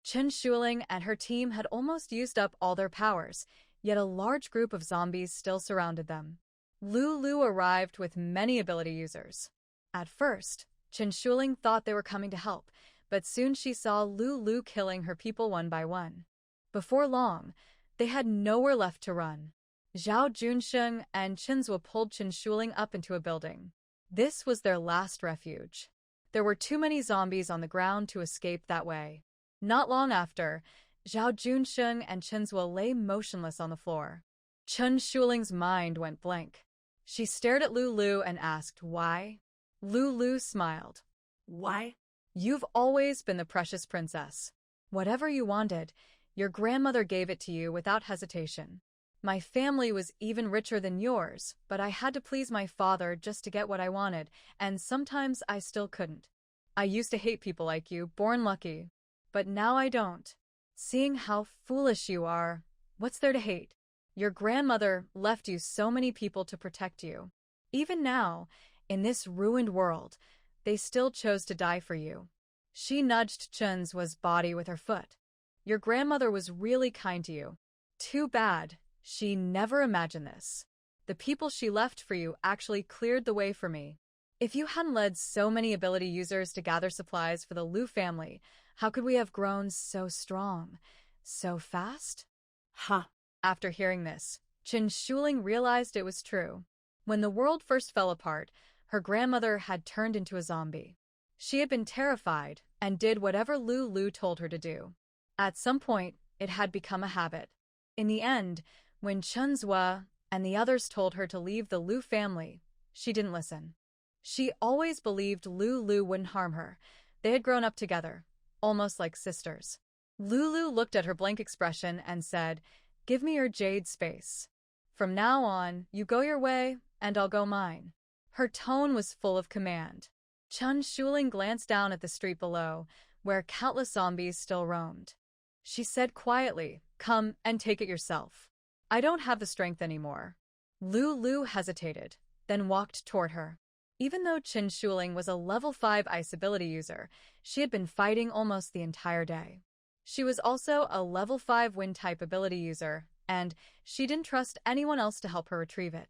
Chen Shuling and her team had almost used up all their powers, yet a large group of zombies still surrounded them. Lu arrived with many ability users. At first, Chen Shuling thought they were coming to help, but soon she saw Lu killing her people one by one. Before long, they had nowhere left to run. Zhao Junsheng and Qinzhua pulled Chen Shuling up into a building. This was their last refuge. There were too many zombies on the ground to escape that way. Not long after, Zhao Junsheng and Qinzhua lay motionless on the floor. Chen Shuling's mind went blank. She stared at Lu and asked, "Why?" Lu smiled. Why? "You've always been the precious princess. Whatever you wanted, your grandmother gave it to you without hesitation. My family was even richer than yours, but I had to please my father just to get what I wanted, and sometimes I still couldn't. I used to hate people like you, born lucky. But now I don't. Seeing how foolish you are, what's there to hate? Your grandmother left you so many people to protect you. Even now, in this ruined world, they still chose to die for you." She nudged Chen's body with her foot. "Your grandmother was really kind to you. Too bad, she never imagined this. The people she left for you actually cleared the way for me. If you hadn't led so many ability users to gather supplies for the Lu family, how could we have grown so strong, so fast?" Huh. After hearing this, Chen Shuling realized it was true. When the world first fell apart, her grandmother had turned into a zombie. She had been terrified and did whatever Lu told her to do. At some point, it had become a habit. In the end, when Qinzhua and the others told her to leave the Lu family, she didn't listen. She always believed Lu wouldn't harm her. They had grown up together, almost like sisters. Lu looked at her blank expression and said, "Give me your jade space. From now on, you go your way, and I'll go mine." Her tone was full of command. Chen Shuling glanced down at the street below, where countless zombies still roamed. She said quietly, "Come and take it yourself. I don't have the strength anymore." Lu hesitated, then walked toward her. Even though Chen Shuling was a level 5 ice ability user, she had been fighting almost the entire day. She was also a level 5 wind-type ability user, and she didn't trust anyone else to help her retrieve it.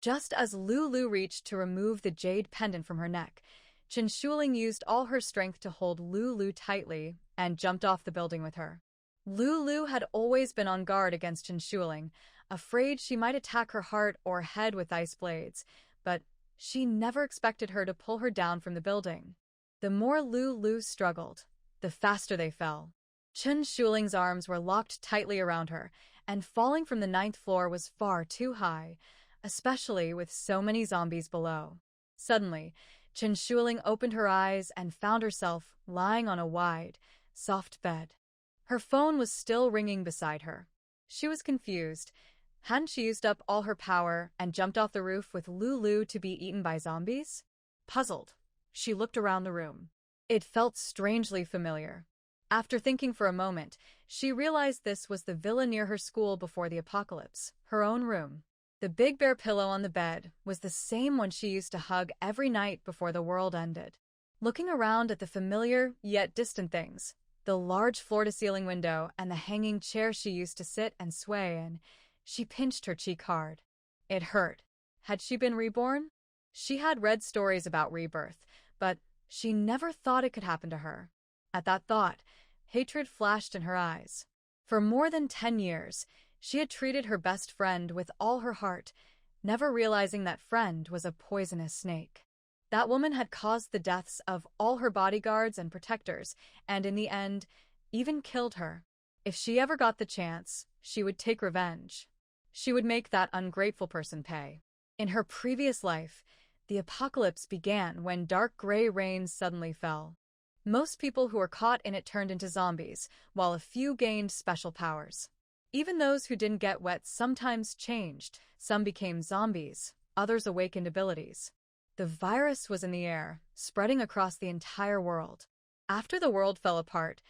Just as Lu reached to remove the jade pendant from her neck, Chen Shuling used all her strength to hold Lu tightly and jumped off the building with her. Lu had always been on guard against Chen Shuling, afraid she might attack her heart or head with ice blades, but she never expected her to pull her down from the building. The more Lu struggled, the faster they fell. Chen Shuling's arms were locked tightly around her, and falling from the 9th floor was far too high, especially with so many zombies below. Suddenly, Chen Shuling opened her eyes and found herself lying on a wide, soft bed. Her phone was still ringing beside her. She was confused. Hadn't she used up all her power and jumped off the roof with Lu to be eaten by zombies? Puzzled, she looked around the room. It felt strangely familiar. After thinking for a moment, she realized this was the villa near her school before the apocalypse, her own room. The big bear pillow on the bed was the same one she used to hug every night before the world ended. Looking around at the familiar yet distant things, the large floor-to-ceiling window and the hanging chair she used to sit and sway in, she pinched her cheek hard. It hurt. Had she been reborn? She had read stories about rebirth, but she never thought it could happen to her. At that thought, hatred flashed in her eyes. For more than 10 years, she had treated her best friend with all her heart, never realizing that friend was a poisonous snake. That woman had caused the deaths of all her bodyguards and protectors, and in the end, even killed her. If she ever got the chance, she would take revenge. She would make that ungrateful person pay. In her previous life, the apocalypse began when dark gray rain suddenly fell. Most people who were caught in it turned into zombies, while a few gained special powers. Even those who didn't get wet sometimes changed. Some became zombies, others awakened abilities. The virus was in the air, spreading across the entire world. After the world fell apart,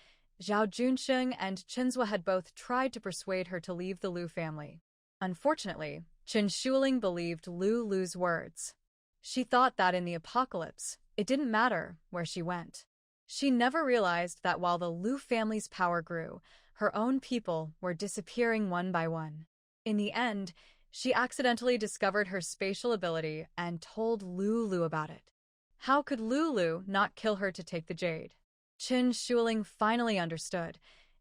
Zhao Junsheng and Qinzhua had both tried to persuade her to leave the Lu family. Unfortunately, Chen Shuling believed Lu's words. She thought that in the apocalypse, it didn't matter where she went. She never realized that while the Lu family's power grew, her own people were disappearing one by one. In the end, she accidentally discovered her spatial ability and told Lulu about it. How could Lulu not kill her to take the jade? Qin Shuling finally understood.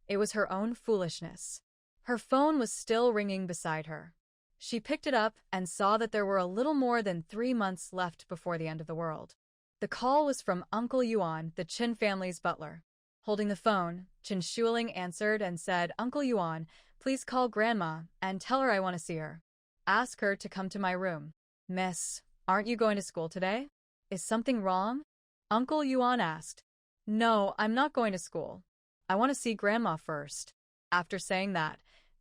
It was her own foolishness. Her phone was still ringing beside her. She picked it up and saw that there were a little more than 3 months left before the end of the world. The call was from Uncle Yuan, the Qin family's butler. Holding the phone, Qin Shuling answered and said, "Uncle Yuan, please call Grandma and tell her I want to see her. Ask her to come to my room." "Miss, aren't you going to school today? Is something wrong?" Uncle Yuan asked. "No, I'm not going to school. I want to see Grandma first." After saying that,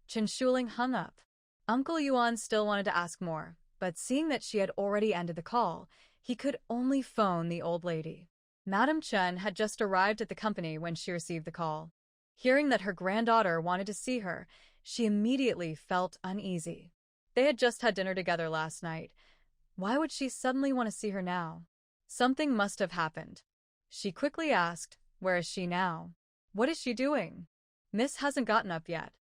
Qin Shuling hung up. Uncle Yuan still wanted to ask more, but seeing that she had already ended the call, he could only phone the old lady. Madame Chen had just arrived at the company when she received the call. Hearing that her granddaughter wanted to see her, she immediately felt uneasy. They had just had dinner together last night. Why would she suddenly want to see her now? Something must have happened. She quickly asked, "Where is she now? What is she doing?" "Miss hasn't gotten up yet.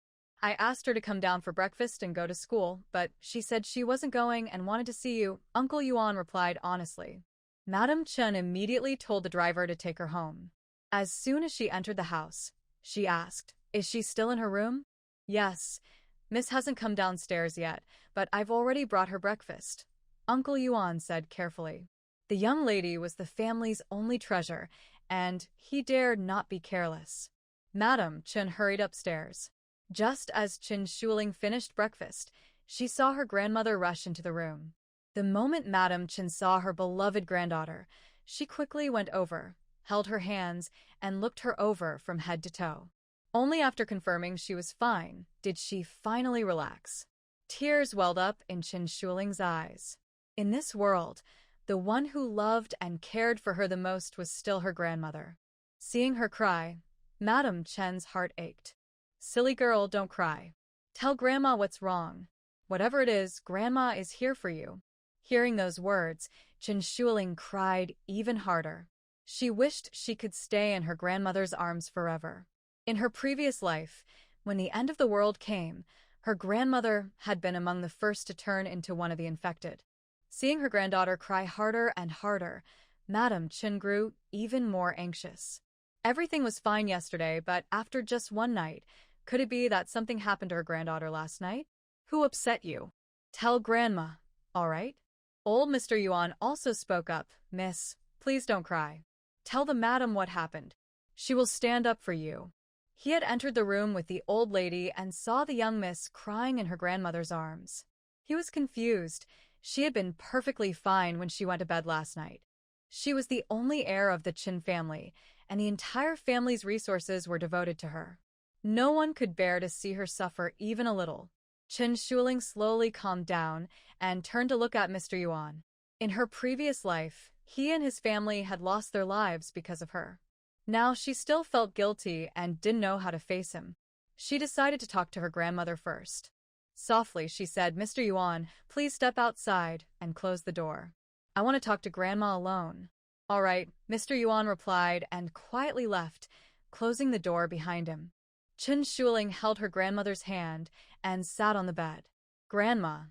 I asked her to come down for breakfast and go to school, but she said she wasn't going and wanted to see you," Uncle Yuan replied honestly. Madame Chen immediately told the driver to take her home. As soon as she entered the house, she asked, "Is she still in her room?" "Yes. Miss hasn't come downstairs yet, but I've already brought her breakfast," Uncle Yuan said carefully. The young lady was the family's only treasure, and he dared not be careless. Madame Chen hurried upstairs. Just as Qin Shuling finished breakfast, she saw her grandmother rush into the room. The moment Madame Chen saw her beloved granddaughter, she quickly went over, held her hands, and looked her over from head to toe. Only after confirming she was fine did she finally relax. Tears welled up in Qin Shuling's eyes. In this world, the one who loved and cared for her the most was still her grandmother. Seeing her cry, Madame Chen's heart ached. "Silly girl, don't cry. Tell Grandma what's wrong. Whatever it is, Grandma is here for you." Hearing those words, Qin Shuling cried even harder. She wished she could stay in her grandmother's arms forever. In her previous life, when the end of the world came, her grandmother had been among the first to turn into one of the infected. Seeing her granddaughter cry harder and harder, Madame Chen grew even more anxious. Everything was fine yesterday, but after just one night, could it be that something happened to her granddaughter last night? "Who upset you? Tell Grandma, all right?" Old Mr. Yuan also spoke up. "Miss, please don't cry. Tell the madam what happened. She will stand up for you." He had entered the room with the old lady and saw the young miss crying in her grandmother's arms. He was confused. She had been perfectly fine when she went to bed last night. She was the only heir of the Qin family, and the entire family's resources were devoted to her. No one could bear to see her suffer even a little. Qin Shuling slowly calmed down and turned to look at Mr. Yuan. In her previous life, he and his family had lost their lives because of her. Now she still felt guilty and didn't know how to face him. She decided to talk to her grandmother first. Softly, she said, "Mr. Yuan, please step outside," and close the door. "I want to talk to Grandma alone." "All right," Mr. Yuan replied and quietly left, closing the door behind him. Qin Shuling held her grandmother's hand and sat on the bed. "Grandma,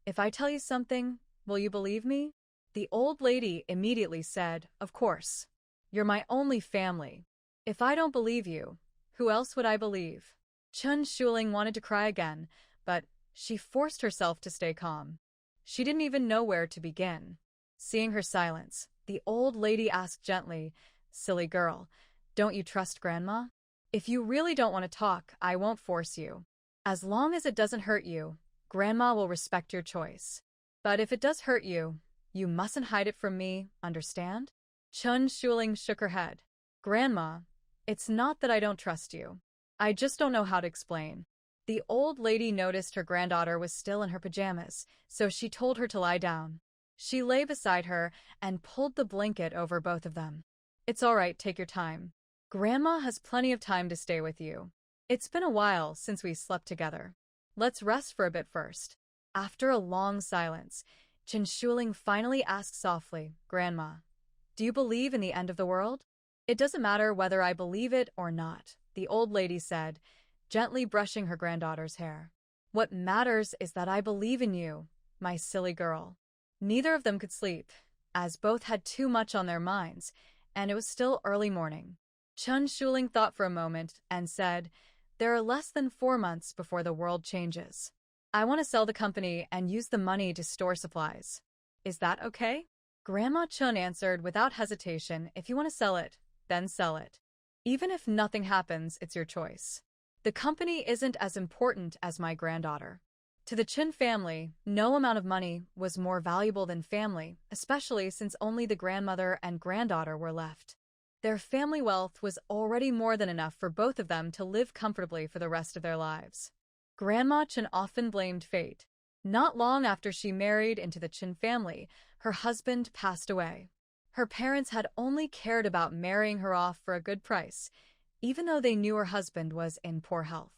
if I tell you something, will you believe me?" The old lady immediately said, "Of course. You're my only family. If I don't believe you, who else would I believe?" Qin Shuling wanted to cry again, but she forced herself to stay calm. She didn't even know where to begin. Seeing her silence, the old lady asked gently, "Silly girl, don't you trust Grandma? If you really don't want to talk, I won't force you. As long as it doesn't hurt you, Grandma will respect your choice. But if it does hurt you, you mustn't hide it from me, understand?" Qin Shuling shook her head. "Grandma, it's not that I don't trust you. I just don't know how to explain." The old lady noticed her granddaughter was still in her pajamas, so she told her to lie down. She lay beside her and pulled the blanket over both of them. "It's all right, take your time. Grandma has plenty of time to stay with you. It's been a while since we slept together. Let's rest for a bit first." After a long silence, Qin Shuling finally asked softly, "Grandma, do you believe in the end of the world?" It doesn't matter whether I believe it or not, the old lady said, gently brushing her granddaughter's hair. What matters is that I believe in you, my silly girl. Neither of them could sleep, as both had too much on their minds, and it was still early morning. Chen Shuling thought for a moment and said, "There are less than 4 months before the world changes. I want to sell the company and use the money to store supplies. Is that okay?" Grandma Chun answered without hesitation, "If you want to sell it, then sell it. Even if nothing happens, it's your choice. The company isn't as important as my granddaughter." To the Chin family, no amount of money was more valuable than family, especially since only the grandmother and granddaughter were left. Their family wealth was already more than enough for both of them to live comfortably for the rest of their lives. Grandma Chin often blamed fate. Not long after she married into the Chin family, her husband passed away. Her parents had only cared about marrying her off for a good price, even though they knew her husband was in poor health.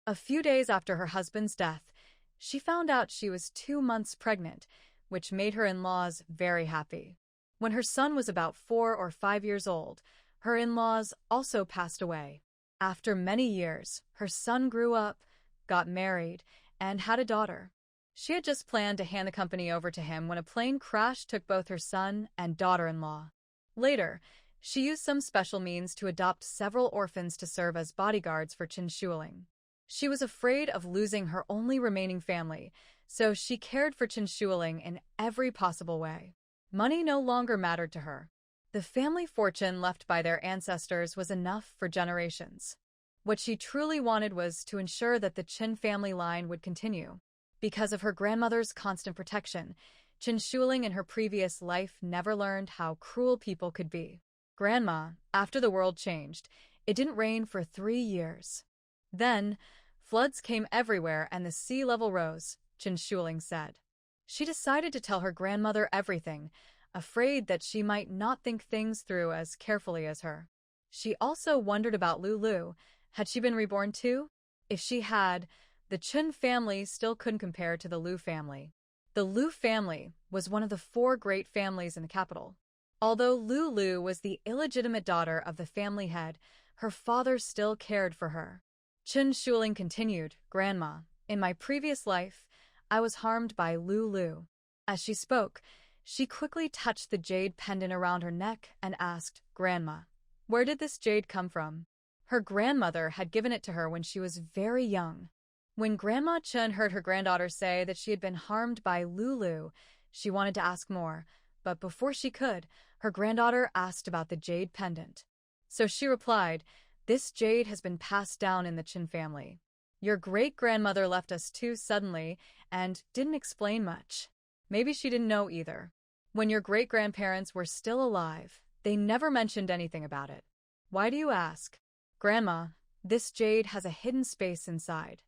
A few days after her husband's death, she found out she was 2 months pregnant, which made her in-laws very happy. When her son was about 4 or 5 years old, her in-laws also passed away. After many years, her son grew up, got married, and had a daughter. She had just planned to hand the company over to him when a plane crash took both her son and daughter-in-law. Later, she used some special means to adopt several orphans to serve as bodyguards for Chen Shuling. She was afraid of losing her only remaining family, so she cared for Chen Shuling in every possible way. Money no longer mattered to her. The family fortune left by their ancestors was enough for generations. What she truly wanted was to ensure that the Chen family line would continue. Because of her grandmother's constant protection, Chen Shuling in her previous life never learned how cruel people could be. "Grandma, after the world changed, it didn't rain for 3 years. Then, floods came everywhere and the sea level rose," Chen Shuling said. She decided to tell her grandmother everything, afraid that she might not think things through as carefully as her. She also wondered about Lulu. Had she been reborn too? If she had, the Chen family still couldn't compare to the Lu family. The Lu family was one of the 4 great families in the capital. Although Lulu was the illegitimate daughter of the family head, her father still cared for her. Chen Shuling continued, "Grandma, in my previous life, I was harmed by Lulu." As she spoke, she quickly touched the jade pendant around her neck and asked, "Grandma, where did this jade come from?" Her grandmother had given it to her when she was very young. When Grandma Chen heard her granddaughter say that she had been harmed by Lulu, she wanted to ask more, but before she could, her granddaughter asked about the jade pendant. So she replied, "This jade has been passed down in the Chen family. Your great-grandmother left us too suddenly and didn't explain much. Maybe she didn't know either. When your great-grandparents were still alive, they never mentioned anything about it. Why do you ask?" "Grandma, this jade has a hidden space inside.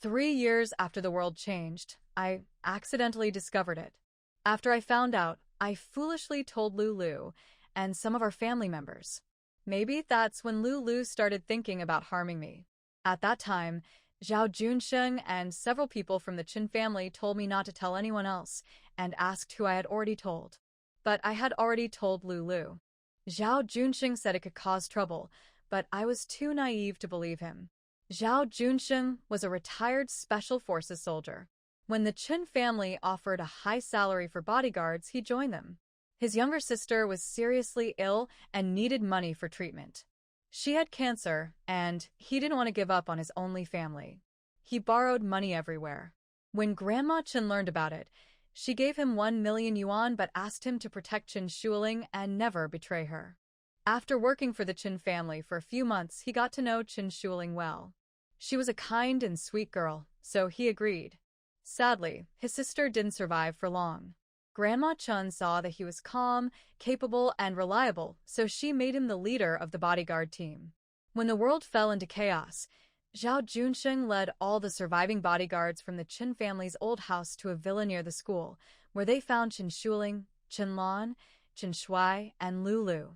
3 years after the world changed, I accidentally discovered it. After I found out, I foolishly told Lulu and some of our family members. Maybe that's when Lulu started thinking about harming me. At that time, Zhao Junsheng and several people from the Qin family told me not to tell anyone else and asked who I had already told. But I had already told Lulu. Zhao Junsheng said it could cause trouble, but I was too naive to believe him. Zhao Junsheng was a retired Special Forces soldier. When the Qin family offered a high salary for bodyguards, he joined them. His younger sister was seriously ill and needed money for treatment. She had cancer, and he didn't want to give up on his only family. He borrowed money everywhere. When Grandma Chen learned about it, she gave him 1 million yuan but asked him to protect Chen Shuling and never betray her. After working for the Qin family for a few months, he got to know Chen Shuling well. She was a kind and sweet girl, so he agreed. Sadly, his sister didn't survive for long. Grandma Chun saw that he was calm, capable, and reliable, so she made him the leader of the bodyguard team. When the world fell into chaos, Zhao Junsheng led all the surviving bodyguards from the Qin family's old house to a villa near the school, where they found Chen Shuling, Chen Lan, Chen Shuai, and Lulu.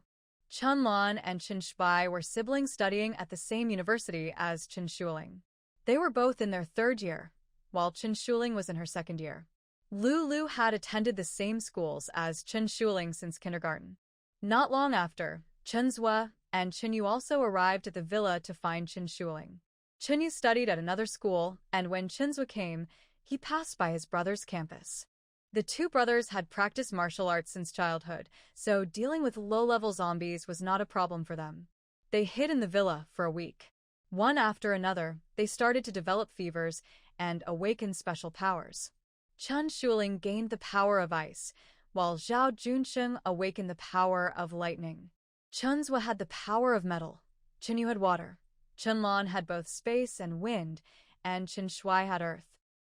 Chen Lan and Chen Shuai were siblings studying at the same university as Chen Shuling. They were both in their 3rd year, while Chen Shuling was in her 2nd year. Lulu had attended the same schools as Chen Shuling since kindergarten. Not long after, Chen Zhua, and Chenyu also arrived at the villa to find Chen Shuling. Chenyu studied at another school, and when Chenhua came, he passed by his brother's campus. The two brothers had practiced martial arts since childhood, so dealing with low-level zombies was not a problem for them. They hid in the villa for a week. One after another, they started to develop fevers and awaken special powers. Chen Shuling gained the power of ice, while Zhao Junsheng awakened the power of lightning. Chenhua had the power of metal. Chenyu had water. Chenlan had both space and wind, and Chen Shui had earth.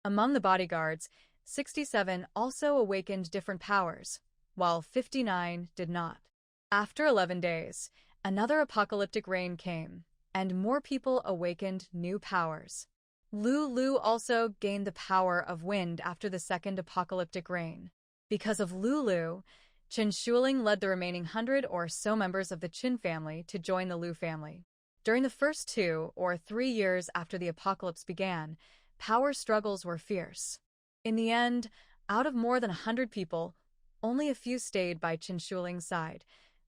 Among the bodyguards, 67 also awakened different powers, while 59 did not. After 11 days, another apocalyptic rain came, and more people awakened new powers. Lu also gained the power of wind after the second apocalyptic rain. Because of Lu, Chen Shuling led the remaining 100 or so members of the Qin family to join the Lu family. During the first 2 or 3 years after the apocalypse began, power struggles were fierce. In the end, out of more than 100 people, only a few stayed by Chen Shuling's side: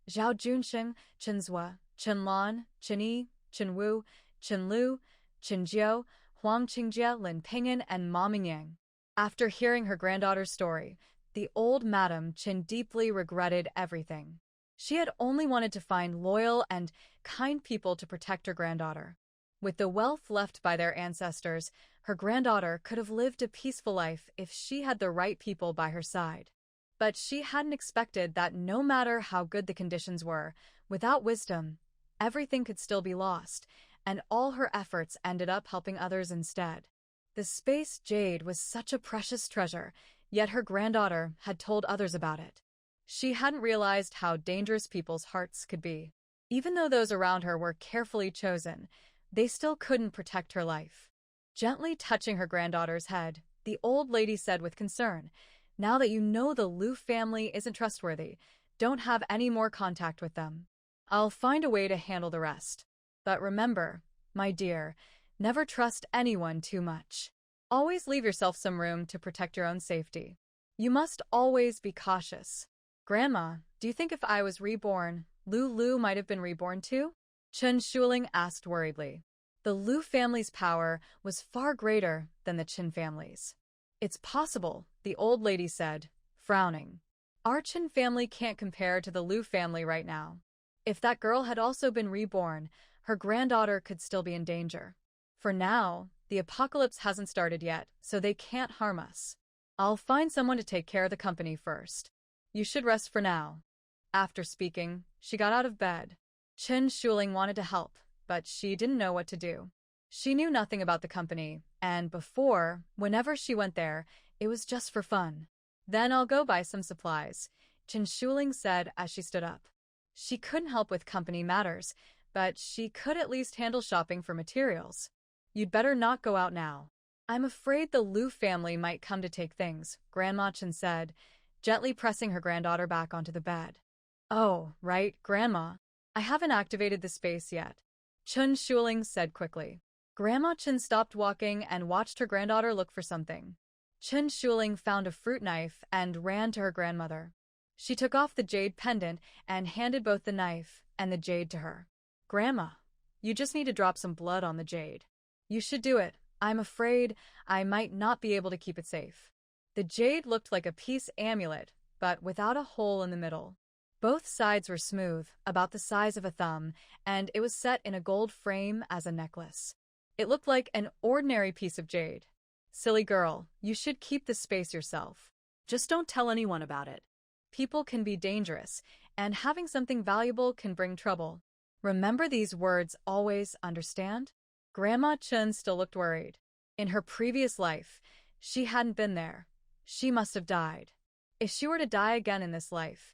Zhao Junsheng, Chenhua, Chenlan, Chen Yi, Chen Wu, Chen Lu, Chen Jiu, Huang Qingjie, Lin Ping'an, and Ma Mingyang. After hearing her granddaughter's story, the old Madame Chen deeply regretted everything. She had only wanted to find loyal and kind people to protect her granddaughter. With the wealth left by their ancestors, her granddaughter could have lived a peaceful life if she had the right people by her side. But she hadn't expected that no matter how good the conditions were, without wisdom, everything could still be lost, and all her efforts ended up helping others instead. The space jade was such a precious treasure, yet her granddaughter had told others about it. She hadn't realized how dangerous people's hearts could be. Even though those around her were carefully chosen, they still couldn't protect her life. Gently touching her granddaughter's head, the old lady said with concern, "Now that you know the Lu family isn't trustworthy, don't have any more contact with them. I'll find a way to handle the rest. But remember, my dear, never trust anyone too much. Always leave yourself some room to protect your own safety. You must always be cautious." "Grandma, do you think if I was reborn, Lu might have been reborn too?" Chen Shuling asked worriedly. The Lu family's power was far greater than the Qin family's. "It's possible," the old lady said, frowning. "Our Qin family can't compare to the Lu family right now. If that girl had also been reborn, her granddaughter could still be in danger. For now, the apocalypse hasn't started yet, so they can't harm us. I'll find someone to take care of the company first. You should rest for now." After speaking, she got out of bed. Chen Shuling wanted to help, but she didn't know what to do. She knew nothing about the company, and before, whenever she went there, it was just for fun. "Then I'll go buy some supplies," Chen Shuling said as she stood up. She couldn't help with company matters, but she could at least handle shopping for materials. "You'd better not go out now. I'm afraid the Lu family might come to take things," Grandma Chen said, gently pressing her granddaughter back onto the bed. "Oh, right, Grandma. I haven't activated the space yet," Chen Shuling said quickly. Grandma Chen stopped walking and watched her granddaughter look for something. Chen Shuling found a fruit knife and ran to her grandmother. She took off the jade pendant and handed both the knife and the jade to her. "Grandma, you just need to drop some blood on the jade. You should do it. I'm afraid I might not be able to keep it safe." The jade looked like a peace amulet, but without a hole in the middle. Both sides were smooth, about the size of a thumb, and it was set in a gold frame as a necklace. It looked like an ordinary piece of jade. "Silly girl, you should keep this space yourself. Just don't tell anyone about it. People can be dangerous, and having something valuable can bring trouble. Remember these words always, understand?" Grandma Chen still looked worried. In her previous life, she hadn't been there. She must have died. If she were to die again in this life,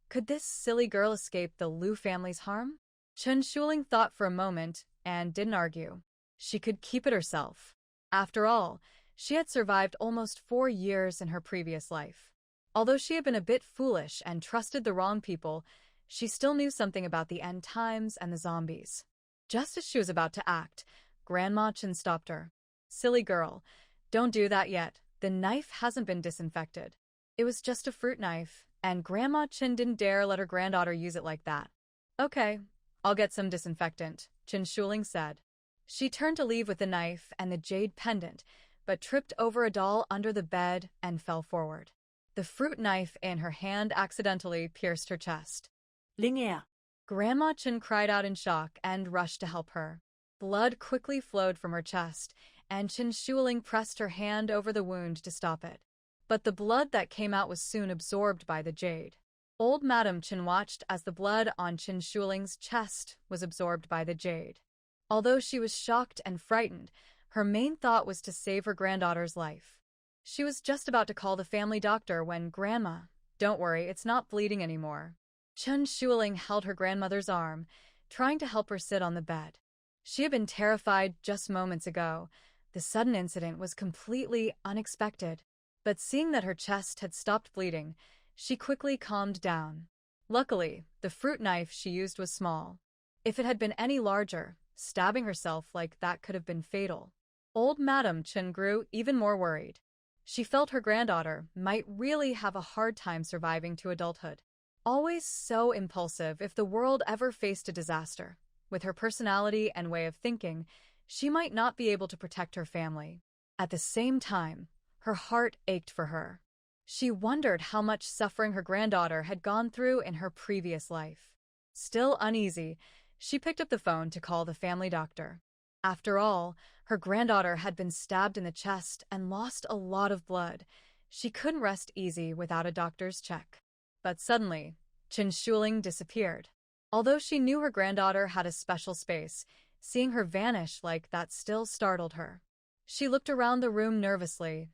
could this silly girl escape the Lu family's harm? Chen Shuling thought for a moment and didn't argue. She could keep it herself. After all, she had survived almost 4 years in her previous life. Although she had been a bit foolish and trusted the wrong people, she still knew something about the end times and the zombies. Just as she was about to act, Grandma Chen stopped her. "Silly girl, don't do that yet. The knife hasn't been disinfected. It was just a fruit knife, and Grandma Chen didn't dare let her granddaughter use it like that." "Okay, I'll get some disinfectant, Chen Shuling said. She turned to leave with the knife and the jade pendant, but tripped over a doll under the bed and fell forward. The fruit knife in her hand accidentally pierced her chest. Lingia. Grandma Chen cried out in shock and rushed to help her. Blood quickly flowed from her chest, and Chen Shuling pressed her hand over the wound to stop it. But the blood that came out was soon absorbed by the jade. Old Madam Chen watched as the blood on Chen Shuling's chest was absorbed by the jade. Although she was shocked and frightened, her main thought was to save her granddaughter's life. She was just about to call the family doctor when Grandma, "Don't worry, it's not bleeding anymore." Chen Shuling held her grandmother's arm, trying to help her sit on the bed. She had been terrified just moments ago. The sudden incident was completely unexpected. But seeing that her chest had stopped bleeding, she quickly calmed down. Luckily, the fruit knife she used was small. If it had been any larger, stabbing herself like that could have been fatal. Old Madam Chen grew even more worried. She felt her granddaughter might really have a hard time surviving to adulthood. Always so impulsive if the world ever faced a disaster. With her personality and way of thinking, she might not be able to protect her family. At the same time, her heart ached for her. She wondered how much suffering her granddaughter had gone through in her previous life. Still uneasy, she picked up the phone to call the family doctor. After all, her granddaughter had been stabbed in the chest and lost a lot of blood. She couldn't rest easy without a doctor's check. But suddenly, Chen Shuling disappeared. Although she knew her granddaughter had a special space, seeing her vanish like that still startled her. She looked around the room nervously.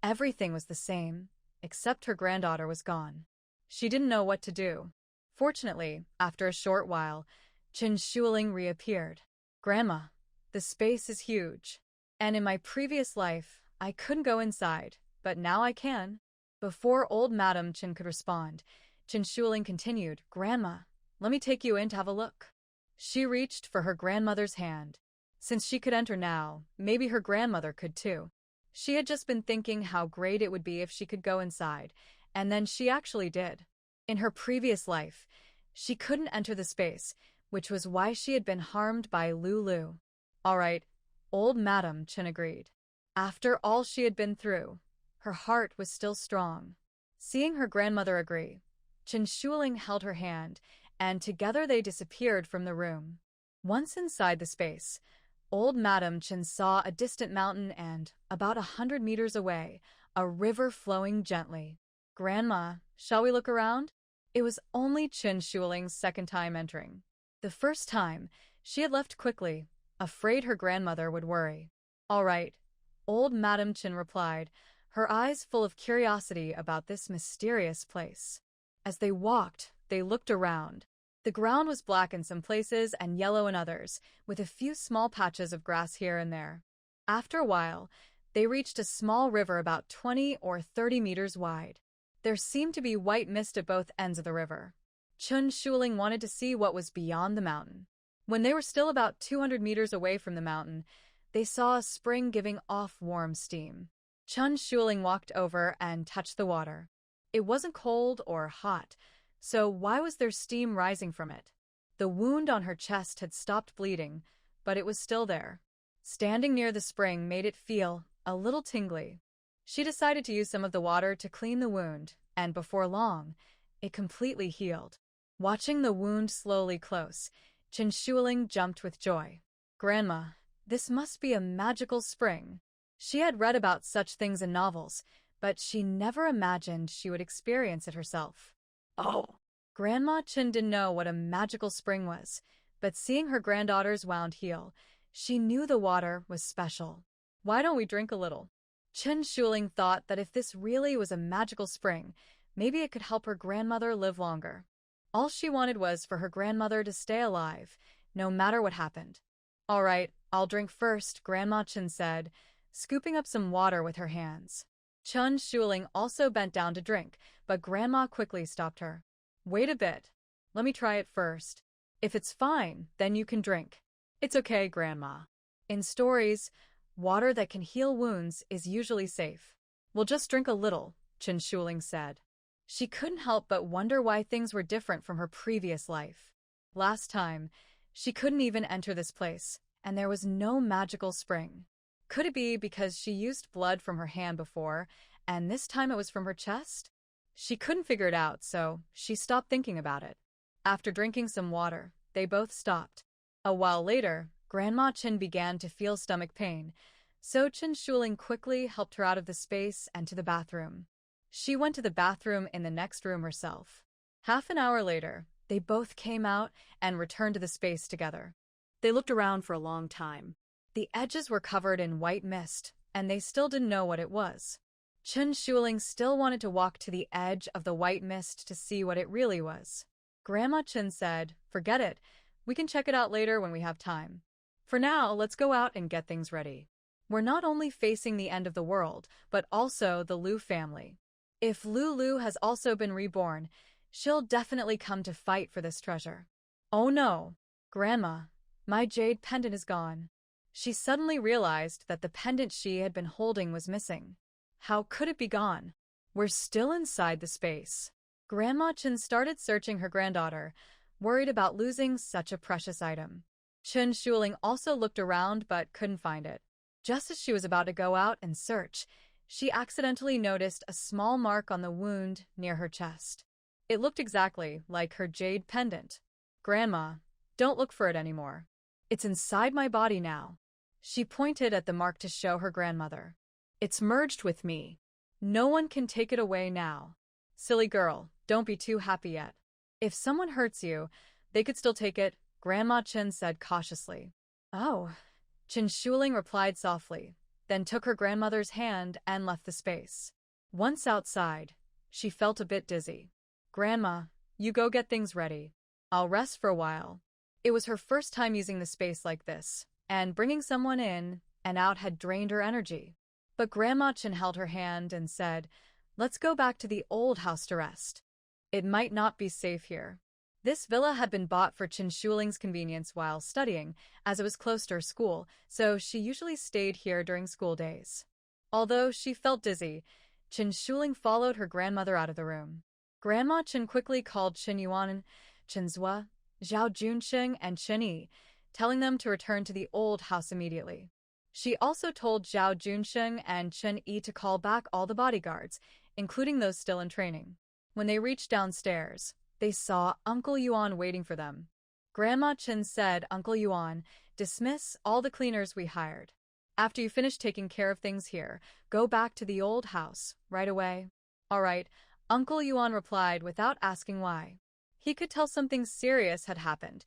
Everything was the same, except her granddaughter was gone. She didn't know what to do. Fortunately, after a short while, Chen Shuling reappeared. "Grandma, the space is huge. And in my previous life, I couldn't go inside, but now I can." Before old Madam Chen could respond, Chen Shuling continued, "Grandma, let me take you in to have a look." She reached for her grandmother's hand. Since she could enter now, maybe her grandmother could too. She had just been thinking how great it would be if she could go inside, and then she actually did. In her previous life, she couldn't enter the space, which was why she had been harmed by Lulu. "All right," old Madam Chen agreed. After all she had been through, her heart was still strong. Seeing her grandmother agree, Chen Shuling held her hand, and together they disappeared from the room. Once inside the space, old Madam Chen saw a distant mountain and, about 100 meters away, a river flowing gently. "Grandma, shall we look around?" It was only Chen Shuling's second time entering. The first time, she had left quickly, afraid her grandmother would worry. "All right," old Madam Chen replied, her eyes full of curiosity about this mysterious place. As they walked, they looked around. The ground was black in some places and yellow in others, with a few small patches of grass here and there. After a while, they reached a small river about 20 or 30 meters wide. There seemed to be white mist at both ends of the river. Chen Shuling wanted to see what was beyond the mountain. When they were still about 200 meters away from the mountain, they saw a spring giving off warm steam. Chen Shuling walked over and touched the water. It wasn't cold or hot, so why was there steam rising from it? The wound on her chest had stopped bleeding, but it was still there. Standing near the spring made it feel a little tingly. She decided to use some of the water to clean the wound, and before long, it completely healed. Watching the wound slowly close, Chen Shuling jumped with joy. "Grandma, this must be a magical spring." She had read about such things in novels, but she never imagined she would experience it herself. Oh. Grandma Chen didn't know what a magical spring was, but seeing her granddaughter's wound heal, she knew the water was special. "Why don't we drink a little?" Chen Shuling thought that if this really was a magical spring, maybe it could help her grandmother live longer. All she wanted was for her grandmother to stay alive, no matter what happened. "All right, I'll drink first," Grandma Chen said, scooping up some water with her hands. Chen Shuling also bent down to drink, but Grandma quickly stopped her. "Wait a bit. Let me try it first. If it's fine, then you can drink." "It's okay, Grandma." In stories, water that can heal wounds is usually safe. "We'll just drink a little," Chen Shuling said. She couldn't help but wonder why things were different from her previous life. Last time, she couldn't even enter this place, and there was no magical spring. Could it be because she used blood from her hand before, and this time it was from her chest? She couldn't figure it out, so she stopped thinking about it. After drinking some water, they both stopped. A while later, Grandma Chen began to feel stomach pain, so Chen Shuling quickly helped her out of the space and to the bathroom. She went to the bathroom in the next room herself. Half an hour later, they both came out and returned to the space together. They looked around for a long time. The edges were covered in white mist, and they still didn't know what it was. Chen Shuling still wanted to walk to the edge of the white mist to see what it really was. Grandma Chen said, "Forget it. We can check it out later when we have time. For now, let's go out and get things ready. We're not only facing the end of the world, but also the Lu family. If Lu has also been reborn, she'll definitely come to fight for this treasure." "Oh no, Grandma, my jade pendant is gone." She suddenly realized that the pendant she had been holding was missing. How could it be gone? We're still inside the space. Grandma Chen started searching her granddaughter, worried about losing such a precious item. Chen Shuling also looked around but couldn't find it. Just as she was about to go out and search, she accidentally noticed a small mark on the wound near her chest. It looked exactly like her jade pendant. "Grandma, don't look for it anymore. It's inside my body now." She pointed at the mark to show her grandmother. "It's merged with me. No one can take it away now." "Silly girl, don't be too happy yet. If someone hurts you, they could still take it," Grandma Chen said cautiously. "Oh," Chen Shuling replied softly, then took her grandmother's hand and left the space. Once outside, she felt a bit dizzy. "Grandma, you go get things ready. I'll rest for a while." It was her first time using the space like this, and bringing someone in and out had drained her energy. But Grandma Chen held her hand and said, "Let's go back to the old house to rest. It might not be safe here." This villa had been bought for Chen Shuling's convenience while studying, as it was close to her school, so she usually stayed here during school days. Although she felt dizzy, Chen Shuling followed her grandmother out of the room. Grandma Chen quickly called Chen Yuan, Chen Zhua, Zhao Junsheng, and Chen Yi, telling them to return to the old house immediately. She also told Zhao Junsheng and Chen Yi to call back all the bodyguards, including those still in training. When they reached downstairs, they saw Uncle Yuan waiting for them. Grandma Chen said, "Uncle Yuan, dismiss all the cleaners we hired. After you finish taking care of things here, go back to the old house right away." "All right," Uncle Yuan replied without asking why. He could tell something serious had happened.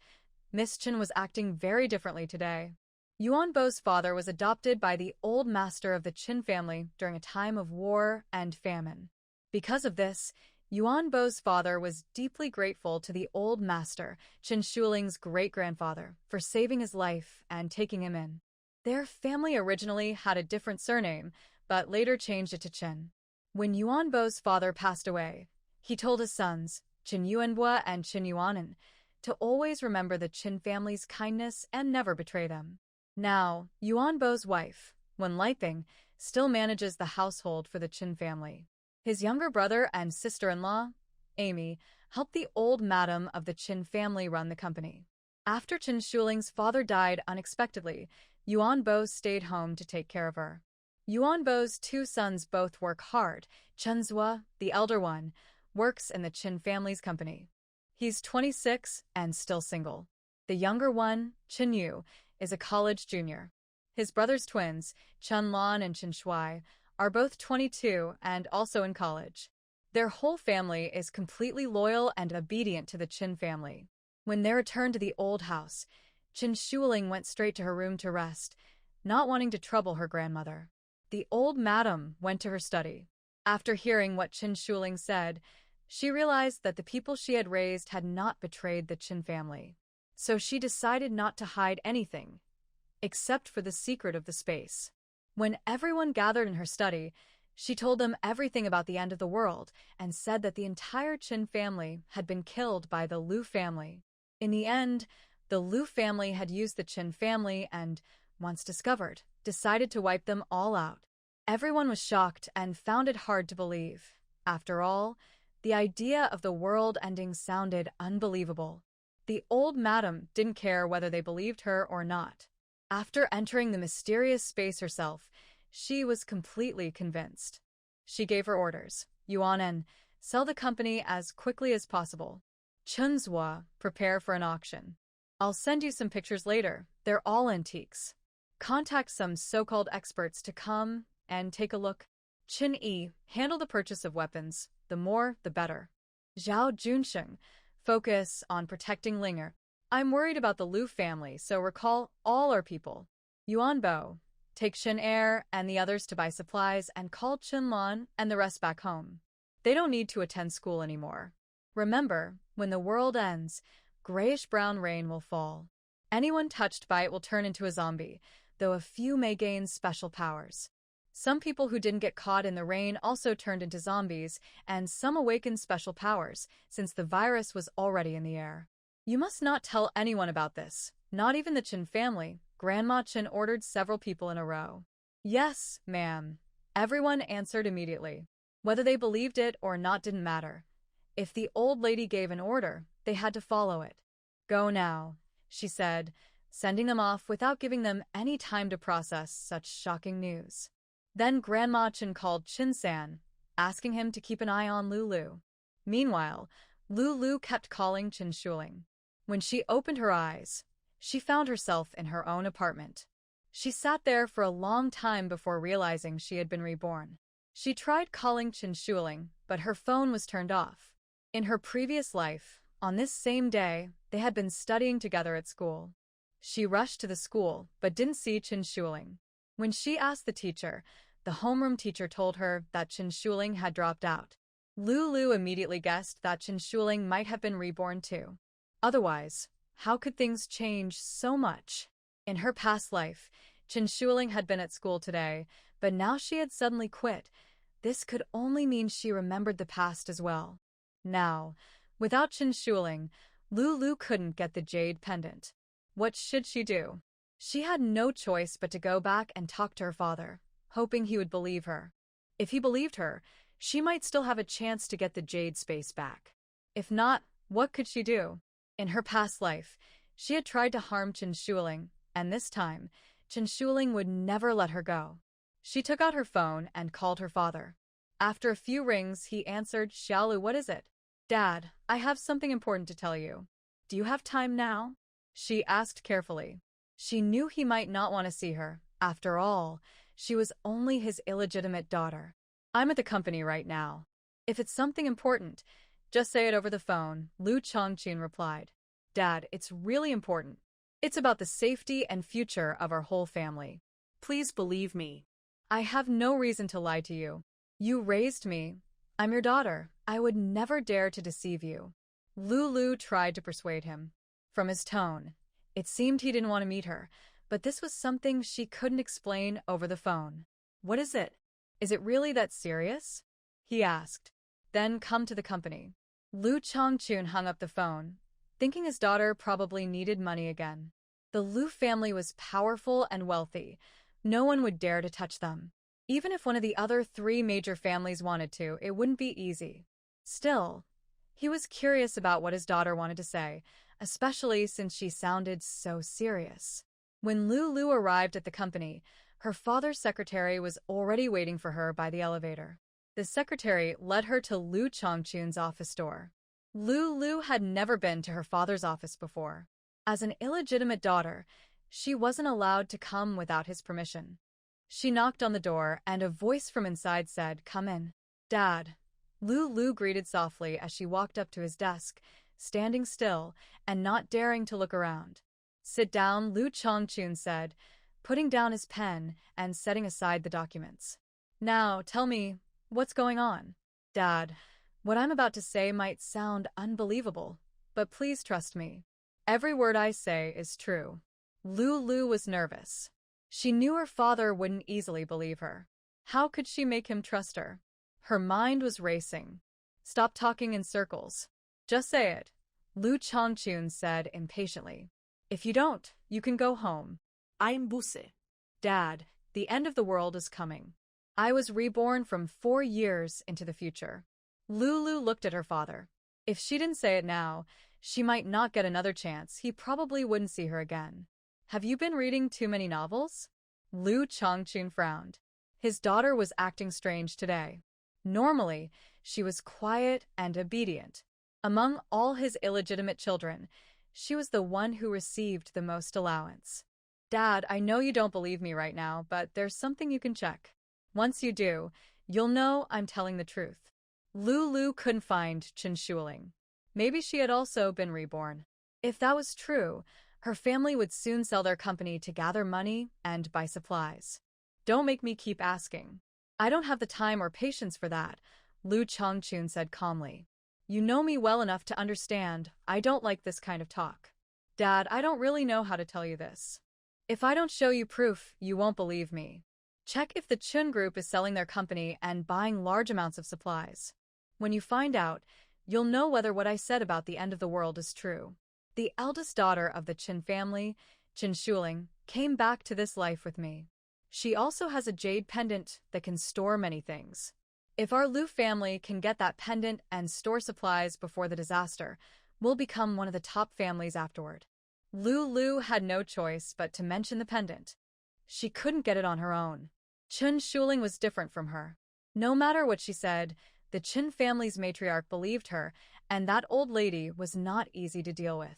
Miss Chen was acting very differently today. Yuan Bo's father was adopted by the old master of the Qin family during a time of war and famine. Because of this, Yuan Bo's father was deeply grateful to the old master, Chen Shuling's great-grandfather, for saving his life and taking him in. Their family originally had a different surname, but later changed it to Chen. When Yuan Bo's father passed away, he told his sons, Chen Yuanbo and Chen Yuanen, to always remember the Qin family's kindness and never betray them. Now, Yuan Bo's wife, Wen Liping, still manages the household for the Qin family. His younger brother and sister-in-law, Amy, helped the old madam of the Qin family run the company. After Chen Shuling's father died unexpectedly, Yuan Bo stayed home to take care of her. Yuan Bo's two sons both work hard. Chen Zhua, the elder one, works in the Qin family's company. He's 26 and still single. The younger one, Chen Yu, is a college junior. His brother's twins, Chen Lan and Chen Shuai, are both 22 and also in college. Their whole family is completely loyal and obedient to the Qin family. When they returned to the old house, Chen Shuling went straight to her room to rest, not wanting to trouble her grandmother. The old madam went to her study. After hearing what Chen Shuling said, she realized that the people she had raised had not betrayed the Qin family. So she decided not to hide anything, except for the secret of the space. When everyone gathered in her study, she told them everything about the end of the world and said that the entire Qin family had been killed by the Lu family. In the end, the Lu family had used the Qin family and, once discovered, decided to wipe them all out. Everyone was shocked and found it hard to believe. After all, the idea of the world ending sounded unbelievable. The old madam didn't care whether they believed her or not. After entering the mysterious space herself, she was completely convinced. She gave her orders. Yuan and sell the company as quickly as possible. Chunzhua, prepare for an auction. I'll send you some pictures later. They're all antiques. Contact some so-called experts to come and take a look. Qin Yi, handle the purchase of weapons. The more, the better. Zhao Junsheng, focus on protecting Linger. I'm worried about the Lu family, so recall all our people. Yuan Bo, take Shin Air and the others to buy supplies and call Chen Lan and the rest back home. They don't need to attend school anymore. Remember, when the world ends, grayish-brown rain will fall. Anyone touched by it will turn into a zombie, though a few may gain special powers. Some people who didn't get caught in the rain also turned into zombies, and some awakened special powers, since the virus was already in the air. You must not tell anyone about this, not even the Chen family. Grandma Chen ordered several people in a row. Yes, ma'am. Everyone answered immediately. Whether they believed it or not didn't matter. If the old lady gave an order, they had to follow it. Go now, she said, sending them off without giving them any time to process such shocking news. Then Grandma Chen called Chin-san, asking him to keep an eye on Lulu. Meanwhile, Lulu kept calling Chen Shuling. When she opened her eyes, she found herself in her own apartment. She sat there for a long time before realizing she had been reborn. She tried calling Chen Shuling, but her phone was turned off. In her previous life, on this same day, they had been studying together at school. She rushed to the school, but didn't see Chen Shuling. When she asked the teacher, the homeroom teacher told her that Chen Shuling had dropped out. Lulu immediately guessed that Chen Shuling might have been reborn too. Otherwise, how could things change so much? In her past life, Chen Shuling had been at school today, but now she had suddenly quit. This could only mean she remembered the past as well. Now, without Chen Shuling, Lulu couldn't get the jade pendant. What should she do? She had no choice but to go back and talk to her father, hoping he would believe her. If he believed her, she might still have a chance to get the jade space back. If not, what could she do? In her past life, she had tried to harm Chen Shuling, and this time, Chen Shuling would never let her go. She took out her phone and called her father. After a few rings, he answered, Xiaolu, what is it? Dad, I have something important to tell you. Do you have time now? She asked carefully. She knew he might not want to see her. After all, she was only his illegitimate daughter. I'm at the company right now. If it's something important, just say it over the phone, Lu Chongqun replied. Dad, it's really important. It's about the safety and future of our whole family. Please believe me. I have no reason to lie to you. You raised me. I'm your daughter. I would never dare to deceive you. Lulu tried to persuade him. From his tone, it seemed he didn't want to meet her, but this was something she couldn't explain over the phone. What is it? Is it really that serious? He asked. Then come to the company. Lu Chongqun hung up the phone, thinking his daughter probably needed money again. The Lu family was powerful and wealthy. No one would dare to touch them. Even if one of the other 3 major families wanted to, it wouldn't be easy. Still, he was curious about what his daughter wanted to say, especially since she sounded so serious. When Lulu arrived at the company, her father's secretary was already waiting for her by the elevator. The secretary led her to Lu Chongqun's office door. Lulu had never been to her father's office before. As an illegitimate daughter, she wasn't allowed to come without his permission. She knocked on the door, and a voice from inside said, Come in. Dad. Lulu greeted softly as she walked up to his desk, standing still and not daring to look around. Sit down, Lu Chongqun said, putting down his pen and setting aside the documents. Now, tell me, what's going on? Dad, what I'm about to say might sound unbelievable, but please trust me. Every word I say is true. Lulu was nervous. She knew her father wouldn't easily believe her. How could she make him trust her? Her mind was racing. Stop talking in circles. Just say it, Lu Chongqun said impatiently. If you don't, you can go home. I'm Buse. Dad, the end of the world is coming. I was reborn from 4 years into the future. Lulu looked at her father. If she didn't say it now, She might not get another chance. He probably wouldn't see her again. Have you been reading too many novels? Lu Changchun frowned. His daughter was acting strange today. Normally, she was quiet and obedient. Among all his illegitimate children, she was the one who received the most allowance. Dad, I know you don't believe me right now, but there's something you can check. Once you do, you'll know I'm telling the truth. Lu couldn't find Chen Shuling. Maybe she had also been reborn. If that was true, her family would soon sell their company to gather money and buy supplies. Don't make me keep asking. I don't have the time or patience for that, Lu Changchun said calmly. You know me well enough to understand I don't like this kind of talk. Dad, I don't really know how to tell you this. If I don't show you proof, you won't believe me. Check if the Chun Group is selling their company and buying large amounts of supplies. When you find out, you'll know whether what I said about the end of the world is true. The eldest daughter of the Chen family, Chen Shuling, came back to this life with me. She also has a jade pendant that can store many things. If our Lu family can get that pendant and store supplies before the disaster, we'll become one of the top families afterward. Lu had no choice but to mention the pendant. She couldn't get it on her own. Chen Shuling was different from her. No matter what she said, the Chen family's matriarch believed her, and that old lady was not easy to deal with.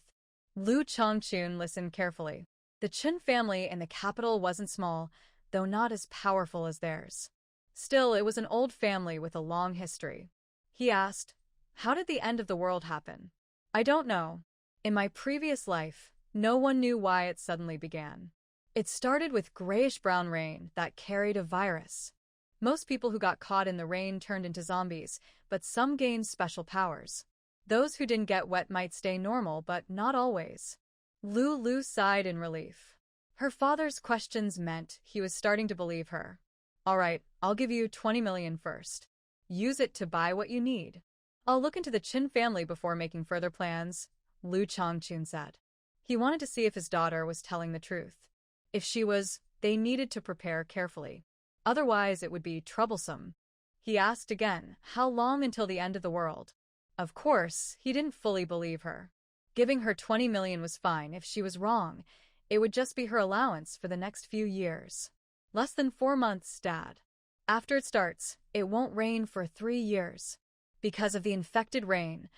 Lu Changchun listened carefully. The Chen family in the capital wasn't small, though not as powerful as theirs. Still, it was an old family with a long history. He asked, "How did the end of the world happen?" "I don't know. In my previous life, no one knew why it suddenly began. It started with grayish-brown rain that carried a virus. Most people who got caught in the rain turned into zombies, but some gained special powers. Those who didn't get wet might stay normal, but not always." Lu sighed in relief. Her father's questions meant he was starting to believe her. "All right, I'll give you 20 million first. Use it to buy what you need. I'll look into the Chin family before making further plans," Lu Changchun said. He wanted to see if his daughter was telling the truth. If she was, they needed to prepare carefully. Otherwise, it would be troublesome. He asked again, how long until the end of the world? Of course, he didn't fully believe her. Giving her 20 million was fine. If she was wrong, it would just be her allowance for the next few years. Less than 4 months, Dad. After it starts, it won't rain for 3 years. Because of the infected rain,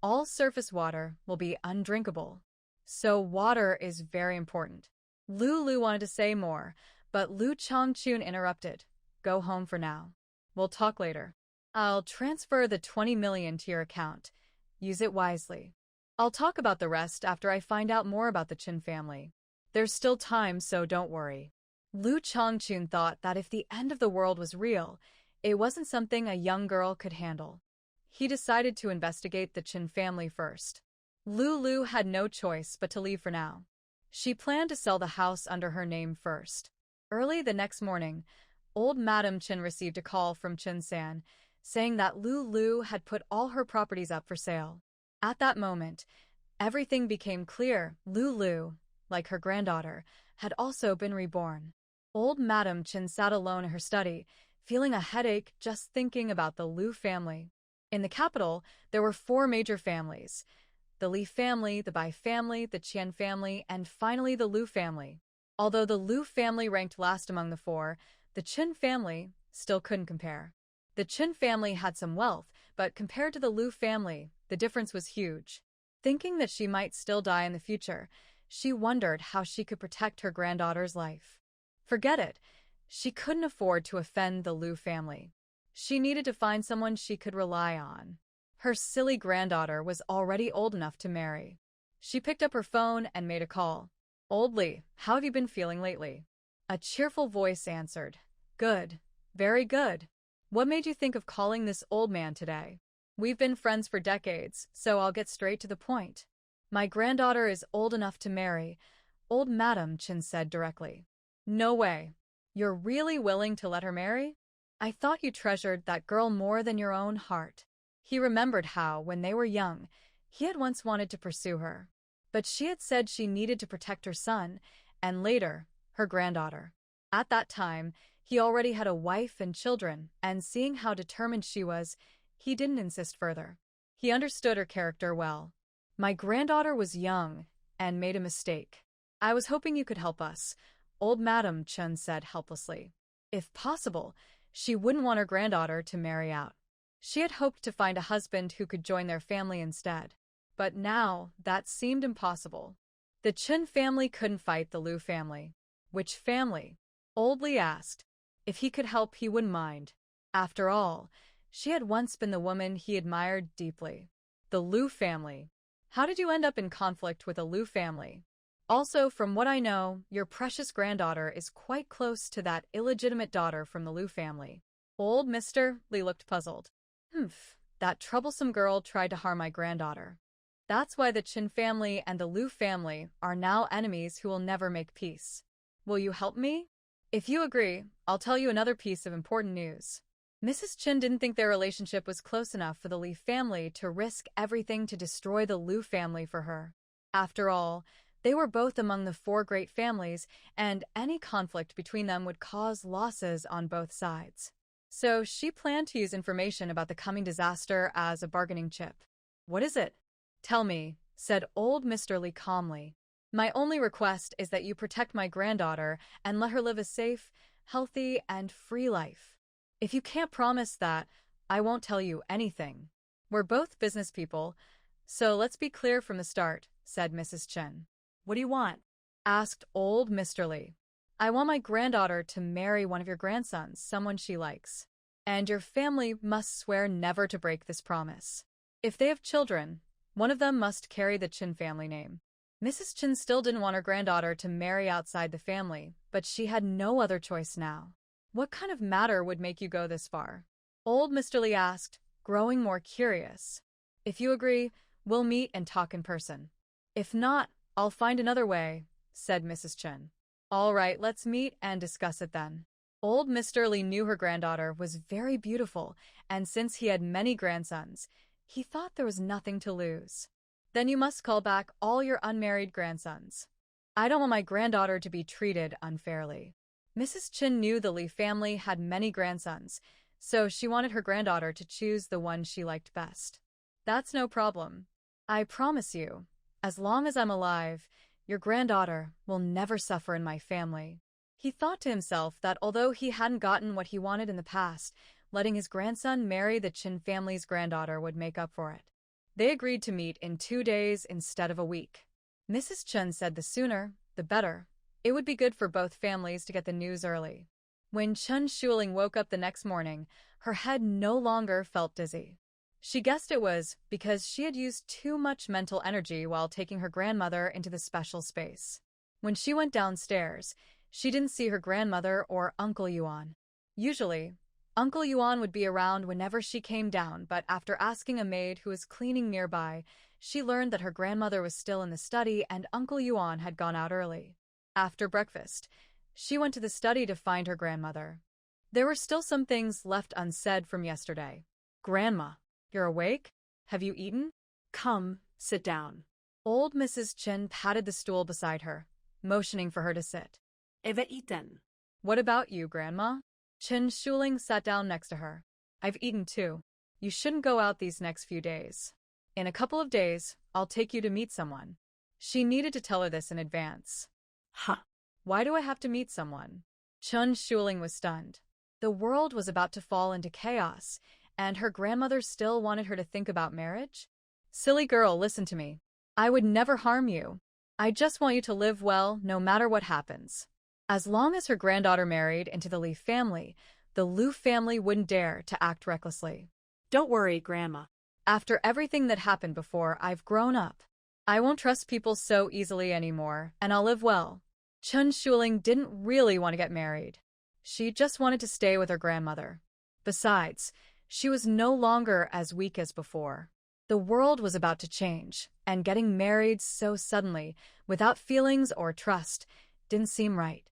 all surface water will be undrinkable. So water is very important. Lu wanted to say more, but Lu Changchun interrupted. Go home for now. We'll talk later. I'll transfer the 20 million to your account. Use it wisely. I'll talk about the rest after I find out more about the Chin family. There's still time, so don't worry. Lu Changchun thought that if the end of the world was real, it wasn't something a young girl could handle. He decided to investigate the Chin family first. Lu had no choice but to leave for now. She planned to sell the house under her name first. Early the next morning, old Madam Chin received a call from Chin San, saying that Lu had put all her properties up for sale. At that moment, everything became clear. Lu, like her granddaughter, had also been reborn. Old Madam Chin sat alone in her study, feeling a headache just thinking about the Lu family. In the capital, there were 4 major families: the Li family, the Bai family, the Qian family, and finally the Lu family. Although the Lu family ranked last among the 4, the Chin family still couldn't compare. The Chin family had some wealth, but compared to the Lu family, the difference was huge. Thinking that she might still die in the future, she wondered how she could protect her granddaughter's life. Forget it. She couldn't afford to offend the Lu family. She needed to find someone she could rely on. Her silly granddaughter was already old enough to marry. She picked up her phone and made a call. "Old Li, how have you been feeling lately?" A cheerful voice answered. "Good. Very good. What made you think of calling this old man today?" "We've been friends for decades, so I'll get straight to the point. My granddaughter is old enough to marry," old Madam Chin said directly. "No way. You're really willing to let her marry? I thought you treasured that girl more than your own heart." He remembered how, when they were young, he had once wanted to pursue her. But she had said she needed to protect her son, and later, her granddaughter. At that time, he already had a wife and children, and seeing how determined she was, he didn't insist further. He understood her character well. My granddaughter was young and made a mistake. I was hoping you could help us, old Madam Chun said helplessly. If possible, she wouldn't want her granddaughter to marry out. She had hoped to find a husband who could join their family instead. But now, that seemed impossible. The Chun family couldn't fight the Liu family. Which family? Old Li asked. If he could help, he wouldn't mind. After all, she had once been the woman he admired deeply. The Liu family. How did you end up in conflict with the Liu family? Also, from what I know, your precious granddaughter is quite close to that illegitimate daughter from the Liu family. Old Mr. Li looked puzzled. That troublesome girl tried to harm my granddaughter. That's why the Chin family and the Liu family are now enemies who will never make peace. Will you help me? If you agree, I'll tell you another piece of important news. Mrs. Chin didn't think their relationship was close enough for the Li family to risk everything to destroy the Liu family for her. After all, they were both among the 4 great families, and any conflict between them would cause losses on both sides. So she planned to use information about the coming disaster as a bargaining chip. What is it? Tell me, said old Mr. Li calmly. My only request is that you protect my granddaughter and let her live a safe, healthy, and free life. If you can't promise that, I won't tell you anything. We're both business people, so let's be clear from the start, said Mrs. Chen. What do you want? Asked old Mr. Li. I want my granddaughter to marry one of your grandsons, someone she likes. And your family must swear never to break this promise. If they have children, one of them must carry the Chin family name. Mrs. Chin still didn't want her granddaughter to marry outside the family, but she had no other choice now. What kind of matter would make you go this far? Old Mr. Li asked, growing more curious. If you agree, we'll meet and talk in person. If not, I'll find another way, said Mrs. Chen. All right, let's meet and discuss it then. Old Mr. Li knew her granddaughter was very beautiful, and since he had many grandsons, he thought there was nothing to lose. Then you must call back all your unmarried grandsons. I don't want my granddaughter to be treated unfairly. Mrs. Chin knew the Li family had many grandsons, so she wanted her granddaughter to choose the one she liked best. That's no problem. I promise you, as long as I'm alive, your granddaughter will never suffer in my family. He thought to himself that although he hadn't gotten what he wanted in the past, letting his grandson marry the Chin family's granddaughter would make up for it. They agreed to meet in 2 days instead of a week. Mrs. Chen said the sooner, the better. It would be good for both families to get the news early. When Chen Shuling woke up the next morning, her head no longer felt dizzy. She guessed it was because she had used too much mental energy while taking her grandmother into the special space. When she went downstairs, she didn't see her grandmother or Uncle Yuan. Usually, Uncle Yuan would be around whenever she came down, but after asking a maid who was cleaning nearby, she learned that her grandmother was still in the study and Uncle Yuan had gone out early. After breakfast, she went to the study to find her grandmother. There were still some things left unsaid from yesterday. Grandma, you're awake? Have you eaten? Come, sit down. Old Mrs. Chen patted the stool beside her, motioning for her to sit. Eva eaten. What about you, Grandma? Chen Shuling sat down next to her. I've eaten too. You shouldn't go out these next few days. In a couple of days, I'll take you to meet someone. She needed to tell her this in advance. Why do I have to meet someone? Chen Shuling was stunned. The world was about to fall into chaos, and her grandmother still wanted her to think about marriage? Silly girl, listen to me. I would never harm you. I just want you to live well no matter what happens. As long as her granddaughter married into the Li family, the Liu family wouldn't dare to act recklessly. Don't worry, Grandma. After everything that happened before, I've grown up. I won't trust people so easily anymore, and I'll live well. Chen Shuling didn't really want to get married. She just wanted to stay with her grandmother. Besides, she was no longer as weak as before. The world was about to change, and getting married so suddenly, without feelings or trust, didn't seem right.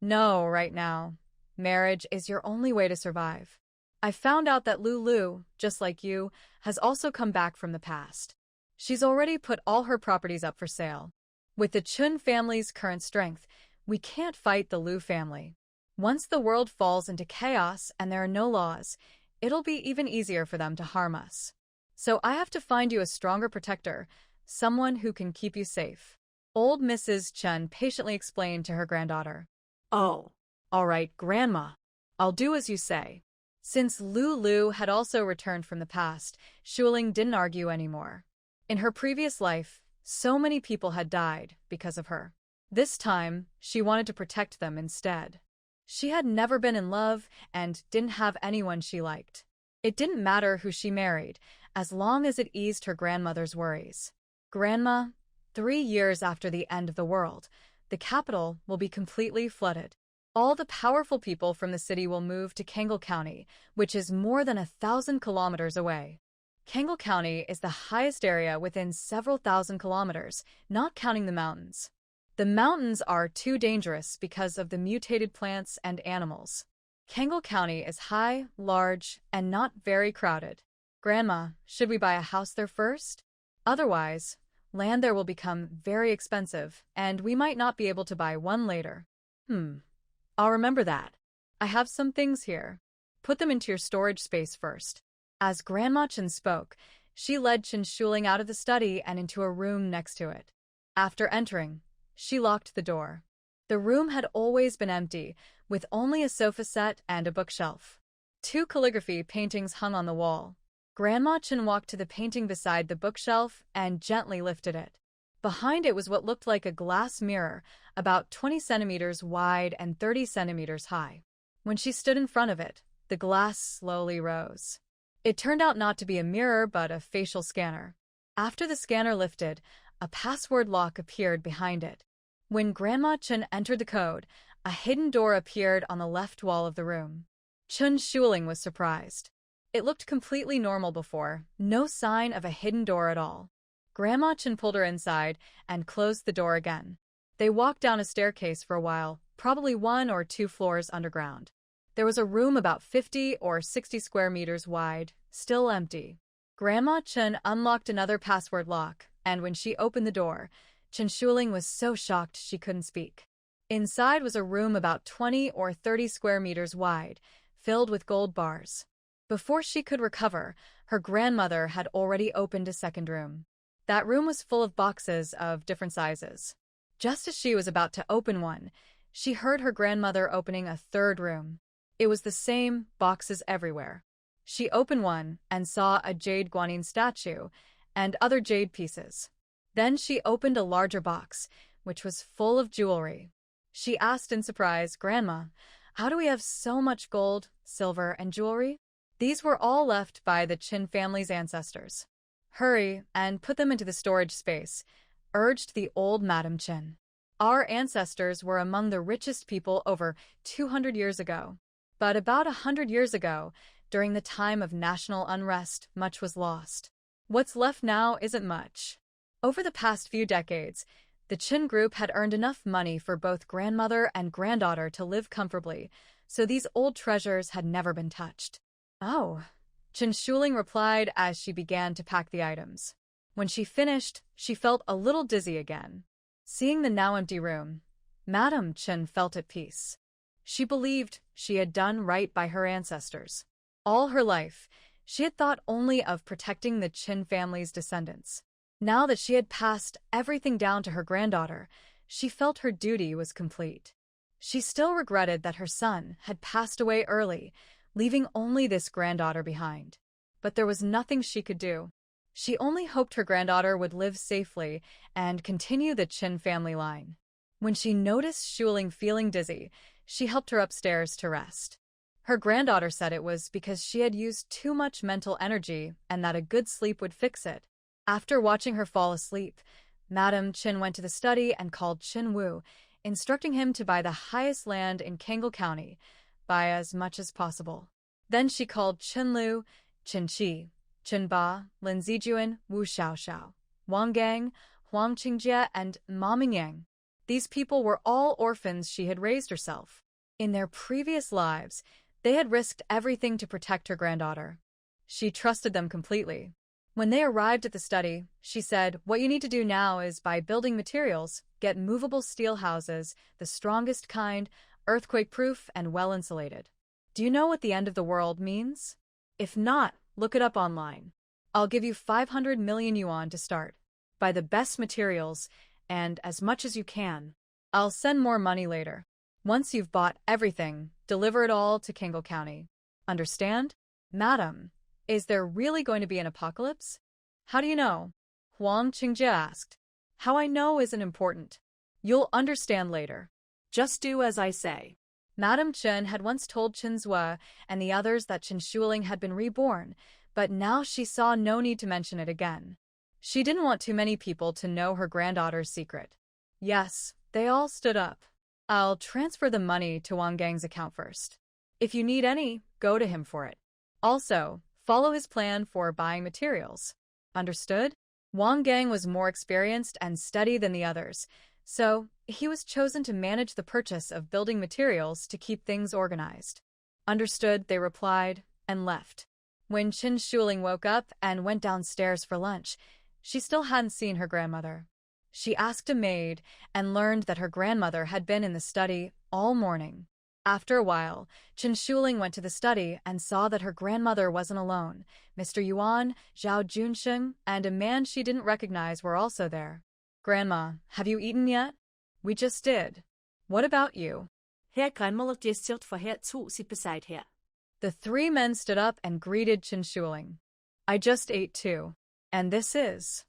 No, right now. Marriage is your only way to survive. I found out that Lulu, just like you, has also come back from the past. She's already put all her properties up for sale. With the Chun family's current strength, we can't fight the Liu family. Once the world falls into chaos and there are no laws, it'll be even easier for them to harm us. So I have to find you a stronger protector, someone who can keep you safe. Old Mrs. Chen patiently explained to her granddaughter. Oh, All right, Grandma. I'll do as you say. Since Lu had also returned from the past, Shuling didn't argue anymore. In her previous life, so many people had died because of her. This time, she wanted to protect them instead. She had never been in love and didn't have anyone she liked. It didn't matter who she married, as long as it eased her grandmother's worries. Grandma, 3 years after the end of the world, the capital will be completely flooded. All the powerful people from the city will move to Kangle County, which is more than 1,000 kilometers away. Kangle County is the highest area within several thousand kilometers, not counting the mountains. The mountains are too dangerous because of the mutated plants and animals. Kangle County is high, large, and not very crowded. Grandma, should we buy a house there first? Otherwise, land there will become very expensive, and we might not be able to buy one later. I'll remember that. I have some things here. Put them into your storage space first. As Grandma Chen spoke, she led Chen Shuling out of the study and into a room next to it. After entering, she locked the door. The room had always been empty, with only a sofa set and a bookshelf. 2 calligraphy paintings hung on the wall. Grandma Chen walked to the painting beside the bookshelf and gently lifted it. Behind it was what looked like a glass mirror, about 20 centimeters wide and 30 centimeters high. When she stood in front of it, the glass slowly rose. It turned out not to be a mirror but a facial scanner. After the scanner lifted, a password lock appeared behind it. When Grandma Chen entered the code, a hidden door appeared on the left wall of the room. Chen Shuling was surprised. It looked completely normal before, no sign of a hidden door at all. Grandma Chen pulled her inside and closed the door again. They walked down a staircase for a while, probably 1 or 2 floors underground. There was a room about 50 or 60 square meters wide, still empty. Grandma Chen unlocked another password lock, and when she opened the door, Chen Shuling was so shocked she couldn't speak. Inside was a room about 20 or 30 square meters wide, filled with gold bars. Before she could recover, her grandmother had already opened a second room. That room was full of boxes of different sizes. Just as she was about to open one, she heard her grandmother opening a third room. It was the same, boxes everywhere. She opened one and saw a jade guanyin statue and other jade pieces. Then she opened a larger box, which was full of jewelry. She asked in surprise, "Grandma, how do we have so much gold, silver, and jewelry?" These were all left by the Qin family's ancestors. "Hurry and put them into the storage space," urged the old Madam Qin. "Our ancestors were among the richest people over 200 years ago. But about 100 years ago, during the time of national unrest, much was lost. What's left now isn't much." Over the past few decades, the Qin group had earned enough money for both grandmother and granddaughter to live comfortably, so these old treasures had never been touched. "Oh," Chen Shuling replied as she began to pack the items. When she finished, she felt a little dizzy again. Seeing the now empty room, Madam Chen felt at peace. She believed she had done right by her ancestors. All her life, she had thought only of protecting the Qin family's descendants. Now that she had passed everything down to her granddaughter, she felt her duty was complete. She still regretted that her son had passed away early, leaving only this granddaughter behind. But there was nothing she could do. She only hoped her granddaughter would live safely and continue the Qin family line. When she noticed Shuling feeling dizzy, she helped her upstairs to rest. Her granddaughter said it was because she had used too much mental energy and that a good sleep would fix it. After watching her fall asleep, Madam Qin went to the study and called Qin Wu, instructing him to buy the highest land in Kangle County, buy as much as possible. Then she called Qin Lu, Qin Qi, Qin Ba, Lin Zijuan, Wu Xiaoxiao, Wang Gang, Huang Qingjie, and Ma Mingyang. These people were all orphans she had raised herself. In their previous lives, they had risked everything to protect her granddaughter. She trusted them completely. When they arrived at the study, she said, "What you need to do now is buy building materials, get movable steel houses, the strongest kind, earthquake-proof and well-insulated. Do you know what the end of the world means? If not, look it up online. I'll give you 500 million yuan to start. Buy the best materials, and as much as you can. I'll send more money later. Once you've bought everything, deliver it all to Kingle County. Understand? Madam, is there really going to be an apocalypse? How do you know? Huang Qingjie asked. How I know isn't important. You'll understand later. Just do as I say. Madam Chen had once told Chen Zue and the others that Chen Shuling had been reborn, but now she saw no need to mention it again. She didn't want too many people to know her granddaughter's secret. Yes, they all stood up. I'll transfer the money to Wang Gang's account first. If you need any, go to him for it. Also, follow his plan for buying materials. Understood? Wang Gang was more experienced and steady than the others, so he was chosen to manage the purchase of building materials to keep things organized. Understood, they replied, and left. When Chen Shuling woke up and went downstairs for lunch, she still hadn't seen her grandmother. She asked a maid and learned that her grandmother had been in the study all morning. After a while, Chen Shuling went to the study and saw that her grandmother wasn't alone. Mr. Yuan, Zhao Junsheng, and a man she didn't recognize were also there. Grandma, have you eaten yet? We just did. What about you? Her grandmother gestured for her to sit beside her. The three men stood up and greeted Chen Shuling. I just ate too. And this is?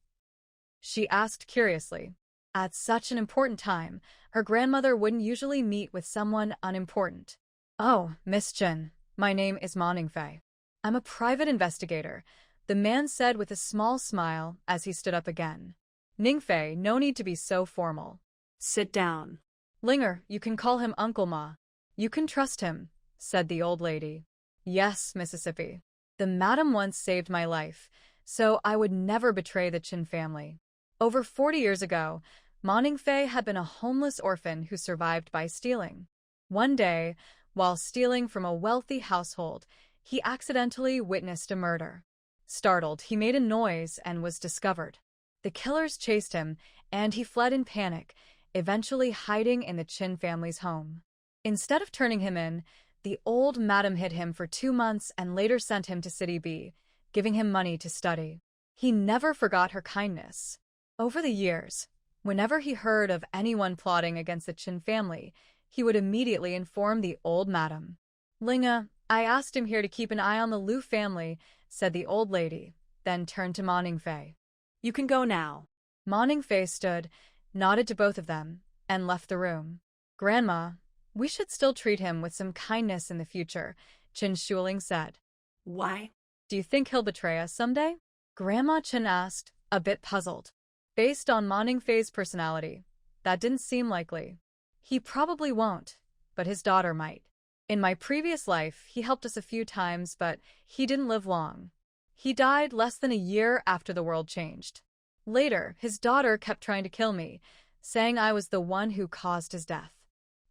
She asked curiously. At such an important time, her grandmother wouldn't usually meet with someone unimportant. Oh, Miss Chen, my name is Ma Ningfei. I'm a private investigator, the man said with a small smile as he stood up again. Ningfei, no need to be so formal. Sit down. Linger, you can call him Uncle Ma. You can trust him, said the old lady. Yes, Mississippi. The madam once saved my life, so I would never betray the Chen family. Over 40 years ago, Ma Ningfei had been a homeless orphan who survived by stealing. One day, while stealing from a wealthy household, he accidentally witnessed a murder. Startled, he made a noise and was discovered. The killers chased him, and he fled in panic, eventually hiding in the Chen family's home. Instead of turning him in, the old madam hid him for 2 months and later sent him to City B, giving him money to study. He never forgot her kindness. Over the years, whenever he heard of anyone plotting against the Chen family, he would immediately inform the old madam. Linga, I asked him here to keep an eye on the Lu family, said the old lady, then turned to Ma Ningfei. You can go now. Ma Ningfei stood, nodded to both of them, and left the room. Grandma, we should still treat him with some kindness in the future, Chen Shuling said. Why? Do you think he'll betray us someday? Grandma Chen asked, a bit puzzled. Based on Ma Ningfei's personality, that didn't seem likely. He probably won't, but his daughter might. In my previous life, he helped us a few times, but he didn't live long. He died less than a year after the world changed. Later, his daughter kept trying to kill me, saying I was the one who caused his death.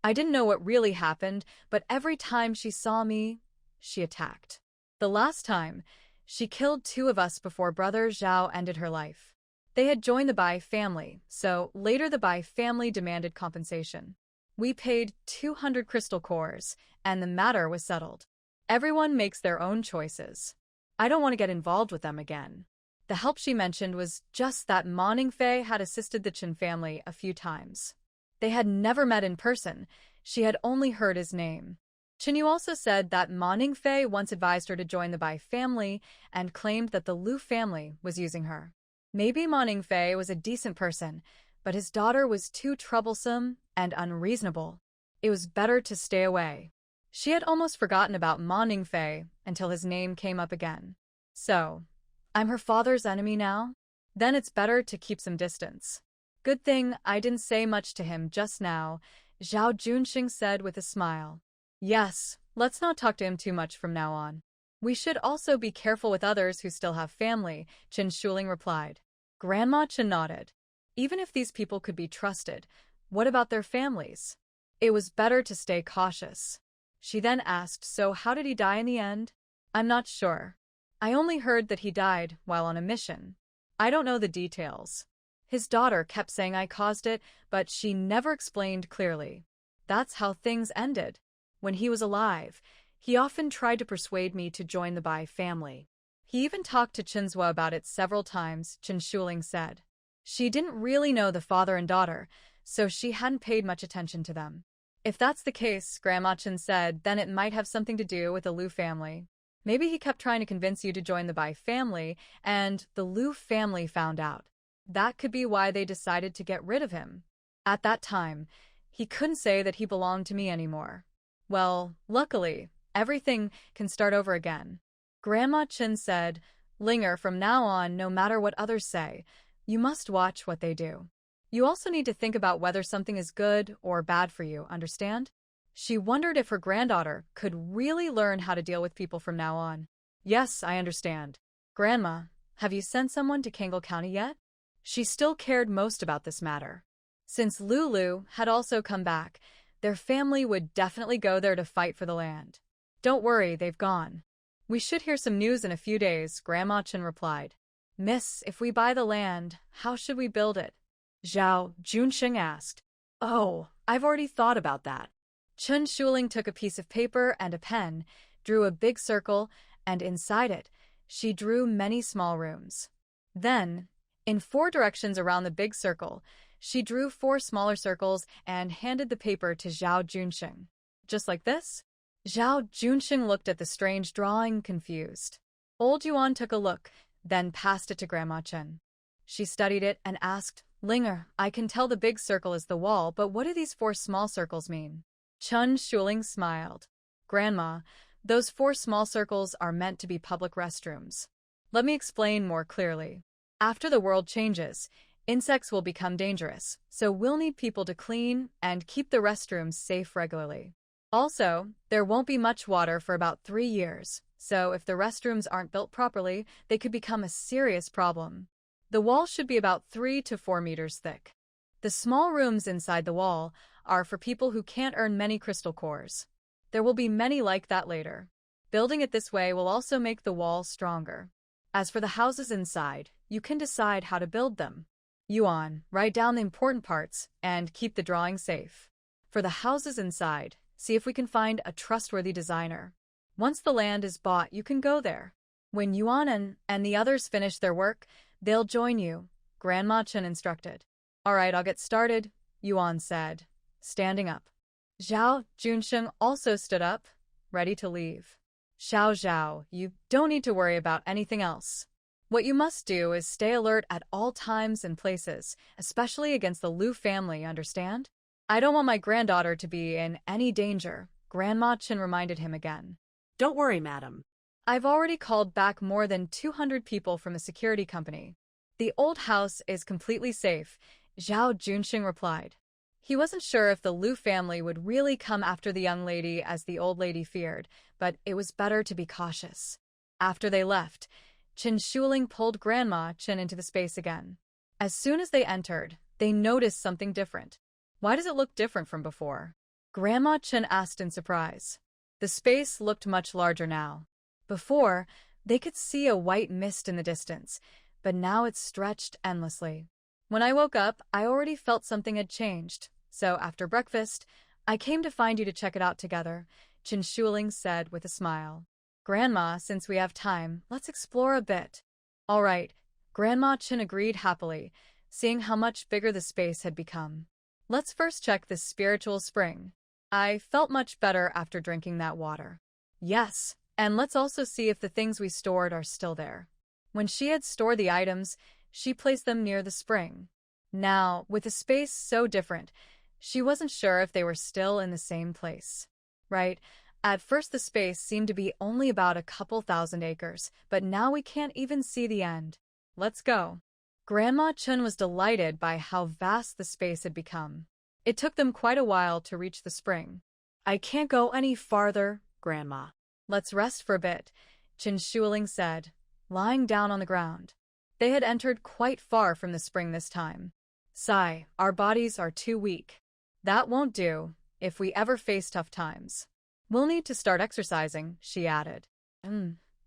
I didn't know what really happened, but every time she saw me, she attacked. The last time, she killed 2 of us before brother Zhao ended her life. They had joined the Bai family, so later the Bai family demanded compensation. We paid 200 crystal cores, and the matter was settled. Everyone makes their own choices. I don't want to get involved with them again. The help she mentioned was just that Ma Ningfei had assisted the Chen family a few times. They had never met in person. She had only heard his name. Chen Yu also said that Ma Ningfei once advised her to join the Bai family and claimed that the Lu family was using her. Maybe Ma Ningfei was a decent person, but his daughter was too troublesome and unreasonable. It was better to stay away. She had almost forgotten about Ma Ningfei until his name came up again. So, I'm her father's enemy now? Then it's better to keep some distance. Good thing I didn't say much to him just now, Zhao Junxing said with a smile. Yes, let's not talk to him too much from now on. We should also be careful with others who still have family, Chen Shuling replied. Grandma Chen nodded. Even if these people could be trusted, what about their families? It was better to stay cautious. She then asked, so how did he die in the end? I'm not sure. I only heard that he died while on a mission. I don't know the details. His daughter kept saying I caused it, but she never explained clearly. That's how things ended. When he was alive, he often tried to persuade me to join the Bai family. He even talked to Chen Zue about it several times, Chen Shuling said. She didn't really know the father and daughter, so she hadn't paid much attention to them. If that's the case, Grandma Chen said, then it might have something to do with the Liu family. Maybe he kept trying to convince you to join the Bai family, and the Liu family found out. That could be why they decided to get rid of him. At that time, he couldn't say that he belonged to me anymore. Well, luckily, everything can start over again. Grandma Chen said, Linger, from now on, no matter what others say, you must watch what they do. You also need to think about whether something is good or bad for you, understand? She wondered if her granddaughter could really learn how to deal with people from now on. Yes, I understand. Grandma, have you sent someone to Kangle County yet? She still cared most about this matter. Since Lulu had also come back, their family would definitely go there to fight for the land. Don't worry, they've gone. We should hear some news in a few days, Grandma Chen replied. Miss, if we buy the land, how should we build it? Zhao Junsheng asked. Oh, I've already thought about that. Chen Shuling took a piece of paper and a pen, drew a big circle, and inside it, she drew many small rooms. Then, in 4 directions around the big circle, she drew 4 smaller circles and handed the paper to Zhao Junsheng. Just like this? Zhao Junsheng looked at the strange drawing, confused. Old Yuan took a look, then passed it to Grandma Chen. She studied it and asked, Linger, I can tell the big circle is the wall, but what do these 4 small circles mean? Chen Shuling smiled. Grandma, those 4 small circles are meant to be public restrooms. Let me explain more clearly. After the world changes, insects will become dangerous, so we'll need people to clean and keep the restrooms safe regularly. Also, there won't be much water for about 3 years, so if the restrooms aren't built properly, they could become a serious problem. The wall should be about 3 to 4 meters thick. The small rooms inside the wall are for people who can't earn many crystal cores. There will be many like that later. Building it this way will also make the wall stronger. As for the houses inside, you can decide how to build them. Yuan, write down the important parts and keep the drawing safe. For the houses inside, see if we can find a trustworthy designer. Once the land is bought, you can go there. When Yuan and the others finish their work, they'll join you, Grandma Chen instructed. All right, I'll get started, Yuan said, standing up. Zhao Junsheng also stood up, ready to leave. Zhao, you don't need to worry about anything else. What you must do is stay alert at all times and places, especially against the Liu family, understand? I don't want my granddaughter to be in any danger, Grandma Chen reminded him again. Don't worry, madam. I've already called back more than 200 people from the security company. The old house is completely safe, Zhao Junsheng replied. He wasn't sure if the Liu family would really come after the young lady as the old lady feared, but it was better to be cautious. After they left, Chen Shuling pulled Grandma Chen into the space again. As soon as they entered, they noticed something different. Why does it look different from before? Grandma Chen asked in surprise. The space looked much larger now. Before, they could see a white mist in the distance, but now it stretched endlessly. When I woke up, I already felt something had changed, so after breakfast, I came to find you to check it out together, Chen Shuling said with a smile. Grandma, since we have time, let's explore a bit. All right, Grandma Chen agreed happily, seeing how much bigger the space had become. Let's first check this spiritual spring. I felt much better after drinking that water. Yes, and let's also see if the things we stored are still there. When she had stored the items, she placed them near the spring. Now, with the space so different, she wasn't sure if they were still in the same place. Right? At first the space seemed to be only about a couple thousand acres, but now we can't even see the end. Let's go. Grandma Chen was delighted by how vast the space had become. It took them quite a while to reach the spring. I can't go any farther, Grandma. Let's rest for a bit, Chen Shuling said, lying down on the ground. They had entered quite far from the spring this time. Sigh, our bodies are too weak. That won't do, if we ever face tough times. We'll need to start exercising, she added.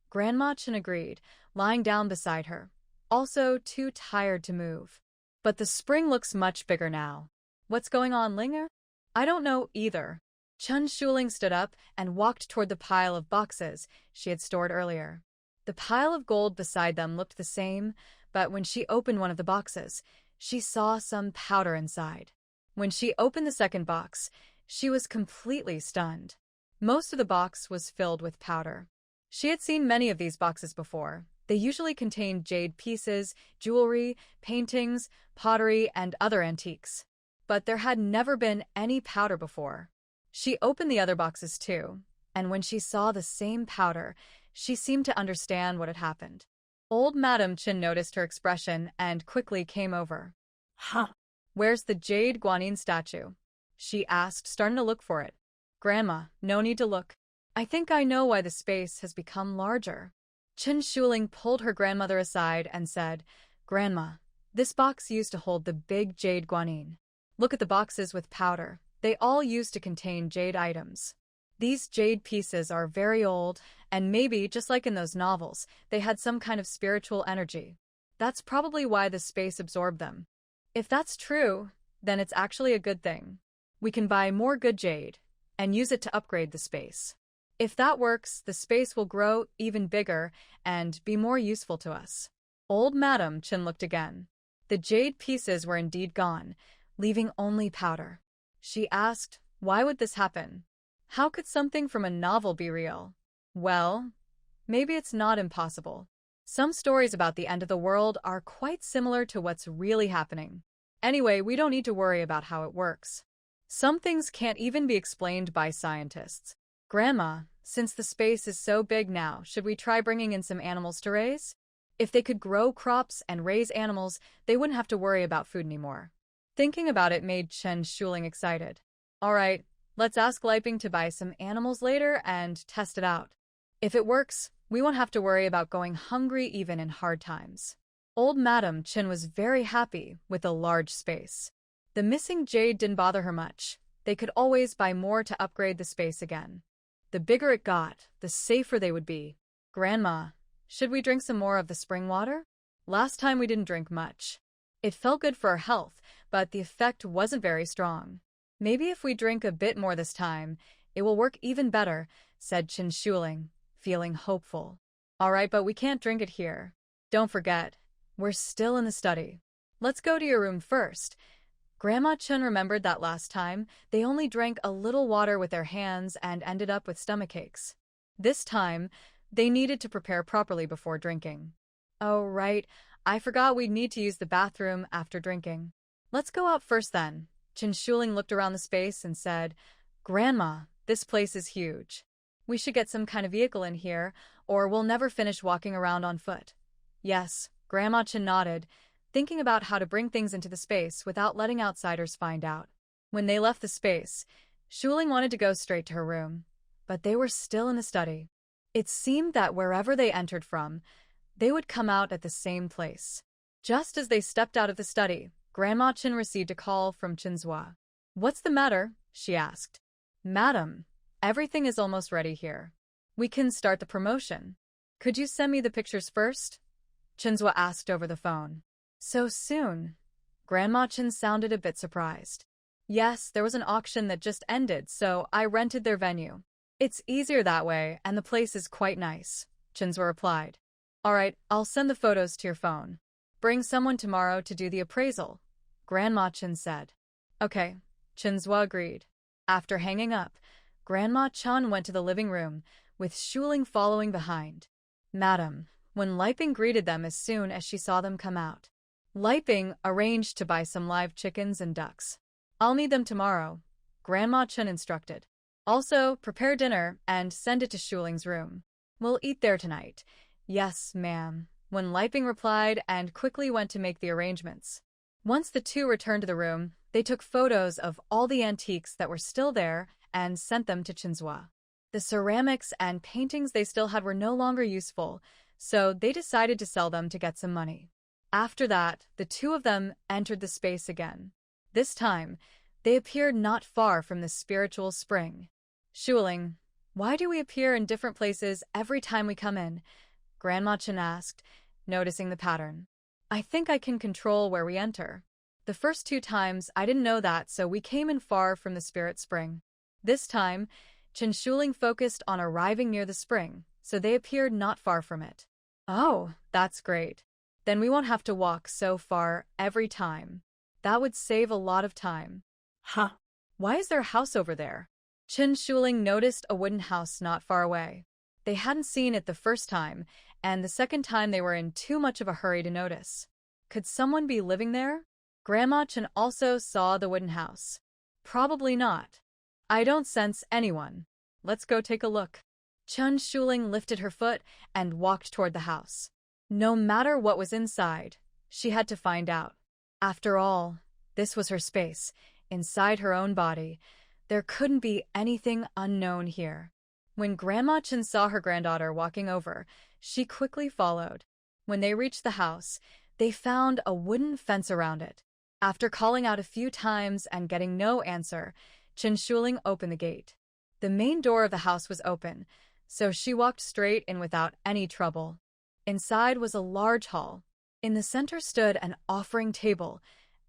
Grandma Chen agreed, lying down beside her, also too tired to move. But the spring looks much bigger now. What's going on, Linger? I don't know either. Chen Shuling stood up and walked toward the pile of boxes she had stored earlier. The pile of gold beside them looked the same, but when she opened one of the boxes, she saw some powder inside. When she opened the second box, she was completely stunned. Most of the box was filled with powder. She had seen many of these boxes before. They usually contained jade pieces, jewelry, paintings, pottery, and other antiques. But there had never been any powder before. She opened the other boxes too, and when she saw the same powder, she seemed to understand what had happened. Old Madam Chin noticed her expression and quickly came over. Huh. "Where's the jade guanyin statue?" she asked, starting to look for it. "Grandma, no need to look. I think I know why the space has become larger." Chen Shuling pulled her grandmother aside and said, "Grandma, this box used to hold the big jade guanyin. Look at the boxes with powder. They all used to contain jade items. These jade pieces are very old, and maybe, just like in those novels, they had some kind of spiritual energy. That's probably why the space absorbed them. If that's true, then it's actually a good thing. We can buy more good jade and use it to upgrade the space. If that works, the space will grow even bigger and be more useful to us." Old Madam Chin looked again. The jade pieces were indeed gone, leaving only powder. She asked, why would this happen? How could something from a novel be real? Well, maybe it's not impossible. Some stories about the end of the world are quite similar to what's really happening. Anyway, we don't need to worry about how it works. Some things can't even be explained by scientists. "Grandma, since the space is so big now, should we try bringing in some animals to raise? If they could grow crops and raise animals, they wouldn't have to worry about food anymore." Thinking about it made Chen Shuling excited. "All right, let's ask Liping to buy some animals later and test it out. If it works, we won't have to worry about going hungry even in hard times." Old Madam Chin was very happy with the large space. The missing jade didn't bother her much. They could always buy more to upgrade the space again. The bigger it got, the safer they would be. "Grandma, should we drink some more of the spring water? Last time we didn't drink much. It felt good for our health, but the effect wasn't very strong. Maybe if we drink a bit more this time, it will work even better," said Chen Shuling, feeling hopeful. "All right, but we can't drink it here. Don't forget, we're still in the study. Let's go to your room first." Grandma Chen remembered that last time, they only drank a little water with their hands and ended up with stomachaches. This time, they needed to prepare properly before drinking. "Oh, right, I forgot we'd need to use the bathroom after drinking. Let's go out first then." Chen Shuling looked around the space and said, "Grandma, this place is huge. We should get some kind of vehicle in here, or we'll never finish walking around on foot." "Yes," Grandma Chen nodded, thinking about how to bring things into the space without letting outsiders find out. When they left the space, Shuling wanted to go straight to her room, but they were still in the study. It seemed that wherever they entered from, they would come out at the same place. Just as they stepped out of the study, Grandma Chen received a call from Chinzhua. "What's the matter?" she asked. "Madam, everything is almost ready here. We can start the promotion. Could you send me the pictures first?" Chinzhua asked over the phone. "So soon?" Grandma Chen sounded a bit surprised. "Yes, there was an auction that just ended, so I rented their venue. It's easier that way, and the place is quite nice," Chinzhua replied. "All right, I'll send the photos to your phone. Bring someone tomorrow to do the appraisal," Grandma Chen said. "Okay," Chinzhua agreed. After hanging up, Grandma Chen went to the living room, with Shuling following behind. "Madam," when Liping greeted them as soon as she saw them come out. Liping arranged to buy some live chickens and ducks. "I'll need them tomorrow," Grandma Chen instructed. "Also, prepare dinner and send it to Shuling's room. We'll eat there tonight." "Yes, ma'am," when Liping replied and quickly went to make the arrangements. Once the two returned to the room, they took photos of all the antiques that were still there and sent them to Chinzhua. The ceramics and paintings they still had were no longer useful, so they decided to sell them to get some money. After that, the two of them entered the space again. This time, they appeared not far from the spiritual spring. "Shuling, why do we appear in different places every time we come in?" Grandma Chen asked, noticing the pattern. "I think I can control where we enter. The first 2 times I didn't know that, so we came in far from the spirit spring. This time, Chen Shuling focused on arriving near the spring, so they appeared not far from it." "Oh, that's great. Then we won't have to walk so far every time. That would save a lot of time. Huh? Why is there a house over there? Chen Shuling noticed a wooden house not far away. They hadn't seen it the first time, and the second time they were in too much of a hurry to notice. Could someone be living there? Grandma Chen also saw the wooden house. Probably not. I don't sense anyone. Let's go take a look. Chen Shuling lifted her foot and walked toward the house. No matter what was inside, she had to find out. After all, this was her space, inside her own body. There couldn't be anything unknown here. When Grandma Chen saw her granddaughter walking over, she quickly followed. When they reached the house, they found a wooden fence around it. After calling out a few times and getting no answer, Chen Shuling opened the gate. The main door of the house was open, so she walked straight in without any trouble. Inside was a large hall. In the center stood an offering table,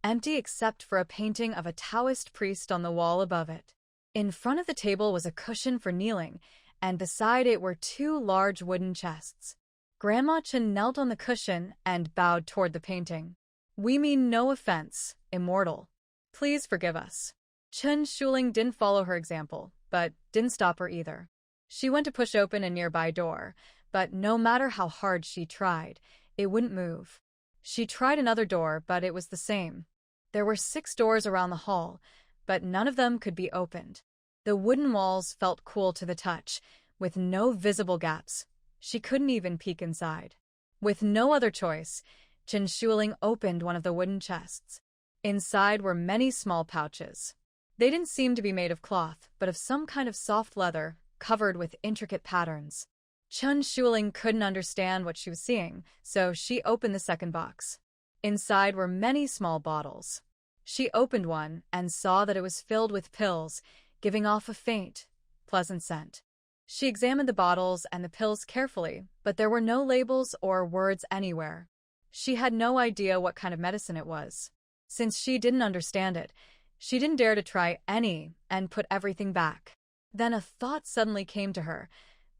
empty except for a painting of a Taoist priest on the wall above it. In front of the table was a cushion for kneeling, and beside it were two large wooden chests. Grandma Chen knelt on the cushion and bowed toward the painting. We mean no offense, immortal. Please forgive us. Chen Shuling didn't follow her example, but didn't stop her either. She went to push open a nearby door, but no matter how hard she tried, it wouldn't move. She tried another door, but it was the same. There were 6 doors around the hall, but none of them could be opened. The wooden walls felt cool to the touch, with no visible gaps. She couldn't even peek inside. With no other choice, Chen Shuling opened one of the wooden chests. Inside were many small pouches. They didn't seem to be made of cloth, but of some kind of soft leather, covered with intricate patterns. Chen Shuling couldn't understand what she was seeing, so she opened the second box. Inside were many small bottles. She opened one and saw that it was filled with pills, giving off a faint, pleasant scent. She examined the bottles and the pills carefully, but there were no labels or words anywhere. She had no idea what kind of medicine it was. Since she didn't understand it, she didn't dare to try any and put everything back. Then a thought suddenly came to her.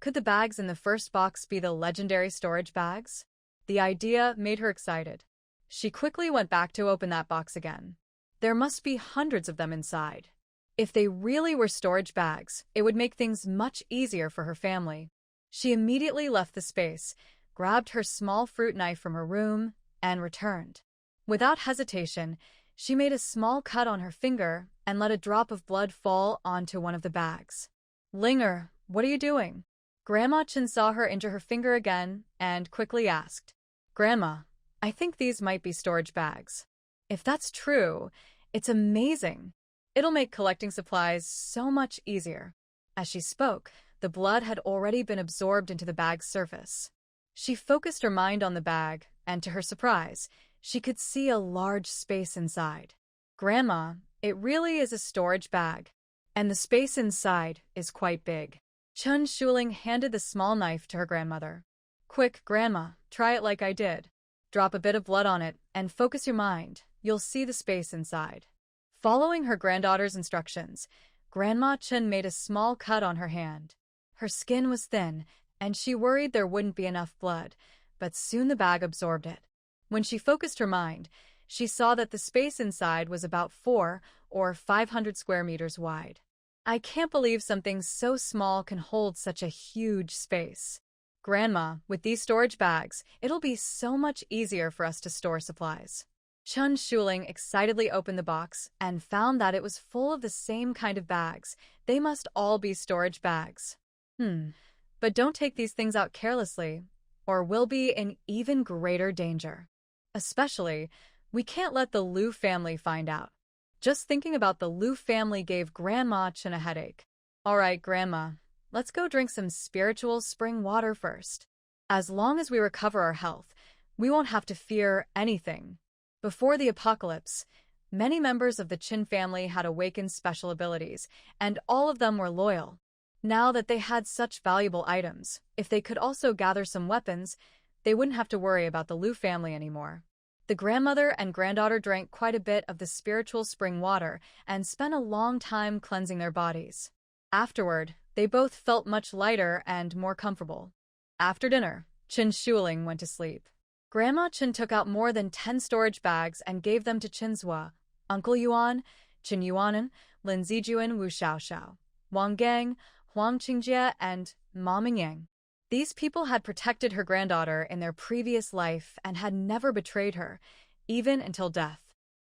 Could the bags in the first box be the legendary storage bags? The idea made her excited. She quickly went back to open that box again. There must be hundreds of them inside. If they really were storage bags, it would make things much easier for her family. She immediately left the space, grabbed her small fruit knife from her room, and returned. Without hesitation, she made a small cut on her finger and let a drop of blood fall onto one of the bags. Linger, what are you doing? Grandma Chen saw her injure her finger again and quickly asked, Grandma, I think these might be storage bags. If that's true, it's amazing. It'll make collecting supplies so much easier. As she spoke, the blood had already been absorbed into the bag's surface. She focused her mind on the bag, and to her surprise, she could see a large space inside. Grandma, it really is a storage bag, and the space inside is quite big. Chen Shuling handed the small knife to her grandmother. Quick, Grandma, try it like I did. Drop a bit of blood on it and focus your mind. You'll see the space inside. Following her granddaughter's instructions, Grandma Chen made a small cut on her hand. Her skin was thin, and she worried there wouldn't be enough blood, but soon the bag absorbed it. When she focused her mind, she saw that the space inside was about 4 or 500 square meters wide. I can't believe something so small can hold such a huge space. Grandma, with these storage bags, it'll be so much easier for us to store supplies. Chen Shuling excitedly opened the box and found that it was full of the same kind of bags. They must all be storage bags. But don't take these things out carelessly, or we'll be in even greater danger. Especially, we can't let the Liu family find out. Just thinking about the Liu family gave Grandma Chen a headache. All right, Grandma, let's go drink some spiritual spring water first. As long as we recover our health, we won't have to fear anything. Before the apocalypse, many members of the Qin family had awakened special abilities, and all of them were loyal. Now that they had such valuable items, if they could also gather some weapons, they wouldn't have to worry about the Liu family anymore. The grandmother and granddaughter drank quite a bit of the spiritual spring water and spent a long time cleansing their bodies. Afterward, they both felt much lighter and more comfortable. After dinner, Chen Shuling went to sleep. Grandma Chen took out more than 10 storage bags and gave them to Chinzhua, Uncle Yuan, Qin Yuanen, Lin Zijuan Wu Xiaoxiao, Wang Gang, Huang Qingjie, and Ma Mingyang. These people had protected her granddaughter in their previous life and had never betrayed her, even until death.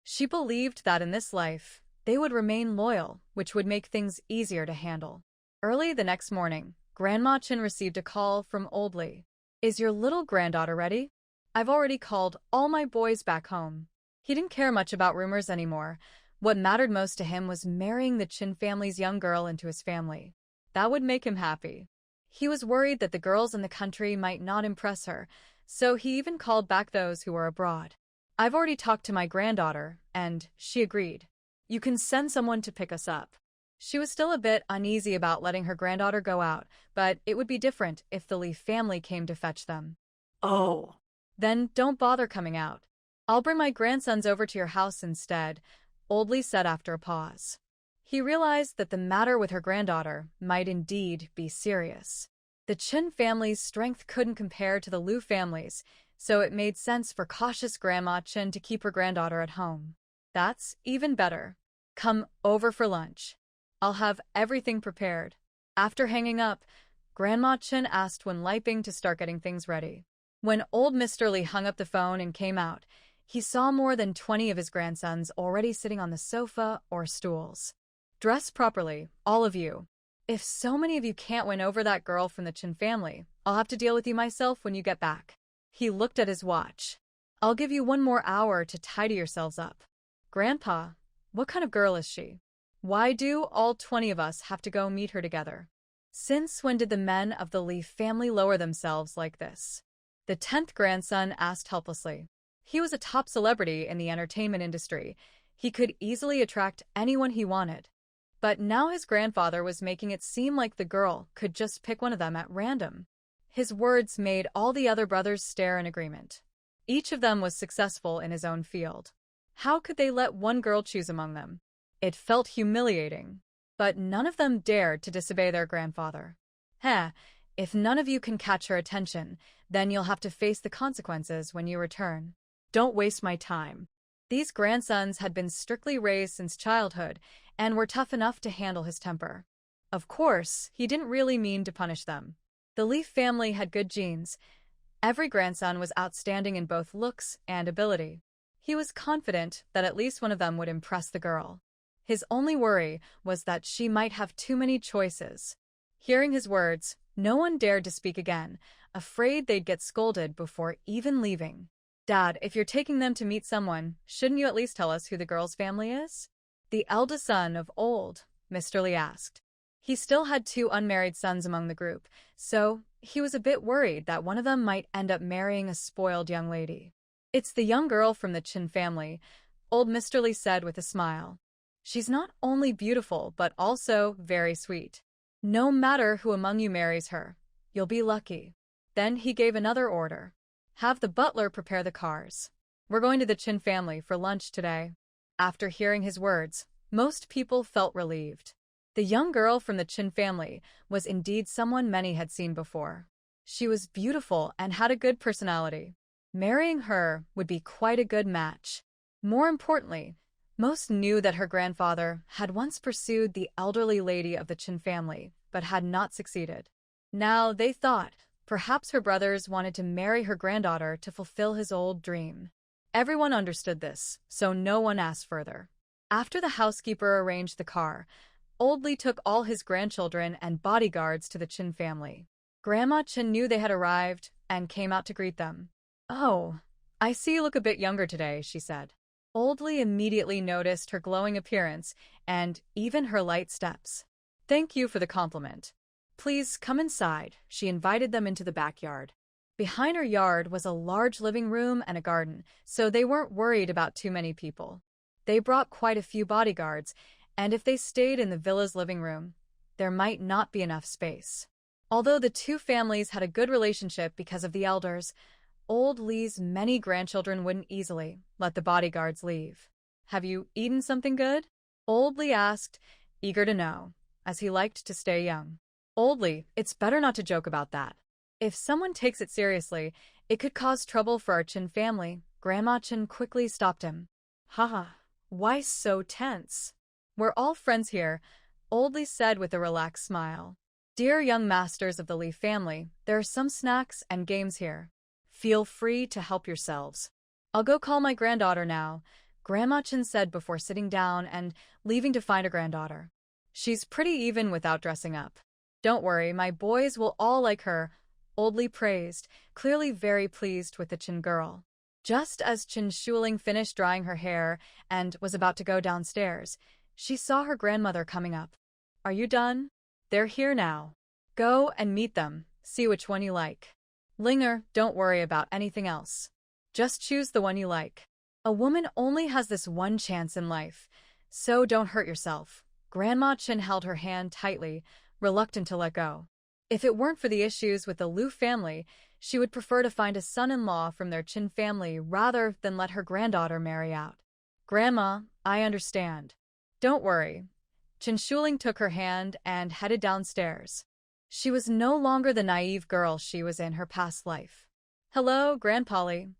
She believed that in this life, they would remain loyal, which would make things easier to handle. Early the next morning, Grandma Chen received a call from Old Li. "Is your little granddaughter ready? I've already called all my boys back home." He didn't care much about rumors anymore. What mattered most to him was marrying the Qin family's young girl into his family. That would make him happy. He was worried that the girls in the country might not impress her, so he even called back those who were abroad. "I've already talked to my granddaughter, and she agreed. You can send someone to pick us up." She was still a bit uneasy about letting her granddaughter go out, but it would be different if the Li family came to fetch them. Oh. "Then don't bother coming out. I'll bring my grandsons over to your house instead," Old Li said after a pause. He realized that the matter with her granddaughter might indeed be serious. The Qin family's strength couldn't compare to the Lu family's, so it made sense for cautious Grandma Chen to keep her granddaughter at home. "That's even better. Come over for lunch. I'll have everything prepared." After hanging up, Grandma Chen asked Wen Liping to start getting things ready. When old Mr. Li hung up the phone and came out, he saw more than 20 of his grandsons already sitting on the sofa or stools. "Dress properly, all of you. If so many of you can't win over that girl from the Qin family, I'll have to deal with you myself when you get back." He looked at his watch. "I'll give you 1 more hour to tidy yourselves up." "Grandpa, what kind of girl is she? Why do all 20 of us have to go meet her together? Since when did the men of the Li family lower themselves like this?" The 10th grandson asked helplessly. He was a top celebrity in the entertainment industry. He could easily attract anyone he wanted. But now his grandfather was making it seem like the girl could just pick one of them at random. His words made all the other brothers stare in agreement. Each of them was successful in his own field. How could they let one girl choose among them? It felt humiliating. But none of them dared to disobey their grandfather. If none of you can catch her attention, then you'll have to face the consequences when you return. Don't waste my time." These grandsons had been strictly raised since childhood and were tough enough to handle his temper. Of course, he didn't really mean to punish them. The Li family had good genes. Every grandson was outstanding in both looks and ability. He was confident that at least one of them would impress the girl. His only worry was that she might have too many choices. Hearing his words, no one dared to speak again, afraid they'd get scolded before even leaving. "Dad, if you're taking them to meet someone, shouldn't you at least tell us who the girl's family is?" The eldest son of old Mr. Li asked. He still had 2 unmarried sons among the group, so he was a bit worried that one of them might end up marrying a spoiled young lady. "It's the young girl from the Qin family," old Mr. Li said with a smile. "She's not only beautiful, but also very sweet. No matter who among you marries her, you'll be lucky." Then he gave another order. "Have the butler prepare the cars. We're going to the Qin family for lunch today." After hearing his words, most people felt relieved. The young girl from the Qin family was indeed someone many had seen before. She was beautiful and had a good personality. Marrying her would be quite a good match. More importantly, most knew that her grandfather had once pursued the elderly lady of the Qin family, but had not succeeded. Now they thought perhaps her brothers wanted to marry her granddaughter to fulfill his old dream. Everyone understood this, so no one asked further. After the housekeeper arranged the car, Old Li took all his grandchildren and bodyguards to the Qin family. Grandma Chen knew they had arrived and came out to greet them. "Oh, I see you look a bit younger today," she said. Old Li immediately noticed her glowing appearance and even her light steps. "Thank you for the compliment. Please come inside." She invited them into the backyard. Behind her yard was a large living room and a garden, so they weren't worried about too many people. They brought quite a few bodyguards, and if they stayed in the villa's living room, there might not be enough space. Although the 2 families had a good relationship because of the elders, Old Li's many grandchildren wouldn't easily let the bodyguards leave. "Have you eaten something good?" Old Li asked, eager to know, as he liked to stay young. "Old Li, it's better not to joke about that. If someone takes it seriously, it could cause trouble for our Chen family. Grandma Chen quickly stopped him. Haha, why so tense? We're all friends here, Oldly said with a relaxed smile. Dear young masters of the Li family, there are some snacks and games here. Feel free to help yourselves. I'll go call my granddaughter now, Grandma Chen said before sitting down and leaving to find a granddaughter. She's pretty even without dressing up. Don't worry, my boys will all like her, Oldly praised, clearly very pleased with the Chen girl. Just as Chen Shuling finished drying her hair and was about to go downstairs, she saw her grandmother coming up. Are you done? They're here now. Go and meet them, see which one you like. Linger, don't worry about anything else. Just choose the one you like. A woman only has this one chance in life, so don't hurt yourself. Grandma Chen held her hand tightly, reluctant to let go. If it weren't for the issues with the Lu family, she would prefer to find a son-in-law from their Chen family rather than let her granddaughter marry out. Grandma, I understand. Don't worry. Chen Shuling took her hand and headed downstairs. She was no longer the naive girl she was in her past life. Hello, Grandpolly.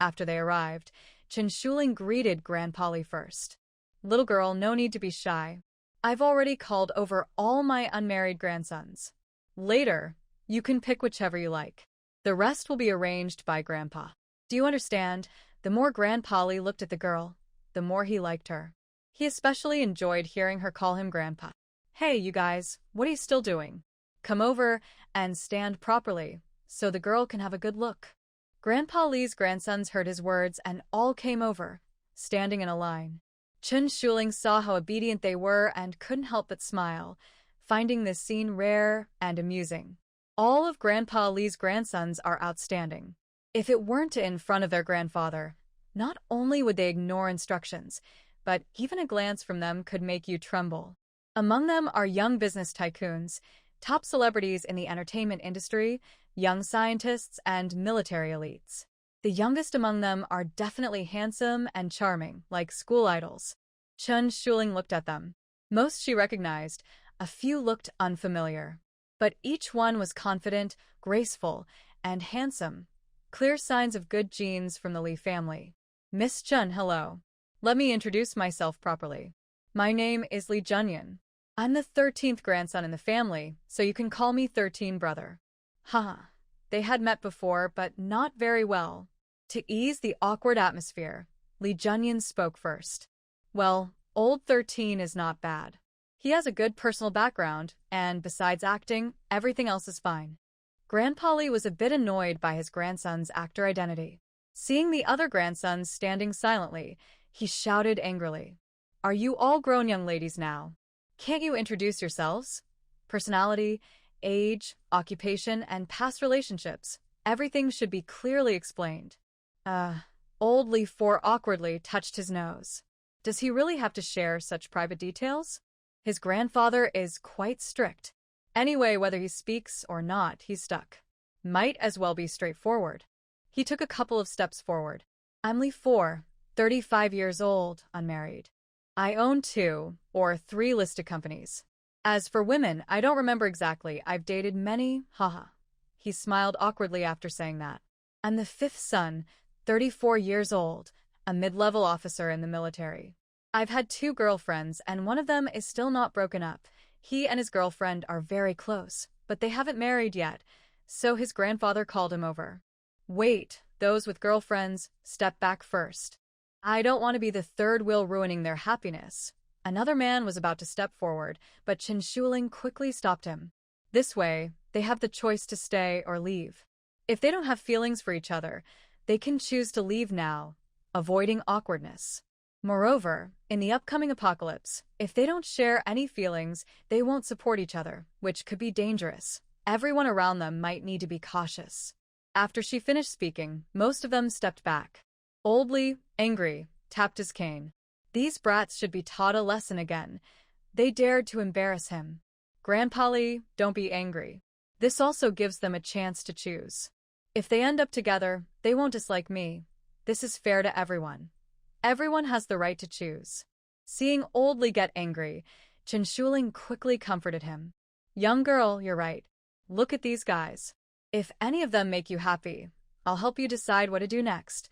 After they arrived, Chen Shuling greeted Grandpolly first. Little girl, no need to be shy. I've already called over all my unmarried grandsons. Later, you can pick whichever you like. The rest will be arranged by Grandpa. Do you understand? The more Grandpolly looked at the girl, the more he liked her. He especially enjoyed hearing her call him Grandpa. Hey, you guys, what are you still doing? Come over and stand properly, so the girl can have a good look. Grandpa Li's grandsons heard his words and all came over, standing in a line. Chen Shuling saw how obedient they were and couldn't help but smile, finding this scene rare and amusing. All of Grandpa Li's grandsons are outstanding. If it weren't in front of their grandfather, not only would they ignore instructions, but even a glance from them could make you tremble. Among them are young business tycoons, top celebrities in the entertainment industry, young scientists, and military elites. The youngest among them are definitely handsome and charming, like school idols. Chen Shuling looked at them. Most she recognized, a few looked unfamiliar. But each one was confident, graceful, and handsome. Clear signs of good genes from the Li family. Miss Chen, hello. Let me introduce myself properly. My name is Li Junyan. I'm the 13th grandson in the family, so you can call me 13 brother. Haha. They had met before, but not very well. To ease the awkward atmosphere, Li Junyan spoke first. Well, old 13 is not bad. He has a good personal background, and besides acting, everything else is fine. Grandpa Li was a bit annoyed by his grandson's actor identity. Seeing the other grandsons standing silently, he shouted angrily. Are you all grown young ladies now? Can't you introduce yourselves? Personality, age, occupation, and past relationships. Everything should be clearly explained. Old Li For awkwardly touched his nose. Does he really have to share such private details? His grandfather is quite strict. Anyway, whether he speaks or not, he's stuck. Might as well be straightforward. He took a couple of steps forward. I'm Li For, 35 years old, unmarried. I own 2 or 3 listed companies. As for women, I don't remember exactly. I've dated many, haha. He smiled awkwardly after saying that. I'm the 5th son, 34 years old, a mid-level officer in the military. I've had 2 girlfriends, and one of them is still not broken up. He and his girlfriend are very close, but they haven't married yet, so his grandfather called him over. Wait, those with girlfriends, step back first. I don't want to be the third wheel ruining their happiness. Another man was about to step forward, but Chen Shuling quickly stopped him. This way, they have the choice to stay or leave. If they don't have feelings for each other, they can choose to leave now, avoiding awkwardness. Moreover, in the upcoming apocalypse, if they don't share any feelings, they won't support each other, which could be dangerous. Everyone around them might need to be cautious. After she finished speaking, most of them stepped back. Old Li, angry, tapped his cane. These brats should be taught a lesson again. They dared to embarrass him. Grandpa Li, don't be angry. This also gives them a chance to choose. If they end up together, they won't dislike me. This is fair to everyone. Everyone has the right to choose. Seeing Old Li get angry, Chen Shuling quickly comforted him. Young girl, you're right. Look at these guys. If any of them make you happy, I'll help you decide what to do next.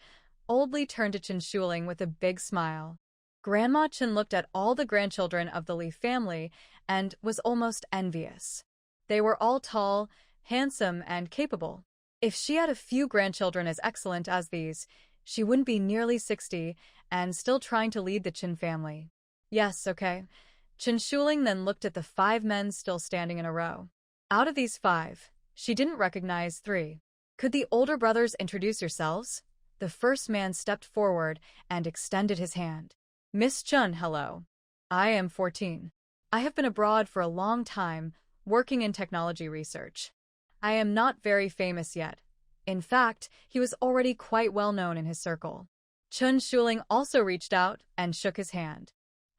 Old Lee turned to Chen Shuling with a big smile. Grandma Chen looked at all the grandchildren of the Lee family and was almost envious. They were all tall, handsome, and capable. If she had a few grandchildren as excellent as these, she wouldn't be nearly 60 and still trying to lead the Chen family. Yes, okay. Chen Shuling then looked at the 5 men still standing in a row. Out of these 5, she didn't recognize 3. Could the older brothers introduce yourselves? The first man stepped forward and extended his hand. Miss Chun, hello. I am 14. I have been abroad for a long time, working in technology research. I am not very famous yet. In fact, he was already quite well known in his circle. Chen Shuling also reached out and shook his hand.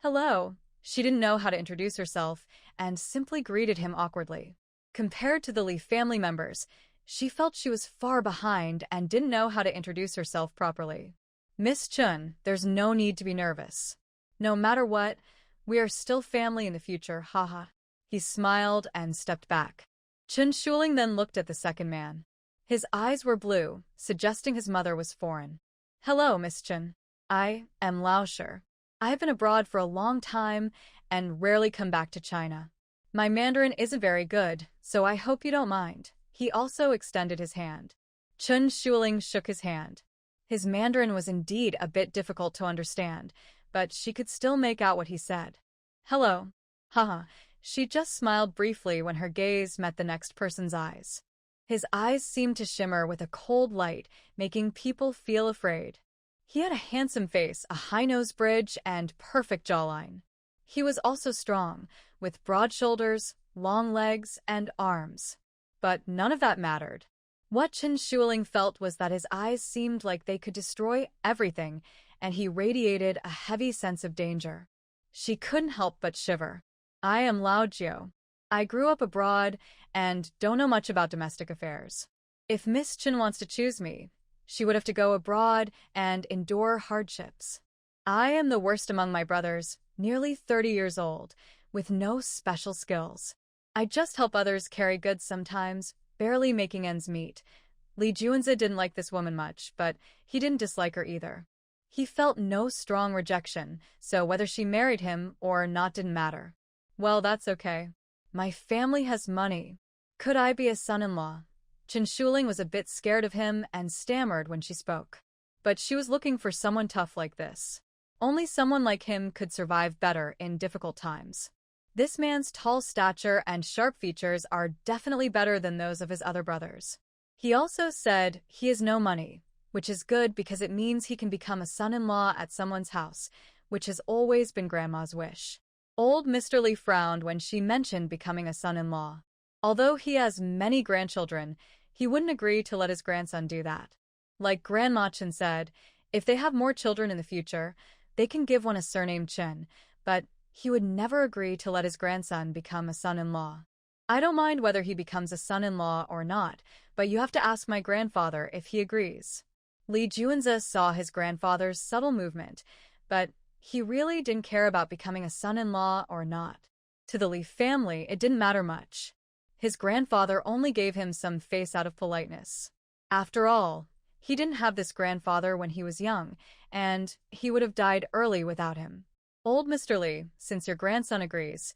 Hello. She didn't know how to introduce herself and simply greeted him awkwardly. Compared to the Lee family members, she felt she was far behind and didn't know how to introduce herself properly. Miss Chun, there's no need to be nervous. No matter what, we are still family in the future, haha. He smiled and stepped back. Chen Shuling then looked at the second man. His eyes were blue, suggesting his mother was foreign. Hello, Miss Chen. I am Lao Shi. I have been abroad for a long time and rarely come back to China. My Mandarin isn't very good, so I hope you don't mind. He also extended his hand. Chen Shuling shook his hand. His Mandarin was indeed a bit difficult to understand, but she could still make out what he said. Hello. Haha. She just smiled briefly when her gaze met the next person's eyes. His eyes seemed to shimmer with a cold light, making people feel afraid. He had a handsome face, a high nose bridge, and perfect jawline. He was also strong, with broad shoulders, long legs, and arms. But none of that mattered. What Chen Shuling felt was that his eyes seemed like they could destroy everything, and he radiated a heavy sense of danger. She couldn't help but shiver. I am Lao Jiu. I grew up abroad and don't know much about domestic affairs. If Miss Chen wants to choose me, she would have to go abroad and endure hardships. I am the worst among my brothers, nearly 30 years old, with no special skills. I just help others carry goods sometimes, barely making ends meet. Li Juanzi didn't like this woman much, but he didn't dislike her either. He felt no strong rejection, so whether she married him or not didn't matter. Well, that's okay. My family has money. Could I be a son-in-law? Chen Shuling was a bit scared of him and stammered when she spoke. But she was looking for someone tough like this. Only someone like him could survive better in difficult times. This man's tall stature and sharp features are definitely better than those of his other brothers. He also said he has no money, which is good because it means he can become a son-in-law at someone's house, which has always been Grandma's wish. Old Mr. Lee frowned when she mentioned becoming a son-in-law. Although he has many grandchildren, he wouldn't agree to let his grandson do that. Like Grandma Chen said, if they have more children in the future, they can give one a surname Chen, but he would never agree to let his grandson become a son-in-law. I don't mind whether he becomes a son-in-law or not, but you have to ask my grandfather if he agrees. Li Juanzi saw his grandfather's subtle movement, but he really didn't care about becoming a son-in-law or not. To the Li family, it didn't matter much. His grandfather only gave him some face out of politeness. After all, he didn't have this grandfather when he was young, and he would have died early without him. Old Mr. Lee, since your grandson agrees,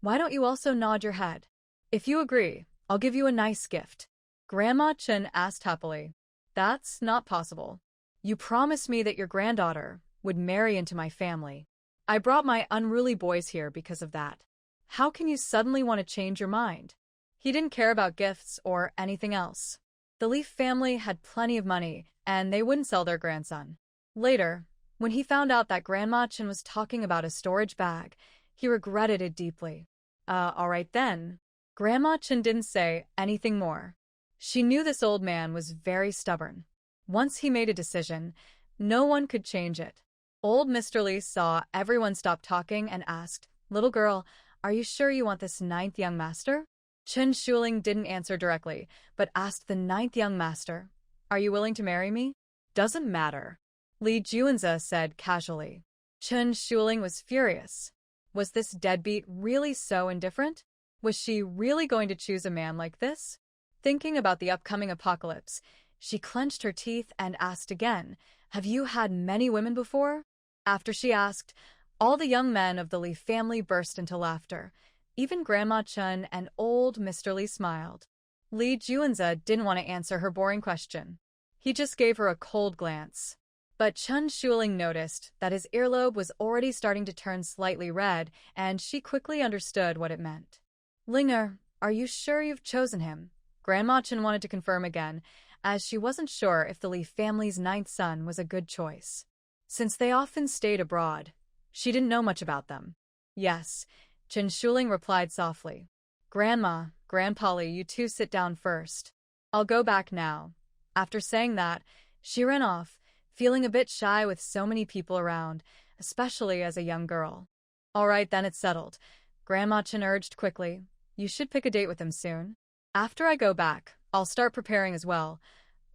why don't you also nod your head? If you agree, I'll give you a nice gift. Grandma Chen asked happily. That's not possible. You promised me that your granddaughter would marry into my family. I brought my unruly boys here because of that. How can you suddenly want to change your mind? He didn't care about gifts or anything else. The Lee family had plenty of money, and they wouldn't sell their grandson. Later, when he found out that Grandma Chen was talking about a storage bag, he regretted it deeply. All right then. Grandma Chen didn't say anything more. She knew this old man was very stubborn. Once he made a decision, no one could change it. Old Mr. Lee saw everyone stop talking and asked, Little girl, are you sure you want this 9th young master? Chen Shuling didn't answer directly, but asked the 9th young master, Are you willing to marry me? Doesn't matter. Li Juanzi said casually. Chen Shuling was furious. Was this deadbeat really so indifferent? Was she really going to choose a man like this? Thinking about the upcoming apocalypse, she clenched her teeth and asked again, "Have you had many women before?" After she asked, all the young men of the Lee family burst into laughter. Even Grandma Chun and old Mr. Lee smiled. Lee Juanza didn't want to answer her boring question. He just gave her a cold glance. But Chun Shuling noticed that his earlobe was already starting to turn slightly red, and she quickly understood what it meant. "Linger, are you sure you've chosen him?" Grandma Chun wanted to confirm again, as she wasn't sure if the Lee family's ninth son was a good choice. Since they often stayed abroad, she didn't know much about them. "Yes," Chun Shuling replied softly. "Grandma, Grandpa Lee, you two sit down first. I'll go back now." After saying that, she ran off, feeling a bit shy with so many people around, especially as a young girl. "All right, then it's settled," Grandma Chun urged quickly. "You should pick a date with him soon. After I go back, I'll start preparing as well."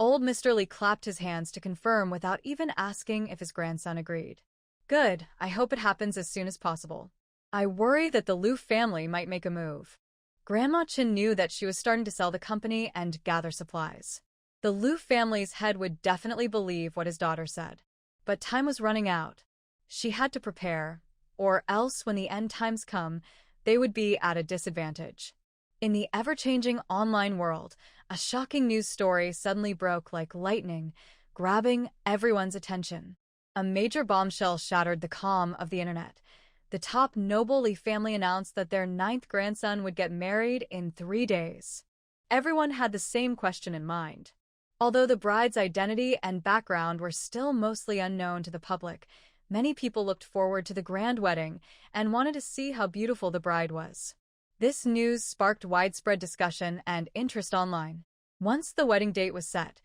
Old Mr. Lee clapped his hands to confirm without even asking if his grandson agreed. "Good, I hope it happens as soon as possible. I worry that the Liu family might make a move." Grandma Chun knew that she was starting to sell the company and gather supplies. The Liu family's head would definitely believe what his daughter said. But time was running out. She had to prepare, or else when the end times come, they would be at a disadvantage. In the ever-changing online world, a shocking news story suddenly broke like lightning, grabbing everyone's attention. A major bombshell shattered the calm of the internet. The top noble Lee family announced that their ninth grandson would get married in 3 days. Everyone had the same question in mind. Although the bride's identity and background were still mostly unknown to the public, many people looked forward to the grand wedding and wanted to see how beautiful the bride was. This news sparked widespread discussion and interest online. Once the wedding date was set,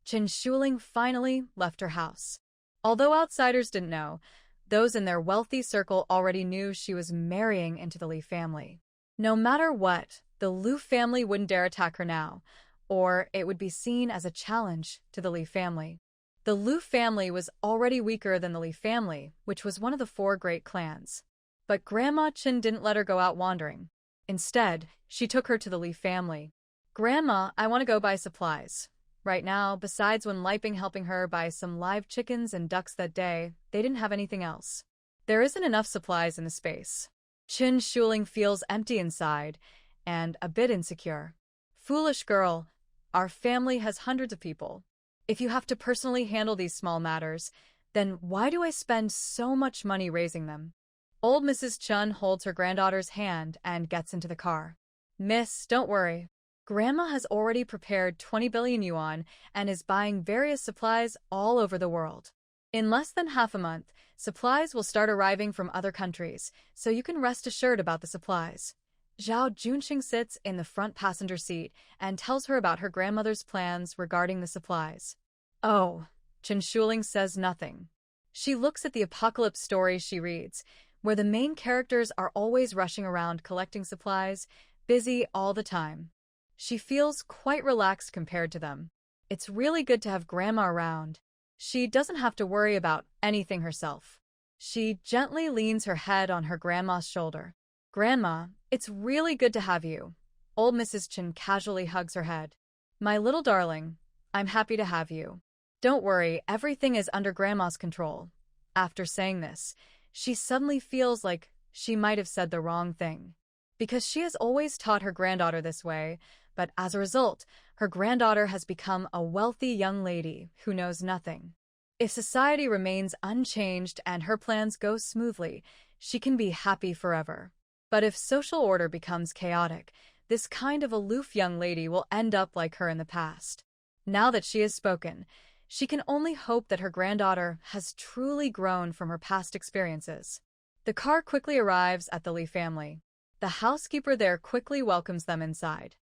Chun Shuling finally left her house. Although outsiders didn't know, those in their wealthy circle already knew she was marrying into the Lee family. No matter what, the Liu family wouldn't dare attack her now, or it would be seen as a challenge to the Lee family. The Liu family was already weaker than the Lee family, which was one of the 4 great clans. But Grandma Chun didn't let her go out wandering. Instead, she took her to the Lee family. "Grandma, I want to go buy supplies." Right now, besides when Liping helping her buy some live chickens and ducks that day, they didn't have anything else. There isn't enough supplies in the space. Chun Shuling feels empty inside and a bit insecure. "Foolish girl, our family has hundreds of people. If you have to personally handle these small matters, then why do I spend so much money raising them?" Old Mrs. Chun holds her granddaughter's hand and gets into the car. "Miss, don't worry. Grandma has already prepared 20 billion yuan and is buying various supplies all over the world. In less than half a month, supplies will start arriving from other countries, so you can rest assured about the supplies." Zhao Junxing sits in the front passenger seat and tells her about her grandmother's plans regarding the supplies. "Oh," Chun Shuling says nothing. She looks at the apocalypse stories she reads, where the main characters are always rushing around collecting supplies, busy all the time. She feels quite relaxed compared to them. It's really good to have Grandma around. She doesn't have to worry about anything herself. She gently leans her head on her grandma's shoulder. "Grandma, it's really good to have you." Old Mrs. Chun casually hugs her head. "My little darling, I'm happy to have you. Don't worry, everything is under Grandma's control." After saying this, she suddenly feels like she might have said the wrong thing. Because she has always taught her granddaughter this way, but as a result, her granddaughter has become a wealthy young lady who knows nothing. If society remains unchanged and her plans go smoothly, she can be happy forever. But if social order becomes chaotic, this kind of aloof young lady will end up like her in the past. Now that she has spoken, she can only hope that her granddaughter has truly grown from her past experiences. The car quickly arrives at the Lee family. The housekeeper there quickly welcomes them inside.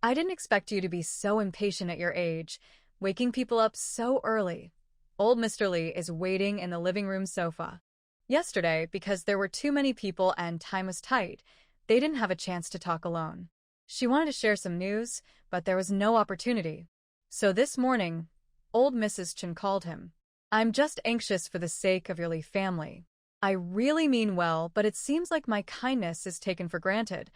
"I didn't expect you to be so impatient at your age, waking people up so early." Old Mr. Lee is waiting in the living room sofa. Yesterday, because there were too many people and time was tight, they didn't have a chance to talk alone. She wanted to share some news, but there was no opportunity. So this morning, old Mrs. Chun called him. "I'm just anxious for the sake of your Lee family. I really mean well, but it seems like my kindness is taken for granted,"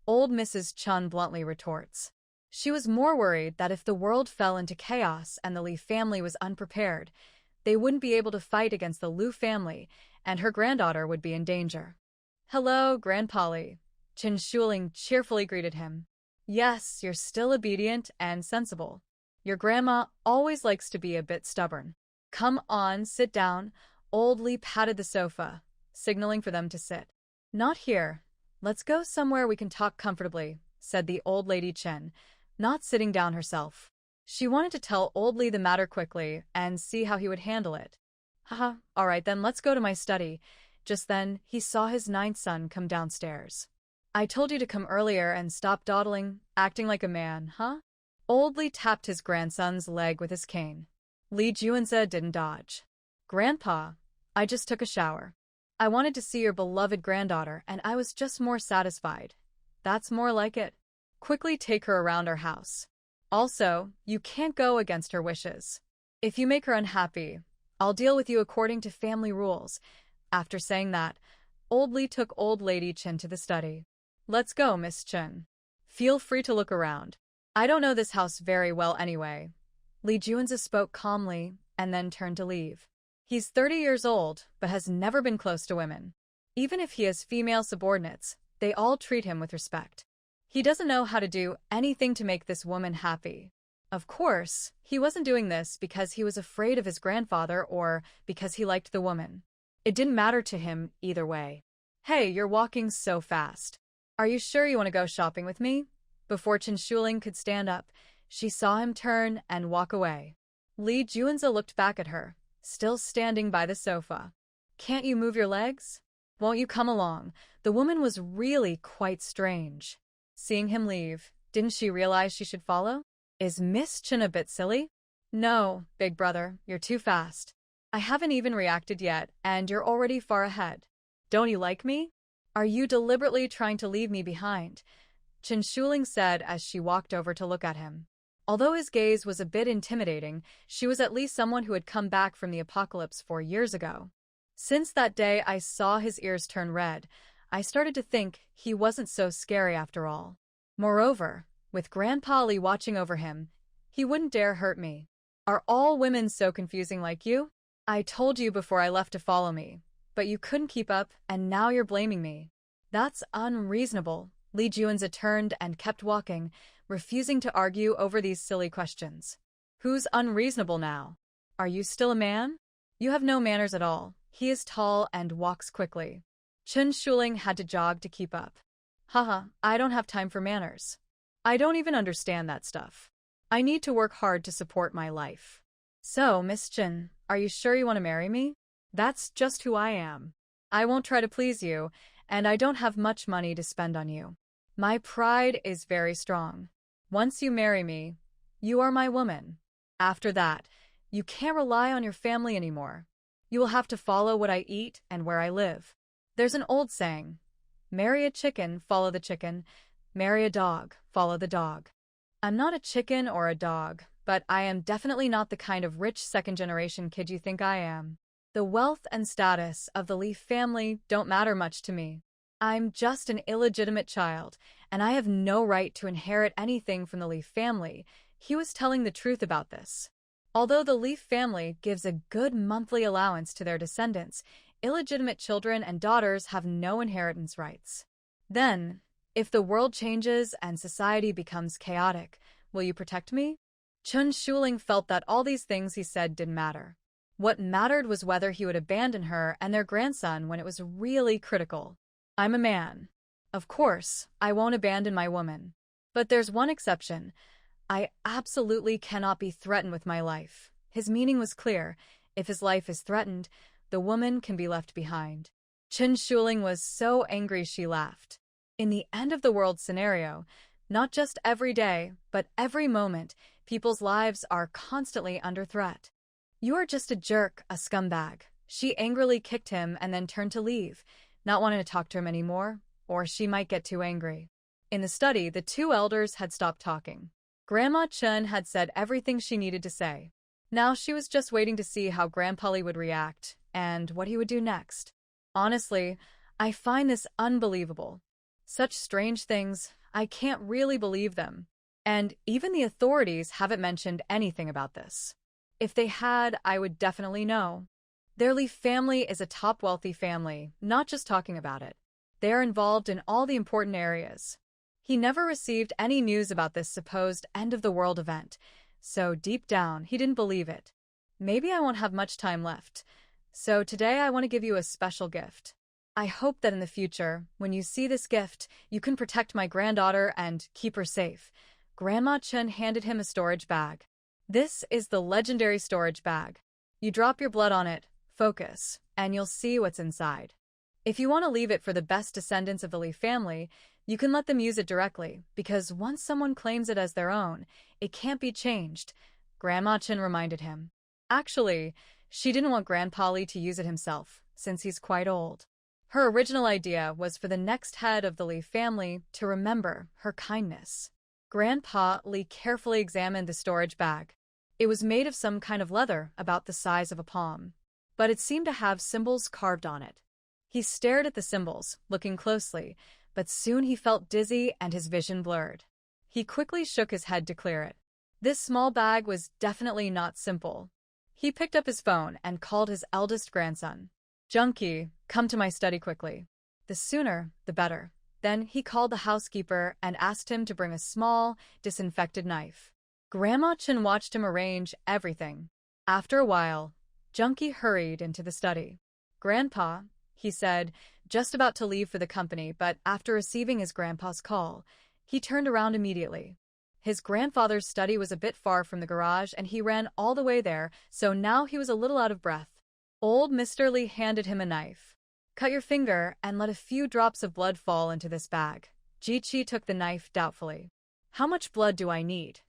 old Mrs. Chun bluntly retorts. She was more worried that if the world fell into chaos and the Lee family was unprepared, they wouldn't be able to fight against the Lu family, and her granddaughter would be in danger. "Hello, Grandpa Lee," Chen Shuling cheerfully greeted him. "Yes, you're still obedient and sensible. Your grandma always likes to be a bit stubborn. Come on, sit down." Old Lee patted the sofa, signaling for them to sit. "Not here. Let's go somewhere we can talk comfortably," said the old lady Chen, not sitting down herself. She wanted to tell old Lee the matter quickly and see how he would handle it. "Haha, all right then, let's go to my study." Just then, he saw his 9th son come downstairs. "I told you to come earlier and stop dawdling, acting like a man, huh?" Old Lee tapped his grandson's leg with his cane. Lee Juanza didn't dodge. "Grandpa, I just took a shower. I wanted to see your beloved granddaughter, and I was just more satisfied." "That's more like it. Quickly take her around our house. Also, you can't go against her wishes. If you make her unhappy, I'll deal with you according to family rules." After saying that, Old Lee took Old Lady Chen to the study. "Let's go, Miss Chen. Feel free to look around. I don't know this house very well anyway." Lee Juanza spoke calmly and then turned to leave. He's 30 years old, but has never been close to women. Even if he has female subordinates, they all treat him with respect. He doesn't know how to do anything to make this woman happy. Of course, he wasn't doing this because he was afraid of his grandfather or because he liked the woman. It didn't matter to him either way. "Hey, you're walking so fast. Are you sure you want to go shopping with me?" Before Chen Shuling could stand up, she saw him turn and walk away. Lee Juanza looked back at her, still standing by the sofa. "Can't you move your legs? Won't you come along?" The woman was really quite strange. Seeing him leave, didn't she realize she should follow? Is Miss Chen a bit silly? "No, big brother, you're too fast. I haven't even reacted yet, and you're already far ahead. Don't you like me? Are you deliberately trying to leave me behind?" Chen Shuling said as she walked over to look at him. Although his gaze was a bit intimidating, she was at least someone who had come back from the apocalypse 4 years ago. "Since that day I saw his ears turn red, I started to think he wasn't so scary after all. Moreover, with Grandpa Lee watching over him, he wouldn't dare hurt me. Are all women so confusing like you? I told you before I left to follow me, but you couldn't keep up, and now you're blaming me. That's unreasonable." Lee Juanza turned and kept walking, refusing to argue over these silly questions. "Who's unreasonable now? Are you still a man? You have no manners at all." He is tall and walks quickly. Chen Shuling had to jog to keep up. "Haha, I don't have time for manners. I don't even understand that stuff. I need to work hard to support my life." "So, Miss Chen, are you sure you want to marry me? That's just who I am. I won't try to please you, and I don't have much money to spend on you. My pride is very strong. Once you marry me, you are my woman. After that, you can't rely on your family anymore. You will have to follow what I eat and where I live. There's an old saying, marry a chicken, follow the chicken. Marry a dog, follow the dog. I'm not a chicken or a dog, but I am definitely not the kind of rich second-generation kid you think I am. The wealth and status of the Lee family don't matter much to me. I'm just an illegitimate child, and I have no right to inherit anything from the Lee family." He was telling the truth about this. Although the Lee family gives a good monthly allowance to their descendants, illegitimate children and daughters have no inheritance rights. "Then, if the world changes and society becomes chaotic, will you protect me?" Chen Shuling felt that all these things he said didn't matter. What mattered was whether he would abandon her and their grandson when it was really critical. "I'm a man. Of course, I won't abandon my woman. But there's one exception. I absolutely cannot be threatened with my life." His meaning was clear. If his life is threatened, the woman can be left behind. Chen Shuling was so angry she laughed. In the end-of-the-world scenario, not just every day, but every moment, people's lives are constantly under threat. "You are just a jerk, a scumbag." She angrily kicked him and then turned to leave, not wanting to talk to him anymore, or she might get too angry. In the study, the two elders had stopped talking. Grandma Chen had said everything she needed to say. Now she was just waiting to see how Grandpa Lee would react and what he would do next. "Honestly, I find this unbelievable. Such strange things, I can't really believe them. And even the authorities haven't mentioned anything about this. If they had, I would definitely know. Their Lee family is a top wealthy family, not just talking about it. They are involved in all the important areas. He never received any news about this supposed end-of-the-world event, so deep down, he didn't believe it. Maybe I won't have much time left, so today I want to give you a special gift. I hope that in the future, when you see this gift, you can protect my granddaughter and keep her safe. Grandma Chen handed him a storage bag. This is the legendary storage bag. You drop your blood on it, focus, and you'll see what's inside. If you want to leave it for the best descendants of the Lee family, you can let them use it directly, because once someone claims it as their own, it can't be changed, Grandma Chen reminded him. Actually, she didn't want Grandpa Lee to use it himself, since he's quite old. Her original idea was for the next head of the Lee family to remember her kindness. Grandpa Lee carefully examined the storage bag. It was made of some kind of leather about the size of a palm, but it seemed to have symbols carved on it. He stared at the symbols, looking closely, but soon he felt dizzy and his vision blurred. He quickly shook his head to clear it. This small bag was definitely not simple. He picked up his phone and called his eldest grandson. Junkie, come to my study quickly. The sooner, the better. Then he called the housekeeper and asked him to bring a small, disinfected knife. Grandma Chen watched him arrange everything. After a while, Junkie hurried into the study. Grandpa, he said, just about to leave for the company, but after receiving his grandpa's call, he turned around immediately. His grandfather's study was a bit far from the garage and he ran all the way there, so now he was a little out of breath. Old Mr. Lee handed him a knife. Cut your finger and let a few drops of blood fall into this bag. Ji-Chi took the knife doubtfully. How much blood do I need?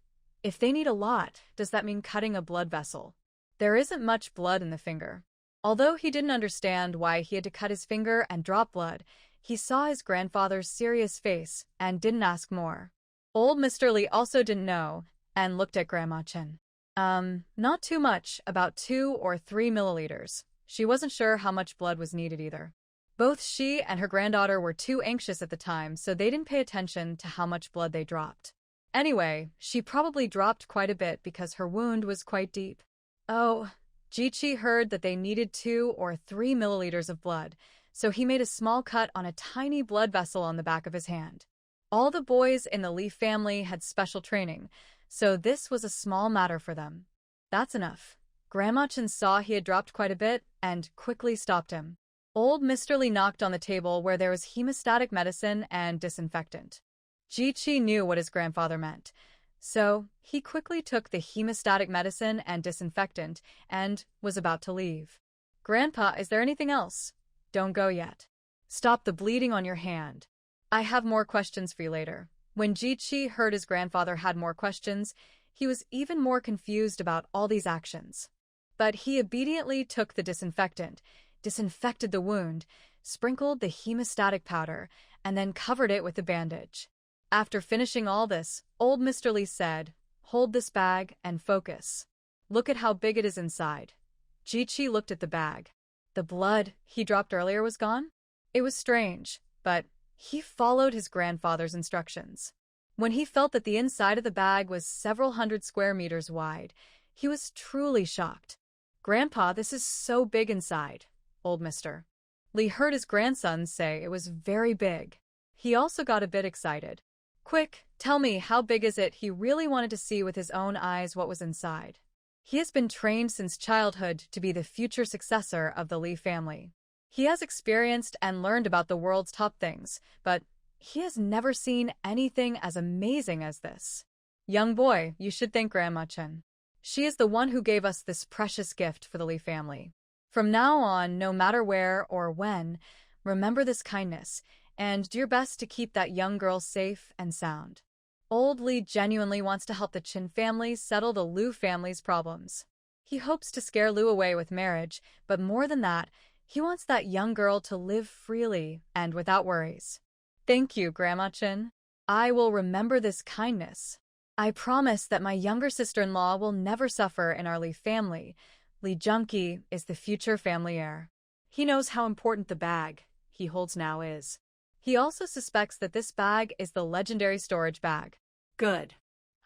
If they need a lot, does that mean cutting a blood vessel? There isn't much blood in the finger. Although he didn't understand why he had to cut his finger and drop blood, he saw his grandfather's serious face and didn't ask more. Old Mr. Lee also didn't know and looked at Grandma Chen. Not too much, about 2 or 3 milliliters. She wasn't sure how much blood was needed either. Both she and her granddaughter were too anxious at the time, so they didn't pay attention to how much blood they dropped. Anyway, she probably dropped quite a bit because her wound was quite deep. Oh, Ji-Chi heard that they needed 2 or 3 milliliters of blood, so he made a small cut on a tiny blood vessel on the back of his hand. All the boys in the Lee family had special training, so this was a small matter for them. That's enough. Grandma Chen saw he had dropped quite a bit and quickly stopped him. Old Mr. Lee knocked on the table where there was hemostatic medicine and disinfectant. Ji-Chi knew what his grandfather meant, so he quickly took the hemostatic medicine and disinfectant and was about to leave. Grandpa, is there anything else? Don't go yet. Stop the bleeding on your hand. I have more questions for you later. When Ji-Chi heard his grandfather had more questions, he was even more confused about all these actions. But he obediently took the disinfectant, disinfected the wound, sprinkled the hemostatic powder, and then covered it with a bandage. After finishing all this, old Mr. Lee said, "Hold this bag and focus. Look at how big it is inside." Ji-Chi looked at the bag. The blood he dropped earlier was gone? It was strange, but he followed his grandfather's instructions. When he felt that the inside of the bag was several hundred square meters wide, he was truly shocked. "Grandpa, this is so big inside," old Mr. Lee heard his grandson say it was very big. He also got a bit excited. "Quick, tell me, how big is it?" He really wanted to see with his own eyes what was inside. He has been trained since childhood to be the future successor of the Lee family. He has experienced and learned about the world's top things, but he has never seen anything as amazing as this. "Young boy, you should thank Grandma Chen. She is the one who gave us this precious gift for the Lee family. From now on, no matter where or when, remember this kindness, and do your best to keep that young girl safe and sound." Old Lee genuinely wants to help the Chen family settle the Liu family's problems. He hopes to scare Liu away with marriage, but more than that, he wants that young girl to live freely and without worries. "Thank you, Grandma Chen. I will remember this kindness. I promise that my younger sister-in-law will never suffer in our Lee family. Lee Junkie is the future family heir." He knows how important the bag he holds now is. He also suspects that this bag is the legendary storage bag. Good.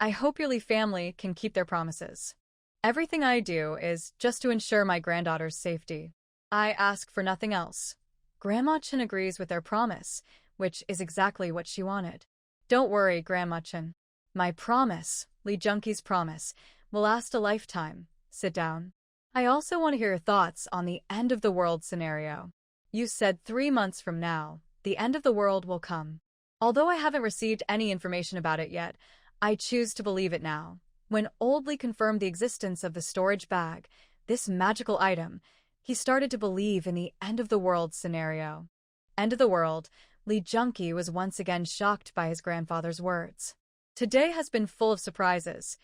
I hope your Lee family can keep their promises. Everything I do is just to ensure my granddaughter's safety. I ask for nothing else. Grandma Chen agrees with their promise, which is exactly what she wanted. Don't worry, Grandma Chen. My promise, Lee Junkie's promise, will last a lifetime. Sit down. I also want to hear your thoughts on the end of the world scenario. You said 3 months from now, the end of the world will come. Although I haven't received any information about it yet, I choose to believe it now. When Old Lee confirmed the existence of the storage bag, this magical item, he started to believe in the end of the world scenario. End of the world, Lee Junkie was once again shocked by his grandfather's words. Today has been full of surprises,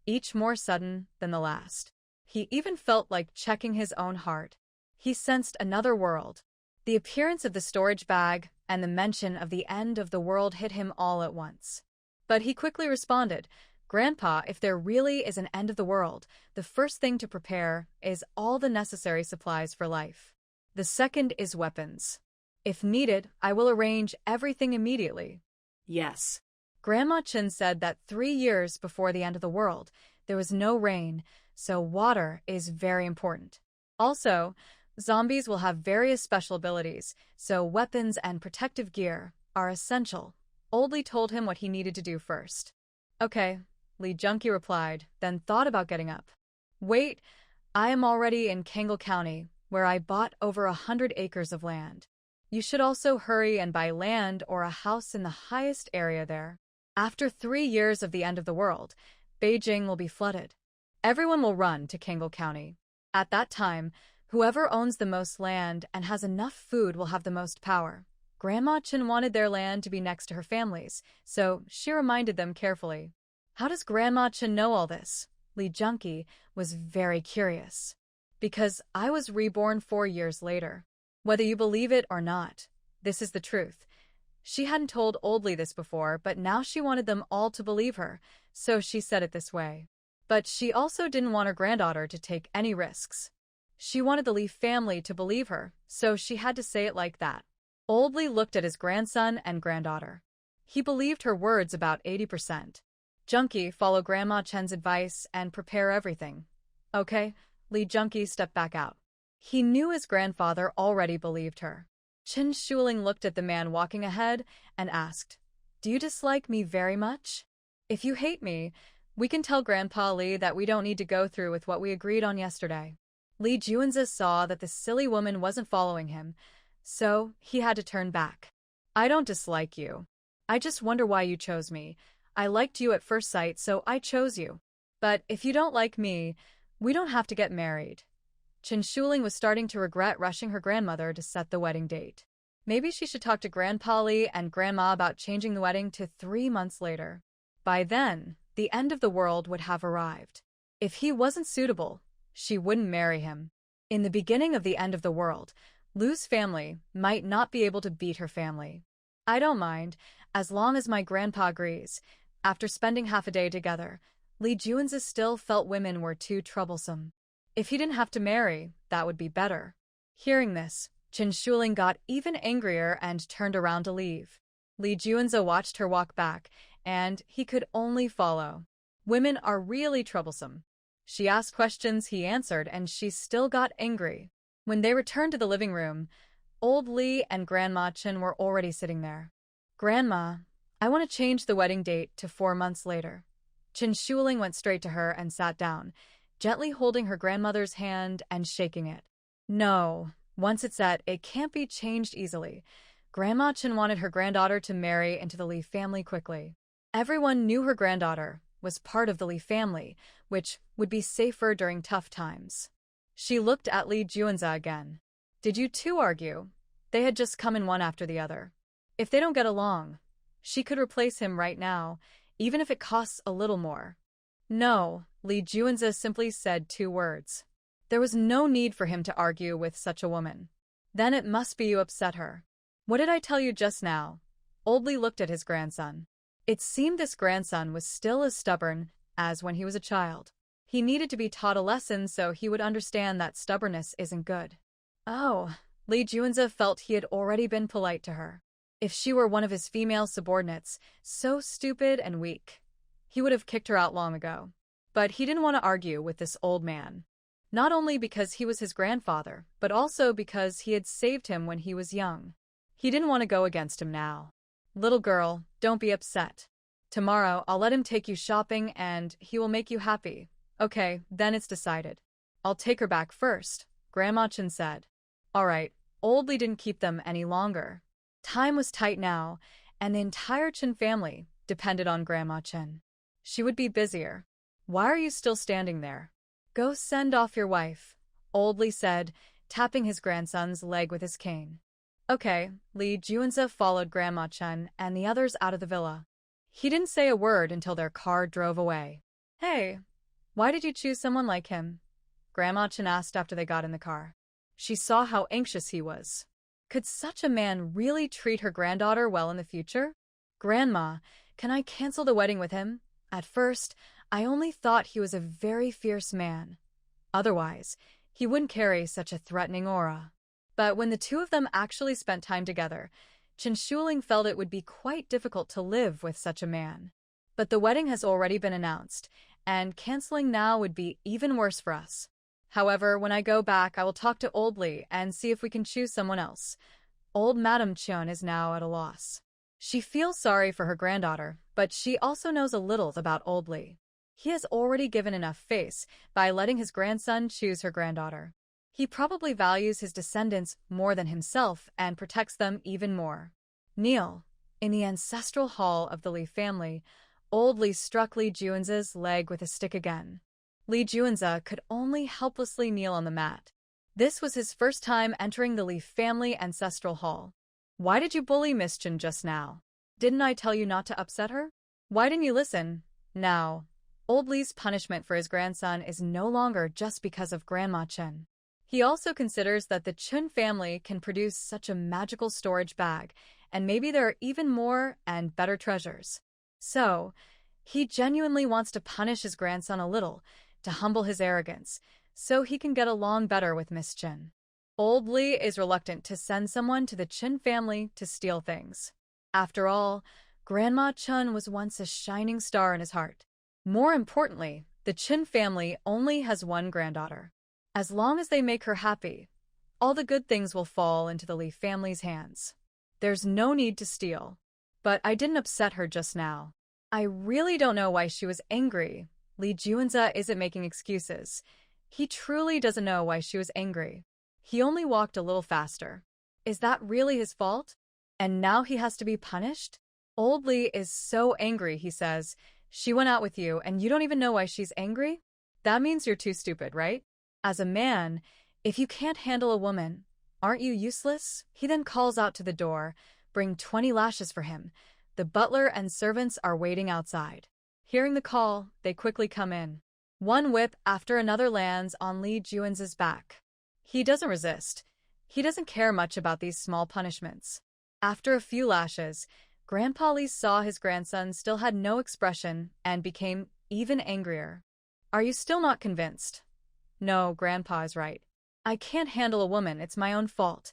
each more sudden than the last. He even felt like checking his own heart. He sensed another world. The appearance of the storage bag and the mention of the end of the world hit him all at once. But he quickly responded, Grandpa, if there really is an end of the world, the first thing to prepare is all the necessary supplies for life. The second is weapons. If needed, I will arrange everything immediately. Yes. Grandma Chen said that 3 years before the end of the world, there was no rain, so water is very important. Also, zombies will have various special abilities, so weapons and protective gear are essential. Old Lee told him what he needed to do first. Okay, Lee Junkie replied, then thought about getting up. Wait, I am already in Kangle County, where I bought over 100 acres of land. You should also hurry and buy land or a house in the highest area there. After 3 years of the end of the world, Beijing will be flooded. Everyone will run to Kangle County. At that time, whoever owns the most land and has enough food will have the most power. Grandma Chen wanted their land to be next to her family's, so she reminded them carefully. How does Grandma Chen know all this? Lee Junkie was very curious. Because I was reborn 4 years later. Whether you believe it or not, this is the truth. She hadn't told Old Lee this before, but now she wanted them all to believe her, so she said it this way. But she also didn't want her granddaughter to take any risks. She wanted the Lee family to believe her, so she had to say it like that. Old Lee looked at his grandson and granddaughter. He believed her words about 80%. Junkie, follow Grandma Chen's advice and prepare everything. Okay, Lee Junkie stepped back out. He knew his grandfather already believed her. Chen Shuling looked at the man walking ahead and asked, Do you dislike me very much? If you hate me, we can tell Grandpa Lee that we don't need to go through with what we agreed on yesterday. Lee Juanza saw that the silly woman wasn't following him, so he had to turn back. I don't dislike you. I just wonder why you chose me. I liked you at first sight, so I chose you. But if you don't like me, we don't have to get married. Chen Shuling was starting to regret rushing her grandmother to set the wedding date. Maybe she should talk to Grandpa Lee and Grandma about changing the wedding to 3 months later. By then, the end of the world would have arrived. If he wasn't suitable, she wouldn't marry him. In the beginning of the end of the world, Lu's family might not be able to beat her family. I don't mind, as long as my grandpa agrees. After spending half a day together, Lee Juanza still felt women were too troublesome. If he didn't have to marry, that would be better. Hearing this, Chen Shuling got even angrier and turned around to leave. Lee Juanza watched her walk back, and he could only follow. Women are really troublesome. She asked questions he answered, and she still got angry. When they returned to the living room, Old Lee and Grandma Chen were already sitting there. Grandma, I want to change the wedding date to 4 months later. Chen Shuling went straight to her and sat down, gently holding her grandmother's hand and shaking it. No, once it's set, it can't be changed easily. Grandma Chen wanted her granddaughter to marry into the Lee family quickly. Everyone knew her granddaughter was part of the Lee family, which would be safer during tough times. She looked at Lee Juanza again. Did you two argue? They had just come in one after the other. If they don't get along, she could replace him right now, even if it costs a little more. No, Lee Juanza simply said 2 words. There was no need for him to argue with such a woman. Then it must be you upset her. What did I tell you just now? Old Lee looked at his grandson. It seemed this grandson was still as stubborn as when he was a child. He needed to be taught a lesson so he would understand that stubbornness isn't good. Oh, Lee Juanza felt he had already been polite to her. If she were one of his female subordinates, so stupid and weak. he would have kicked her out long ago. But he didn't want to argue with this old man. Not only because he was his grandfather, but also because he had saved him when he was young. He didn't want to go against him now. Little girl, don't be upset. Tomorrow, I'll let him take you shopping and he will make you happy. Okay, then it's decided. I'll take her back first, Grandma Chen said. All right, Old Lee didn't keep them any longer. Time was tight now, and the entire Chen family depended on Grandma Chen. She would be busier. Why are you still standing there? Go send off your wife, Old Lee said, tapping his grandson's leg with his cane. Okay, Li Juanza followed Grandma Chen and the others out of the villa. He didn't say a word until their car drove away. Hey, why did you choose someone like him? Grandma Chen asked after they got in the car. She saw how anxious he was. Could such a man really treat her granddaughter well in the future? Grandma, can I cancel the wedding with him? At first, I only thought he was a very fierce man. Otherwise, he wouldn't carry such a threatening aura. But when the two of them actually spent time together, Chen Shuling felt it would be quite difficult to live with such a man. But the wedding has already been announced, and canceling now would be even worse for us. However, when I go back, I will talk to Old Lee and see if we can choose someone else. Old Madame Chun is now at a loss. She feels sorry for her granddaughter, but she also knows a little about Old Lee. He has already given enough face by letting his grandson choose her granddaughter. He probably values his descendants more than himself and protects them even more. Kneel. In the ancestral hall of the Li family, Old Lee struck Li Juanza's leg with a stick again. Li Juanza could only helplessly kneel on the mat. This was his first time entering the Li family ancestral hall. Why did you bully Miss Chen just now? Didn't I tell you not to upset her? Why didn't you listen? Now, Old Lee's punishment for his grandson is no longer just because of Grandma Chen. He also considers that the Chen family can produce such a magical storage bag, and maybe there are even more and better treasures. So, he genuinely wants to punish his grandson a little, to humble his arrogance, so he can get along better with Miss Chen. Old Lee is reluctant to send someone to the Chen family to steal things. After all, Grandma Chen was once a shining star in his heart. More importantly, the Chen family only has one granddaughter. As long as they make her happy, all the good things will fall into the Li family's hands. There's no need to steal. But I didn't upset her just now. I really don't know why she was angry. Li Juanza isn't making excuses. He truly doesn't know why she was angry. He only walked a little faster. Is that really his fault? And now he has to be punished? Old Lee is so angry, he says. She went out with you and you don't even know why she's angry? That means you're too stupid, right? As a man, if you can't handle a woman, aren't you useless? He then calls out to the door, bring 20 lashes for him. The butler and servants are waiting outside. Hearing the call, they quickly come in. One whip after another lands on Li Juanza's back. He doesn't resist. He doesn't care much about these small punishments. After a few lashes, Grandpa Li saw his grandson still had no expression and became even angrier. Are you still not convinced? No, Grandpa is right. I can't handle a woman, it's my own fault.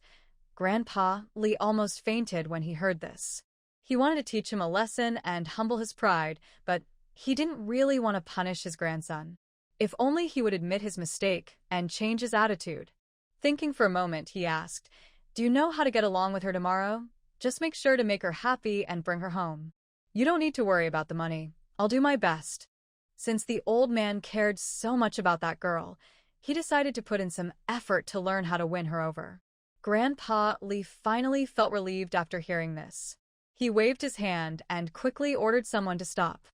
Grandpa Li almost fainted when he heard this. He wanted to teach him a lesson and humble his pride, but he didn't really want to punish his grandson. If only he would admit his mistake and change his attitude. Thinking for a moment, he asked, "Do you know how to get along with her tomorrow? Just make sure to make her happy and bring her home. You don't need to worry about the money. I'll do my best." Since the old man cared so much about that girl, he decided to put in some effort to learn how to win her over. Grandpa Li finally felt relieved after hearing this. He waved his hand and quickly ordered someone to stop.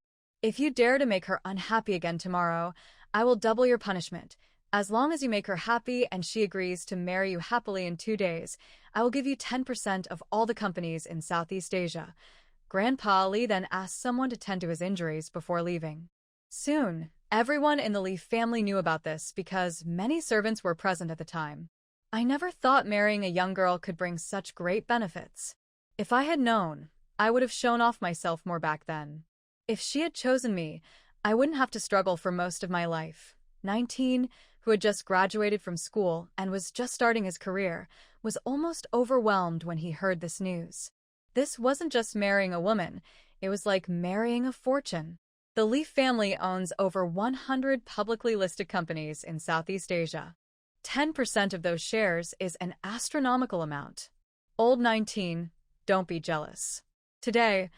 "If you dare to make her unhappy again tomorrow, I will double your punishment. As long as you make her happy and she agrees to marry you happily in 2 days, I will give you 10% of all the companies in Southeast Asia." Grandpa Li then asked someone to tend to his injuries before leaving. Soon, everyone in the Li family knew about this because many servants were present at the time. I never thought marrying a young girl could bring such great benefits. If I had known, I would have shown off myself more back then. If she had chosen me, I wouldn't have to struggle for most of my life. 19, who had just graduated from school and was just starting his career, was almost overwhelmed when he heard this news. This wasn't just marrying a woman, it was like marrying a fortune. The Li family owns over 100 publicly listed companies in Southeast Asia. 10% of those shares is an astronomical amount. Old 19, don't be jealous. Today,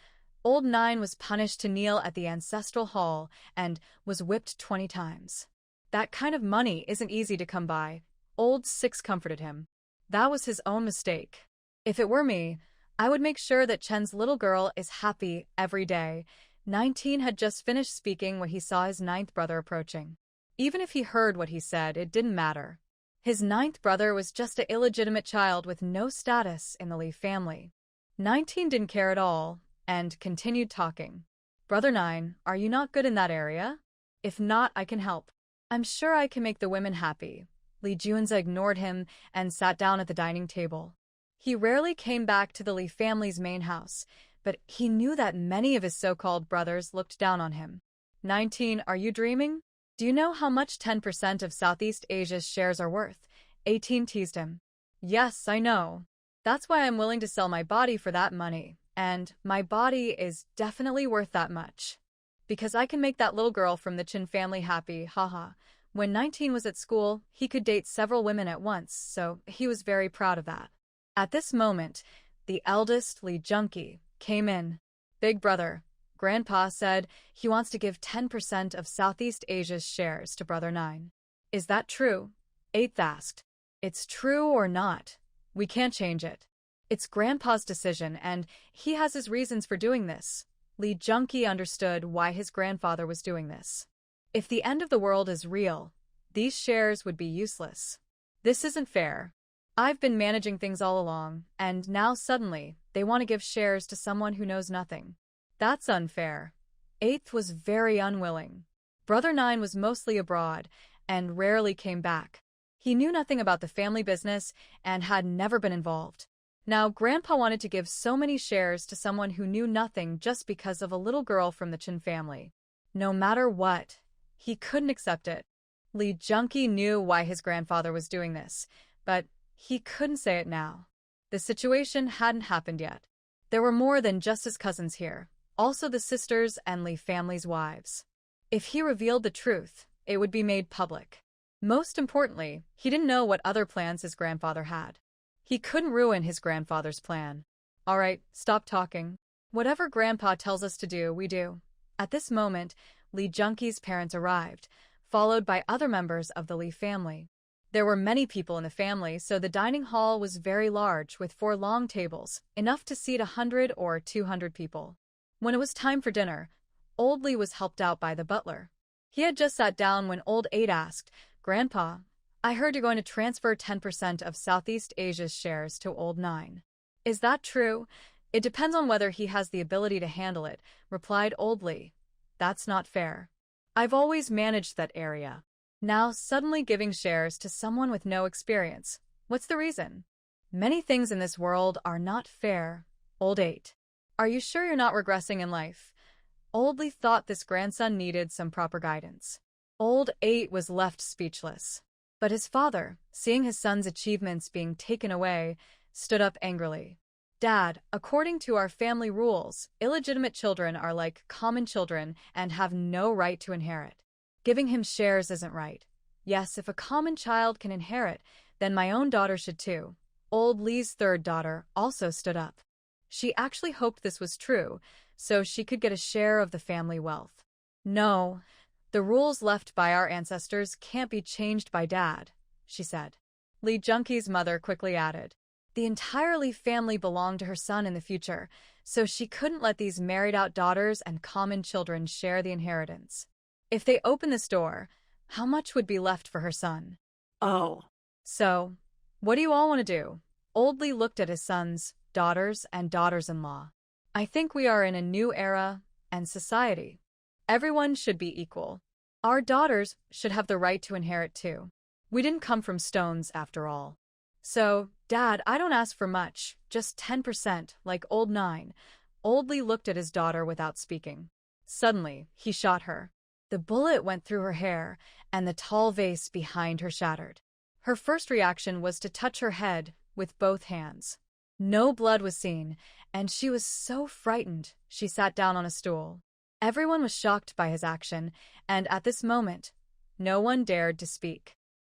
Old 9 was punished to kneel at the ancestral hall and was whipped 20 times. That kind of money isn't easy to come by. Old 6 comforted him. That was his own mistake. If it were me, I would make sure that Chen's little girl is happy every day. 19 had just finished speaking when he saw his 9th brother approaching. Even if he heard what he said, it didn't matter. His 9th brother was just an illegitimate child with no status in the Li family. 19 didn't care at all and continued talking. Brother 9, are you not good in that area? If not, I can help. I'm sure I can make the women happy. Li Junza ignored him and sat down at the dining table. He rarely came back to the Li family's main house, but he knew that many of his so-called brothers looked down on him. 19, are you dreaming? Do you know how much 10% of Southeast Asia's shares are worth? 18 teased him. Yes, I know. That's why I'm willing to sell my body for that money, and my body is definitely worth that much. Because I can make that little girl from the Chin family happy, haha. When 19 was at school, he could date several women at once, so he was very proud of that. At this moment, the eldest Li Junki came in. Big brother, Grandpa said he wants to give 10% of Southeast Asia's shares to Brother 9. Is that true? 8th asked. It's true or not. We can't change it. It's Grandpa's decision, and he has his reasons for doing this. Li Junki understood why his grandfather was doing this. If the end of the world is real, these shares would be useless. This isn't fair. I've been managing things all along, and now suddenly they want to give shares to someone who knows nothing. That's unfair. 8th was very unwilling. Brother 9 was mostly abroad and rarely came back. He knew nothing about the family business and had never been involved. Now Grandpa wanted to give so many shares to someone who knew nothing just because of a little girl from the Chin family. No matter what, he couldn't accept it. Li Junki knew why his grandfather was doing this, but he couldn't say it now. The situation hadn't happened yet. There were more than just his cousins here, also the sisters and Li family's wives. If he revealed the truth, it would be made public. Most importantly, he didn't know what other plans his grandfather had. He couldn't ruin his grandfather's plan. All right, stop talking. Whatever Grandpa tells us to do, we do. At this moment, Li Junki's parents arrived, followed by other members of the Li family. There were many people in the family, so the dining hall was very large with 4 long tables, enough to seat 100 or 200 people. When it was time for dinner, Old Li was helped out by the butler. He had just sat down when Old 8 asked, Grandpa, I heard you're going to transfer 10% of Southeast Asia's shares to Old 9. Is that true? It depends on whether he has the ability to handle it, replied Old Li. That's not fair. I've always managed that area. Now suddenly giving shares to someone with no experience. What's the reason? Many things in this world are not fair. Old 8. Are you sure you're not regressing in life? Old Li thought this grandson needed some proper guidance. Old 8 was left speechless. But his father, seeing his son's achievements being taken away, stood up angrily. Dad, according to our family rules, illegitimate children are like common children and have no right to inherit. Giving him shares isn't right. Yes, if a common child can inherit, then my own daughter should too. Old Li's 3rd daughter also stood up. She actually hoped this was true, so she could get a share of the family wealth. No, the rules left by our ancestors can't be changed by Dad, she said. Li Junki's mother quickly added. The entire Li family belonged to her son in the future, so she couldn't let these married-out daughters and common children share the inheritance. If they opened this door, how much would be left for her son? Oh. So, what do you all want to do? Old Li looked at his sons, daughters, and daughters-in-law. I think we are in a new era and society. Everyone should be equal. Our daughters should have the right to inherit too. We didn't come from stones after all. So, Dad, I don't ask for much, just 10%, like Old 9. Old Li looked at his daughter without speaking. Suddenly, he shot her. The bullet went through her hair, and the tall vase behind her shattered. Her first reaction was to touch her head with both hands. No blood was seen, and she was so frightened she sat down on a stool. Everyone was shocked by his action, and at this moment, no one dared to speak.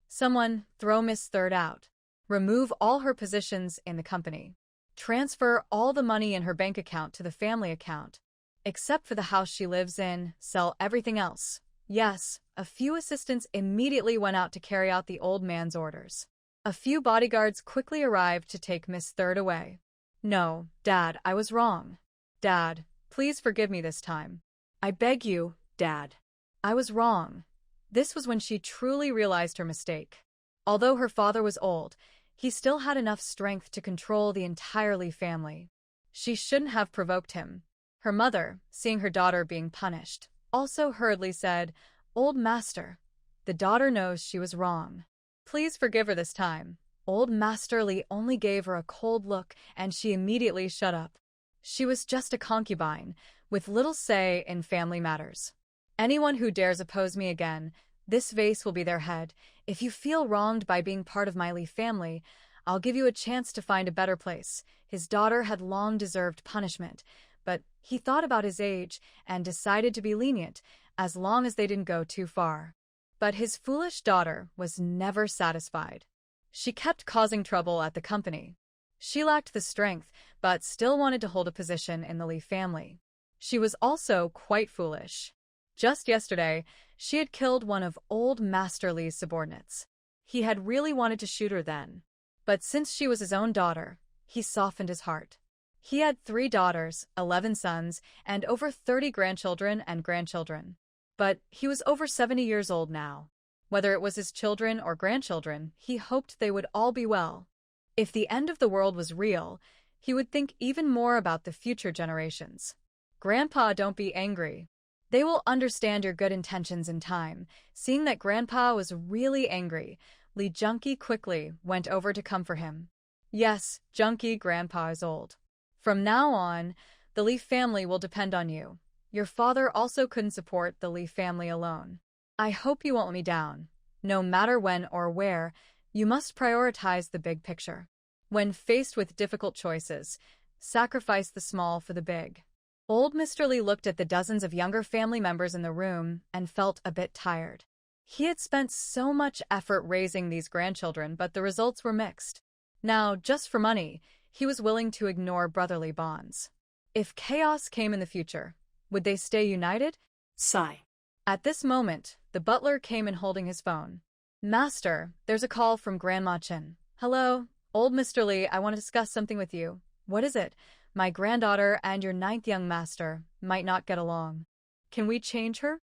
Someone throw Miss Third out. Remove all her positions in the company. Transfer all the money in her bank account to the family account. Except for the house she lives in, sell everything else. Yes, a few assistants immediately went out to carry out the old man's orders. A few bodyguards quickly arrived to take Miss Third away. No, Dad, I was wrong. Dad, please forgive me this time. I beg you, Dad. I was wrong. This was when she truly realized her mistake. Although her father was old, he still had enough strength to control the entire Lee family. She shouldn't have provoked him. Her mother, seeing her daughter being punished, also hurriedly said, "Old Master, the daughter knows she was wrong. Please forgive her this time." Old Master Lee only gave her a cold look and she immediately shut up. She was just a concubine, with little say in family matters. Anyone who dares oppose me again, this vase will be their head. If you feel wronged by being part of my Lee family, I'll give you a chance to find a better place. His daughter had long deserved punishment, but he thought about his age and decided to be lenient as long as they didn't go too far. But his foolish daughter was never satisfied. She kept causing trouble at the company. She lacked the strength, but still wanted to hold a position in the Lee family. She was also quite foolish. Just yesterday, she had killed one of old Master Lee's subordinates. He had really wanted to shoot her then. But since she was his own daughter, he softened his heart. He had 3 daughters, 11 sons, and over 30 grandchildren and grandchildren. But he was over 70 years old now. Whether it was his children or grandchildren, he hoped they would all be well. If the end of the world was real, he would think even more about the future generations. Grandpa, don't be angry. They will understand your good intentions in time. Seeing that Grandpa was really angry, Lee Junkie quickly went over to comfort him. Yes, Junkie, Grandpa is old. From now on, the Lee family will depend on you. Your father also couldn't support the Lee family alone. I hope you won't let me down. No matter when or where, you must prioritize the big picture. When faced with difficult choices, sacrifice the small for the big. Old Mr. Lee looked at the dozens of younger family members in the room and felt a bit tired. He had spent so much effort raising these grandchildren, but the results were mixed. Now, just for money, he was willing to ignore brotherly bonds. If chaos came in the future, would they stay united? Sigh. At this moment, the butler came in holding his phone. Master, there's a call from Grandma Chin. Hello, old Mr. Lee, I want to discuss something with you. What is it? My granddaughter and your 9th young master might not get along. Can we change her?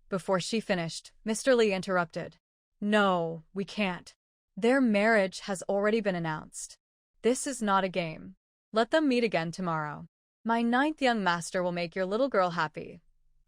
Before she finished, Mr. Lee interrupted. No, we can't. Their marriage has already been announced. This is not a game. Let them meet again tomorrow. My 9th young master will make your little girl happy.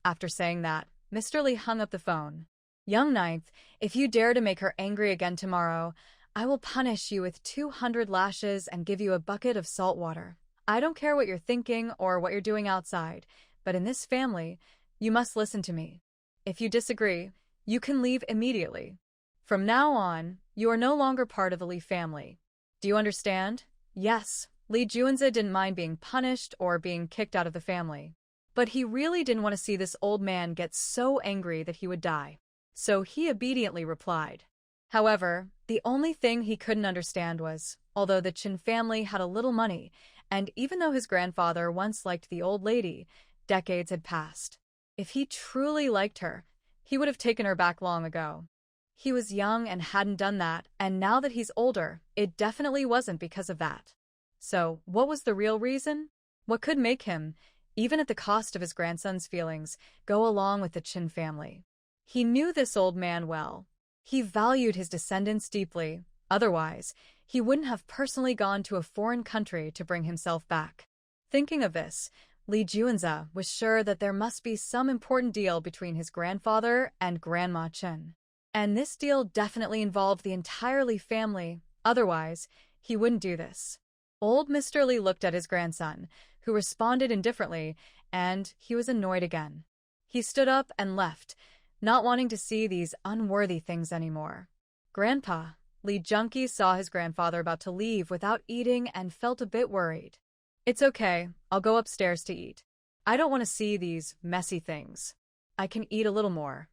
After saying that, Mr. Lee hung up the phone. Young 9th, if you dare to make her angry again tomorrow, I will punish you with 200 lashes and give you a bucket of salt water. I don't care what you're thinking or what you're doing outside, but in this family, you must listen to me. If you disagree, you can leave immediately. From now on, you are no longer part of the Lee family. Do you understand? Yes, Lee Juanza didn't mind being punished or being kicked out of the family. But he really didn't want to see this old man get so angry that he would die. So he obediently replied. However, the only thing he couldn't understand was, although the Chin family had a little money, and even though his grandfather once liked the old lady, decades had passed. If he truly liked her, he would have taken her back long ago. He was young and hadn't done that, and now that he's older, it definitely wasn't because of that. So, what was the real reason? What could make him, even at the cost of his grandson's feelings, go along with the Chin family? He knew this old man well. He valued his descendants deeply. Otherwise, he wouldn't have personally gone to a foreign country to bring himself back. Thinking of this, Lee Juanza was sure that there must be some important deal between his grandfather and Grandma Chin. And this deal definitely involved the entire Lee family. Otherwise, he wouldn't do this. Old Mr. Lee looked at his grandson, who responded indifferently, and he was annoyed again. He stood up and left, not wanting to see these unworthy things anymore. Grandpa, Lee Junkie saw his grandfather about to leave without eating and felt a bit worried. It's okay, I'll go upstairs to eat. I don't want to see these messy things. I can eat a little more.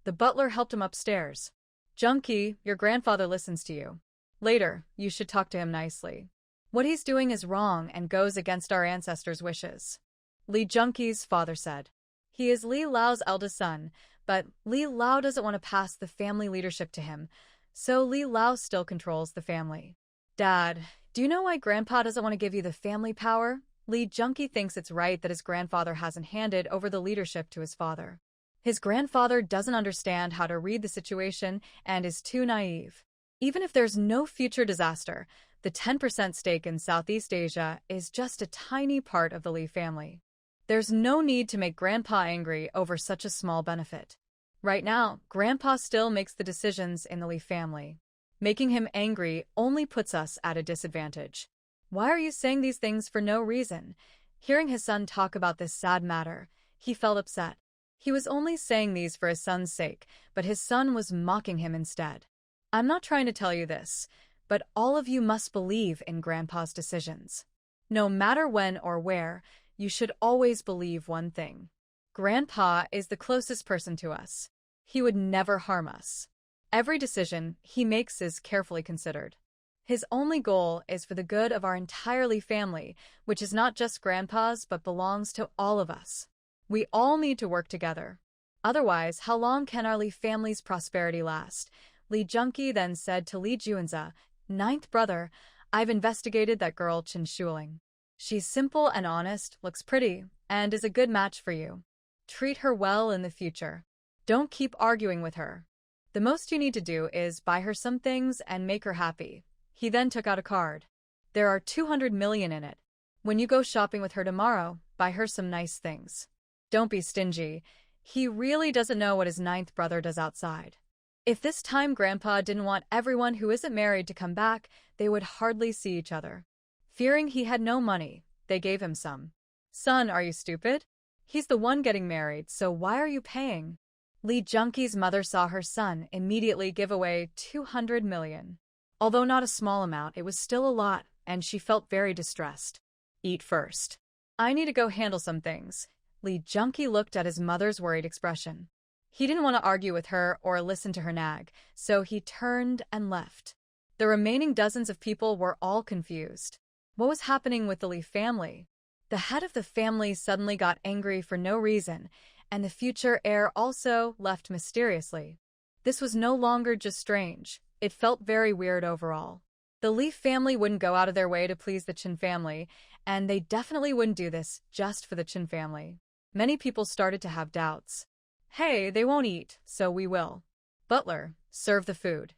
The butler helped him upstairs. Junkie, your grandfather listens to you. Later, you should talk to him nicely. What he's doing is wrong and goes against our ancestors' wishes. Li Junkie's father said. He is Li Lao's eldest son, but Li Lao doesn't want to pass the family leadership to him, so Li Lao still controls the family. Dad, do you know why Grandpa doesn't want to give you the family power? Li Junkie thinks it's right that his grandfather hasn't handed over the leadership to his father. His grandfather doesn't understand how to read the situation and is too naive. Even if there's no future disaster, the 10% stake in Southeast Asia is just a tiny part of the Li family. There's no need to make Grandpa angry over such a small benefit. Right now, Grandpa still makes the decisions in the Li family. Making him angry only puts us at a disadvantage. Why are you saying these things for no reason? Hearing his son talk about this sad matter, he felt upset. He was only saying these for his son's sake, but his son was mocking him instead. I'm not trying to tell you this, but all of you must believe in Grandpa's decisions. No matter when or where, you should always believe one thing. Grandpa is the closest person to us. He would never harm us. Every decision he makes is carefully considered. His only goal is for the good of our entire Li family, which is not just Grandpa's but belongs to all of us. We all need to work together. Otherwise, how long can our Li family's prosperity last? Li Junkie then said to Li Juanza, ninth brother, I've investigated that girl Chen Shuling. She's simple and honest, looks pretty, and is a good match for you. Treat her well in the future. Don't keep arguing with her. The most you need to do is buy her some things and make her happy. He then took out a card. There are 200 million in it. When you go shopping with her tomorrow, buy her some nice things. Don't be stingy. He really doesn't know what his ninth brother does outside. If this time Grandpa didn't want everyone who isn't married to come back, they would hardly see each other. Fearing he had no money, they gave him some. Son, are you stupid? He's the one getting married, so why are you paying? Li Junkie's mother saw her son immediately give away 200 million. Although not a small amount, it was still a lot, and she felt very distressed. Eat first. I need to go handle some things. Li Junkie looked at his mother's worried expression. He didn't want to argue with her or listen to her nag, so he turned and left. The remaining dozens of people were all confused. What was happening with the Li family? The head of the family suddenly got angry for no reason, and the future heir also left mysteriously. This was no longer just strange. It felt very weird overall. The Li family wouldn't go out of their way to please the Chen family, and they definitely wouldn't do this just for the Chen family. Many people started to have doubts. Hey, they won't eat, so we will. Butler, serve the food.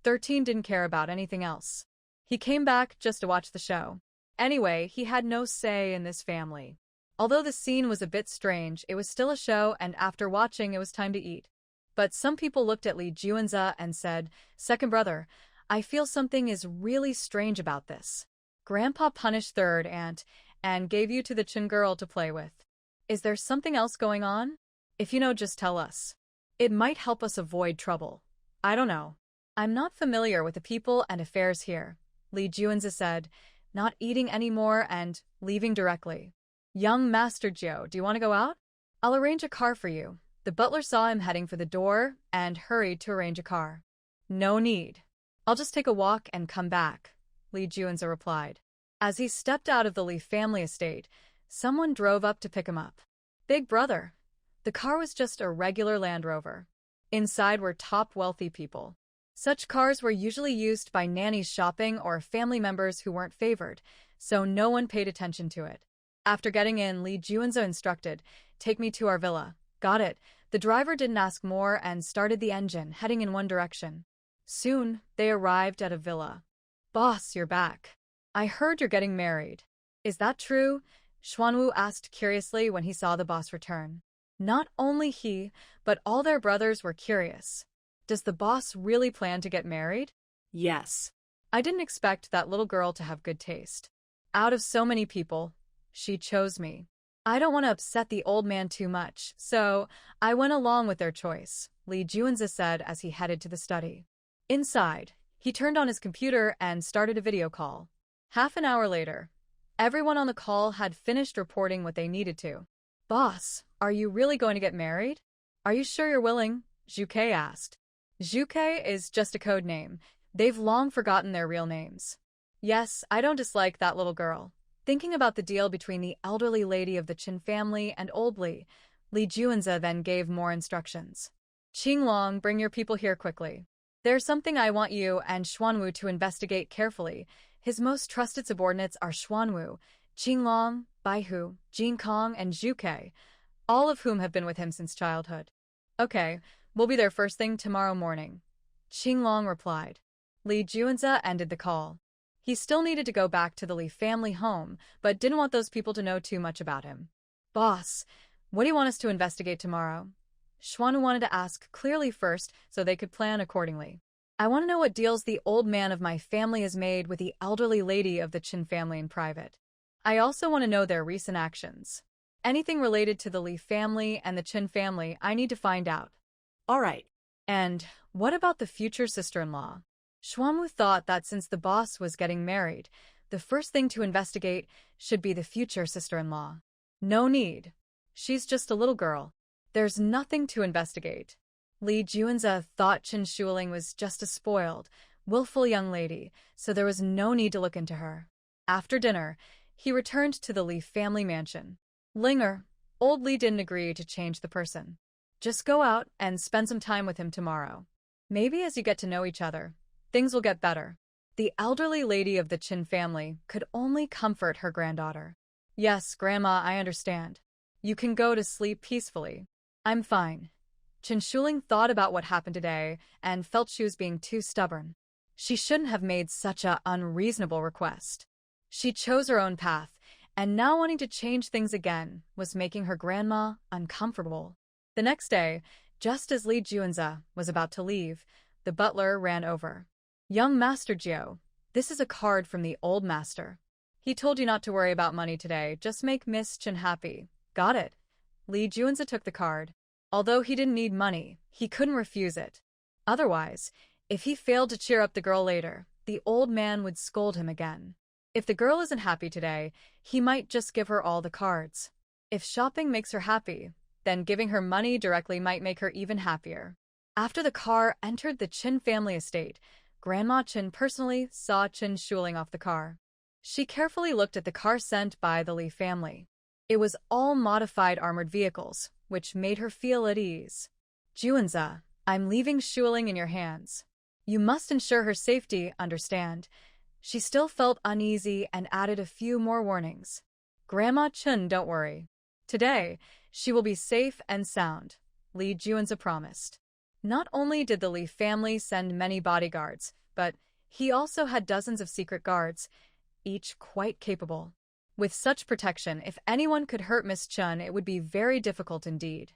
13 didn't care about anything else. He came back just to watch the show. Anyway, he had no say in this family. Although the scene was a bit strange, it was still a show, and after watching, it was time to eat. But some people looked at Li Juanza and said, second brother, I feel something is really strange about this. Grandpa punished third aunt and gave you to the Chen girl to play with. Is there something else going on? If you know, just tell us. It might help us avoid trouble. I don't know. I'm not familiar with the people and affairs here, Li Juanza said, not eating anymore and leaving directly. Young Master Jiu, do you want to go out? I'll arrange a car for you. The butler saw him heading for the door and hurried to arrange a car. No need. I'll just take a walk and come back, Li Juanza replied. As he stepped out of the Li family estate, someone drove up to pick him up. Big brother. The car was just a regular Land Rover. Inside were top wealthy people. Such cars were usually used by nannies shopping or family members who weren't favored, so no one paid attention to it. After getting in, Li Juanza instructed, take me to our villa. Got it. The driver didn't ask more and started the engine, heading in one direction. Soon, they arrived at a villa. Boss, you're back. I heard you're getting married. Is that true? Xuanwu asked curiously when he saw the boss return. Not only he, but all their brothers were curious. Does the boss really plan to get married? Yes. I didn't expect that little girl to have good taste. Out of so many people, she chose me. I don't want to upset the old man too much, so I went along with their choice, Li Juanza said as he headed to the study. Inside, he turned on his computer and started a video call. Half an hour later, everyone on the call had finished reporting what they needed to. Boss, are you really going to get married? Are you sure you're willing? Zhuke asked. Zhuke is just a code name. They've long forgotten their real names. Yes, I don't dislike that little girl. Thinking about the deal between the elderly lady of the Qin family and old Li Juanza then gave more instructions. Qinglong, bring your people here quickly. There's something I want you and Xuanwu to investigate carefully. His most trusted subordinates are Xuanwu, Qinglong, Baihu, Jinkong, and Zhuke, all of whom have been with him since childhood. Okay, we'll be there first thing tomorrow morning. Qinglong replied. Li Juanza ended the call. He still needed to go back to the Li family home, but didn't want those people to know too much about him. Boss, what do you want us to investigate tomorrow? Xuanwu wanted to ask clearly first so they could plan accordingly. I want to know what deals the old man of my family has made with the elderly lady of the Qin family in private. I also want to know their recent actions. Anything related to the Li family and the Qin family, I need to find out. All right. And what about the future sister-in-law? Xuanwu thought that since the boss was getting married, the first thing to investigate should be the future sister-in-law. No need. She's just a little girl. There's nothing to investigate. Li Juanza thought Qin Shuling was just a spoiled, willful young lady, so there was no need to look into her. After dinner, he returned to the Li family mansion. Linger, old Li didn't agree to change the person. Just go out and spend some time with him tomorrow. Maybe as you get to know each other, things will get better. The elderly lady of the Qin family could only comfort her granddaughter. Yes, Grandma, I understand. You can go to sleep peacefully. I'm fine. Qin Shuling thought about what happened today and felt she was being too stubborn. She shouldn't have made such an unreasonable request. She chose her own path, and now wanting to change things again was making her grandma uncomfortable. The next day, just as Li Juanza was about to leave, the butler ran over. Young Master Jiao, this is a card from the old master. He told you not to worry about money today, just make Miss Qin happy. Got it? Li Juanza took the card. Although he didn't need money, he couldn't refuse it. Otherwise, if he failed to cheer up the girl later, the old man would scold him again. If the girl isn't happy today, he might just give her all the cards. If shopping makes her happy, then giving her money directly might make her even happier. After the car entered the Qin family estate, Grandma Qin personally saw Qin Shuling off the car. She carefully looked at the car sent by the Li family. It was all modified armored vehicles, which made her feel at ease. Juanza, I'm leaving Shuling in your hands. You must ensure her safety, understand? She still felt uneasy and added a few more warnings. Grandma Qin, don't worry. Today, she will be safe and sound, Li Juanza promised. Not only did the Li family send many bodyguards, but he also had dozens of secret guards, each quite capable. With such protection, if anyone could hurt Miss Qin, it would be very difficult indeed.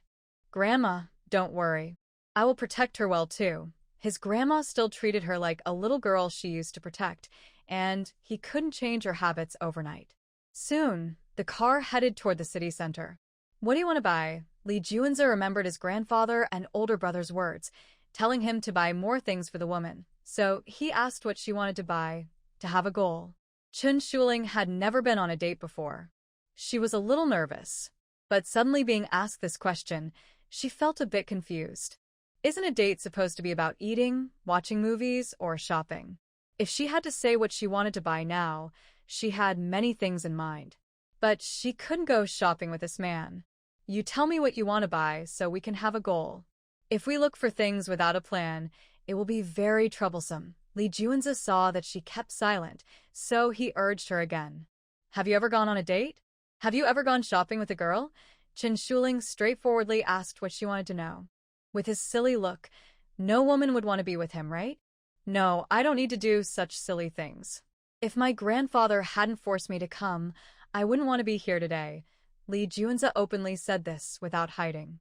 Grandma, don't worry. I will protect her well too. His grandma still treated her like a little girl she used to protect, and he couldn't change her habits overnight. Soon, the car headed toward the city center. What do you want to buy? Li Juanza remembered his grandfather and older brother's words, telling him to buy more things for the woman, so he asked what she wanted to buy, to have a goal. Qin Shuling had never been on a date before. She was a little nervous, but suddenly being asked this question, she felt a bit confused. Isn't a date supposed to be about eating, watching movies, or shopping? If she had to say what she wanted to buy now, she had many things in mind. But she couldn't go shopping with this man. You tell me what you want to buy so we can have a goal. If we look for things without a plan, it will be very troublesome. Li Juanza saw that she kept silent, so he urged her again. Have you ever gone on a date? Have you ever gone shopping with a girl? Qin Shuling straightforwardly asked what she wanted to know. With his silly look, no woman would want to be with him, right? No, I don't need to do such silly things. If my grandfather hadn't forced me to come, I wouldn't want to be here today. Li Juanza openly said this without hiding.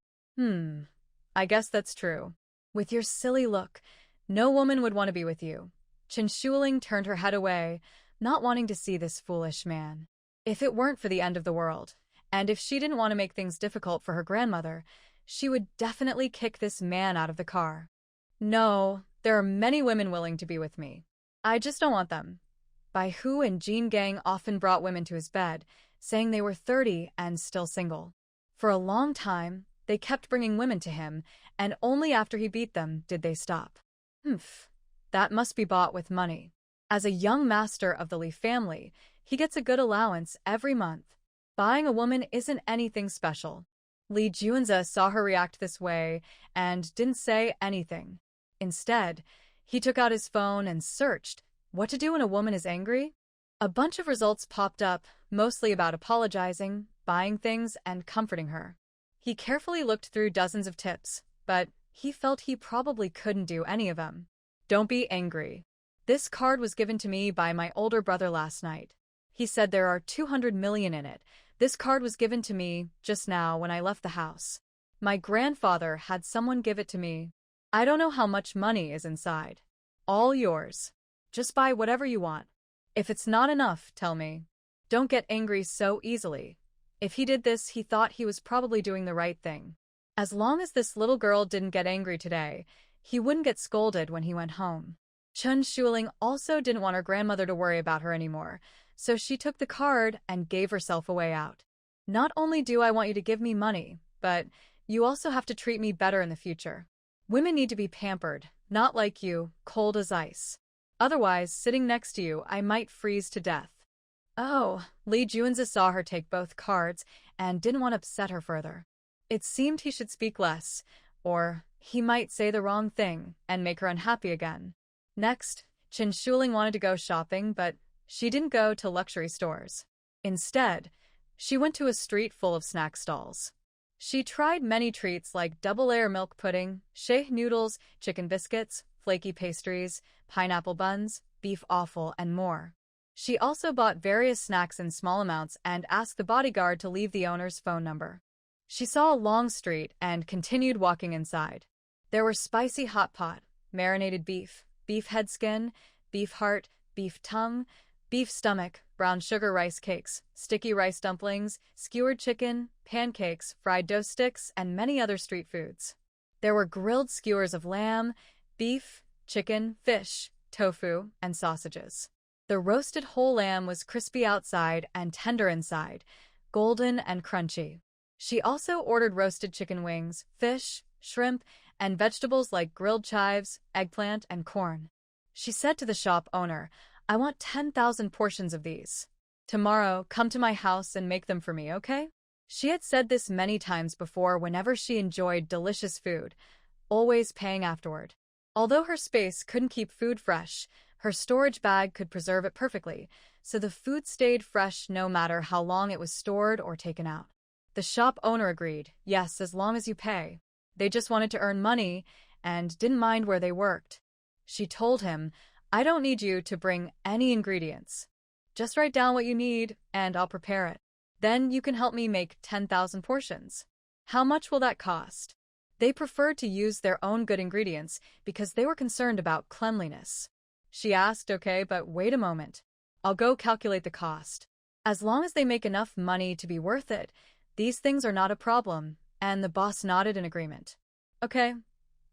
I guess that's true. With your silly look, no woman would want to be with you. Qin Shuling turned her head away, not wanting to see this foolish man. If it weren't for the end of the world, and if she didn't want to make things difficult for her grandmother, she would definitely kick this man out of the car. No, there are many women willing to be with me. I just don't want them. Baihu and Jin Gang often brought women to his bed, saying they were 30 and still single. For a long time, they kept bringing women to him, and only after he beat them did they stop. Humph, that must be bought with money. As a young master of the Lee family, he gets a good allowance every month. Buying a woman isn't anything special. Lee Junza saw her react this way and didn't say anything. Instead, he took out his phone and searched what to do when a woman is angry. A bunch of results popped up, mostly about apologizing, buying things, and comforting her. He carefully looked through dozens of tips, but he felt he probably couldn't do any of them. Don't be angry. This card was given to me by my older brother last night. He said there are 200 million in it. This card was given to me just now when I left the house. My grandfather had someone give it to me. I don't know how much money is inside. All yours. Just buy whatever you want. If it's not enough, tell me. Don't get angry so easily. If he did this, he thought he was probably doing the right thing. As long as this little girl didn't get angry today, he wouldn't get scolded when he went home. Chun Shuling also didn't want her grandmother to worry about her anymore, so she took the card and gave herself a way out. Not only do I want you to give me money, but you also have to treat me better in the future. Women need to be pampered, not like you, cold as ice. Otherwise, sitting next to you, I might freeze to death. Oh, Lee Junza saw her take both cards and didn't want to upset her further. It seemed he should speak less, or he might say the wrong thing and make her unhappy again. Next, Chun Shuling wanted to go shopping, but she didn't go to luxury stores. Instead, she went to a street full of snack stalls. She tried many treats like double-layer milk pudding, sheh noodles, chicken biscuits, flaky pastries, pineapple buns, beef offal, and more. She also bought various snacks in small amounts and asked the bodyguard to leave the owner's phone number. She saw a long street and continued walking inside. There were spicy hot pot, marinated beef, beef head skin, beef heart, beef tongue, beef stomach, brown sugar rice cakes, sticky rice dumplings, skewered chicken, pancakes, fried dough sticks, and many other street foods. There were grilled skewers of lamb, beef, chicken, fish, tofu, and sausages. The roasted whole lamb was crispy outside and tender inside, golden and crunchy. She also ordered roasted chicken wings, fish, shrimp, and vegetables like grilled chives, eggplant, and corn. She said to the shop owner, "I want 10,000 portions of these. Tomorrow, come to my house and make them for me, okay?" She had said this many times before whenever she enjoyed delicious food, always paying afterward. Although her space couldn't keep food fresh, her storage bag could preserve it perfectly, so the food stayed fresh no matter how long it was stored or taken out. The shop owner agreed, yes, as long as you pay. They just wanted to earn money and didn't mind where they worked. She told him, "I don't need you to bring any ingredients. Just write down what you need and I'll prepare it. Then you can help me make 10,000 portions. How much will that cost?" They preferred to use their own good ingredients because they were concerned about cleanliness. She asked, "Okay, but wait a moment. I'll go calculate the cost. As long as they make enough money to be worth it, these things are not a problem," and the boss nodded in agreement. Okay.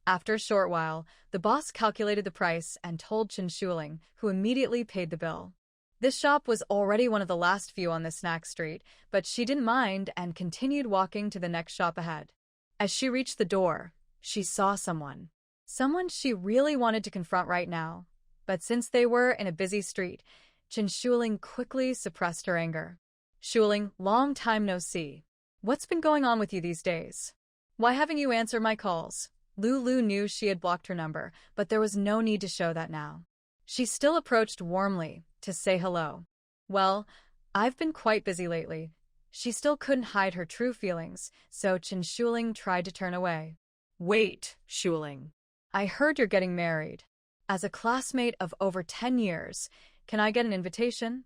After a short while, the boss calculated the price and told Chun Shuling, who immediately paid the bill. This shop was already one of the last few on the snack street, but she didn't mind and continued walking to the next shop ahead. As she reached the door, she saw someone. Someone she really wanted to confront right now. But since they were in a busy street, Chun Shuling quickly suppressed her anger. "Shuling, long time no see. What's been going on with you these days? Why haven't you answered my calls?" Lulu knew she had blocked her number, but there was no need to show that now. She still approached warmly to say hello. "Well, I've been quite busy lately." She still couldn't hide her true feelings, so Chun Shuling tried to turn away. "Wait, Shuling. I heard you're getting married. As a classmate of over 10 years, can I get an invitation?"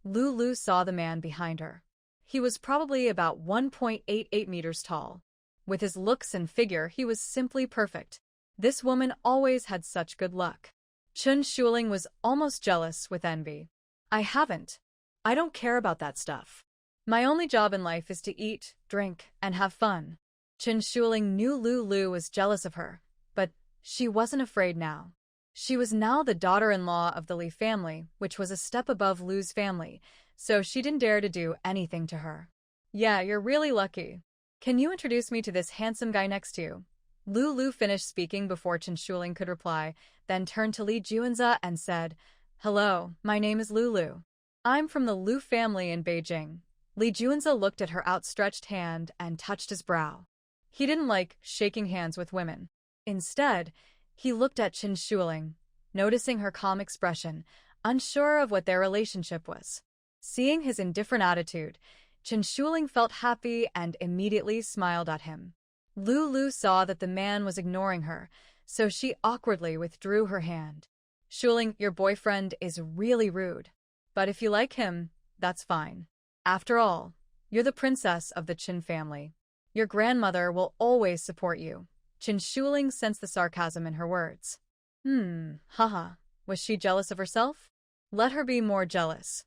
Lulu saw the man behind her. He was probably about 1.88 meters tall. With his looks and figure, he was simply perfect. This woman always had such good luck. Chun Shuling was almost jealous with envy. "I haven't. I don't care about that stuff. My only job in life is to eat, drink, and have fun." Chun Shuling knew Lulu was jealous of her, but she wasn't afraid now. She was now the daughter-in-law of the Lee family, which was a step above Lu's family, so she didn't dare to do anything to her. "Yeah, you're really lucky. Can you introduce me to this handsome guy next to you? Lu finished speaking before Chen Shuling could reply, then turned to Li Juanza and said, "Hello, my name is Lulu. I'm from the Lu family in Beijing." Li Juanza looked at her outstretched hand and touched his brow. He didn't like shaking hands with women. Instead, he looked at Chen Shuling, noticing her calm expression, unsure of what their relationship was. Seeing his indifferent attitude, Chen Shuling felt happy and immediately smiled at him. Lulu saw that the man was ignoring her, so she awkwardly withdrew her hand. "Shuling, your boyfriend is really rude. But if you like him, that's fine. After all, you're the princess of the Chen family. Your grandmother will always support you." Chen Shuling sensed the sarcasm in her words. Haha, was she jealous of herself? Let her be more jealous.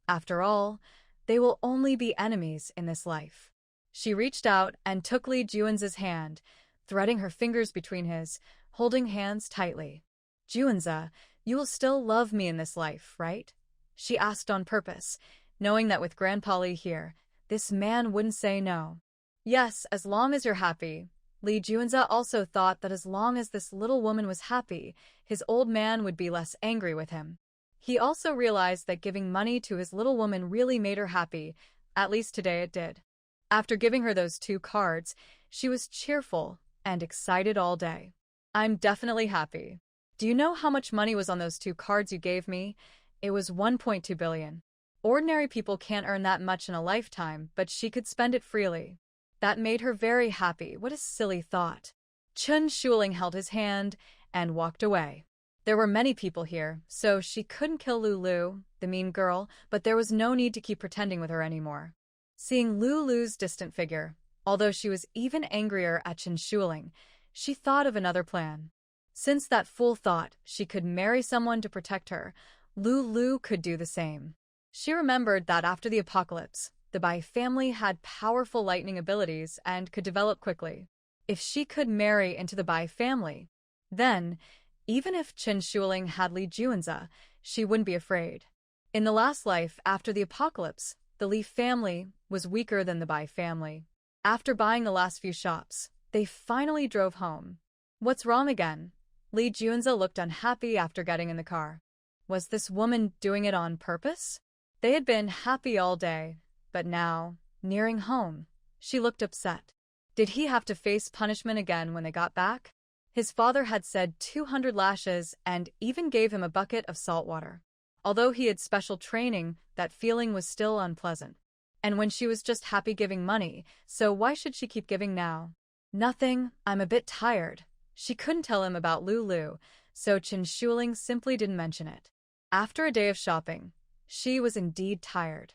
After all, they will only be enemies in this life. She reached out and took Li Juanza's hand, threading her fingers between his, holding hands tightly. "Juanza, you will still love me in this life, right?" she asked on purpose, knowing that with Grandpa Li here, this man wouldn't say no. "Yes, as long as you're happy." Li Juanza also thought that as long as this little woman was happy, his old man would be less angry with him. He also realized that giving money to his little woman really made her happy, at least today it did. After giving her those 2 cards, she was cheerful and excited all day. "I'm definitely happy. Do you know how much money was on those 2 cards you gave me? It was 1.2 billion. Ordinary people can't earn that much in a lifetime, but she could spend it freely." That made her very happy. What a silly thought. Chen Shuling held his hand and walked away. There were many people here, so she couldn't kill Lulu, the mean girl, but there was no need to keep pretending with her anymore. Seeing Lulu's distant figure, although she was even angrier at Chen Shuling, she thought of another plan. Since that fool thought she could marry someone to protect her, Lulu could do the same. She remembered that after the apocalypse, the Bai family had powerful lightning abilities and could develop quickly. If she could marry into the Bai family, then, even if Chen Shuling had Li Juanza, she wouldn't be afraid. In the last life after the apocalypse, the Li family was weaker than the Bai family. After buying the last few shops, they finally drove home. "What's wrong again?" Li Juanza looked unhappy after getting in the car. Was this woman doing it on purpose? They had been happy all day, but now, nearing home, she looked upset. Did he have to face punishment again when they got back? His father had said 200 lashes and even gave him a bucket of salt water. Although he had special training, that feeling was still unpleasant. And when she was just happy giving money, so why should she keep giving now? "Nothing, I'm a bit tired." She couldn't tell him about Lulu, so Chen Shuling simply didn't mention it. After a day of shopping, she was indeed tired.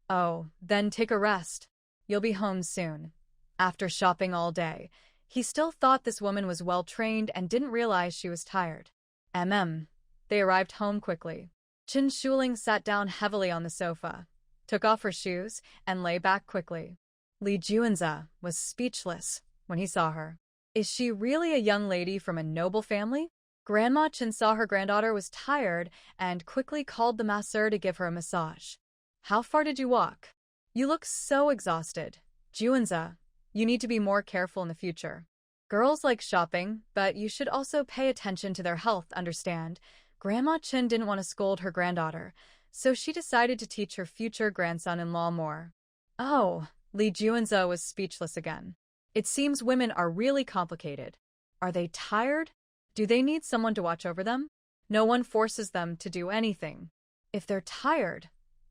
"Oh, then take a rest. You'll be home soon." After shopping all day, he still thought this woman was well-trained and didn't realize she was tired. They arrived home quickly. Chen Shuling sat down heavily on the sofa, took off her shoes, and lay back quickly. Li Juanza was speechless when he saw her. Is she really a young lady from a noble family? Grandma Chen saw her granddaughter was tired and quickly called the masseur to give her a massage. "How far did you walk? You look so exhausted. Juanza, you need to be more careful in the future. Girls like shopping, but you should also pay attention to their health, understand?" Grandma Chen didn't want to scold her granddaughter, so she decided to teach her future grandson-in-law more. Oh, Li Juanza was speechless again. It seems women are really complicated. Are they tired? Do they need someone to watch over them? No one forces them to do anything. If they're tired,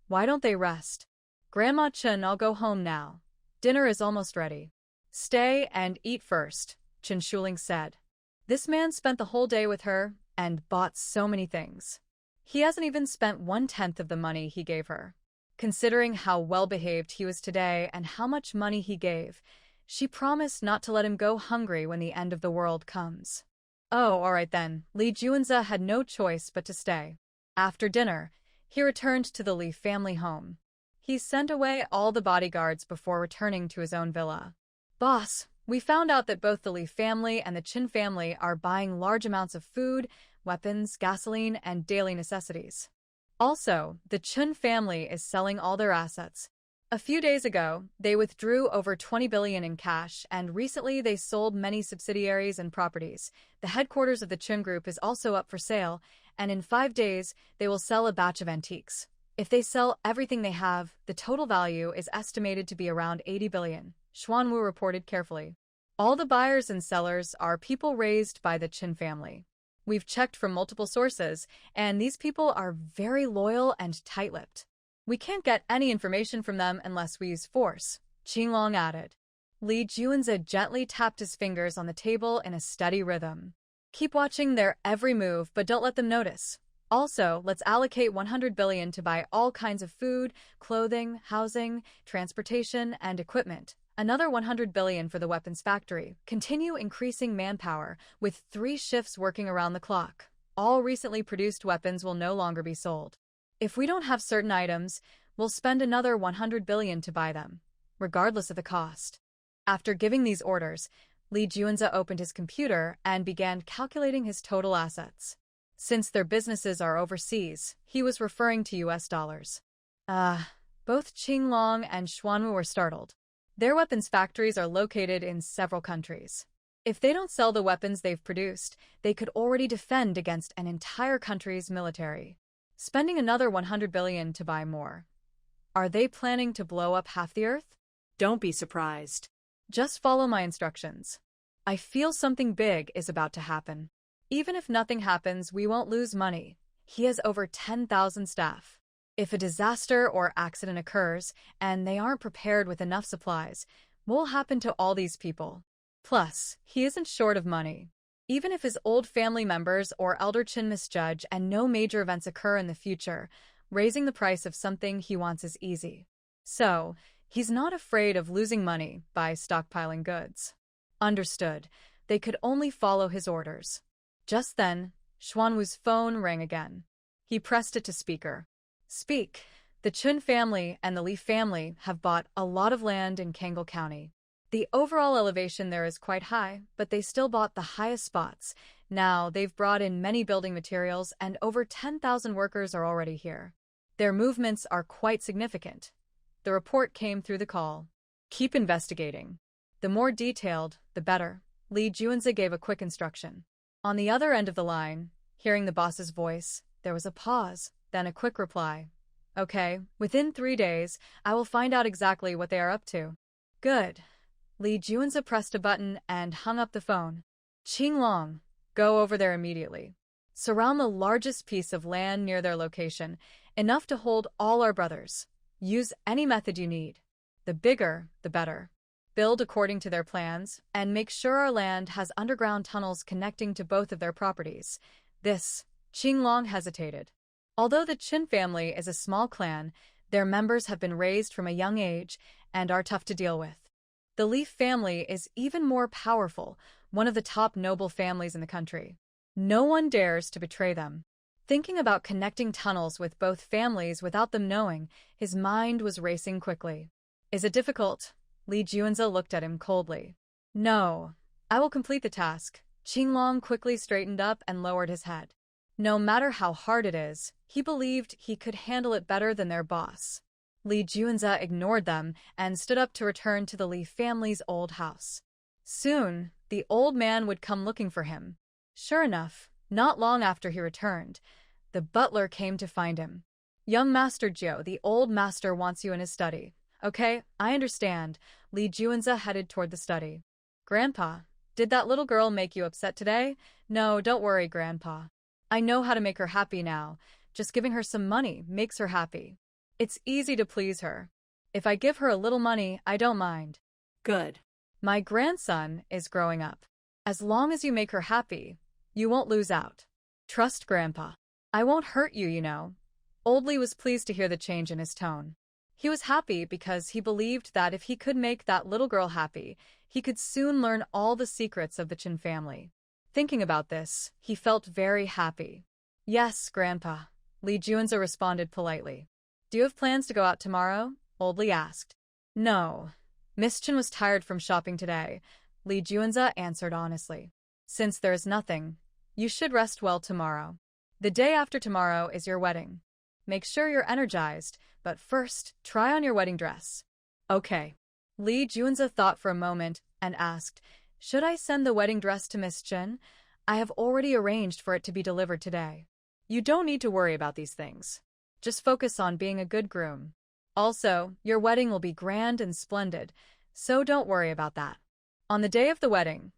why don't they rest? "Grandma Chen, I'll go home now. Dinner is almost ready." "Stay and eat first," Chen Shuling said. This man spent the whole day with her and bought so many things. He hasn't even spent 1/10 of the money he gave her. Considering how well-behaved he was today and how much money he gave, she promised not to let him go hungry when the end of the world comes. Oh, all right then. Li Juanza had no choice but to stay. After dinner, he returned to the Li family home. He sent away all the bodyguards before returning to his own villa. "Boss, we found out that both the Li family and the Chen family are buying large amounts of food, weapons, gasoline, and daily necessities. Also, the Chen family is selling all their assets. A few days ago, they withdrew over 20 billion in cash, and recently they sold many subsidiaries and properties. The headquarters of the Chun Group is also up for sale, and in 5 days, they will sell a batch of antiques. If they sell everything they have, the total value is estimated to be around 80 billion, Xuanwu reported carefully. All the buyers and sellers are people raised by the Chun family. We've checked from multiple sources, and these people are very loyal and tight-lipped. We can't get any information from them unless we use force, Qinglong added. Li Juanze gently tapped his fingers on the table in a steady rhythm. Keep watching their every move, but don't let them notice. Also, let's allocate 100 billion to buy all kinds of food, clothing, housing, transportation, and equipment. Another 100 billion for the weapons factory. Continue increasing manpower, with 3 shifts working around the clock. All recently produced weapons will no longer be sold. If we don't have certain items, we'll spend another 100 billion to buy them, regardless of the cost. After giving these orders, Li Juanze opened his computer and began calculating his total assets. Since their businesses are overseas, he was referring to US dollars. Both Qinglong and Xuanwu were startled. Their weapons factories are located in several countries. If they don't sell the weapons they've produced, they could already defend against an entire country's military. Spending another 100 billion to buy more. Are they planning to blow up half the Earth? Don't be surprised. Just follow my instructions. I feel something big is about to happen. Even if nothing happens, we won't lose money. He has over 10,000 staff. If a disaster or accident occurs, and they aren't prepared with enough supplies, what will happen to all these people? Plus, he isn't short of money. Even if his old family members or elder Chin misjudge and no major events occur in the future, raising the price of something he wants is easy. So, he's not afraid of losing money by stockpiling goods. Understood. They could only follow his orders. Just then, Xuanwu's phone rang again. He pressed it to speaker. Speak. The Chun family and the Li family have bought a lot of land in Kangle County. The overall elevation there is quite high, but they still bought the highest spots. Now, they've brought in many building materials and over 10,000 workers are already here. Their movements are quite significant. The report came through the call. Keep investigating. The more detailed, the better. Li Juanze gave a quick instruction. On the other end of the line, hearing the boss's voice, there was a pause, then a quick reply. Okay, within 3 days, I will find out exactly what they are up to. Good. Li Juanze pressed a button and hung up the phone. Qinglong, go over there immediately. Surround the largest piece of land near their location, enough to hold all our brothers. Use any method you need. The bigger, the better. Build according to their plans, and make sure our land has underground tunnels connecting to both of their properties. Qinglong hesitated. Although the Qin family is a small clan, their members have been raised from a young age and are tough to deal with. The Li family is even more powerful, one of the top noble families in the country. No one dares to betray them. Thinking about connecting tunnels with both families without them knowing, his mind was racing quickly. Is it difficult? Li Juanze looked at him coldly. No. I will complete the task. Qinglong quickly straightened up and lowered his head. No matter how hard it is, he believed he could handle it better than their boss. Li Juanze ignored them and stood up to return to the Li family's old house. Soon, the old man would come looking for him. Sure enough, not long after he returned, the butler came to find him. Young Master Jiu, the old master wants you in his study. Okay, I understand. Li Juanze headed toward the study. Grandpa, did that little girl make you upset today? No, don't worry, Grandpa. I know how to make her happy now. Just giving her some money makes her happy. It's easy to please her. If I give her a little money, I don't mind. Good. My grandson is growing up. As long as you make her happy, you won't lose out. Trust Grandpa. I won't hurt you, you know. Old Li was pleased to hear the change in his tone. He was happy because he believed that if he could make that little girl happy, he could soon learn all the secrets of the Qin family. Thinking about this, he felt very happy. Yes, Grandpa. Li Juanze responded politely. Do you have plans to go out tomorrow? Old Li asked. No. Miss Chen was tired from shopping today. Li Juanze answered honestly. Since there is nothing, you should rest well tomorrow. The day after tomorrow is your wedding. make sure you're energized, but first, try on your wedding dress. Okay. Lee Junza thought for a moment and asked, should I send the wedding dress to Miss Chen? I have already arranged for it to be delivered today. You don't need to worry about these things. Just focus on being a good groom. Also, your wedding will be grand and splendid, so don't worry about that. On the day of the wedding,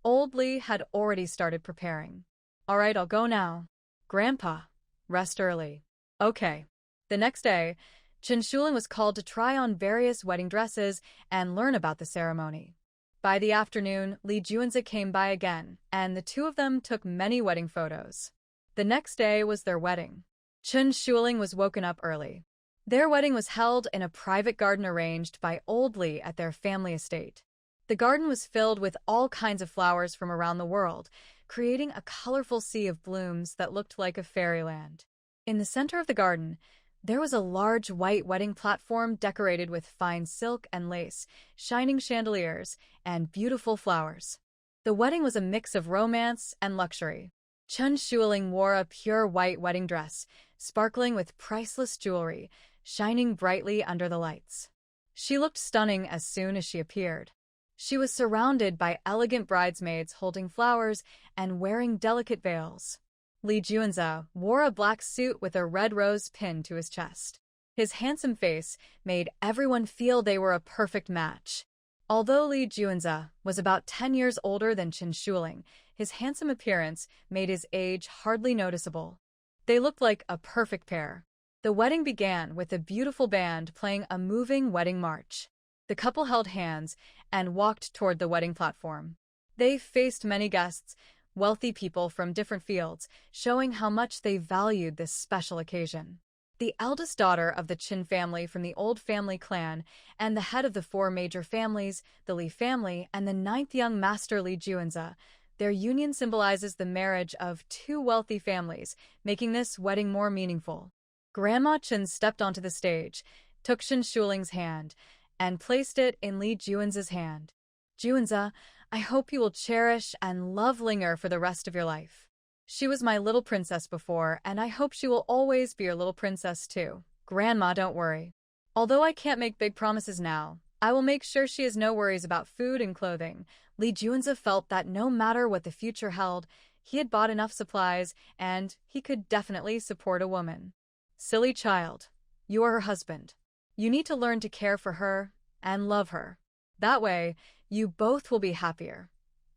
old Lee had already started preparing. All right, I'll go now. Grandpa, rest early. Okay. The next day, Chen Shuling was called to try on various wedding dresses and learn about the ceremony. By the afternoon, Lee Junza came by again, and the two of them took many wedding photos. The next day was their wedding. Chen Shuling was woken up early. Their wedding was held in a private garden arranged by old Lee at their family estate. The garden was filled with all kinds of flowers from around the world, creating a colorful sea of blooms that looked like a fairyland. In the center of the garden, there was a large white wedding platform decorated with fine silk and lace, shining chandeliers, and beautiful flowers. The wedding was a mix of romance and luxury. Chen Shuling wore a pure white wedding dress, sparkling with priceless jewelry, shining brightly under the lights. She looked stunning as soon as she appeared. She was surrounded by elegant bridesmaids holding flowers and wearing delicate veils. Lee Junza wore a black suit with a red rose pinned to his chest. His handsome face made everyone feel they were a perfect match. Although Lee Junza was about 10 years older than Chen Shuling, his handsome appearance made his age hardly noticeable. They looked like a perfect pair. The wedding began with a beautiful band playing a moving wedding march. The couple held hands and walked toward the wedding platform. They faced many guests, wealthy people from different fields, showing how much they valued this special occasion. The eldest daughter of the Qin family from the old family clan and the head of the 4 major families, the Li family and the 9th young master Lee Junza, their union symbolizes the marriage of 2 wealthy families, making this wedding more meaningful. Grandma Chen stepped onto the stage, took Chen Shuling's hand, and placed it in Lee Junza's hand. Junza, I hope you will cherish and love Linger for the rest of your life. She was my little princess before, and I hope she will always be your little princess too. Grandma, don't worry. Although I can't make big promises now, I will make sure she has no worries about food and clothing. Lee Junza felt that no matter what the future held, he had bought enough supplies, and he could definitely support a woman. Silly child, you are her husband. You need to learn to care for her and love her. That way, you both will be happier.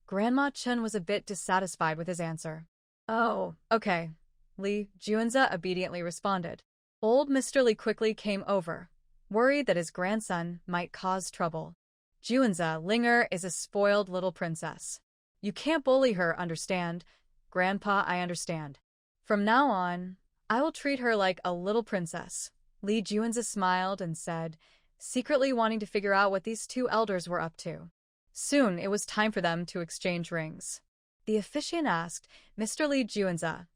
Grandma Chen was a bit dissatisfied with his answer. Oh, okay, Lee Junza obediently responded. Old Mr. Lee quickly came over, worried that his grandson might cause trouble. Junza, Linger is a spoiled little princess. You can't bully her, understand? Grandpa, I understand. From now on, I will treat her like a little princess. Lee Junza smiled and said, secretly wanting to figure out what these 2 elders were up to. Soon it was time for them to exchange rings. The officiant asked, Mr. Lee Junza,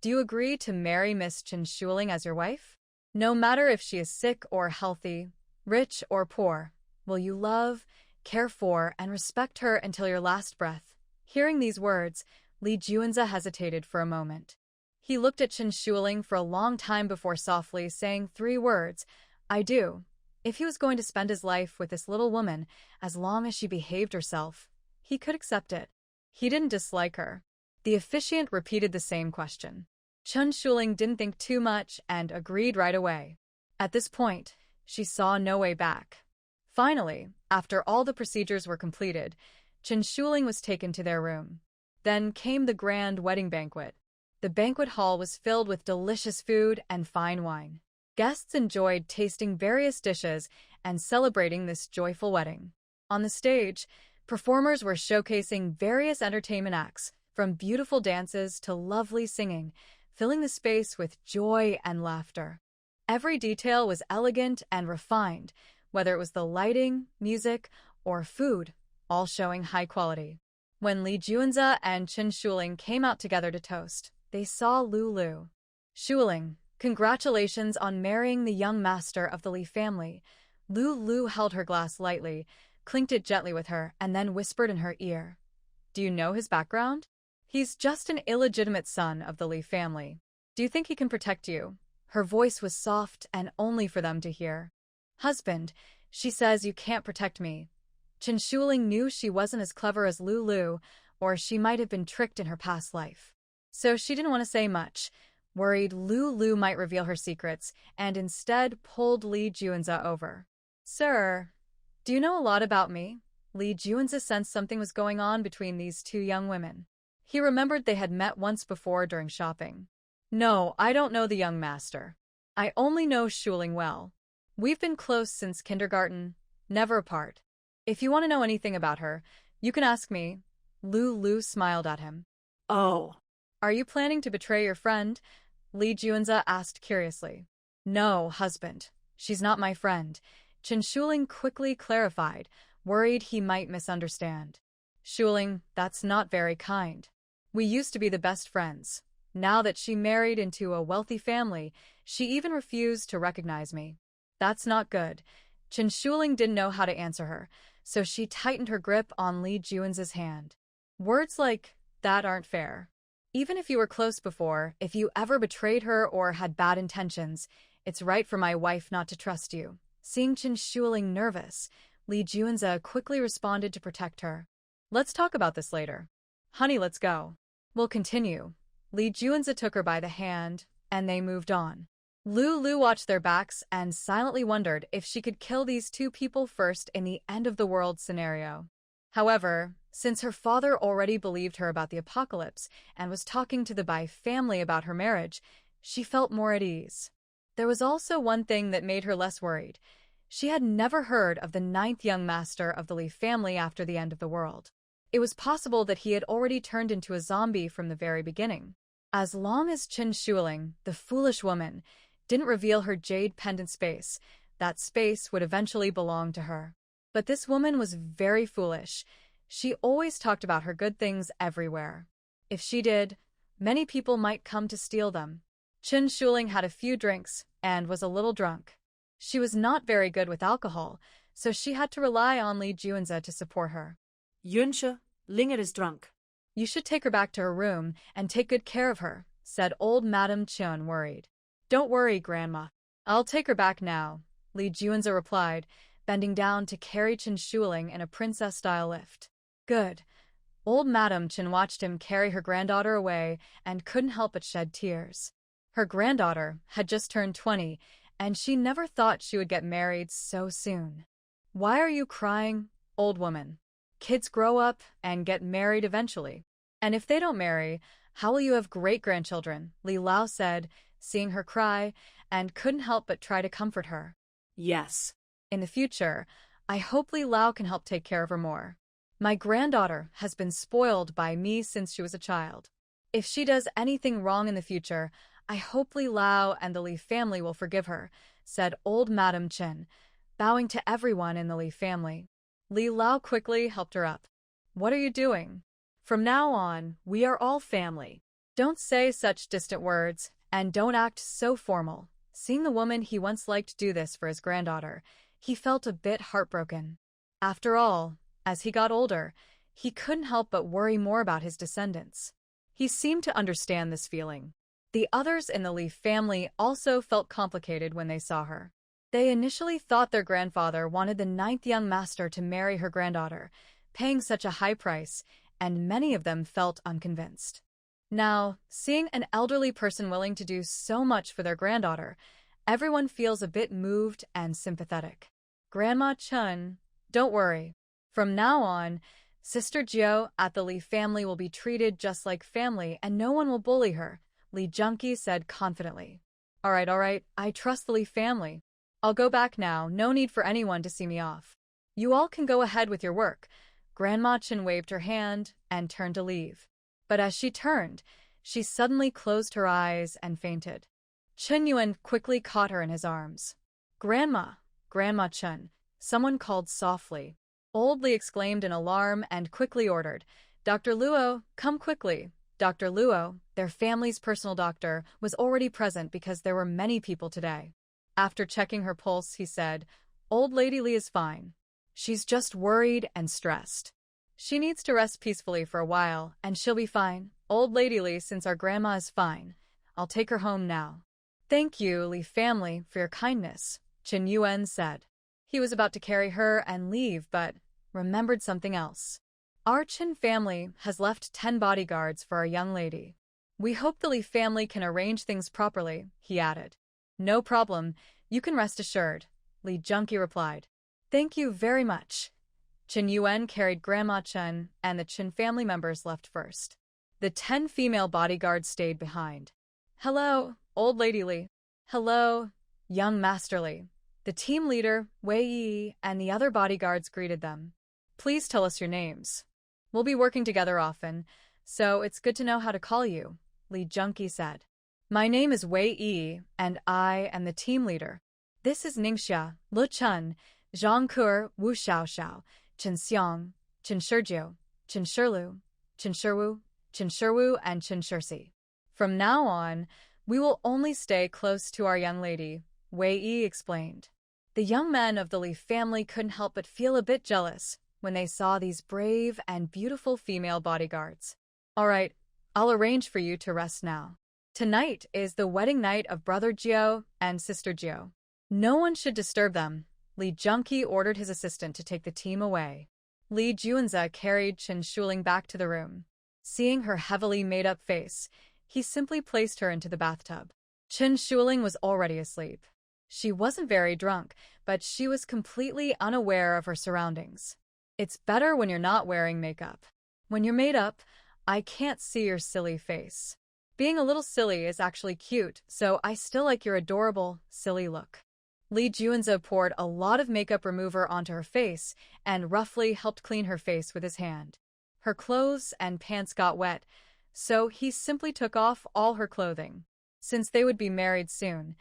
do you agree to marry Miss Chen Shuling as your wife? No matter if she is sick or healthy, rich or poor, will you love, care for, and respect her until your last breath? Hearing these words, Lee Junza hesitated for a moment. He looked at Chen Shuling for a long time before softly saying 3 words, I do. If he was going to spend his life with this little woman, as long as she behaved herself, he could accept it. He didn't dislike her. The officiant repeated the same question. Chen Shuling didn't think too much and agreed right away. At this point, she saw no way back. Finally, after all the procedures were completed, Chen Shuling was taken to their room. Then came the grand wedding banquet. The banquet hall was filled with delicious food and fine wine. Guests enjoyed tasting various dishes and celebrating this joyful wedding. On the stage, performers were showcasing various entertainment acts, from beautiful dances to lovely singing, filling the space with joy and laughter. Every detail was elegant and refined, whether it was the lighting, music, or food, all showing high quality. When Lee Junza and Chen Shuling came out together to toast, they saw Lulu. Shuling, congratulations on marrying the young master of the Li family. Lulu held her glass lightly, clinked it gently with her, and then whispered in her ear. Do you know his background? He's just an illegitimate son of the Li family. Do you think he can protect you? Her voice was soft and only for them to hear. "Husband, she says you can't protect me." Chen Shuling knew she wasn't as clever as Lulu, or she might have been tricked in her past life. So she didn't want to say much, worried Lulu might reveal her secrets, and instead pulled Li Juanza over. "Sir, do you know a lot about me?" Li Juanza sensed something was going on between these two young women. He remembered they had met once before during shopping. "No, I don't know the young master. I only know Shuling well. We've been close since kindergarten, never apart. If you want to know anything about her, you can ask me." Lulu smiled at him. Oh. "Are you planning to betray your friend?" Li Juanza asked curiously. "No, husband. She's not my friend," Chen Shuling quickly clarified, worried he might misunderstand. "Shuling, that's not very kind. We used to be the best friends. Now that she married into a wealthy family, she even refused to recognize me. That's not good." Chen Shuling didn't know how to answer her, so she tightened her grip on Li Juanza's hand. "Words like that aren't fair. Even if you were close before, if you ever betrayed her or had bad intentions, it's right for my wife not to trust you." Seeing Chen Shuling nervous, Li Juanza quickly responded to protect her. "Let's talk about this later. Honey, let's go. We'll continue." Li Juanza took her by the hand, and they moved on. Lulu watched their backs and silently wondered if she could kill these two people first in the end-of-the-world scenario. However, since her father already believed her about the apocalypse and was talking to the Bai family about her marriage, she felt more at ease. There was also one thing that made her less worried. She had never heard of the 9th young master of the Li family after the end of the world. It was possible that he had already turned into a zombie from the very beginning. As long as Chen Shuling, the foolish woman, didn't reveal her jade pendant space, that space would eventually belong to her. But this woman was very foolish. She always talked about her good things everywhere. If she did, many people might come to steal them. Chen Shuling had a few drinks and was a little drunk. She was not very good with alcohol, so she had to rely on Li Juanza to support her. Yunsha, Linger is drunk. "You should take her back to her room and take good care of her," said old Madame Chun, worried. "Don't worry, Grandma. I'll take her back now," Li Juanza replied, bending down to carry Chen Shuling in a princess-style lift. "Good." Old Madame Chen watched him carry her granddaughter away and couldn't help but shed tears. Her granddaughter had just turned 20, and she never thought she would get married so soon. "Why are you crying, old woman? Kids grow up and get married eventually. And if they don't marry, how will you have great-grandchildren?" Li Lao said, seeing her cry, and couldn't help but try to comfort her. Yes. "In the future, I hope Li Lao can help take care of her more. My granddaughter has been spoiled by me since she was a child. If she does anything wrong in the future, I hope Li Lao and the Li family will forgive her," said old Madame Chen, bowing to everyone in the Li family. Li Lao quickly helped her up. "What are you doing? From now on, we are all family. Don't say such distant words, and don't act so formal." Seeing the woman he once liked do this for his granddaughter, he felt a bit heartbroken. After all, as he got older, he couldn't help but worry more about his descendants. He seemed to understand this feeling. The others in the Li family also felt complicated when they saw her. They initially thought their grandfather wanted the 9th young master to marry her granddaughter, paying such a high price, and many of them felt unconvinced. Now, seeing an elderly person willing to do so much for their granddaughter, everyone feels a bit moved and sympathetic. "Grandma Chun, don't worry. From now on, Sister Jiao at the Li family will be treated just like family and no one will bully her," Li Junki said confidently. All right, I trust the Li family. I'll go back now, no need for anyone to see me off. You all can go ahead with your work." Grandma Chen waved her hand and turned to leave. But as she turned, she suddenly closed her eyes and fainted. Chen Yuan quickly caught her in his arms. "Grandma Chen," someone called softly. Old Li exclaimed in alarm and quickly ordered, "Dr. Luo, come quickly." Dr. Luo, their family's personal doctor, was already present because there were many people today. After checking her pulse, he said, "Old Lady Li is fine. She's just worried and stressed. She needs to rest peacefully for a while, and she'll be fine. Old Lady Li, since our grandma is fine, I'll take her home now." Thank you, Li family, for your kindness, Chen Yuan said. He was about to carry her and leave, but remembered something else. Our Chen family has left 10 bodyguards for our young lady. We hope the Li family can arrange things properly, he added. No problem, you can rest assured, Li Junki replied. Thank you very much. Chen Yuan carried Grandma Chen, and the Chen family members left first. The 10 female bodyguards stayed behind. Hello, old lady Li. Hello, young master Li. The team leader, Wei Yi, and the other bodyguards greeted them. Please tell us your names. We'll be working together often, so it's good to know how to call you, Li Junki said. My name is Wei Yi, and I am the team leader. This is Ningxia, Lu Chun, Zhang Ke, Wu Xiaoxiao, Chen Xiang, Chen Shizhou, Chen Shilu, Chen Shiwu, Chen Shiwu, and Chen Shirsi. From now on, we will only stay close to our young lady, Wei Yi explained. The young men of the Li family couldn't help but feel a bit jealous when they saw these brave and beautiful female bodyguards. All right, I'll arrange for you to rest now. Tonight is the wedding night of Brother Jiao and Sister Jiao. No one should disturb them. Li Junki ordered his assistant to take the team away. Li Juanza carried Chen Shuling back to the room. Seeing her heavily made-up face, he simply placed her into the bathtub. Chen Shuling was already asleep. She wasn't very drunk, but she was completely unaware of her surroundings. It's better when you're not wearing makeup. When you're made up, I can't see your silly face. Being a little silly is actually cute, so I still like your adorable, silly look. Li Juanza poured a lot of makeup remover onto her face and roughly helped clean her face with his hand. Her clothes and pants got wet, so he simply took off all her clothing. Since they would be married soon,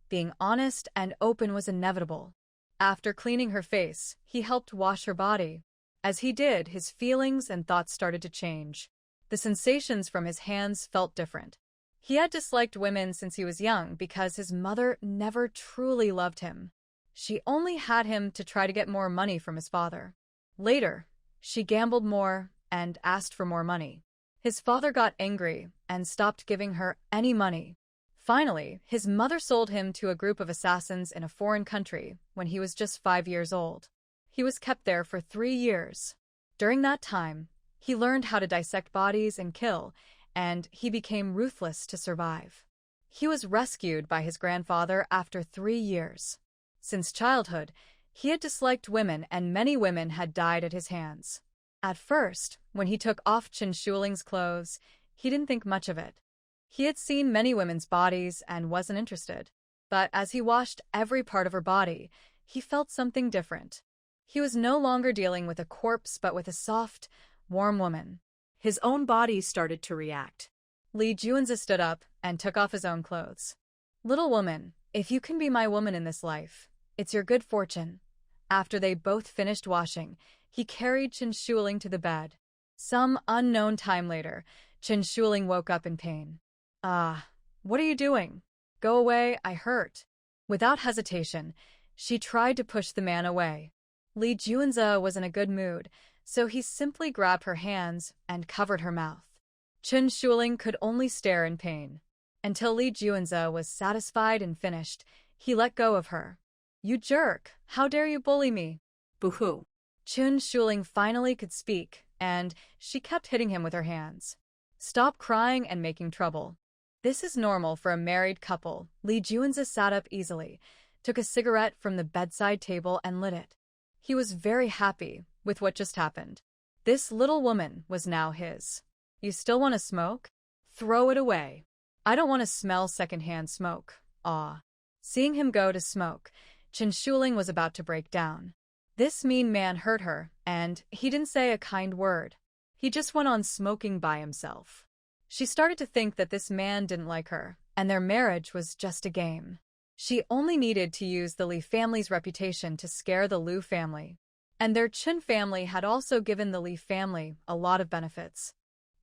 being honest and open was inevitable. After cleaning her face, he helped wash her body. As he did, his feelings and thoughts started to change. The sensations from his hands felt different. He had disliked women since he was young because his mother never truly loved him. She only had him to try to get more money from his father. Later, she gambled more and asked for more money. His father got angry and stopped giving her any money. Finally, his mother sold him to a group of assassins in a foreign country when he was just 5 years old. He was kept there for 3 years. During that time, he learned how to dissect bodies and kill, and he became ruthless to survive. He was rescued by his grandfather after 3 years. Since childhood, he had disliked women, and many women had died at his hands. At first, when he took off Chen Shuling's clothes, he didn't think much of it. He had seen many women's bodies and wasn't interested. But as he washed every part of her body, he felt something different. He was no longer dealing with a corpse but with a soft, warm woman. His own body started to react. Li Juanza stood up and took off his own clothes. Little woman, if you can be my woman in this life, it's your good fortune. After they both finished washing, he carried Chen Shuling to the bed. Some unknown time later, Chen Shuling woke up in pain. What are you doing? Go away, I hurt. Without hesitation, she tried to push the man away. Li Juanza was in a good mood, so he simply grabbed her hands and covered her mouth. Chen Shuling could only stare in pain. Until Li Juanza was satisfied and finished, he let go of her. You jerk, how dare you bully me? Boo-hoo. Chen Shuling finally could speak, and she kept hitting him with her hands. Stop crying and making trouble. This is normal for a married couple. Li Juanza sat up easily, took a cigarette from the bedside table and lit it. He was very happy with what just happened. This little woman was now his. You still want to smoke? Throw it away. I don't want to smell secondhand smoke. Seeing him go to smoke, Chen Shuling was about to break down. This mean man hurt her, and he didn't say a kind word. He just went on smoking by himself. She started to think that this man didn't like her, and their marriage was just a game. She only needed to use the Li family's reputation to scare the Lu family. And their Chen family had also given the Li family a lot of benefits.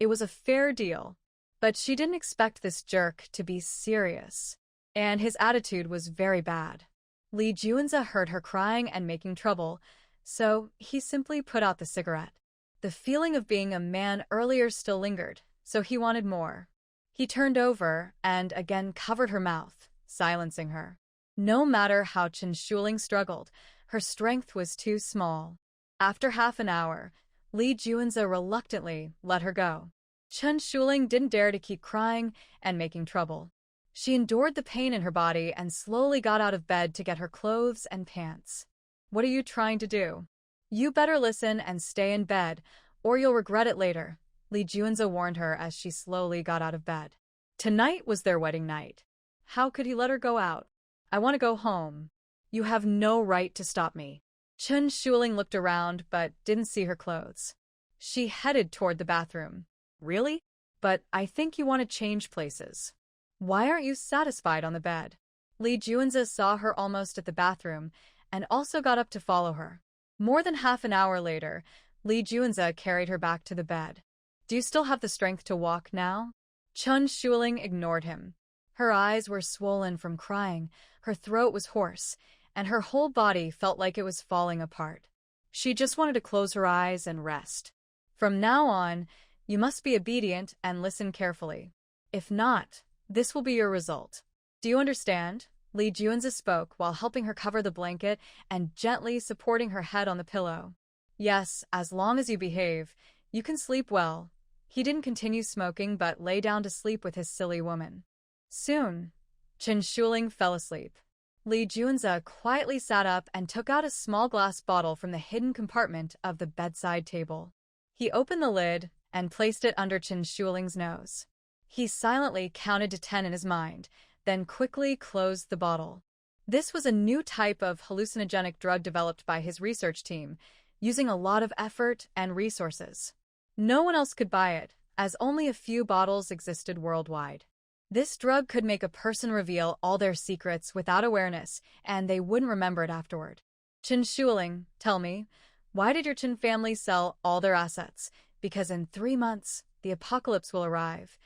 It was a fair deal. But she didn't expect this jerk to be serious. And his attitude was very bad. Li Juanza heard her crying and making trouble, so he simply put out the cigarette. The feeling of being a man earlier still lingered, so he wanted more. He turned over and again covered her mouth, silencing her. No matter how Chen Shuling struggled, her strength was too small. After half an hour, Li Juanze reluctantly let her go. Chen Shuling didn't dare to keep crying and making trouble. She endured the pain in her body and slowly got out of bed to get her clothes and pants. "What are you trying to do? You better listen and stay in bed, or you'll regret it later," Li Juanze warned her as she slowly got out of bed. Tonight was their wedding night. How could he let her go out? "I want to go home. You have no right to stop me." Chen Shuling looked around but didn't see her clothes. She headed toward the bathroom. "Really? But I think you want to change places. Why aren't you satisfied on the bed?" Li Juanze saw her almost at the bathroom and also got up to follow her. More than half an hour later, Li Juanze carried her back to the bed. "Do you still have the strength to walk now?" Chen Shuling ignored him. Her eyes were swollen from crying, her throat was hoarse, and her whole body felt like it was falling apart. She just wanted to close her eyes and rest. "From now on, you must be obedient and listen carefully. If not, this will be your result. Do you understand?" Li Juanze spoke while helping her cover the blanket and gently supporting her head on the pillow. "Yes, as long as you behave, you can sleep well." He didn't continue smoking but lay down to sleep with his silly woman. Soon, Chen Shuling fell asleep. Li Juanze quietly sat up and took out a small glass bottle from the hidden compartment of the bedside table. He opened the lid and placed it under Chen Shuling's nose. He silently counted to 10 in his mind, then quickly closed the bottle. This was a new type of hallucinogenic drug developed by his research team, using a lot of effort and resources. No one else could buy it, as only a few bottles existed worldwide. This drug could make a person reveal all their secrets without awareness, and they wouldn't remember it afterward. "Chen Shuling, tell me, why did your Chen family sell all their assets? Because in 3 months, the apocalypse will arrive."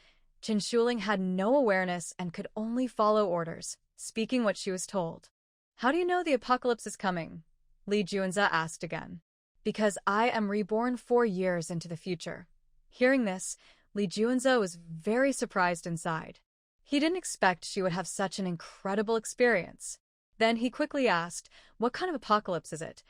Chen Shuling had no awareness and could only follow orders, speaking what she was told. "How do you know the apocalypse is coming?" Li Juanze asked again. "Because I am reborn 4 years into the future." Hearing this, Li Juanze was very surprised inside. He didn't expect she would have such an incredible experience. Then he quickly asked, "What kind of apocalypse is it?"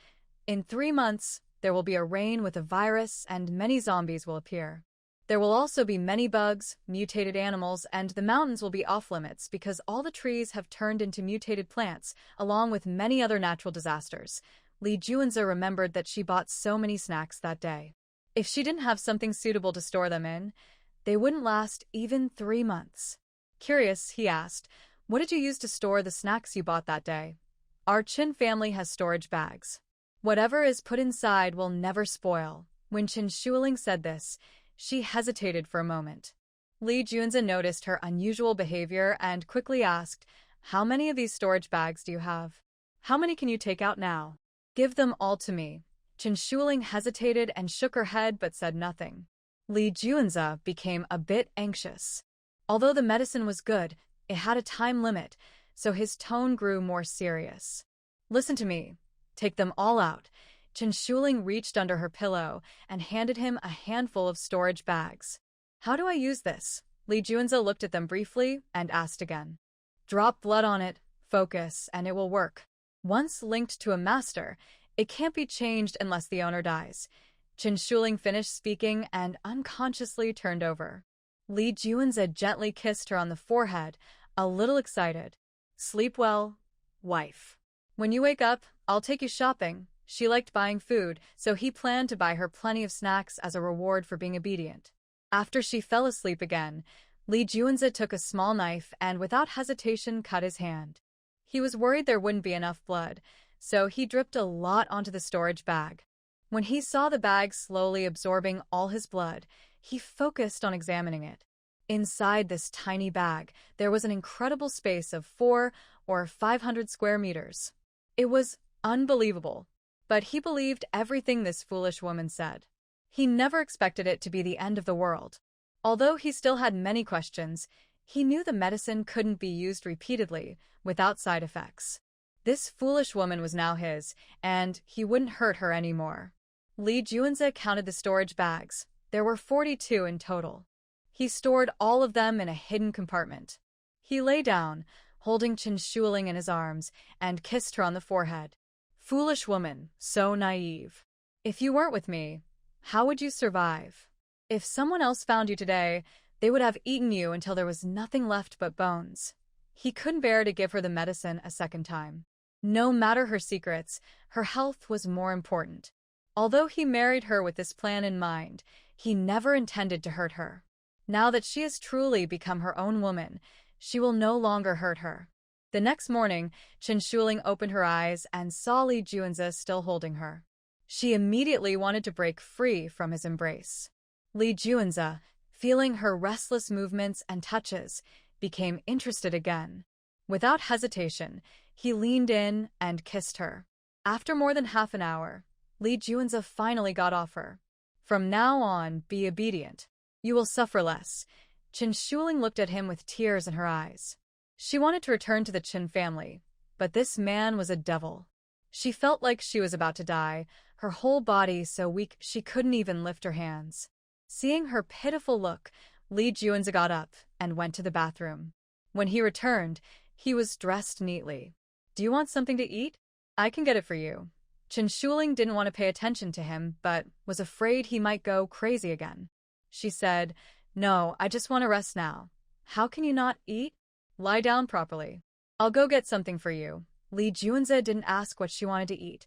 "In 3 months, there will be a rain with a virus and many zombies will appear. There will also be many bugs, mutated animals, and the mountains will be off-limits because all the trees have turned into mutated plants, along with many other natural disasters." Li Juanze remembered that she bought so many snacks that day. If she didn't have something suitable to store them in, they wouldn't last even 3 months. Curious, he asked, "What did you use to store the snacks you bought that day?" "Our Chin family has storage bags. Whatever is put inside will never spoil." When Chen Shuling said this, she hesitated for a moment. Li Juanze noticed her unusual behavior and quickly asked, "How many of these storage bags do you have? How many can you take out now?" "Give them all to me." Chen Shuling hesitated and shook her head but said nothing. Li Juanze became a bit anxious. Although the medicine was good, it had a time limit, so his tone grew more serious. "Listen to me. Take them all out." Chen Shuling reached under her pillow and handed him a handful of storage bags. "How do I use this?" Li Juanze looked at them briefly and asked again. "Drop blood on it, focus, and it will work. Once linked to a master, it can't be changed unless the owner dies." Chen Shuling finished speaking and unconsciously turned over. Li Juanze gently kissed her on the forehead, a little excited. "Sleep well, wife. When you wake up, I'll take you shopping." She liked buying food, so he planned to buy her plenty of snacks as a reward for being obedient. After she fell asleep again, Li Juanze took a small knife and without hesitation cut his hand. He was worried there wouldn't be enough blood, so he dripped a lot onto the storage bag. When he saw the bag slowly absorbing all his blood, he focused on examining it. Inside this tiny bag, there was an incredible space of 400 or 500 square meters. It was unbelievable, but he believed everything this foolish woman said. He never expected it to be the end of the world. Although he still had many questions, he knew the medicine couldn't be used repeatedly without side effects. This foolish woman was now his, and he wouldn't hurt her anymore. Li Juanze counted the storage bags. There were 42 in total. He stored all of them in a hidden compartment. He lay down, holding Chen Shuling in his arms, and kissed her on the forehead. Foolish woman, so naive. If you weren't with me, how would you survive? If someone else found you today, they would have eaten you until there was nothing left but bones. He couldn't bear to give her the medicine a second time. No matter her secrets, her health was more important. Although he married her with this plan in mind, he never intended to hurt her. Now that she has truly become her own woman, she will no longer hurt her. The next morning, Chen Shuling opened her eyes and saw Li Juanze still holding her. She immediately wanted to break free from his embrace. Li Juanze, feeling her restless movements and touches, became interested again. Without hesitation, he leaned in and kissed her. After more than half an hour, Li Juanze finally got off her. From now on, be obedient. You will suffer less. Chen Shuling looked at him with tears in her eyes. She wanted to return to the Chen family, but this man was a devil. She felt like she was about to die, her whole body so weak she couldn't even lift her hands. Seeing her pitiful look, Li Juanze got up and went to the bathroom. When he returned, he was dressed neatly. Do you want something to eat? I can get it for you. Chen Shuling didn't want to pay attention to him, but was afraid he might go crazy again. She said, No, I just want to rest now. How can you not eat? Lie down properly. I'll go get something for you. Li Juanze didn't ask what she wanted to eat.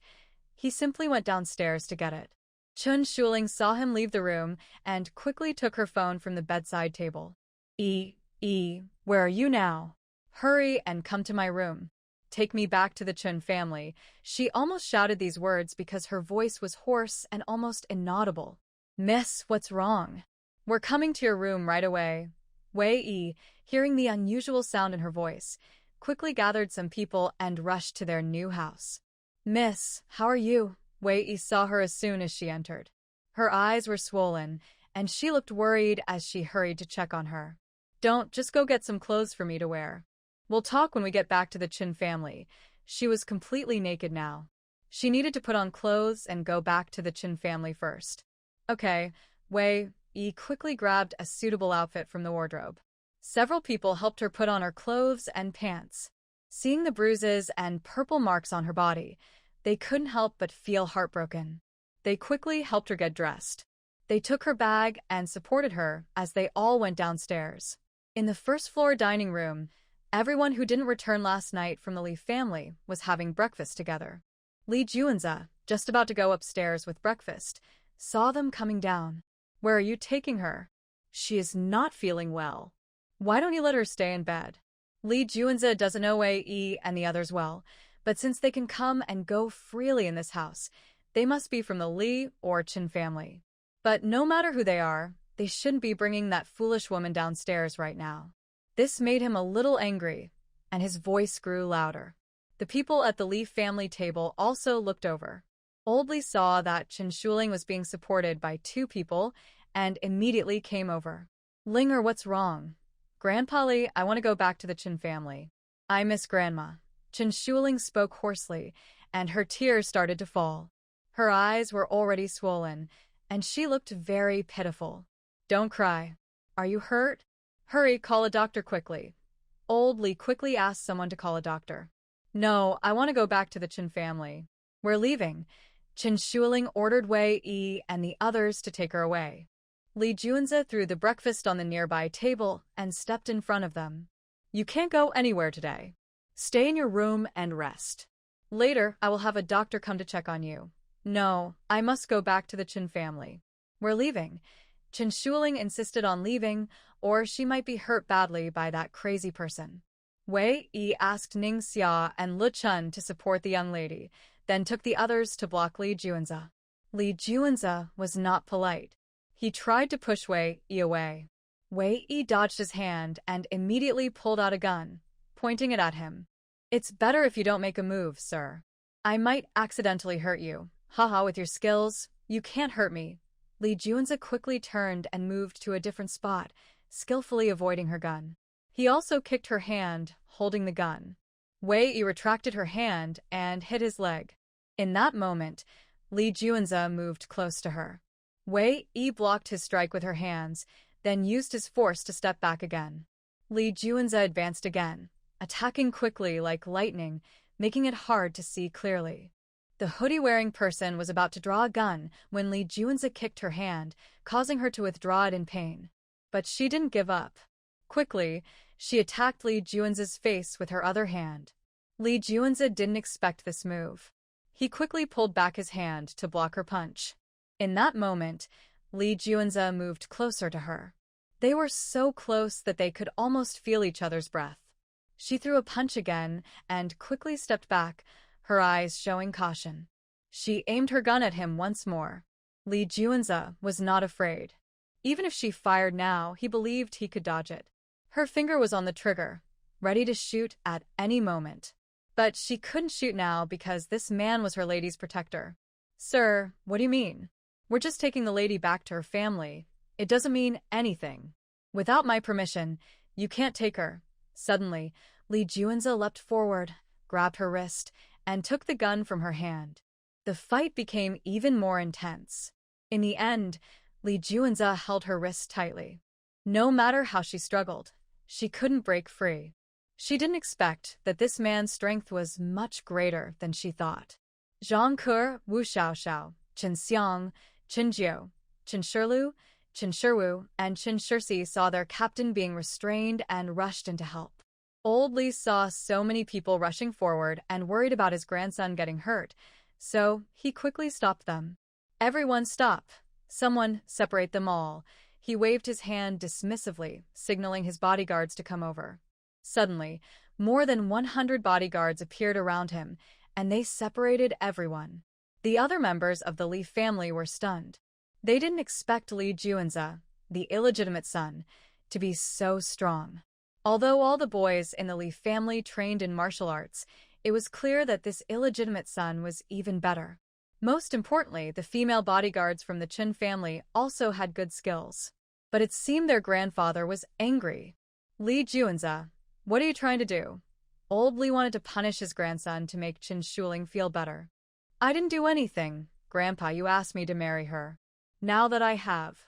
He simply went downstairs to get it. Chen Shuling saw him leave the room and quickly took her phone from the bedside table. Where are you now? Hurry and come to my room. Take me back to the Chen family. She almost shouted these words because her voice was hoarse and almost inaudible. Miss, what's wrong? We're coming to your room right away. Wei Yi, hearing the unusual sound in her voice, quickly gathered some people and rushed to their new house. Miss, how are you? Wei Yi saw her as soon as she entered. Her eyes were swollen, and she looked worried as she hurried to check on her. Don't, just go get some clothes for me to wear. We'll talk when we get back to the Chen family. She was completely naked now. She needed to put on clothes and go back to the Chen family first. Okay, Wei Yi quickly grabbed a suitable outfit from the wardrobe. Several people helped her put on her clothes and pants. Seeing the bruises and purple marks on her body, they couldn't help but feel heartbroken. They quickly helped her get dressed. They took her bag and supported her as they all went downstairs. In the first-floor dining room, everyone who didn't return last night from the Li family was having breakfast together. Li Juanze, just about to go upstairs with breakfast, saw them coming down. Where are you taking her? She is not feeling well. Why don't you let her stay in bed? Li Juanze doesn't know Wei Yi and the others well, but since they can come and go freely in this house, they must be from the Li or Chen family. But no matter who they are, they shouldn't be bringing that foolish woman downstairs right now. This made him a little angry, and his voice grew louder. The people at the Li family table also looked over. Old Li saw that Chen Shuling was being supported by two people and immediately came over. Linger, what's wrong? Grandpa Li, I want to go back to the Chen family. I miss Grandma. Chen Shuling spoke hoarsely, and her tears started to fall. Her eyes were already swollen, and she looked very pitiful. Don't cry. Are you hurt? Hurry, call a doctor quickly. Old Li quickly asked someone to call a doctor. No, I want to go back to the Chen family. We're leaving. Chen Shuling ordered Wei Yi and the others to take her away. Li Juanze threw the breakfast on the nearby table and stepped in front of them. You can't go anywhere today. Stay in your room and rest. Later, I will have a doctor come to check on you. No, I must go back to the Chen family. We're leaving. Chen Shuling insisted on leaving, or she might be hurt badly by that crazy person. Wei Yi asked Ning Xia and Lu Chun to support the young lady, then took the others to block Li Juanze. Li Juanze was not polite. He tried to push Wei Yi away. Wei Yi dodged his hand and immediately pulled out a gun, pointing it at him. It's better if you don't make a move, sir. I might accidentally hurt you. Haha, with your skills, you can't hurt me. Li Juanze quickly turned and moved to a different spot, skillfully avoiding her gun. He also kicked her hand, holding the gun. Wei Yi retracted her hand and hit his leg. In that moment, Li Juanze moved close to her. Wei Yi blocked his strike with her hands, then used his force to step back again. Li Juanze advanced again, attacking quickly like lightning, making it hard to see clearly. The hoodie-wearing person was about to draw a gun when Lee Junza kicked her hand, causing her to withdraw it in pain. But she didn't give up. Quickly, she attacked Lee Junza's face with her other hand. Lee Junza didn't expect this move. He quickly pulled back his hand to block her punch. In that moment, Lee Junza moved closer to her. They were so close that they could almost feel each other's breath. She threw a punch again and quickly stepped back, her eyes showing caution. She aimed her gun at him once more. Lee Junza was not afraid. Even if she fired now, he believed he could dodge it. Her finger was on the trigger, ready to shoot at any moment. But she couldn't shoot now because this man was her lady's protector. "Sir, what do you mean? We're just taking the lady back to her family. It doesn't mean anything. Without my permission, you can't take her." Suddenly, Lee Junza leapt forward, grabbed her wrist, and took the gun from her hand. The fight became even more intense. In the end, Lee Junza held her wrist tightly. No matter how she struggled, she couldn't break free. She didn't expect that this man's strength was much greater than she thought. Zhang Ke, Wu Xiaoxiao, Chen Xiang, Chen Jiu, Chen Shirlu, Chen Shiwu, and Chen Shirsi saw their captain being restrained and rushed in to help. Old Li saw so many people rushing forward and worried about his grandson getting hurt, so he quickly stopped them. "Everyone stop. Someone separate them all." He waved his hand dismissively, signaling his bodyguards to come over. Suddenly, more than 100 bodyguards appeared around him, and they separated everyone. The other members of the Li family were stunned. They didn't expect Lee Junza, the illegitimate son, to be so strong. Although all the boys in the Li family trained in martial arts, it was clear that this illegitimate son was even better. Most importantly, the female bodyguards from the Chen family also had good skills. But it seemed their grandfather was angry. "Lee Junza, what are you trying to do?" Old Li wanted to punish his grandson to make Chen Shuling feel better. "I didn't do anything, Grandpa. You asked me to marry her. Now that I have,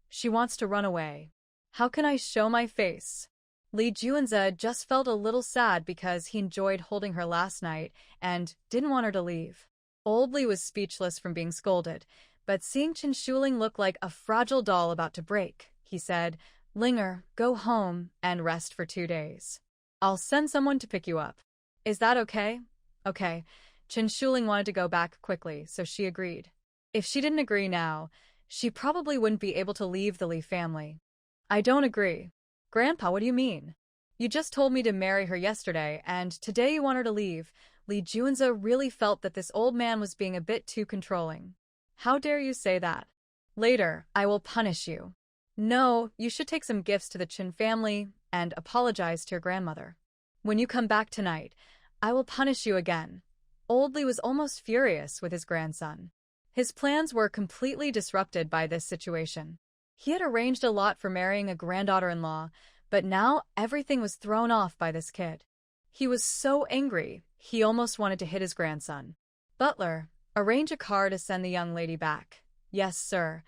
she wants to run away. How can I show my face?" Lee Junza just felt a little sad because he enjoyed holding her last night and didn't want her to leave. Old Li was speechless from being scolded, but seeing Chen Shuling look like a fragile doll about to break, he said, "Linger, go home and rest for 2 days. I'll send someone to pick you up. Is that okay?" "Okay." Chen Shuling wanted to go back quickly, so she agreed. If she didn't agree now, she probably wouldn't be able to leave the Li family. "I don't agree." "Grandpa, what do you mean? You just told me to marry her yesterday, and today you want her to leave." Lee Junza really felt that this old man was being a bit too controlling. "How dare you say that? Later, I will punish you." "No, you should take some gifts to the Chen family and apologize to your grandmother. When you come back tonight, I will punish you again." Old Li was almost furious with his grandson. His plans were completely disrupted by this situation. He had arranged a lot for marrying a granddaughter-in-law, but now everything was thrown off by this kid. He was so angry, he almost wanted to hit his grandson. "Butler, arrange a car to send the young lady back." "Yes, sir."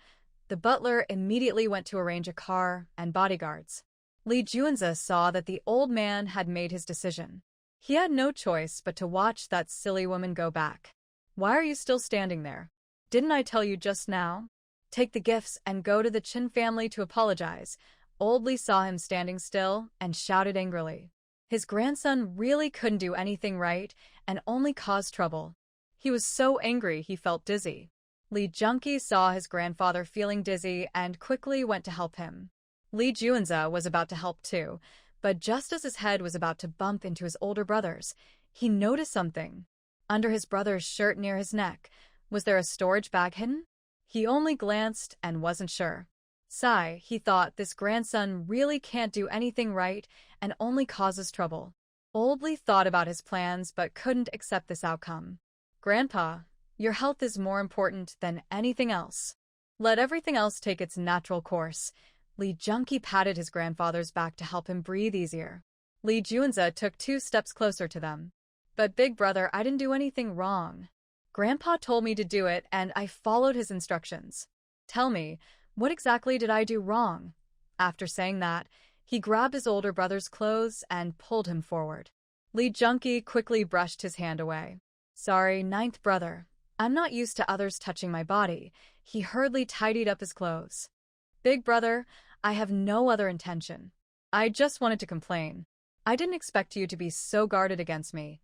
The butler immediately went to arrange a car and bodyguards. Lee Junza saw that the old man had made his decision. He had no choice but to watch that silly woman go back. "Why are you still standing there? Didn't I tell you just now? Take the gifts and go to the Chen family to apologize." Old Li saw him standing still and shouted angrily. His grandson really couldn't do anything right and only caused trouble. He was so angry he felt dizzy. Li Junki saw his grandfather feeling dizzy and quickly went to help him. Lee Junza was about to help too, but just as his head was about to bump into his older brother's, he noticed something. Under his brother's shirt near his neck, was there a storage bag hidden? He only glanced and wasn't sure. Sigh, he thought, this grandson really can't do anything right and only causes trouble. Old Li thought about his plans but couldn't accept this outcome. "Grandpa, your health is more important than anything else. Let everything else take its natural course." Lee Junki patted his grandfather's back to help him breathe easier. Lee Junza took 2 steps closer to them. "But big brother, I didn't do anything wrong. Grandpa told me to do it and I followed his instructions. Tell me, what exactly did I do wrong?" After saying that, He grabbed his older brother's clothes and pulled him forward. Lee Junki quickly brushed his hand away. Sorry, ninth brother. I'm not used to others touching my body. He hurriedly tidied up his clothes. Big brother, I have no other intention. I just wanted to complain. I didn't expect you to be so guarded against me.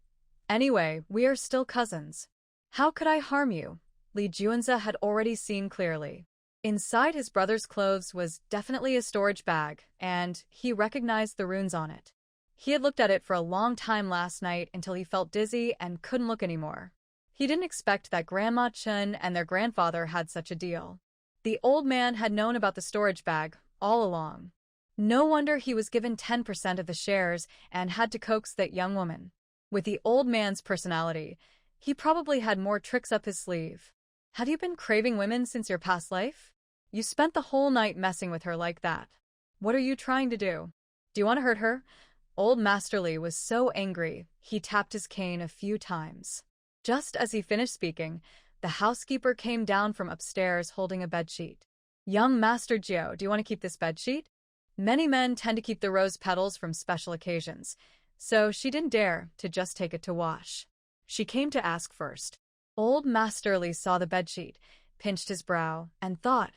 Anyway, we are still cousins. How could I harm you? Lee Junza had already seen clearly. Inside his brother's clothes was definitely a storage bag, and he recognized the runes on it. He had looked at it for a long time last night until he felt dizzy and couldn't look anymore. He didn't expect that Grandma Chun and their grandfather had such a deal. The old man had known about the storage bag all along. No wonder he was given 10% of the shares and had to coax that young woman. With the old man's personality, he probably had more tricks up his sleeve. Have you been craving women since your past life? You spent the whole night messing with her like that. What are you trying to do? Do you want to hurt her? Old Master Lee was so angry, he tapped his cane a few times. Just as he finished speaking, the housekeeper came down from upstairs holding a bedsheet. Young Master Jiao, do you want to keep this bedsheet? Many men tend to keep the rose petals from special occasions, so she didn't dare to just take it to wash. She came to ask first. Old Master Lee saw the bedsheet, pinched his brow, and thought,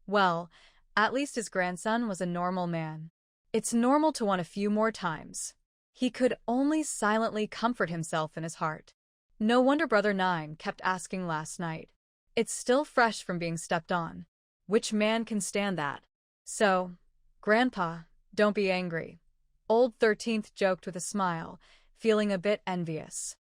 well, at least his grandson was a normal man. It's normal to want a few more times. He could only silently comfort himself in his heart. No wonder Brother Nine kept asking last night. It's still fresh from being stepped on. Which man can stand that? So, Grandpa, don't be angry. Old 13th joked with a smile, feeling a bit envious.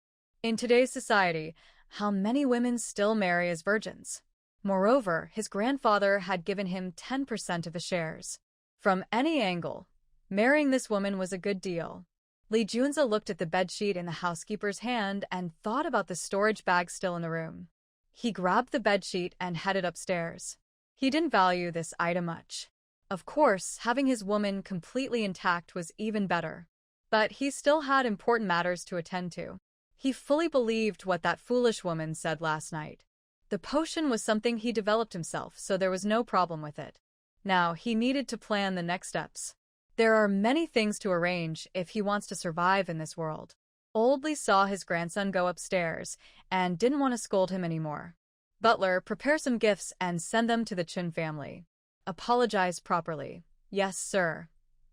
In today's society, how many women still marry as virgins? Moreover, his grandfather had given him 10% of the shares. From any angle, marrying this woman was a good deal. Lee Junza looked at the bedsheet in the housekeeper's hand and thought about the storage bag still in the room. He grabbed the bedsheet and headed upstairs. He didn't value this item much. Of course, having his woman completely intact was even better. But he still had important matters to attend to. He fully believed what that foolish woman said last night. The potion was something he developed himself, so there was no problem with it. Now, he needed to plan the next steps. There are many things to arrange if he wants to survive in this world. Old Lee saw his grandson go upstairs and didn't want to scold him anymore. Butler, prepare some gifts and send them to the Chun family. Apologize properly. Yes, sir.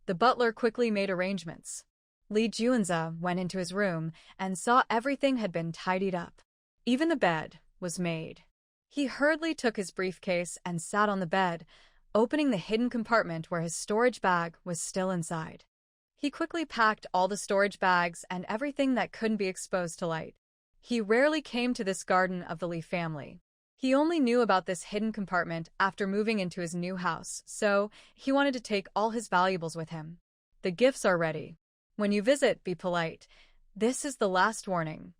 The butler quickly made arrangements. Lee Junza went into his room and saw everything had been tidied up. Even the bed was made. He hurriedly took his briefcase and sat on the bed, opening the hidden compartment where his storage bag was still inside. He quickly packed all the storage bags and everything that couldn't be exposed to light. He rarely came to this garden of the Lee family. He only knew about this hidden compartment after moving into his new house, so he wanted to take all his valuables with him. The gifts are ready. When you visit, be polite. This is the last warning.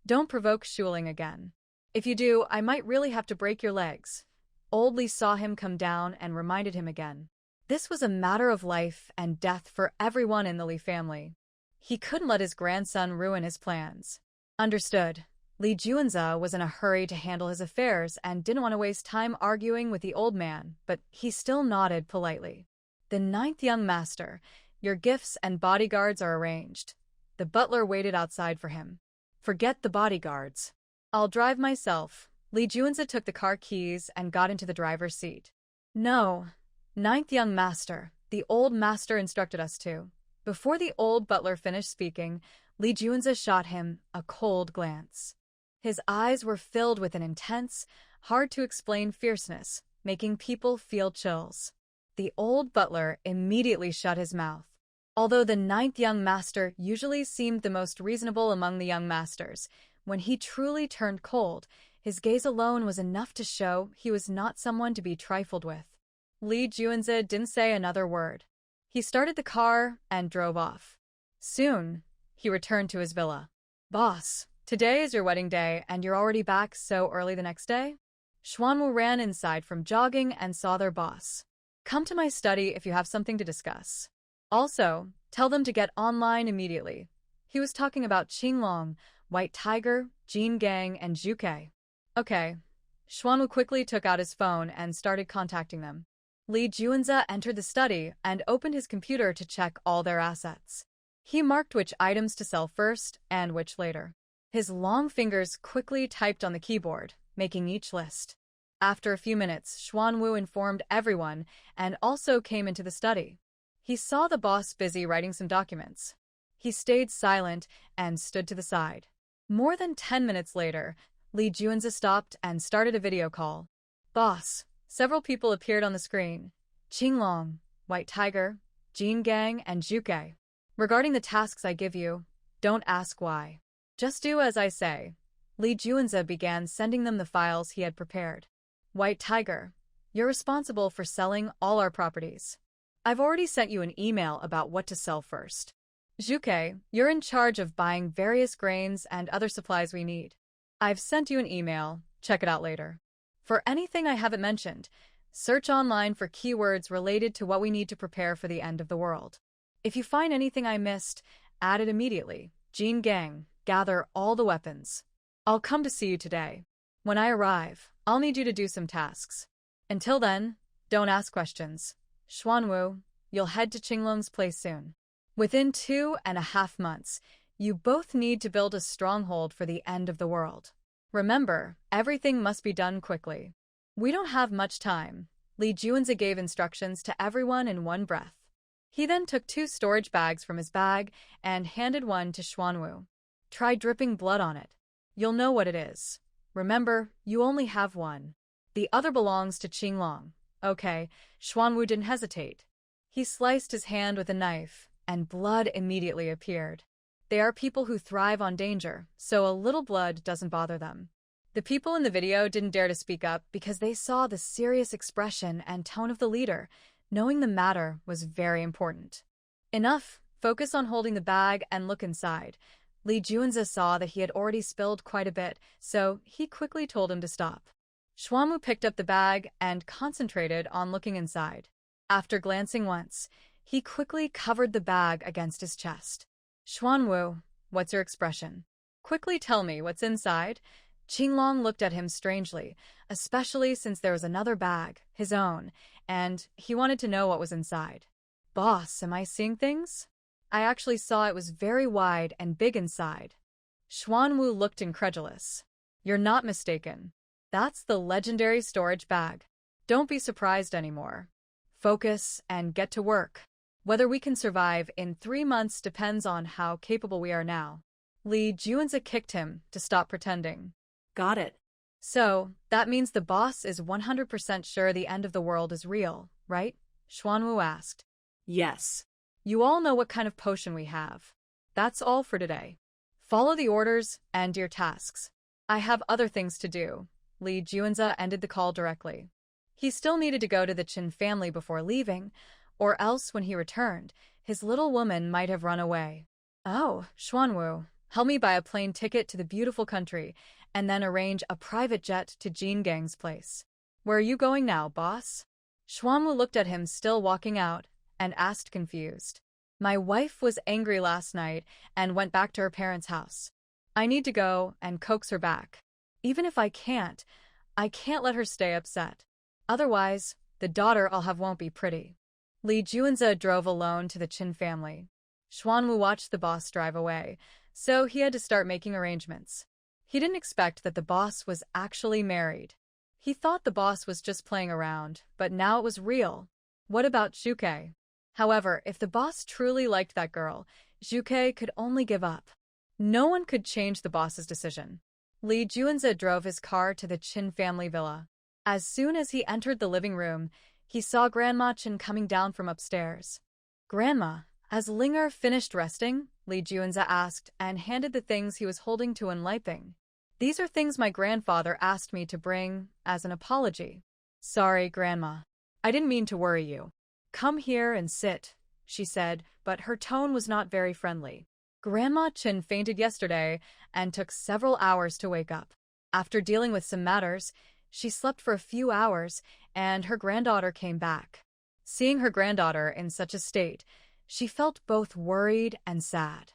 Don't provoke Shuling again. If you do, I might really have to break your legs. Old Lee saw him come down and reminded him again. This was a matter of life and death for everyone in the Lee family. He couldn't let his grandson ruin his plans. Understood. Lee Junza was in a hurry to handle his affairs and didn't want to waste time arguing with the old man, but he still nodded politely. The ninth young master, your gifts and bodyguards are arranged. The butler waited outside for him. Forget the bodyguards. I'll drive myself. Lee Junza took the car keys and got into the driver's seat. No. Ninth young master, the old master instructed us to. Before the old butler finished speaking, Lee Junza shot him a cold glance. His eyes were filled with an intense, hard-to-explain fierceness, making people feel chills. The old butler immediately shut his mouth. Although the ninth young master usually seemed the most reasonable among the young masters, when he truly turned cold, his gaze alone was enough to show he was not someone to be trifled with. Lee Junza didn't say another word. He started the car and drove off. Soon, he returned to his villa. Boss, today is your wedding day and you're already back so early the next day? Xuanwu ran inside from jogging and saw their boss. Come to my study if you have something to discuss. Also, tell them to get online immediately. He was talking about Qinglong, White Tiger, Jin Gang, and Zhuke. Okay. Xuanwu quickly took out his phone and started contacting them. Li Juanza entered the study and opened his computer to check all their assets. He marked which items to sell first and which later. His long fingers quickly typed on the keyboard, making each list. After a few minutes, Xuanwu informed everyone and also came into the study. He saw the boss busy writing some documents. He stayed silent and stood to the side. More than 10 minutes later, Li Juanza stopped and started a video call. Boss. Several people appeared on the screen. Qinglong, White Tiger, Jin Gang, and Zhuke. Regarding the tasks I give you, don't ask why. Just do as I say. Li Juanza began sending them the files he had prepared. White Tiger, you're responsible for selling all our properties. I've already sent you an email about what to sell first. Zhuke, you're in charge of buying various grains and other supplies we need. I've sent you an email. Check it out later. For anything I haven't mentioned, search online for keywords related to what we need to prepare for the end of the world. If you find anything I missed, add it immediately. Jin Gang, gather all the weapons. I'll come to see you today. When I arrive, I'll need you to do some tasks. Until then, don't ask questions. Xuanwu, you'll head to Qinglong's place soon. Within 2.5 months, you both need to build a stronghold for the end of the world. Remember, everything must be done quickly. We don't have much time. Li Juanza gave instructions to everyone in one breath. He then took 2 storage bags from his bag and handed one to Xuanwu. Try dripping blood on it. You'll know what it is. Remember, you only have one. The other belongs to Qinglong. Okay, Xuanwu didn't hesitate. He sliced his hand with a knife, and blood immediately appeared. They are people who thrive on danger, so a little blood doesn't bother them. The people in the video didn't dare to speak up because they saw the serious expression and tone of the leader, knowing the matter was very important. Enough, focus on holding the bag and look inside. Li Juanza saw that he had already spilled quite a bit, so he quickly told him to stop. Xuanwu picked up the bag and concentrated on looking inside. After glancing once, he quickly covered the bag against his chest. Xuanwu, what's your expression? Quickly tell me what's inside. Qinglong looked at him strangely, especially since there was another bag, his own, and he wanted to know what was inside. Boss, am I seeing things? I actually saw it was very wide and big inside. Xuanwu looked incredulous. You're not mistaken. That's the legendary storage bag. Don't be surprised anymore. Focus and get to work. Whether we can survive in 3 months depends on how capable we are now. Li Juanza kicked him to stop pretending. Got it. So, that means the boss is 100% sure the end of the world is real, right? Xuanwu asked. Yes. You all know what kind of potion we have. That's all for today. Follow the orders and your tasks. I have other things to do. Li Juanza ended the call directly. He still needed to go to the Qin family before leaving, or else when he returned, his little woman might have run away. Oh, Xuanwu, help me buy a plane ticket to the beautiful country, and then arrange a private jet to Jin Gang's place. Where are you going now, boss? Xuanwu looked at him still walking out, and asked confused. My wife was angry last night and went back to her parents' house. I need to go and coax her back. Even if I can't let her stay upset. Otherwise, the daughter I'll have won't be pretty. Li Juanza drove alone to the Qin family. Xuanwu watched the boss drive away, so he had to start making arrangements. He didn't expect that the boss was actually married. He thought the boss was just playing around, but now it was real. What about Zhuke? However, if the boss truly liked that girl, Zhuke could only give up. No one could change the boss's decision. Li Juanza drove his car to the Qin family villa. As soon as he entered the living room, he saw Grandma Qin coming down from upstairs. Grandma, has Linger finished resting? Li Juanza asked and handed the things he was holding to Enliping. These are things my grandfather asked me to bring as an apology. Sorry, Grandma. I didn't mean to worry you. Come here and sit, she said, but her tone was not very friendly. Grandma Qin fainted yesterday and took several hours to wake up. After dealing with some matters, she slept for a few hours and her granddaughter came back. Seeing her granddaughter in such a state, she felt both worried and sad.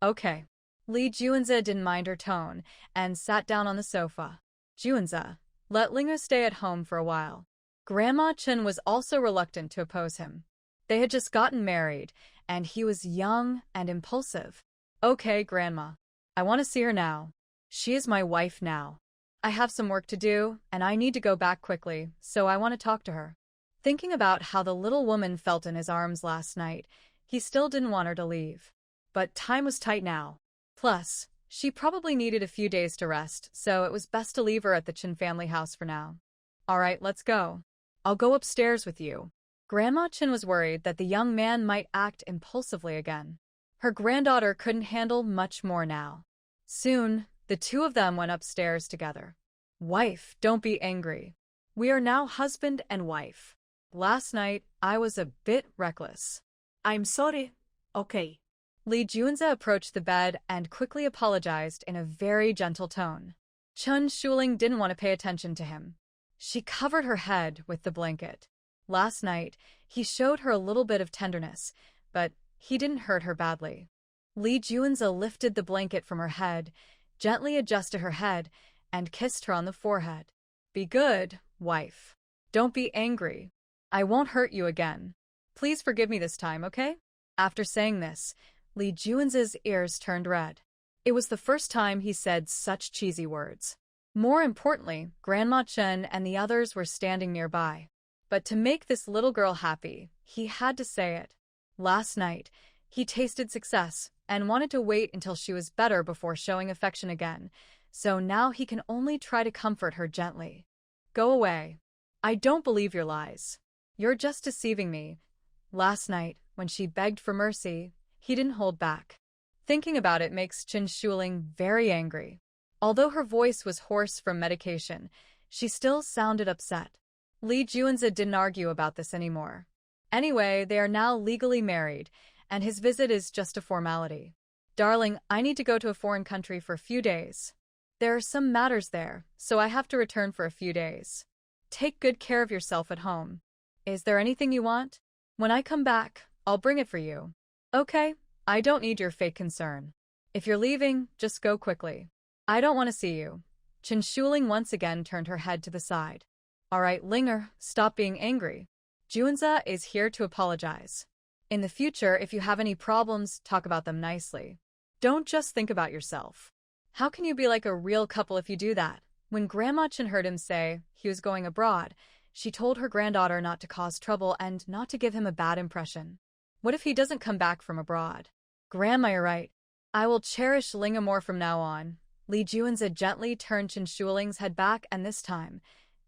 Okay. Li Juanza didn't mind her tone and sat down on the sofa. Juanza, let Linger stay at home for a while. Grandma Chen was also reluctant to oppose him. They had just gotten married, and he was young and impulsive. Okay, Grandma. I want to see her now. She is my wife now. I have some work to do, and I need to go back quickly, so I want to talk to her. Thinking about how the little woman felt in his arms last night, he still didn't want her to leave. But time was tight now. Plus, she probably needed a few days to rest, so it was best to leave her at the Chen family house for now. All right, let's go. I'll go upstairs with you. Grandma Chen was worried that the young man might act impulsively again. Her granddaughter couldn't handle much more now. Soon, the two of them went upstairs together. Wife, don't be angry. We are now husband and wife. Last night, I was a bit reckless. I'm sorry. Okay. Li Junzi approached the bed and quickly apologized in a very gentle tone. Chen Shuling didn't want to pay attention to him. She covered her head with the blanket. Last night, he showed her a little bit of tenderness, but he didn't hurt her badly. Li Junzi lifted the blanket from her head, gently adjusted her head, and kissed her on the forehead. Be good, wife. Don't be angry. I won't hurt you again. Please forgive me this time, okay? After saying this, Li Junzi's ears turned red. It was the first time he said such cheesy words. More importantly, Grandma Chen and the others were standing nearby. But to make this little girl happy, he had to say it. Last night, he tasted success and wanted to wait until she was better before showing affection again, so now he can only try to comfort her gently. Go away. I don't believe your lies. You're just deceiving me. Last night, when she begged for mercy, he didn't hold back. Thinking about it makes Chen Shuling very angry. Although her voice was hoarse from medication, she still sounded upset. Li Junzi didn't argue about this anymore. Anyway, they are now legally married, and his visit is just a formality. Darling, I need to go to a foreign country for a few days. There are some matters there, so I have to return for a few days. Take good care of yourself at home. Is there anything you want? When I come back, I'll bring it for you. Okay, I don't need your fake concern. If you're leaving, just go quickly. I don't want to see you. Chen Shuling once again turned her head to the side. All right, Linger, stop being angry. Junzi is here to apologize. In the future, if you have any problems, talk about them nicely. Don't just think about yourself. How can you be like a real couple if you do that? When Grandma Chen heard him say he was going abroad, she told her granddaughter not to cause trouble and not to give him a bad impression. What if he doesn't come back from abroad? Grandma, you're right. I will cherish Linga more from now on. Li Junzi gently turned Chen Shuling's head back, and this time,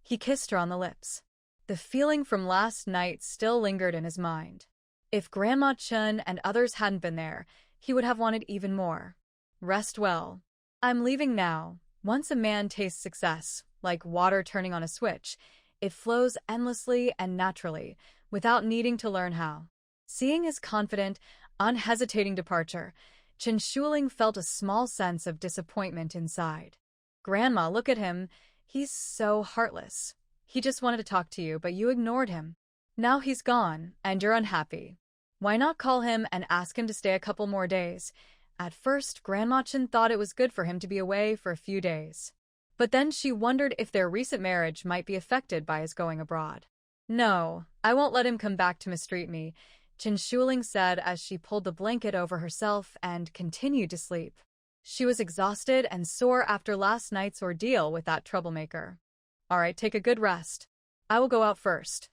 he kissed her on the lips. The feeling from last night still lingered in his mind. If Grandma Chen and others hadn't been there, he would have wanted even more. Rest well. I'm leaving now. Once a man tastes success, like water turning on a switch, it flows endlessly and naturally, without needing to learn how. Seeing his confident, unhesitating departure, Chen Shuling felt a small sense of disappointment inside. Grandma, look at him. He's so heartless. He just wanted to talk to you, but you ignored him. Now he's gone, and you're unhappy. Why not call him and ask him to stay a couple more days? At first, Grandma Chen thought it was good for him to be away for a few days. But then she wondered if their recent marriage might be affected by his going abroad. No, I won't let him come back to mistreat me, Chen Shuling said as she pulled the blanket over herself and continued to sleep. She was exhausted and sore after last night's ordeal with that troublemaker. All right, take a good rest. I will go out first.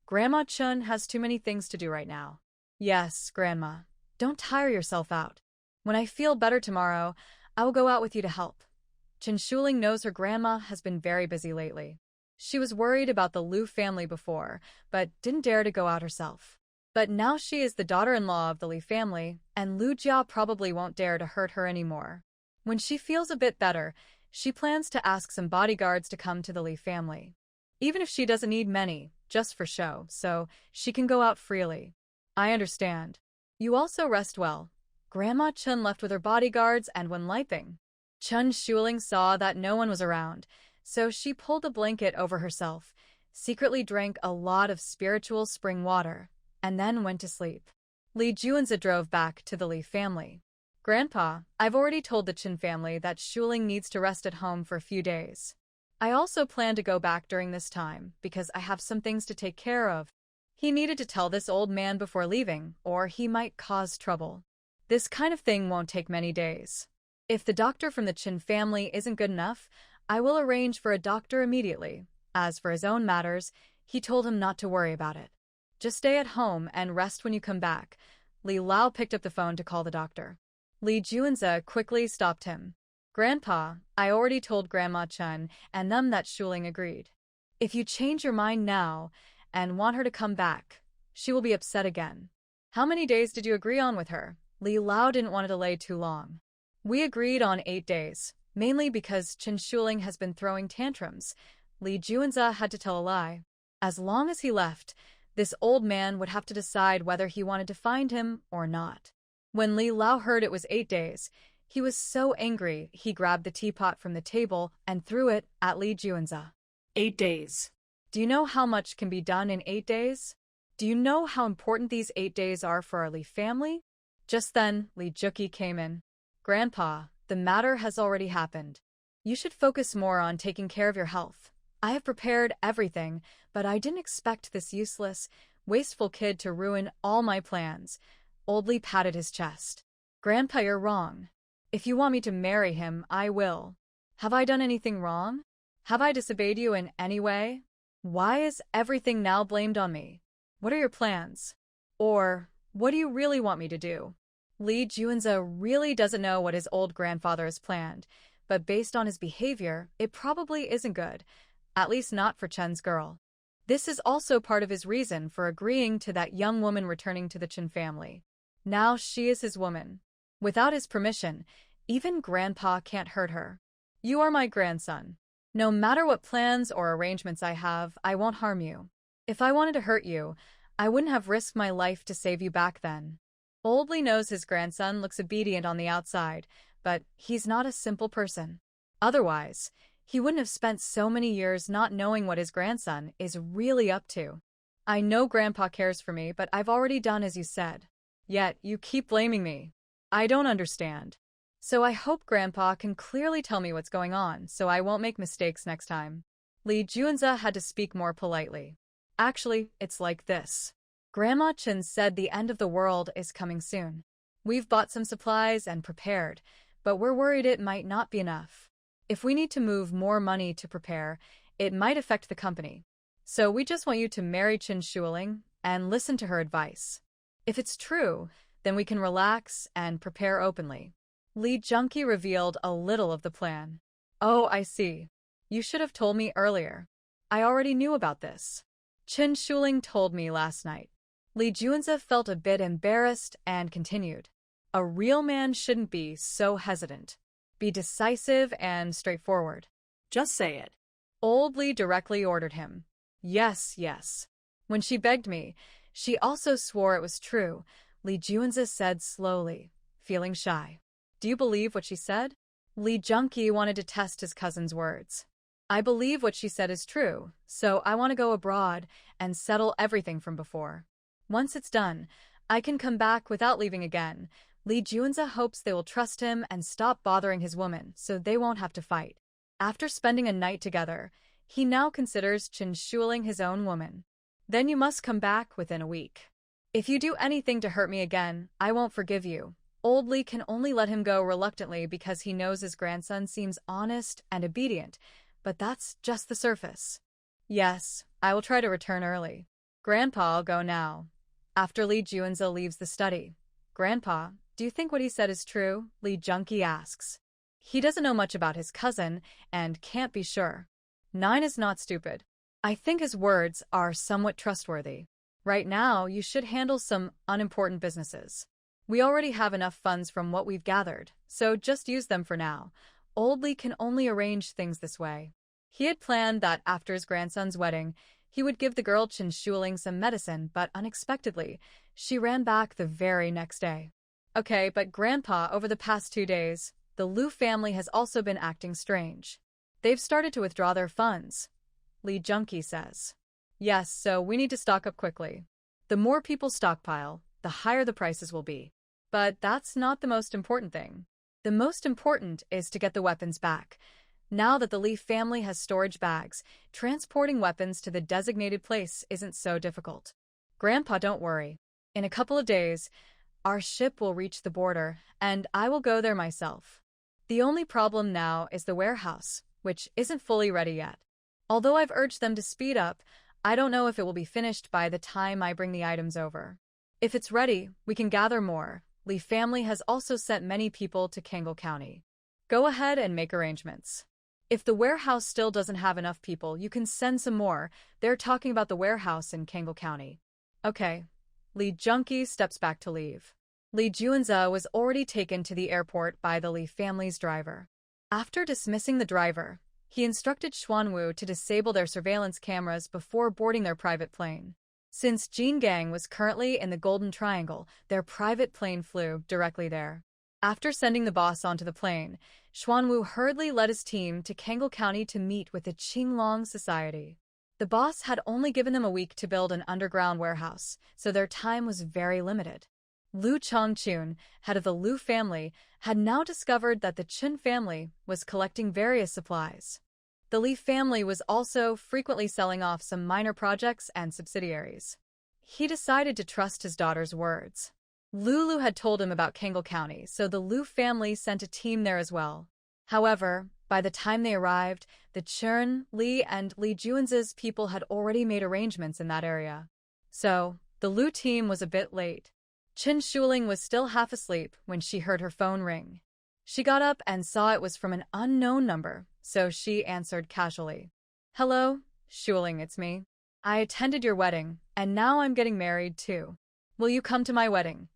Grandma Chen has too many things to do right now. Yes, Grandma. Don't tire yourself out. When I feel better tomorrow, I will go out with you to help. Chen Shuling knows her grandma has been very busy lately. She was worried about the Liu family before, but didn't dare to go out herself. But now she is the daughter-in-law of the Li family, and Liu Jia probably won't dare to hurt her anymore. When she feels a bit better, she plans to ask some bodyguards to come to the Li family. Even if she doesn't need many, just for show, so she can go out freely. I understand. You also rest well. Grandma Chen left with her bodyguards, and when leaping, Chen Shuling saw that no one was around, so she pulled a blanket over herself, secretly drank a lot of spiritual spring water, and then went to sleep. Li Junzi drove back to the Li family. Grandpa, I've already told the Chen family that Shuling needs to rest at home for a few days. I also plan to go back during this time because I have some things to take care of. He needed to tell this old man before leaving, or he might cause trouble. This kind of thing won't take many days. If the doctor from the Chin family isn't good enough, I will arrange for a doctor immediately. As for his own matters, he told him not to worry about it. Just stay at home and rest when you come back. Li Lao picked up the phone to call the doctor. Li Juanza quickly stopped him. Grandpa, I already told Grandma Chen and them that Shuling agreed. If you change your mind now and want her to come back, she will be upset again. How many days did you agree on with her? Li Lao didn't want to delay too long. We agreed on 8 days, mainly because Chen Shuling has been throwing tantrums. Li Juanza had to tell a lie. As long as he left, this old man would have to decide whether he wanted to find him or not. When Li Lao heard it was 8 days, he was so angry he grabbed the teapot from the table and threw it at Li Juanza. 8 days. Do you know how much can be done in 8 days? Do you know how important these 8 days are for our Li family? Just then, Li Juki came in. Grandpa, the matter has already happened. You should focus more on taking care of your health. I have prepared everything, but I didn't expect this useless, wasteful kid to ruin all my plans. Old Li patted his chest. Grandpa, you're wrong. If you want me to marry him, I will. Have I done anything wrong? Have I disobeyed you in any way? Why is everything now blamed on me? What are your plans? Or, what do you really want me to do? Li Juanza really doesn't know what his old grandfather has planned, but based on his behavior, it probably isn't good, at least not for Chen's girl. This is also part of his reason for agreeing to that young woman returning to the Chen family. Now she is his woman. Without his permission, even Grandpa can't hurt her. You are my grandson. No matter what plans or arrangements I have, I won't harm you. If I wanted to hurt you, I wouldn't have risked my life to save you back then. Old Li knows his grandson looks obedient on the outside, but he's not a simple person. Otherwise, he wouldn't have spent so many years not knowing what his grandson is really up to. I know Grandpa cares for me, but I've already done as you said. Yet, you keep blaming me. I don't understand. So I hope Grandpa can clearly tell me what's going on so I won't make mistakes next time. Li Juanza had to speak more politely. Actually, it's like this. Grandma Chen said the end of the world is coming soon. We've bought some supplies and prepared, but we're worried it might not be enough. If we need to move more money to prepare, it might affect the company. So we just want you to marry Chen Shuling and listen to her advice. If it's true, then we can relax and prepare openly. Li Junki revealed a little of the plan. Oh, I see. You should have told me earlier. I already knew about this. Chen Shuling told me last night. Li Juanza felt a bit embarrassed and continued. A real man shouldn't be so hesitant. Be decisive and straightforward. Just say it. Old Li directly ordered him. Yes, yes. When she begged me, she also swore it was true, Li Juanza said slowly, feeling shy. Do you believe what she said? Li Junki wanted to test his cousin's words. I believe what she said is true, so I want to go abroad and settle everything from before. Once it's done, I can come back without leaving again. Li Juanza hopes they will trust him and stop bothering his woman so they won't have to fight. After spending a night together, he now considers Chen Shuling his own woman. Then you must come back within a week. If you do anything to hurt me again, I won't forgive you. Old Li can only let him go reluctantly because he knows his grandson seems honest and obedient, but that's just the surface. Yes, I will try to return early. Grandpa, I'll go now. After Li Juanza leaves the study. Grandpa, do you think what he said is true? Li Junki asks. He doesn't know much about his cousin and can't be sure. 9 is not stupid. I think his words are somewhat trustworthy. Right now, you should handle some unimportant businesses. We already have enough funds from what we've gathered, so just use them for now. Old Li can only arrange things this way. He had planned that after his grandson's wedding, he would give the girl Chen Shuling some medicine, but unexpectedly, she ran back the very next day. Okay, but Grandpa, over the past 2 days, the Lu family has also been acting strange. They've started to withdraw their funds, Li Junki says. Yes, so we need to stock up quickly. The more people stockpile, the higher the prices will be. But that's not the most important thing. The most important is to get the weapons back. Now that the Lee family has storage bags, transporting weapons to the designated place isn't so difficult. Grandpa, don't worry. In a couple of days, our ship will reach the border, and I will go there myself. The only problem now is the warehouse, which isn't fully ready yet. Although I've urged them to speed up, I don't know if it will be finished by the time I bring the items over. If it's ready, we can gather more. Lee family has also sent many people to Kangle County. Go ahead and make arrangements. If the warehouse still doesn't have enough people, you can send some more. They're talking about the warehouse in Kangle County. Okay. Lee Junkie steps back to leave. Lee Juanza was already taken to the airport by the Lee family's driver. After dismissing the driver, he instructed Xuanwu to disable their surveillance cameras before boarding their private plane. Since Jean Gang was currently in the Golden Triangle, their private plane flew directly there. After sending the boss onto the plane, Xuanwu hurriedly led his team to Kangle County to meet with the Qinglong Society. The boss had only given them a week to build an underground warehouse, so their time was very limited. Lu Chongchun, head of the Lu family, had now discovered that the Chen family was collecting various supplies. The Li family was also frequently selling off some minor projects and subsidiaries. He decided to trust his daughter's words. Lulu had told him about Kangle County, so the Lu family sent a team there as well. However, by the time they arrived, the Chen, Li, and Li Juanza's people had already made arrangements in that area. So, the Lu team was a bit late. Chen Shuling was still half asleep when she heard her phone ring. She got up and saw it was from an unknown number, so she answered casually. Hello, Shuling, it's me. I attended your wedding, and now I'm getting married too. Will you come to my wedding?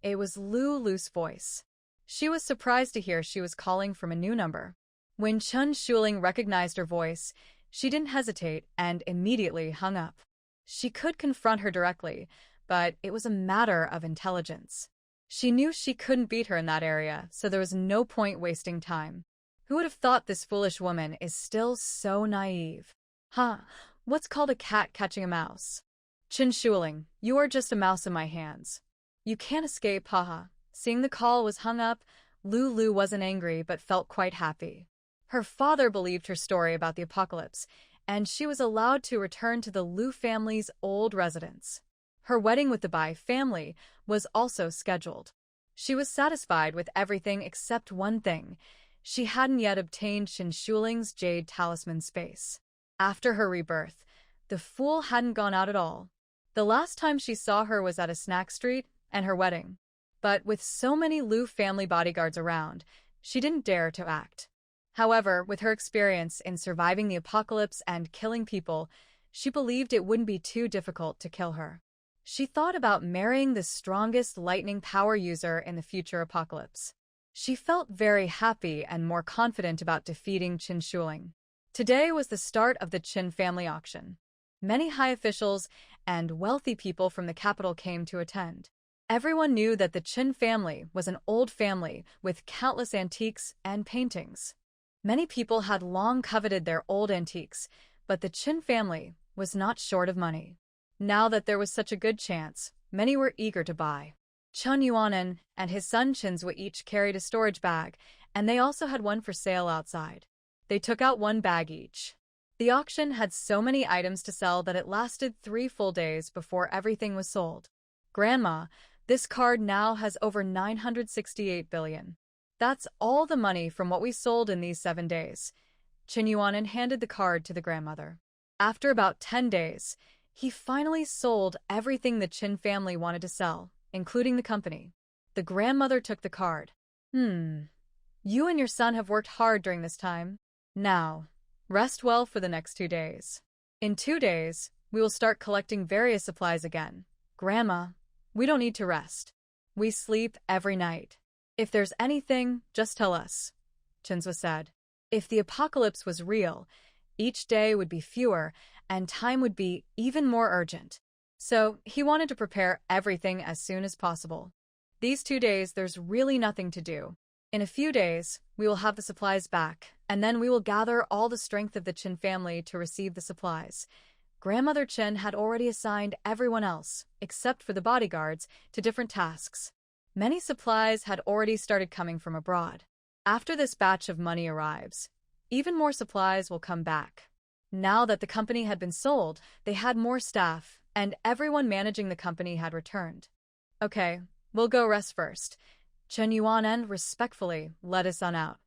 It was Lu's voice. She was surprised to hear she was calling from a new number. When Chen Shuling recognized her voice, she didn't hesitate and immediately hung up. She could confront her directly, but it was a matter of intelligence. She knew she couldn't beat her in that area, so there was no point wasting time. Who would have thought this foolish woman is still so naive? Huh, what's called a cat catching a mouse? Chen Shuling, you are just a mouse in my hands. You can't escape, haha. Seeing the call was hung up, Lu wasn't angry but felt quite happy. Her father believed her story about the apocalypse, and she was allowed to return to the Lu family's old residence. Her wedding with the Bai family was also scheduled. She was satisfied with everything except one thing. She hadn't yet obtained Chen Shuling's jade talisman space. After her rebirth, the fool hadn't gone out at all. The last time she saw her was at a snack street and her wedding. But with so many Lu family bodyguards around, she didn't dare to act. However, with her experience in surviving the apocalypse and killing people, she believed it wouldn't be too difficult to kill her. She thought about marrying the strongest lightning power user in the future apocalypse. She felt very happy and more confident about defeating Chen Shuling. Today was the start of the Chen family auction. Many high officials and wealthy people from the capital came to attend. Everyone knew that the Chen family was an old family with countless antiques and paintings. Many people had long coveted their old antiques, but the Chen family was not short of money. Now that there was such a good chance, many were eager to buy. Chen Yuanan and his son Chinzwa each carried a storage bag, and they also had one for sale outside. They took out one bag each. The auction had so many items to sell that it lasted 3 full days before everything was sold. Grandma, this card now has over 968 billion. That's all the money from what we sold in these 7 days. Chen Yuanan handed the card to the grandmother. After about 10 days, he finally sold everything the Chen family wanted to sell, including the company. The grandmother took the card. You and your son have worked hard during this time. Now, rest well for the next 2 days. In 2 days, we will start collecting various supplies again. Grandma, we don't need to rest. We sleep every night. If there's anything, just tell us, Chinzwa said. If the apocalypse was real, each day would be fewer, and time would be even more urgent. So, he wanted to prepare everything as soon as possible. These 2 days, there's really nothing to do. In a few days, we will have the supplies back, and then we will gather all the strength of the Chen family to receive the supplies. Grandmother Chen had already assigned everyone else, except for the bodyguards, to different tasks. Many supplies had already started coming from abroad. After this batch of money arrives, even more supplies will come back. Now that the company had been sold, they had more staff, and everyone managing the company had returned. Okay, we'll go rest first. Chen Yuan respectfully led his son out.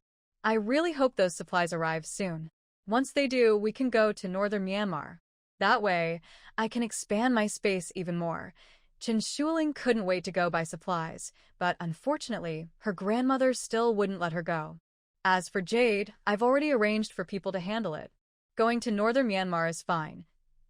I really hope those supplies arrive soon. Once they do, we can go to northern Myanmar. That way, I can expand my space even more. Chen Shuling couldn't wait to go buy supplies, but unfortunately, her grandmother still wouldn't let her go. As for Jade, I've already arranged for people to handle it. Going to northern Myanmar is fine.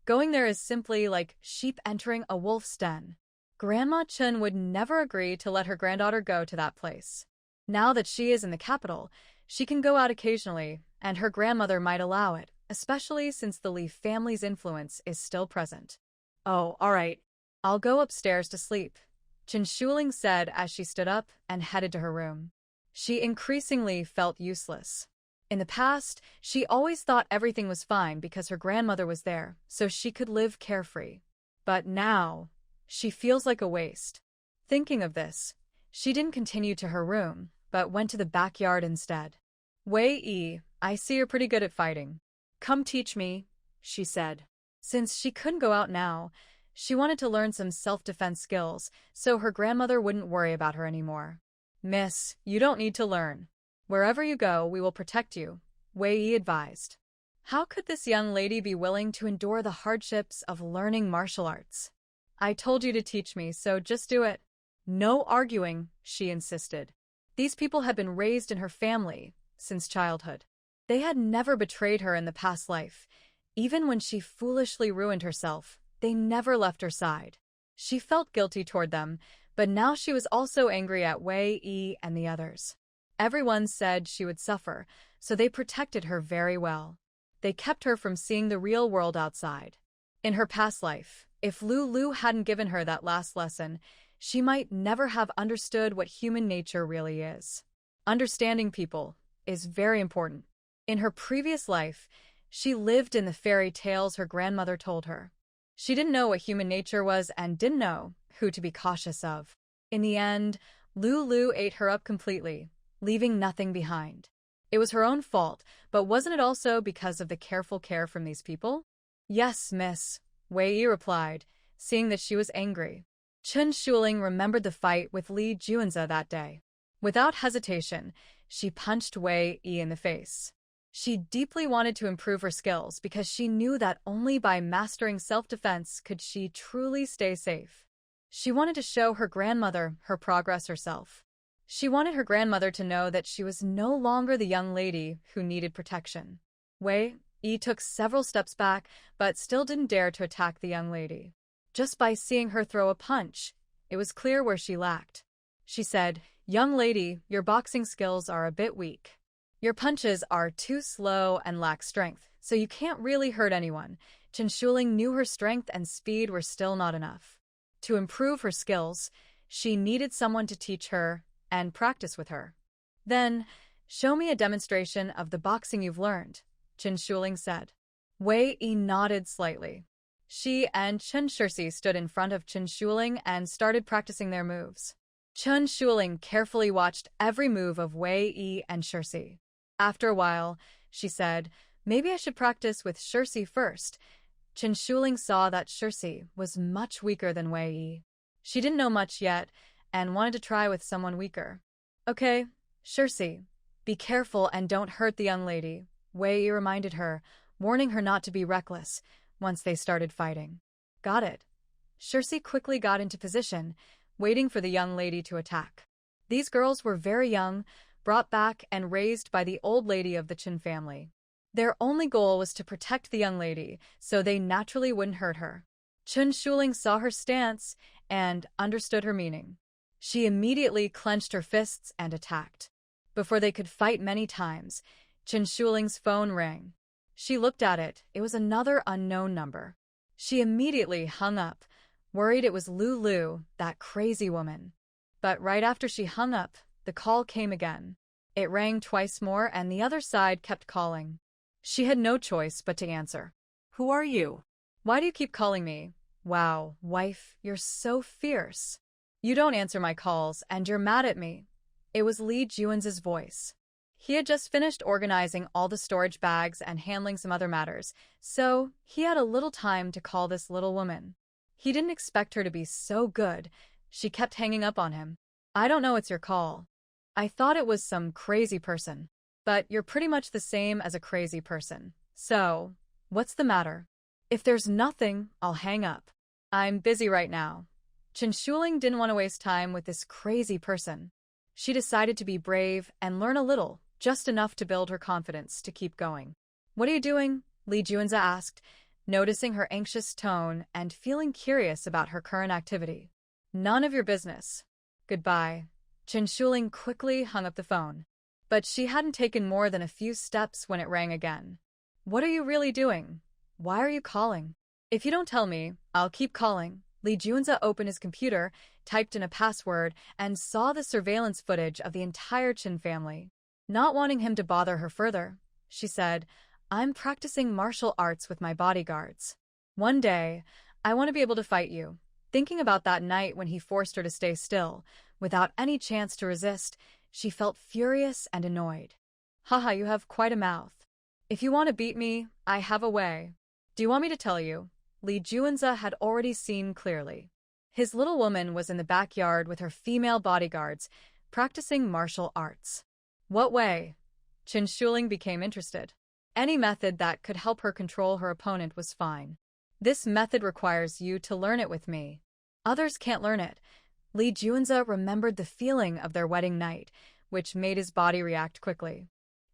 Going there is simply like sheep entering a wolf's den. Grandma Chen would never agree to let her granddaughter go to that place. Now that she is in the capital, she can go out occasionally, and her grandmother might allow it, especially since the Li family's influence is still present. Oh, all right. I'll go upstairs to sleep, Chen Shuling said as she stood up and headed to her room. She increasingly felt useless. In the past, she always thought everything was fine because her grandmother was there, so she could live carefree. But now, she feels like a waste. Thinking of this, she didn't continue to her room, but went to the backyard instead. Wei Yi, I see you're pretty good at fighting. Come teach me, she said. Since she couldn't go out now, she wanted to learn some self-defense skills, so her grandmother wouldn't worry about her anymore. Miss, you don't need to learn. Wherever you go, we will protect you, Wei Yi advised. How could this young lady be willing to endure the hardships of learning martial arts? I told you to teach me, so just do it. No arguing, she insisted. These people had been raised in her family since childhood. They had never betrayed her in the past life. Even when she foolishly ruined herself, they never left her side. She felt guilty toward them, but now she was also angry at Wei Yi and the others. Everyone said she would suffer, so they protected her very well. They kept her from seeing the real world outside. In her past life, if Lu hadn't given her that last lesson, she might never have understood what human nature really is. Understanding people is very important. In her previous life, she lived in the fairy tales her grandmother told her. She didn't know what human nature was and didn't know who to be cautious of. In the end, Lu ate her up completely, leaving nothing behind. It was her own fault, but wasn't it also because of the careful care from these people? Yes, miss, Wei Yi replied, seeing that she was angry. Chen Shuling remembered the fight with Li Juanza that day. Without hesitation, she punched Wei Yi in the face. She deeply wanted to improve her skills because she knew that only by mastering self-defense could she truly stay safe. She wanted to show her grandmother her progress herself. She wanted her grandmother to know that she was no longer the young lady who needed protection. Wei Yi took several steps back, but still didn't dare to attack the young lady. Just by seeing her throw a punch, it was clear where she lacked. She said, "Young lady, your boxing skills are a bit weak. Your punches are too slow and lack strength, so you can't really hurt anyone." Chen Shuling knew her strength and speed were still not enough. To improve her skills, she needed someone to teach her and practice with her. Then, show me a demonstration of the boxing you've learned, Chen Shuling said. Wei Yi nodded slightly. She and Chen Shirsi stood in front of Chen Shuling and started practicing their moves. Chen Shuling carefully watched every move of Wei Yi and Shirsi. After a while, she said, "Maybe I should practice with Shirsi first." Chen Shuling saw that Shirsi was much weaker than Wei Yi. She didn't know much yet and wanted to try with someone weaker. "Okay, Shirsi, be careful and don't hurt the young lady," Wei Yi reminded her, warning her not to be reckless once they started fighting. "Got it." Shirsi quickly got into position, waiting for the young lady to attack. These girls were very young, brought back and raised by the old lady of the Chen family. Their only goal was to protect the young lady, so they naturally wouldn't hurt her. Chen Shuling saw her stance and understood her meaning. She immediately clenched her fists and attacked. Before they could fight many times, Chen Shuling's phone rang. She looked at it. It was another unknown number. She immediately hung up, worried it was Lu, that crazy woman. But right after she hung up, the call came again. It rang twice more and the other side kept calling. She had no choice but to answer. Who are you? Why do you keep calling me? Wow, wife, you're so fierce. You don't answer my calls and you're mad at me. It was Li Juan's voice. He had just finished organizing all the storage bags and handling some other matters, so he had a little time to call this little woman. He didn't expect her to be so good. She kept hanging up on him. I don't know, it's your call. I thought it was some crazy person. But you're pretty much the same as a crazy person. So, what's the matter? If there's nothing, I'll hang up. I'm busy right now. Chen Shuling didn't want to waste time with this crazy person. She decided to be brave and learn a little, just enough to build her confidence to keep going. What are you doing? Li Junza asked, noticing her anxious tone and feeling curious about her current activity. None of your business. Goodbye. Chen Shuling quickly hung up the phone. But she hadn't taken more than a few steps when it rang again. What are you really doing? Why are you calling? If you don't tell me, I'll keep calling. Li Junza opened his computer, typed in a password, and saw the surveillance footage of the entire Chen family. Not wanting him to bother her further, she said, I'm practicing martial arts with my bodyguards. One day, I want to be able to fight you. Thinking about that night when he forced her to stay still, without any chance to resist, she felt furious and annoyed. Haha, you have quite a mouth. If you want to beat me, I have a way. Do you want me to tell you? Li Junza had already seen clearly. His little woman was in the backyard with her female bodyguards, practicing martial arts. What way? Chen Shuling became interested. Any method that could help her control her opponent was fine. This method requires you to learn it with me. Others can't learn it. Li Junza remembered the feeling of their wedding night, which made his body react quickly.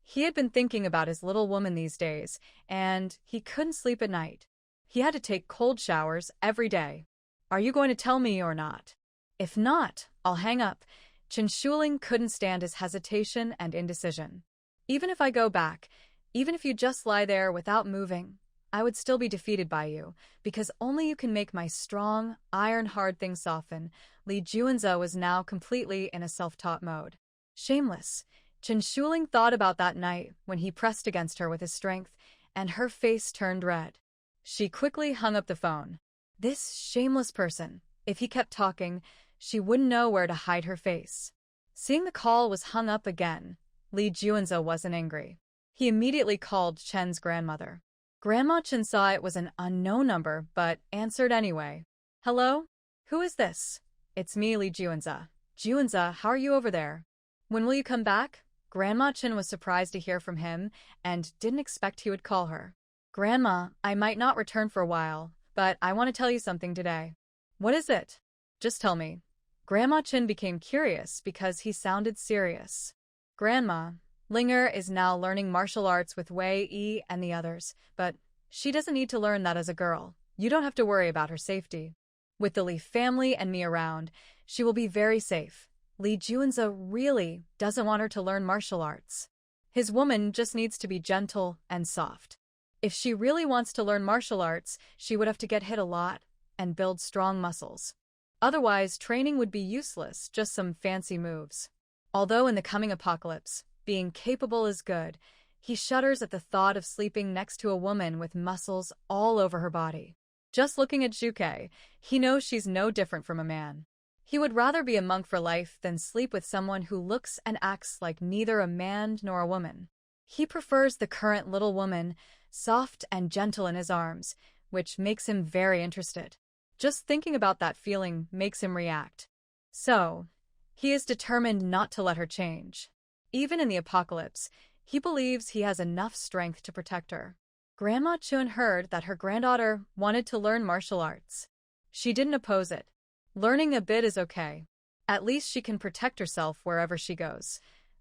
He had been thinking about his little woman these days, and he couldn't sleep at night. He had to take cold showers every day. Are you going to tell me or not? If not, I'll hang up. Chen Shuling couldn't stand his hesitation and indecision. Even if I go back, even if you just lie there without moving, I would still be defeated by you, because only you can make my strong, iron-hard things soften. Li Junza was now completely in a self-taught mode. Shameless. Chen Shuling thought about that night when he pressed against her with his strength, and her face turned red. She quickly hung up the phone. This shameless person. If he kept talking, she wouldn't know where to hide her face. Seeing the call was hung up again, Li Junza wasn't angry. He immediately called Chen's grandmother. Grandma Chen saw it was an unknown number, but answered anyway. Hello? Who is this? It's me, Li Junza. Junza, how are you over there? When will you come back? Grandma Chen was surprised to hear from him and didn't expect he would call her. Grandma, I might not return for a while, but I want to tell you something today. What is it? Just tell me. Grandma Chen became curious because he sounded serious. Grandma, Linger is now learning martial arts with Wei Yi and the others, but she doesn't need to learn that as a girl. You don't have to worry about her safety. With the Li family and me around, she will be very safe. Li Junza really doesn't want her to learn martial arts. His woman just needs to be gentle and soft. If she really wants to learn martial arts, she would have to get hit a lot and build strong muscles. Otherwise, training would be useless, just some fancy moves. Although in the coming apocalypse, being capable is good, he shudders at the thought of sleeping next to a woman with muscles all over her body. Just looking at Zhuke, he knows she's no different from a man. He would rather be a monk for life than sleep with someone who looks and acts like neither a man nor a woman. He prefers the current little woman, soft and gentle in his arms, which makes him very interested. Just thinking about that feeling makes him react. So, he is determined not to let her change. Even in the apocalypse, he believes he has enough strength to protect her. Grandma Chun heard that her granddaughter wanted to learn martial arts. She didn't oppose it. Learning a bit is okay. At least she can protect herself wherever she goes.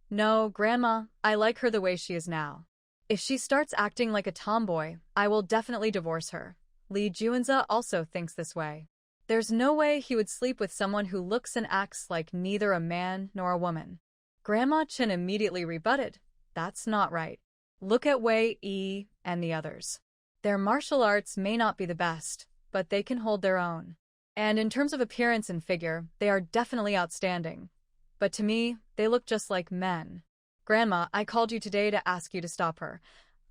No, Grandma, I like her the way she is now. If she starts acting like a tomboy, I will definitely divorce her. Li Junza also thinks this way. There's no way he would sleep with someone who looks and acts like neither a man nor a woman. Grandma Chen immediately rebutted. That's not right. Look at Wei Yi and the others. Their martial arts may not be the best, but they can hold their own. And in terms of appearance and figure, they are definitely outstanding. But to me, they look just like men. Grandma, I called you today to ask you to stop her.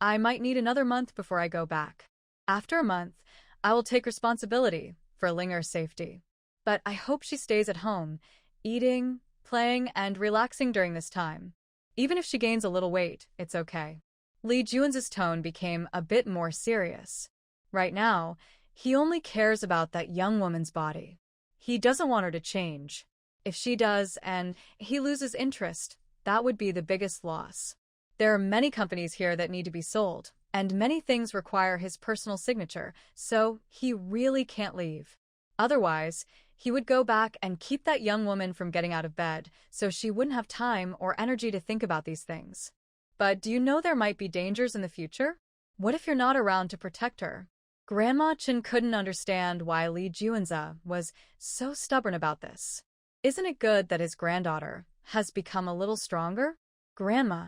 I might need another month before I go back. After a month, I will take responsibility for Linger's safety. But I hope she stays at home, eating, playing, and relaxing during this time. Even if she gains a little weight, it's okay. Lee Juan's tone became a bit more serious. Right now, he only cares about that young woman's body. He doesn't want her to change. If she does and he loses interest, that would be the biggest loss. There are many companies here that need to be sold, and many things require his personal signature, so he really can't leave. Otherwise, he would go back and keep that young woman from getting out of bed, so she wouldn't have time or energy to think about these things. But do you know there might be dangers in the future? What if you're not around to protect her? Grandma Chen couldn't understand why Lee Juanza was so stubborn about this. Isn't it good that his granddaughter has become a little stronger? Grandma,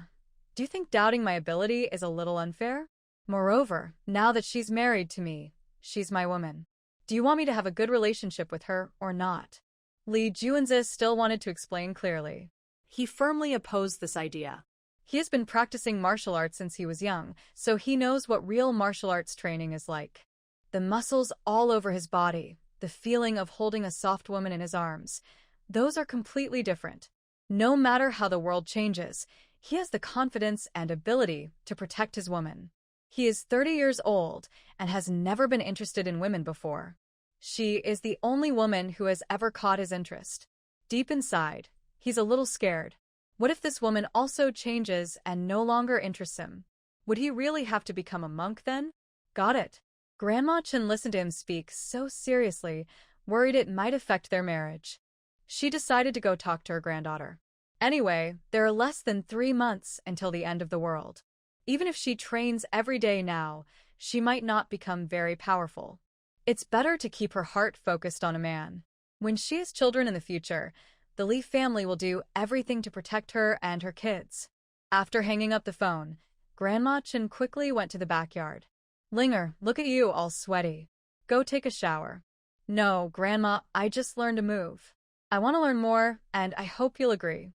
do you think doubting my ability is a little unfair? Moreover, now that she's married to me, she's my woman. Do you want me to have a good relationship with her or not? Lee Juanza still wanted to explain clearly. He firmly opposed this idea. He has been practicing martial arts since he was young, so he knows what real martial arts training is like. The muscles all over his body, the feeling of holding a soft woman in his arms, those are completely different. No matter how the world changes, he has the confidence and ability to protect his woman. He is 30 years old and has never been interested in women before. She is the only woman who has ever caught his interest. Deep inside, he's a little scared. What if this woman also changes and no longer interests him? Would he really have to become a monk then? Got it. Grandma Chen listened to him speak so seriously, worried it might affect their marriage. She decided to go talk to her granddaughter. Anyway, there are less than 3 months until the end of the world. Even if she trains every day now, she might not become very powerful. It's better to keep her heart focused on a man. When she has children in the future, the Lee family will do everything to protect her and her kids. After hanging up the phone, Grandma Chen quickly went to the backyard. Linger, look at you all sweaty. Go take a shower. No, Grandma, I just learned a move. I want to learn more, and I hope you'll agree.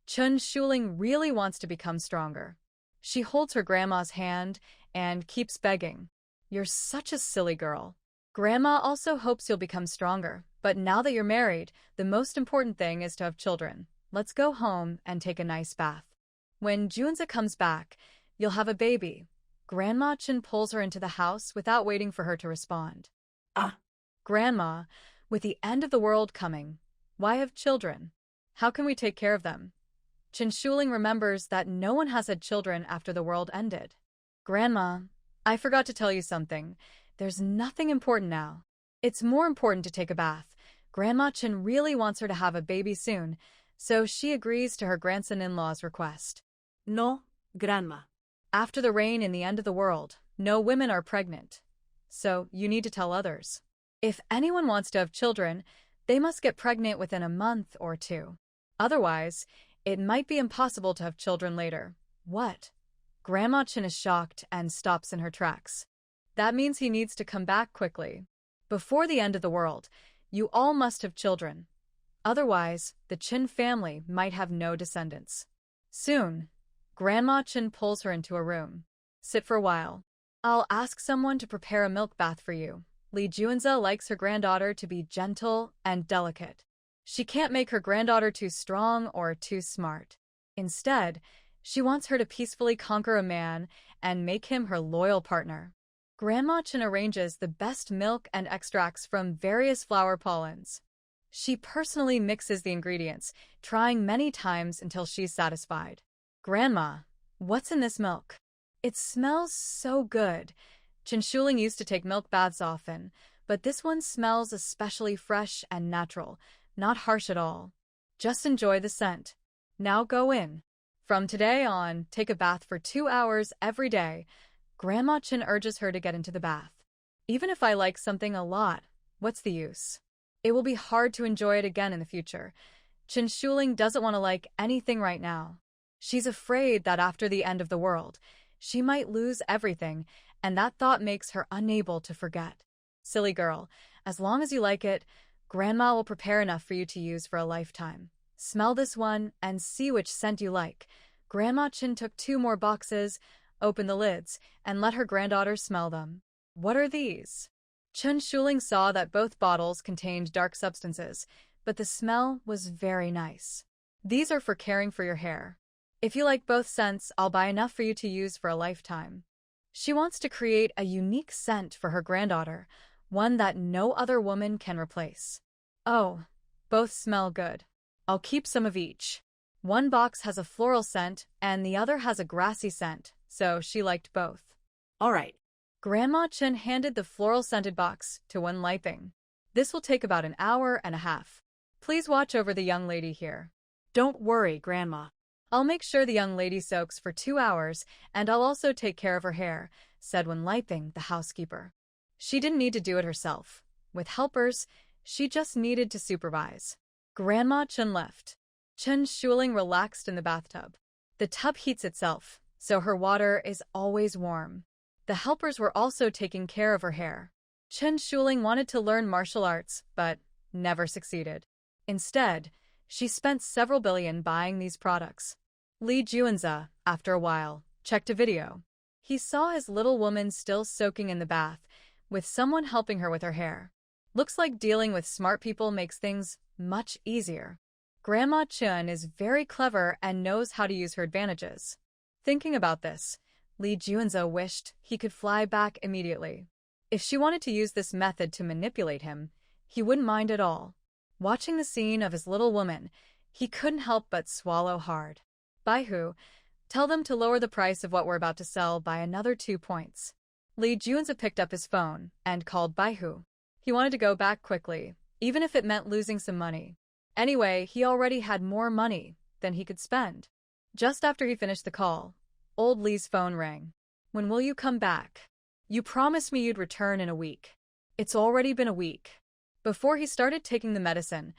Chen Shuling really wants to become stronger. She holds her grandma's hand and keeps begging. You're such a silly girl. Grandma also hopes you'll become stronger, but now that you're married, the most important thing is to have children. Let's go home and take a nice bath. When Junza comes back, you'll have a baby. Grandma Chen pulls her into the house without waiting for her to respond. Grandma, with the end of the world coming, why have children? How can we take care of them? Chen Shuling remembers that no one has had children after the world ended. Grandma, I forgot to tell you something. There's nothing important now. It's more important to take a bath. Grandma Chen really wants her to have a baby soon, so she agrees to her grandson-in-law's request. No, Grandma. After the rain in the end of the world, no women are pregnant. So you need to tell others. If anyone wants to have children, they must get pregnant within a month or 2. Otherwise, it might be impossible to have children later. What? Grandma Chen is shocked and stops in her tracks. That means he needs to come back quickly. Before the end of the world, you all must have children. Otherwise, the Chen family might have no descendants. Soon, Grandma Chen pulls her into a room. Sit for a while. I'll ask someone to prepare a milk bath for you. Lee Juanza likes her granddaughter to be gentle and delicate. She can't make her granddaughter too strong or too smart. Instead, she wants her to peacefully conquer a man and make him her loyal partner. Grandma Chen arranges the best milk and extracts from various flower pollens. She personally mixes the ingredients, trying many times until she's satisfied. Grandma, what's in this milk? It smells so good. Chen Shuling used to take milk baths often, but this one smells especially fresh and natural, not harsh at all. Just enjoy the scent. Now go in. From today on, take a bath for 2 hours every day. Grandma Chen urges her to get into the bath. Even if I like something a lot, what's the use? It will be hard to enjoy it again in the future. Chen Shuling doesn't want to like anything right now. She's afraid that after the end of the world, she might lose everything, and that thought makes her unable to forget. Silly girl, as long as you like it, Grandma will prepare enough for you to use for a lifetime. Smell this one and see which scent you like. Grandma Chen took 2 more boxes, opened the lids, and let her granddaughter smell them. What are these? Chen Shuling saw that both bottles contained dark substances, but the smell was very nice. These are for caring for your hair. If you like both scents, I'll buy enough for you to use for a lifetime. She wants to create a unique scent for her granddaughter, one that no other woman can replace. Oh, both smell good. I'll keep some of each. One box has a floral scent and the other has a grassy scent, so she liked both. All right. Grandma Chen handed the floral-scented box to Wen Liping. This will take about an hour and a half. Please watch over the young lady here. Don't worry, Grandma. I'll make sure the young lady soaks for 2 hours, and I'll also take care of her hair, said Wen Liping, the housekeeper. She didn't need to do it herself. With helpers, she just needed to supervise. Grandma Chen left. Chen Shuling relaxed in the bathtub. The tub heats itself, so her water is always warm. The helpers were also taking care of her hair. Chen Shuling wanted to learn martial arts, but never succeeded. Instead, she spent several billion buying these products. Li Juanza, after a while, checked a video. He saw his little woman still soaking in the bath, with someone helping her with her hair. Looks like dealing with smart people makes things much easier. Grandma Chen is very clever and knows how to use her advantages. Thinking about this, Li Juanza wished he could fly back immediately. If she wanted to use this method to manipulate him, he wouldn't mind at all. Watching the scene of his little woman, he couldn't help but swallow hard. Baihu, tell them to lower the price of what we're about to sell by another 2 points. Li Juanza picked up his phone and called Baihu. He wanted to go back quickly, even if it meant losing some money. Anyway, he already had more money than he could spend. Just after he finished the call, old Li's phone rang. When will you come back? You promised me you'd return in a week. It's already been a week. Before he started taking the medicine,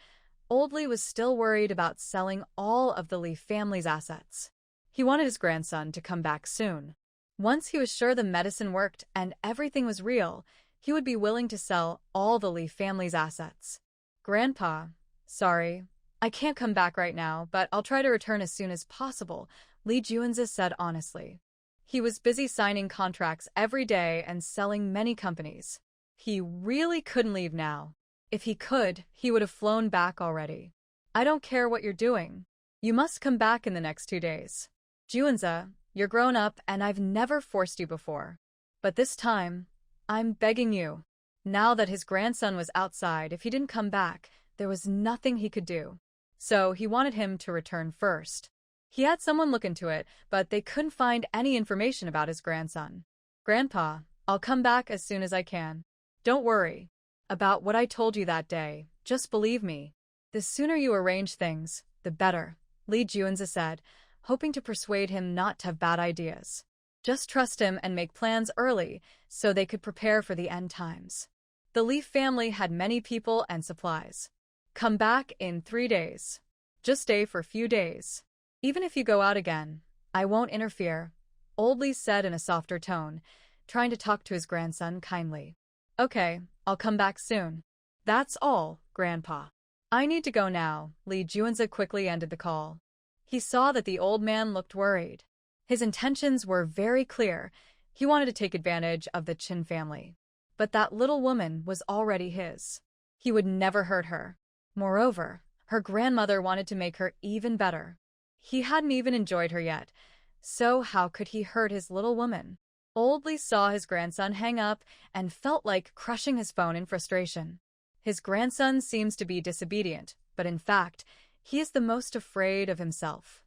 old Li was still worried about selling all of the Li family's assets. He wanted his grandson to come back soon. Once he was sure the medicine worked and everything was real, he would be willing to sell all the Li family's assets. Grandpa, sorry, I can't come back right now, but I'll try to return as soon as possible, Li Juanza said honestly. He was busy signing contracts every day and selling many companies. He really couldn't leave now. If he could, he would have flown back already. I don't care what you're doing. You must come back in the next 2 days. Juanza, you're grown up and I've never forced you before. But this time, I'm begging you. Now that his grandson was outside, if he didn't come back, there was nothing he could do. So he wanted him to return first. He had someone look into it, but they couldn't find any information about his grandson. Grandpa, I'll come back as soon as I can. Don't worry about what I told you that day. Just believe me. The sooner you arrange things, the better, Li Juanza said, hoping to persuade him not to have bad ideas. Just trust him and make plans early so they could prepare for the end times. The Li family had many people and supplies. Come back in 3 days. Just stay for a few days. Even if you go out again, I won't interfere, old Li said in a softer tone, trying to talk to his grandson kindly. Okay, I'll come back soon. That's all, Grandpa. I need to go now, Li Juanza quickly ended the call. He saw that the old man looked worried. His intentions were very clear. He wanted to take advantage of the Qin family. But that little woman was already his. He would never hurt her. Moreover, her grandmother wanted to make her even better. He hadn't even enjoyed her yet, so how could he hurt his little woman? Old Li saw his grandson hang up and felt like crushing his phone in frustration. His grandson seems to be disobedient, but in fact, he is the most afraid of himself.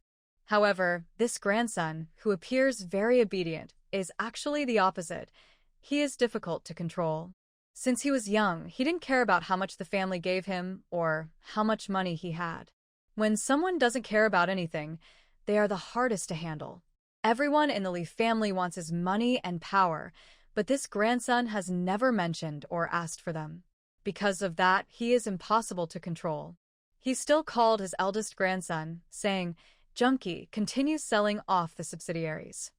However, this grandson, who appears very obedient, is actually the opposite. He is difficult to control. Since he was young, he didn't care about how much the family gave him or how much money he had. When someone doesn't care about anything, they are the hardest to handle. Everyone in the Li family wants his money and power, but this grandson has never mentioned or asked for them. Because of that, he is impossible to control. He still called his eldest grandson, saying, Junkie, continue selling off the subsidiaries.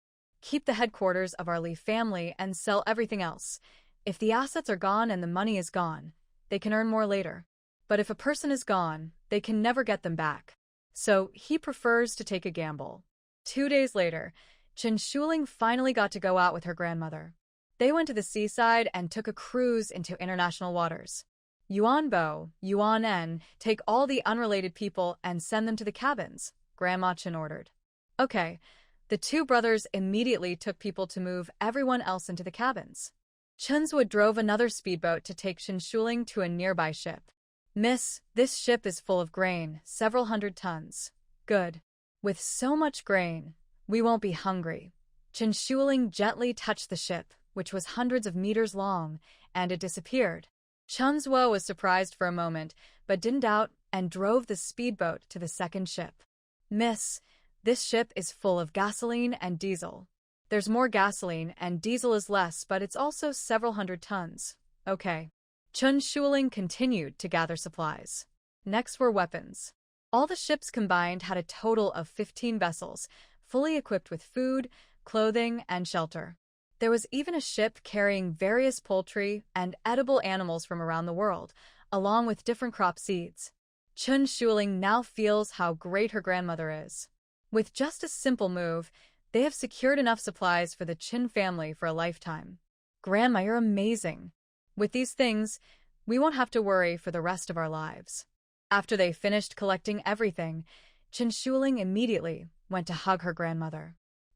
Keep the headquarters of our Li family and sell everything else. If the assets are gone and the money is gone, they can earn more later. But if a person is gone, they can never get them back. So he prefers to take a gamble. 2 days later, Chen Shuling finally got to go out with her grandmother. They went to the seaside and took a cruise into international waters. Yuan Bo, Yuan En, take all the unrelated people and send them to the cabins, Grandma Chen ordered. Okay. The two brothers immediately took people to move everyone else into the cabins. Chunzwa drove another speedboat to take Shinshuling to a nearby ship. Miss, this ship is full of grain, several hundred tons. Good. With so much grain, we won't be hungry. Shinshuling gently touched the ship, which was hundreds of meters long, and it disappeared. Chunzwa was surprised for a moment, but didn't doubt and drove the speedboat to the second ship. Miss, this ship is full of gasoline and diesel. There's more gasoline and diesel is less, but it's also several hundred tons. Okay. Chun Shuling continued to gather supplies. Next were weapons. All the ships combined had a total of 15 vessels, fully equipped with food, clothing, and shelter. There was even a ship carrying various poultry and edible animals from around the world, along with different crop seeds. Chun Shuling now feels how great her grandmother is. With just a simple move, they have secured enough supplies for the Chin family for a lifetime. Grandma, you're amazing. With these things, we won't have to worry for the rest of our lives. After they finished collecting everything, Chin Shuling immediately went to hug her grandmother.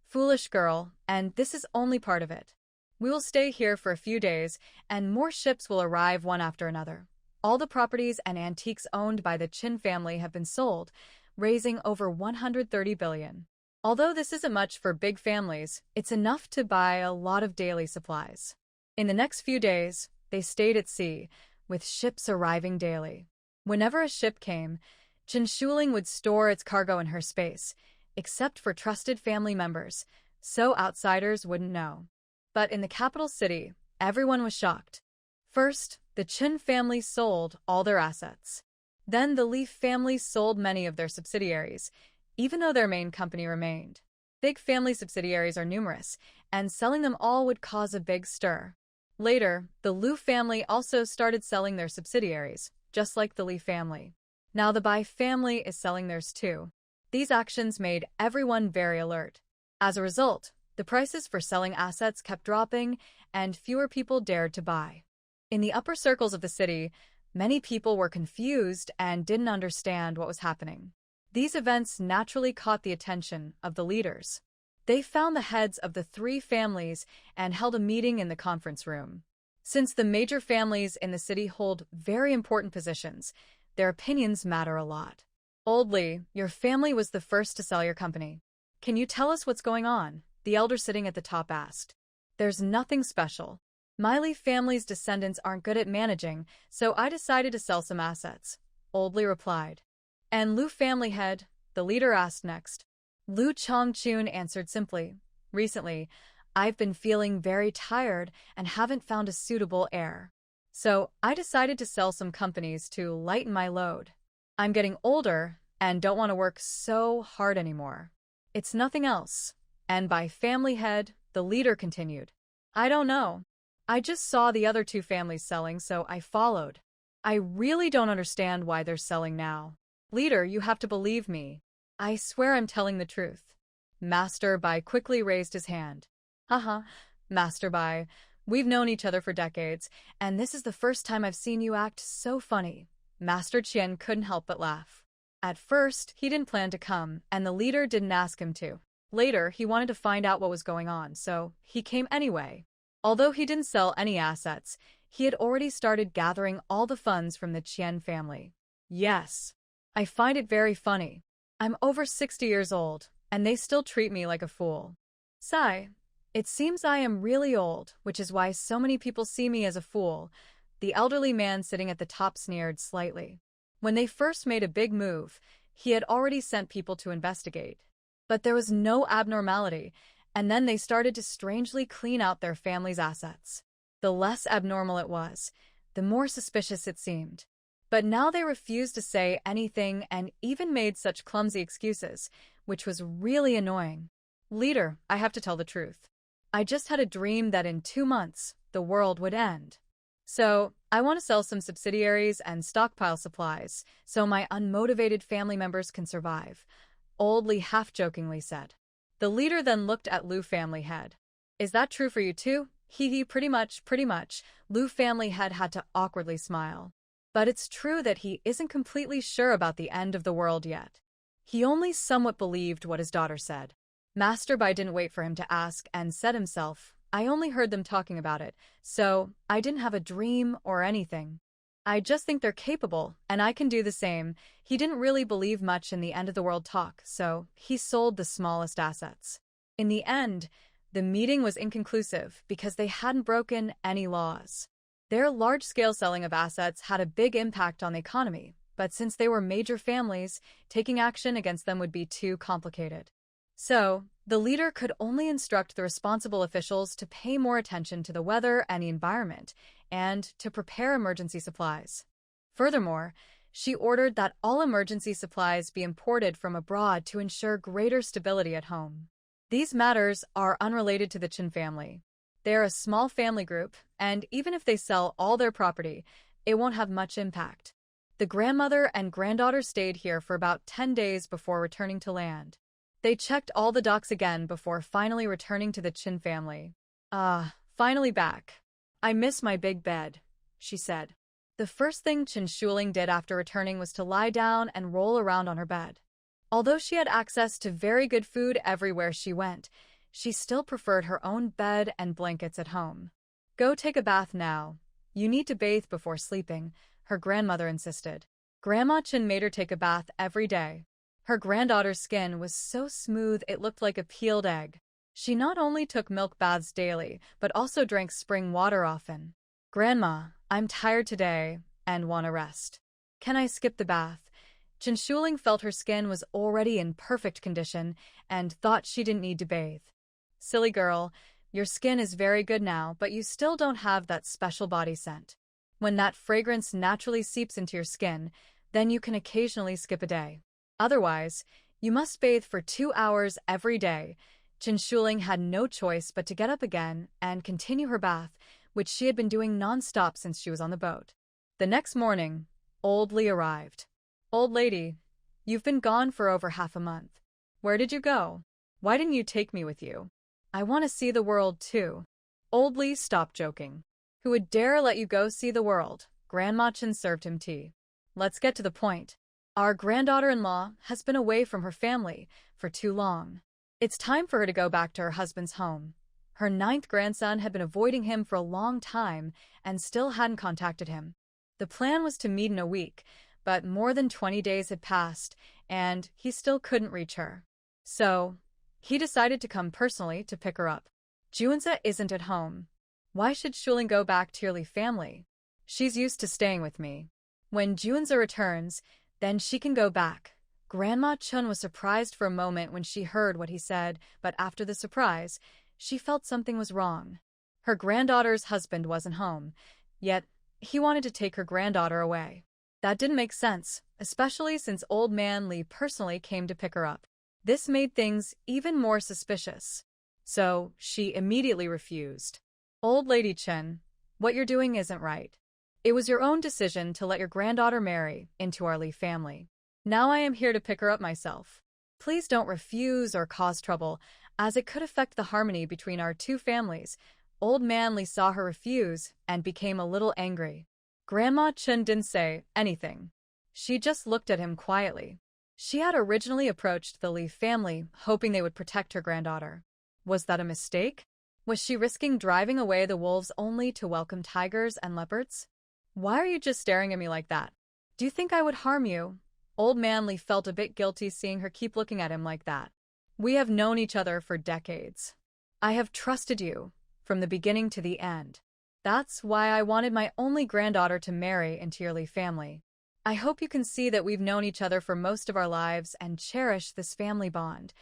Foolish girl, and this is only part of it. We will stay here for a few days, and more ships will arrive one after another. All the properties and antiques owned by the Chin family have been sold, raising over 130 billion. Although this isn't much for big families, it's enough to buy a lot of daily supplies. In the next few days, they stayed at sea, with ships arriving daily. Whenever a ship came, Chin Shuling would store its cargo in her space, except for trusted family members, so outsiders wouldn't know. But in the capital city, everyone was shocked. First, the Chin family sold all their assets. Then the Leaf family sold many of their subsidiaries, even though their main company remained. Big family subsidiaries are numerous, and selling them all would cause a big stir. Later, the Lu family also started selling their subsidiaries, just like the Li family. Now the Bai family is selling theirs too. These actions made everyone very alert. As a result, the prices for selling assets kept dropping, and fewer people dared to buy. In the upper circles of the city, many people were confused and didn't understand what was happening. These events naturally caught the attention of the leaders. They found the heads of the three families and held a meeting in the conference room. Since the major families in the city hold very important positions, their opinions matter a lot. Old Li, your family was the first to sell your company. Can you tell us what's going on? The elder sitting at the top asked. There's nothing special. My Li family's descendants aren't good at managing, so I decided to sell some assets. Old Li replied. And Lu family head, the leader asked next. Lu Chongchun answered simply. Recently, I've been feeling very tired and haven't found a suitable heir. So I decided to sell some companies to lighten my load. I'm getting older and don't want to work so hard anymore. It's nothing else. And by family head, the leader continued. I don't know. I just saw the other two families selling, so I followed. I really don't understand why they're selling now. Leader, you have to believe me. I swear I'm telling the truth. Master Bai quickly raised his hand. Haha, Master Bai, we've known each other for decades, and this is the first time I've seen you act so funny. Master Qian couldn't help but laugh. At first, he didn't plan to come, and the leader didn't ask him to. Later, he wanted to find out what was going on, so he came anyway. Although he didn't sell any assets, he had already started gathering all the funds from the Qian family. Yes, I find it very funny. I'm over 60 years old, and they still treat me like a fool. Sigh. It seems I am really old, which is why so many people see me as a fool. The elderly man sitting at the top sneered slightly. When they first made a big move, he had already sent people to investigate. But there was no abnormality, and then they started to strangely clean out their family's assets. The less abnormal it was, the more suspicious it seemed. But now they refused to say anything and even made such clumsy excuses, which was really annoying. Leader, I have to tell the truth. I just had a dream that in 2 months, the world would end. So, I want to sell some subsidiaries and stockpile supplies, so my unmotivated family members can survive, Old Li half-jokingly said. The leader then looked at Lu family head. Is that true for you too? Hee, pretty much. Lu family head had to awkwardly smile. But it's true that he isn't completely sure about the end of the world yet. He only somewhat believed what his daughter said. Master Bai didn't wait for him to ask and said himself, I only heard them talking about it, so I didn't have a dream or anything. I just think they're capable, and I can do the same. He didn't really believe much in the end-of-the-world talk, so he sold the smallest assets. In the end, the meeting was inconclusive because they hadn't broken any laws. Their large-scale selling of assets had a big impact on the economy, but since they were major families, taking action against them would be too complicated. So, the leader could only instruct the responsible officials to pay more attention to the weather and the environment, and to prepare emergency supplies. Furthermore, she ordered that all emergency supplies be imported from abroad to ensure greater stability at home. These matters are unrelated to the Chen family. They're a small family group, and even if they sell all their property, it won't have much impact. The grandmother and granddaughter stayed here for about 10 days before returning to land. They checked all the docks again before finally returning to the Chen family. Finally back. I miss my big bed, she said. The first thing Chen Shuling did after returning was to lie down and roll around on her bed. Although she had access to very good food everywhere she went, she still preferred her own bed and blankets at home. Go take a bath now. You need to bathe before sleeping, her grandmother insisted. Grandma Chen made her take a bath every day. Her granddaughter's skin was so smooth it looked like a peeled egg. She not only took milk baths daily, but also drank spring water often. Grandma, I'm tired today and want to rest. Can I skip the bath? Chen Shuling felt her skin was already in perfect condition and thought she didn't need to bathe. Silly girl, your skin is very good now, but you still don't have that special body scent. When that fragrance naturally seeps into your skin, then you can occasionally skip a day. Otherwise, you must bathe for 2 hours every day. Chen Shuling had no choice but to get up again and continue her bath, which she had been doing non-stop since she was on the boat. The next morning, Old Li arrived. Old lady, you've been gone for over half a month. Where did you go? Why didn't you take me with you? I want to see the world too. Old Li stopped joking. Who would dare let you go see the world? Grandma Chen served him tea. Let's get to the point. Our granddaughter-in-law has been away from her family for too long. It's time for her to go back to her husband's home. Her 9th grandson had been avoiding him for a long time and still hadn't contacted him. The plan was to meet in a week, but more than 20 days had passed, and he still couldn't reach her. So, he decided to come personally to pick her up. Junza isn't at home. Why should Shuling go back to your Li family? She's used to staying with me. When Junza returns, then she can go back. Grandma Chen was surprised for a moment when she heard what he said, but after the surprise, she felt something was wrong. Her granddaughter's husband wasn't home, yet he wanted to take her granddaughter away. That didn't make sense, especially since Old Man Li personally came to pick her up. This made things even more suspicious. So, she immediately refused. Old Lady Chen, what you're doing isn't right. It was your own decision to let your granddaughter marry into our Li family. Now I am here to pick her up myself. Please don't refuse or cause trouble, as it could affect the harmony between our two families. Old Man Li saw her refuse and became a little angry. Grandma Chen didn't say anything. She just looked at him quietly. She had originally approached the Li family, hoping they would protect her granddaughter. Was that a mistake? Was she risking driving away the wolves only to welcome tigers and leopards? Why are you just staring at me like that? Do you think I would harm you? Old Man Li felt a bit guilty seeing her keep looking at him like that. We have known each other for decades. I have trusted you from the beginning to the end. That's why I wanted my only granddaughter to marry into your Li family. I hope you can see that we've known each other for most of our lives and cherish this family bond.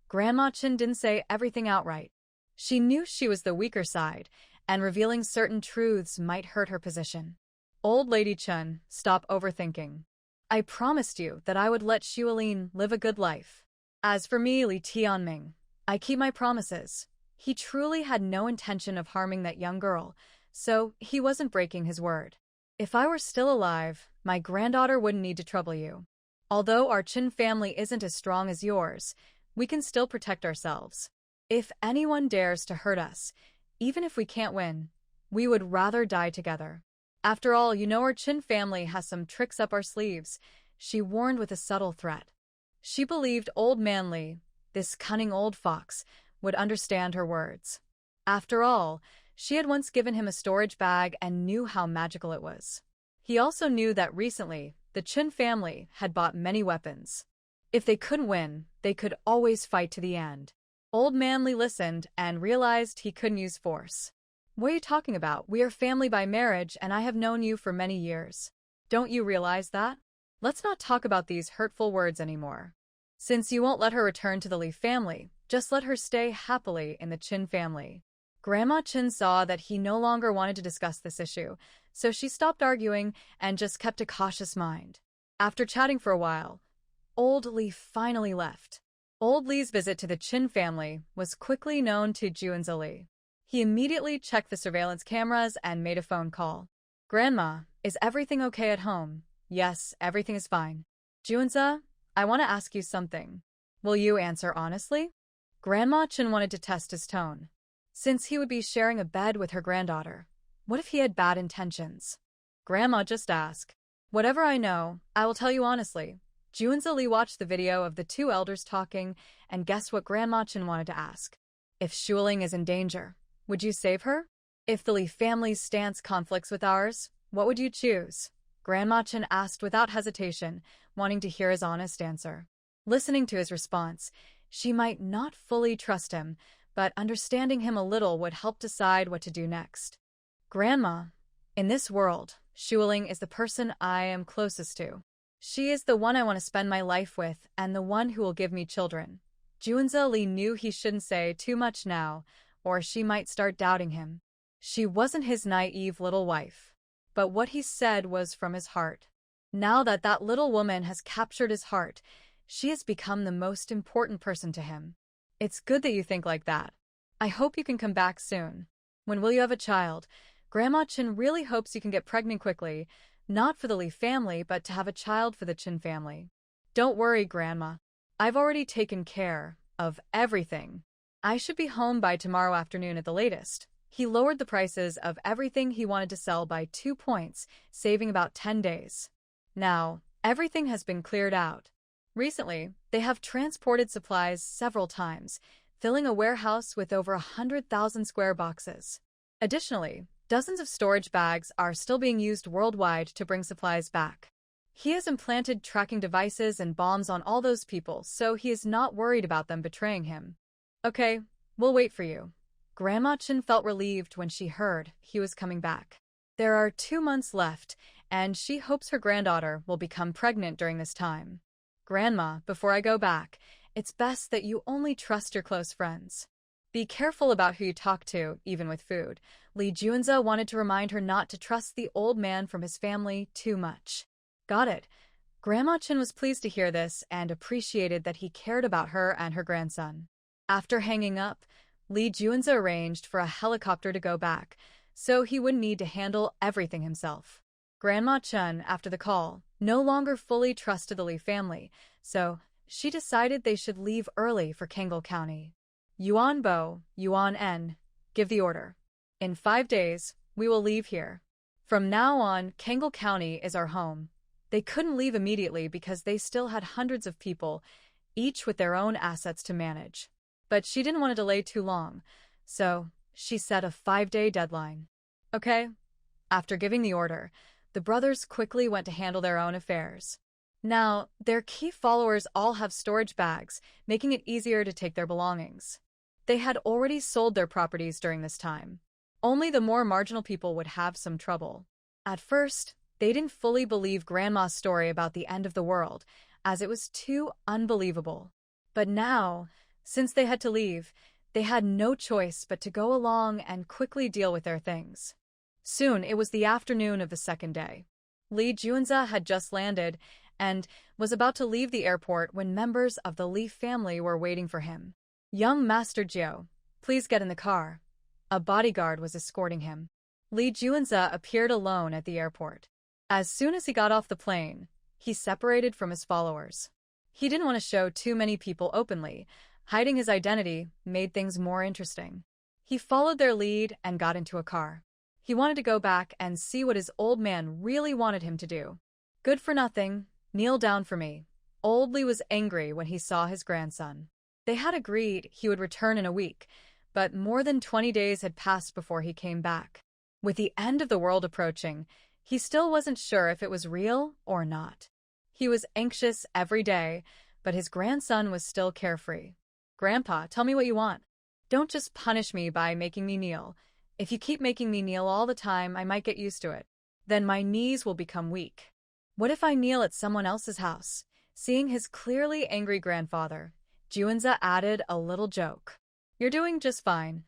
Grandma Chen didn't say everything outright. She knew she was the weaker side, and revealing certain truths might hurt her position. Old Lady Chen, stop overthinking. I promised you that I would let Xuelin live a good life. As for me, Li Tianming, I keep my promises. He truly had no intention of harming that young girl, so he wasn't breaking his word. If I were still alive, my granddaughter wouldn't need to trouble you. Although our Chen family isn't as strong as yours, we can still protect ourselves. If anyone dares to hurt us, even if we can't win, we would rather die together. After all, you know our Chen family has some tricks up our sleeves, she warned with a subtle threat. She believed old man Lee, this cunning old fox, would understand her words. After all, she had once given him a storage bag and knew how magical it was. He also knew that recently, the Chen family had bought many weapons. If they couldn't win, they could always fight to the end. Old man Lee listened and realized he couldn't use force. What are you talking about? We are family by marriage and I have known you for many years. Don't you realize that? Let's not talk about these hurtful words anymore. Since you won't let her return to the Lee family, just let her stay happily in the Chen family. Grandma Chen saw that he no longer wanted to discuss this issue, so she stopped arguing and just kept a cautious mind. After chatting for a while, Old Lee finally left. Old Lee's visit to the Chen family was quickly known to Junzi Lee. He immediately checked the surveillance cameras and made a phone call. Grandma, is everything okay at home? Yes, everything is fine. Junzi, I want to ask you something. Will you answer honestly? Grandma Chen wanted to test his tone. Since he would be sharing a bed with her granddaughter, what if he had bad intentions? Grandma, just ask. Whatever I know, I will tell you honestly. Junzi Lee watched the video of the two elders talking, and guess what Grandma Chen wanted to ask? If Shuling is in danger, would you save her? If the Lee family's stance conflicts with ours, what would you choose? Grandma Chen asked without hesitation, wanting to hear his honest answer. Listening to his response, she might not fully trust him, but understanding him a little would help decide what to do next. Grandma, in this world, Shuling is the person I am closest to. She is the one I want to spend my life with and the one who will give me children. Junzi Lee knew he shouldn't say too much now, or she might start doubting him. She wasn't his naive little wife. But what he said was from his heart. Now that that little woman has captured his heart, she has become the most important person to him. It's good that you think like that. I hope you can come back soon. When will you have a child? Grandma Chen really hopes you can get pregnant quickly, not for the Lee family, but to have a child for the Chen family. Don't worry, Grandma. I've already taken care of everything. I should be home by tomorrow afternoon at the latest. He lowered the prices of everything he wanted to sell by 2 points, saving about 10 days. Now, everything has been cleared out. Recently, they have transported supplies several times, filling a warehouse with over 100,000 square boxes. Additionally, dozens of storage bags are still being used worldwide to bring supplies back. He has implanted tracking devices and bombs on all those people, so he is not worried about them betraying him. Okay, we'll wait for you. Grandma Chen felt relieved when she heard he was coming back. There are 2 months left, and she hopes her granddaughter will become pregnant during this time. Grandma, before I go back, it's best that you only trust your close friends. Be careful about who you talk to, even with food. Lee Junzi wanted to remind her not to trust the old man from his family too much. Got it. Grandma Chen was pleased to hear this and appreciated that he cared about her and her grandson. After hanging up, Lee Junzi arranged for a helicopter to go back, so he wouldn't need to handle everything himself. Grandma Chen, after the call, no longer fully trusted the Lee family, so she decided they should leave early for Kangle County. Yuan Bo, Yuan En, give the order. In 5 days, we will leave here. From now on, Kangle County is our home. They couldn't leave immediately because they still had hundreds of people, each with their own assets to manage. But she didn't want to delay too long, so she set a 5-day deadline. Okay? After giving the order, the brothers quickly went to handle their own affairs. Now, their key followers all have storage bags, making it easier to take their belongings. They had already sold their properties during this time. Only the more marginal people would have some trouble. At first, they didn't fully believe Grandma's story about the end of the world, as it was too unbelievable. But now, since they had to leave, they had no choice but to go along and quickly deal with their things. Soon, it was the afternoon of the second day. Lee Junzi had just landed and was about to leave the airport when members of the Lee family were waiting for him. Young Master Jiao, please get in the car. A bodyguard was escorting him. Lee Junzi appeared alone at the airport. As soon as he got off the plane, he separated from his followers. He didn't want to show too many people openly. Hiding his identity made things more interesting. He followed their lead and got into a car. He wanted to go back and see what his old man really wanted him to do. Good for nothing, kneel down for me. Old Lee was angry when he saw his grandson. They had agreed he would return in a week, but more than 20 days had passed before he came back. With the end of the world approaching, he still wasn't sure if it was real or not. He was anxious every day, but his grandson was still carefree. "Grandpa, tell me what you want. Don't just punish me by making me kneel. If you keep making me kneel all the time, I might get used to it. Then my knees will become weak. What if I kneel at someone else's house?" Seeing his clearly angry grandfather, Juinza added a little joke. "You're doing just fine."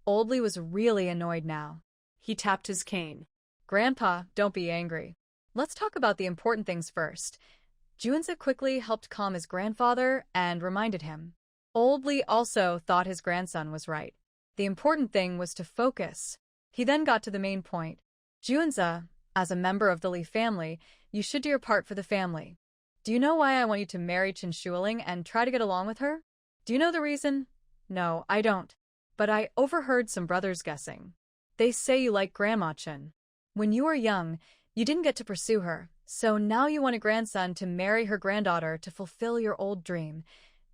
Old Lee was really annoyed now. He tapped his cane. "Grandpa, don't be angry. Let's talk about the important things first." Juinza quickly helped calm his grandfather and reminded him. Old Lee also thought his grandson was right. The important thing was to focus. He then got to the main point. "Juinza, as a member of the Lee family, you should do your part for the family. Do you know why I want you to marry Chen Shuling and try to get along with her? Do you know the reason?" "No, I don't. But I overheard some brothers guessing. They say you like Grandma Chen. When you were young, you didn't get to pursue her, so now you want a grandson to marry her granddaughter to fulfill your old dream."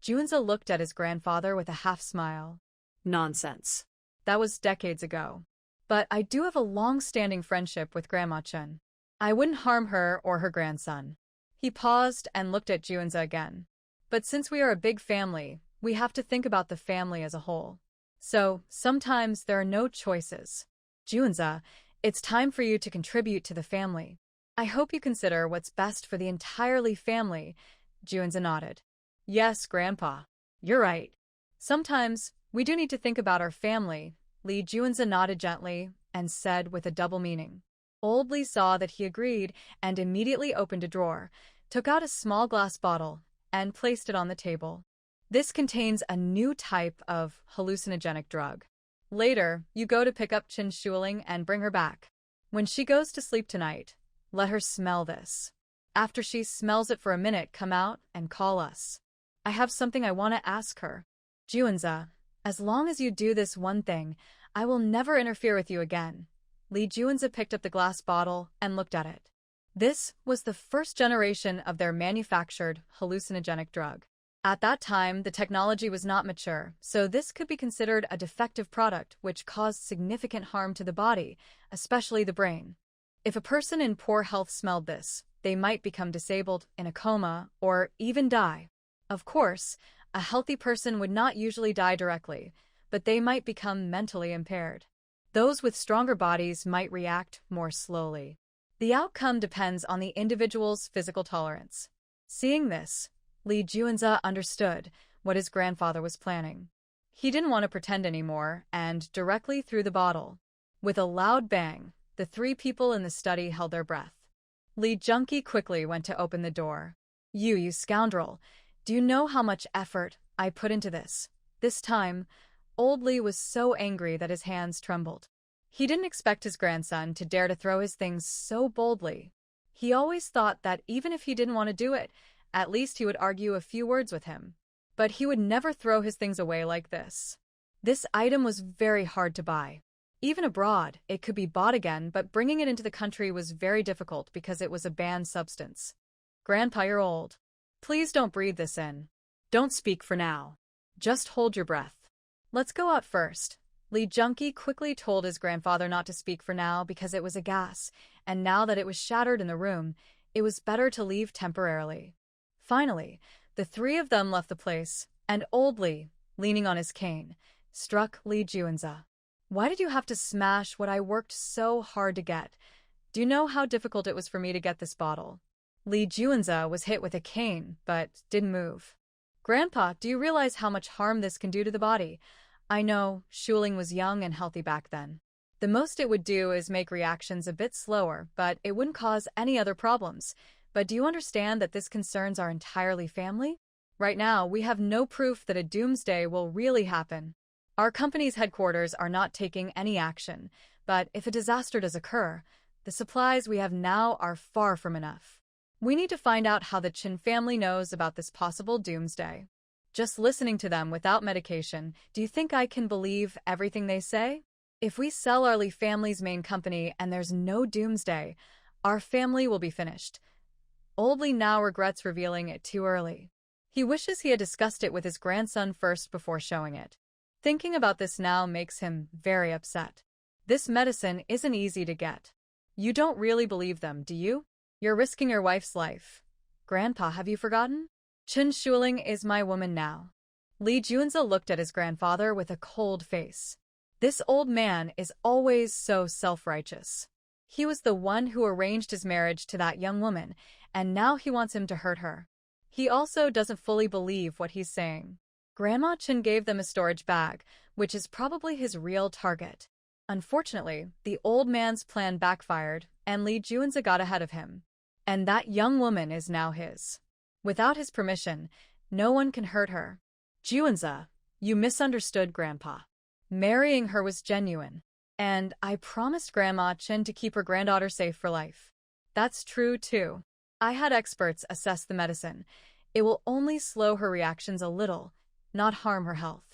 Juinza looked at his grandfather with a half-smile. "Nonsense. That was decades ago. But I do have a long-standing friendship with Grandma Chen. I wouldn't harm her or her grandson." He paused and looked at Juinza again. "But since we are a big family, we have to think about the family as a whole. So, sometimes there are no choices. Juinza, it's time for you to contribute to the family. I hope you consider what's best for the entire Lee family." Juinza nodded. "Yes, Grandpa. You're right. Sometimes we do need to think about our family." Lee Juinza nodded gently and said with a double meaning. Old Lee saw that he agreed and immediately opened a drawer, took out a small glass bottle, and placed it on the table. "This contains a new type of hallucinogenic drug. Later, you go to pick up Chen Shuling and bring her back. When she goes to sleep tonight, let her smell this. After she smells it for a minute, come out and call us. I have something I want to ask her. Juinza, as long as you do this one thing, I will never interfere with you again." Lee Juinza picked up the glass bottle and looked at it. This was the first generation of their manufactured hallucinogenic drug. At that time, the technology was not mature, so this could be considered a defective product which caused significant harm to the body, especially the brain. If a person in poor health smelled this, they might become disabled, in a coma, or even die. Of course, a healthy person would not usually die directly, but they might become mentally impaired. Those with stronger bodies might react more slowly. The outcome depends on the individual's physical tolerance. Seeing this, Lee Juinza understood what his grandfather was planning. He didn't want to pretend anymore and directly threw the bottle. With a loud bang, the three people in the study held their breath. Lee Junkie quickly went to open the door. You scoundrel! Do you know how much effort I put into this?" This time, Old Lee was so angry that his hands trembled. He didn't expect his grandson to dare to throw his things so boldly. He always thought that even if he didn't want to do it, at least he would argue a few words with him. But he would never throw his things away like this. This item was very hard to buy. Even abroad, it could be bought again, but bringing it into the country was very difficult because it was a banned substance. "Grandpa, you're old. Please don't breathe this in. Don't speak for now. Just hold your breath. Let's go out first." Lee Junkie quickly told his grandfather not to speak for now because it was a gas, and now that it was shattered in the room, it was better to leave temporarily. Finally, the three of them left the place, and Old Lee, leaning on his cane, struck Lee Juinza. "Why did you have to smash what I worked so hard to get? Do you know how difficult it was for me to get this bottle?" Lee Juinza was hit with a cane, but didn't move. "Grandpa, do you realize how much harm this can do to the body? I know, Shuling was young and healthy back then. The most it would do is make reactions a bit slower, but it wouldn't cause any other problems. But do you understand that this concerns our entirely family? Right now, we have no proof that a doomsday will really happen. Our company's headquarters are not taking any action, but if a disaster does occur, the supplies we have now are far from enough. We need to find out how the Chin family knows about this possible doomsday. Just listening to them without medication, do you think I can believe everything they say? If we sell our Lee family's main company and there's no doomsday, our family will be finished. Old Lee now regrets revealing it too early. He wishes he had discussed it with his grandson first before showing it. Thinking about this now makes him very upset. This medicine isn't easy to get. You don't really believe them, do you? You're risking your wife's life. Grandpa, have you forgotten? Chen Shuling is my woman now. Li Junzi looked at his grandfather with a cold face. This old man is always so self-righteous. He was the one who arranged his marriage to that young woman, and now he wants him to hurt her. He also doesn't fully believe what he's saying. Grandma Chen gave them a storage bag, which is probably his real target. Unfortunately, the old man's plan backfired, and Li Junzi got ahead of him. And that young woman is now his. Without his permission, no one can hurt her. Junzi, you misunderstood Grandpa. Marrying her was genuine. And I promised Grandma Chen to keep her granddaughter safe for life. That's true, too. I had experts assess the medicine. It will only slow her reactions a little, not harm her health.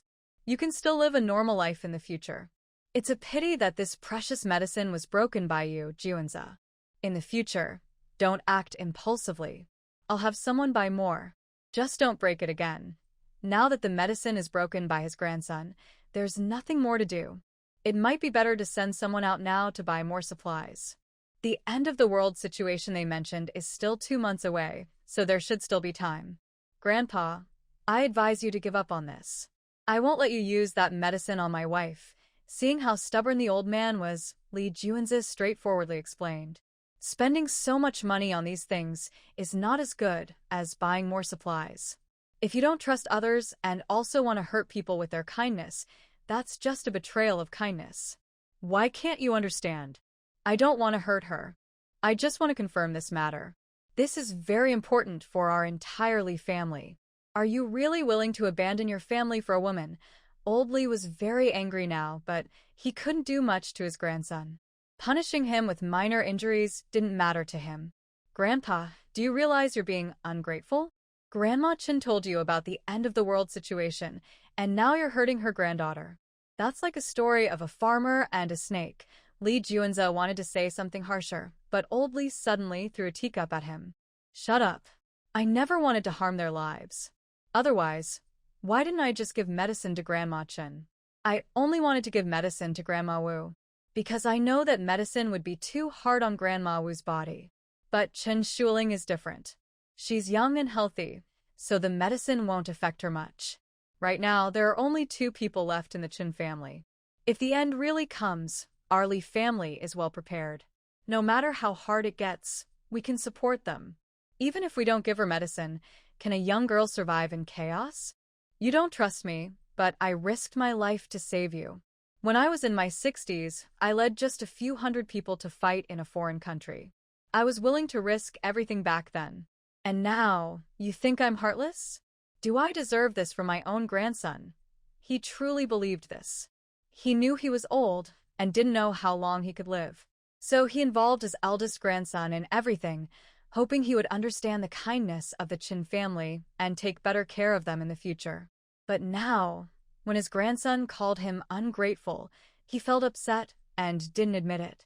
You can still live a normal life in the future. It's a pity that this precious medicine was broken by you, Junzi. In the future, don't act impulsively. I'll have someone buy more. Just don't break it again. Now that the medicine is broken by his grandson, there's nothing more to do. It might be better to send someone out now to buy more supplies. The end of the world situation they mentioned is still 2 months away, so there should still be time. Grandpa, I advise you to give up on this. I won't let you use that medicine on my wife. Seeing how stubborn the old man was, Li Junzi straightforwardly explained. Spending so much money on these things is not as good as buying more supplies. If you don't trust others and also want to hurt people with their kindness, that's just a betrayal of kindness. Why can't you understand? I don't want to hurt her. I just want to confirm this matter. This is very important for our entire Li family. Are you really willing to abandon your family for a woman? Old Lee was very angry now, but he couldn't do much to his grandson. Punishing him with minor injuries didn't matter to him. Grandpa, do you realize you're being ungrateful? Grandma Chen told you about the end of the world situation, and now you're hurting her granddaughter. That's like a story of a farmer and a snake. Li Junzi wanted to say something harsher, but Old Lee suddenly threw a teacup at him. Shut up. I never wanted to harm their lives. Otherwise, why didn't I just give medicine to Grandma Chen? I only wanted to give medicine to Grandma Wu, because I know that medicine would be too hard on Grandma Wu's body. But Chen Shuling is different. She's young and healthy, so the medicine won't affect her much. Right now, there are only 2 people left in the Chen family. If the end really comes, our Li family is well prepared. No matter how hard it gets, we can support them. Even if we don't give her medicine, can a young girl survive in chaos? You don't trust me, but I risked my life to save you. When I was in my 60s, I led just a few hundred people to fight in a foreign country. I was willing to risk everything back then. And now, you think I'm heartless? Do I deserve this from my own grandson? He truly believed this. He knew he was old and didn't know how long he could live. So he involved his eldest grandson in everything, hoping he would understand the kindness of the Chen family and take better care of them in the future. But now, when his grandson called him ungrateful, he felt upset and didn't admit it.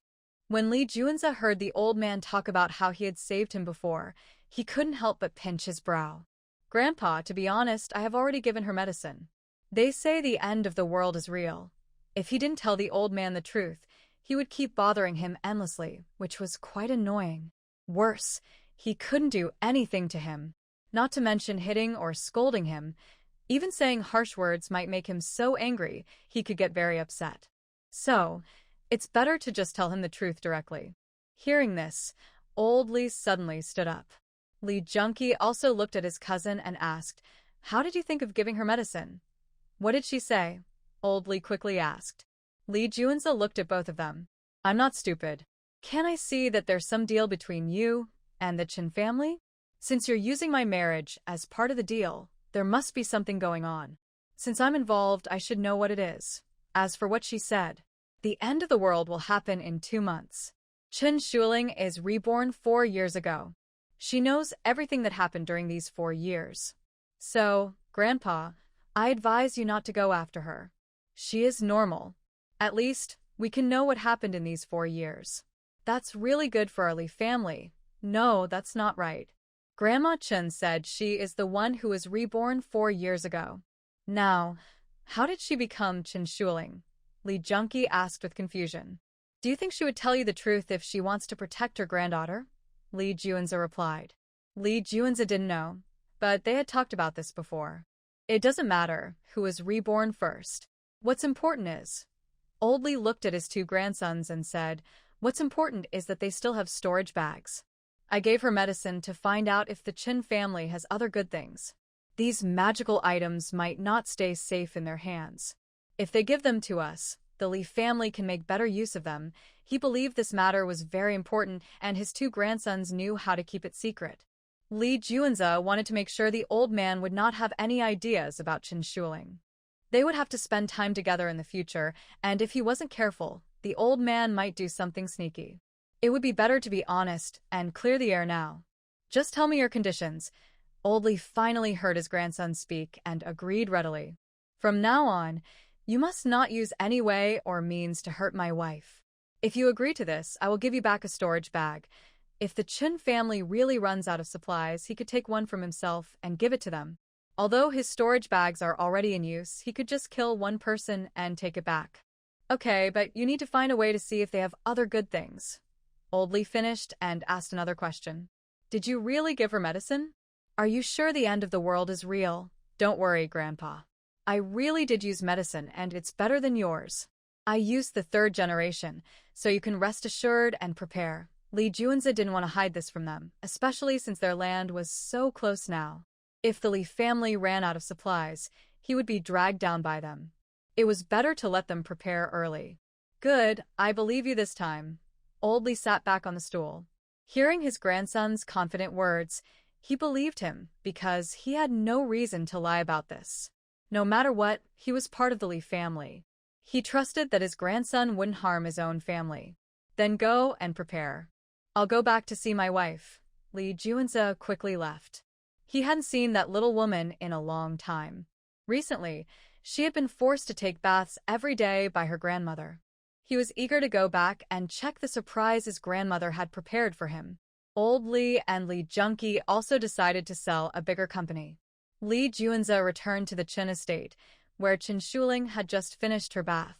When Li Junzi heard the old man talk about how he had saved him before, he couldn't help but pinch his brow. Grandpa, to be honest, I have already given her medicine. They say the end of the world is real. If he didn't tell the old man the truth, he would keep bothering him endlessly, which was quite annoying. Worse, he couldn't do anything to him, not to mention hitting or scolding him. Even saying harsh words might make him so angry he could get very upset. So, it's better to just tell him the truth directly. Hearing this, Old Lee suddenly stood up. Li Junzi also looked at his cousin and asked, "How did you think of giving her medicine?" "What did she say?" Old Lee quickly asked. Li Junzi looked at both of them. "I'm not stupid. Can I see that there's some deal between you and the Chen family? Since you're using my marriage as part of the deal, there must be something going on. Since I'm involved, I should know what it is." As for what she said, the end of the world will happen in 2 months. Chen Shuling is reborn 4 years ago. She knows everything that happened during these 4 years. So, Grandpa, I advise you not to go after her. She is normal. At least, we can know what happened in these 4 years. That's really good for our Li family. No, that's not right. Grandma Chen said she is the one who was reborn 4 years ago. Now, how did she become Chen Shuling? Li Junqi asked with confusion. Do you think she would tell you the truth if she wants to protect her granddaughter? Li Juanza replied. Li Juanza didn't know, but they had talked about this before. It doesn't matter who was reborn first. What's important is... Old Li looked at his two grandsons and said, what's important is that they still have storage bags. I gave her medicine to find out if the Chen family has other good things. These magical items might not stay safe in their hands. If they give them to us, the Li family can make better use of them. He believed this matter was very important, and his two grandsons knew how to keep it secret. Li Juanza wanted to make sure the old man would not have any ideas about Chen Shuling. They would have to spend time together in the future, and if he wasn't careful, the old man might do something sneaky. It would be better to be honest and clear the air now. Just tell me your conditions. Old Li finally heard his grandson speak and agreed readily. From now on, you must not use any way or means to hurt my wife. If you agree to this, I will give you back a storage bag. If the Chen family really runs out of supplies, he could take one from himself and give it to them. Although his storage bags are already in use, he could just kill one person and take it back. Okay, but you need to find a way to see if they have other good things. Old Li finished and asked another question. Did you really give her medicine? Are you sure the end of the world is real? Don't worry, Grandpa. I really did use medicine, and it's better than yours. I used the 3rd generation, so you can rest assured and prepare. Li Juanza didn't want to hide this from them, especially since their land was so close now. If the Li family ran out of supplies, he would be dragged down by them. It was better to let them prepare early. Good, I believe you this time. Old Li sat back on the stool. Hearing his grandson's confident words, he believed him because he had no reason to lie about this. No matter what, he was part of the Li family. He trusted that his grandson wouldn't harm his own family. Then go and prepare. I'll go back to see my wife. Li Juanza quickly left. He hadn't seen that little woman in a long time. Recently, she had been forced to take baths every day by her grandmother. He was eager to go back and check the surprise his grandmother had prepared for him. Old Li and Li Junqi also decided to sell a bigger company. Li Juanza returned to the Chen estate, where Chen Shuling had just finished her bath.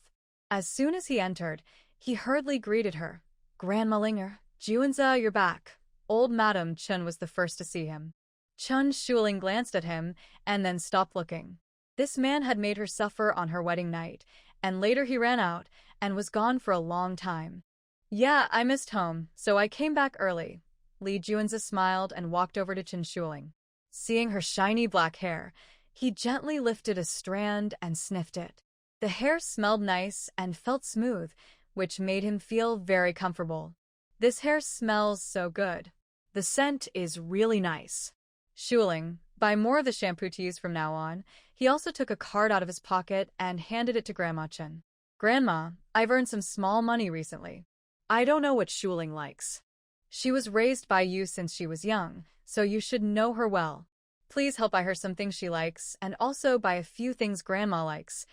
As soon as he entered, he hurriedly greeted her. Grandma Linger, Juanza, you're back. Old Madam Chen was the first to see him. Chen Shuling glanced at him and then stopped looking. This man had made her suffer on her wedding night, and later he ran out and was gone for a long time. Yeah, I missed home, so I came back early. Li Juanza smiled and walked over to Chen Shuling. Seeing her shiny black hair, he gently lifted a strand and sniffed it. The hair smelled nice and felt smooth, which made him feel very comfortable. This hair smells so good. The scent is really nice. Shuling, buy more of the shampoo to use from now on. He also took a card out of his pocket and handed it to Grandma Chen. Grandma, I've earned some small money recently. I don't know what Shuling likes. She was raised by you since she was young, so you should know her well. Please help buy her some things she likes, and also buy a few things Grandma likes.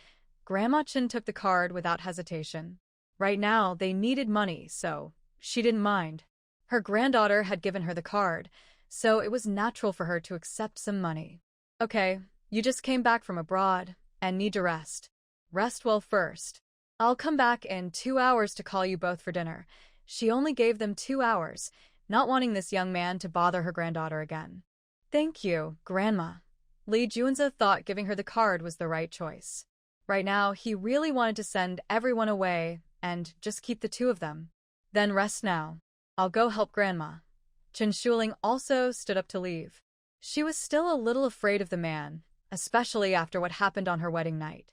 Grandma Chen took the card without hesitation. Right now, they needed money, so she didn't mind. Her granddaughter had given her the card, so it was natural for her to accept some money. Okay, you just came back from abroad and need to rest. Rest well first. I'll come back in 2 hours to call you both for dinner. She only gave them 2 hours, not wanting this young man to bother her granddaughter again. Thank you, Grandma. Li Juanza thought giving her the card was the right choice. Right now, he really wanted to send everyone away and just keep the 2 of them. Then rest now. I'll go help Grandma. Chen Shuling also stood up to leave. She was still a little afraid of the man, especially after what happened on her wedding night.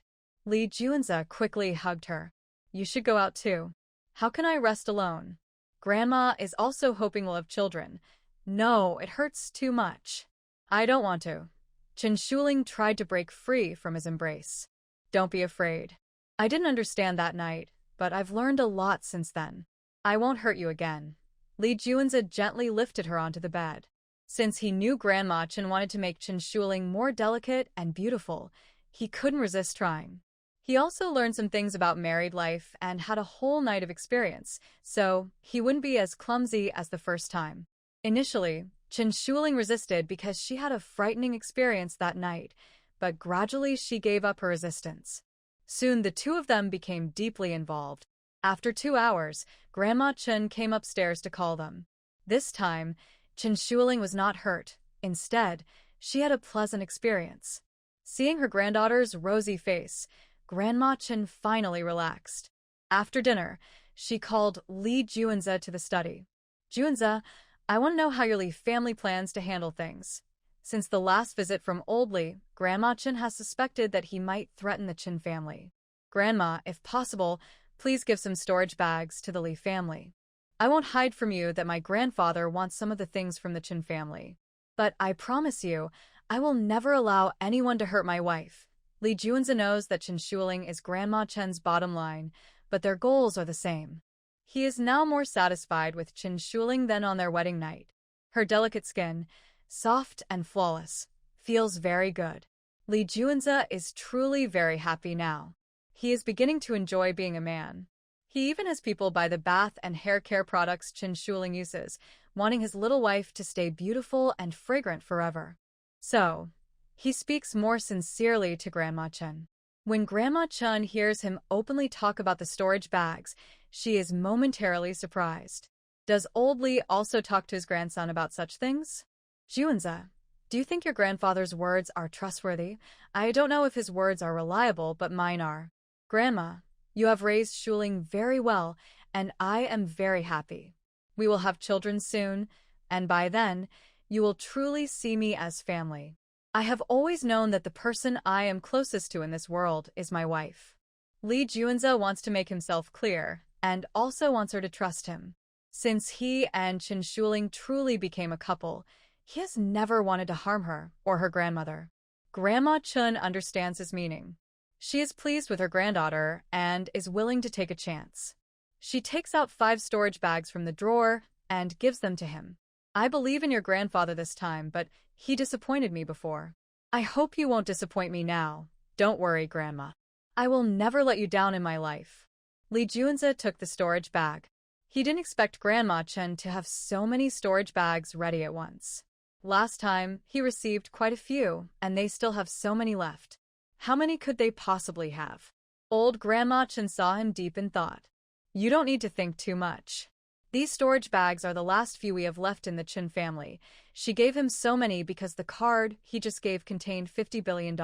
Li Juanza quickly hugged her. You should go out too. How can I rest alone? Grandma is also hoping we'll have children. No, it hurts too much. I don't want to. Chen Shuling tried to break free from his embrace. Don't be afraid. I didn't understand that night, but I've learned a lot since then. I won't hurt you again. Li Juanza gently lifted her onto the bed. Since he knew Grandma Chen wanted to make Chen Shuling more delicate and beautiful, he couldn't resist trying. He also learned some things about married life and had a whole night of experience, so he wouldn't be as clumsy as the first time. Initially, Chen Shuling resisted because she had a frightening experience that night, but gradually she gave up her resistance. Soon the two of them became deeply involved. After 2 hours, Grandma Chen came upstairs to call them. This time, Chen Shuling was not hurt. Instead, she had a pleasant experience. Seeing her granddaughter's rosy face, Grandma Chen finally relaxed. After dinner, she called Li Juanze to the study. Juanze, I want to know how your Li family plans to handle things. Since the last visit from Old Li, Grandma Chen has suspected that he might threaten the Chen family. Grandma, if possible, please give some storage bags to the Li family. I won't hide from you that my grandfather wants some of the things from the Chen family. But I promise you, I will never allow anyone to hurt my wife. Li Juanze knows that Chen Shuling is Grandma Chen's bottom line, but their goals are the same. He is now more satisfied with Chen Shuling than on their wedding night. Her delicate skin, soft and flawless, feels very good. Li Juanze is truly very happy now. He is beginning to enjoy being a man. He even has people buy the bath and hair care products Chen Shuling uses, wanting his little wife to stay beautiful and fragrant forever. So, he speaks more sincerely to Grandma Chen. When Grandma Chen hears him openly talk about the storage bags, she is momentarily surprised. Does Old Li also talk to his grandson about such things? Juanze, do you think your grandfather's words are trustworthy? I don't know if his words are reliable, but mine are. Grandma, you have raised Shuling very well, and I am very happy. We will have children soon, and by then, you will truly see me as family. I have always known that the person I am closest to in this world is my wife. Li Juanze wants to make himself clear, and also wants her to trust him. Since he and Chen Shuling truly became a couple, he has never wanted to harm her or her grandmother. Grandma Chen understands his meaning. She is pleased with her granddaughter and is willing to take a chance. She takes out 5 storage bags from the drawer and gives them to him. I believe in your grandfather this time, but he disappointed me before. I hope you won't disappoint me now. Don't worry, Grandma. I will never let you down in my life. Li Juanze took the storage bag. He didn't expect Grandma Chen to have so many storage bags ready at once. Last time, he received quite a few, and they still have so many left. How many could they possibly have? Old Grandma Chen saw him deep in thought. You don't need to think too much. These storage bags are the last few we have left in the Chen family. She gave him so many because the card he just gave contained $50 billion.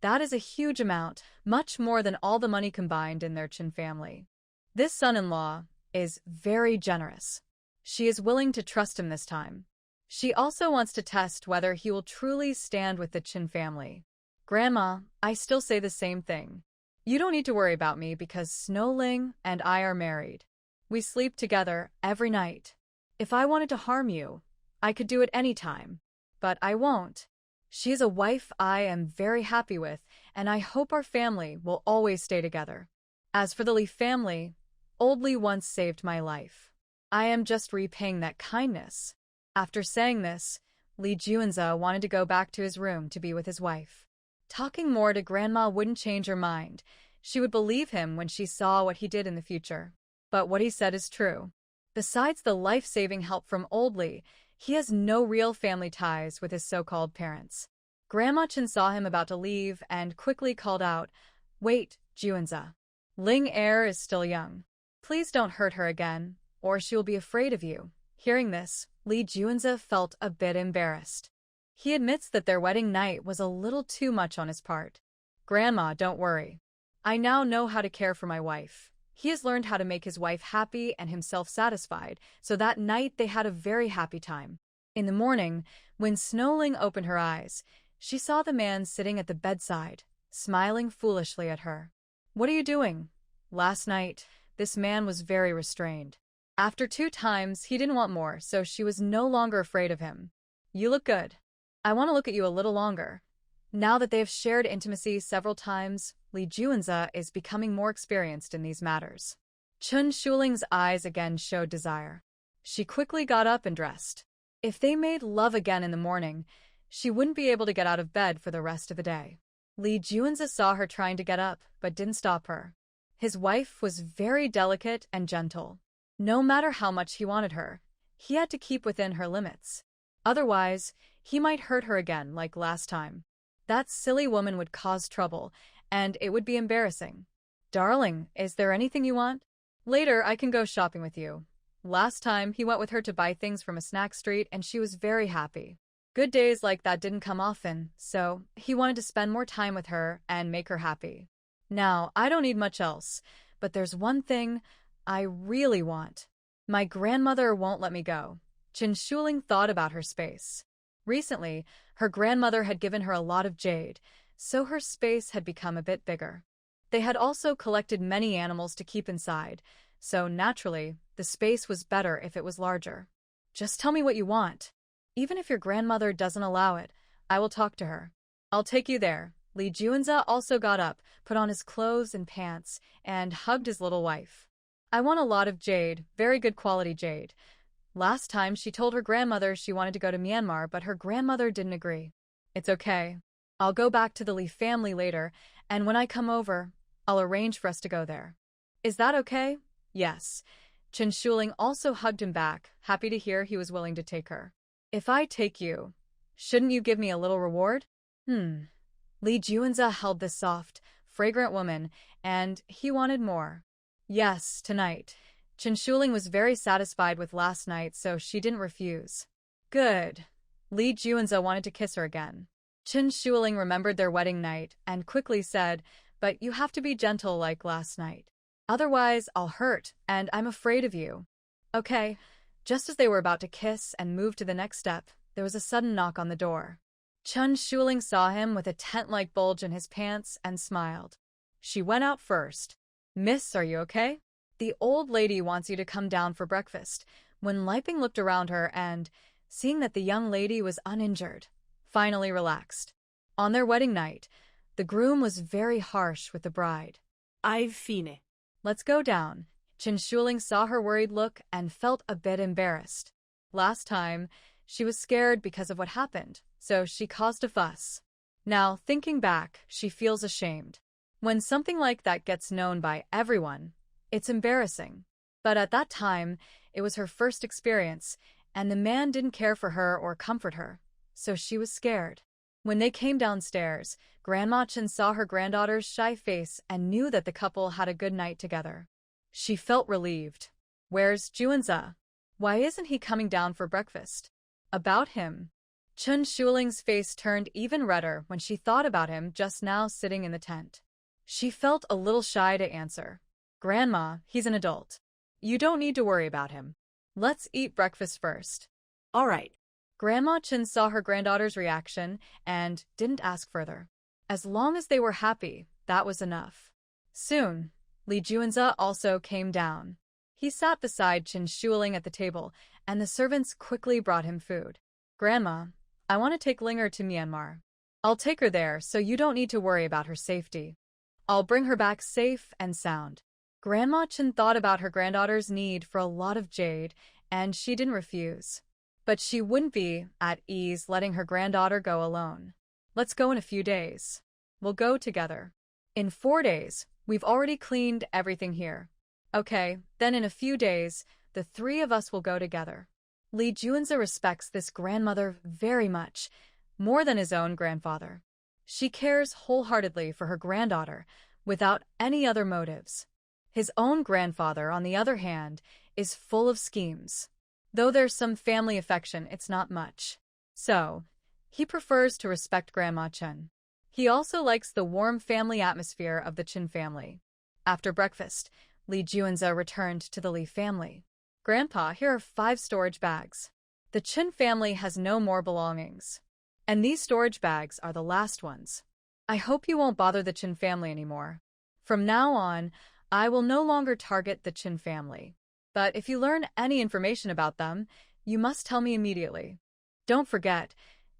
That is a huge amount, much more than all the money combined in their Chen family. This son-in-law is very generous. She is willing to trust him this time. She also wants to test whether he will truly stand with the Chen family. Grandma, I still say the same thing. You don't need to worry about me because Snowling and I are married. We sleep together every night. If I wanted to harm you, I could do it any time. But I won't. She is a wife I am very happy with, and I hope our family will always stay together. As for the Li family, Old Li once saved my life. I am just repaying that kindness. After saying this, Li Juanze wanted to go back to his room to be with his wife. Talking more to Grandma wouldn't change her mind. She would believe him when she saw what he did in the future. But what he said is true. Besides the life-saving help from Old Li, he has no real family ties with his so-called parents. Grandma Chen saw him about to leave and quickly called out, "Wait, Juanze. Ling Er is still young. Please don't hurt her again, or she will be afraid of you." Hearing this, Li Juanze felt a bit embarrassed. He admits that their wedding night was a little too much on his part. Grandma, don't worry. I now know how to care for my wife. He has learned how to make his wife happy and himself satisfied, so that night they had a very happy time. In the morning, when Snowling opened her eyes, she saw the man sitting at the bedside, smiling foolishly at her. "What are you doing?" Last night, this man was very restrained. After 2 times, he didn't want more, so she was no longer afraid of him. "You look good. I want to look at you a little longer." Now that they have shared intimacy several times, Li Juanze is becoming more experienced in these matters. Chen Shuling's eyes again showed desire. She quickly got up and dressed. If they made love again in the morning, she wouldn't be able to get out of bed for the rest of the day. Li Juanze saw her trying to get up, but didn't stop her. His wife was very delicate and gentle. No matter how much he wanted her, he had to keep within her limits. Otherwise, he might hurt her again like last time. That silly woman would cause trouble, and it would be embarrassing. Darling, is there anything you want? Later, I can go shopping with you. Last time, he went with her to buy things from a snack street, and she was very happy. Good days like that didn't come often, so he wanted to spend more time with her and make her happy. Now, I don't need much else, but there's one thing I really want. My grandmother won't let me go. Chen Shuling thought about her space. Recently, her grandmother had given her a lot of jade, so her space had become a bit bigger. They had also collected many animals to keep inside, so naturally, the space was better if it was larger. Just tell me what you want. Even if your grandmother doesn't allow it, I will talk to her. I'll take you there. Li Juanza also got up, put on his clothes and pants, and hugged his little wife. I want a lot of jade, very good quality jade. Last time she told her grandmother she wanted to go to Myanmar, but her grandmother didn't agree. It's okay. I'll go back to the Li family later, and when I come over, I'll arrange for us to go there. Is that okay? Yes. Chen Shuling also hugged him back, happy to hear he was willing to take her. If I take you, shouldn't you give me a little reward? Li Juanza held this soft, fragrant woman, and he wanted more. Yes, tonight. Chen Shuling was very satisfied with last night, so she didn't refuse. Good. Li Juanza wanted to kiss her again. Chen Shuling remembered their wedding night and quickly said, but you have to be gentle like last night. Otherwise, I'll hurt, and I'm afraid of you. Okay. Just as they were about to kiss and move to the next step, there was a sudden knock on the door. Chen Shuling saw him with a tent-like bulge in his pants and smiled. She went out first. Miss, are you okay? The old lady wants you to come down for breakfast. When Liping looked around her and, seeing that the young lady was uninjured, finally relaxed. On their wedding night, the groom was very harsh with the bride. I've fine. Let's go down. Chen Shuling saw her worried look and felt a bit embarrassed. Last time, she was scared because of what happened, so she caused a fuss. Now, thinking back, she feels ashamed. When something like that gets known by everyone, it's embarrassing. But at that time, it was her first experience, and the man didn't care for her or comfort her, so she was scared. When they came downstairs, Grandma Chen saw her granddaughter's shy face and knew that the couple had a good night together. She felt relieved. Where's Juanza? Why isn't he coming down for breakfast? About him. Chen Shuling's face turned even redder when she thought about him just now sitting in the tent. She felt a little shy to answer. Grandma, he's an adult. You don't need to worry about him. Let's eat breakfast first. All right. Grandma Chen saw her granddaughter's reaction and didn't ask further. As long as they were happy, that was enough. Soon, Li Juanza also came down. He sat beside Chen Shuling at the table, and the servants quickly brought him food. Grandma, I want to take Linger to Myanmar. I'll take her there so you don't need to worry about her safety. I'll bring her back safe and sound. Grandma Chen thought about her granddaughter's need for a lot of jade, and she didn't refuse. But she wouldn't be at ease letting her granddaughter go alone. Let's go in a few days. We'll go together. In 4 days, we've already cleaned everything here. Okay, then in a few days, the 3 of us will go together. Li Juanza respects this grandmother very much, more than his own grandfather. She cares wholeheartedly for her granddaughter, without any other motives. His own grandfather, on the other hand, is full of schemes. Though there's some family affection, it's not much. So, he prefers to respect Grandma Chen. He also likes the warm family atmosphere of the Chen family. After breakfast, Li Juanza returned to the Li family. Grandpa, here are 5 storage bags. The Chen family has no more belongings. And these storage bags are the last ones. I hope you won't bother the Chen family anymore. From now on, I will no longer target the Chen family. But if you learn any information about them, you must tell me immediately. Don't forget,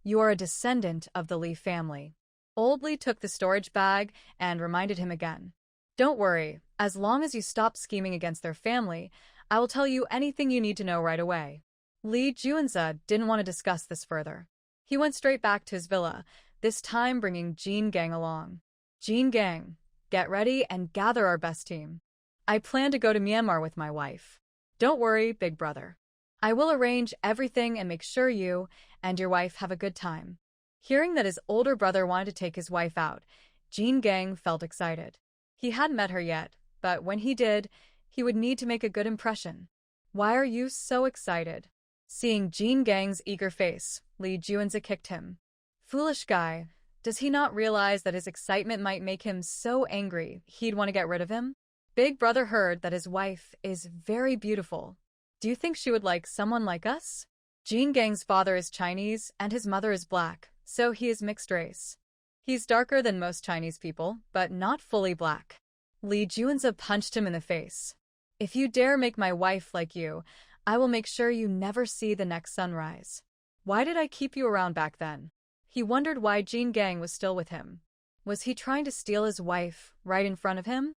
you are a descendant of the Li family. Old Li took the storage bag and reminded him again. Don't worry, as long as you stop scheming against their family, I will tell you anything you need to know right away. Li Juanza didn't want to discuss this further. He went straight back to his villa, this time bringing Jean Gang along. Jean Gang, get ready and gather our best team. I plan to go to Myanmar with my wife. Don't worry, big brother. I will arrange everything and make sure you and your wife have a good time. Hearing that his older brother wanted to take his wife out, Jean Gang felt excited. He hadn't met her yet, but when he did, he would need to make a good impression. Why are you so excited? Seeing Jean Gang's eager face, Lee Junza kicked him. Foolish guy, does he not realize that his excitement might make him so angry he'd want to get rid of him? Big brother heard that his wife is very beautiful. Do you think she would like someone like us? Jean Gang's father is Chinese and his mother is black, so he is mixed race. He's darker than most Chinese people, but not fully black. Lee Junza punched him in the face. If you dare make my wife like you, I will make sure you never see the next sunrise. Why did I keep you around back then? He wondered why Jean Gang was still with him. Was he trying to steal his wife right in front of him?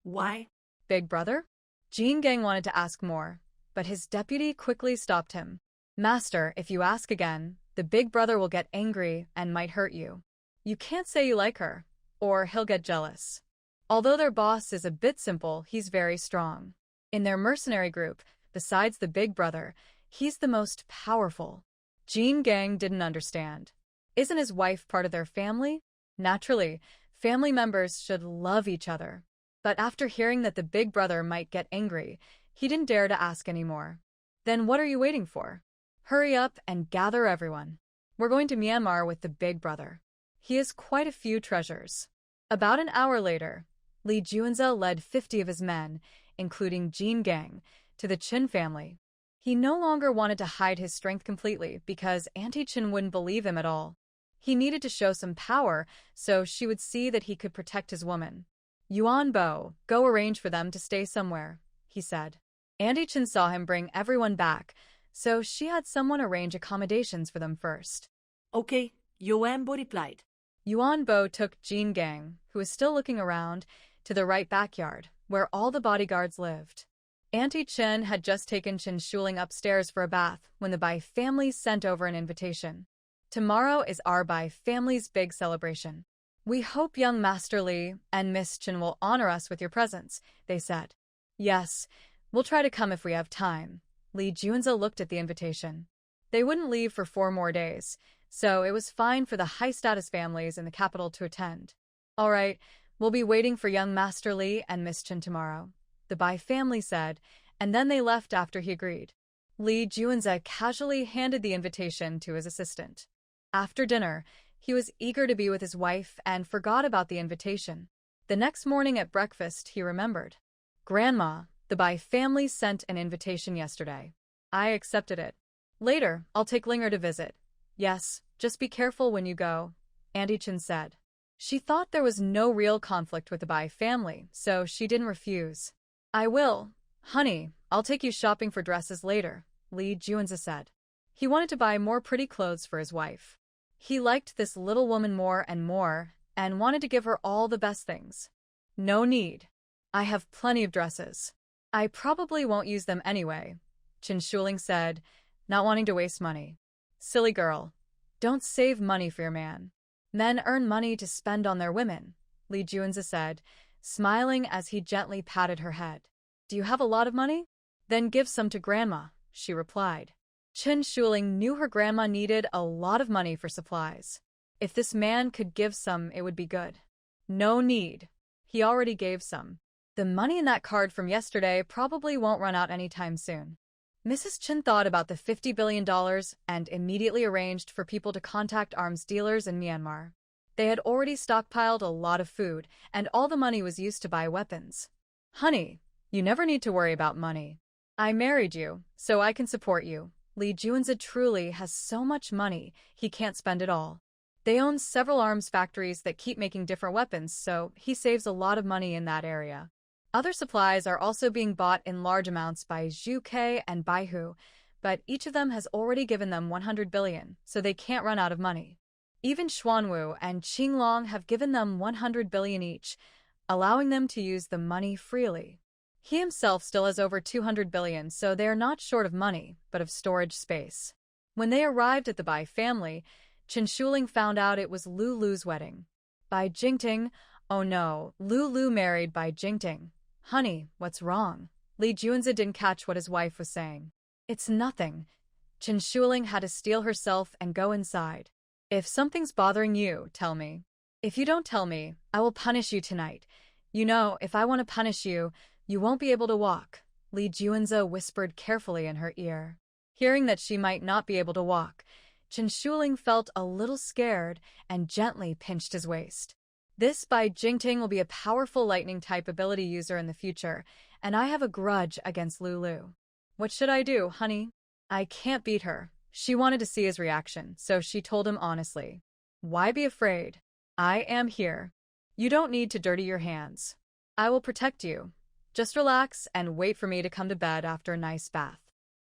Why? Big brother? Jean Gang wanted to ask more, but his deputy quickly stopped him. Master, if you ask again, the big brother will get angry and might hurt you. You can't say you like her, or he'll get jealous. Although their boss is a bit simple, he's very strong. In their mercenary group, besides the big brother, he's the most powerful. Jean Gang didn't understand. Isn't his wife part of their family? Naturally, family members should love each other. But after hearing that the big brother might get angry, he didn't dare to ask anymore. Then what are you waiting for? Hurry up and gather everyone. We're going to Myanmar with the big brother. He has quite a few treasures. About an hour later, Lee Junza led 50 of his men, including Jean Gang, to the Chin family. He no longer wanted to hide his strength completely because Auntie Chin wouldn't believe him at all. He needed to show some power so she would see that he could protect his woman. Yuan Bo, go arrange for them to stay somewhere, he said. Auntie Chin saw him bring everyone back, so she had someone arrange accommodations for them first. Okay, Yuan Bo replied. Yuan Bo took Jean Gang, who was still looking around, to the right backyard, where all the bodyguards lived. Auntie Chin had just taken Chin Shuling upstairs for a bath when the Bai family sent over an invitation. Tomorrow is our Bai family's big celebration. We hope young Master Lee and Miss Chin will honor us with your presence, they said. Yes, we'll try to come if we have time. Lee Junza looked at the invitation. They wouldn't leave for 4 more days, so it was fine for the high-status families in the capital to attend. All right, we'll be waiting for young Master Lee and Miss Chin tomorrow, the Bai family said, and then they left after he agreed. Lee Junza casually handed the invitation to his assistant. After dinner, he was eager to be with his wife and forgot about the invitation. The next morning at breakfast, he remembered. Grandma, the Bai family sent an invitation yesterday. I accepted it. Later, I'll take Linger to visit. Yes, just be careful when you go, Auntie Chin said. She thought there was no real conflict with the Bai family, so she didn't refuse. I will. Honey, I'll take you shopping for dresses later, Lee Junza said. He wanted to buy more pretty clothes for his wife. He liked this little woman more and wanted to give her all the best things. No need. I have plenty of dresses. I probably won't use them anyway, Chin Shuling said, not wanting to waste money. Silly girl. Don't save money for your man. Men earn money to spend on their women, Lee Junza said, smiling as he gently patted her head. Do you have a lot of money? Then give some to Grandma, she replied. Chin Shuling knew her grandma needed a lot of money for supplies. If this man could give some, it would be good. No need. He already gave some. The money in that card from yesterday probably won't run out anytime soon. Mrs. Chin thought about the $50 billion and immediately arranged for people to contact arms dealers in Myanmar. They had already stockpiled a lot of food, and all the money was used to buy weapons. Honey, you never need to worry about money. I married you, so I can support you. Lee Junza truly has so much money, he can't spend it all. They own several arms factories that keep making different weapons, so he saves a lot of money in that area. Other supplies are also being bought in large amounts by Zhu Ke and Baihu, but each of them has already given them 100 billion, so they can't run out of money. Even Xuanwu and Qinglong have given them 100 billion each, allowing them to use the money freely. He himself still has over 200 billion, so they are not short of money, but of storage space. When they arrived at the Bai family, Chin Shuling found out it was Lulu's wedding. Bai Jingting, oh no, Lulu married Bai Jingting. Honey, what's wrong? Lee Junza didn't catch what his wife was saying. It's nothing. Chen Shuling had to steel herself and go inside. If something's bothering you, tell me. If you don't tell me, I will punish you tonight. You know, if I want to punish you, you won't be able to walk, Li Juanze whispered carefully in her ear. Hearing that she might not be able to walk, Chen Shuling felt a little scared and gently pinched his waist. This Bai Jingting will be a powerful lightning-type ability user in the future, and I have a grudge against Lulu. What should I do, honey? I can't beat her. She wanted to see his reaction, so she told him honestly. Why be afraid? I am here. You don't need to dirty your hands. I will protect you. Just relax and wait for me to come to bed after a nice bath.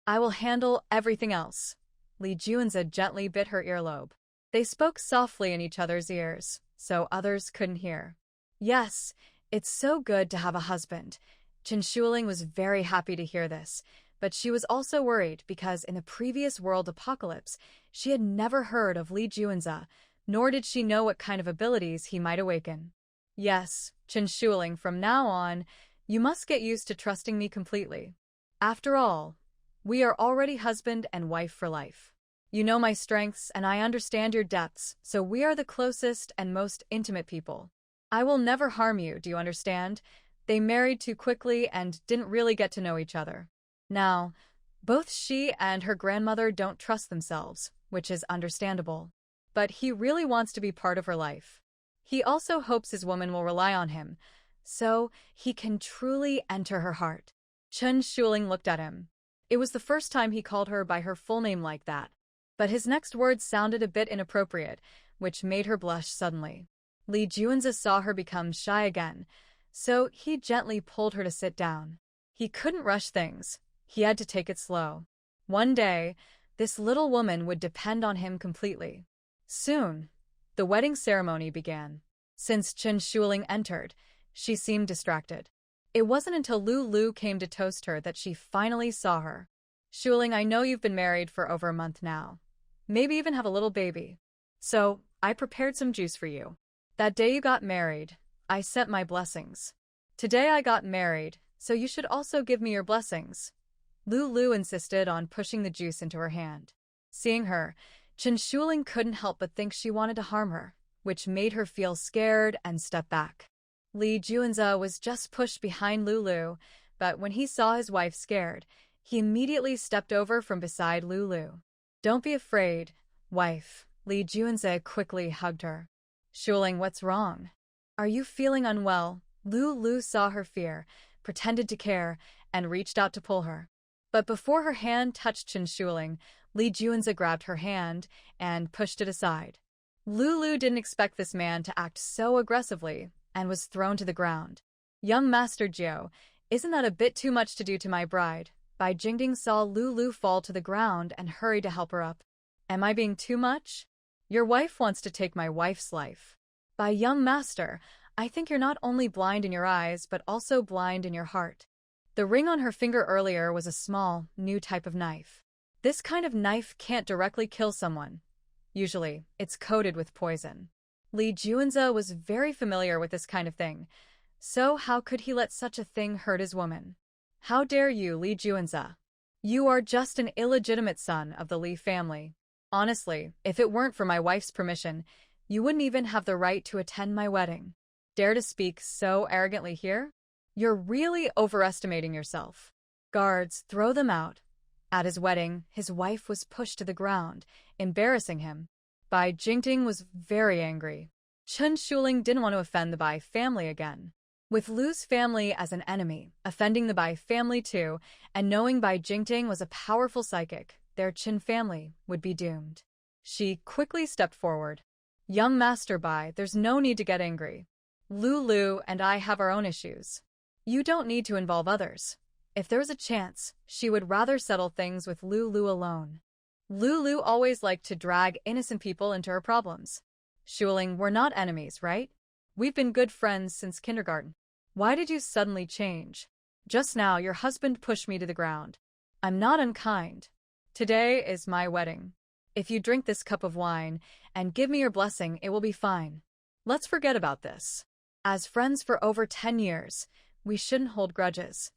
I will handle everything else. Li Juanze gently bit her earlobe. They spoke softly in each other's ears, so others couldn't hear. Yes, it's so good to have a husband. Chen Shuling was very happy to hear this, but she was also worried because in the previous world apocalypse, she had never heard of Li Juanze, nor did she know what kind of abilities he might awaken. Yes, Chen Shuling, from now on, you must get used to trusting me completely. After all, we are already husband and wife for life. You know my strengths and I understand your depths, so we are the closest and most intimate people. I will never harm you, do you understand? They married too quickly and didn't really get to know each other. Now, both she and her grandmother don't trust themselves, which is understandable. But he really wants to be part of her life. He also hopes his woman will rely on him, so he can truly enter her heart. Chen Shuling looked at him. It was the first time he called her by her full name like that. But his next words sounded a bit inappropriate, which made her blush suddenly. Li Juanze saw her become shy again, so he gently pulled her to sit down. He couldn't rush things. He had to take it slow. One day, this little woman would depend on him completely. Soon, the wedding ceremony began. Since Chen Shuling entered, she seemed distracted. It wasn't until Lulu came to toast her that she finally saw her. Shuling, I know you've been married for over a month now. Maybe even have a little baby. So, I prepared some juice for you. That day you got married, I sent my blessings. Today I got married, so you should also give me your blessings. Lulu insisted on pushing the juice into her hand. Seeing her, Chen Shuling couldn't help but think she wanted to harm her, which made her feel scared and step back. Li Juanze was just pushed behind Lulu, but when he saw his wife scared, he immediately stepped over from beside Lulu. Don't be afraid, wife. Li Juanze quickly hugged her. Shuling, what's wrong? Are you feeling unwell? Lulu saw her fear, pretended to care, and reached out to pull her. But before her hand touched Chen Shuling, Li Juanze grabbed her hand and pushed it aside. Lulu didn't expect this man to act so aggressively and was thrown to the ground. Young Master Jiao, isn't that a bit too much to do to my bride? Bai Jingting saw Lulu fall to the ground and hurried to help her up. Am I being too much? Your wife wants to take my wife's life. By young master, I think you're not only blind in your eyes, but also blind in your heart. The ring on her finger earlier was a small, new type of knife. This kind of knife can't directly kill someone. Usually, it's coated with poison. Li Juanze was very familiar with this kind of thing, so how could he let such a thing hurt his woman? How dare you, Li Juanze? You are just an illegitimate son of the Li family. Honestly, if it weren't for my wife's permission, you wouldn't even have the right to attend my wedding. Dare to speak so arrogantly here? You're really overestimating yourself. Guards, throw them out. At his wedding, his wife was pushed to the ground, embarrassing him. Bai Jingting was very angry. Chen Shuling didn't want to offend the Bai family again. With Lu's family as an enemy, offending the Bai family too, and knowing Bai Jingting was a powerful psychic, their Chen family would be doomed. She quickly stepped forward. Young Master Bai, there's no need to get angry. Lulu and I have our own issues. You don't need to involve others. If there was a chance, she would rather settle things with Lulu alone. Lulu always liked to drag innocent people into her problems. Shuling, we're not enemies, right? We've been good friends since kindergarten. Why did you suddenly change? Just now, your husband pushed me to the ground. I'm not unkind. Today is my wedding. If you drink this cup of wine and give me your blessing, it will be fine. Let's forget about this. As friends for over 10 years, we shouldn't hold grudges.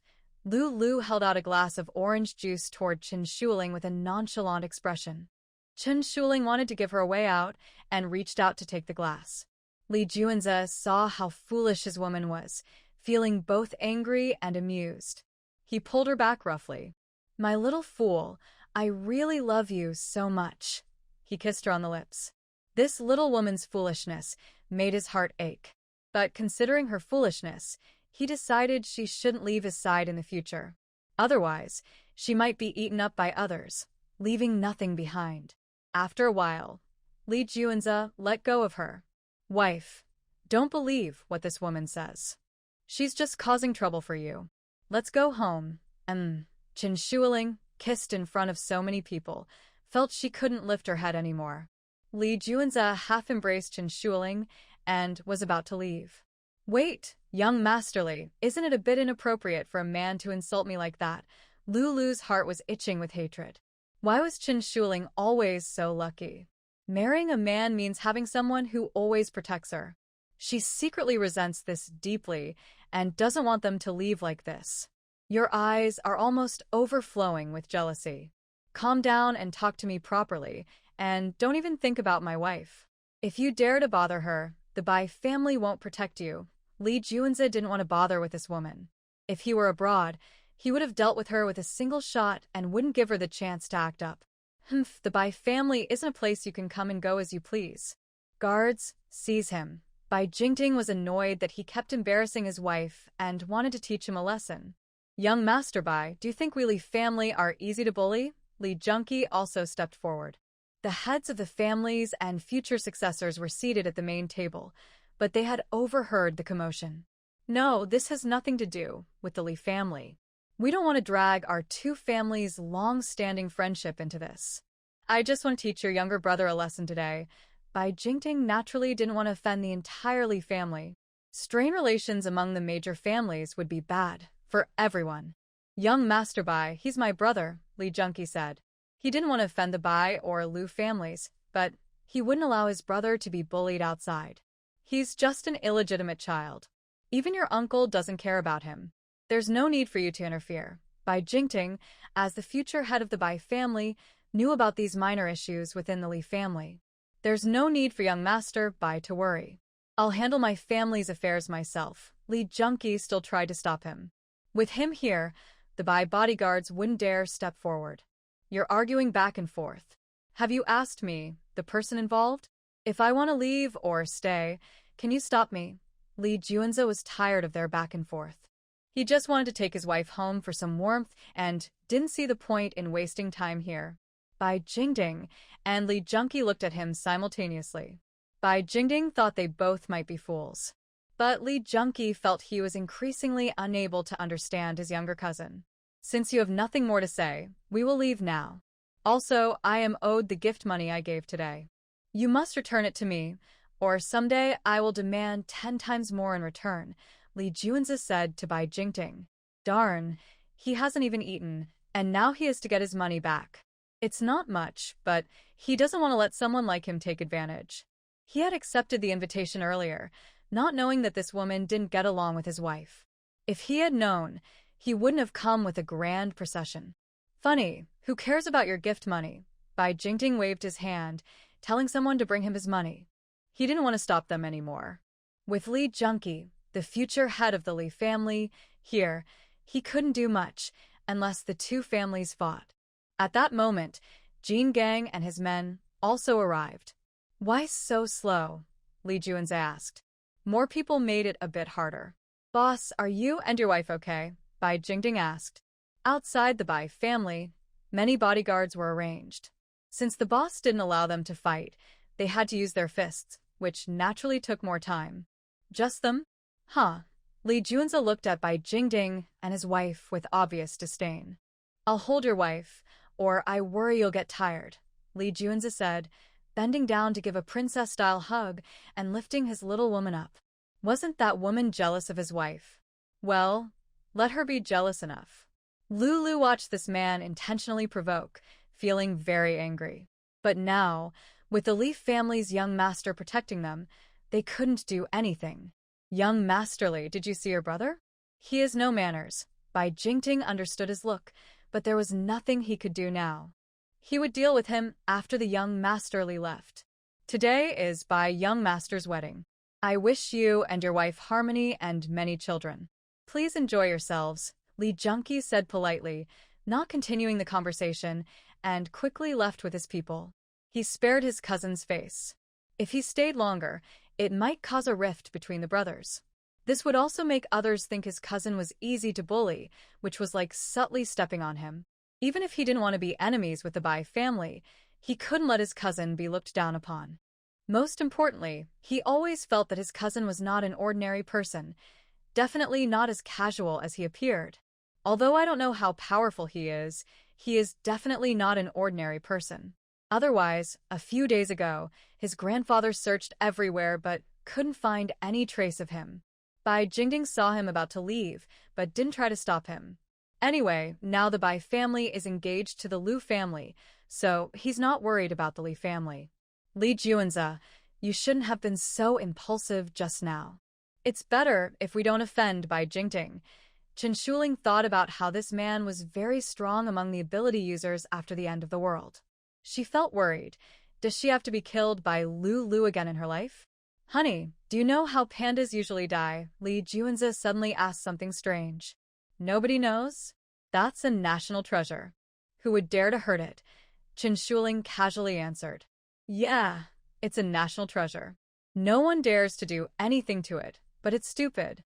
Lu held out a glass of orange juice toward Chen Shuling with a nonchalant expression. Chen Shuling wanted to give her a way out and reached out to take the glass. Li Juanze saw how foolish his woman was, feeling both angry and amused. He pulled her back roughly. "My little fool, I really love you so much." He kissed her on the lips. This little woman's foolishness made his heart ache. But considering her foolishness, he decided she shouldn't leave his side in the future. Otherwise, she might be eaten up by others, leaving nothing behind. After a while, Li Juanze let go of her. "Wife, don't believe what this woman says. She's just causing trouble for you. Let's go home." Chen Shuling, kissed in front of so many people, felt she couldn't lift her head anymore. Li Juanze half-embraced Chen Shuling and was about to leave. "Wait, young masterly, isn't it a bit inappropriate for a man to insult me like that?" Lulu's heart was itching with hatred. Why was Chen Shuling always so lucky? Marrying a man means having someone who always protects her. She secretly resents this deeply and doesn't want them to leave like this. Your eyes are almost overflowing with jealousy. Calm down and talk to me properly, and don't even think about my wife. If you dare to bother her, the Bai family won't protect you. Li Juanze didn't want to bother with this woman. If he were abroad, he would have dealt with her with a single shot and wouldn't give her the chance to act up. The Bai family isn't a place you can come and go as you please. Guards, seize him. Bai Jingting was annoyed that he kept embarrassing his wife and wanted to teach him a lesson. "Young Master Bai, do you think we Li family are easy to bully?" Li Junki also stepped forward. The heads of the families and future successors were seated at the main table, but they had overheard the commotion. "No, this has nothing to do with the Li family. We don't want to drag our two families' long-standing friendship into this. I just want to teach your younger brother a lesson today." Bai Jingting naturally didn't want to offend the entire Li family. Strained relations among the major families would be bad for everyone. "Young Master Bai, he's my brother," Li Junki said. He didn't want to offend the Bai or Lu families, but he wouldn't allow his brother to be bullied outside. He's just an illegitimate child. Even your uncle doesn't care about him. There's no need for you to interfere. Bai Jingting, as the future head of the Bai family, knew about these minor issues within the Li family. "There's no need for young Master Bai to worry. I'll handle my family's affairs myself." Li Junki still tried to stop him. With him here, the Bai bodyguards wouldn't dare step forward. "You're arguing back and forth. Have you asked me, the person involved? If I want to leave or stay, can you stop me?" Li Juanze was tired of their back and forth. He just wanted to take his wife home for some warmth and didn't see the point in wasting time here. Bai Jingting and Li Junki looked at him simultaneously. Bai Jingting thought they both might be fools. But Li Junki felt he was increasingly unable to understand his younger cousin. "Since you have nothing more to say, we will leave now. Also, I am owed the gift money I gave today. You must return it to me, or someday I will demand 10 times more in return," Li Juanze said to Bai Jingting. "Darn, he hasn't even eaten, and now he has to get his money back. It's not much, but he doesn't want to let someone like him take advantage." He had accepted the invitation earlier, not knowing that this woman didn't get along with his wife. If he had known, he wouldn't have come with a grand procession. "Funny, who cares about your gift money?" Bai Jingting waved his hand, telling someone to bring him his money. He didn't want to stop them anymore. With Li Junki, the future head of the Li family, here, he couldn't do much unless the two families fought. At that moment, Jin Gang and his men also arrived. "Why so slow?" Li Juanze asked. More people made it a bit harder. "Boss, are you and your wife okay?" Bai Jingting asked. Outside the Bai family, many bodyguards were arranged. Since the boss didn't allow them to fight, they had to use their fists, which naturally took more time. "Just them?" "Huh." Li Juanze looked at Bai Jingting and his wife with obvious disdain. "I'll hold your wife, or I worry you'll get tired," Li Juanze said, bending down to give a princess-style hug and lifting his little woman up. Wasn't that woman jealous of his wife? Well, let her be jealous enough. Lulu watched this man intentionally provoke, feeling very angry. But now, with the Leaf family's young master protecting them, they couldn't do anything. "Young Masterly, did you see your brother? He has no manners," Bai Jingting understood his look, but there was nothing he could do now. He would deal with him after the young master Li left. Today is Bai young master's wedding. I wish you and your wife harmony and many children. Please enjoy yourselves, Li Junqi said politely, not continuing the conversation, and quickly left with his people. He spared his cousin's face. If he stayed longer, it might cause a rift between the brothers. This would also make others think his cousin was easy to bully, which was like subtly stepping on him. Even if he didn't want to be enemies with the Bai family, he couldn't let his cousin be looked down upon. Most importantly, he always felt that his cousin was not an ordinary person, definitely not as casual as he appeared. Although I don't know how powerful he is definitely not an ordinary person. Otherwise, a few days ago, his grandfather searched everywhere but couldn't find any trace of him. Bai Jingting saw him about to leave, but didn't try to stop him. Anyway, now the Bai family is engaged to the Lu family, so he's not worried about the Li family. Li Juanze, you shouldn't have been so impulsive just now. It's better if we don't offend Bai Jingting. Chen Shuling thought about how this man was very strong among the ability users after the end of the world. She felt worried. Does she have to be killed by Lu again in her life? Honey, do you know how pandas usually die? Li Juanze suddenly asked something strange. Nobody knows? That's a national treasure. Who would dare to hurt it? Chen Shuling casually answered. Yeah, it's a national treasure. No one dares to do anything to it, but it's stupid.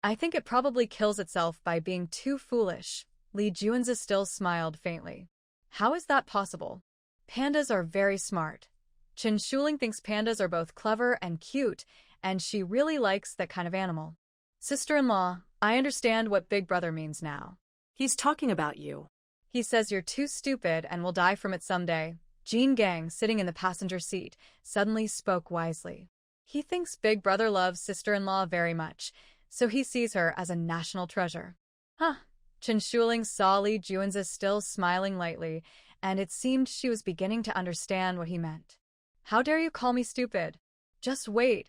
I think it probably kills itself by being too foolish. Li Juanze still smiled faintly. How is that possible? Pandas are very smart. Chen Shuling thinks pandas are both clever and cute, and she really likes that kind of animal. Sister-in-law, I understand what Big Brother means now. He's talking about you. He says you're too stupid and will die from it someday. Jean Gang, sitting in the passenger seat, suddenly spoke wisely. He thinks Big Brother loves sister-in-law very much, so he sees her as a national treasure. Huh. Chen Shuling saw Li Juanze still smiling lightly, and it seemed she was beginning to understand what he meant. How dare you call me stupid? Just wait.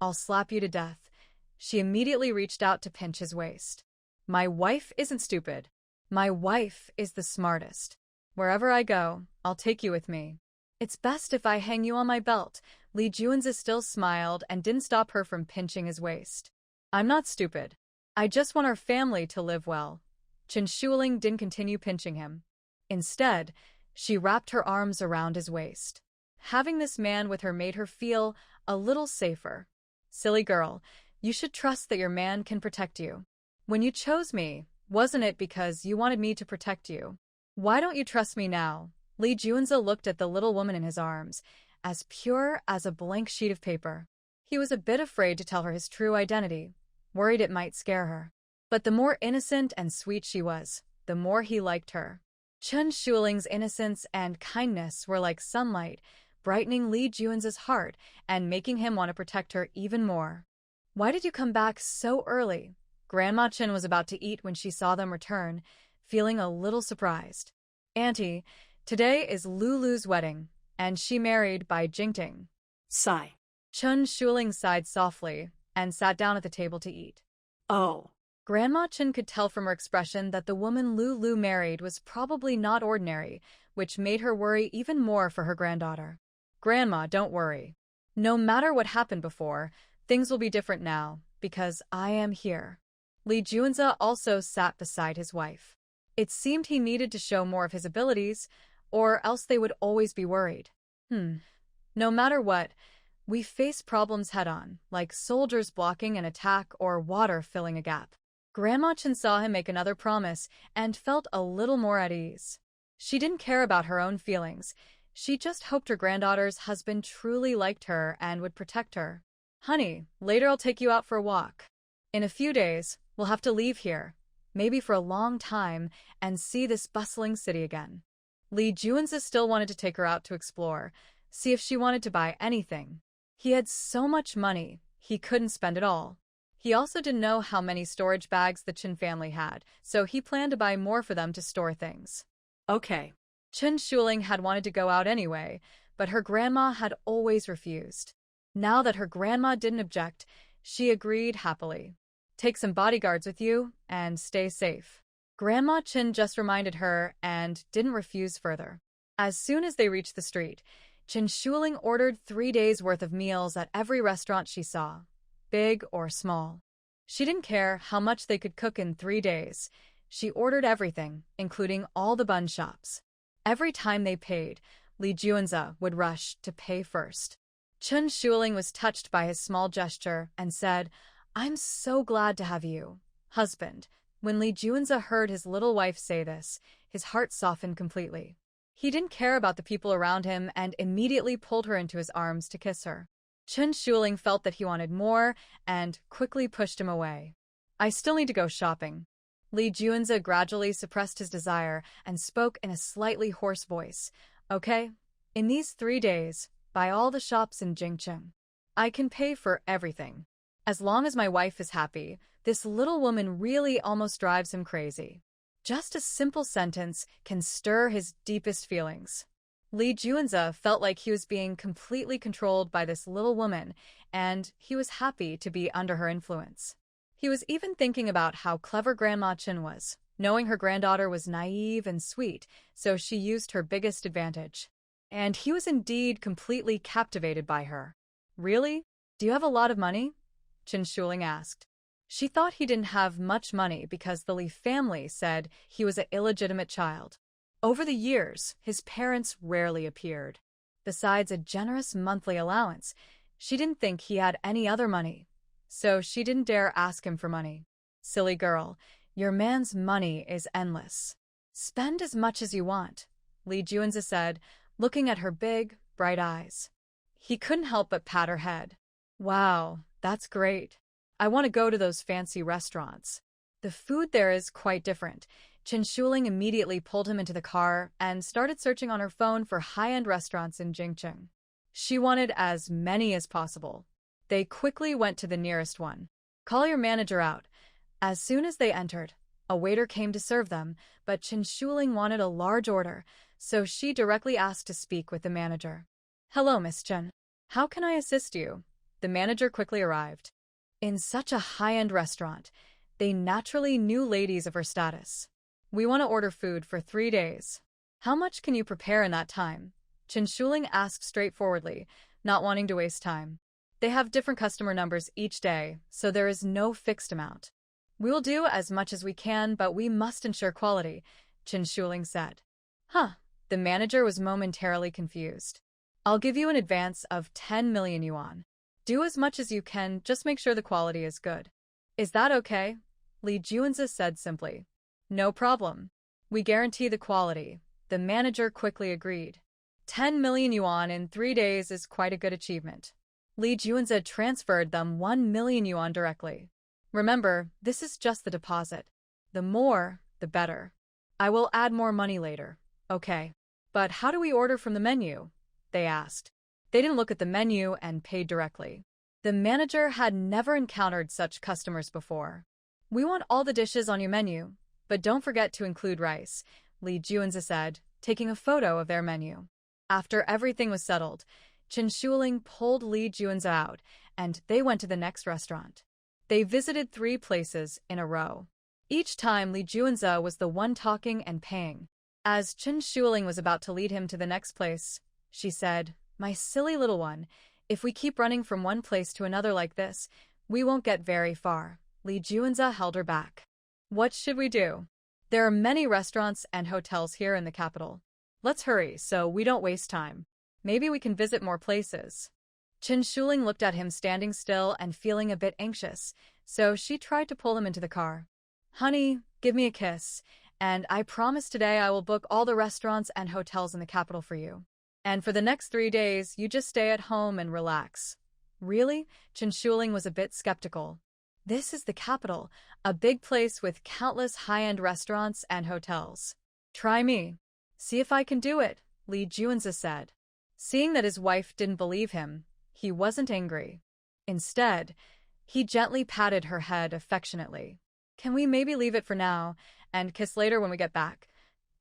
I'll slap you to death. She immediately reached out to pinch his waist. My wife isn't stupid. My wife is the smartest. Wherever I go, I'll take you with me. It's best if I hang you on my belt. Li Juanze still smiled and didn't stop her from pinching his waist. I'm not stupid. I just want our family to live well. Chen Shuling didn't continue pinching him. Instead, she wrapped her arms around his waist. Having this man with her made her feel a little safer. Silly girl, you should trust that your man can protect you. When you chose me, wasn't it because you wanted me to protect you? Why don't you trust me now? Li Juanze looked at the little woman in his arms, as pure as a blank sheet of paper. He was a bit afraid to tell her his true identity, worried it might scare her. But the more innocent and sweet she was, the more he liked her. Chen Shuling's innocence and kindness were like sunlight, brightening Li Juanze's heart and making him want to protect her even more. Why did you come back so early? Grandma Chen was about to eat when she saw them return, feeling a little surprised. Auntie, today is Lulu's wedding, and she married Bai Jingting. Sigh. Chen Shuling sighed softly and sat down at the table to eat. Oh. Grandma Chen could tell from her expression that the woman Lulu married was probably not ordinary, which made her worry even more for her granddaughter. Grandma, don't worry. No matter what happened before, things will be different now, because I am here. Li Juanze also sat beside his wife. It seemed he needed to show more of his abilities, or else they would always be worried. No matter what, we face problems head-on, like soldiers blocking an attack or water filling a gap. Grandma Chen saw him make another promise and felt a little more at ease. She didn't care about her own feelings. She just hoped her granddaughter's husband truly liked her and would protect her. Honey, later I'll take you out for a walk. In a few days, we'll have to leave here, maybe for a long time, and see this bustling city again. Li Juanze still wanted to take her out to explore, see if she wanted to buy anything. He had so much money, he couldn't spend it all. He also didn't know how many storage bags the Chen family had, so he planned to buy more for them to store things. Okay. Chen Shuling had wanted to go out anyway, but her grandma had always refused. Now that her grandma didn't object, she agreed happily. Take some bodyguards with you and stay safe. Grandma Chen just reminded her and didn't refuse further. As soon as they reached the street, Chen Shuling ordered 3 days' worth of meals at every restaurant she saw, big or small. She didn't care how much they could cook in 3 days. She ordered everything, including all the bun shops. Every time they paid, Li Juanze would rush to pay first. Chen Shuling was touched by his small gesture and said, "I'm so glad to have you, husband." When Li Juanze heard his little wife say this, his heart softened completely. He didn't care about the people around him and immediately pulled her into his arms to kiss her. Chen Shuling felt that he wanted more and quickly pushed him away. "I still need to go shopping." Li Juanze gradually suppressed his desire and spoke in a slightly hoarse voice. "Okay, in these 3 days, buy all the shops in Jingcheng. I can pay for everything. As long as my wife is happy." This little woman really almost drives him crazy. Just a simple sentence can stir his deepest feelings. Li Juanze felt like he was being completely controlled by this little woman, and he was happy to be under her influence. He was even thinking about how clever Grandma Chen was, knowing her granddaughter was naive and sweet, so she used her biggest advantage. And he was indeed completely captivated by her. "Really? Do you have a lot of money?" Chen Shuling asked. She thought he didn't have much money because the Li family said he was an illegitimate child. Over the years, his parents rarely appeared. Besides a generous monthly allowance, she didn't think he had any other money, so she didn't dare ask him for money. "Silly girl, your man's money is endless. Spend as much as you want," Li Juanze said, looking at her big, bright eyes. He couldn't help but pat her head. "Wow, that's great. I want to go to those fancy restaurants. The food there is quite different." Chen Shuling immediately pulled him into the car and started searching on her phone for high-end restaurants in Jingcheng. She wanted as many as possible. They quickly went to the nearest one. "Call your manager out." As soon as they entered, a waiter came to serve them, but Chen Shuling wanted a large order, so she directly asked to speak with the manager. "Hello, Miss Chen. How can I assist you?" The manager quickly arrived. In such a high-end restaurant, they naturally knew ladies of her status. "We want to order food for 3 days. How much can you prepare in that time?" Chen Shuling asked straightforwardly, not wanting to waste time. They have different customer numbers each day, so there is no fixed amount. "We will do as much as we can, but we must ensure quality," Chen Shuling said. The manager was momentarily confused. "I'll give you an advance of 10 million yuan. Do as much as you can, just make sure the quality is good." "Is that okay?" Li Juanze said simply. "No problem. We guarantee the quality." The manager quickly agreed. 10 million yuan in 3 days is quite a good achievement. Li Juanze transferred them 1 million yuan directly. "Remember, this is just the deposit. The more, the better. I will add more money later." "Okay. But how do we order from the menu?" they asked. They didn't look at the menu and paid directly. The manager had never encountered such customers before. "We want all the dishes on your menu, but don't forget to include rice," Li Juanze said, taking a photo of their menu. After everything was settled, Chen Shuling pulled Li Juanze out, and they went to the next restaurant. They visited 3 places in a row. Each time, Li Juanze was the one talking and paying. As Chen Shuling was about to lead him to the next place, she said, "My silly little one, if we keep running from one place to another like this, we won't get very far." Li Juanze held her back. "What should we do? There are many restaurants and hotels here in the capital. Let's hurry so we don't waste time. Maybe we can visit more places." Chen Shuling looked at him standing still and feeling a bit anxious, so she tried to pull him into the car. "Honey, give me a kiss, and I promise today I will book all the restaurants and hotels in the capital for you. And for the next 3 days, you just stay at home and relax." "Really?" Chen Shuling was a bit skeptical. "This is the capital, a big place with countless high-end restaurants and hotels. Try me. See if I can do it," Li Juanze said. Seeing that his wife didn't believe him, he wasn't angry. Instead, he gently patted her head affectionately. "Can we maybe leave it for now and kiss later when we get back?"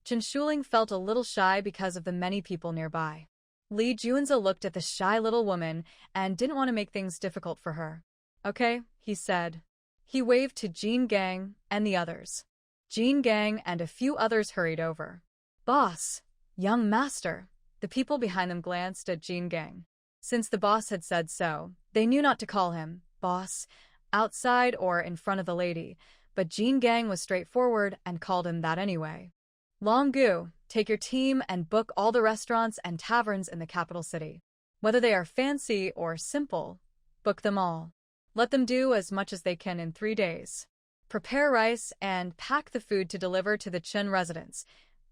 Chen Shuling felt a little shy because of the many people nearby. Li Juanze looked at the shy little woman and didn't want to make things difficult for her. "Okay," he said. He waved to Jean Gang and the others. Jean Gang and a few others hurried over. Boss! Young master! The people behind them glanced at Jean Gang. Since the boss had said so, they knew not to call him boss, outside or in front of the lady, but Jean Gang was straightforward and called him that anyway. Long Gu, take your team and book all the restaurants and taverns in the capital city. Whether they are fancy or simple, book them all. Let them do as much as they can in 3 days. Prepare rice and pack the food to deliver to the Chen residence.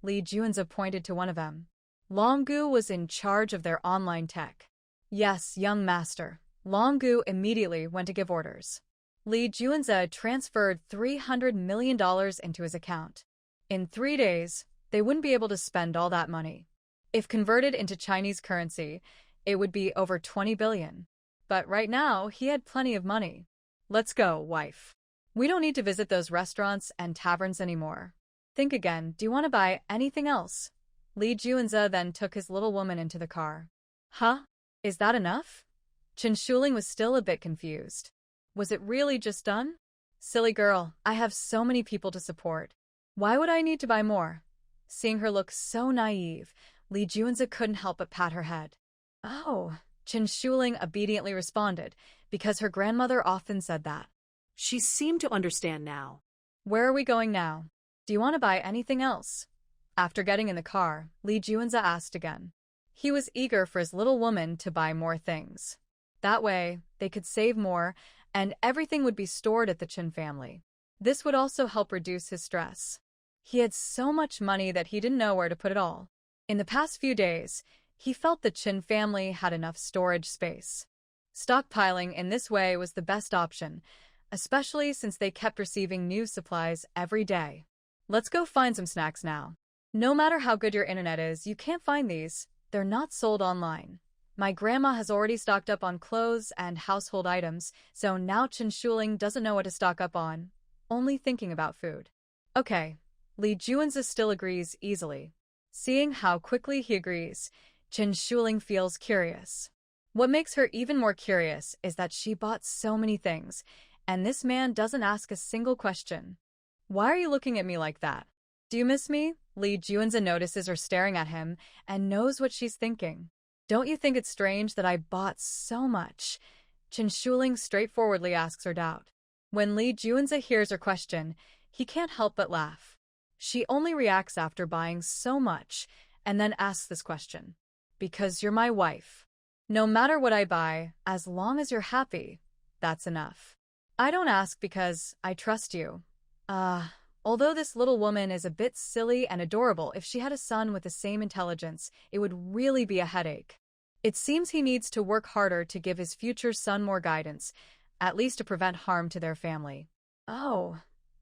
Li Juanza pointed to one of them. Long Gu was in charge of their online tech. Yes, young master. Long Gu immediately went to give orders. Li Juanza transferred $300 million into his account. In 3 days, they wouldn't be able to spend all that money. If converted into Chinese currency, it would be over 20 billion. But right now, he had plenty of money. Let's go, wife. We don't need to visit those restaurants and taverns anymore. Think again, do you want to buy anything else? Li Juanza then took his little woman into the car. Huh? Is that enough? Chen Shuling was still a bit confused. Was it really just done? Silly girl, I have so many people to support. Why would I need to buy more? Seeing her look so naive, Li Juanza couldn't help but pat her head. Oh, Chen Shuling obediently responded, because her grandmother often said that. She seemed to understand now. Where are we going now? Do you want to buy anything else? After getting in the car, Li Juanza asked again. He was eager for his little woman to buy more things. That way, they could save more, and everything would be stored at the Chen family. This would also help reduce his stress. He had so much money that he didn't know where to put it all. In the past few days, he felt the Chen family had enough storage space. Stockpiling in this way was the best option, especially since they kept receiving new supplies every day. Let's go find some snacks now. No matter how good your internet is, you can't find these. They're not sold online. My grandma has already stocked up on clothes and household items, so now Chen Shuling doesn't know what to stock up on, only thinking about food. Okay, Li Juanza still agrees easily. Seeing how quickly he agrees, Chen Shuling feels curious. What makes her even more curious is that she bought so many things, and this man doesn't ask a single question. Why are you looking at me like that? Do you miss me? Li Juanza notices her staring at him and knows what she's thinking. Don't you think it's strange that I bought so much? Chen Shuling straightforwardly asks her doubt. When Li Juanza hears her question, he can't help but laugh. She only reacts after buying so much and then asks this question. Because you're my wife. No matter what I buy, as long as you're happy, that's enough. I don't ask because I trust you. Although this little woman is a bit silly and adorable, if she had a son with the same intelligence, it would really be a headache. It seems he needs to work harder to give his future son more guidance, at least to prevent harm to their family. Oh.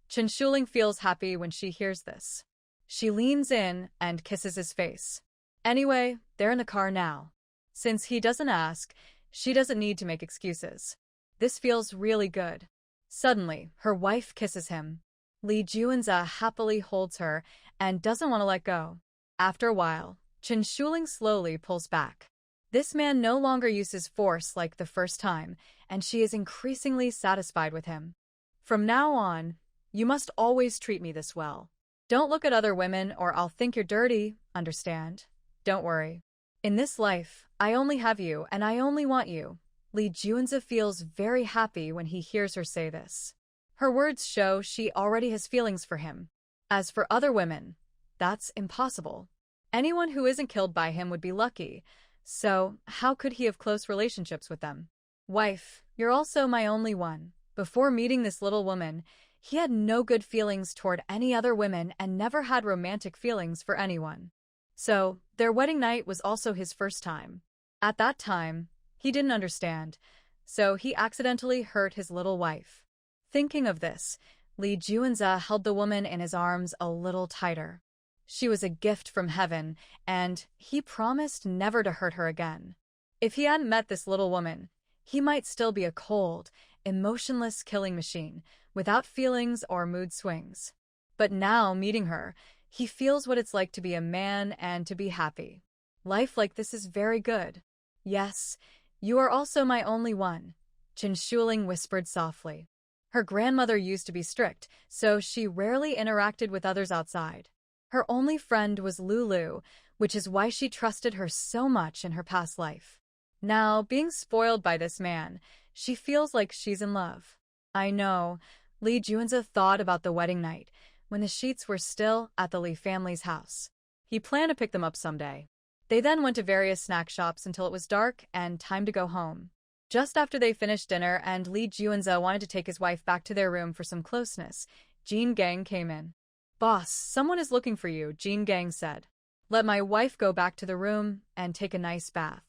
Chen Shuling feels happy when she hears this. She leans in and kisses his face. Anyway, they're in the car now. Since he doesn't ask, she doesn't need to make excuses. This feels really good. Suddenly, her wife kisses him. Li Juanza happily holds her and doesn't want to let go. After a while, Chen Shuling slowly pulls back. This man no longer uses force like the first time, and she is increasingly satisfied with him. From now on, you must always treat me this well. Don't look at other women or I'll think you're dirty, understand? Don't worry. In this life, I only have you and I only want you. Li Juanza feels very happy when he hears her say this. Her words show she already has feelings for him. As for other women, that's impossible. Anyone who isn't killed by him would be lucky, so how could he have close relationships with them? Wife, you're also my only one. Before meeting this little woman, he had no good feelings toward any other women and never had romantic feelings for anyone. So, their wedding night was also his first time. At that time, he didn't understand, so he accidentally hurt his little wife. Thinking of this, Li Juanza held the woman in his arms a little tighter. She was a gift from heaven, and he promised never to hurt her again. If he hadn't met this little woman, he might still be a cold, emotionless killing machine, without feelings or mood swings. But now, meeting her, he feels what it's like to be a man and to be happy. Life like this is very good. Yes, you are also my only one, Chen Shuling whispered softly. Her grandmother used to be strict, so she rarely interacted with others outside. Her only friend was Lulu, which is why she trusted her so much in her past life. Now, being spoiled by this man, she feels like she's in love. I know, Lee Junza thought about the wedding night, when the sheets were still at the Lee family's house. He planned to pick them up someday. They then went to various snack shops until it was dark and time to go home. Just after they finished dinner and Lee Junza wanted to take his wife back to their room for some closeness, Jean Gang came in. "Boss, someone is looking for you," Jean Gang said. "Let my wife go back to the room and take a nice bath."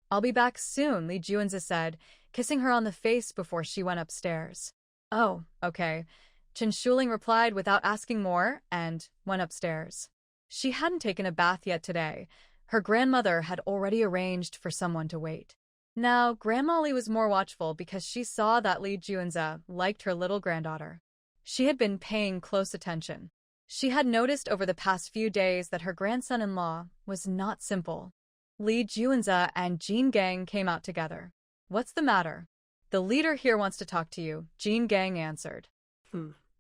"I'll be back soon," Lee Junza said, kissing her on the face before she went upstairs. "Oh, okay," Chen Shuling replied without asking more and went upstairs. She hadn't taken a bath yet today. Her grandmother had already arranged for someone to wait. Now, Grandma Lee was more watchful because she saw that Lee Junza liked her little granddaughter. She had been paying close attention. She had noticed over the past few days that her grandson-in-law was not simple. Lee Junza and Jean Gang came out together. "What's the matter?" "The leader here wants to talk to you," Jean Gang answered.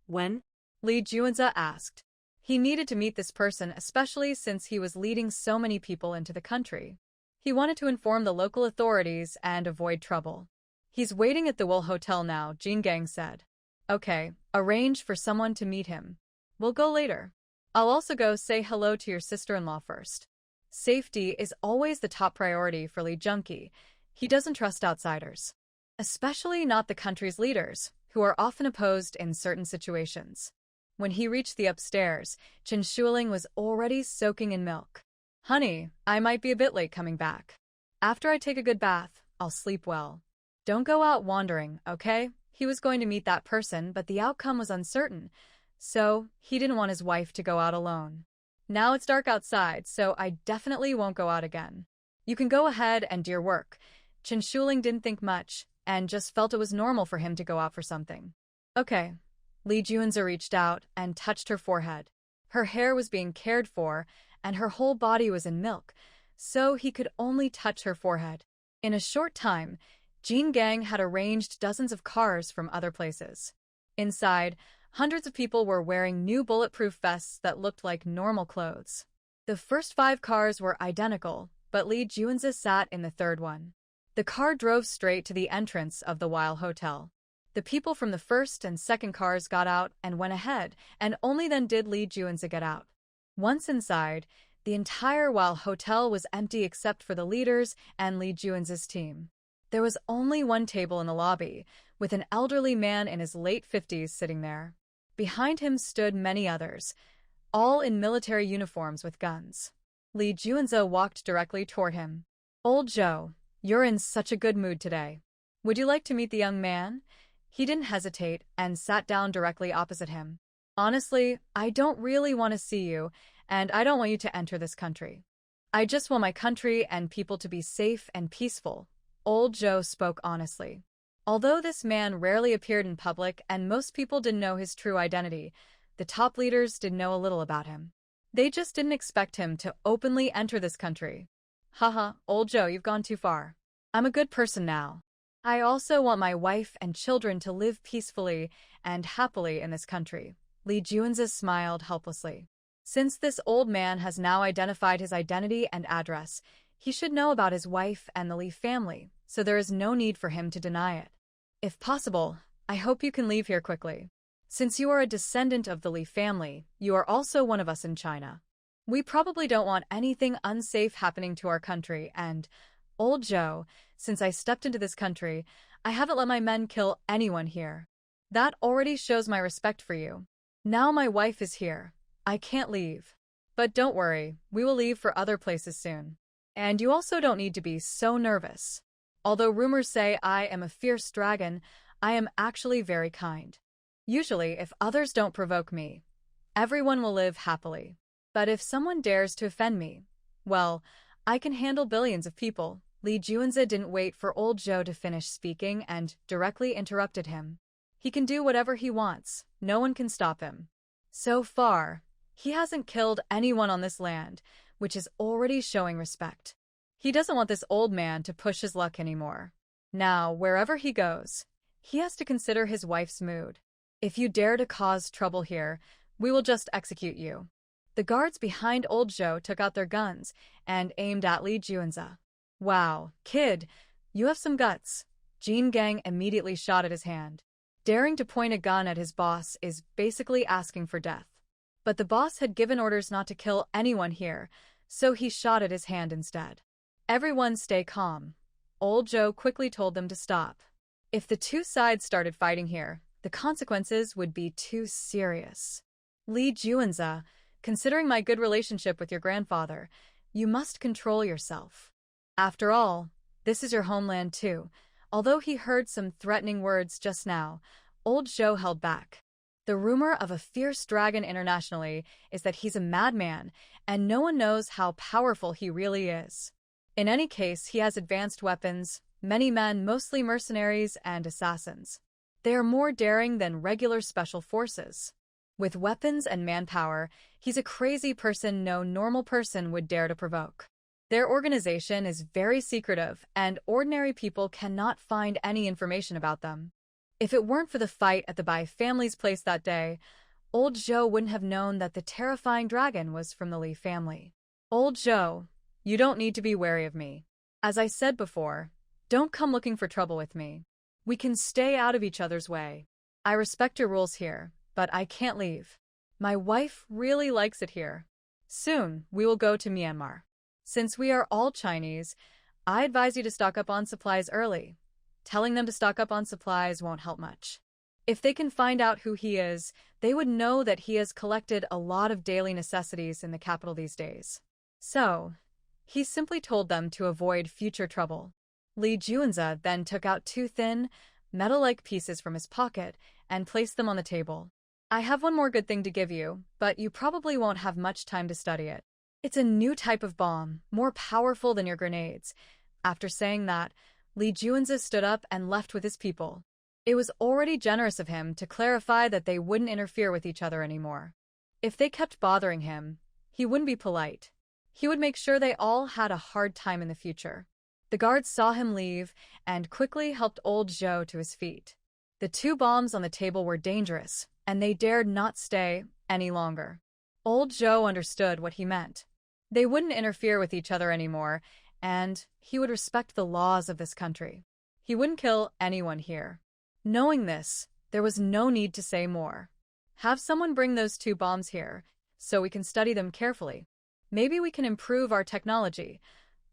When? Lee Junza asked. He needed to meet this person, especially since he was leading so many people into the country. He wanted to inform the local authorities and avoid trouble. "He's waiting at the Wool Hotel now," Jean Gang said. "Okay, arrange for someone to meet him. We'll go later. I'll also go say hello to your sister-in-law first." Safety is always the top priority for Lee Junki. He doesn't trust outsiders, especially not the country's leaders, who are often opposed in certain situations. When he reached the upstairs, Chen Shuling was already soaking in milk. "Honey, I might be a bit late coming back. After I take a good bath, I'll sleep well. Don't go out wandering, okay?" He was going to meet that person, but the outcome was uncertain, so he didn't want his wife to go out alone. "Now it's dark outside, so I definitely won't go out again. You can go ahead and do your work." Chen Shuling didn't think much and just felt it was normal for him to go out for something. "Okay." Lee Junza reached out and touched her forehead. Her hair was being cared for, and her whole body was in milk, so he could only touch her forehead. In a short time, Jean Gang had arranged dozens of cars from other places. Inside, hundreds of people were wearing new bulletproof vests that looked like normal clothes. The first 5 cars were identical, but Lee Junza sat in the third one. The car drove straight to the entrance of the Weil Hotel. The people from the first and second cars got out and went ahead, and only then did Lee Junza get out. Once inside, the entire Weil Hotel was empty except for the leaders and Lee Junza's team. There was only one table in the lobby, with an elderly man in his late 50s sitting there. Behind him stood many others, all in military uniforms with guns. Lee Junza walked directly toward him. "Old Joe, you're in such a good mood today. Would you like to meet the young man?" He didn't hesitate and sat down directly opposite him. "Honestly, I don't really want to see you, and I don't want you to enter this country. I just want my country and people to be safe and peaceful." Old Joe spoke honestly. Although this man rarely appeared in public and most people didn't know his true identity, the top leaders did know a little about him. They just didn't expect him to openly enter this country. "Haha, Old Joe, you've gone too far. I'm a good person now. I also want my wife and children to live peacefully and happily in this country." Lee Junza smiled helplessly. Since this old man has now identified his identity and address, he should know about his wife and the Lee family, so there is no need for him to deny it. "If possible, I hope you can leave here quickly. Since you are a descendant of the Lee family, you are also one of us in China. We probably don't want anything unsafe happening to our country, and, Old Joe, since I stepped into this country, I haven't let my men kill anyone here. That already shows my respect for you. Now my wife is here. I can't leave. But don't worry, we will leave for other places soon. And you also don't need to be so nervous. Although rumors say I am a fierce dragon, I am actually very kind. Usually, if others don't provoke me, everyone will live happily. But if someone dares to offend me, well, I can handle billions of people." Lee Junza didn't wait for Old Joe to finish speaking and directly interrupted him. "He can do whatever he wants. No one can stop him. So far, he hasn't killed anyone on this land, which is already showing respect. He doesn't want this old man to push his luck anymore. Now, wherever he goes, He has to consider his wife's mood. If you dare to cause trouble here, we will just execute you. The guards behind old Zhou took out their guns and aimed at Li Juanze. Wow, kid, you have some guts. Jin Gang immediately shot at his hand. Daring to point a gun at his boss is basically asking for death. But the boss had given orders not to kill anyone here, so he shot at his hand instead. Everyone stay calm. Old Zhou quickly told them to stop. If the two sides started fighting here, the consequences would be too serious. Li Juanze, considering my good relationship with your grandfather, you must control yourself. After all, this is your homeland too. Although he heard some threatening words just now, old Zhou held back. The rumor of a fierce dragon internationally is that he's a madman, and no one knows how powerful he really is. In any case, he has advanced weapons, many men, mostly mercenaries and assassins. They are more daring than regular special forces. With weapons and manpower, he's a crazy person no normal person would dare to provoke. Their organization is very secretive, and ordinary people cannot find any information about them. If it weren't for the fight at the Bai family's place that day, old Zhou wouldn't have known that the terrifying dragon was from the Li family. Old Zhou, you don't need to be wary of me. As I said before, don't come looking for trouble with me. We can stay out of each other's way. I respect your rules here, but I can't leave. My wife really likes it here. Soon, we will go to Myanmar. Since we are all Chinese, I advise you to stock up on supplies early. Telling them to stock up on supplies won't help much. If they can find out who he is, they would know that he has collected a lot of daily necessities in the capital these days. So, he simply told them to avoid future trouble. Li Juanze then took out two thin, metal-like pieces from his pocket and placed them on the table. I have one more good thing to give you, but you probably won't have much time to study it. It's a new type of bomb, more powerful than your grenades. After saying that, Li Juanze stood up and left with his people. It was already generous of him to clarify that they wouldn't interfere with each other anymore. If they kept bothering him, he wouldn't be polite. He would make sure they all had a hard time in the future. The guards saw him leave and quickly helped old Zhou to his feet. The two bombs on the table were dangerous, and they dared not stay any longer. Old Zhou understood what he meant. They wouldn't interfere with each other anymore, and he would respect the laws of this country. He wouldn't kill anyone here. Knowing this, there was no need to say more. Have someone bring those two bombs here, so we can study them carefully. Maybe we can improve our technology.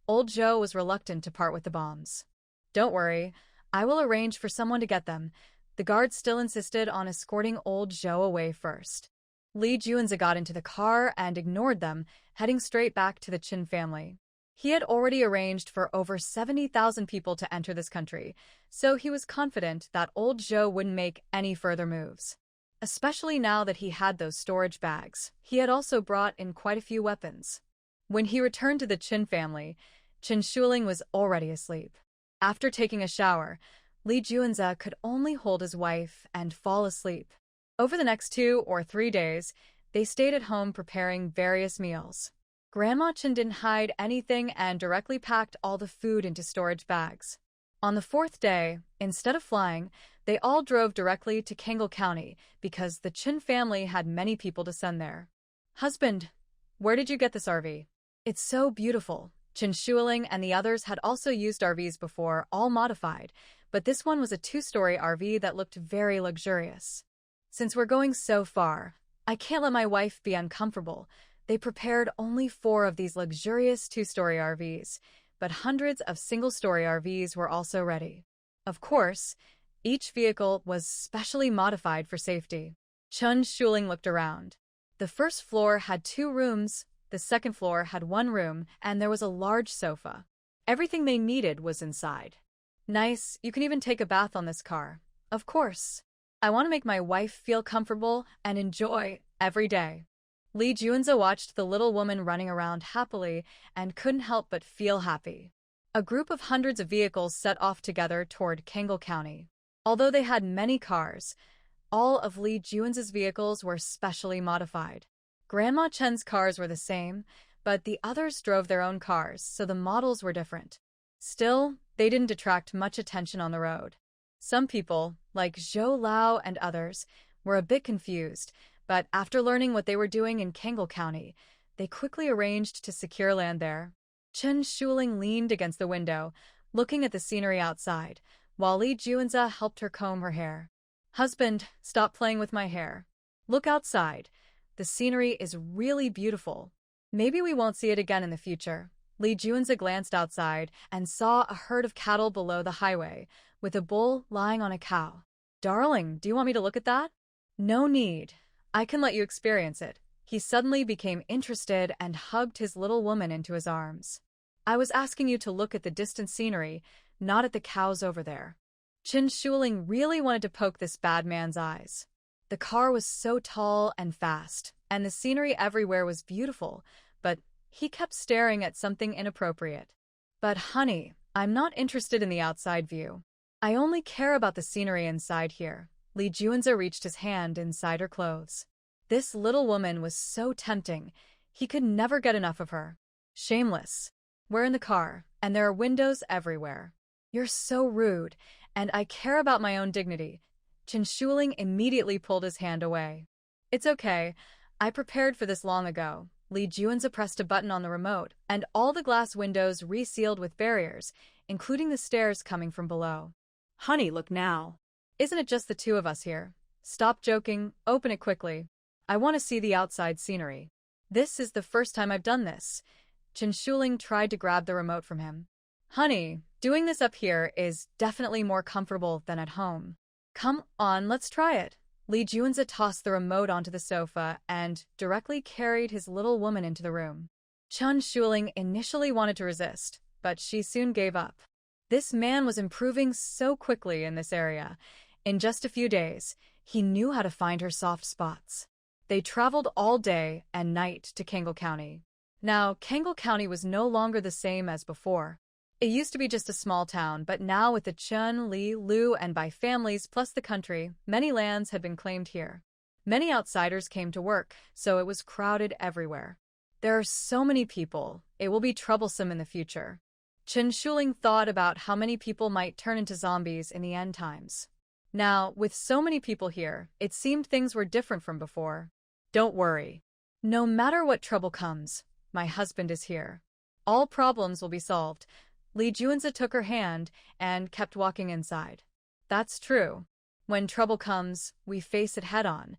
Old Zhou was reluctant to part with the bombs. Don't worry, I will arrange for someone to get them. The guards still insisted on escorting old Zhou away first. Li Juanze got into the car and ignored them, heading straight back to the Qin family. He had already arranged for over 70,000 people to enter this country, so he was confident that old Zhou wouldn't make any further moves. Especially now that he had those storage bags, he had also brought in quite a few weapons. When he returned to the Qin family, Qin Shuling was already asleep. After taking a shower, Li Juanze could only hold his wife and fall asleep. Over the next 2 or 3 days, they stayed at home preparing various meals. Grandma Qin didn't hide anything and directly packed all the food into storage bags. On the 4th day, instead of flying, they all drove directly to Kangal County because the Qin family had many people to send there. Husband, where did you get this RV? It's so beautiful. Qin Shuling and the others had also used RVs before, all modified, but this one was a 2-story RV that looked very luxurious. Since we're going so far, I can't let my wife be uncomfortable. They prepared only 4 of these luxurious 2-story RVs, but hundreds of single-story RVs were also ready. Of course, each vehicle was specially modified for safety. Qin Shuling looked around. The first floor had 2 rooms, the second floor had 1 room, and there was a large sofa. Everything they needed was inside. Nice, you can even take a bath on this car. Of course. I want to make my wife feel comfortable and enjoy every day. Li Juanze watched the little woman running around happily and couldn't help but feel happy. A group of hundreds of vehicles set off together toward Kangal County. Although they had many cars, all of Li Juanze's vehicles were specially modified. Grandma Chen's cars were the same, but the others drove their own cars, so the models were different. Still, they didn't attract much attention on the road. Some people, like Zhou Lao and others, were a bit confused, but after learning what they were doing in Kangle County, they quickly arranged to secure land there. Chen Shuling leaned against the window, looking at the scenery outside, while Li Juanza helped her comb her hair. "Husband, stop playing with my hair. Look outside. The scenery is really beautiful. Maybe we won't see it again in the future." Li Juanza glanced outside and saw a herd of cattle below the highway, with a bull lying on a cow. "Darling, do you want me to look at that?" "No need. I can let you experience it." He suddenly became interested and hugged his little woman into his arms. "I was asking you to look at the distant scenery, not at the cows over there." Chen Shuling really wanted to poke this bad man's eyes. The car was so tall and fast, and the scenery everywhere was beautiful, but he kept staring at something inappropriate. "But honey, I'm not interested in the outside view. I only care about the scenery inside here." Li Juanza reached his hand inside her clothes. This little woman was so tempting, he could never get enough of her. "Shameless. We're in the car, and there are windows everywhere. You're so rude, and I care about my own dignity." Chen Shuling immediately pulled his hand away. "It's okay. I prepared for this long ago." Li Juanza pressed a button on the remote, and all the glass windows resealed with barriers, including the stairs coming from below. Honey, look now. "Isn't it just the two of us here? Stop joking, open it quickly. I want to see the outside scenery." "This is the first time I've done this." Chen Shuling tried to grab the remote from him. "Honey, doing this up here is definitely more comfortable than at home. Come on, let's try it." Li Juanza tossed the remote onto the sofa and directly carried his little woman into the room. Chen Shuling initially wanted to resist, but she soon gave up. This man was improving so quickly in this area. In just a few days, he knew how to find her soft spots. They traveled all day and night to Kangle County. Now, Kangle County was no longer the same as before. It used to be just a small town, but now with the Chen, Li, Lu, and Bai families plus the country, many lands had been claimed here. Many outsiders came to work, so it was crowded everywhere. There are so many people, it will be troublesome in the future. Chen Shuling thought about how many people might turn into zombies in the end times. Now, with so many people here, it seemed things were different from before. "Don't worry. No matter what trouble comes, my husband is here. All problems will be solved." Li Juanza took her hand and kept walking inside. "That's true. When trouble comes, we face it head-on."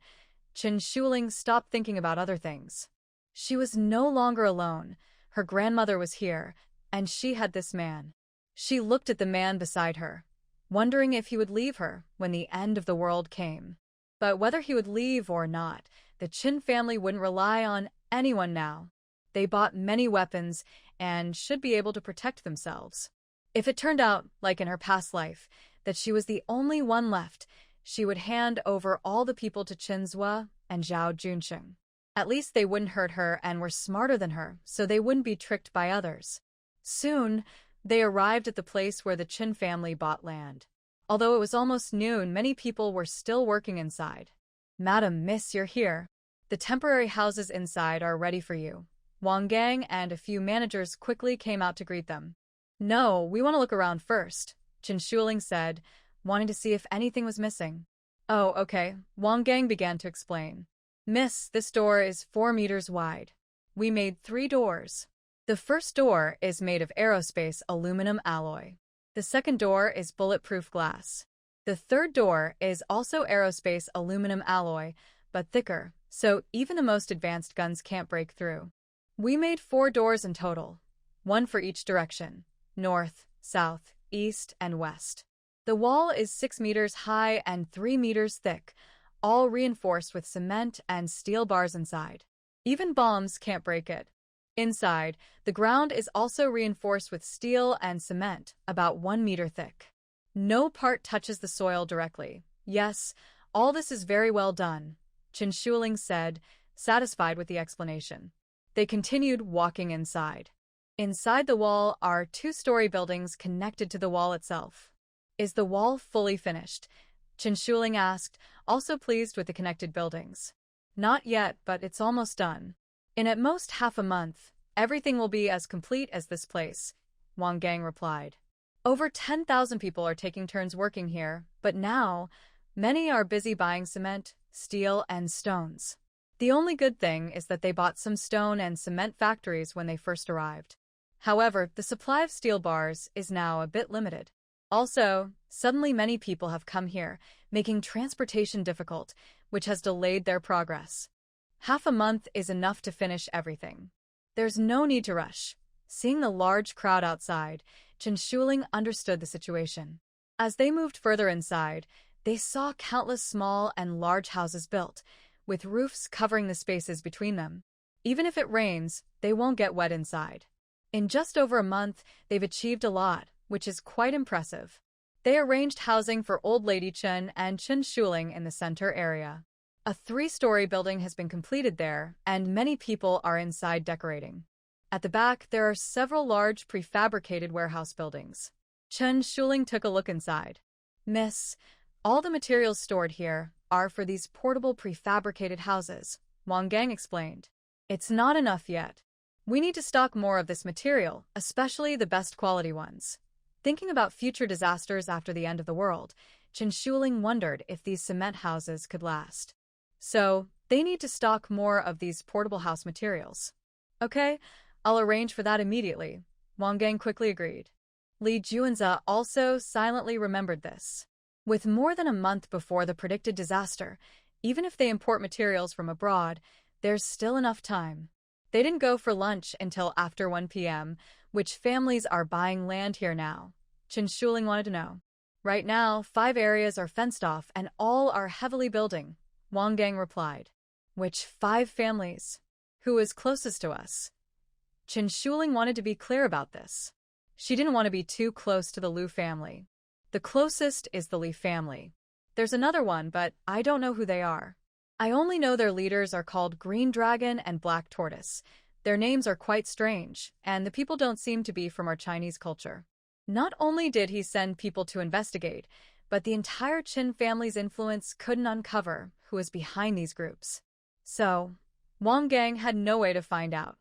Chen Shuling stopped thinking about other things. She was no longer alone. Her grandmother was here, and she had this man. She looked at the man beside her, wondering if he would leave her when the end of the world came. But whether he would leave or not, the Chin family wouldn't rely on anyone now. They bought many weapons and should be able to protect themselves. If it turned out, like in her past life, that she was the only one left, she would hand over all the people to Qinzhua and Zhao Junsheng. At least they wouldn't hurt her and were smarter than her, so they wouldn't be tricked by others. Soon, they arrived at the place where the Qin family bought land. Although it was almost noon, many people were still working inside. "Madam, miss, you're here. The temporary houses inside are ready for you." Wang Gang and a few managers quickly came out to greet them. "No, we want to look around first," Chen Shuling said, wanting to see if anything was missing. "Oh, okay," Wang Gang began to explain. "Miss, this door is 4 meters wide. We made 3 doors. The first door is made of aerospace aluminum alloy. The second door is bulletproof glass. The third door is also aerospace aluminum alloy, but thicker, so even the most advanced guns can't break through. We made 4 doors in total, 1 for each direction, north, south, east, and west. The wall is 6 meters high and 3 meters thick, all reinforced with cement and steel bars inside. Even bombs can't break it. Inside, the ground is also reinforced with steel and cement, about 1 meter thick. No part touches the soil directly. Yes, all this is very well done," Chen Shuling said, satisfied with the explanation. They continued walking inside. Inside the wall are 2-story buildings connected to the wall itself. "Is the wall fully finished?" Chen Shuling asked, also pleased with the connected buildings. "Not yet, but it's almost done. In at most half a month, everything will be as complete as this place," Wang Gang replied. Over 10,000 people are taking turns working here, but now, many are busy buying cement, steel, and stones. The only good thing is that they bought some stone and cement factories when they first arrived. However, the supply of steel bars is now a bit limited. Also, suddenly many people have come here, making transportation difficult, which has delayed their progress. Half a month is enough to finish everything. There's no need to rush. Seeing the large crowd outside, Chen Shuling understood the situation. As they moved further inside, they saw countless small and large houses built, with roofs covering the spaces between them. Even if it rains, they won't get wet inside. In just over a month, they've achieved a lot, which is quite impressive. They arranged housing for Old Lady Chen and Chen Shuling in the center area. A 3-story building has been completed there, and many people are inside decorating. At the back, there are several large prefabricated warehouse buildings. Chen Shuling took a look inside. "Miss, all the materials stored here are for these portable prefabricated houses," Wang Gang explained. "It's not enough yet. We need to stock more of this material, especially the best quality ones." Thinking about future disasters after the end of the world, Chen Shuling wondered if these cement houses could last. So, they need to stock more of these portable house materials. "Okay, I'll arrange for that immediately," Wang Gang quickly agreed. Li Juanza also silently remembered this. With more than a month before the predicted disaster, even if they import materials from abroad, there's still enough time. They didn't go for lunch until after 1 p.m., which families are buying land here now? Chen Shuling wanted to know. "Right now, 5 areas are fenced off and all are heavily building," Wang Gang replied. "Which 5 families? Who is closest to us?" Chen Shuling wanted to be clear about this. She didn't want to be too close to the Liu family. The closest is the Li family. There's another one, but I don't know who they are. I only know their leaders are called Green Dragon and Black Tortoise. Their names are quite strange, and the people don't seem to be from our Chinese culture. Not only did he send people to investigate, but the entire Qin family's influence couldn't uncover who was behind these groups. So, Wang Gang had no way to find out.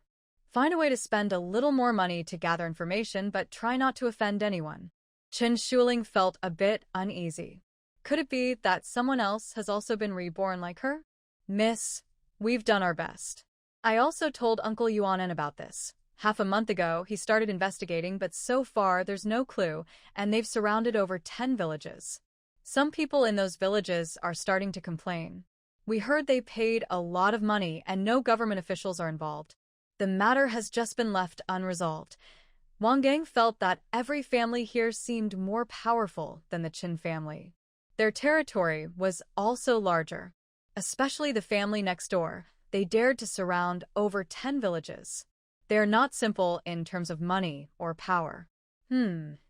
Find a way to spend a little more money to gather information, but try not to offend anyone. Chen Shuling felt a bit uneasy. Could it be that someone else has also been reborn like her? "Miss, we've done our best. I also told Uncle Yuanen about this. Half a month ago, he started investigating, but so far there's no clue, and they've surrounded over 10 villages. Some people in those villages are starting to complain. We heard they paid a lot of money and no government officials are involved. The matter has just been left unresolved." Wang Gang felt that every family here seemed more powerful than the Qin family. Their territory was also larger. Especially the family next door, they dared to surround over 10 villages. They are not simple in terms of money or power.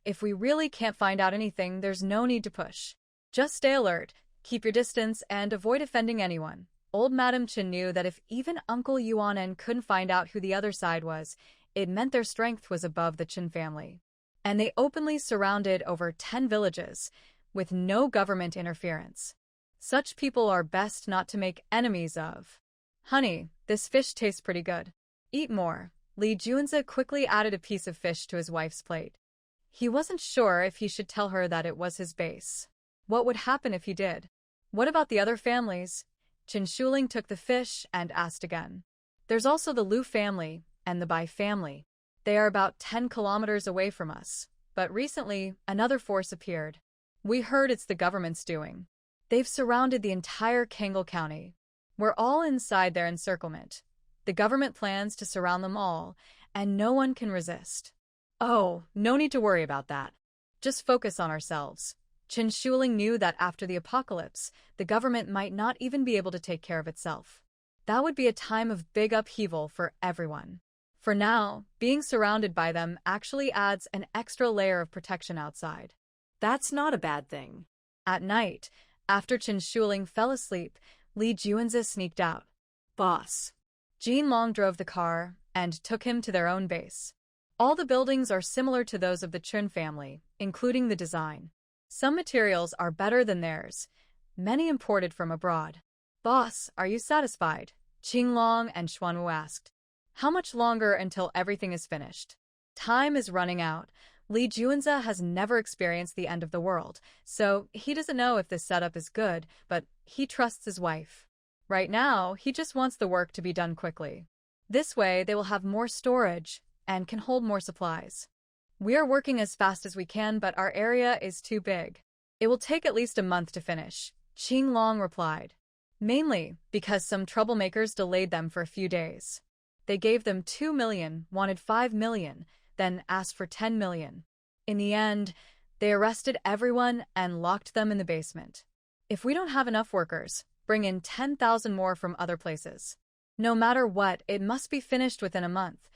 If we really can't find out anything, there's no need to push. Just stay alert, keep your distance, and avoid offending anyone. Old Madam Chen knew that if even Uncle Yuanen couldn't find out who the other side was, it meant their strength was above the Qin family. And they openly surrounded over 10 villages, with no government interference. Such people are best not to make enemies of. "Honey, this fish tastes pretty good. Eat more." Li Juanza quickly added a piece of fish to his wife's plate. He wasn't sure if he should tell her that it was his base. What would happen if he did? What about the other families? Chen Shuling took the fish and asked again. "There's also the Liu family and the Bai family. They are about 10 kilometers away from us. But recently, another force appeared. We heard it's the government's doing. They've surrounded the entire Kangle County. We're all inside their encirclement. The government plans to surround them all, and no one can resist." "Oh, no need to worry about that. Just focus on ourselves." Chen Shuling knew that after the apocalypse, the government might not even be able to take care of itself. That would be a time of big upheaval for everyone. For now, being surrounded by them actually adds an extra layer of protection outside. That's not a bad thing. At night, after Chen Shuling fell asleep, Li Juanzi sneaked out. "Boss." Jean Long drove the car and took him to their own base. All the buildings are similar to those of the Chun family, including the design. Some materials are better than theirs, many imported from abroad. "Boss, are you satisfied?" Qing Long and Xuanwu asked. "How much longer until everything is finished?" "Time is running out," Li Juanza has never experienced the end of the world, so he doesn't know if this setup is good, but he trusts his wife. Right now, he just wants the work to be done quickly. This way, they will have more storage and can hold more supplies. We are working as fast as we can, but our area is too big. It will take at least a month to finish, Qing Long replied. Mainly because some troublemakers delayed them for a few days. They gave them 2 million, wanted 5 million, then asked for 10 million. In the end, they arrested everyone and locked them in the basement. If we don't have enough workers, bring in 10,000 more from other places. No matter what, it must be finished within a month.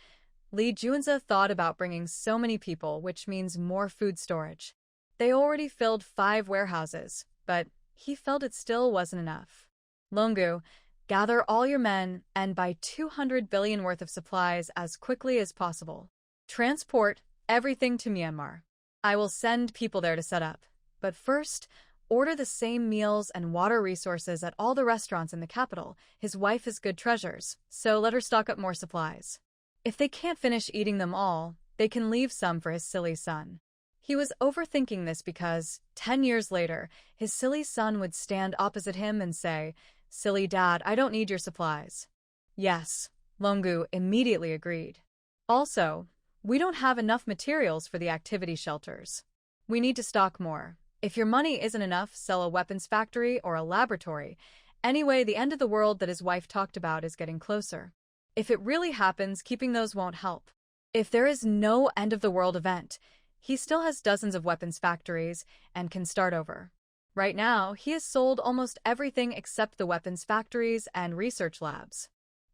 Li Juanza thought about bringing so many people, which means more food storage. They already filled 5 warehouses, but he felt it still wasn't enough. Longu, gather all your men and buy 200 billion worth of supplies as quickly as possible. Transport everything to Myanmar. I will send people there to set up. But first, order the same meals and water resources at all the restaurants in the capital. His wife has good treasures, so let her stock up more supplies. If they can't finish eating them all, they can leave some for his silly son. He was overthinking this because, 10 years later, his silly son would stand opposite him and say, "Silly dad, I don't need your supplies." Yes, Longu immediately agreed. Also, we don't have enough materials for the activity shelters. We need to stock more. If your money isn't enough, sell a weapons factory or a laboratory. Anyway, the end of the world that his wife talked about is getting closer. If it really happens, keeping those won't help. If there is no end of the world event, he still has dozens of weapons factories and can start over. Right now, he has sold almost everything except the weapons factories and research labs.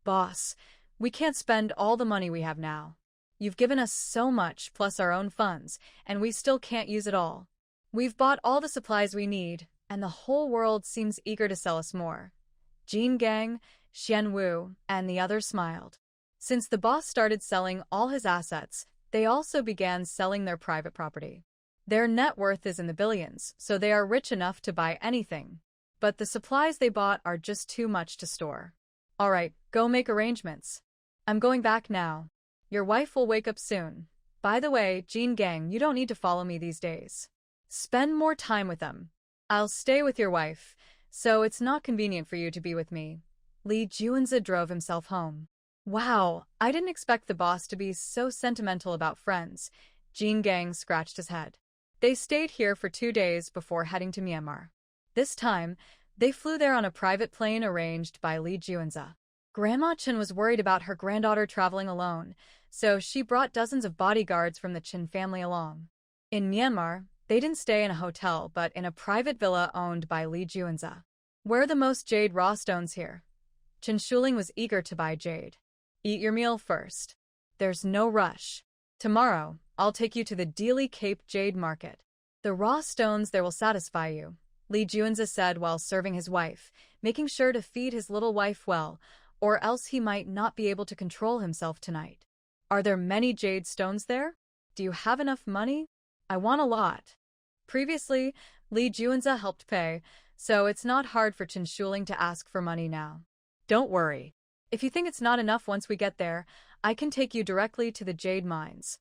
Boss, we can't spend all the money we have now. You've given us so much, plus our own funds, and we still can't use it all. We've bought all the supplies we need, and the whole world seems eager to sell us more. Jin Gang, Xian Wu, and the others smiled. Since the boss started selling all his assets, they also began selling their private property. Their net worth is in the billions, so they are rich enough to buy anything. But the supplies they bought are just too much to store. All right, go make arrangements. I'm going back now. Your wife will wake up soon. By the way, Jin Gang, you don't need to follow me these days. Spend more time with them. I'll stay with your wife, so it's not convenient for you to be with me. Li Juanza drove himself home. Wow, I didn't expect the boss to be so sentimental about friends. Jin Gang scratched his head. They stayed here for 2 days before heading to Myanmar. This time, they flew there on a private plane arranged by Li Juanza. Grandma Chen was worried about her granddaughter traveling alone, so she brought dozens of bodyguards from the Chen family along. In Myanmar, they didn't stay in a hotel, but in a private villa owned by Li Juanza. Where are the most jade raw stones here? Chen Shuling was eager to buy jade. Eat your meal first. There's no rush. Tomorrow, I'll take you to the Dealey Cape Jade Market. The raw stones there will satisfy you, Li Juanza said while serving his wife, making sure to feed his little wife well, or else he might not be able to control himself tonight. Are there many jade stones there? Do you have enough money? I want a lot. Previously, Li Juanza helped pay, so it's not hard for Chen Shuling to ask for money now. Don't worry. If you think it's not enough once we get there, I can take you directly to the jade mines.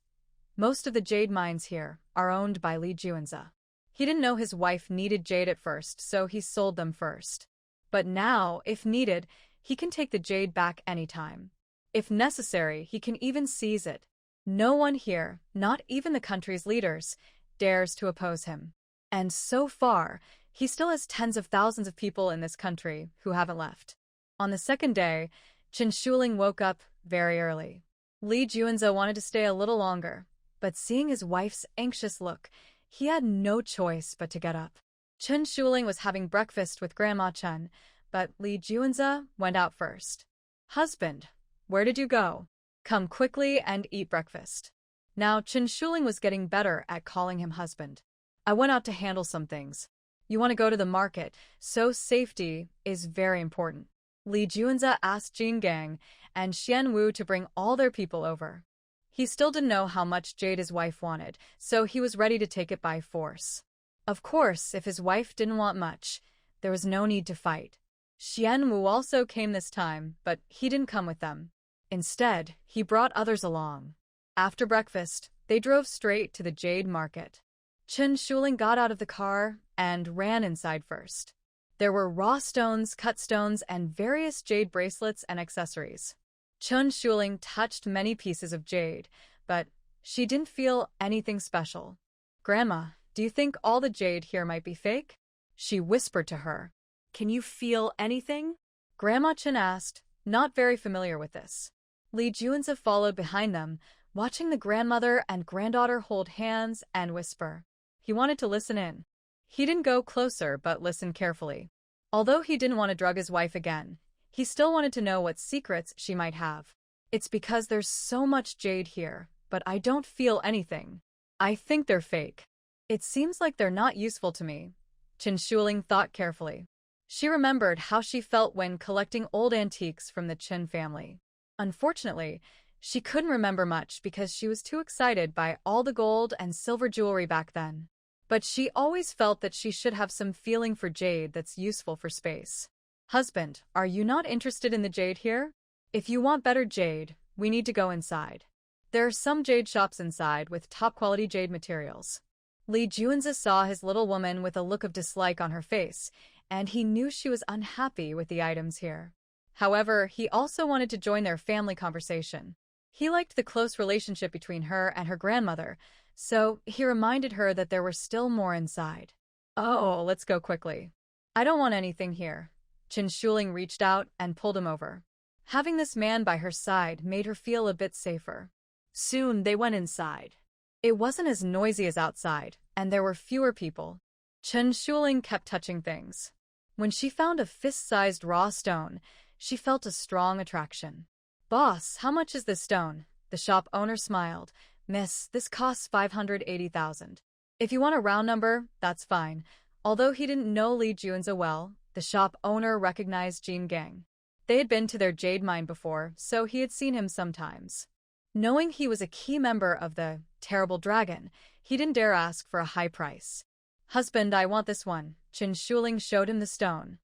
Most of the jade mines here are owned by Li Juanza. He didn't know his wife needed jade at first, so he sold them first. But now, if needed, he can take the jade back anytime. If necessary, he can even seize it. No one here, not even the country's leaders, dares to oppose him. And so far, he still has tens of thousands of people in this country who haven't left. On the second day, Chen Shuling woke up very early. Li Juanza wanted to stay a little longer, but seeing his wife's anxious look, he had no choice but to get up. Chen Shuling was having breakfast with Grandma Chen, but Li Juanza went out first. Husband, where did you go? Come quickly and eat breakfast. Now Chen Shuling was getting better at calling him husband. I went out to handle some things. You want to go to the market, so safety is very important. Li Juanza asked Jin Gang and Xian Wu to bring all their people over. He still didn't know how much jade his wife wanted, so he was ready to take it by force. Of course, if his wife didn't want much, there was no need to fight. Xian Wu also came this time, but he didn't come with them. Instead, he brought others along. After breakfast, They drove straight to the jade market. Chen Shuling got out of the car and ran inside first. There were raw stones, cut stones, and various jade bracelets and accessories. Chen Shuling touched many pieces of jade, but she didn't feel anything special. "Grandma, do you think all the jade here might be fake?" she whispered to her. Can you feel anything? Grandma Chen asked, not very familiar with this. Li Juanza followed behind them, watching the grandmother and granddaughter hold hands and whisper. He wanted to listen in. He didn't go closer but listened carefully. Although he didn't want to drug his wife again, he still wanted to know what secrets she might have. "It's because there's so much jade here, but I don't feel anything. I think they're fake. It seems like they're not useful to me," Chen Shuling thought carefully. She remembered how she felt when collecting old antiques from the Chen family. Unfortunately, she couldn't remember much because she was too excited by all the gold and silver jewelry back then. But she always felt that she should have some feeling for jade that's useful for space. "Husband, are you not interested in the jade here? If you want better jade, we need to go inside. There are some jade shops inside with top-quality jade materials." Li Juanza saw his little woman with a look of dislike on her face, and he knew she was unhappy with the items here. However, he also wanted to join their family conversation. He liked the close relationship between her and her grandmother, so he reminded her that there were still more inside. "Oh, let's go quickly. I don't want anything here." Chen Shuling reached out and pulled him over. Having this man by her side made her feel a bit safer. Soon they went inside. It wasn't as noisy as outside, and there were fewer people. Chen Shuling kept touching things. When she found a fist-sized raw stone, she felt a strong attraction. "Boss, how much is this stone?" The shop owner smiled. "Miss, this costs 580,000. If you want a round number, that's fine." Although he didn't know Li Juanza well, the shop owner recognized Jin Gang. They had been to their jade mine before, so he had seen him sometimes. Knowing he was a key member of the Terrible Dragon, he didn't dare ask for a high price. "Husband, I want this one." Chen Shuling showed him the stone.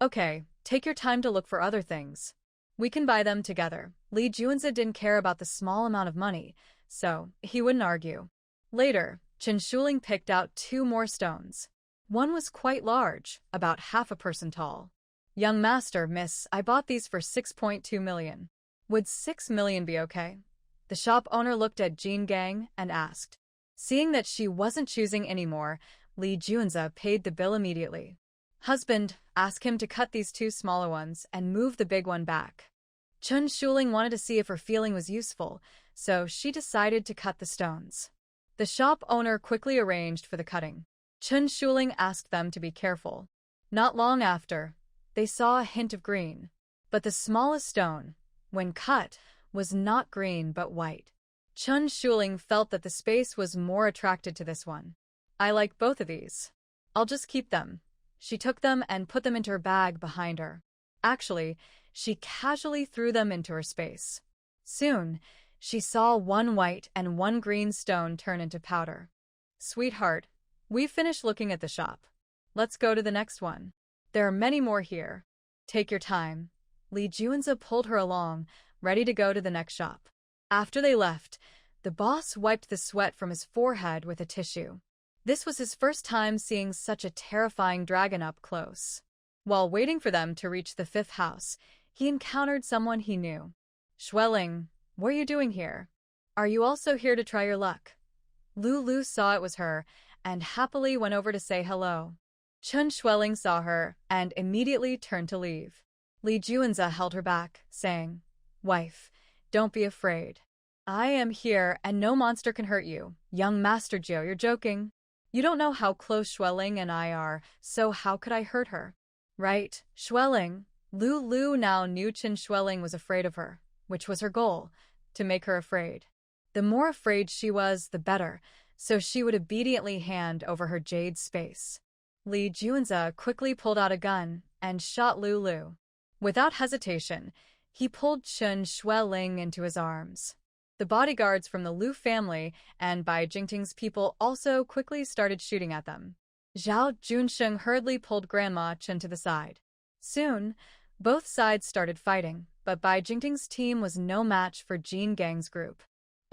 "Okay, take your time to look for other things. We can buy them together." Li Juanza didn't care about the small amount of money, so he wouldn't argue. Later, Chen Shuling picked out 2 more stones. One was quite large, about half a person tall. "Young master, miss, I bought these for 6.2 million. Would 6 million be okay?" The shop owner looked at Jin Gang and asked. Seeing that she wasn't choosing anymore, Li Juanza paid the bill immediately. "Husband, ask him to cut these 2 smaller ones and move the big one back." Chen Shuling wanted to see if her feeling was useful, so she decided to cut the stones. The shop owner quickly arranged for the cutting. Chen Shuling asked them to be careful. Not long after, they saw a hint of green. But the smallest stone, when cut, was not green but white. Chen Shuling felt that the space was more attracted to this one. "I like both of these. I'll just keep them." She took them and put them into her bag behind her. Actually, she casually threw them into her space. Soon, she saw 1 white and 1 green stone turn into powder. "Sweetheart, we've finished looking at the shop. Let's go to the next one. There are many more here. Take your time." Li Juanza pulled her along, ready to go to the next shop. After they left, the boss wiped the sweat from his forehead with a tissue. This was his first time seeing such a terrifying dragon up close. While waiting for them to reach the 5th house, he encountered someone he knew. "Schwelling, what are you doing here? Are you also here to try your luck?" Lulu saw it was her and happily went over to say hello. Chen Schwelling saw her and immediately turned to leave. Li Juanza held her back, saying, "Wife, don't be afraid. I am here and no monster can hurt you." "Young Master Joe, you're joking. You don't know how close Schwelling and I are, so how could I hurt her?" "Right, Schwelling." Lulu now knew Chen Schwelling was afraid of her, which was her goal, to make her afraid. The more afraid she was, the better, so she would obediently hand over her jade space. Li Juanza quickly pulled out a gun and shot Lulu. Without hesitation, he pulled Chen Schwelling into his arms. The bodyguards from the Lu family and Bai Jingting's people also quickly started shooting at them. Zhao Junsheng hurriedly pulled Grandma Chen to the side. Soon, both sides started fighting, but Bai Jingting's team was no match for Jin Gang's group.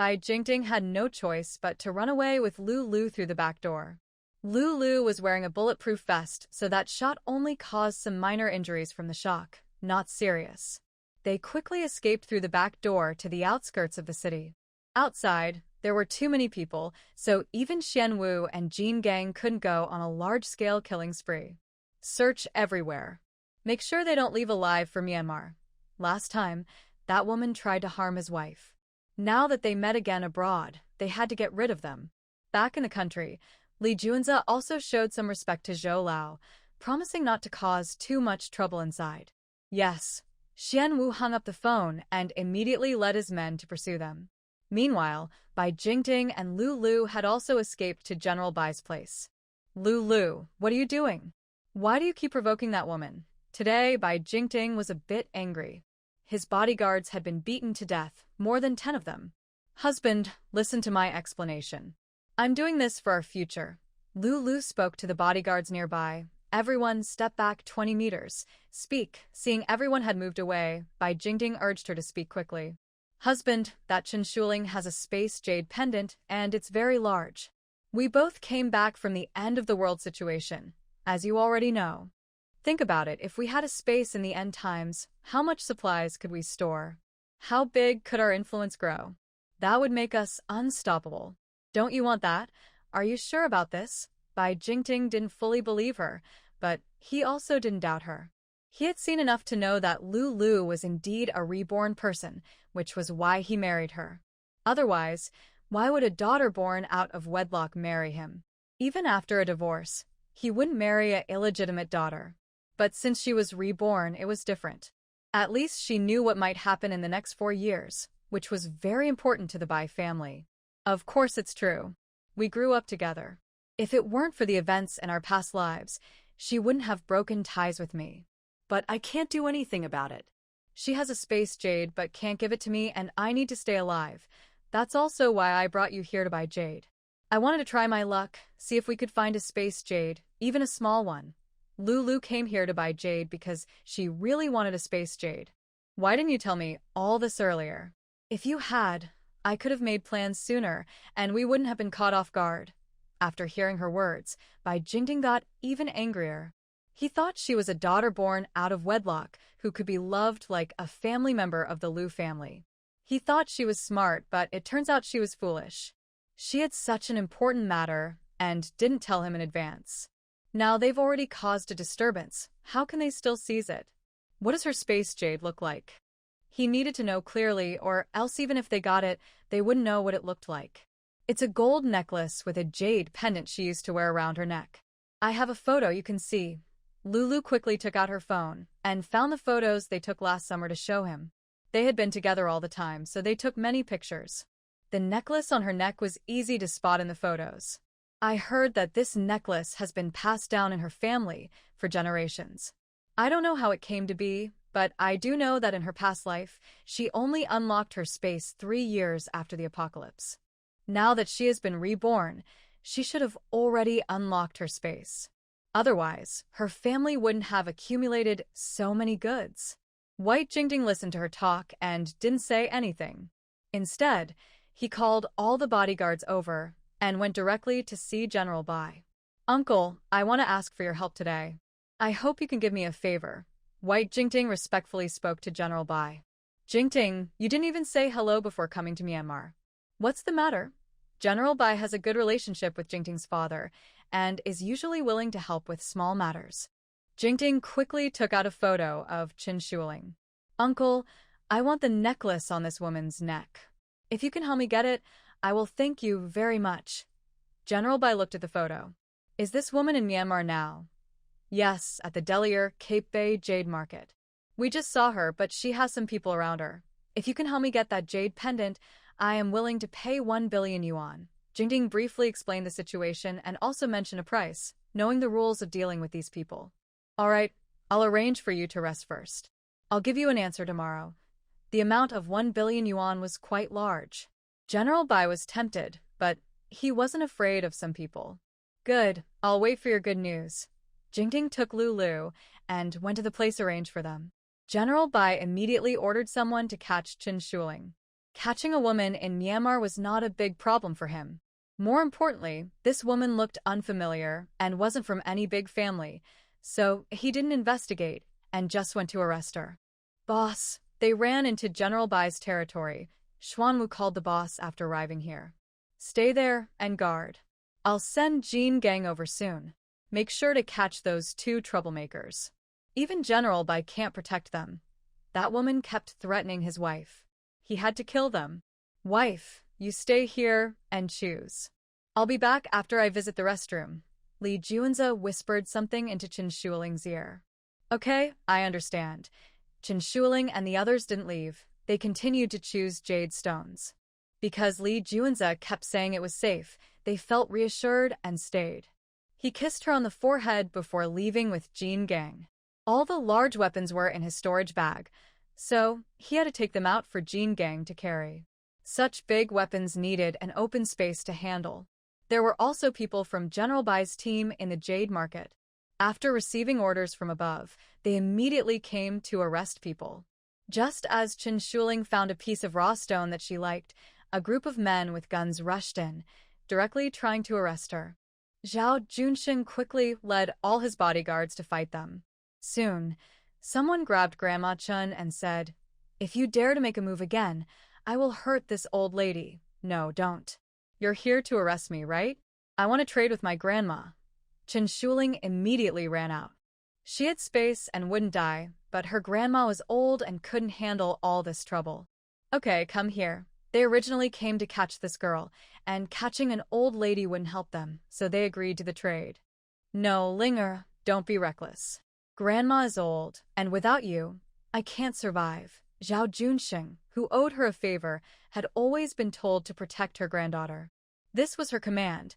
Bai Jingting had no choice but to run away with Lu Lu through the back door. Lu Lu was wearing a bulletproof vest, so that shot only caused some minor injuries from the shock, not serious. They quickly escaped through the back door to the outskirts of the city. Outside, there were too many people, so even Xian Wu and Jin Gang couldn't go on a large-scale killing spree. Search everywhere. Make sure they don't leave alive for Myanmar. Last time, that woman tried to harm his wife. Now that they met again abroad, they had to get rid of them. Back in the country, Li Junzi also showed some respect to Zhou Lao, promising not to cause too much trouble inside. Yes, Xian Wu hung up the phone and immediately led his men to pursue them. Meanwhile, Bai Jingting and Lu Lu had also escaped to General Bai's place. Lu Lu, what are you doing? Why do you keep provoking that woman? Today, Bai Jingting was a bit angry. His bodyguards had been beaten to death, more than 10 of them. Husband, listen to my explanation. I'm doing this for our future. Lu Lu spoke to the bodyguards nearby. Everyone step back 20 meters. Speak. Seeing everyone had moved away, Bai Jingting urged her to speak quickly. Husband, that Chen Shuling has a space jade pendant, and it's very large. We both came back from the end of the world situation, as you already know. Think about it, if we had a space in the end times, how much supplies could we store? How big could our influence grow? That would make us unstoppable. Don't you want that? Are you sure about this? Bai Jingting didn't fully believe her, but he also didn't doubt her. He had seen enough to know that Lu Lu was indeed a reborn person, which was why he married her. Otherwise, why would a daughter born out of wedlock marry him? Even after a divorce, he wouldn't marry an illegitimate daughter. But since she was reborn, it was different. At least she knew what might happen in the next 4 years, which was very important to the Bai family. Of course it's true. We grew up together. If it weren't for the events in our past lives, she wouldn't have broken ties with me. But I can't do anything about it. She has a space jade but can't give it to me, and I need to stay alive. That's also why I brought you here to buy jade. I wanted to try my luck, see if we could find a space jade, even a small one. Lu Lu came here to buy jade because she really wanted a space jade. Why didn't you tell me all this earlier? If you had, I could have made plans sooner, and we wouldn't have been caught off guard. After hearing her words, Bai Jingting got even angrier. He thought she was a daughter born out of wedlock who could be loved like a family member of the Lu family. He thought she was smart, but it turns out she was foolish. She had such an important matter and didn't tell him in advance. Now they've already caused a disturbance. How can they still seize it? What does her space jade look like? He needed to know clearly, or else even if they got it, they wouldn't know what it looked like. It's a gold necklace with a jade pendant she used to wear around her neck. I have a photo you can see. Lulu quickly took out her phone and found the photos they took last summer to show him. They had been together all the time, so they took many pictures. The necklace on her neck was easy to spot in the photos. I heard that this necklace has been passed down in her family for generations. I don't know how it came to be, but I do know that in her past life, she only unlocked her space 3 years after the apocalypse. Now that she has been reborn, she should have already unlocked her space. Otherwise, her family wouldn't have accumulated so many goods. White Jingting listened to her talk and didn't say anything. Instead, he called all the bodyguards over and went directly to see General Bai. Uncle, I want to ask for your help today. I hope you can give me a favor. White Jingting respectfully spoke to General Bai. Jingting, you didn't even say hello before coming to Myanmar. What's the matter? General Bai has a good relationship with Jingting's father and is usually willing to help with small matters. Jingting quickly took out a photo of Chen Shuling. Uncle, I want the necklace on this woman's neck. If you can help me get it, I will thank you very much. General Bai looked at the photo. Is this woman in Myanmar now? Yes, at the Delier Cape Bay Jade Market. We just saw her, but she has some people around her. If you can help me get that jade pendant, I am willing to pay 1 billion yuan. Jingting briefly explained the situation and also mentioned a price, knowing the rules of dealing with these people. All right, I'll arrange for you to rest first. I'll give you an answer tomorrow. The amount of 1 billion yuan was quite large. General Bai was tempted, but he wasn't afraid of some people. Good, I'll wait for your good news. Jingting took Lulu and went to the place arranged for them. General Bai immediately ordered someone to catch Chen Shuling. Catching a woman in Myanmar was not a big problem for him. More importantly, this woman looked unfamiliar and wasn't from any big family, so he didn't investigate and just went to arrest her. Boss, they ran into General Bai's territory. Xuanwu called the boss after arriving here. Stay there and guard. I'll send Jean Gang over soon. Make sure to catch those two troublemakers. Even General Bai can't protect them. That woman kept threatening his wife. He had to kill them. Wife, you stay here and choose. I'll be back after I visit the restroom. Li Juanza whispered something into Chen Shuiling's ear. Okay, I understand. Chen Shuiling and the others didn't leave. They continued to choose jade stones. Because Li Juanza kept saying it was safe, they felt reassured and stayed. He kissed her on the forehead before leaving with Jean Gang. All the large weapons were in his storage bag, so he had to take them out for Jean Gang to carry. Such big weapons needed an open space to handle. There were also people from General Bai's team in the jade market. After receiving orders from above, they immediately came to arrest people. Just as Chen Shuiling found a piece of raw stone that she liked, a group of men with guns rushed in, directly trying to arrest her. Zhao Junsheng quickly led all his bodyguards to fight them. Soon, someone grabbed Grandma Chun and said, "If you dare to make a move again, I will hurt this old lady." No, don't. You're here to arrest me, right? I want to trade with my grandma. Chen Shuiling immediately ran out. She had space and wouldn't die, but her grandma was old and couldn't handle all this trouble. Okay, come here. They originally came to catch this girl, and catching an old lady wouldn't help them, so they agreed to the trade. No, Linger, don't be reckless. Grandma is old, and without you, I can't survive. Zhao Junsheng, who owed her a favor, had always been told to protect her granddaughter. This was her command.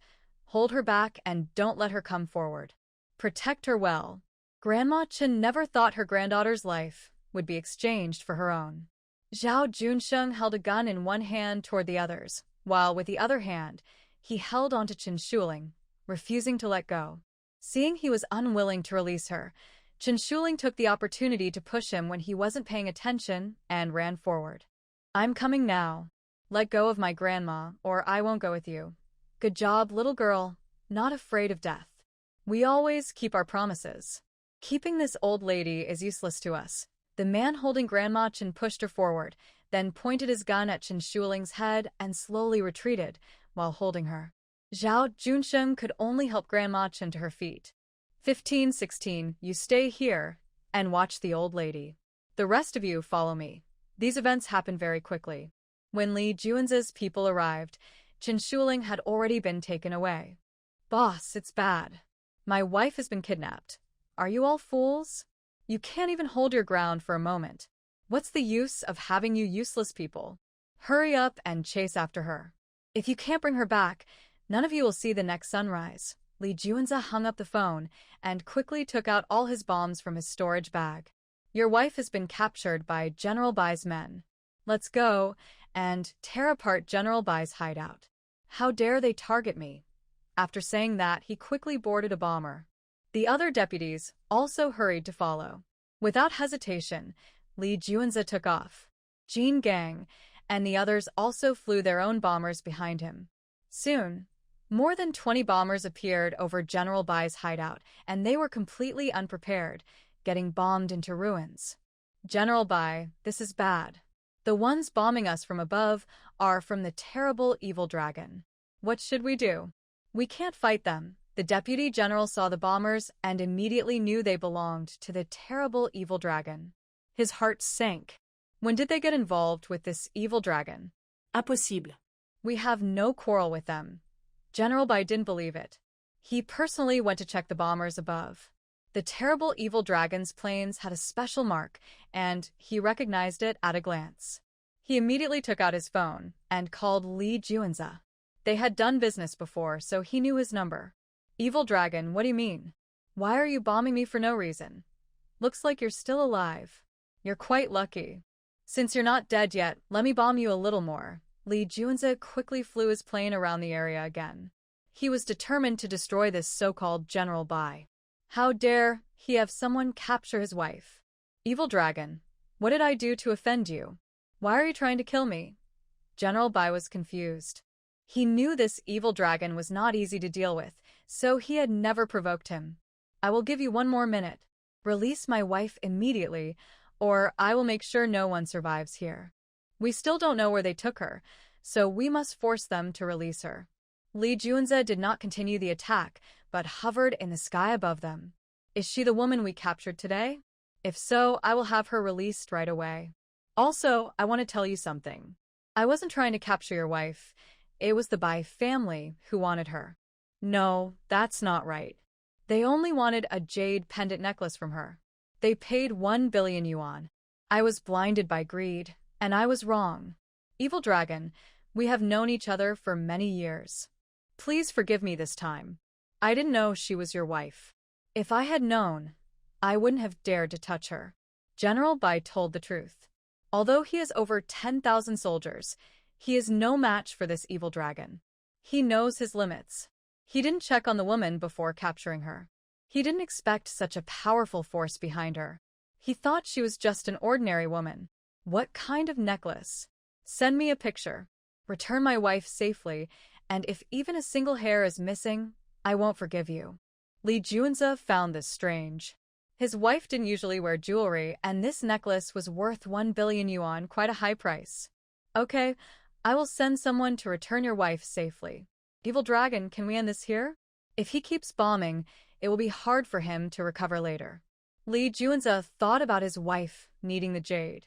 Hold her back and don't let her come forward. Protect her well. Grandma Chen never thought her granddaughter's life would be exchanged for her own. Zhao Junsheng held a gun in one hand toward the others, while with the other hand, he held onto Chen Shuiling, refusing to let go. Seeing he was unwilling to release her, Chen Shuiling took the opportunity to push him when he wasn't paying attention and ran forward. I'm coming now. Let go of my grandma, or I won't go with you. Good job, little girl. Not afraid of death. We always keep our promises. Keeping this old lady is useless to us. The man holding Grandma Chen pushed her forward, then pointed his gun at Chen Shuiling's head and slowly retreated while holding her. Zhao Junsheng could only help Grandma Chen to her feet. 15-16, you stay here and watch the old lady. The rest of you follow me. These events happened very quickly. When Li Juanza's people arrived, Chen Shuiling had already been taken away. Boss, it's bad. My wife has been kidnapped. Are you all fools? You can't even hold your ground for a moment. What's the use of having you useless people? Hurry up and chase after her. If you can't bring her back, none of you will see the next sunrise. Li Juanza hung up the phone and quickly took out all his bombs from his storage bag. Your wife has been captured by General Bai's men. Let's go and tear apart General Bai's hideout. How dare they target me? After saying that, he quickly boarded a bomber. The other deputies also hurried to follow. Without hesitation, Li Juanza took off. Jean Gang and the others also flew their own bombers behind him. Soon, more than 20 bombers appeared over General Bai's hideout, and they were completely unprepared, getting bombed into ruins. General Bai, this is bad. The ones bombing us from above are from the terrible evil dragon. What should we do? We can't fight them. The deputy general saw the bombers and immediately knew they belonged to the terrible evil dragon. His heart sank. When did they get involved with this evil dragon? Impossible. We have no quarrel with them. General Bai didn't believe it. He personally went to check the bombers above. The terrible evil dragon's planes had a special mark, and he recognized it at a glance. He immediately took out his phone and called Li Juanza. They had done business before, so he knew his number. Evil dragon, what do you mean? Why are you bombing me for no reason? Looks like you're still alive. You're quite lucky. Since you're not dead yet, let me bomb you a little more. Li Juanza quickly flew his plane around the area again. He was determined to destroy this so-called General Bai. How dare he have someone capture his wife? Evil dragon, what did I do to offend you? Why are you trying to kill me? General Bai was confused. He knew this evil dragon was not easy to deal with, so he had never provoked him. I will give you 1 more minute. Release my wife immediately, or I will make sure no one survives here. We still don't know where they took her, so we must force them to release her. Li Junzi did not continue the attack, but hovered in the sky above them. Is she the woman we captured today? If so, I will have her released right away. Also, I want to tell you something. I wasn't trying to capture your wife. It was the Bai family who wanted her. No, that's not right. They only wanted a jade pendant necklace from her. They paid 1 billion yuan. I was blinded by greed, and I was wrong. Evil dragon, we have known each other for many years. Please forgive me this time. I didn't know she was your wife. If I had known, I wouldn't have dared to touch her. General Bai told the truth. Although he has over 10,000 soldiers, he is no match for this evil dragon. He knows his limits. He didn't check on the woman before capturing her. He didn't expect such a powerful force behind her. He thought she was just an ordinary woman. What kind of necklace? Send me a picture. Return my wife safely, and if even a single hair is missing, I won't forgive you. Li Junzi found this strange. His wife didn't usually wear jewelry, and this necklace was worth 1 billion yuan, quite a high price. Okay, I will send someone to return your wife safely. Evil dragon, can we end this here? If he keeps bombing, it will be hard for him to recover later. Li Junzi thought about his wife needing the jade.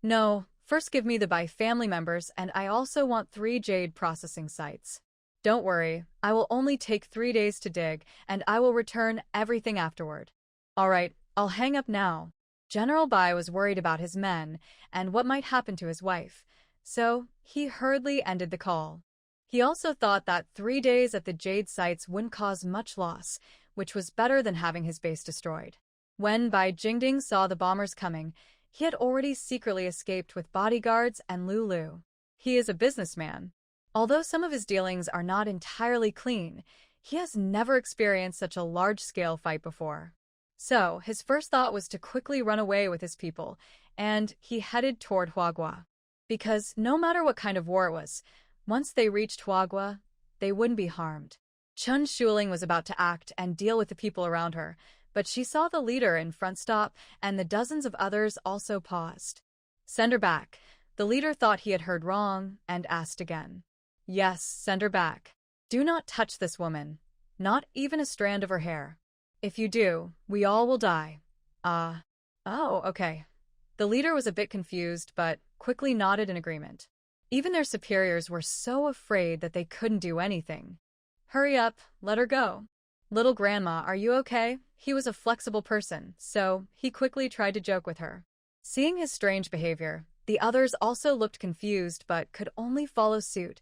No, first give me the Bai family members, and I also want 3 jade processing sites. Don't worry, I will only take 3 days to dig, and I will return everything afterward. Alright, I'll hang up now. General Bai was worried about his men and what might happen to his wife, so he hurriedly ended the call. He also thought that 3 days at the jade sites wouldn't cause much loss, which was better than having his base destroyed. When Bai Jingding saw the bombers coming, he had already secretly escaped with bodyguards and Lulu. He is a businessman. Although some of his dealings are not entirely clean, he has never experienced such a large-scale fight before. So, his first thought was to quickly run away with his people, and he headed toward Huagua. Because no matter what kind of war it was, once they reached Huagua, they wouldn't be harmed. Chen Shuling was about to act and deal with the people around her, but she saw the leader in front stop, and the dozens of others also paused. Send her back. The leader thought he had heard wrong, and asked again. Yes, send her back. Do not touch this woman. Not even a strand of her hair. If you do, we all will die. Oh, okay. The leader was a bit confused, but quickly nodded in agreement. Even their superiors were so afraid that they couldn't do anything. Hurry up, let her go. Little grandma, are you okay? He was a flexible person, so he quickly tried to joke with her. Seeing his strange behavior, the others also looked confused but could only follow suit,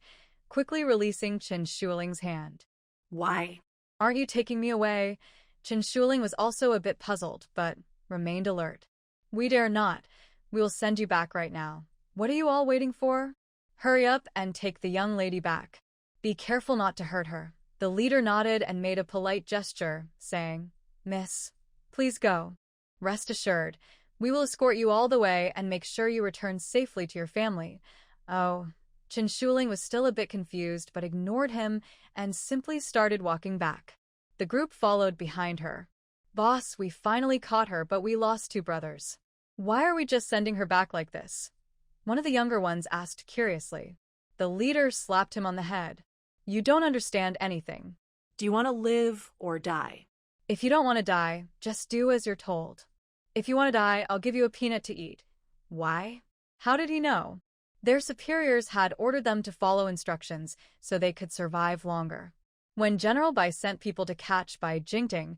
quickly releasing Chen Shuling's hand. Why? Aren't you taking me away? Chen Shuling was also a bit puzzled, but remained alert. We dare not. We will send you back right now. What are you all waiting for? Hurry up and take the young lady back. Be careful not to hurt her. The leader nodded and made a polite gesture, saying, Miss, please go. Rest assured, we will escort you all the way and make sure you return safely to your family. Oh, Chen Shuling was still a bit confused but ignored him and simply started walking back. The group followed behind her. Boss, we finally caught her, but we lost 2 brothers. Why are we just sending her back like this? One of the younger ones asked curiously. The leader slapped him on the head. You don't understand anything. Do you want to live or die? If you don't want to die, just do as you're told. If you want to die, I'll give you a peanut to eat. Why? How did he know? Their superiors had ordered them to follow instructions so they could survive longer. When General Bai sent people to catch Bai Jingding,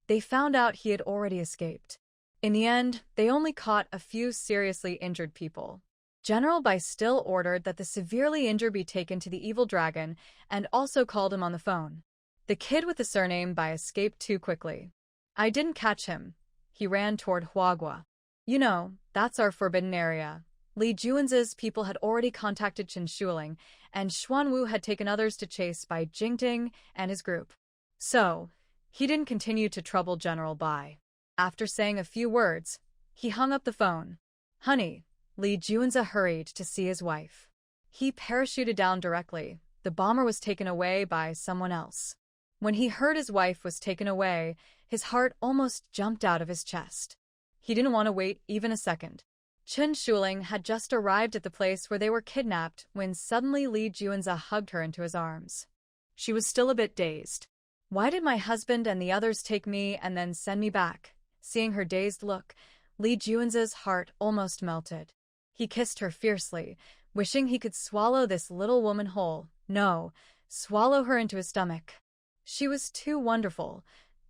they found out he had already escaped. In the end, they only caught a few seriously injured people. General Bai still ordered that the severely injured be taken to the evil dragon and also called him on the phone. The kid with the surname Bai escaped too quickly. I didn't catch him. He ran toward Huagua. You know, that's our forbidden area. Li Junzi's people had already contacted Chen Shuling, and Xuanwu had taken others to chase Bai Jingding and his group. So, he didn't continue to trouble General Bai. After saying a few words, he hung up the phone. Honey, Li Junzi hurried to see his wife. He parachuted down directly. The bomber was taken away by someone else. When he heard his wife was taken away, his heart almost jumped out of his chest. He didn't want to wait even a second. Chen Shuling had just arrived at the place where they were kidnapped when suddenly Li Juanze hugged her into his arms. She was still a bit dazed. Why did my husband and the others take me and then send me back? Seeing her dazed look, Li Juanze's heart almost melted. He kissed her fiercely, wishing he could swallow this little woman whole. No, swallow her into his stomach. She was too wonderful.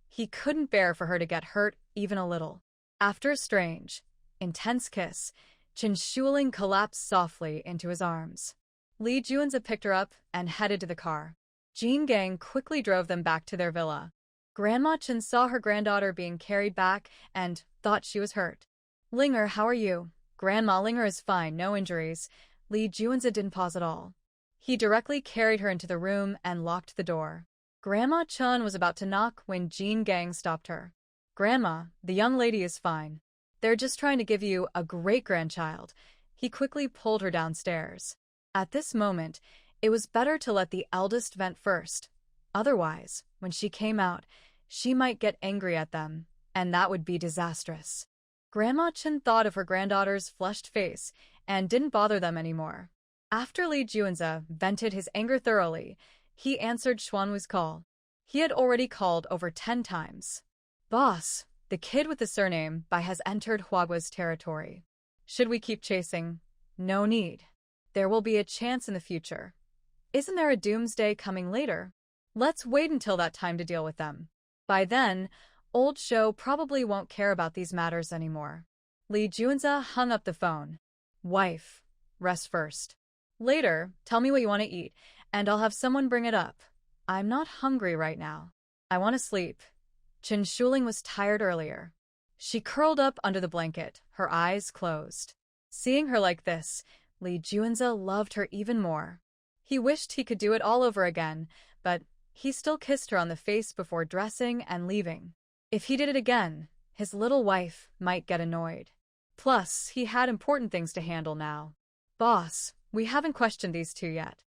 He couldn't bear for her to get hurt even a little. After a strange, intense kiss, Chen Shuling collapsed softly into his arms. Li Juanze picked her up and headed to the car. Jean Gang quickly drove them back to their villa. Grandma Chen saw her granddaughter being carried back and thought she was hurt. Linger, how are you? Grandma, Linger is fine, no injuries. Li Juanze didn't pause at all. He directly carried her into the room and locked the door. Grandma Chen was about to knock when Jean Gang stopped her. Grandma, the young lady is fine. They're just trying to give you a great-grandchild. He quickly pulled her downstairs. At this moment, it was better to let the eldest vent first. Otherwise, when she came out, she might get angry at them, and that would be disastrous. Grandma Chen thought of her granddaughter's flushed face and didn't bother them anymore. After Li Juanze vented his anger thoroughly, he answered Xuanwu's call. He had already called over 10 times. Boss, the kid with the surname Bai has entered Huagua's territory. Should we keep chasing? No need. There will be a chance in the future. Isn't there a doomsday coming later? Let's wait until that time to deal with them. By then, old Shou probably won't care about these matters anymore. Li Juanze hung up the phone. Wife, rest first. Later, tell me what you want to eat, and I'll have someone bring it up. I'm not hungry right now. I want to sleep. Chen Shuling was tired earlier. She curled up under the blanket, her eyes closed. Seeing her like this, Li Juanze loved her even more. He wished he could do it all over again, but he still kissed her on the face before dressing and leaving. If he did it again, his little wife might get annoyed. Plus, he had important things to handle now. Boss, we haven't questioned these two yet.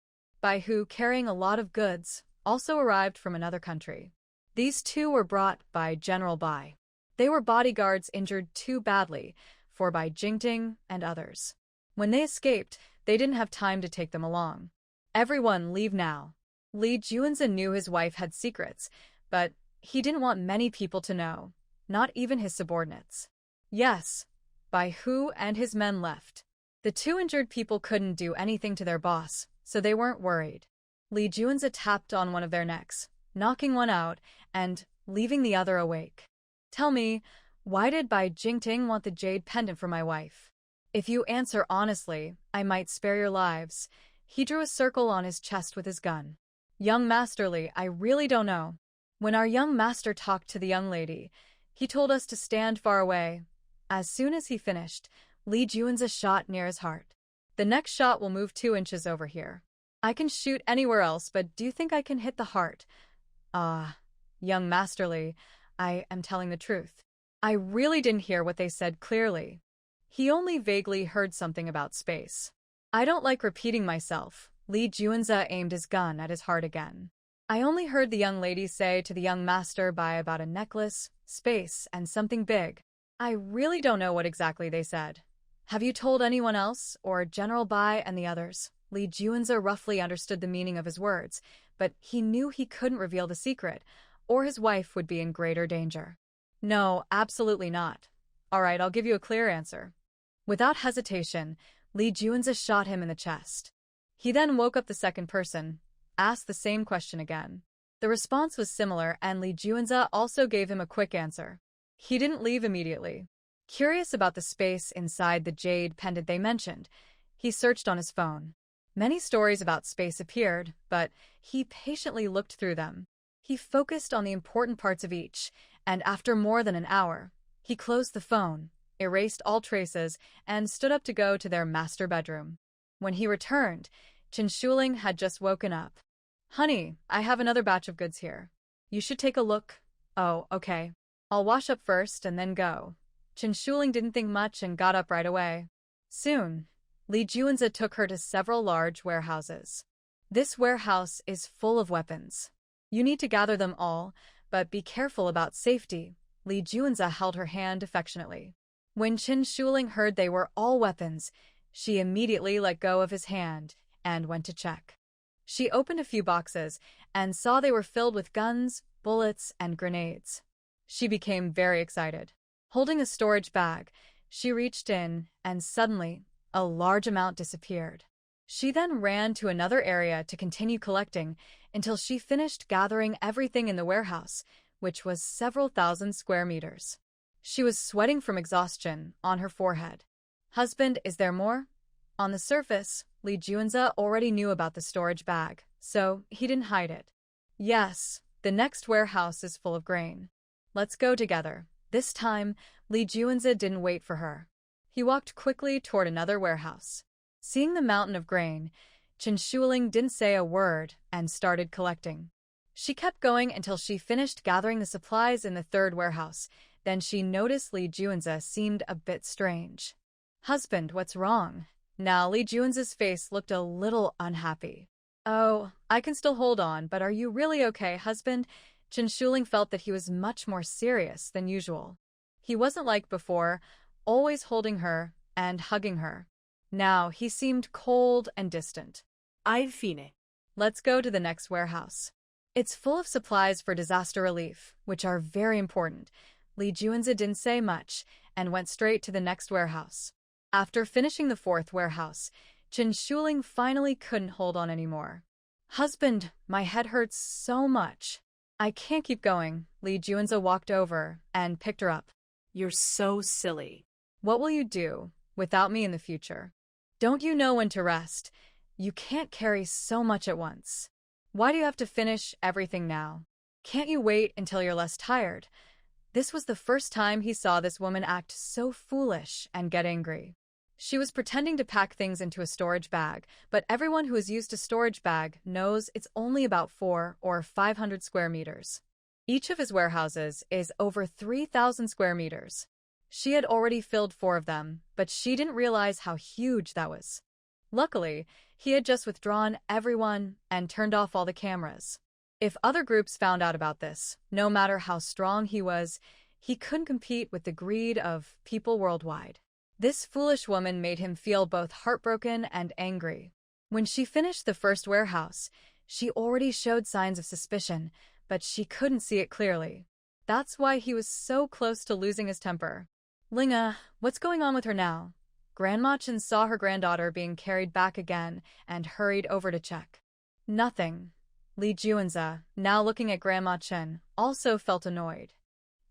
Bai Hu, carrying a lot of goods, also arrived from another country. These two were brought by General Bai. They were bodyguards injured too badly for Bai Jingting and others. When they escaped, they didn't have time to take them along. Everyone leave now. Li Juanze knew his wife had secrets, but he didn't want many people to know, not even his subordinates. Yes, Bai Hu and his men left. The two injured people couldn't do anything to their boss, so they weren't worried. Li Juanze tapped on one of their necks, knocking one out and leaving the other awake. Tell me, why did Bai Jingting want the jade pendant for my wife? If you answer honestly, I might spare your lives. He drew a circle on his chest with his gun. Young Masterly, I really don't know. When our young master talked to the young lady, he told us to stand far away. As soon as he finished, Li Juanze shot near his heart. The next shot will move 2 inches over here. I can shoot anywhere else, but do you think I can hit the heart? Young Masterly, I am telling the truth. I really didn't hear what they said clearly. He only vaguely heard something about space. I don't like repeating myself. Li Juanze aimed his gun at his heart again. I only heard the young lady say to the young master Bai about a necklace, space, and something big. I really don't know what exactly they said. Have you told anyone else, or General Bai and the others? Li Juanze roughly understood the meaning of his words, but he knew he couldn't reveal the secret, or his wife would be in greater danger. No, absolutely not. All right, I'll give you a clear answer. Without hesitation, Li Juanze shot him in the chest. He then woke up the second person, asked the same question again. The response was similar, and Li Juanze also gave him a quick answer. He didn't leave immediately. Curious about the space inside the jade pendant they mentioned, he searched on his phone. Many stories about space appeared, but he patiently looked through them. He focused on the important parts of each, and after more than an hour, he closed the phone, erased all traces, and stood up to go to their master bedroom. When he returned, Chen Shuling had just woken up. Honey, I have another batch of goods here. You should take a look. Oh, okay. I'll wash up first and then go. Chen Shuling didn't think much and got up right away. Soon, Lee Junza took her to several large warehouses. This warehouse is full of weapons. You need to gather them all, but be careful about safety. Lee Junza held her hand affectionately. When Qin Shuling heard they were all weapons, she immediately let go of his hand and went to check. She opened a few boxes and saw they were filled with guns, bullets, and grenades. She became very excited. Holding a storage bag, she reached in, and suddenly, a large amount disappeared. She then ran to another area to continue collecting until she finished gathering everything in the warehouse, which was several thousand square meters. She was sweating from exhaustion on her forehead. "Husband, is there more?" On the surface, Lee Junza already knew about the storage bag, so he didn't hide it. "Yes, the next warehouse is full of grain. Let's go together." This time, Lee Junza didn't wait for her. He walked quickly toward another warehouse. Seeing the mountain of grain, Qin Shuling didn't say a word and started collecting. She kept going until she finished gathering the supplies in the third warehouse. Then she noticed Lee Junza seemed a bit strange. "Husband, what's wrong?" Now Lee Junza's face looked a little unhappy. "Oh, I can still hold on, but are you really okay, husband?" Qin Shuling felt that he was much more serious than usual. He wasn't like before, always holding her and hugging her. Now he seemed cold and distant. I'm fine. Let's go to the next warehouse. It's full of supplies for disaster relief, which are very important. Lee Junza didn't say much and went straight to the next warehouse. After finishing the fourth warehouse, Qin Shuling finally couldn't hold on anymore. "Husband, my head hurts so much. I can't keep going." Lee Junza walked over and picked her up. You're so silly. "What will you do without me in the future? Don't you know when to rest? You can't carry so much at once. Why do you have to finish everything now? Can't you wait until you're less tired?" This was the first time he saw this woman act so foolish and get angry. She was pretending to pack things into a storage bag, but everyone who has used a storage bag knows it's only about 400 or 500 square meters. Each of his warehouses is over 3,000 square meters. She had already filled 4 of them, but she didn't realize how huge that was. Luckily, he had just withdrawn everyone and turned off all the cameras. If other groups found out about this, no matter how strong he was, he couldn't compete with the greed of people worldwide. This foolish woman made him feel both heartbroken and angry. When she finished the first warehouse, she already showed signs of suspicion, but she couldn't see it clearly. That's why he was so close to losing his temper. "Linga, what's going on with her now?" Grandma Chen saw her granddaughter being carried back again and hurried over to check. "Nothing." Lee Junza, now looking at Grandma Chen, also felt annoyed.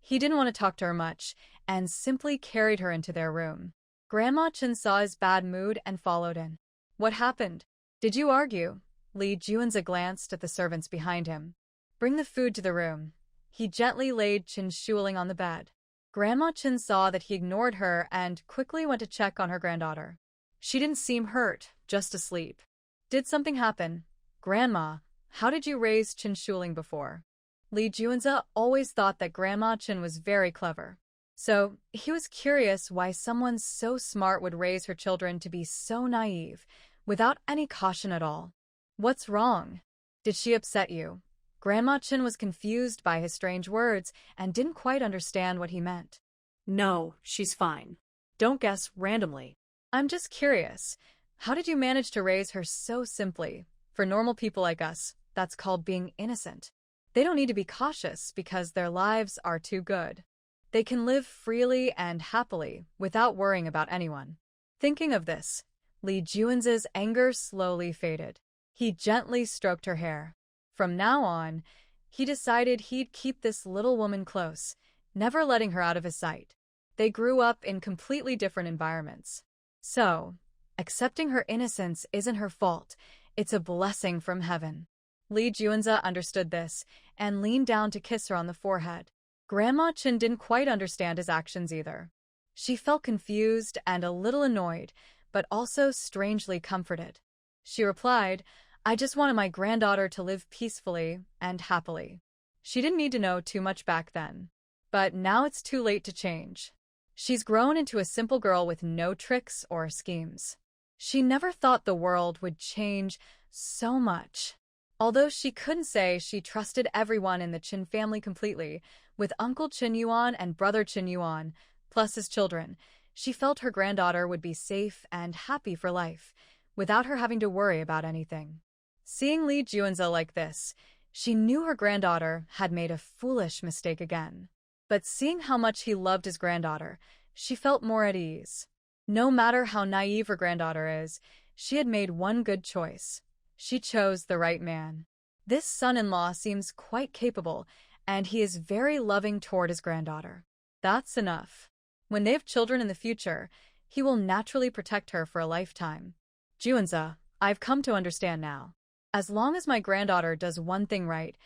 He didn't want to talk to her much and simply carried her into their room. Grandma Chen saw his bad mood and followed in. "What happened? Did you argue?" Lee Junza glanced at the servants behind him. "Bring the food to the room." He gently laid Qin Shuling on the bed. Grandma Chen saw that he ignored her and quickly went to check on her granddaughter. She didn't seem hurt, just asleep. "Did something happen?" "Grandma, how did you raise Qin Shuling before?" Lee Junza always thought that Grandma Chen was very clever. So he was curious why someone so smart would raise her children to be so naive, without any caution at all. "What's wrong? Did she upset you?" Grandma Chen was confused by his strange words and didn't quite understand what he meant. No, she's fine. "Don't guess randomly. I'm just curious. How did you manage to raise her so simply? For normal people like us, that's called being innocent. They don't need to be cautious because their lives are too good. They can live freely and happily without worrying about anyone." Thinking of this, Lee Junza's anger slowly faded. He gently stroked her hair. From now on, he decided he'd keep this little woman close, never letting her out of his sight. They grew up in completely different environments. So, accepting her innocence isn't her fault, it's a blessing from heaven. Lee Junza understood this and leaned down to kiss her on the forehead. Grandma Chen didn't quite understand his actions either. She felt confused and a little annoyed, but also strangely comforted. She replied, "I just wanted my granddaughter to live peacefully and happily." She didn't need to know too much back then. But now it's too late to change. She's grown into a simple girl with no tricks or schemes. She never thought the world would change so much. Although she couldn't say she trusted everyone in the Chin family completely, with Uncle Chin Yuan and Brother Chin Yuan, plus his children, she felt her granddaughter would be safe and happy for life, without her having to worry about anything. Seeing Li Juanze like this, she knew her granddaughter had made a foolish mistake again. But seeing how much he loved his granddaughter, she felt more at ease. No matter how naive her granddaughter is, she had made one good choice. She chose the right man. This son-in-law seems quite capable, and he is very loving toward his granddaughter. That's enough. When they have children in the future, he will naturally protect her for a lifetime. Juanze, I've come to understand now. As long as my granddaughter does one thing right,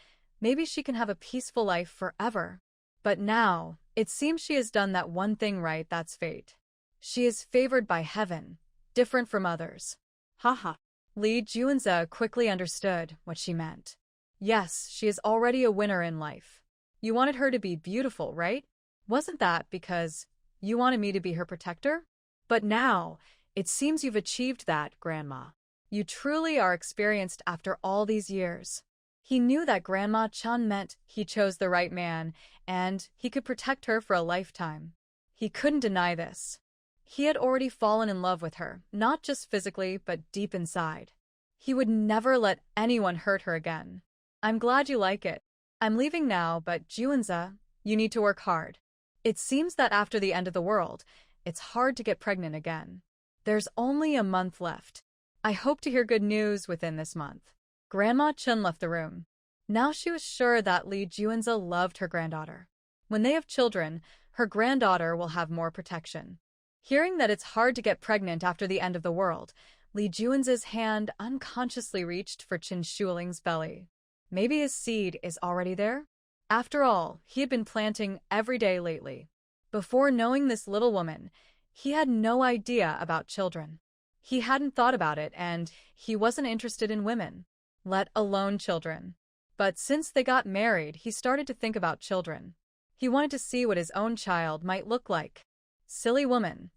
maybe she can have a peaceful life forever. But now, it seems she has done that one thing right. That's fate. She is favored by heaven, different from others. Haha. Li Juanze quickly understood what she meant. Yes, she is already a winner in life. You wanted her to be beautiful, right? Wasn't that because you wanted me to be her protector? But now, it seems you've achieved that, Grandma. You truly are experienced after all these years. He knew that Grandma Chun meant he chose the right man, and he could protect her for a lifetime. He couldn't deny this. He had already fallen in love with her, not just physically, but deep inside. He would never let anyone hurt her again. I'm glad you like it. I'm leaving now, but Juanze, you need to work hard. It seems that after the end of the world, it's hard to get pregnant again. There's only a month left. I hope to hear good news within this month. Grandma Chun left the room. Now she was sure that Li Juanze loved her granddaughter. When they have children, her granddaughter will have more protection. Hearing that it's hard to get pregnant after the end of the world, Li Juanze's hand unconsciously reached for Chin Shuling's belly. Maybe his seed is already there? After all, he had been planting every day lately. Before knowing this little woman, he had no idea about children. He hadn't thought about it, and he wasn't interested in women, let alone children. But since they got married, he started to think about children. He wanted to see what his own child might look like. Silly woman.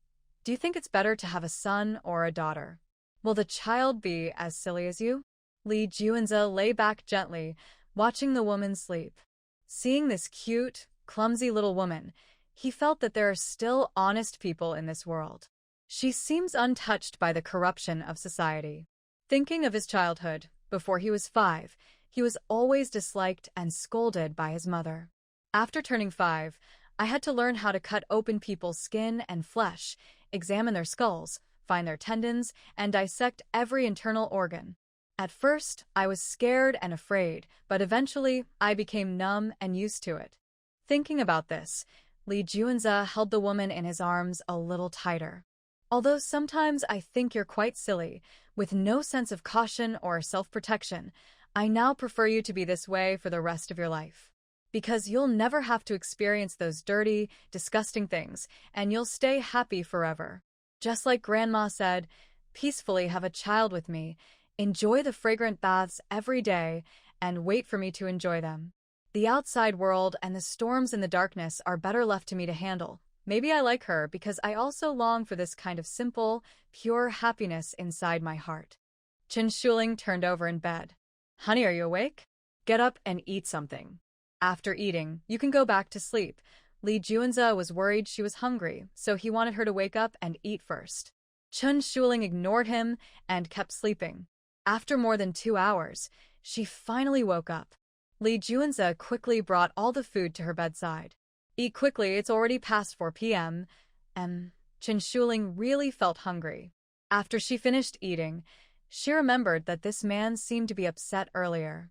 Do you think it's better to have a son or a daughter? Will the child be as silly as you? Li Juanze lay back gently, watching the woman sleep. Seeing this cute, clumsy little woman, he felt that there are still honest people in this world. She seems untouched by the corruption of society. Thinking of his childhood, before he was 5, he was always disliked and scolded by his mother. After turning 5, I had to learn how to cut open people's skin and flesh, examine their skulls, find their tendons, and dissect every internal organ. At first, I was scared and afraid, but eventually, I became numb and used to it. Thinking about this, Li Juanze held the woman in his arms a little tighter. Although sometimes I think you're quite silly, with no sense of caution or self-protection, I now prefer you to be this way for the rest of your life. Because you'll never have to experience those dirty, disgusting things, and you'll stay happy forever. Just like Grandma said, peacefully have a child with me, enjoy the fragrant baths every day, and wait for me to enjoy them. The outside world and the storms in the darkness are better left to me to handle. Maybe I like her because I also long for this kind of simple, pure happiness inside my heart. Chin Shuling turned over in bed. Honey, are you awake? Get up and eat something. After eating, you can go back to sleep. Li Juanze was worried she was hungry, so he wanted her to wake up and eat first. Chin Shuling ignored him and kept sleeping. After more than 2 hours, she finally woke up. Li Juanze quickly brought all the food to her bedside. Eat quickly, it's already past 4 p.m. Chin Shuling really felt hungry. After she finished eating, she remembered that this man seemed to be upset earlier.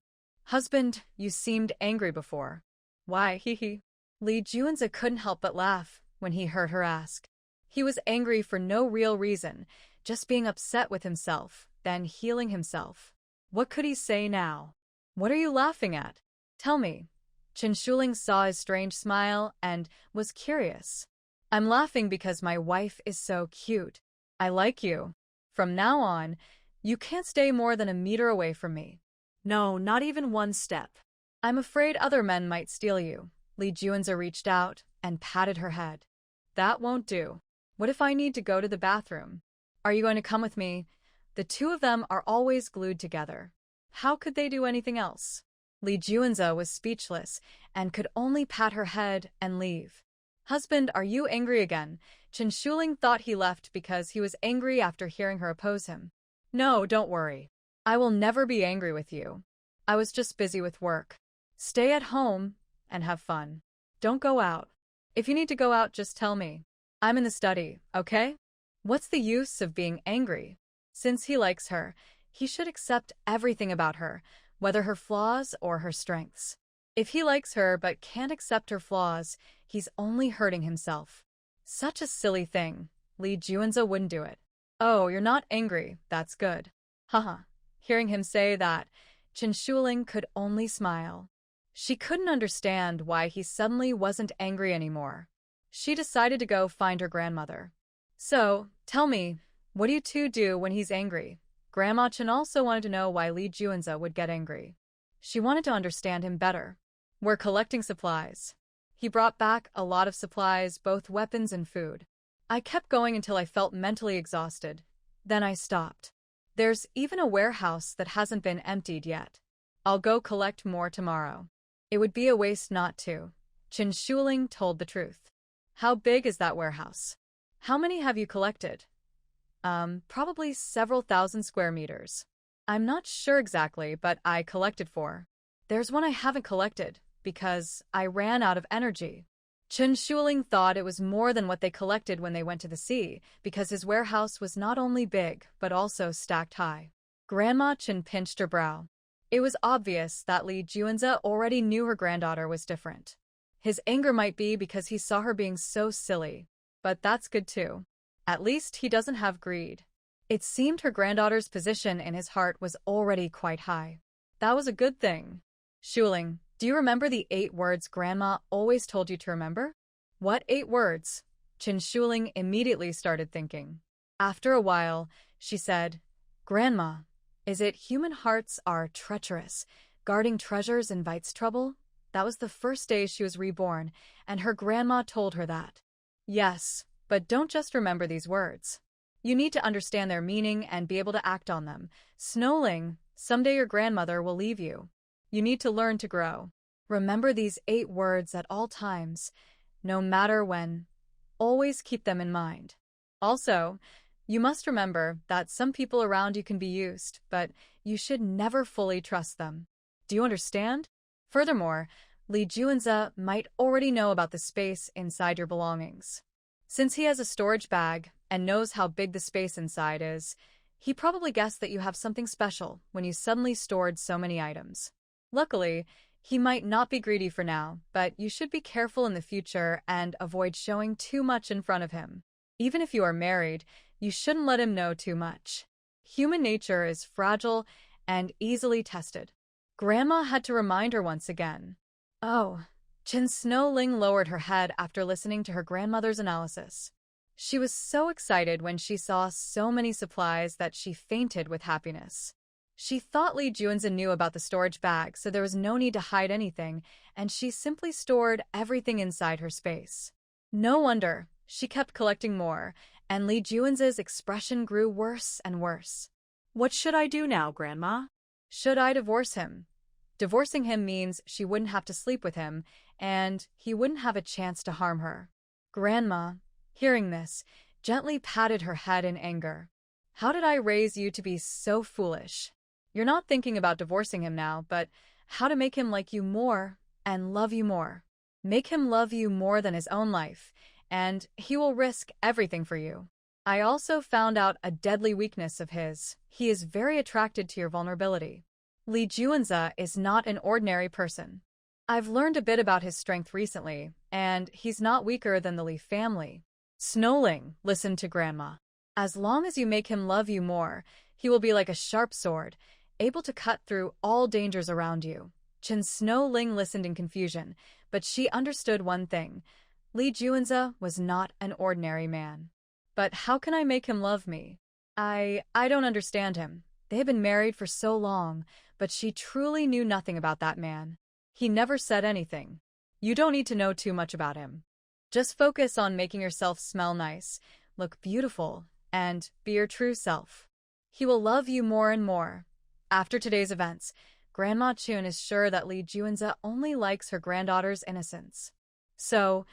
Husband, you seemed angry before. Why, hee. Li Juanze couldn't help but laugh when he heard her ask. He was angry for no real reason, just being upset with himself, then healing himself. What could he say now? What are you laughing at? Tell me. Chin Shuling saw his strange smile and was curious. I'm laughing because my wife is so cute. I like you. From now on, you can't stay more than a meter away from me. No, not even 1 step. I'm afraid other men might steal you. Li Juanze reached out and patted her head. That won't do. What if I need to go to the bathroom? Are you going to come with me? The two of them are always glued together. How could they do anything else? Lee Juanza was speechless and could only pat her head and leave. Husband, are you angry again? Chen Shuling thought he left because he was angry after hearing her oppose him. No, don't worry. I will never be angry with you. I was just busy with work. Stay at home and have fun. Don't go out. If you need to go out, just tell me. I'm in the study, okay? What's the use of being angry? Since he likes her, he should accept everything about her, whether her flaws or her strengths. If he likes her but can't accept her flaws, he's only hurting himself. Such a silly thing. Lee Juanza wouldn't do it. Oh, you're not angry. That's good. Haha. Hearing him say that, Chen Shuling could only smile. She couldn't understand why he suddenly wasn't angry anymore. She decided to go find her grandmother. So, tell me, what do you two do when he's angry? Grandma Chen also wanted to know why Lee Juanza would get angry. She wanted to understand him better. We're collecting supplies. He brought back a lot of supplies, both weapons and food. I kept going until I felt mentally exhausted. Then I stopped. There's even a warehouse that hasn't been emptied yet. I'll go collect more tomorrow. It would be a waste not to. Chen Shuling told the truth. How big is that warehouse? How many have you collected? Probably several thousand square meters. I'm not sure exactly, but I collected 4. There's one I haven't collected, because I ran out of energy. Chen Shuling thought it was more than what they collected when they went to the sea, because his warehouse was not only big, but also stacked high. Grandma Chen pinched her brow. It was obvious that Lee Juanza already knew her granddaughter was different. His anger might be because he saw her being so silly, but that's good too. At least he doesn't have greed. It seemed her granddaughter's position in his heart was already quite high. That was a good thing. Shuling, do you remember the 8 words Grandma always told you to remember? What 8 words? Chen Shuling immediately started thinking. After a while, she said, Grandma, is it human hearts are treacherous, guarding treasures invites trouble? That was the first day she was reborn, and her grandma told her that. Yes, but don't just remember these words. You need to understand their meaning and be able to act on them. Snowling, someday your grandmother will leave you. You need to learn to grow. Remember these 8 words at all times, no matter when. Always keep them in mind. Also, you must remember that some people around you can be used, but you should never fully trust them. Do you understand? Furthermore, Lee Juanza might already know about the space inside your belongings. Since he has a storage bag and knows how big the space inside is, he probably guessed that you have something special when you suddenly stored so many items. Luckily, he might not be greedy for now, but you should be careful in the future and avoid showing too much in front of him. Even if you are married, you shouldn't let him know too much. Human nature is fragile and easily tested. Grandma had to remind her once again. Oh, Chen Snowling lowered her head after listening to her grandmother's analysis. She was so excited when she saw so many supplies that she fainted with happiness. She thought Lee Juanza knew about the storage bag, so there was no need to hide anything, and she simply stored everything inside her space. No wonder, she kept collecting more, and Lee Juanza's expression grew worse and worse. What should I do now, Grandma? Should I divorce him? Divorcing him means she wouldn't have to sleep with him, and he wouldn't have a chance to harm her. Grandma, hearing this, gently patted her head in anger. How did I raise you to be so foolish? You're not thinking about divorcing him now, but how to make him like you more and love you more. Make him love you more than his own life, and he will risk everything for you. I also found out a deadly weakness of his. He is very attracted to your vulnerability. Lee Juanza is not an ordinary person. I've learned a bit about his strength recently, and he's not weaker than the Lee family. Snowling, listen to Grandma. As long as you make him love you more, he will be like a sharp sword, able to cut through all dangers around you. Chen Snowling listened in confusion, but she understood one thing. Lee Juanza was not an ordinary man. But how can I make him love me? I don't understand him. They had been married for so long, but she truly knew nothing about that man. He never said anything. You don't need to know too much about him. Just focus on making yourself smell nice, look beautiful, and be your true self. He will love you more and more. After today's events, Grandma Chun is sure that Lee Junza only likes her granddaughter's innocence. So,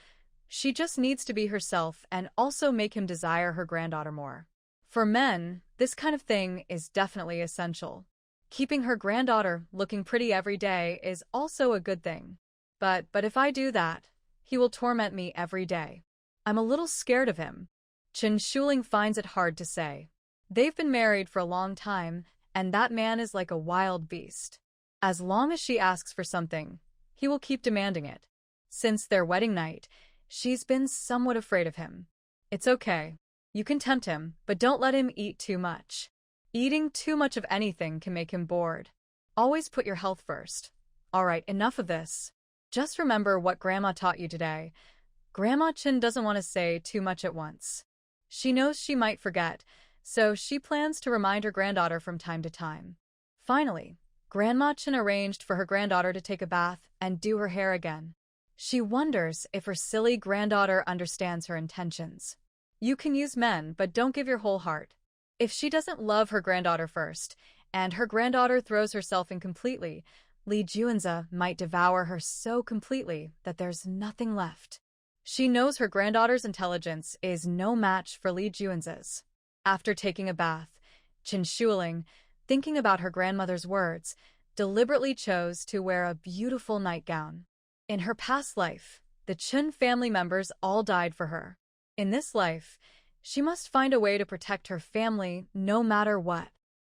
she just needs to be herself and also make him desire her granddaughter more. For men, this kind of thing is definitely essential. Keeping her granddaughter looking pretty every day is also a good thing. But if I do that, he will torment me every day. I'm a little scared of him. Chen Shuling finds it hard to say. They've been married for a long time, and that man is like a wild beast. As long as she asks for something, he will keep demanding it. Since their wedding night, she's been somewhat afraid of him. It's okay. You can tempt him, but don't let him eat too much. Eating too much of anything can make him bored. Always put your health first. Alright, enough of this. Just remember what Grandma taught you today. Grandma Chin doesn't want to say too much at once. She knows she might forget, so she plans to remind her granddaughter from time to time. Finally, Grandma Chin arranged for her granddaughter to take a bath and do her hair again. She wonders if her silly granddaughter understands her intentions. You can use men, but don't give your whole heart. If she doesn't love her granddaughter first, and her granddaughter throws herself in completely, Lee Junza might devour her so completely that there's nothing left. She knows her granddaughter's intelligence is no match for Lee Junza's. After taking a bath, Chen Shuling, thinking about her grandmother's words, deliberately chose to wear a beautiful nightgown. In her past life, the Chun family members all died for her. In this life, she must find a way to protect her family no matter what.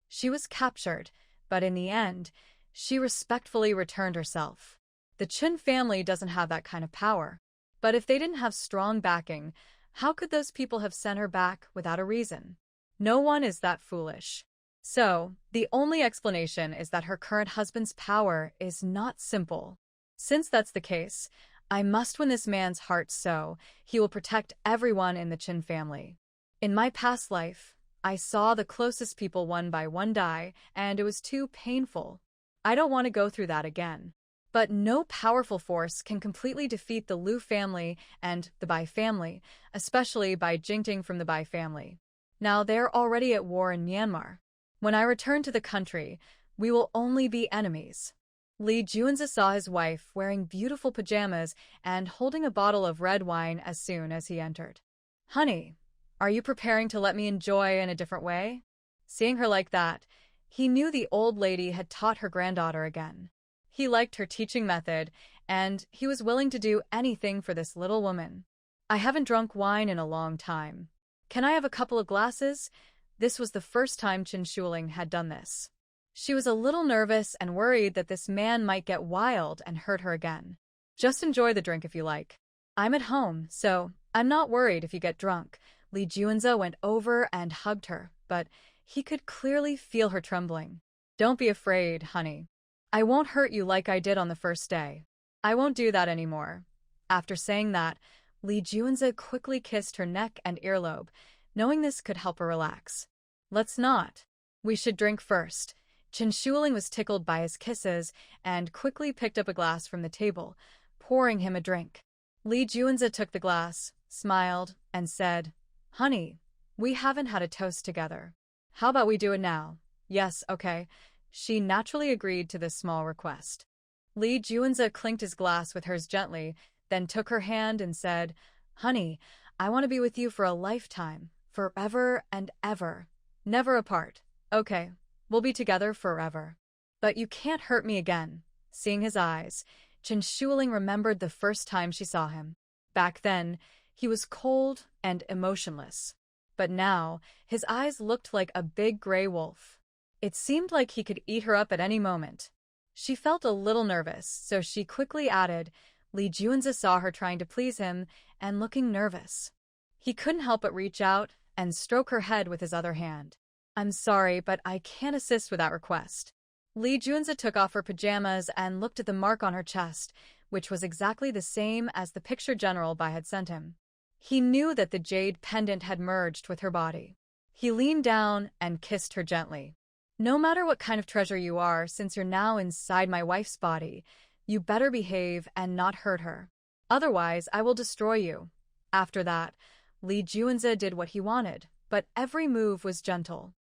She was captured, but in the end, she respectfully returned herself. The Chun family doesn't have that kind of power. But if they didn't have strong backing, how could those people have sent her back without a reason? No one is that foolish. So, the only explanation is that her current husband's power is not simple. Since that's the case, I must win this man's heart so he will protect everyone in the Chin family. In my past life, I saw the closest people one by one die, and it was too painful. I don't want to go through that again. But no powerful force can completely defeat the Liu family and the Bai family, especially by jinxing from the Bai family. Now they're already at war in Myanmar. When I return to the country, we will only be enemies. Lee Junza saw his wife wearing beautiful pajamas and holding a bottle of red wine as soon as he entered. Honey, are you preparing to let me enjoy in a different way? Seeing her like that, he knew the old lady had taught her granddaughter again. He liked her teaching method, and he was willing to do anything for this little woman. I haven't drunk wine in a long time. Can I have a couple of glasses? This was the first time Chen Shuling had done this. She was a little nervous and worried that this man might get wild and hurt her again. Just enjoy the drink if you like. I'm at home, so I'm not worried if you get drunk. Lee Junza went over and hugged her, but he could clearly feel her trembling. Don't be afraid, honey. I won't hurt you like I did on the first day. I won't do that anymore. After saying that, Lee Junza quickly kissed her neck and earlobe, knowing this could help her relax. Let's not. We should drink first. Chen Shuling was tickled by his kisses and quickly picked up a glass from the table, pouring him a drink. Lee Junza took the glass, smiled, and said, Honey, we haven't had a toast together. How about we do it now? Yes, okay. She naturally agreed to this small request. Lee Junza clinked his glass with hers gently, then took her hand and said, Honey, I want to be with you for a lifetime, forever and ever. Never apart. Okay, we'll be together forever. But you can't hurt me again. Seeing his eyes, Chen Shuling remembered the first time she saw him. Back then, he was cold and emotionless. But now, his eyes looked like a big gray wolf. It seemed like he could eat her up at any moment. She felt a little nervous, so she quickly added, Lee Junza saw her trying to please him and looking nervous. He couldn't help but reach out and stroke her head with his other hand. I'm sorry, but I can't assist with that request. Lee Junza took off her pajamas and looked at the mark on her chest, which was exactly the same as the picture General Bai had sent him. He knew that the jade pendant had merged with her body. He leaned down and kissed her gently. No matter what kind of treasure you are, since you're now inside my wife's body, you better behave and not hurt her. Otherwise, I will destroy you. After that, Lee Junza did what he wanted. but every move was gentle.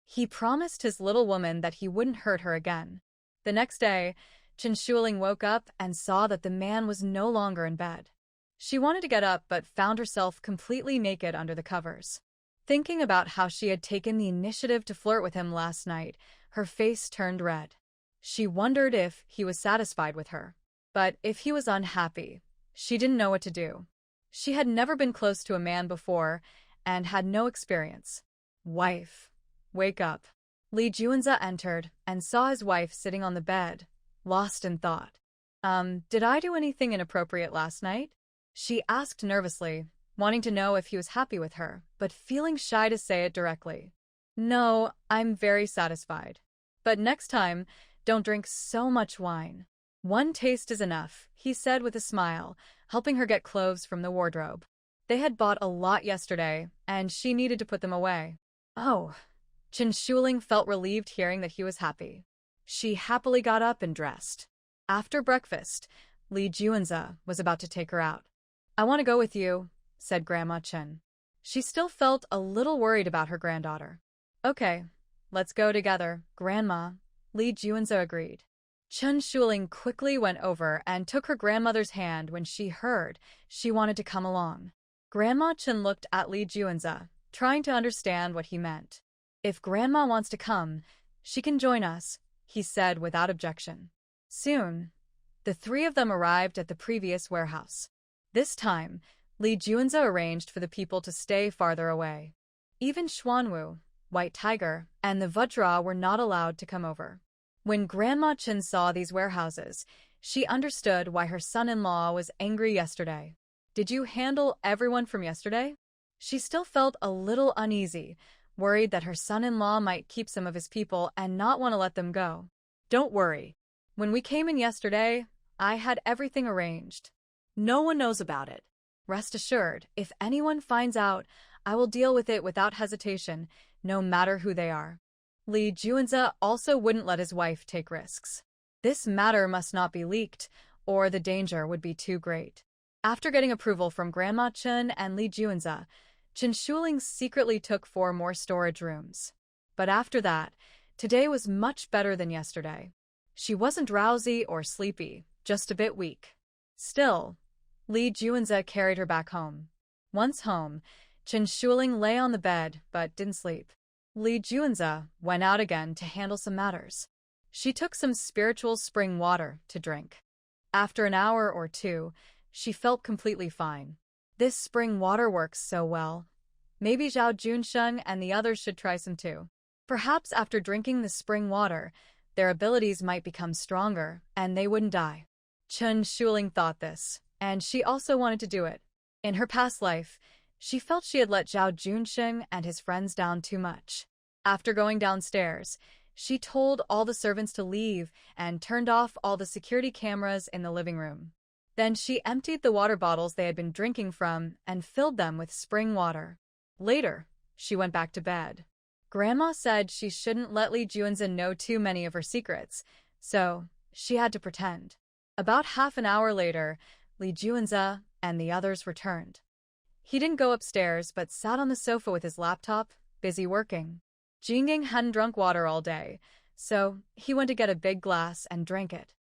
He promised his little woman that he wouldn't hurt her again. The next day, Chen Shuling woke up and saw that the man was no longer in bed. She wanted to get up but found herself completely naked under the covers. Thinking about how she had taken the initiative to flirt with him last night, her face turned red. She wondered if he was satisfied with her. But if he was unhappy, she didn't know what to do. She had never been close to a man before and had no experience. Wife, wake up. Lee Juanza entered and saw his wife sitting on the bed, lost in thought. Did I do anything inappropriate last night? She asked nervously, wanting to know if he was happy with her, but feeling shy to say it directly. No, I'm very satisfied. But next time, don't drink so much wine. One taste is enough, he said with a smile, helping her get clothes from the wardrobe. They had bought a lot yesterday, and she needed to put them away. Oh. Chen Shuling felt relieved hearing that he was happy. She happily got up and dressed. After breakfast, Lee Juanza was about to take her out. I want to go with you, said Grandma Chen. She still felt a little worried about her granddaughter. Okay, let's go together, Grandma, Lee Juanza agreed. Chen Shuling quickly went over and took her grandmother's hand when she heard she wanted to come along. Grandma Chen looked at Lee Juanza, trying to understand what he meant. If Grandma wants to come, she can join us, he said without objection. Soon, the three of them arrived at the previous warehouse. This time, Lee Juanza arranged for the people to stay farther away. Even Xuanwu, White Tiger, and the Vajra were not allowed to come over. When Grandma Chen saw these warehouses, she understood why her son-in-law was angry yesterday. Did you handle everyone from yesterday? She still felt a little uneasy, worried that her son-in-law might keep some of his people and not want to let them go. Don't worry. When we came in yesterday, I had everything arranged. No one knows about it. Rest assured, if anyone finds out, I will deal with it without hesitation, no matter who they are. Lee Juanza also wouldn't let his wife take risks. This matter must not be leaked, or the danger would be too great. After getting approval from Grandma Chen and Lee Juanza, Chen Shuling secretly took 4 more storage rooms. But after that, today was much better than yesterday. She wasn't drowsy or sleepy, just a bit weak. Still, Lee Juanza carried her back home. Once home, Chen Shuling lay on the bed but didn't sleep. Lee Juanza went out again to handle some matters. She took some spiritual spring water to drink. After an hour or two, she felt completely fine. This spring water works so well. Maybe Zhao Junsheng and the others should try some too. Perhaps after drinking the spring water, their abilities might become stronger and they wouldn't die. Chen Shuling thought this, and she also wanted to do it. In her past life, she felt she had let Zhao Junsheng and his friends down too much. After going downstairs, she told all the servants to leave and turned off all the security cameras in the living room. Then she emptied the water bottles they had been drinking from and filled them with spring water. Later, she went back to bed. Grandma said she shouldn't let Lee Juanza know too many of her secrets, so she had to pretend. About half an hour later, Lee Juanza and the others returned. He didn't go upstairs but sat on the sofa with his laptop, busy working. Jingying hadn't drunk water all day, so he went to get a big glass and drank it.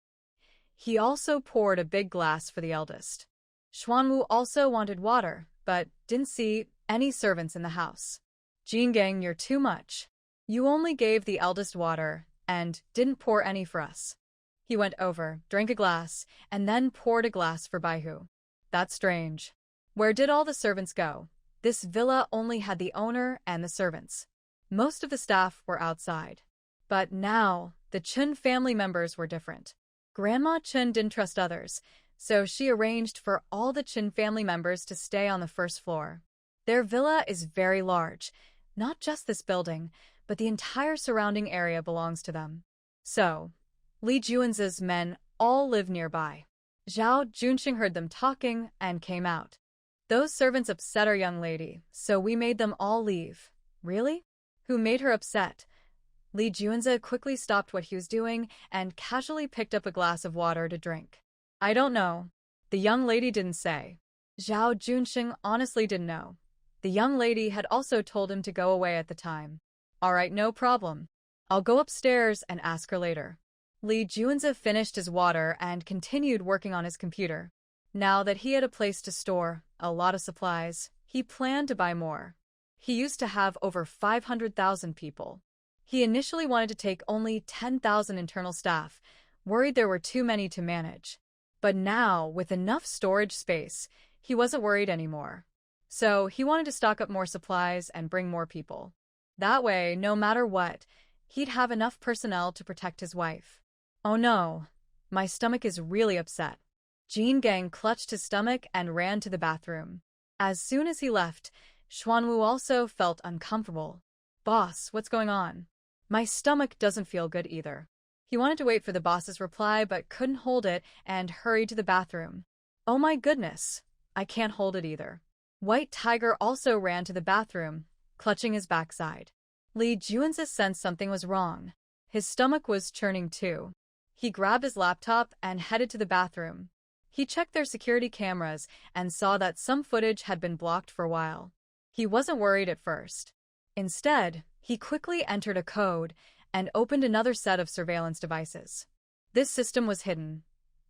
He also poured a big glass for the eldest. Xuanwu also wanted water, but didn't see any servants in the house. Jingying, you're too much. You only gave the eldest water and didn't pour any for us. He went over, drank a glass, and then poured a glass for Baihu. That's strange. Where did all the servants go? This villa only had the owner and the servants. Most of the staff were outside. But now, the Chen family members were different. Grandma Chen didn't trust others, so she arranged for all the Chen family members to stay on the first floor. Their villa is very large. Not just this building, but the entire surrounding area belongs to them. So, Lee Juanza's men all live nearby. Zhao Junsheng heard them talking and came out. Those servants upset our young lady, so we made them all leave. Really? Who made her upset? Lee Juanza quickly stopped what he was doing and casually picked up a glass of water to drink. I don't know. The young lady didn't say. Zhao Junsheng honestly didn't know. The young lady had also told him to go away at the time. All right, no problem. I'll go upstairs and ask her later. Lee Junza finished his water and continued working on his computer. Now that he had a place to store a lot of supplies, he planned to buy more. He used to have over 500,000 people. He initially wanted to take only 10,000 internal staff, worried there were too many to manage. But now, with enough storage space, he wasn't worried anymore. So he wanted to stock up more supplies and bring more people. That way, no matter what, he'd have enough personnel to protect his wife. Oh no, my stomach is really upset. Jin Gang clutched his stomach and ran to the bathroom. As soon as he left, Xuanwu also felt uncomfortable. Boss, what's going on? My stomach doesn't feel good either. He wanted to wait for the boss's reply but couldn't hold it and hurried to the bathroom. Oh my goodness, I can't hold it either. White Tiger also ran to the bathroom, clutching his backside. Lee Junza sensed something was wrong. His stomach was churning too. He grabbed his laptop and headed to the bathroom. He checked their security cameras and saw that some footage had been blocked for a while. He wasn't worried at first. Instead, he quickly entered a code and opened another set of surveillance devices. This system was hidden.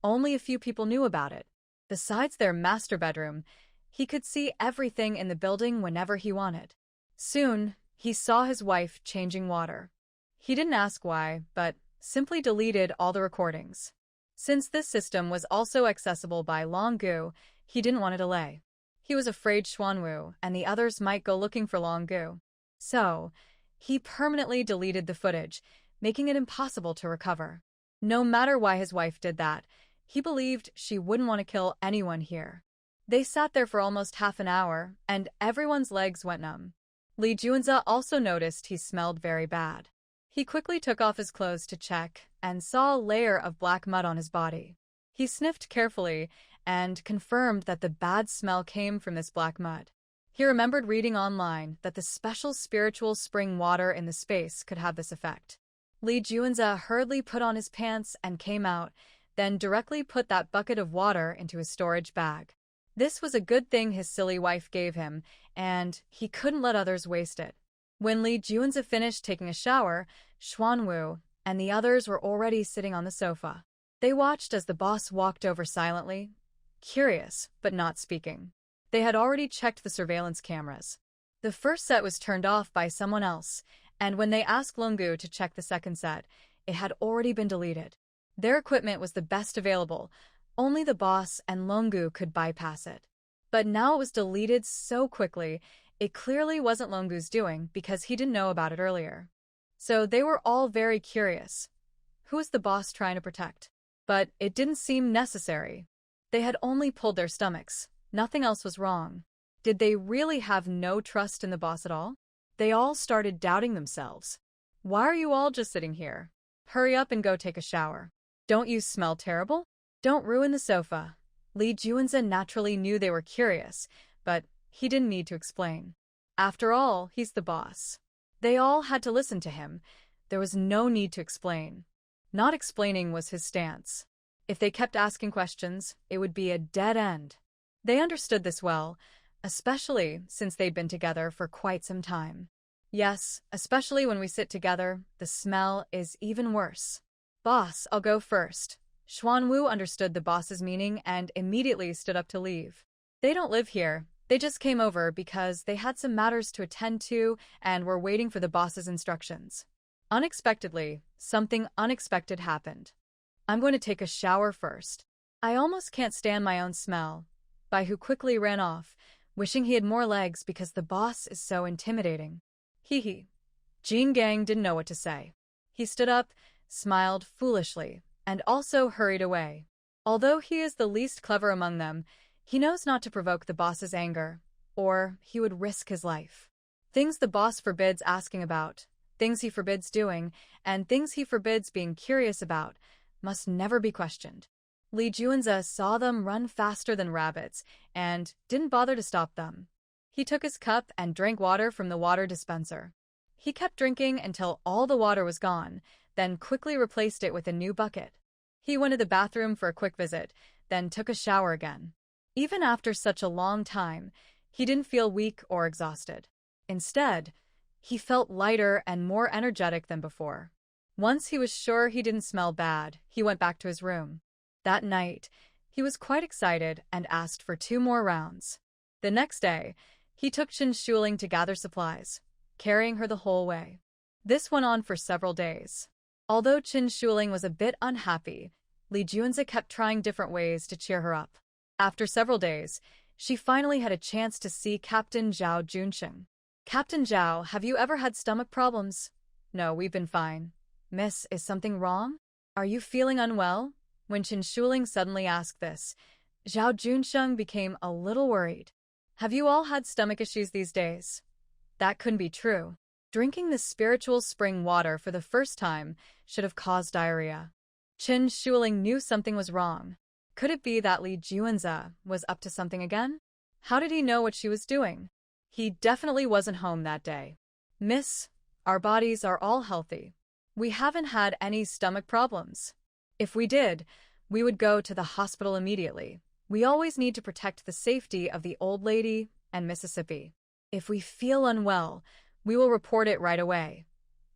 Only a few people knew about it. Besides their master bedroom, he could see everything in the building whenever he wanted. Soon, he saw his wife changing water. He didn't ask why, but simply deleted all the recordings. Since this system was also accessible by Longgu, he didn't want to delay. He was afraid Xuanwu and the others might go looking for Longgu. So, he permanently deleted the footage, making it impossible to recover. No matter why his wife did that, he believed she wouldn't want to kill anyone here. They sat there for almost half an hour, and everyone's legs went numb. Lee Junza also noticed he smelled very bad. He quickly took off his clothes to check and saw a layer of black mud on his body. He sniffed carefully and confirmed that the bad smell came from this black mud. He remembered reading online that the special spiritual spring water in the space could have this effect. Lee Junza hurriedly put on his pants and came out, then directly put that bucket of water into his storage bag. This was a good thing his silly wife gave him, and he couldn't let others waste it. When Lee Junza finished taking a shower, Xuanwu and the others were already sitting on the sofa. They watched as the boss walked over silently, curious but not speaking. They had already checked the surveillance cameras. The first set was turned off by someone else, and when they asked Longgu to check the second set, it had already been deleted. Their equipment was the best available. Only the boss and Longgu could bypass it. But now it was deleted so quickly, it clearly wasn't Longgu's doing because he didn't know about it earlier. So they were all very curious. Who was the boss trying to protect? But it didn't seem necessary. They had only pulled their stomachs. Nothing else was wrong. Did they really have no trust in the boss at all? They all started doubting themselves. Why are you all just sitting here? Hurry up and go take a shower. Don't you smell terrible? Don't ruin the sofa. Lee Junza naturally knew they were curious, but he didn't need to explain. After all, he's the boss. They all had to listen to him. There was no need to explain. Not explaining was his stance. If they kept asking questions, it would be a dead end. They understood this well, especially since they'd been together for quite some time. Yes, especially when we sit together, the smell is even worse. Boss, I'll go first. Xuanwu understood the boss's meaning and immediately stood up to leave. They don't live here. They just came over because they had some matters to attend to and were waiting for the boss's instructions. Unexpectedly, something unexpected happened. I'm going to take a shower first. I almost can't stand my own smell. Baihu quickly ran off, wishing he had more legs because the boss is so intimidating. Hee hee. Jin Gang didn't know what to say. He stood up, smiled foolishly, and also hurried away. Although he is the least clever among them, he knows not to provoke the boss's anger, or he would risk his life. Things the boss forbids asking about, things he forbids doing, and things he forbids being curious about must never be questioned. Lee Junza saw them run faster than rabbits and didn't bother to stop them. He took his cup and drank water from the water dispenser. He kept drinking until all the water was gone, then quickly replaced it with a new bucket. He went to the bathroom for a quick visit, then took a shower again. Even after such a long time, He didn't feel weak or exhausted. Instead, he felt lighter and more energetic than before. Once he was sure he didn't smell bad, he went back to his room. That night, he was quite excited and asked for 2 more rounds. The next day, he took Chen Shuling to gather supplies, carrying her the whole way. This went on for several days. Although Chen Shuling was a bit unhappy, Li Junzi kept trying different ways to cheer her up. After several days, she finally had a chance to see Captain Zhao Junsheng. "Captain Zhao, have you ever had stomach problems?" "No, we've been fine." "Miss, is something wrong? Are you feeling unwell?" When Chen Shuling suddenly asked this, Zhao Junsheng became a little worried. "Have you all had stomach issues these days?" That couldn't be true. Drinking the spiritual spring water for the first time should have caused diarrhea. Chen Shuling knew something was wrong. Could it be that Li Junzi was up to something again? How did he know what she was doing? He definitely wasn't home that day. "Miss, our bodies are all healthy. We haven't had any stomach problems. If we did, we would go to the hospital immediately. We always need to protect the safety of the old lady and Mississippi. If we feel unwell, we will report it right away.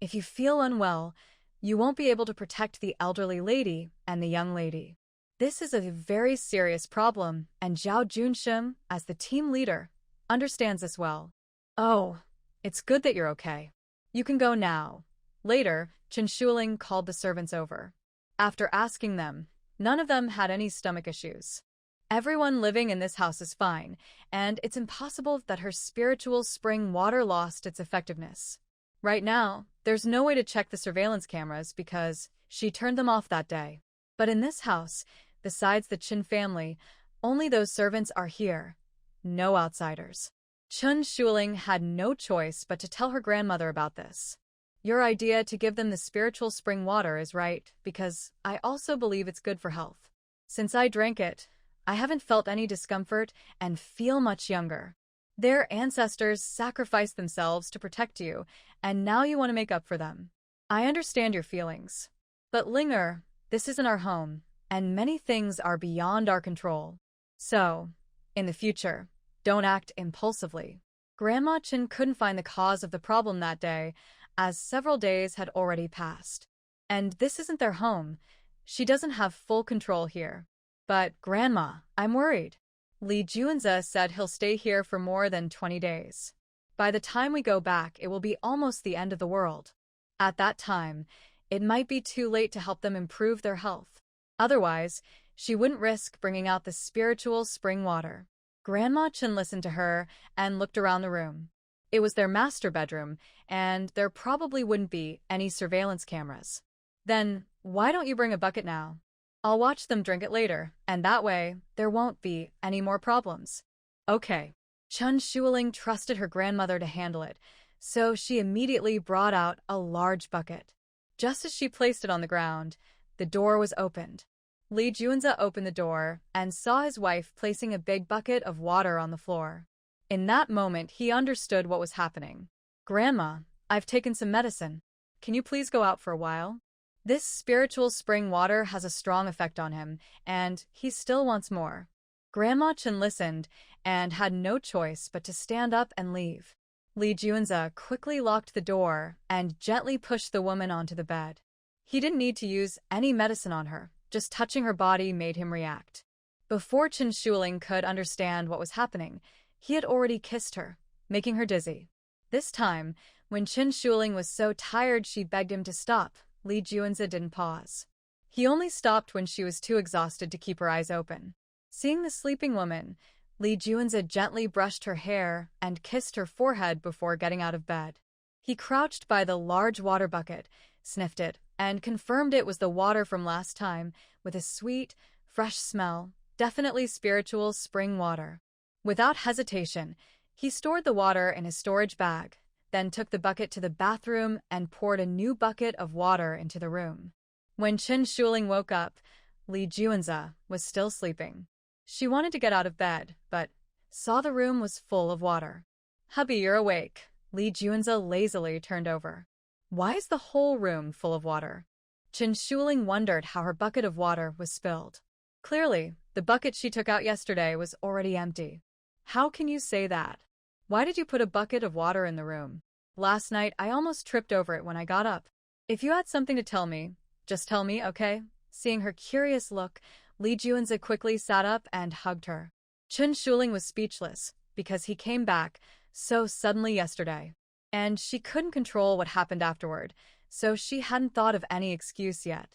If you feel unwell, you won't be able to protect the elderly lady and the young lady." This is a very serious problem, and Zhao Junsheng, as the team leader, understands this well. "Oh, it's good that you're okay. You can go now." Later, Chen Shuling called the servants over. After asking them, none of them had any stomach issues. Everyone living in this house is fine, and it's impossible that her spiritual spring water lost its effectiveness. Right now, there's no way to check the surveillance cameras because she turned them off that day. But in this house, besides the Chen family, only those servants are here. No outsiders. Chen Shuling had no choice but to tell her grandmother about this. "Your idea to give them the spiritual spring water is right, because I also believe it's good for health. Since I drank it, I haven't felt any discomfort and feel much younger. Their ancestors sacrificed themselves to protect you, and now you want to make up for them. I understand your feelings. But Linger, this isn't our home, and many things are beyond our control. So, in the future, don't act impulsively." Grandma Chen couldn't find the cause of the problem that day, as several days had already passed. And this isn't their home. She doesn't have full control here. "But, Grandma, I'm worried. Li Junzi said he'll stay here for more than 20 days. By the time we go back, it will be almost the end of the world. At that time, it might be too late to help them improve their health. Otherwise, she wouldn't risk bringing out the spiritual spring water." Grandma Chen listened to her and looked around the room. It was their master bedroom, and there probably wouldn't be any surveillance cameras. "Then, why don't you bring a bucket now? I'll watch them drink it later, and that way, there won't be any more problems." "Okay." Chen Shuling trusted her grandmother to handle it, so she immediately brought out a large bucket. Just as she placed it on the ground, the door was opened. Li Junzi opened the door and saw his wife placing a big bucket of water on the floor. In that moment, he understood what was happening. "Grandma, I've taken some medicine. Can you please go out for a while?" This spiritual spring water has a strong effect on him, and he still wants more. Grandma Chen listened and had no choice but to stand up and leave. Li Junzi quickly locked the door and gently pushed the woman onto the bed. He didn't need to use any medicine on her, just touching her body made him react. Before Chen Shuling could understand what was happening, he had already kissed her, making her dizzy. This time, when Chen Shuling was so tired she begged him to stop, Li Junzi didn't pause. He only stopped when she was too exhausted to keep her eyes open. Seeing the sleeping woman, Li Junzi gently brushed her hair and kissed her forehead before getting out of bed. He crouched by the large water bucket, sniffed it, and confirmed it was the water from last time, with a sweet, fresh smell, definitely spiritual spring water. Without hesitation, he stored the water in his storage bag, then took the bucket to the bathroom and poured a new bucket of water into the room. When Chen Shuling woke up, Li Junzi was still sleeping. She wanted to get out of bed, but saw the room was full of water. "Hubby, you're awake." Li Junzi lazily turned over. "Why is the whole room full of water?" Chen Shuling wondered how her bucket of water was spilled. Clearly, the bucket she took out yesterday was already empty. How can you say that? Why did you put a bucket of water in the room? Last night, I almost tripped over it when I got up. If you had something to tell me, just tell me, okay? Seeing her curious look, Lee Juanza quickly sat up and hugged her. Chun Shuling was speechless because he came back so suddenly yesterday. And she couldn't control what happened afterward, so she hadn't thought of any excuse yet.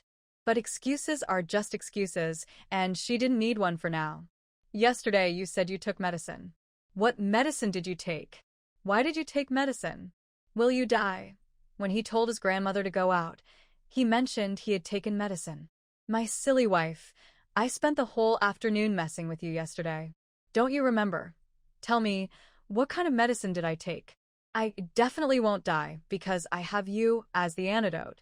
But excuses are just excuses, and she didn't need one for now. Yesterday, you said you took medicine. What medicine did you take? Why did you take medicine? Will you die? When he told his grandmother to go out, he mentioned he had taken medicine. My silly wife, I spent the whole afternoon messing with you yesterday. Don't you remember? Tell me, what kind of medicine did I take? I definitely won't die because I have you as the antidote.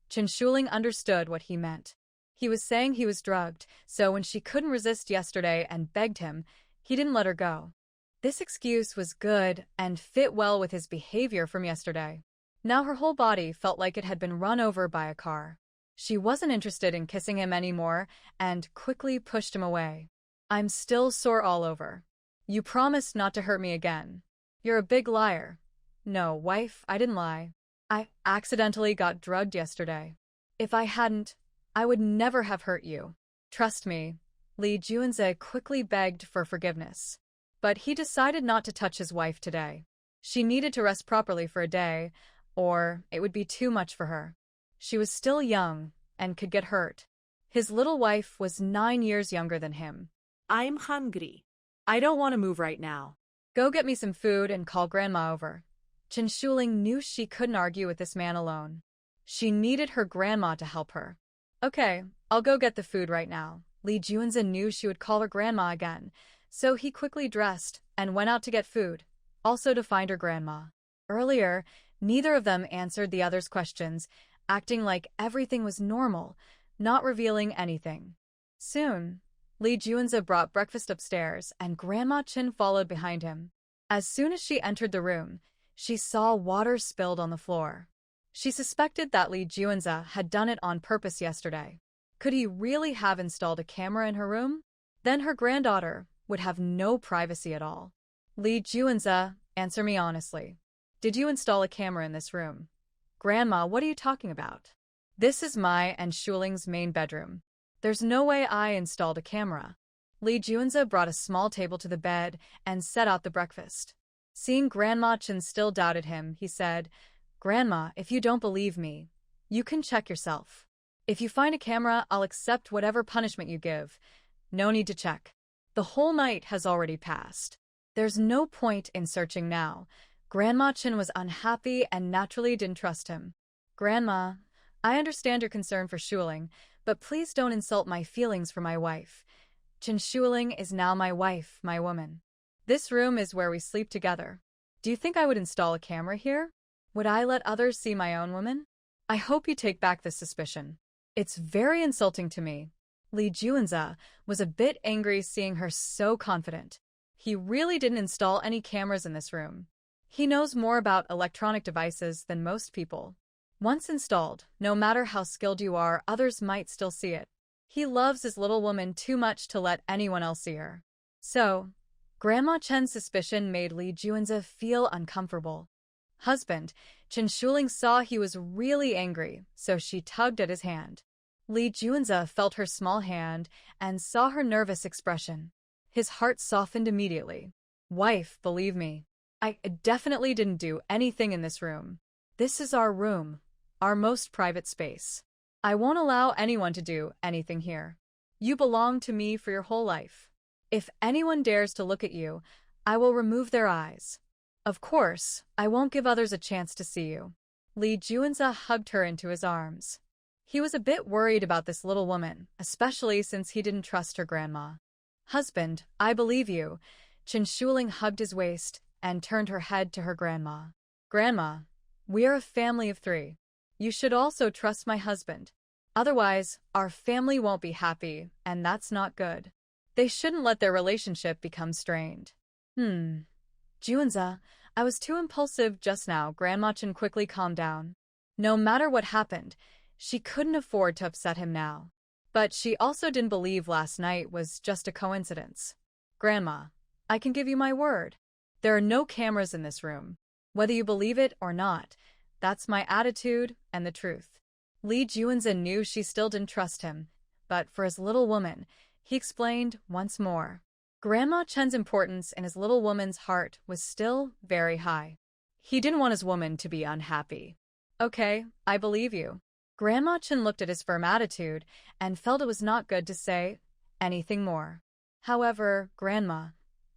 Chun Shuling understood what he meant. He was saying he was drugged, so when she couldn't resist yesterday and begged him, he didn't let her go. This excuse was good and fit well with his behavior from yesterday. Now her whole body felt like it had been run over by a car. She wasn't interested in kissing him anymore and quickly pushed him away. I'm still sore all over. You promised not to hurt me again. You're a big liar. No, wife, I didn't lie. I accidentally got drugged yesterday. If I hadn't, I would never have hurt you. Trust me. Lee Juanza quickly begged for forgiveness. But he decided not to touch his wife today. She needed to rest properly for a day, or it would be too much for her. She was still young and could get hurt. His little wife was 9 years younger than him. I'm hungry. I don't want to move right now. Go get me some food and call Grandma over. Chun Shuling knew she couldn't argue with this man alone. She needed her grandma to help her. Okay, I'll go get the food right now. Lee Juanza knew she would call her grandma again, so he quickly dressed and went out to get food, also to find her grandma. Earlier, neither of them answered the other's questions, acting like everything was normal, not revealing anything. Soon, Lee Juanza brought breakfast upstairs, and Grandma Chin followed behind him. As soon as she entered the room, she saw water spilled on the floor. She suspected that Lee Juanza had done it on purpose yesterday. Could he really have installed a camera in her room? Then her granddaughter would have no privacy at all. Lee Juanza, answer me honestly. Did you install a camera in this room? Grandma, what are you talking about? This is my and Shuling's main bedroom. There's no way I installed a camera. Lee Juanza brought a small table to the bed and set out the breakfast. Seeing Grandma Chen still doubted him, he said, Grandma, if you don't believe me, you can check yourself. If you find a camera, I'll accept whatever punishment you give. No need to check. The whole night has already passed. There's no point in searching now. Grandma Chen was unhappy and naturally didn't trust him. Grandma, I understand your concern for Shuling, but please don't insult my feelings for my wife. Chun Shuling is now my wife, my woman. This room is where we sleep together. Do you think I would install a camera here? Would I let others see my own woman? I hope you take back this suspicion. It's very insulting to me. Lee Juanza was a bit angry seeing her so confident. He really didn't install any cameras in this room. He knows more about electronic devices than most people. Once installed, no matter how skilled you are, others might still see it. He loves his little woman too much to let anyone else see her. So, Grandma Chen's suspicion made Lee Juanza feel uncomfortable. Husband, Chun Shuling saw he was really angry, so she tugged at his hand. Lee Juanza felt her small hand and saw her nervous expression. His heart softened immediately. Wife, believe me, I definitely didn't do anything in this room. This is our room, our most private space. I won't allow anyone to do anything here. You belong to me for your whole life. If anyone dares to look at you, I will remove their eyes. Of course, I won't give others a chance to see you. Lee Juanza hugged her into his arms. He was a bit worried about this little woman, especially since he didn't trust her grandma. Husband, I believe you. Chun Shuling hugged his waist and turned her head to her grandma. Grandma, we are a family of 3. You should also trust my husband. Otherwise, our family won't be happy, and that's not good. They shouldn't let their relationship become strained. Juanza, I was too impulsive just now. Grandma Chen quickly calmed down. No matter what happened, she couldn't afford to upset him now. But she also didn't believe last night was just a coincidence. Grandma, I can give you my word. There are no cameras in this room. Whether you believe it or not, that's my attitude and the truth. Lee Junza knew she still didn't trust him, but for his little woman, he explained once more. Grandma Chen's importance in his little woman's heart was still very high. He didn't want his woman to be unhappy. Okay, I believe you. Grandma Chen looked at his firm attitude and felt it was not good to say anything more. However, Grandma,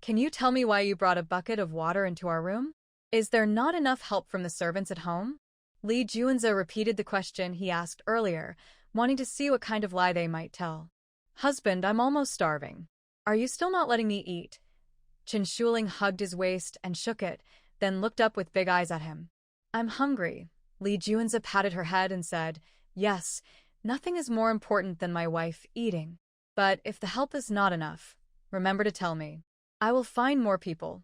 can you tell me why you brought a bucket of water into our room? Is there not enough help from the servants at home? Lee Junza repeated the question he asked earlier, wanting to see what kind of lie they might tell. Husband, I'm almost starving. Are you still not letting me eat? Chen Shuling hugged his waist and shook it, then looked up with big eyes at him. I'm hungry. Lee Junza patted her head and said, yes, nothing is more important than my wife eating. But if the help is not enough, remember to tell me. I will find more people.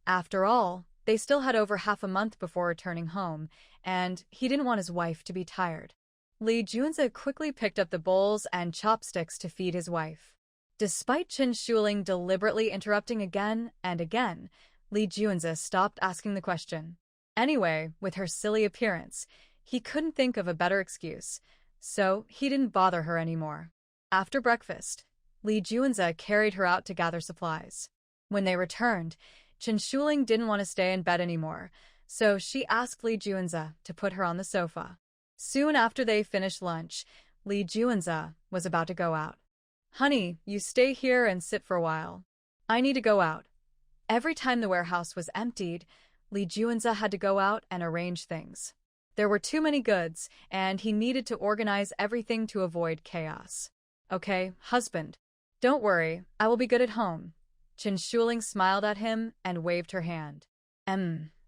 After all, they still had over half a month before returning home, and he didn't want his wife to be tired. Lee Junza quickly picked up the bowls and chopsticks to feed his wife. Despite Chen Shuling deliberately interrupting again and again, Lee Junza stopped asking the question. Anyway, with her silly appearance, he couldn't think of a better excuse, so he didn't bother her anymore. After breakfast, Lee Junza carried her out to gather supplies. When they returned, Chen Shuling didn't want to stay in bed anymore, so she asked Lee Junza to put her on the sofa. Soon after they finished lunch, Lee Junza was about to go out. Honey, you stay here and sit for a while. I need to go out. Every time the warehouse was emptied, Lee Junza had to go out and arrange things. There were too many goods, and he needed to organize everything to avoid chaos. Okay, husband. Don't worry, I will be good at home. Chen Shuling smiled at him and waved her hand.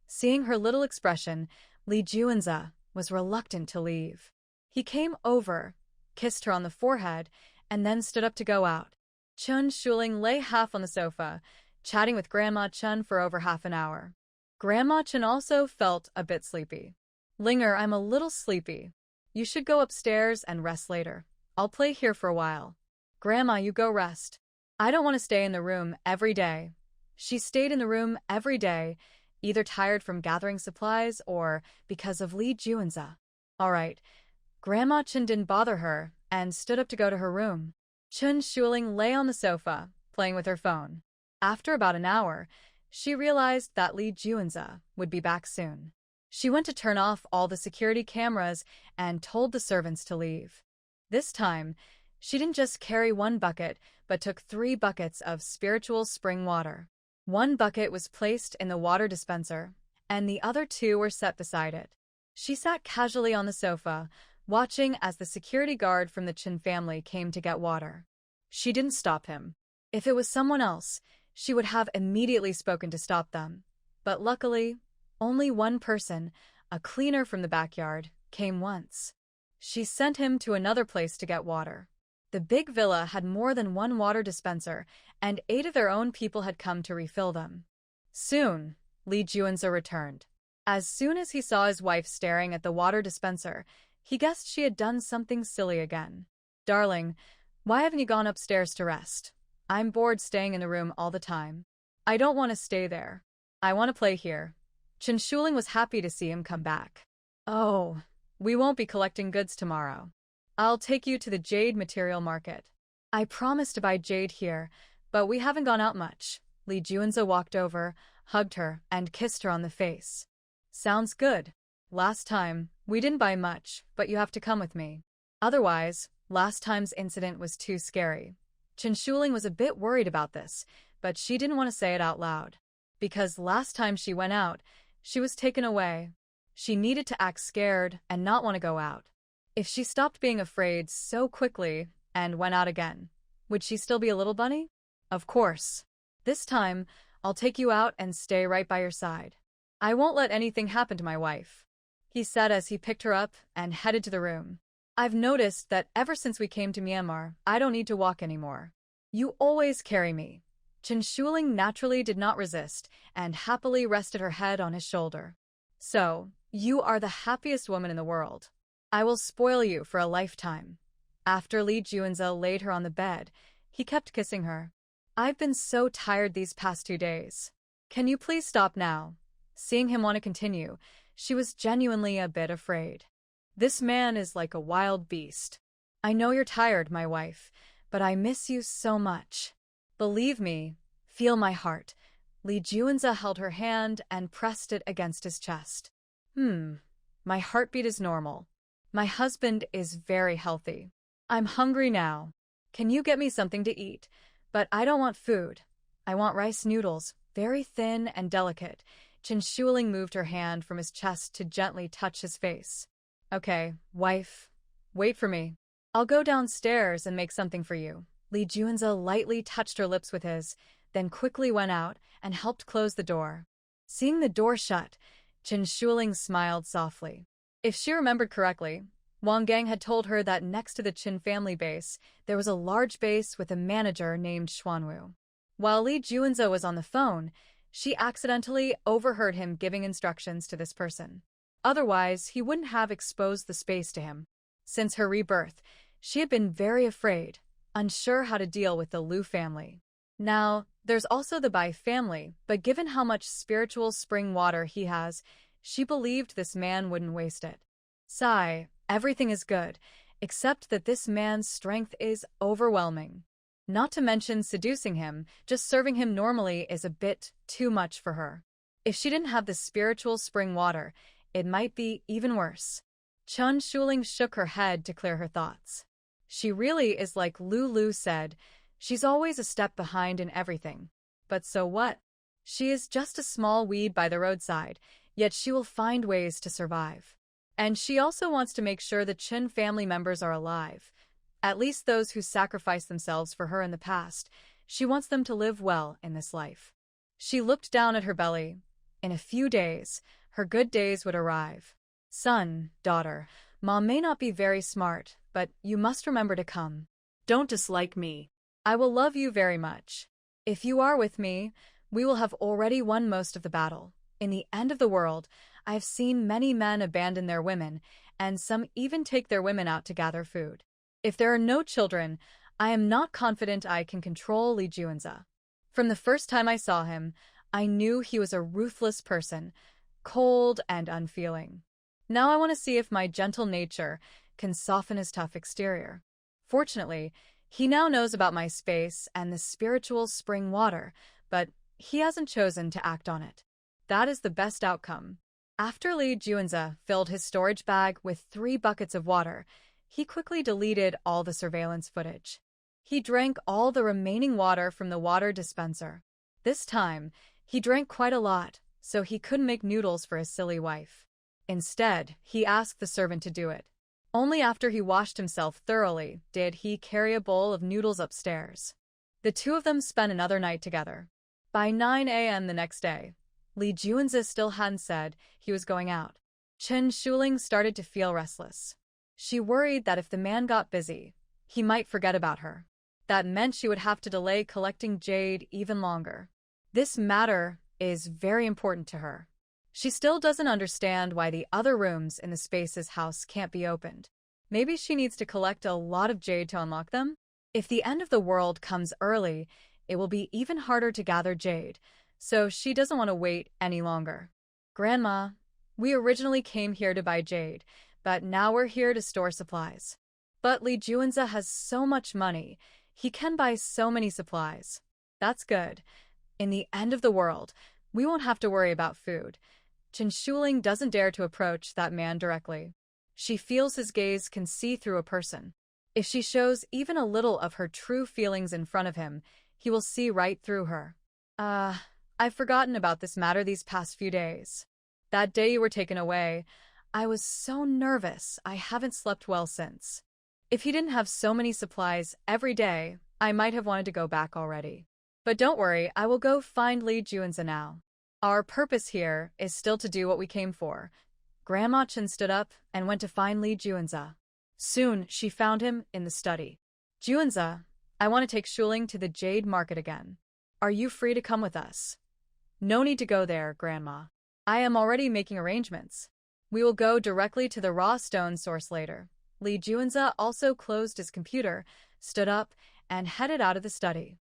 Seeing her little expression, Lee Junza was reluctant to leave. He came over, kissed her on the forehead, and then stood up to go out. Chen Shuling lay half on the sofa, chatting with Grandma Chen for over half an hour. Grandma Chen also felt a bit sleepy. Linger, I'm a little sleepy. You should go upstairs and rest later. I'll play here for a while. Grandma, you go rest. I don't want to stay in the room every day. She stayed in the room every day, either tired from gathering supplies or because of Lee Junza. All right. Grandma Chen didn't bother her and stood up to go to her room. Chen Shuling lay on the sofa, playing with her phone. After about an hour, she realized that Lee Junza would be back soon. She went to turn off all the security cameras and told the servants to leave. This time, she didn't just carry one bucket, but took 3 buckets of spiritual spring water. One bucket was placed in the water dispenser, and the other 2 were set beside it. She sat casually on the sofa, watching as the security guard from the Chen family came to get water. She didn't stop him. If it was someone else, she would have immediately spoken to stop them. But luckily, only one person, a cleaner from the backyard, came once. She sent him to another place to get water. The big villa had more than one water dispenser, and 8 of their own people had come to refill them. Soon, Lee Junza returned. As soon as he saw his wife staring at the water dispenser, he guessed she had done something silly again. Darling, why haven't you gone upstairs to rest? I'm bored staying in the room all the time. I don't want to stay there. I want to play here. Chen Shuling was happy to see him come back. Oh, we won't be collecting goods tomorrow. I'll take you to the jade material market. I promised to buy jade here, but we haven't gone out much. Lee Junza walked over, hugged her, and kissed her on the face. Sounds good. Last time, we didn't buy much, but you have to come with me. Otherwise, last time's incident was too scary. Chen Shuling was a bit worried about this, but she didn't want to say it out loud. Because last time she went out, she was taken away. She needed to act scared and not want to go out. If she stopped being afraid so quickly and went out again, would she still be a little bunny? Of course. This time, I'll take you out and stay right by your side. I won't let anything happen to my wife, he said as he picked her up and headed to the room. I've noticed that ever since we came to Myanmar, I don't need to walk anymore. You always carry me. Chen Shuling naturally did not resist and happily rested her head on his shoulder. So, you are the happiest woman in the world. I will spoil you for a lifetime. After Lee Junza laid her on the bed, he kept kissing her. I've been so tired these past 2 days. Can you please stop now? Seeing him want to continue, she was genuinely a bit afraid. This man is like a wild beast. I know you're tired, my wife, but I miss you so much. Believe me, feel my heart. Lee Juanza held her hand and pressed it against his chest. My heartbeat is normal. My husband is very healthy. I'm hungry now. Can you get me something to eat? But I don't want food. I want rice noodles, very thin and delicate. Chen Shuling moved her hand from his chest to gently touch his face. Okay, wife, wait for me. I'll go downstairs and make something for you. Lee Juanza lightly touched her lips with his, then quickly went out and helped close the door. Seeing the door shut, Chen Shuling smiled softly. If she remembered correctly, Wang Gang had told her that next to the Qin family base, there was a large base with a manager named Xuanwu. While Li Juanza was on the phone, she accidentally overheard him giving instructions to this person. Otherwise, he wouldn't have exposed the space to him. Since her rebirth, she had been very afraid, unsure how to deal with the Liu family. Now, there's also the Bai family, but given how much spiritual spring water he has, she believed this man wouldn't waste it. Sigh, everything is good, except that this man's strength is overwhelming. Not to mention seducing him, just serving him normally is a bit too much for her. If she didn't have the spiritual spring water, it might be even worse. Chen Shuling shook her head to clear her thoughts. She really is like Lu said, she's always a step behind in everything. But so what? She is just a small weed by the roadside, yet she will find ways to survive. And she also wants to make sure the Qin family members are alive. At least those who sacrificed themselves for her in the past. She wants them to live well in this life. She looked down at her belly. In a few days, her good days would arrive. Son, daughter, Mom may not be very smart, but you must remember to come. Don't dislike me. I will love you very much. If you are with me, we will have already won most of the battle. In the end of the world, I have seen many men abandon their women, and some even take their women out to gather food. If there are no children, I am not confident I can control Li Juanza. From the first time I saw him, I knew he was a ruthless person, cold and unfeeling. Now I want to see if my gentle nature can soften his tough exterior. Fortunately, he now knows about my space and the spiritual spring water, but he hasn't chosen to act on it. That is the best outcome. After Li Juanza filled his storage bag with 3 buckets of water, he quickly deleted all the surveillance footage. He drank all the remaining water from the water dispenser. This time, he drank quite a lot, so he couldn't make noodles for his silly wife. Instead, he asked the servant to do it. Only after he washed himself thoroughly did he carry a bowl of noodles upstairs. The two of them spent another night together. By 9 a.m. the next day, Li Juanza still hadn't said he was going out. Chen Shuling started to feel restless. She worried that if the man got busy, he might forget about her. That meant she would have to delay collecting jade even longer. This matter is very important to her. She still doesn't understand why the other rooms in the Space's house can't be opened. Maybe she needs to collect a lot of jade to unlock them? If the end of the world comes early, it will be even harder to gather jade, so she doesn't want to wait any longer. Grandma, we originally came here to buy jade, but now we're here to store supplies. But Li Juanza has so much money, he can buy so many supplies. That's good. In the end of the world, we won't have to worry about food. Chen Shuling doesn't dare to approach that man directly. She feels his gaze can see through a person. If she shows even a little of her true feelings in front of him, he will see right through her. I've forgotten about this matter these past few days. That day you were taken away, I was so nervous I haven't slept well since. If he didn't have so many supplies every day, I might have wanted to go back already. But don't worry, I will go find Li Juanza now. Our purpose here is still to do what we came for. Grandma Chen stood up and went to find Li Juanza. Soon, she found him in the study. Juanza, I want to take Shuling to the jade market again. Are you free to come with us? No need to go there, Grandma. I am already making arrangements. We will go directly to the raw stone source later. Li Juanza also closed his computer, stood up, and headed out of the study.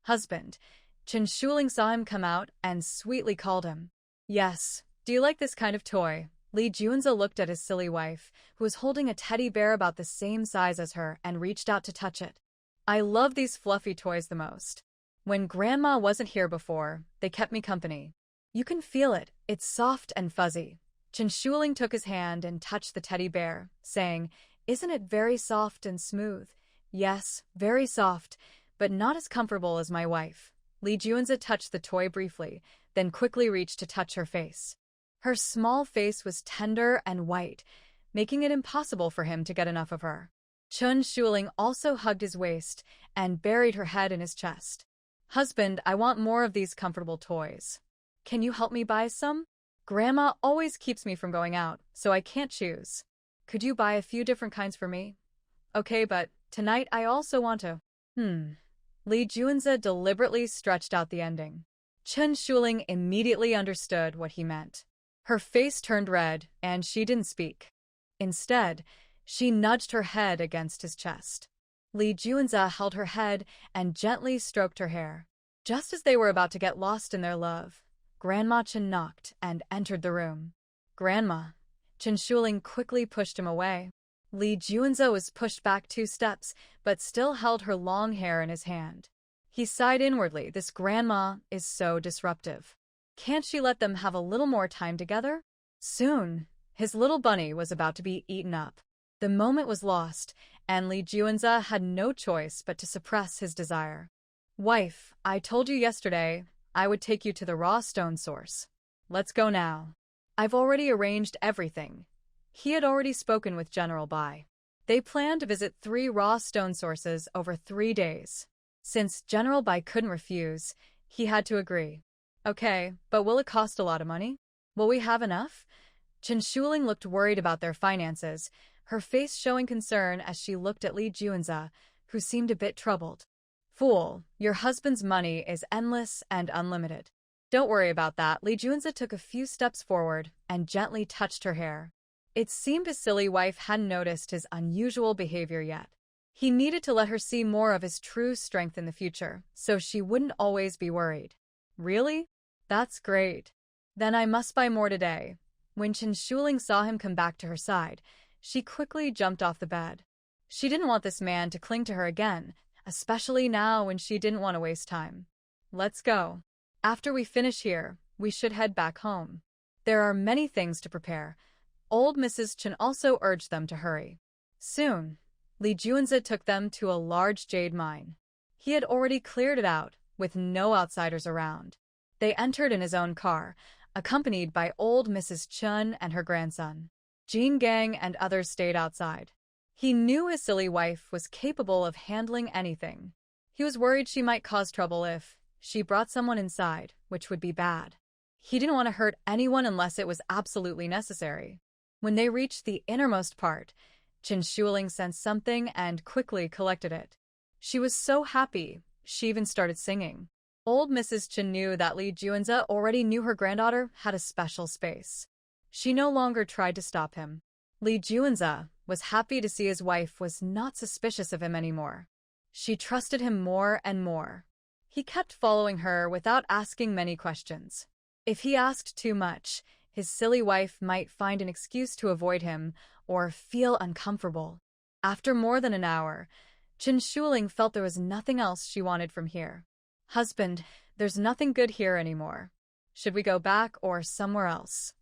Husband. Chen Shuling saw him come out and sweetly called him. Yes. Do you like this kind of toy? Lee Junza looked at his silly wife, who was holding a teddy bear about the same size as her, and reached out to touch it. I love these fluffy toys the most. When Grandma wasn't here before, they kept me company. You can feel it. It's soft and fuzzy. Chen Shuling took his hand and touched the teddy bear, saying, Isn't it very soft and smooth? Yes, very soft, but not as comfortable as my wife. Lee Junza touched the toy briefly, then quickly reached to touch her face. Her small face was tender and white, making it impossible for him to get enough of her. Chen Shuling also hugged his waist and buried her head in his chest. Husband, I want more of these comfortable toys. Can you help me buy some? Grandma always keeps me from going out, so I can't choose. Could you buy a few different kinds for me? Okay, but tonight I also want to. Lee Junza deliberately stretched out the ending. Chen Shuling immediately understood what he meant. Her face turned red, and she didn't speak. Instead, she nudged her head against his chest. Lee Junza held her head and gently stroked her hair. Just as they were about to get lost in their love, Grandma Chen knocked and entered the room. Grandma. Chen Shuling quickly pushed him away. Lee Junza was pushed back 2 steps, but still held her long hair in his hand. He sighed inwardly. This grandma is so disruptive. Can't she let them have a little more time together? Soon, his little bunny was about to be eaten up. The moment was lost, and Lee Junza had no choice but to suppress his desire. Wife, I told you yesterday I would take you to the raw stone source. Let's go now. I've already arranged everything. He had already spoken with General Bai. They planned to visit 3 raw stone sources over 3 days. Since General Bai couldn't refuse, he had to agree. Okay, but will it cost a lot of money? Will we have enough? Chen Shuling looked worried about their finances, her face showing concern as she looked at Lee Junza, who seemed a bit troubled. Fool, your husband's money is endless and unlimited. Don't worry about that. Lee Junza took a few steps forward and gently touched her hair. It seemed his silly wife hadn't noticed his unusual behavior yet. He needed to let her see more of his true strength in the future, so she wouldn't always be worried. Really? That's great. Then I must buy more today. When Chen Shuling saw him come back to her side, she quickly jumped off the bed. She didn't want this man to cling to her again, especially now when she didn't want to waste time. Let's go. After we finish here, we should head back home. There are many things to prepare. Old Mrs. Chen also urged them to hurry. Soon, Lee Junza took them to a large jade mine. He had already cleared it out, with no outsiders around. They entered in his own car, accompanied by old Mrs. Chen and her grandson. Jean Gang and others stayed outside. He knew his silly wife was capable of handling anything. He was worried she might cause trouble if she brought someone inside, which would be bad. He didn't want to hurt anyone unless it was absolutely necessary. When they reached the innermost part, Chen Shuling sensed something and quickly collected it. She was so happy, she even started singing. Old Mrs. Chen knew that Lee Junza already knew her granddaughter had a special space. She no longer tried to stop him. Lee Junza was happy to see his wife was not suspicious of him anymore. She trusted him more and more. He kept following her without asking many questions. If he asked too much, his silly wife might find an excuse to avoid him or feel uncomfortable. After more than an hour, Chen Shuling felt there was nothing else she wanted from here. Husband, there's nothing good here anymore. Should we go back or somewhere else?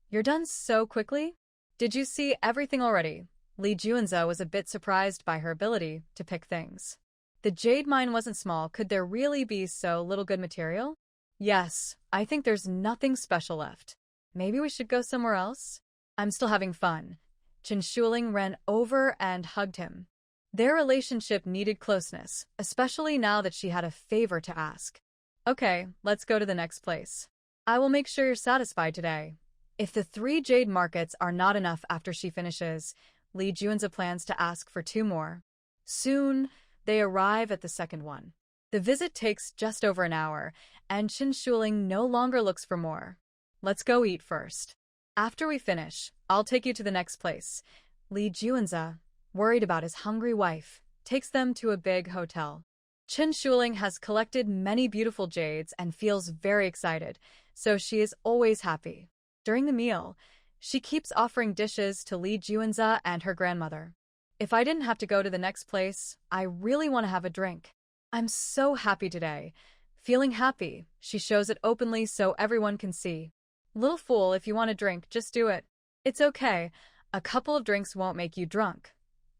You're done so quickly? Did you see everything already? Lee Junza was a bit surprised by her ability to pick things. The jade mine wasn't small. Could there really be so little good material? Yes, I think there's nothing special left. Maybe we should go somewhere else? I'm still having fun. Chen Shuling ran over and hugged him. Their relationship needed closeness, especially now that she had a favor to ask. Okay, let's go to the next place. I will make sure you're satisfied today. If the 3 jade markets are not enough after she finishes, Lee Junza plans to ask for 2 more. Soon, they arrive at the second one. The visit takes just over an hour, and Chen Shuling no longer looks for more. Let's go eat first. After we finish, I'll take you to the next place. Lee Junza, worried about his hungry wife, takes them to a big hotel. Chen Shuling has collected many beautiful jades and feels very excited, so she is always happy. During the meal, she keeps offering dishes to Li Juanza and her grandmother. If I didn't have to go to the next place, I really want to have a drink. I'm so happy today. Feeling happy, she shows it openly so everyone can see. Little fool, if you want a drink, just do it. It's okay. A couple of drinks won't make you drunk.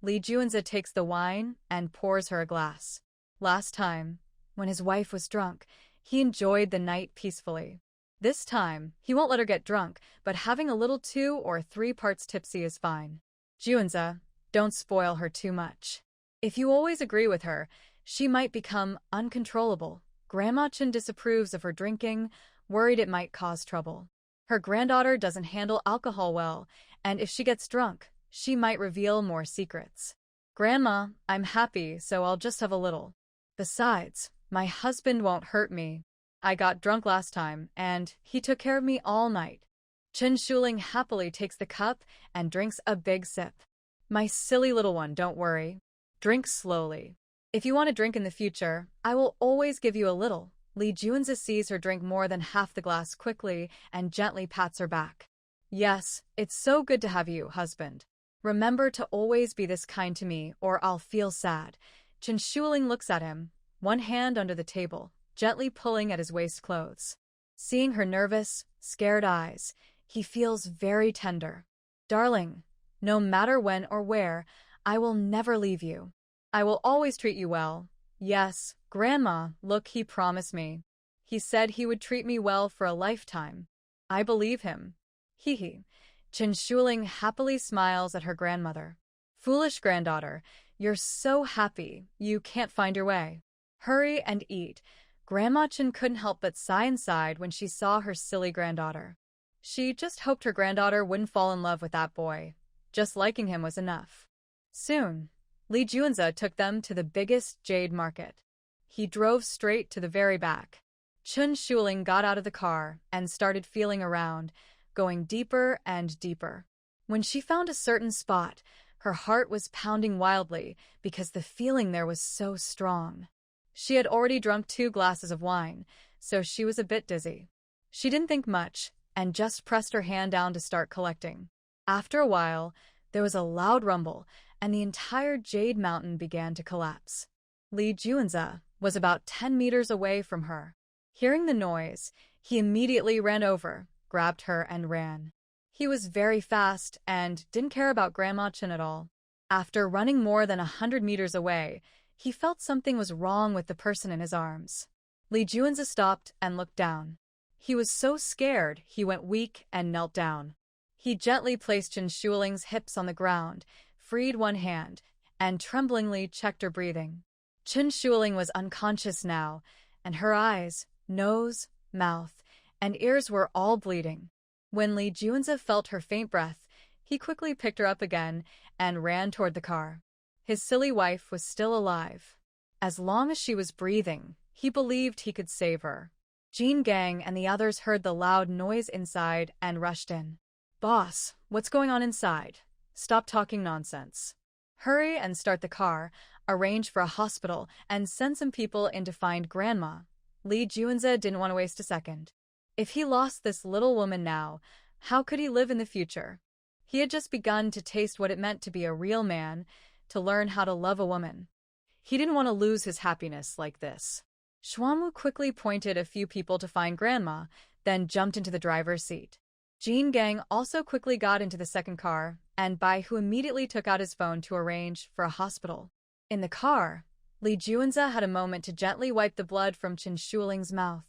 Li Juanza takes the wine and pours her a glass. Last time, when his wife was drunk, he enjoyed the night peacefully. This time, he won't let her get drunk, but having a little 2 or 3 parts tipsy is fine. Juanza, don't spoil her too much. If you always agree with her, she might become uncontrollable. Grandma Chen disapproves of her drinking, worried it might cause trouble. Her granddaughter doesn't handle alcohol well, and if she gets drunk, she might reveal more secrets. Grandma, I'm happy, so I'll just have a little. Besides, my husband won't hurt me. I got drunk last time, and he took care of me all night. Chen Shuling happily takes the cup and drinks a big sip. My silly little one, don't worry. Drink slowly. If you want to drink in the future, I will always give you a little. Li Juanza sees her drink more than half the glass quickly and gently pats her back. Yes, it's so good to have you, husband. Remember to always be this kind to me, or I'll feel sad. Chen Shuling looks at him, one hand under the table, gently pulling at his waist clothes. Seeing her nervous, scared eyes, he feels very tender. Darling, no matter when or where, I will never leave you. I will always treat you well. Yes, Grandma, look, he promised me. He said he would treat me well for a lifetime. I believe him. Hee hee. Chen Shuling happily smiles at her grandmother. Foolish granddaughter, you're so happy, you can't find your way. Hurry and eat. Grandma Chen couldn't help but sigh inside when she saw her silly granddaughter. She just hoped her granddaughter wouldn't fall in love with that boy. Just liking him was enough. Soon, Li Juanza took them to the biggest jade market. He drove straight to the very back. Chen Shuling got out of the car and started feeling around, going deeper and deeper. When she found a certain spot, her heart was pounding wildly because the feeling there was so strong. She had already drunk 2 glasses of wine, so she was a bit dizzy. She didn't think much and just pressed her hand down to start collecting. After a while, there was a loud rumble, and the entire jade mountain began to collapse. Li Juanza was about 10 meters away from her. Hearing the noise, he immediately ran over, grabbed her, and ran. He was very fast and didn't care about Grandma Chen at all. After running more than 100 meters away, he felt something was wrong with the person in his arms. Li Juanza stopped and looked down. He was so scared he went weak and knelt down. He gently placed Chen Shuling's hips on the ground, freed one hand, and tremblingly checked her breathing. Chen Shuling was unconscious now, and her eyes, nose, mouth, and ears were all bleeding. When Li Juanza felt her faint breath, he quickly picked her up again and ran toward the car. His silly wife was still alive. As long as she was breathing, he believed he could save her. Jean Gang and the others heard the loud noise inside and rushed in. Boss, what's going on inside? Stop talking nonsense. Hurry and start the car, arrange for a hospital, and send some people in to find Grandma. Li Juanza didn't want to waste a second. If he lost this little woman now, how could he live in the future? He had just begun to taste what it meant to be a real man, to learn how to love a woman. He didn't want to lose his happiness like this. Xuanwu quickly pointed a few people to find Grandma, then jumped into the driver's seat. Jean Gang also quickly got into the second car, and Bai Hu immediately took out his phone to arrange for a hospital. In the car, Li Juanza had a moment to gently wipe the blood from Chen Shuling's mouth,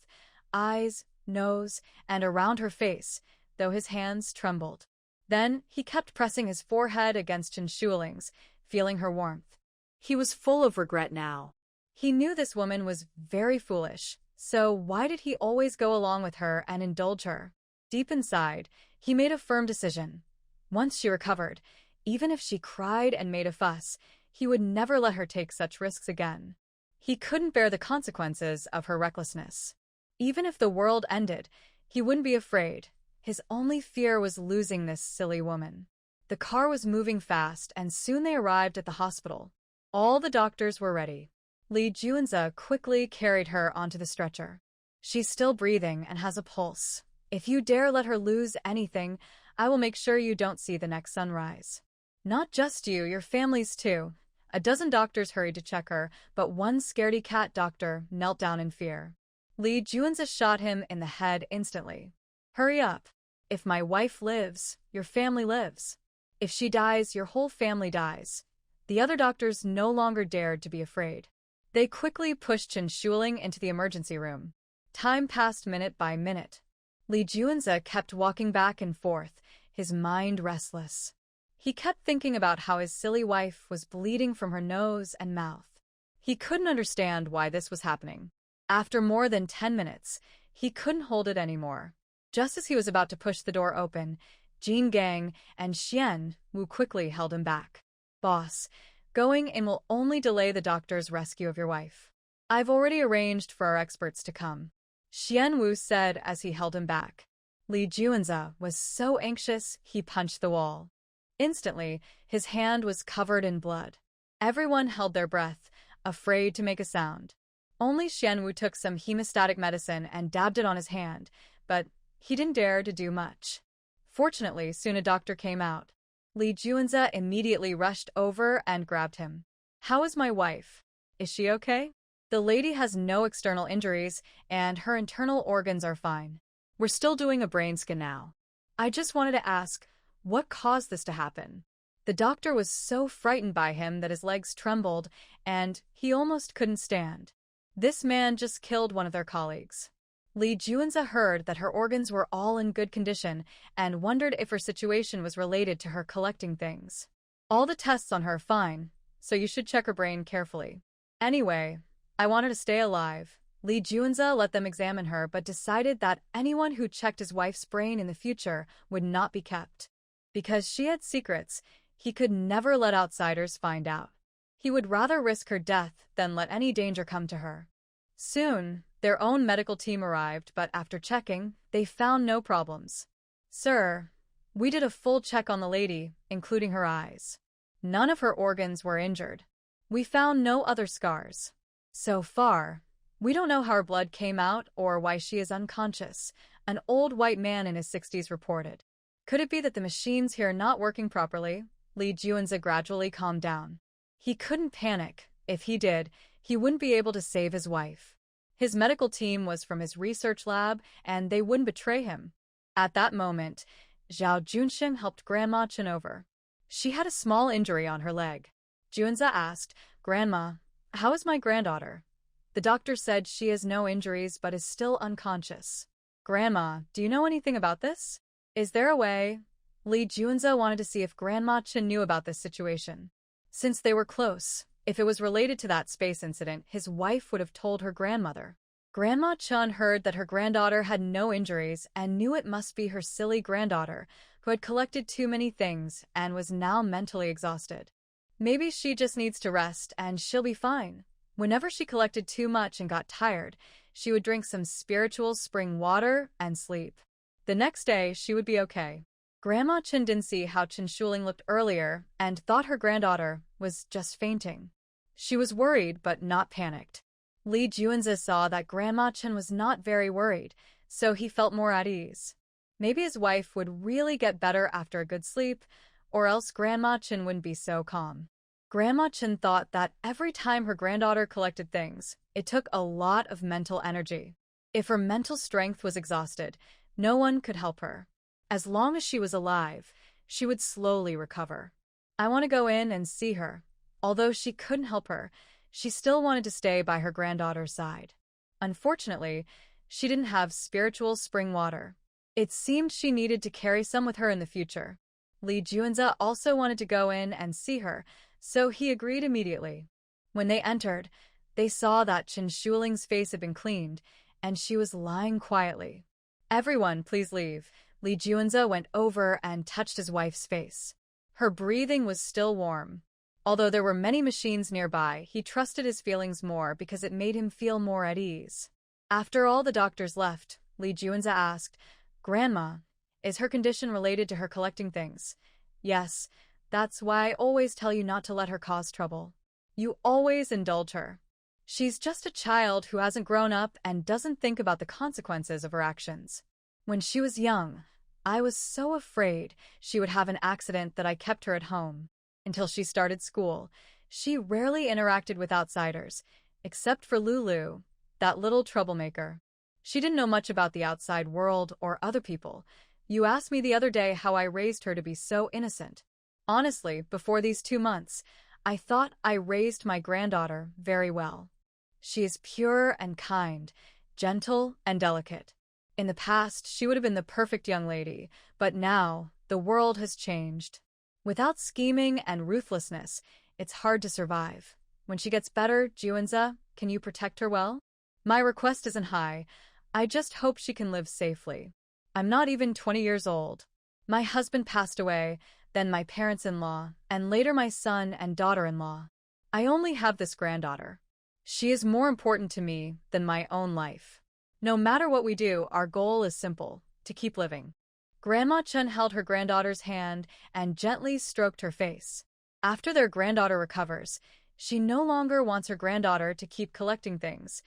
eyes, nose, and around her face, though his hands trembled. Then he kept pressing his forehead against Chen Shuling's, feeling her warmth. He was full of regret now. He knew this woman was very foolish, so why did he always go along with her and indulge her? Deep inside, he made a firm decision. Once she recovered, even if she cried and made a fuss, he would never let her take such risks again. He couldn't bear the consequences of her recklessness. Even if the world ended, he wouldn't be afraid. His only fear was losing this silly woman. The car was moving fast, and soon they arrived at the hospital. All the doctors were ready. Lee Junza quickly carried her onto the stretcher. She's still breathing and has a pulse. If you dare let her lose anything, I will make sure you don't see the next sunrise. Not just you, your families too. A dozen doctors hurried to check her, but one scaredy cat doctor knelt down in fear. Lee Junza shot him in the head instantly. Hurry up. If my wife lives, your family lives. If she dies, your whole family dies. The other doctors no longer dared to be afraid. They quickly pushed Chen Shuling into the emergency room. Time passed minute by minute. Lee Junza kept walking back and forth, his mind restless. He kept thinking about how his silly wife was bleeding from her nose and mouth. He couldn't understand why this was happening. After more than 10 minutes, he couldn't hold it anymore. Just as he was about to push the door open, Jin Gang and Xian Wu quickly held him back. Boss, going in will only delay the doctor's rescue of your wife. I've already arranged for our experts to come, Xian Wu said as he held him back. Lee Junza was so anxious he punched the wall. Instantly, his hand was covered in blood. Everyone held their breath, afraid to make a sound. Only Xian Wu took some hemostatic medicine and dabbed it on his hand, but he didn't dare to do much. Fortunately, soon a doctor came out. Lee Junza immediately rushed over and grabbed him. How is my wife? Is she okay? The lady has no external injuries, and her internal organs are fine. We're still doing a brain scan now. I just wanted to ask, what caused this to happen? The doctor was so frightened by him that his legs trembled, and he almost couldn't stand. This man just killed one of their colleagues. Lee Junza heard that her organs were all in good condition and wondered if her situation was related to her collecting things. All the tests on her fine, so you should check her brain carefully. Anyway, I want her to stay alive. Lee Junza let them examine her but decided that anyone who checked his wife's brain in the future would not be kept. Because she had secrets, he could never let outsiders find out. He would rather risk her death than let any danger come to her. Soon, their own medical team arrived, but after checking, they found no problems. Sir, we did a full check on the lady, including her eyes. None of her organs were injured. We found no other scars. So far, we don't know how her blood came out or why she is unconscious, an old white man in his 60s reported. Could it be that the machines here are not working properly? Lee Junza gradually calmed down. He couldn't panic. If he did, he wouldn't be able to save his wife. His medical team was from his research lab, and they wouldn't betray him. At that moment, Zhao Junsheng helped Grandma Chen over. She had a small injury on her leg. Junza asked, Grandma, how is my granddaughter? The doctor said she has no injuries but is still unconscious. Grandma, do you know anything about this? Is there a way? Lee Junza wanted to see if Grandma Chen knew about this situation. Since they were close, if it was related to that space incident, his wife would have told her grandmother. Grandma Chen heard that her granddaughter had no injuries and knew it must be her silly granddaughter, who had collected too many things and was now mentally exhausted. Maybe she just needs to rest and she'll be fine. Whenever she collected too much and got tired, she would drink some spiritual spring water and sleep. The next day, she would be okay. Grandma Chen didn't see how Chen Shuling looked earlier and thought her granddaughter was just fainting. She was worried but not panicked. Lee Junza saw that Grandma Chen was not very worried, so he felt more at ease. Maybe his wife would really get better after a good sleep, or else Grandma Chen wouldn't be so calm. Grandma Chen thought that every time her granddaughter collected things, it took a lot of mental energy. If her mental strength was exhausted, no one could help her. As long as she was alive, she would slowly recover. I want to go in and see her. Although she couldn't help her, she still wanted to stay by her granddaughter's side. Unfortunately, she didn't have spiritual spring water. It seemed she needed to carry some with her in the future. Lee Junza also wanted to go in and see her, so he agreed immediately. When they entered, they saw that Chen Shuling's face had been cleaned, and she was lying quietly. Everyone, please leave. Lee Junza went over and touched his wife's face. Her breathing was still warm. Although there were many machines nearby, he trusted his feelings more because it made him feel more at ease. After all the doctors left, Lee Junza asked, Grandma, is her condition related to her collecting things? Yes, that's why I always tell you not to let her cause trouble. You always indulge her. She's just a child who hasn't grown up and doesn't think about the consequences of her actions. When she was young, I was so afraid she would have an accident that I kept her at home. Until she started school, she rarely interacted with outsiders, except for Lulu, that little troublemaker. She didn't know much about the outside world or other people. You asked me the other day how I raised her to be so innocent. Honestly, before these 2 months, I thought I raised my granddaughter very well. She is pure and kind, gentle and delicate. In the past, she would have been the perfect young lady, but now, the world has changed. Without scheming and ruthlessness, it's hard to survive. When she gets better, Juinza, can you protect her well? My request isn't high. I just hope she can live safely. I'm not even 20 years old. My husband passed away, then my parents-in-law, and later my son and daughter-in-law. I only have this granddaughter. She is more important to me than my own life. No matter what we do, our goal is simple: to keep living. Grandma Chen held her granddaughter's hand and gently stroked her face. After their granddaughter recovers, she no longer wants her granddaughter to keep collecting things.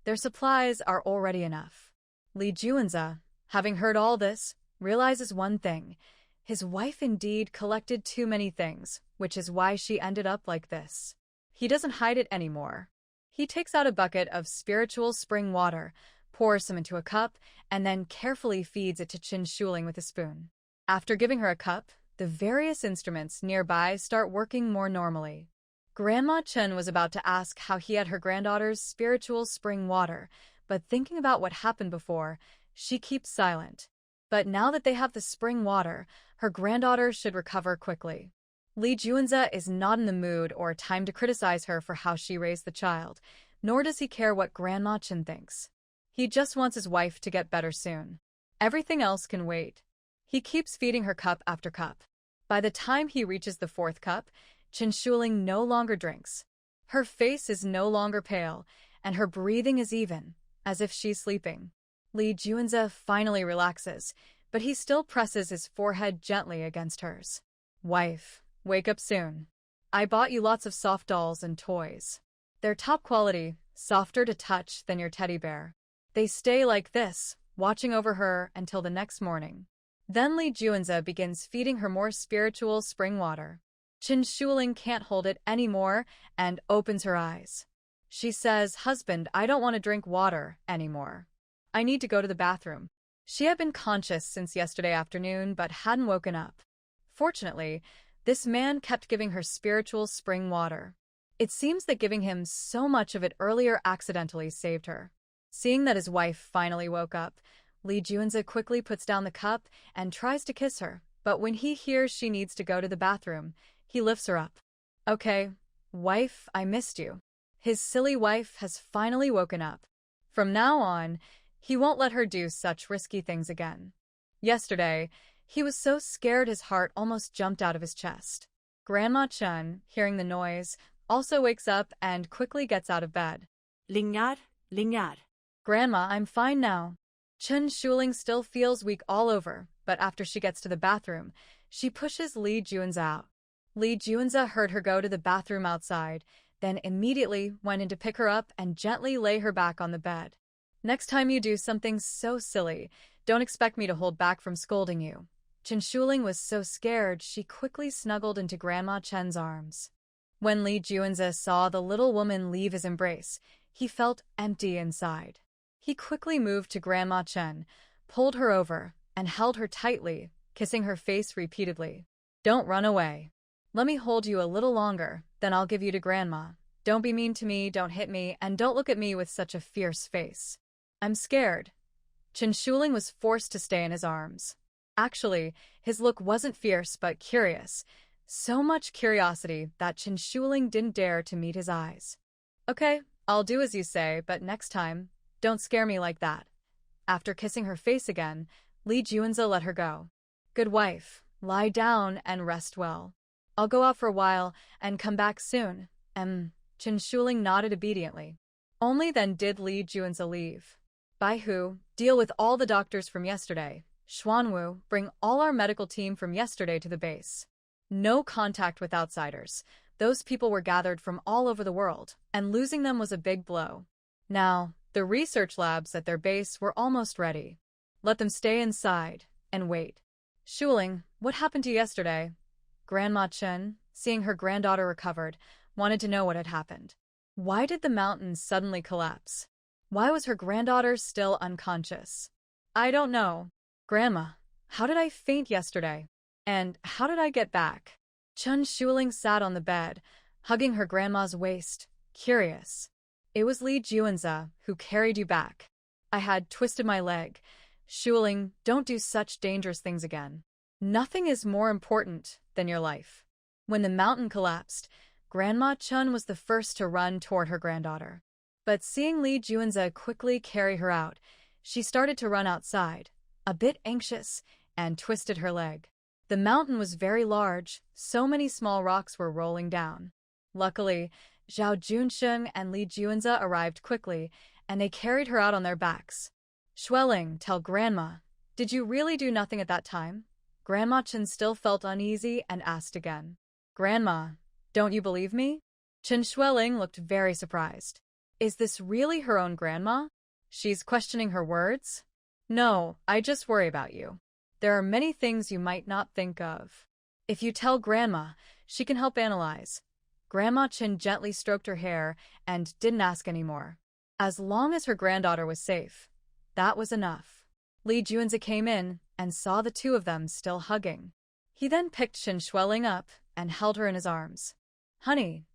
Their supplies are already enough. Li Juanza, having heard all this, realizes one thing. His wife indeed collected too many things, which is why she ended up like this. He doesn't hide it anymore. He takes out a bucket of spiritual spring water, pours some into a cup, and then carefully feeds it to Qin Shuling with a spoon. After giving her a cup, the various instruments nearby start working more normally. Grandma Chen was about to ask how he had her granddaughter's spiritual spring water, but thinking about what happened before, she keeps silent. But now that they have the spring water, her granddaughter should recover quickly. Li Juanza is not in the mood or time to criticize her for how she raised the child, nor does he care what Grandma Chen thinks. He just wants his wife to get better soon. Everything else can wait. He keeps feeding her cup after cup. By the time he reaches the 4th cup, Qin Shuling no longer drinks. Her face is no longer pale, and her breathing is even, as if she's sleeping. Li Juanza finally relaxes, but he still presses his forehead gently against hers. Wife, wake up soon. I bought you lots of soft dolls and toys. They're top quality, softer to touch than your teddy bear. They stay like this, watching over her until the next morning. Then Li Juanza begins feeding her more spiritual spring water. Qin Shuling can't hold it anymore and opens her eyes. She says, "Husband, I don't want to drink water anymore. I need to go to the bathroom." She had been conscious since yesterday afternoon but hadn't woken up. Fortunately, this man kept giving her spiritual spring water. It seems that giving him so much of it earlier accidentally saved her. Seeing that his wife finally woke up, Li Juanza quickly puts down the cup and tries to kiss her, but when he hears she needs to go to the bathroom, he lifts her up. "Okay, wife, I missed you." His silly wife has finally woken up. From now on, he won't let her do such risky things again. Yesterday, he was so scared his heart almost jumped out of his chest. Grandma Chen, hearing the noise, also wakes up and quickly gets out of bed. Lingar, lingar. "Grandma, I'm fine now." Qin Shuling still feels weak all over, but after she gets to the bathroom, she pushes Li Juanza out. Li Juanza heard her go to the bathroom outside, then immediately went in to pick her up and gently lay her back on the bed. "Next time you do something so silly, don't expect me to hold back from scolding you." Qin Shuling was so scared she quickly snuggled into Grandma Chen's arms. When Li Juanza saw the little woman leave his embrace, he felt empty inside. He quickly moved to Grandma Chen, pulled her over, and held her tightly, kissing her face repeatedly. "Don't run away. Let me hold you a little longer, then I'll give you to Grandma. Don't be mean to me, don't hit me, and don't look at me with such a fierce face. I'm scared." Qin Shuling was forced to stay in his arms. Actually, his look wasn't fierce but curious. So much curiosity that Qin Shuling didn't dare to meet his eyes. "Okay, I'll do as you say, but next time, don't scare me like that." After kissing her face again, Li Juanza let her go. "Good wife, lie down and rest well. I'll go out for a while and come back soon." Qin Shuling nodded obediently. Only then did Li Juanza leave. "Bai Hu, deal with all the doctors from yesterday. Xuanwu, bring all our medical team from yesterday to the base. No contact with outsiders. Those people were gathered from all over the world, and losing them was a big blow. Now, the research labs at their base were almost ready. Let them stay inside and wait. Shuling, what happened to you yesterday? Grandma Chen, seeing her granddaughter recovered, wanted to know what had happened. Why did the mountains suddenly collapse? Why was her granddaughter still unconscious? I don't know. Grandma, how did I faint yesterday? And how did I get back? Chen Shuling sat on the bed, hugging her grandma's waist, curious. It was Li Juanza who carried you back. I had twisted my leg. Shuling, don't do such dangerous things again. Nothing is more important than your life. When the mountain collapsed, Grandma Chen was the first to run toward her granddaughter. But seeing Li Juanza quickly carry her out, she started to run outside, a bit anxious, and twisted her leg. The mountain was very large, so many small rocks were rolling down. Luckily, Zhao Junsheng and Li Juanza arrived quickly, and they carried her out on their backs. Shuling, tell Grandma, did you really do nothing at that time? Grandma Chen still felt uneasy and asked again. Grandma, don't you believe me? Chen Shuling looked very surprised. Is this really her own grandma? She's questioning her words? No, I just worry about you. There are many things you might not think of. If you tell Grandma, she can help analyze. Grandma Chen gently stroked her hair and didn't ask any more. As long as her granddaughter was safe, that was enough. Li Juanza came in and saw the two of them still hugging. He then picked Chen Shuling up and held her in his arms. Honey,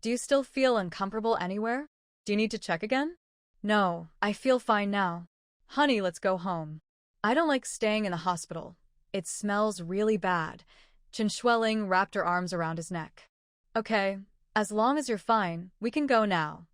do you still feel uncomfortable anywhere? Do you need to check again? No, I feel fine now. Honey, let's go home. I don't like staying in the hospital. It smells really bad. Chen Shuling wrapped her arms around his neck. Okay, as long as you're fine, we can go now.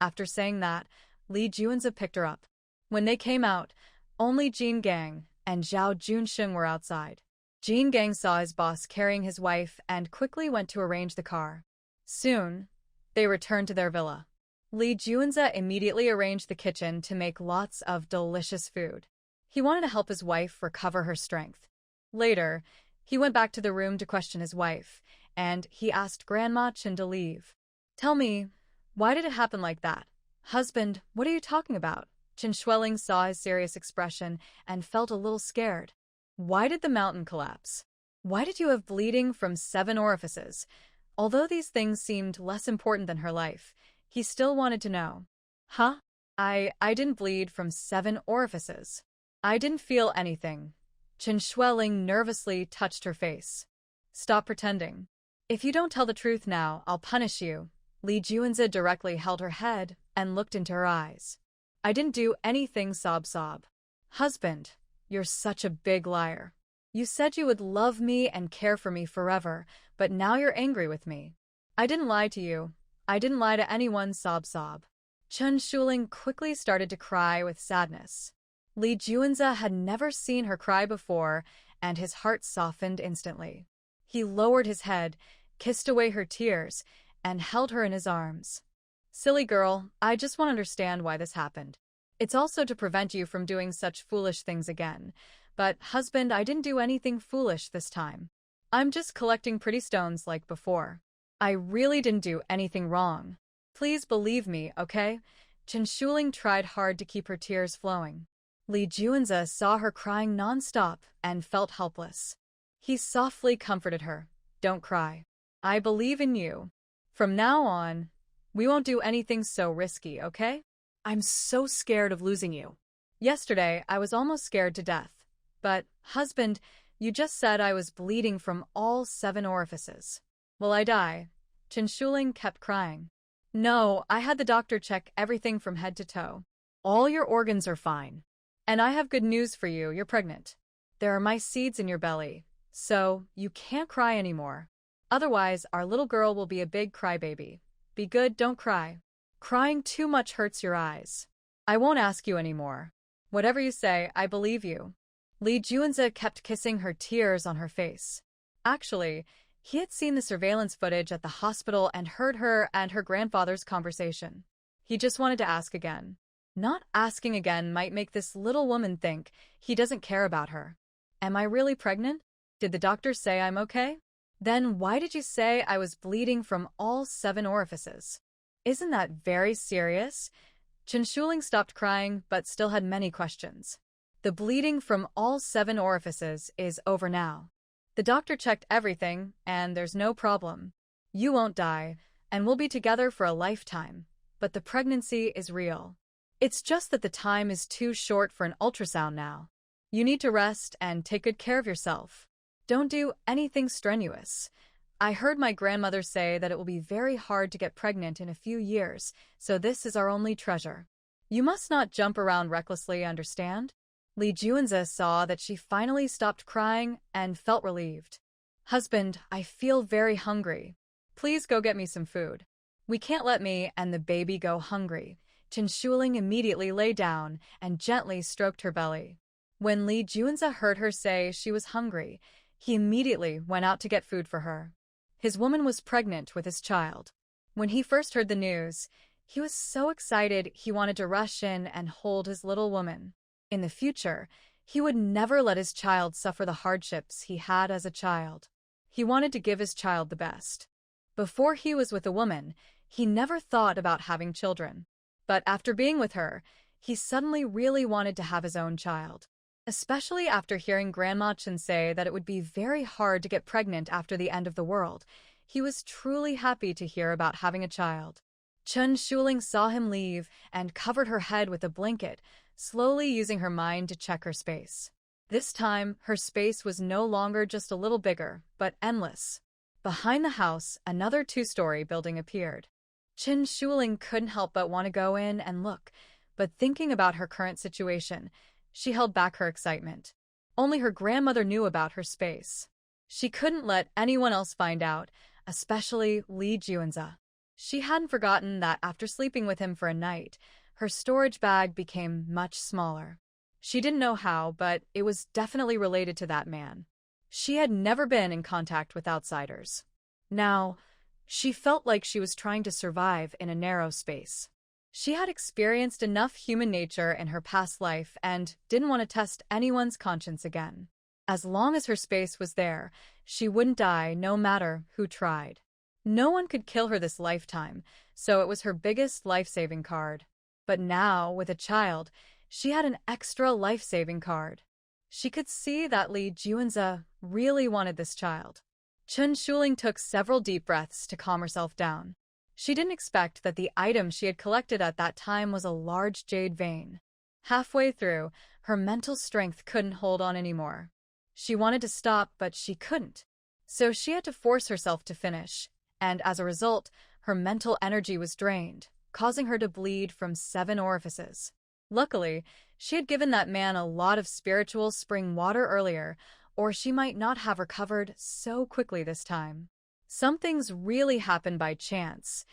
After saying that, Li Juanza picked her up. When they came out, only Jin Gang and Zhao Junsheng were outside. Jin Gang saw his boss carrying his wife and quickly went to arrange the car. Soon, they returned to their villa. Li Juanza immediately arranged the kitchen to make lots of delicious food. He wanted to help his wife recover her strength. Later, he went back to the room to question his wife, and he asked Grandma Chen to leave. Tell me, why did it happen like that? Husband, what are you talking about? Chen Shuling saw his serious expression and felt a little scared. Why did the mountain collapse? Why did you have bleeding from 7 orifices? Although these things seemed less important than her life, he still wanted to know. Huh? I didn't bleed from 7 orifices. I didn't feel anything. Chen Shuling nervously touched her face. Stop pretending. If you don't tell the truth now, I'll punish you. Li Juanza directly held her head and looked into her eyes. I didn't do anything, sob. Husband, you're such a big liar. You said you would love me and care for me forever, but now you're angry with me. I didn't lie to you. I didn't lie to anyone, sob. Chen Shuling quickly started to cry with sadness. Li Juanza had never seen her cry before, and his heart softened instantly. He lowered his head, kissed away her tears, and held her in his arms. Silly girl, I just want to understand why this happened. It's also to prevent you from doing such foolish things again. But, husband, I didn't do anything foolish this time. I'm just collecting pretty stones like before. I really didn't do anything wrong. Please believe me, okay? Chen Shuling tried hard to keep her tears flowing. Li Juanza saw her crying nonstop and felt helpless. He softly comforted her. Don't cry. I believe in you. From now on, we won't do anything so risky, okay? I'm so scared of losing you. Yesterday, I was almost scared to death. But, husband, you just said I was bleeding from all 7 orifices. Will I die? Chen Shuling kept crying. No, I had the doctor check everything from head to toe. All your organs are fine. And I have good news for you, you're pregnant. There are my seeds in your belly, so you can't cry anymore. Otherwise, our little girl will be a big crybaby. Be good, don't cry. Crying too much hurts your eyes. I won't ask you anymore. Whatever you say, I believe you. Li Juanza kept kissing her tears on her face. Actually, he had seen the surveillance footage at the hospital and heard her and her grandfather's conversation. He just wanted to ask again. Not asking again might make this little woman think he doesn't care about her. Am I really pregnant? Did the doctor say I'm okay? Then why did you say I was bleeding from all 7 orifices? Isn't that very serious? Chen Shuling stopped crying but still had many questions. The bleeding from all 7 orifices is over now. The doctor checked everything, and there's no problem. You won't die, and we'll be together for a lifetime. But the pregnancy is real. It's just that the time is too short for an ultrasound now. You need to rest and take good care of yourself. Don't do anything strenuous. I heard my grandmother say that it will be very hard to get pregnant in a few years, so this is our only treasure. You must not jump around recklessly, understand? Li Juanze saw that she finally stopped crying and felt relieved. Husband, I feel very hungry. Please go get me some food. We can't let me and the baby go hungry. Chen Shuling immediately lay down and gently stroked her belly. When Li Juanze heard her say she was hungry, he immediately went out to get food for her. His woman was pregnant with his child. When he first heard the news, he was so excited he wanted to rush in and hold his little woman. In the future, he would never let his child suffer the hardships he had as a child. He wanted to give his child the best. Before he was with a woman, he never thought about having children. But after being with her, he suddenly really wanted to have his own child. Especially after hearing Grandma Chen say that it would be very hard to get pregnant after the end of the world, he was truly happy to hear about having a child. Chen Shuling saw him leave and covered her head with a blanket, slowly using her mind to check her space. This time, her space was no longer just a little bigger, but endless. Behind the house, another 2-story building appeared. Chen Shuling couldn't help but want to go in and look, but thinking about her current situation, she held back her excitement. Only her grandmother knew about her space. She couldn't let anyone else find out, especially Li Juanze. She hadn't forgotten that after sleeping with him for a night, her storage bag became much smaller. She didn't know how, but it was definitely related to that man. She had never been in contact with outsiders. Now, she felt like she was trying to survive in a narrow space. She had experienced enough human nature in her past life and didn't want to test anyone's conscience again. As long as her space was there, she wouldn't die no matter who tried. No one could kill her this lifetime, so it was her biggest life-saving card. But now, with a child, she had an extra life-saving card. She could see that Li Juanze really wanted this child. Chen Shuling took several deep breaths to calm herself down. She didn't expect that the item she had collected at that time was a large jade vein. Halfway through, her mental strength couldn't hold on anymore. She wanted to stop, but she couldn't. So she had to force herself to finish, and as a result, her mental energy was drained, causing her to bleed from 7 orifices. Luckily, she had given that man a lot of spiritual spring water earlier, or she might not have recovered so quickly this time. Some things really happen by chance.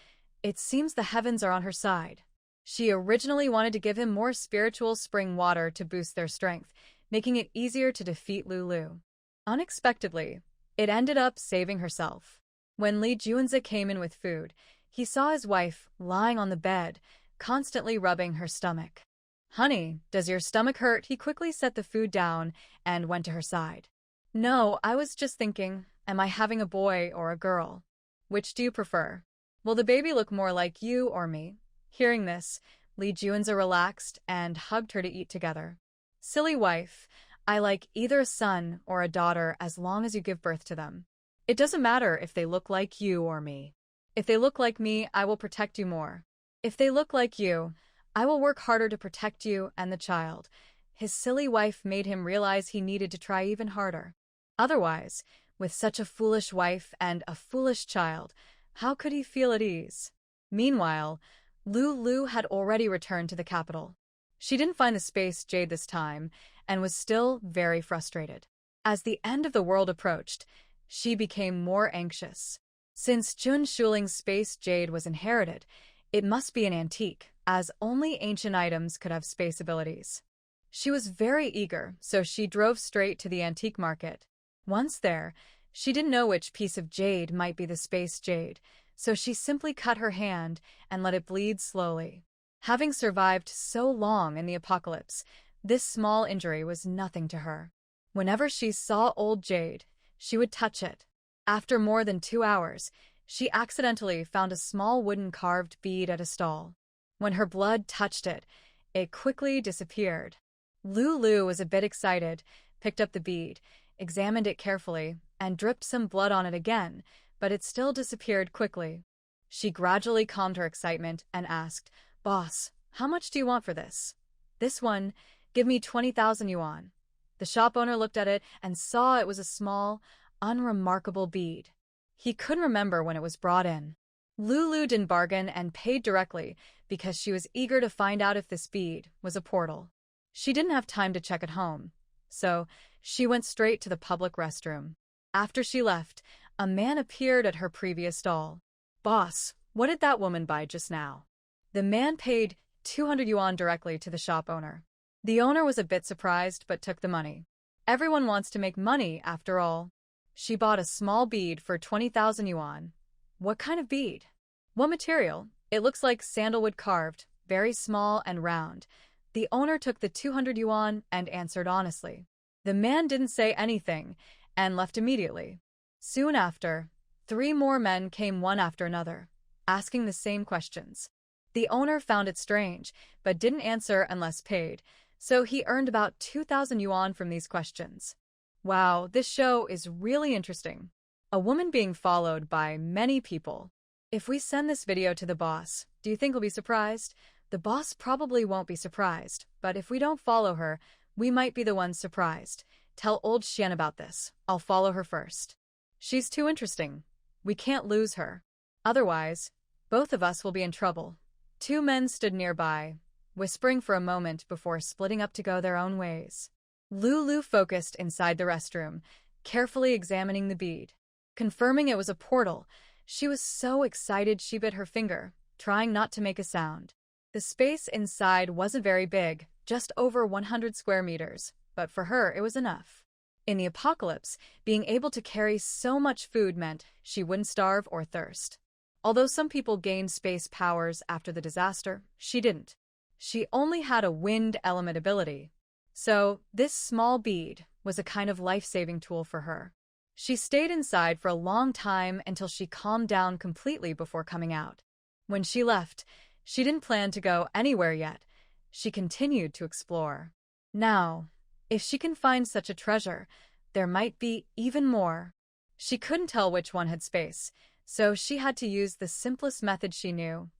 It seems the heavens are on her side. She originally wanted to give him more spiritual spring water to boost their strength, making it easier to defeat Lulu. Unexpectedly, it ended up saving herself. When Li Juanze came in with food, he saw his wife lying on the bed, constantly rubbing her stomach. "Honey, does your stomach hurt?" He quickly set the food down and went to her side. "No, I was just thinking, am I having a boy or a girl? Which do you prefer? Will the baby look more like you or me?" Hearing this, Li Juanze relaxed and hugged her to eat together. "Silly wife, I like either a son or a daughter as long as you give birth to them. It doesn't matter if they look like you or me. If they look like me, I will protect you more. If they look like you, I will work harder to protect you and the child." His silly wife made him realize he needed to try even harder. Otherwise, with such a foolish wife and a foolish child, how could he feel at ease? Meanwhile, Lulu had already returned to the capital. She didn't find the space jade this time and was still very frustrated. As the end of the world approached, she became more anxious. Since Chen Shuling's space jade was inherited, it must be an antique, as only ancient items could have space abilities. She was very eager, so she drove straight to the antique market. Once there, she didn't know which piece of jade might be the space jade, so she simply cut her hand and let it bleed slowly. Having survived so long in the apocalypse, this small injury was nothing to her. Whenever she saw old jade, she would touch it. After more than 2 hours, she accidentally found a small wooden carved bead at a stall. When her blood touched it, it quickly disappeared. Lulu was a bit excited, picked up the bead, examined it carefully, and dripped some blood on it again, but it still disappeared quickly. She gradually calmed her excitement and asked, "Boss, how much do you want for this?" "This one, give me 20,000 yuan." The shop owner looked at it and saw it was a small, unremarkable bead. He couldn't remember when it was brought in. Lulu didn't bargain and paid directly because she was eager to find out if this bead was a portal. She didn't have time to check at home, so she went straight to the public restroom. After she left, a man appeared at her previous stall. "Boss, what did that woman buy just now?" The man paid 200 yuan directly to the shop owner. The owner was a bit surprised but took the money. Everyone wants to make money after all. She bought a small bead for 20,000 yuan. "What kind of bead?" "What material?" "It looks like sandalwood carved, very small and round." The owner took the 200 yuan and answered honestly. The man didn't say anything and left immediately. Soon after, 3 more men came one after another, asking the same questions. The owner found it strange, but didn't answer unless paid, so he earned about 2,000 yuan from these questions. Wow, this show is really interesting. A woman being followed by many people. If we send this video to the boss, do you think he'll be surprised? The boss probably won't be surprised, but if we don't follow her, we might be the ones surprised. Tell old Xian about this. I'll follow her first. She's too interesting. We can't lose her. Otherwise, both of us will be in trouble. 2 men stood nearby, whispering for a moment before splitting up to go their own ways. Lulu focused inside the restroom, carefully examining the bead. Confirming it was a portal, she was so excited she bit her finger, trying not to make a sound. The space inside wasn't very big, just over 100 square meters, but for her it was enough. In the apocalypse, being able to carry so much food meant she wouldn't starve or thirst. Although some people gained space powers after the disaster, she didn't. She only had a wind element ability. So, this small bead was a kind of life-saving tool for her. She stayed inside for a long time until she calmed down completely before coming out. When she left, she didn't plan to go anywhere yet. She continued to explore. Now, if she can find such a treasure, there might be even more. She couldn't tell which one had space, so she had to use the simplest method she knew.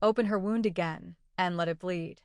Open her wound again and let it bleed.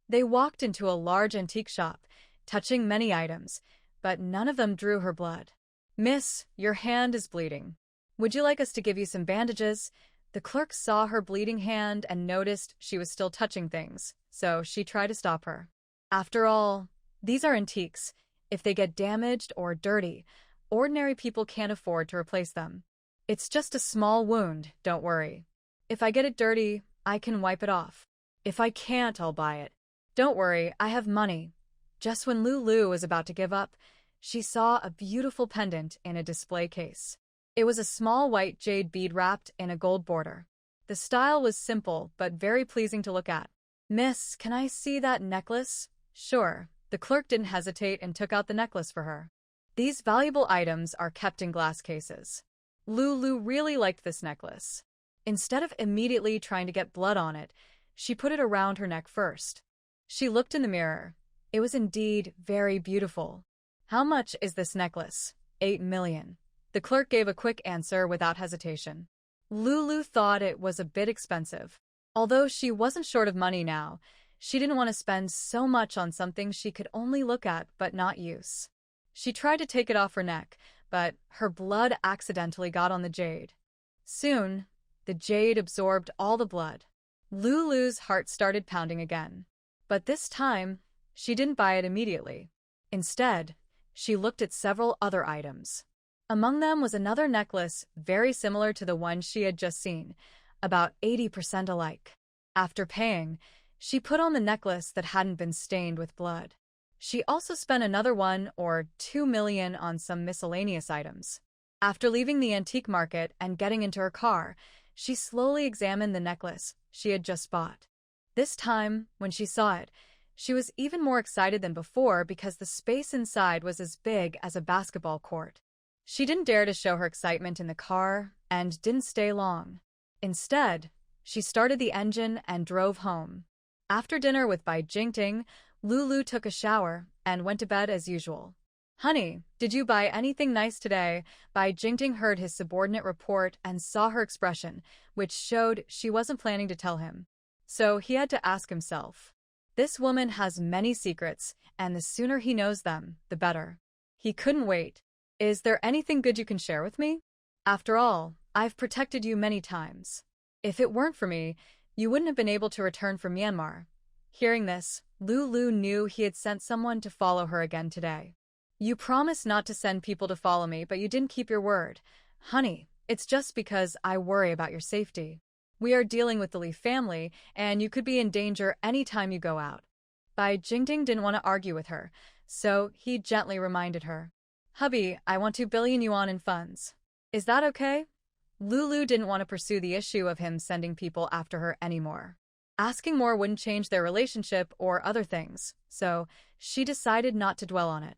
They walked into a large antique shop, touching many items, but none of them drew her blood. "Miss, your hand is bleeding. Would you like us to give you some bandages?" The clerk saw her bleeding hand and noticed she was still touching things, so she tried to stop her. After all, these are antiques. If they get damaged or dirty, ordinary people can't afford to replace them. "It's just a small wound, don't worry. If I get it dirty, I can wipe it off. If I can't, I'll buy it. Don't worry, I have money." Just when Lulu was about to give up, she saw a beautiful pendant in a display case. It was a small white jade bead wrapped in a gold border. The style was simple but very pleasing to look at. "Miss, can I see that necklace?" "Sure." The clerk didn't hesitate and took out the necklace for her. These valuable items are kept in glass cases. Lulu really liked this necklace. Instead of immediately trying to get blood on it, she put it around her neck first. She looked in the mirror. It was indeed very beautiful. "How much is this necklace?" 8 million. The clerk gave a quick answer without hesitation. Lulu thought it was a bit expensive. Although she wasn't short of money now, she didn't want to spend so much on something she could only look at but not use. She tried to take it off her neck, but her blood accidentally got on the jade. Soon, the jade absorbed all the blood. Lulu's heart started pounding again. But this time, she didn't buy it immediately. Instead, she looked at several other items. Among them was another necklace very similar to the one she had just seen, about 80% alike. After paying, she put on the necklace that hadn't been stained with blood. She also spent another 1 or 2 million on some miscellaneous items. After leaving the antique market and getting into her car, she slowly examined the necklace she had just bought. This time, when she saw it, she was even more excited than before because the space inside was as big as a basketball court. She didn't dare to show her excitement in the car and didn't stay long. Instead, she started the engine and drove home. After dinner with Bai Jingting, Lulu took a shower and went to bed as usual. "Honey, did you buy anything nice today?" Bai Jingting heard his subordinate report and saw her expression, which showed she wasn't planning to tell him. So he had to ask himself. This woman has many secrets, and the sooner he knows them, the better. He couldn't wait. "Is there anything good you can share with me? After all, I've protected you many times. If it weren't for me, you wouldn't have been able to return from Myanmar." Hearing this, Lulu knew he had sent someone to follow her again today. "You promised not to send people to follow me, but you didn't keep your word. Honey, it's just because I worry about your safety. We are dealing with the Lee family, and you could be in danger any time you go out." Bai Jingting didn't want to argue with her, so he gently reminded her. "Hubby, I want 2 billion yuan in funds. Is that okay?" Lulu didn't want to pursue the issue of him sending people after her anymore. Asking more wouldn't change their relationship or other things, so she decided not to dwell on it.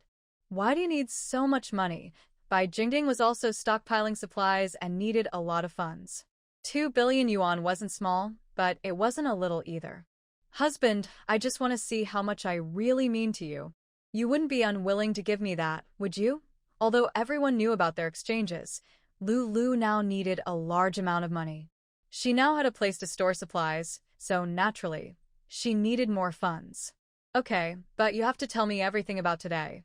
"Why do you need so much money?" Bai Jingting was also stockpiling supplies and needed a lot of funds. 2 billion yuan wasn't small, but it wasn't a little either. "Husband, I just want to see how much I really mean to you. You wouldn't be unwilling to give me that, would you?" Although everyone knew about their exchanges, Lulu now needed a large amount of money. She now had a place to store supplies, so naturally, she needed more funds. "Okay, but you have to tell me everything about today."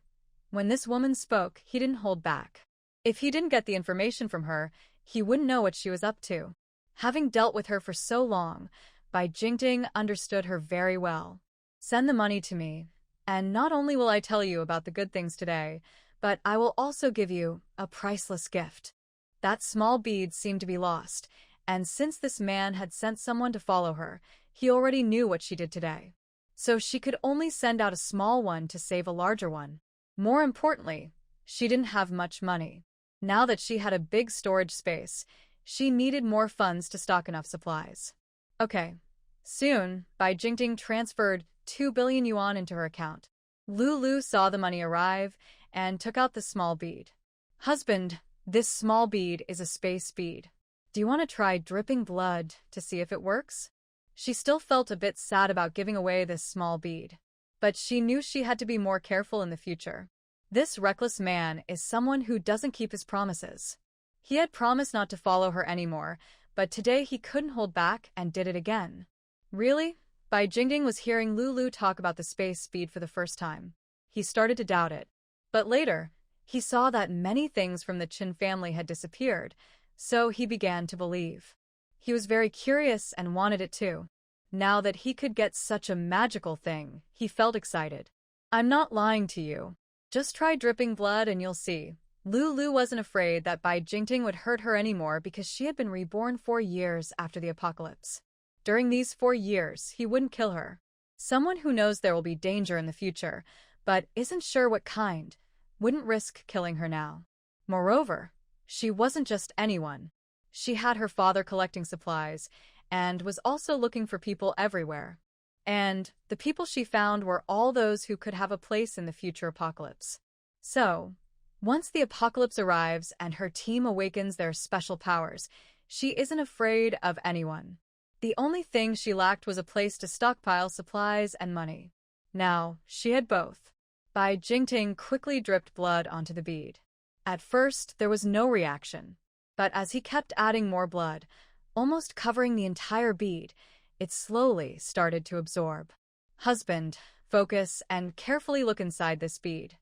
When this woman spoke, he didn't hold back. If he didn't get the information from her, he wouldn't know what she was up to. Having dealt with her for so long, Bai Jingting understood her very well. "Send the money to me, and not only will I tell you about the good things today, but I will also give you a priceless gift." That small bead seemed to be lost, and since this man had sent someone to follow her, he already knew what she did today. So she could only send out a small one to save a larger one. More importantly, she didn't have much money. Now that she had a big storage space, she needed more funds to stock enough supplies. Okay. Soon, Bai Jingting transferred 2 billion yuan into her account. Lulu saw the money arrive and took out the small bead. "Husband, this small bead is a space bead. Do you want to try dripping blood to see if it works?" She still felt a bit sad about giving away this small bead, but she knew she had to be more careful in the future. This reckless man is someone who doesn't keep his promises. He had promised not to follow her anymore, but today he couldn't hold back and did it again. Really? Bai Jingting was hearing Lulu talk about the space speed for the first time. He started to doubt it. But later, he saw that many things from the Qin family had disappeared, so he began to believe. He was very curious and wanted it too. Now that he could get such a magical thing, he felt excited. "I'm not lying to you. Just try dripping blood and you'll see." Lulu wasn't afraid that Bai Jingting would hurt her anymore because she had been reborn 4 years after the apocalypse. During these 4 years, he wouldn't kill her. Someone who knows there will be danger in the future, but isn't sure what kind, wouldn't risk killing her now. Moreover, she wasn't just anyone. She had her father collecting supplies, and was also looking for people everywhere. And the people she found were all those who could have a place in the future apocalypse. So, once the apocalypse arrives and her team awakens their special powers, she isn't afraid of anyone. The only thing she lacked was a place to stockpile supplies and money. Now, she had both. Bai Jingting quickly dripped blood onto the bead. At first, there was no reaction, but as he kept adding more blood, almost covering the entire bead, it slowly started to absorb. "Husband, focus and carefully look inside this bead."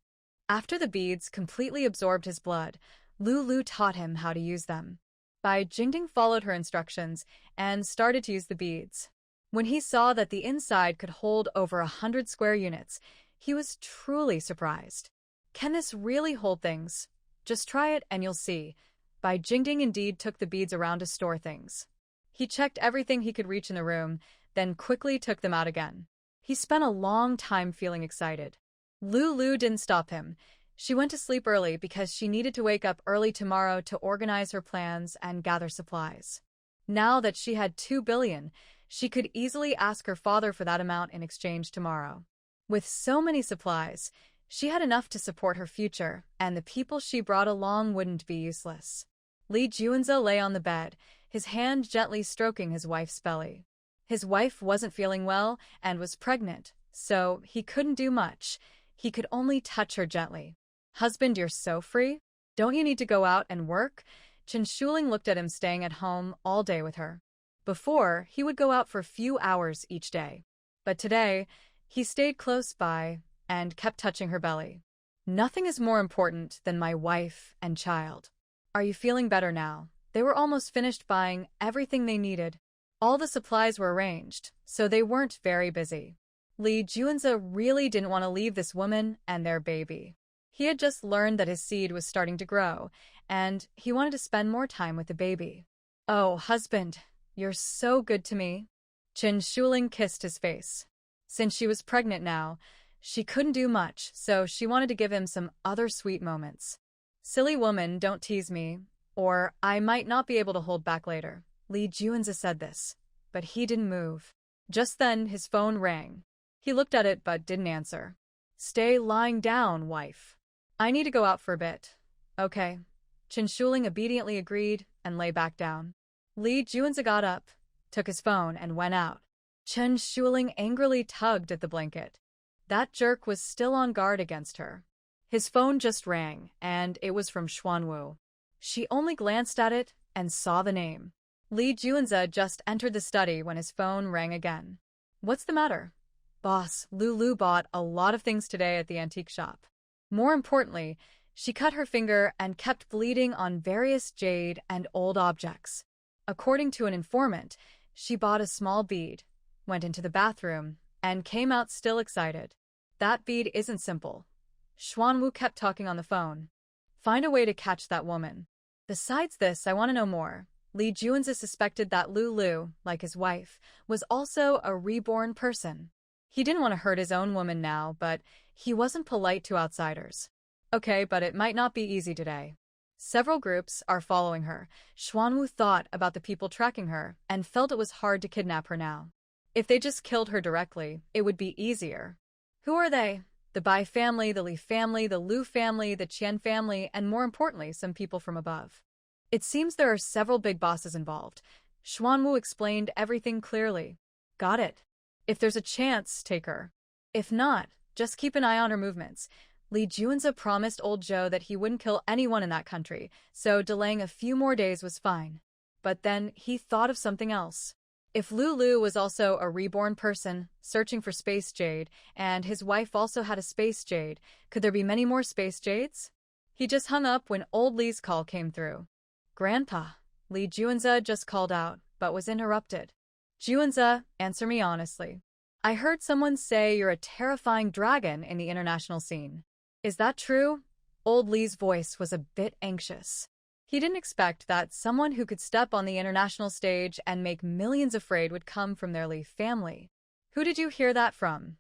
After the beads completely absorbed his blood, Lulu taught him how to use them. Bai Jingting followed her instructions and started to use the beads. When he saw that the inside could hold over 100 square units, he was truly surprised. "Can this really hold things? Just try it and you'll see." Bai Jingting indeed took the beads around to store things. He checked everything he could reach in the room, then quickly took them out again. He spent a long time feeling excited. Lulu didn't stop him. She went to sleep early because she needed to wake up early tomorrow to organize her plans and gather supplies. Now that she had 2 billion, she could easily ask her father for that amount in exchange tomorrow. With so many supplies, She had enough to support her future, and the people she brought along wouldn't be useless. Lee Junza lay on the bed, his hand gently stroking his wife's belly. His wife wasn't feeling well and was pregnant, so he couldn't do much. He could only touch her gently. "Husband, you're so free? Don't you need to go out and work?" Chen Shuling looked at him staying at home all day with her. Before, he would go out for a few hours each day. But today, he stayed close by and kept touching her belly. "Nothing is more important than my wife and child. Are you feeling better now?" They were almost finished buying everything they needed. All the supplies were arranged, so they weren't very busy. Lee Junza really didn't want to leave this woman and their baby. He had just learned that his seed was starting to grow, and he wanted to spend more time with the baby. "Oh, husband, you're so good to me." Chen Shuling kissed his face. Since she was pregnant now, she couldn't do much, so she wanted to give him some other sweet moments. "Silly woman, don't tease me, or I might not be able to hold back later." Lee Junza said this, but he didn't move. Just then, his phone rang. He looked at it but didn't answer. "Stay lying down, wife. I need to go out for a bit." "Okay." Chen Shuling obediently agreed and lay back down. Lee Junza got up, took his phone, and went out. Chen Shuling angrily tugged at the blanket. That jerk was still on guard against her. His phone just rang, and it was from Xuanwu. She only glanced at it and saw the name. Lee Junza just entered the study when his phone rang again. "What's the matter?" "Boss, Lulu bought a lot of things today at the antique shop. More importantly, she cut her finger and kept bleeding on various jade and old objects. According to an informant, she bought a small bead, went into the bathroom, and came out still excited. That bead isn't simple." Xuanwu kept talking on the phone. "Find a way to catch that woman. Besides this, I want to know more." Lee Junza suspected that Lulu, like his wife, was also a reborn person. He didn't want to hurt his own woman now, but he wasn't polite to outsiders. "Okay, but it might not be easy today. Several groups are following her." Xuanwu thought about the people tracking her and felt it was hard to kidnap her now. If they just killed her directly, it would be easier. "Who are they?" "The Bai family, the Li family, the Lu family, the Qian family, and more importantly, some people from above. It seems there are several big bosses involved." Xuanwu explained everything clearly. "Got it. If there's a chance, take her. If not, just keep an eye on her movements." Lee Junza promised old Zhou that he wouldn't kill anyone in that country, so delaying a few more days was fine. But then he thought of something else. If Lulu was also a reborn person, searching for space jade, and his wife also had a space jade, could there be many more space jades? He just hung up when old Lee's call came through. "Grandpa," Lee Junza just called out, but was interrupted. "Junza, answer me honestly. I heard someone say you're a terrifying dragon in the international scene. Is that true?" Old Lee's voice was a bit anxious. He didn't expect that someone who could step on the international stage and make millions afraid would come from their Li family. "Who did you hear that from?"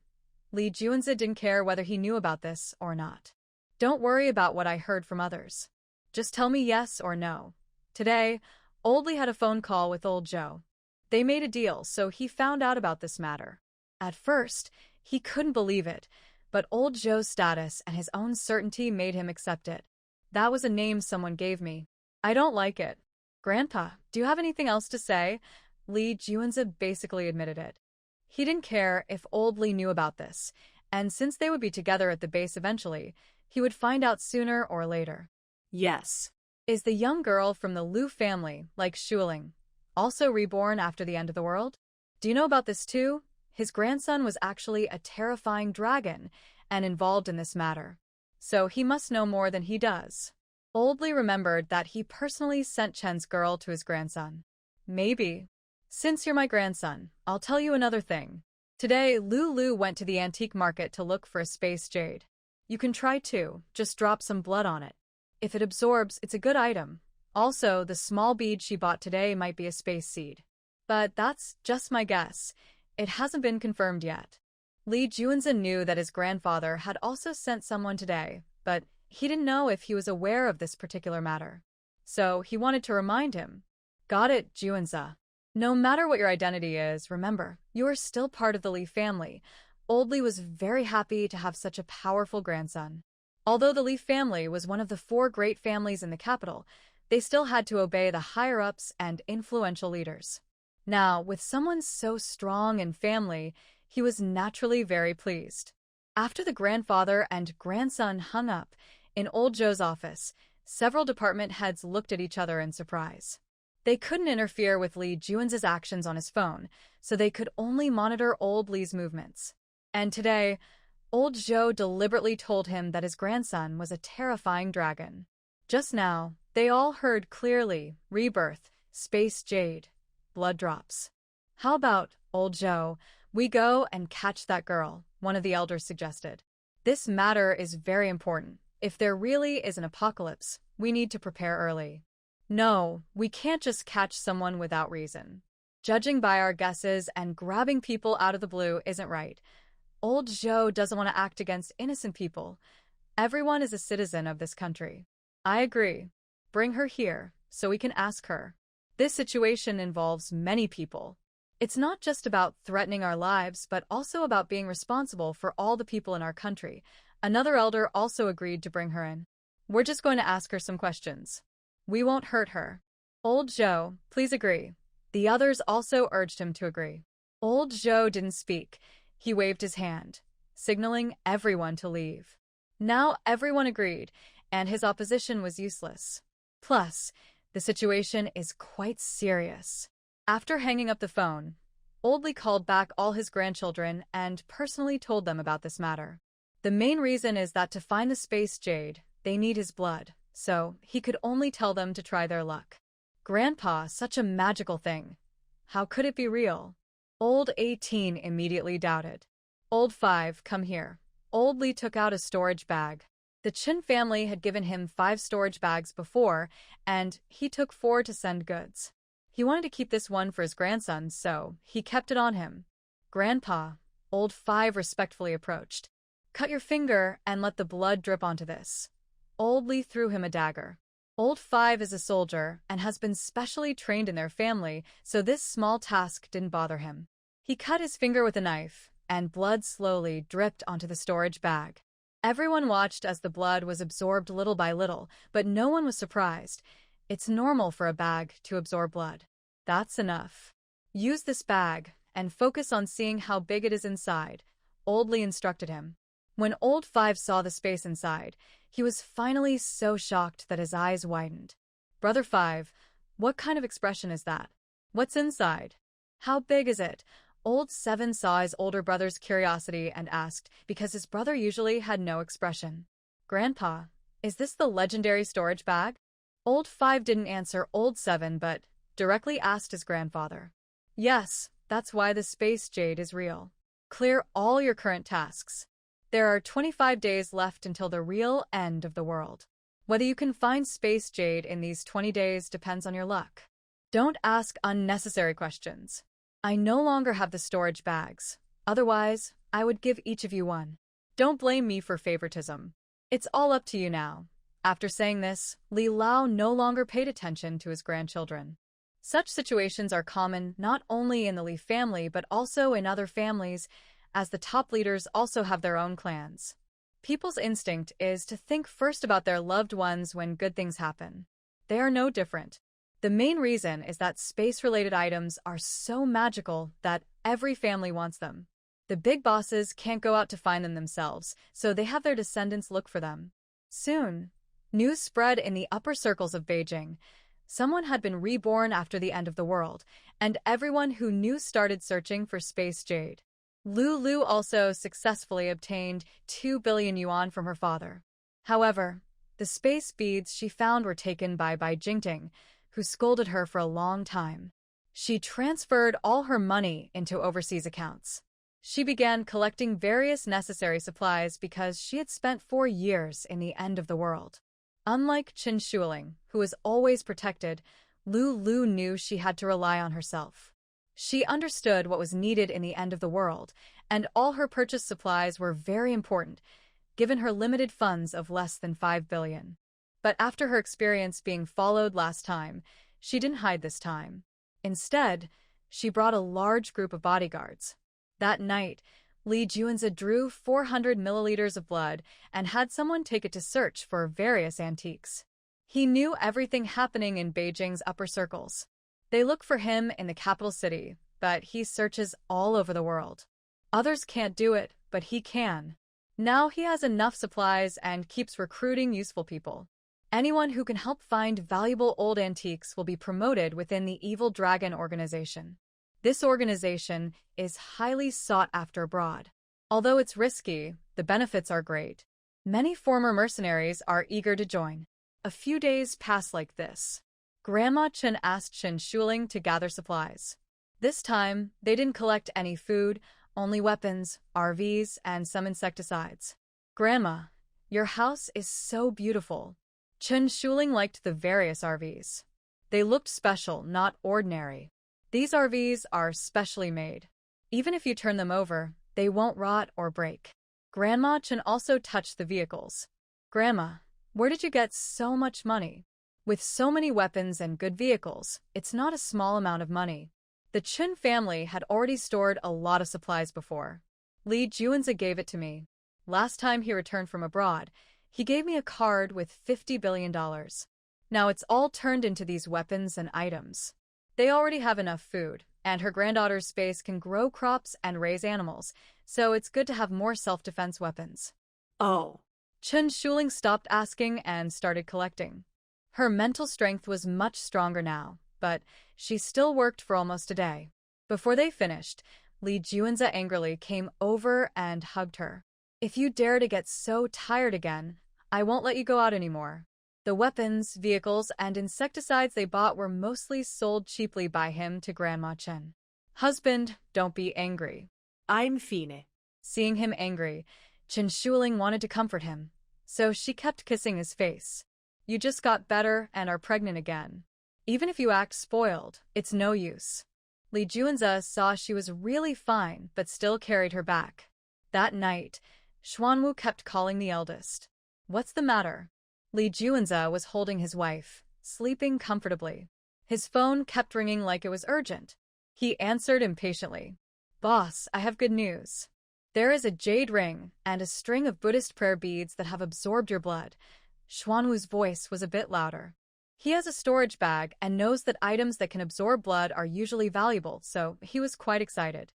Lee Junza didn't care whether he knew about this or not. "Don't worry about what I heard from others. Just tell me yes or no." Today, Old Lee had a phone call with old Zhou. They made a deal, so he found out about this matter. At first, he couldn't believe it, but old Zhou's status and his own certainty made him accept it. "That was a name someone gave me. I don't like it." "Grandpa, do you have anything else to say?" Lee Junza basically admitted it. He didn't care if old Lee knew about this, and since they would be together at the base eventually, he would find out sooner or later. Yes. "Is the young girl from the Lu family, like Shuling, also reborn after the end of the world? Do you know about this too?" His grandson was actually a terrifying dragon and involved in this matter, so he must know more than he does. Old Lee remembered that he personally sent Chen's girl to his grandson. "Maybe. Since you're my grandson, I'll tell you another thing. Today, Lulu went to the antique market to look for a space jade. You can try too, just drop some blood on it. If it absorbs, it's a good item. Also, the small bead she bought today might be a space seed. But that's just my guess. It hasn't been confirmed yet." Lee Junza knew that his grandfather had also sent someone today, but he didn't know if he was aware of this particular matter. So he wanted to remind him. "Got it, Junza. No matter what your identity is, remember, you are still part of the Lee family. Old Lee was very happy to have such a powerful grandson. Although the Lee family was one of the 4 great families in the capital, they still had to obey the higher-ups and influential leaders. Now, with someone so strong and family, he was naturally very pleased. After the grandfather and grandson hung up, in old Joe's office, several department heads looked at each other in surprise. They couldn't interfere with Lee Juan's actions on his phone, so they could only monitor old Lee's movements. And today, old Joe deliberately told him that his grandson was a terrifying dragon. Just now, they all heard clearly, rebirth, space jade, blood drops. How about, old Joe, we go and catch that girl, one of the elders suggested. This matter is very important. If there really is an apocalypse, we need to prepare early. No, we can't just catch someone without reason. Judging by our guesses and grabbing people out of the blue isn't right. Old Joe doesn't want to act against innocent people. Everyone is a citizen of this country. I agree. Bring her here, so we can ask her. This situation involves many people. It's not just about threatening our lives, but also about being responsible for all the people in our country. Another elder also agreed to bring her in. We're just going to ask her some questions. We won't hurt her. Old Joe, please agree. The others also urged him to agree. Old Joe didn't speak. He waved his hand, signaling everyone to leave. Now everyone agreed, and his opposition was useless. Plus, the situation is quite serious. After hanging up the phone, Old Lee called back all his grandchildren and personally told them about this matter. The main reason is that to find the space jade, they need his blood, so he could only tell them to try their luck. Grandpa, such a magical thing. How could it be real? Old 18 immediately doubted. Old 5, come here. Old Lee took out a storage bag. The Chin family had given him 5 storage bags before, and he took 4 to send goods. He wanted to keep this one for his grandson, so he kept it on him. Grandpa, Old 5 respectfully approached. Cut your finger and let the blood drip onto this. Old Lee threw him a dagger. Old 5 is a soldier and has been specially trained in their family, so this small task didn't bother him. He cut his finger with a knife, and blood slowly dripped onto the storage bag. Everyone watched as the blood was absorbed little by little, but no one was surprised. It's normal for a bag to absorb blood. That's enough. Use this bag and focus on seeing how big it is inside, Old Lee instructed him. When Old 5 saw the space inside, he was finally so shocked that his eyes widened. Brother 5, what kind of expression is that? What's inside? How big is it? Old 7 saw his older brother's curiosity and asked, because his brother usually had no expression. Grandpa, is this the legendary storage bag? Old 5 didn't answer Old 7, but directly asked his grandfather. Yes, that's why the space jade is real. Clear all your current tasks. There are 25 days left until the real end of the world. Whether you can find space jade in these 20 days depends on your luck. Don't ask unnecessary questions. I no longer have the storage bags. Otherwise, I would give each of you one. Don't blame me for favoritism. It's all up to you now. After saying this, Li Lao no longer paid attention to his grandchildren. Such situations are common not only in the Li family but also in other families, as the top leaders also have their own clans. People's instinct is to think first about their loved ones when good things happen. They are no different. The main reason is that space-related items are so magical that every family wants them. The big bosses can't go out to find them themselves, so they have their descendants look for them. Soon, news spread in the upper circles of Beijing. Someone had been reborn after the end of the world, and everyone who knew started searching for space jade. Lu also successfully obtained 2 billion yuan from her father. However, the space beads she found were taken by Jingting, who scolded her for a long time. She transferred all her money into overseas accounts. She began collecting various necessary supplies because she had spent 4 years in the end of the world. Unlike Qin Shuling, who was always protected, Lu knew she had to rely on herself. She understood what was needed in the end of the world, and all her purchased supplies were very important, given her limited funds of less than 5 billion. But after her experience being followed last time, she didn't hide this time. Instead, she brought a large group of bodyguards. That night, Li Juanza drew 400 milliliters of blood and had someone take it to search for various antiques. He knew everything happening in Beijing's upper circles. They look for him in the capital city, but he searches all over the world. Others can't do it, but he can. Now he has enough supplies and keeps recruiting useful people. Anyone who can help find valuable old antiques will be promoted within the Evil Dragon organization. This organization is highly sought after abroad. Although it's risky, the benefits are great. Many former mercenaries are eager to join. A few days pass like this. Grandma Chen asked Chen Shuling to gather supplies. This time, they didn't collect any food, only weapons, RVs, and some insecticides. Grandma, your house is so beautiful. Chen Shuling liked the various RVs. They looked special, not ordinary. These RVs are specially made. Even if you turn them over, they won't rot or break. Grandma Chen also touched the vehicles. Grandma, where did you get so much money? With so many weapons and good vehicles, it's not a small amount of money. The Chen family had already stored a lot of supplies before. Li Juanza gave it to me. Last time he returned from abroad, he gave me a card with $50 billion. Now it's all turned into these weapons and items. They already have enough food, and her granddaughter's space can grow crops and raise animals, so it's good to have more self-defense weapons. Oh. Chen Shuling stopped asking and started collecting. Her mental strength was much stronger now, but she still worked for almost a day. Before they finished, Li Juanza angrily came over and hugged her. If you dare to get so tired again, I won't let you go out anymore. The weapons, vehicles, and insecticides they bought were mostly sold cheaply by him to Grandma Chen. Husband, don't be angry. I'm fine. Seeing him angry, Chen Shuling wanted to comfort him, so she kept kissing his face. You just got better and are pregnant again. Even if you act spoiled, it's no use. Li Juanza saw she was really fine but still carried her back. That night, Xuanwu kept calling the eldest. What's the matter? Li Juanza was holding his wife, sleeping comfortably. His phone kept ringing like it was urgent. He answered impatiently. Boss, I have good news. There is a jade ring and a string of Buddhist prayer beads that have absorbed your blood. Xuanwu's voice was a bit louder. He has a storage bag and knows that items that can absorb blood are usually valuable, so he was quite excited.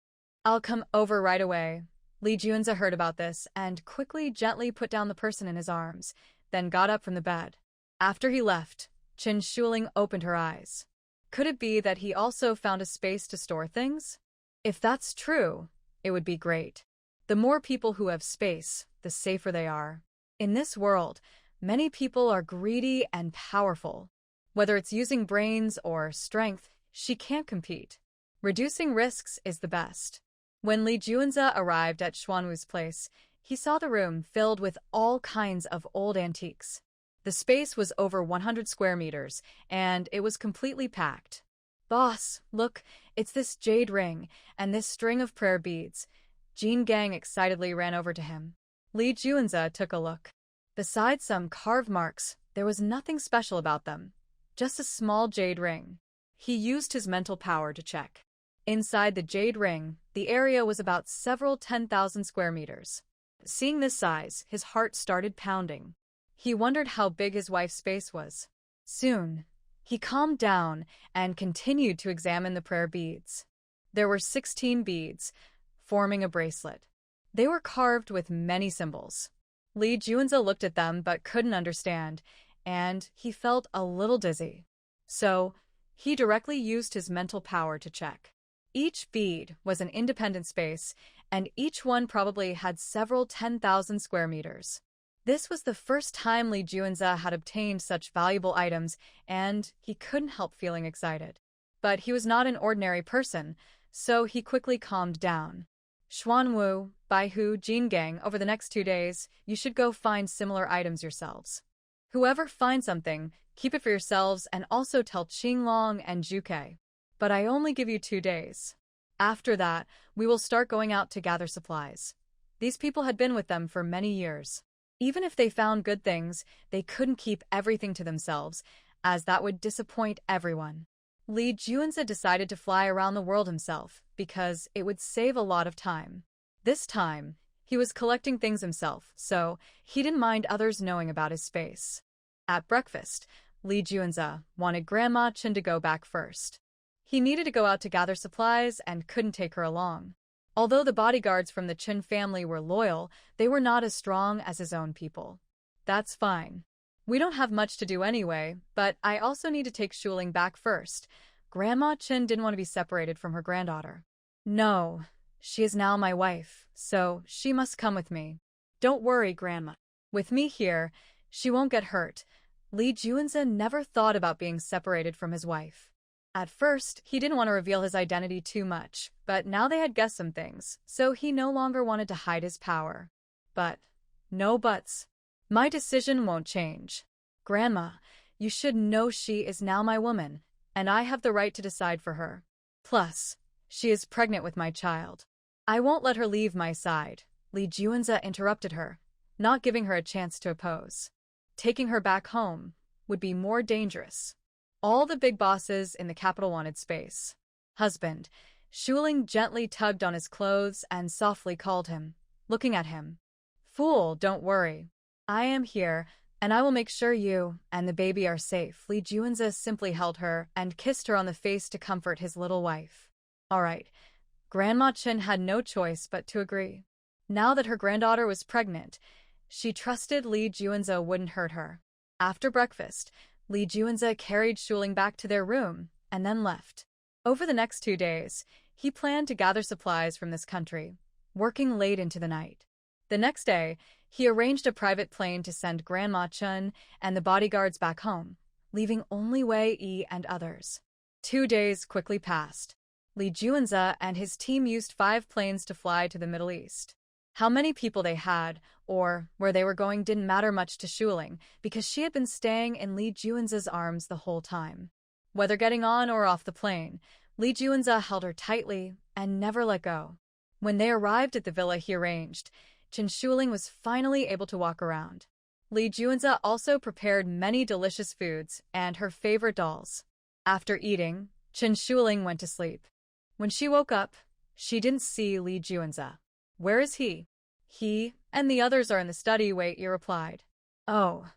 I'll come over right away. Li Juanza heard about this and quickly gently put down the person in his arms, then got up from the bed. After he left, Chen Shuling opened her eyes. Could it be that he also found a space to store things? If that's true, it would be great. The more people who have space, the safer they are. In this world, many people are greedy and powerful. Whether it's using brains or strength, she can't compete. Reducing risks is the best. When Li Juanza arrived at Xuanwu's place, he saw the room filled with all kinds of old antiques. The space was over 100 square meters, and it was completely packed. Boss, look, it's this jade ring and this string of prayer beads. Jean Gang excitedly ran over to him. Li Juanza took a look. Besides some carved marks, there was nothing special about them. Just a small jade ring. He used his mental power to check. Inside the jade ring, the area was about several 10,000 square meters. Seeing this size, his heart started pounding. He wondered how big his wife's space was. Soon, he calmed down and continued to examine the prayer beads. There were 16 beads, forming a bracelet. They were carved with many symbols. Li Juanza looked at them but couldn't understand, and he felt a little dizzy. So, he directly used his mental power to check. Each bead was an independent space, and each one probably had several 10,000 square meters. This was the first time Li Juanza had obtained such valuable items, and he couldn't help feeling excited. But he was not an ordinary person, so he quickly calmed down. Xuanwu, Baihu, Jean Gang, over the next 2 days, you should go find similar items yourselves. Whoever finds something, keep it for yourselves and also tell Qinglong and Zhuke. But I only give you 2 days. After that, we will start going out to gather supplies. These people had been with them for many years. Even if they found good things, they couldn't keep everything to themselves, as that would disappoint everyone. Li Juanza decided to fly around the world himself, because it would save a lot of time. This time, he was collecting things himself, so he didn't mind others knowing about his space. At breakfast, Lee Junza wanted Grandma Chen to go back first. He needed to go out to gather supplies and couldn't take her along. Although the bodyguards from the Chen family were loyal, they were not as strong as his own people. That's fine. We don't have much to do anyway, but I also need to take Shuling back first. Grandma Chen didn't want to be separated from her granddaughter. No, she is now my wife, so she must come with me. Don't worry, Grandma. With me here, she won't get hurt. Lee Junza never thought about being separated from his wife. At first, he didn't want to reveal his identity too much, but now they had guessed some things, so he no longer wanted to hide his power. But, no buts. My decision won't change. Grandma, you should know she is now my woman, and I have the right to decide for her. Plus, she is pregnant with my child. I won't let her leave my side. Lee Junza interrupted her, not giving her a chance to oppose. Taking her back home would be more dangerous. All the big bosses in the capital wanted space. Husband, Shuling gently tugged on his clothes and softly called him, looking at him. Fool, don't worry. I am here, and I will make sure you and the baby are safe. Lee Junza simply held her and kissed her on the face to comfort his little wife. All right. Grandma Chen had no choice but to agree. Now that her granddaughter was pregnant, she trusted Lee Junza wouldn't hurt her. After breakfast, Lee Junza carried Shuling back to their room and then left. Over the next 2 days, he planned to gather supplies from this country, working late into the night. The next day, he arranged a private plane to send Grandma Chen and the bodyguards back home, leaving only Wei Yi and others. 2 days quickly passed. Lee Junza and his team used 5 planes to fly to the Middle East. How many people they had, or where they were going, didn't matter much to Shuling, because she had been staying in Lee Junza's arms the whole time. Whether getting on or off the plane, Lee Junza held her tightly and never let go. When they arrived at the villa he arranged, Chen Shuling was finally able to walk around. Lee Junza also prepared many delicious foods and her favorite dolls. After eating, Chen Shuling went to sleep. When she woke up, she didn't see Lee Junza. Where is he? He and the others are in the study, Wei Yi replied. Oh,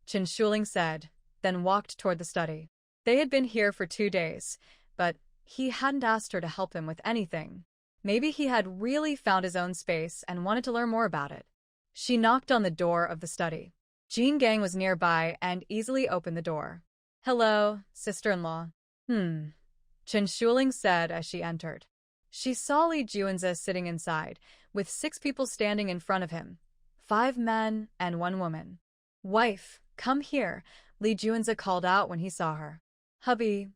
Chen Shuling said, then walked toward the study. They had been here for 2 days, but he hadn't asked her to help him with anything. Maybe he had really found his own space and wanted to learn more about it. She knocked on the door of the study. Jean Gang was nearby and easily opened the door. Hello, sister-in-law. Chen Shuling said as she entered. She saw Lee Junza sitting inside, with 6 people standing in front of him, 5 men and 1 woman. Wife, come here, Lee Junza called out when he saw her. Hubby,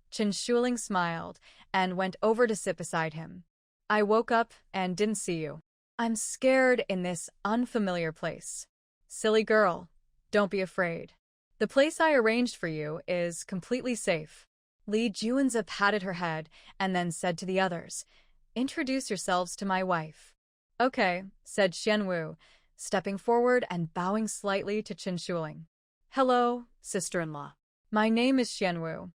Chen Shuling smiled and went over to sit beside him. I woke up and didn't see you. I'm scared in this unfamiliar place. Silly girl, don't be afraid. The place I arranged for you is completely safe. Lee Junza patted her head and then said to the others, Introduce yourselves to my wife. Okay, said Xianwu, stepping forward and bowing slightly to Chen Shuling. Hello, sister-in-law. My name is Xianwu.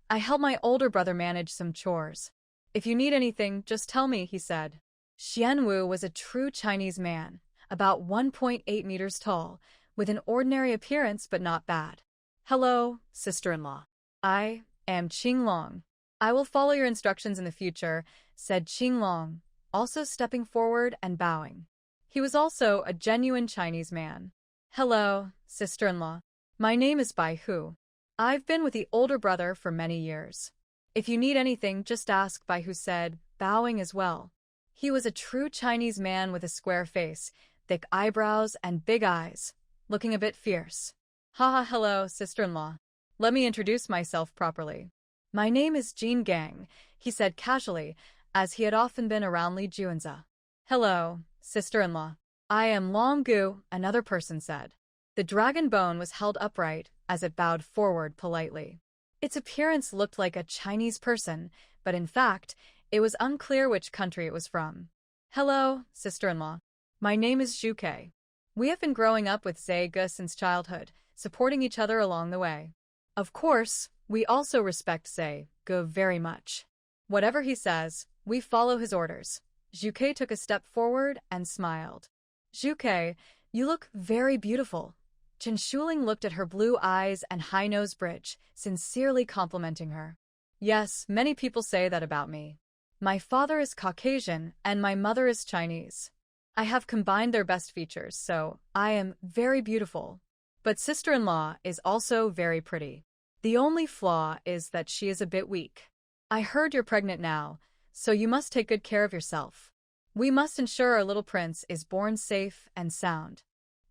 I help my older brother manage some chores. If you need anything, just tell me, he said. Xianwu was a true Chinese man, about 1.8 meters tall, with an ordinary appearance but not bad. Hello, sister-in-law. I am Qinglong. I will follow your instructions in the future, said Qinglong, also stepping forward and bowing. He was also a genuine Chinese man. Hello, sister-in-law. My name is Bai Hu. I've been with the older brother for many years. If you need anything, just ask, Bai Hu said, bowing as well. He was a true Chinese man with a square face, thick eyebrows, and big eyes, looking a bit fierce. Haha, hello, sister-in-law. Let me introduce myself properly. My name is Jean Gang, he said casually, as he had often been around Lee Junza. Hello, sister-in-law. I am Long Gu, another person said. The dragon bone was held upright as it bowed forward politely. Its appearance looked like a Chinese person, but in fact, it was unclear which country it was from. Hello, sister-in-law. My name is Zhu Ke. We have been growing up with Zhe Ge since childhood, supporting each other along the way. Of course, we also respect Zhe Ge very much. Whatever he says, we follow his orders. Zhuke took a step forward and smiled. Zhuke, you look very beautiful. Chen Shuling looked at her blue eyes and high nose bridge, sincerely complimenting her. Yes, many people say that about me. My father is Caucasian and my mother is Chinese. I have combined their best features, so I am very beautiful. But sister-in-law is also very pretty. The only flaw is that she is a bit weak. I heard you're pregnant now, so you must take good care of yourself. We must ensure our little prince is born safe and sound.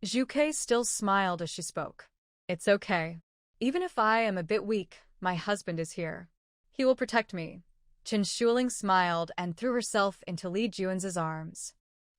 Zhuke still smiled as she spoke. It's okay. Even if I am a bit weak, my husband is here. He will protect me. Chen Shuling smiled and threw herself into Li Juan's arms.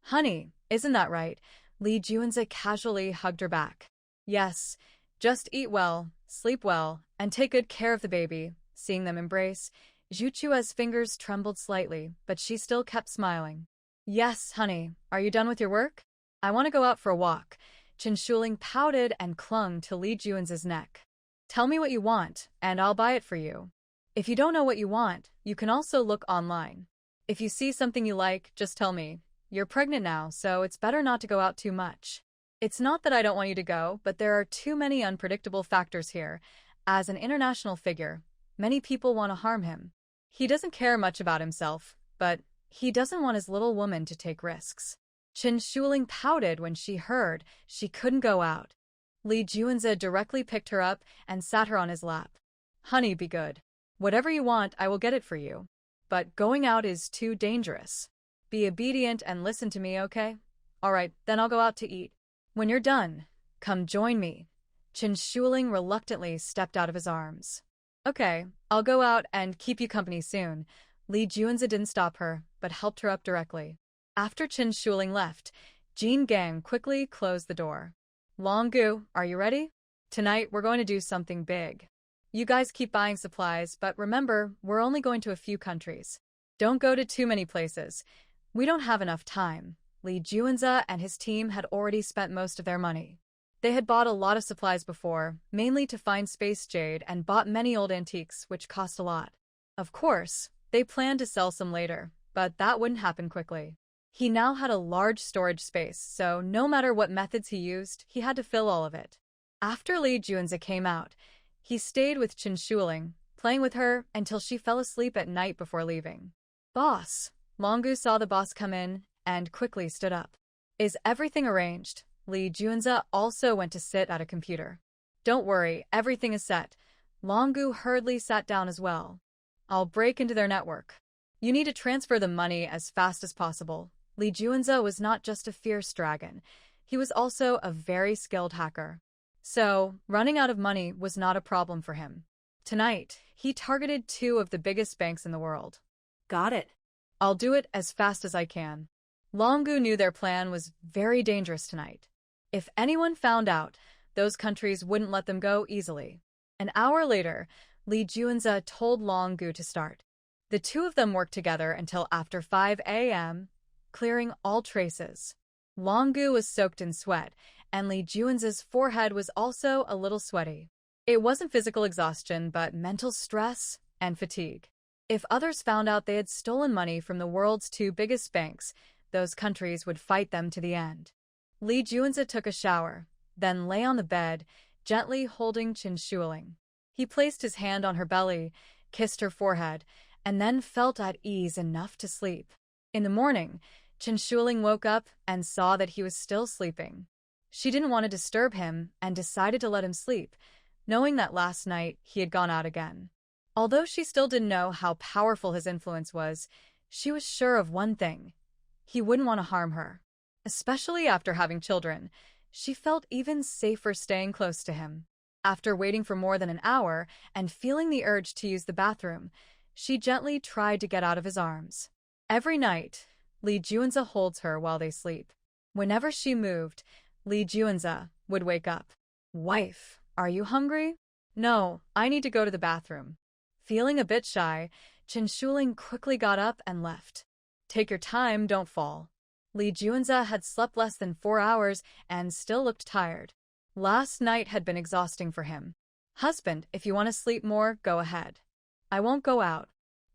Honey, isn't that right? Li Juanza casually hugged her back. Yes, just eat well, sleep well, and take good care of the baby. Seeing them embrace, Zhu Chua's fingers trembled slightly, but she still kept smiling. Yes, honey, are you done with your work? I want to go out for a walk. Chen Shuling pouted and clung to Li Juan's neck. Tell me what you want, and I'll buy it for you. If you don't know what you want, you can also look online. If you see something you like, just tell me. You're pregnant now, so it's better not to go out too much. It's not that I don't want you to go, but there are too many unpredictable factors here. As an international figure, many people want to harm him. He doesn't care much about himself, but he doesn't want his little woman to take risks. Chen Shuling pouted when she heard she couldn't go out. Li Juanza directly picked her up and sat her on his lap. Honey, be good. Whatever you want, I will get it for you. But going out is too dangerous. Be obedient and listen to me, okay? All right, then I'll go out to eat. When you're done, come join me. Chen Shuling reluctantly stepped out of his arms. Okay, I'll go out and keep you company soon. Li Juanza didn't stop her, but helped her up directly. After Chen Shuling left, Jean Gang quickly closed the door. Longgu, are you ready? Tonight we're going to do something big. You guys keep buying supplies, but remember, we're only going to a few countries. Don't go to too many places. We don't have enough time. Li Juanza and his team had already spent most of their money. They had bought a lot of supplies before, mainly to find space jade, and bought many old antiques, which cost a lot. Of course, they planned to sell some later, but that wouldn't happen quickly. He now had a large storage space, so no matter what methods he used, he had to fill all of it. After Li Juanza came out, he stayed with Chen Shuling, playing with her until she fell asleep at night before leaving. Boss. Longgu saw the boss come in and quickly stood up. Is everything arranged? Li Juanza also went to sit at a computer. Don't worry, everything is set. Longgu hurriedly sat down as well. I'll break into their network. You need to transfer the money as fast as possible. Li Juanza was not just a fierce dragon. He was also a very skilled hacker. So, running out of money was not a problem for him. Tonight, he targeted 2 of the biggest banks in the world. Got it. I'll do it as fast as I can. Longgu knew their plan was very dangerous tonight. If anyone found out, those countries wouldn't let them go easily. An hour later, Li Juanza told Longgu to start. The 2 of them worked together until after 5 a.m., clearing all traces. Longgu was soaked in sweat, and Li Juanza's forehead was also a little sweaty. It wasn't physical exhaustion, but mental stress and fatigue. If others found out they had stolen money from the world's 2 biggest banks, those countries would fight them to the end. Li Juanza took a shower, then lay on the bed, gently holding Chen Shuling. He placed his hand on her belly, kissed her forehead, and then felt at ease enough to sleep. In the morning, Chen Shuling woke up and saw that he was still sleeping. She didn't want to disturb him and decided to let him sleep, knowing that last night he had gone out again. Although she still didn't know how powerful his influence was, she was sure of one thing. He wouldn't want to harm her. Especially after having children, she felt even safer staying close to him. After waiting for more than an hour and feeling the urge to use the bathroom, she gently tried to get out of his arms. Every night, Li Juanza holds her while they sleep. Whenever she moved, Li Juanza would wake up. Wife, are you hungry? No, I need to go to the bathroom. Feeling a bit shy, Chen Shuling quickly got up and left. Take your time, don't fall. Li Juanza had slept less than 4 hours and still looked tired. Last night had been exhausting for him. Husband, if you want to sleep more, go ahead. I won't go out.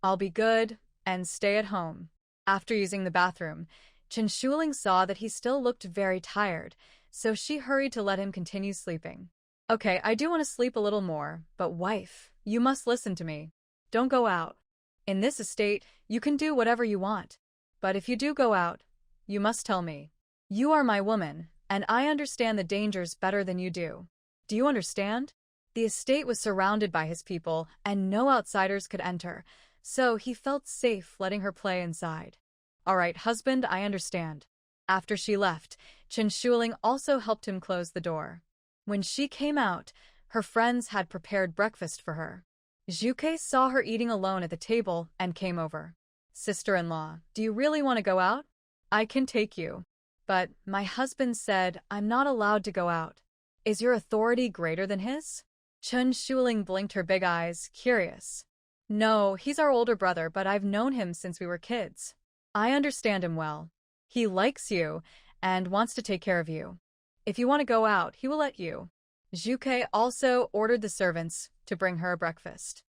I'll be good and stay at home. After using the bathroom, Chen Shuling saw that he still looked very tired, so she hurried to let him continue sleeping. Okay, I do want to sleep a little more, but wife, you must listen to me. Don't go out. In this estate, you can do whatever you want. But if you do go out, you must tell me. You are my woman, and I understand the dangers better than you do. Do you understand? The estate was surrounded by his people, and no outsiders could enter, so he felt safe letting her play inside. All right, husband, I understand. After she left, Chen Shuling also helped him close the door. When she came out, her friends had prepared breakfast for her. Zhuke saw her eating alone at the table and came over. Sister-in-law, do you really want to go out? I can take you. But my husband said I'm not allowed to go out. Is your authority greater than his? Chen Shuling blinked her big eyes, curious. No, he's our older brother, but I've known him since we were kids. I understand him well. He likes you and wants to take care of you. If you want to go out, he will let you. Zhuke also ordered the servants to bring her breakfast.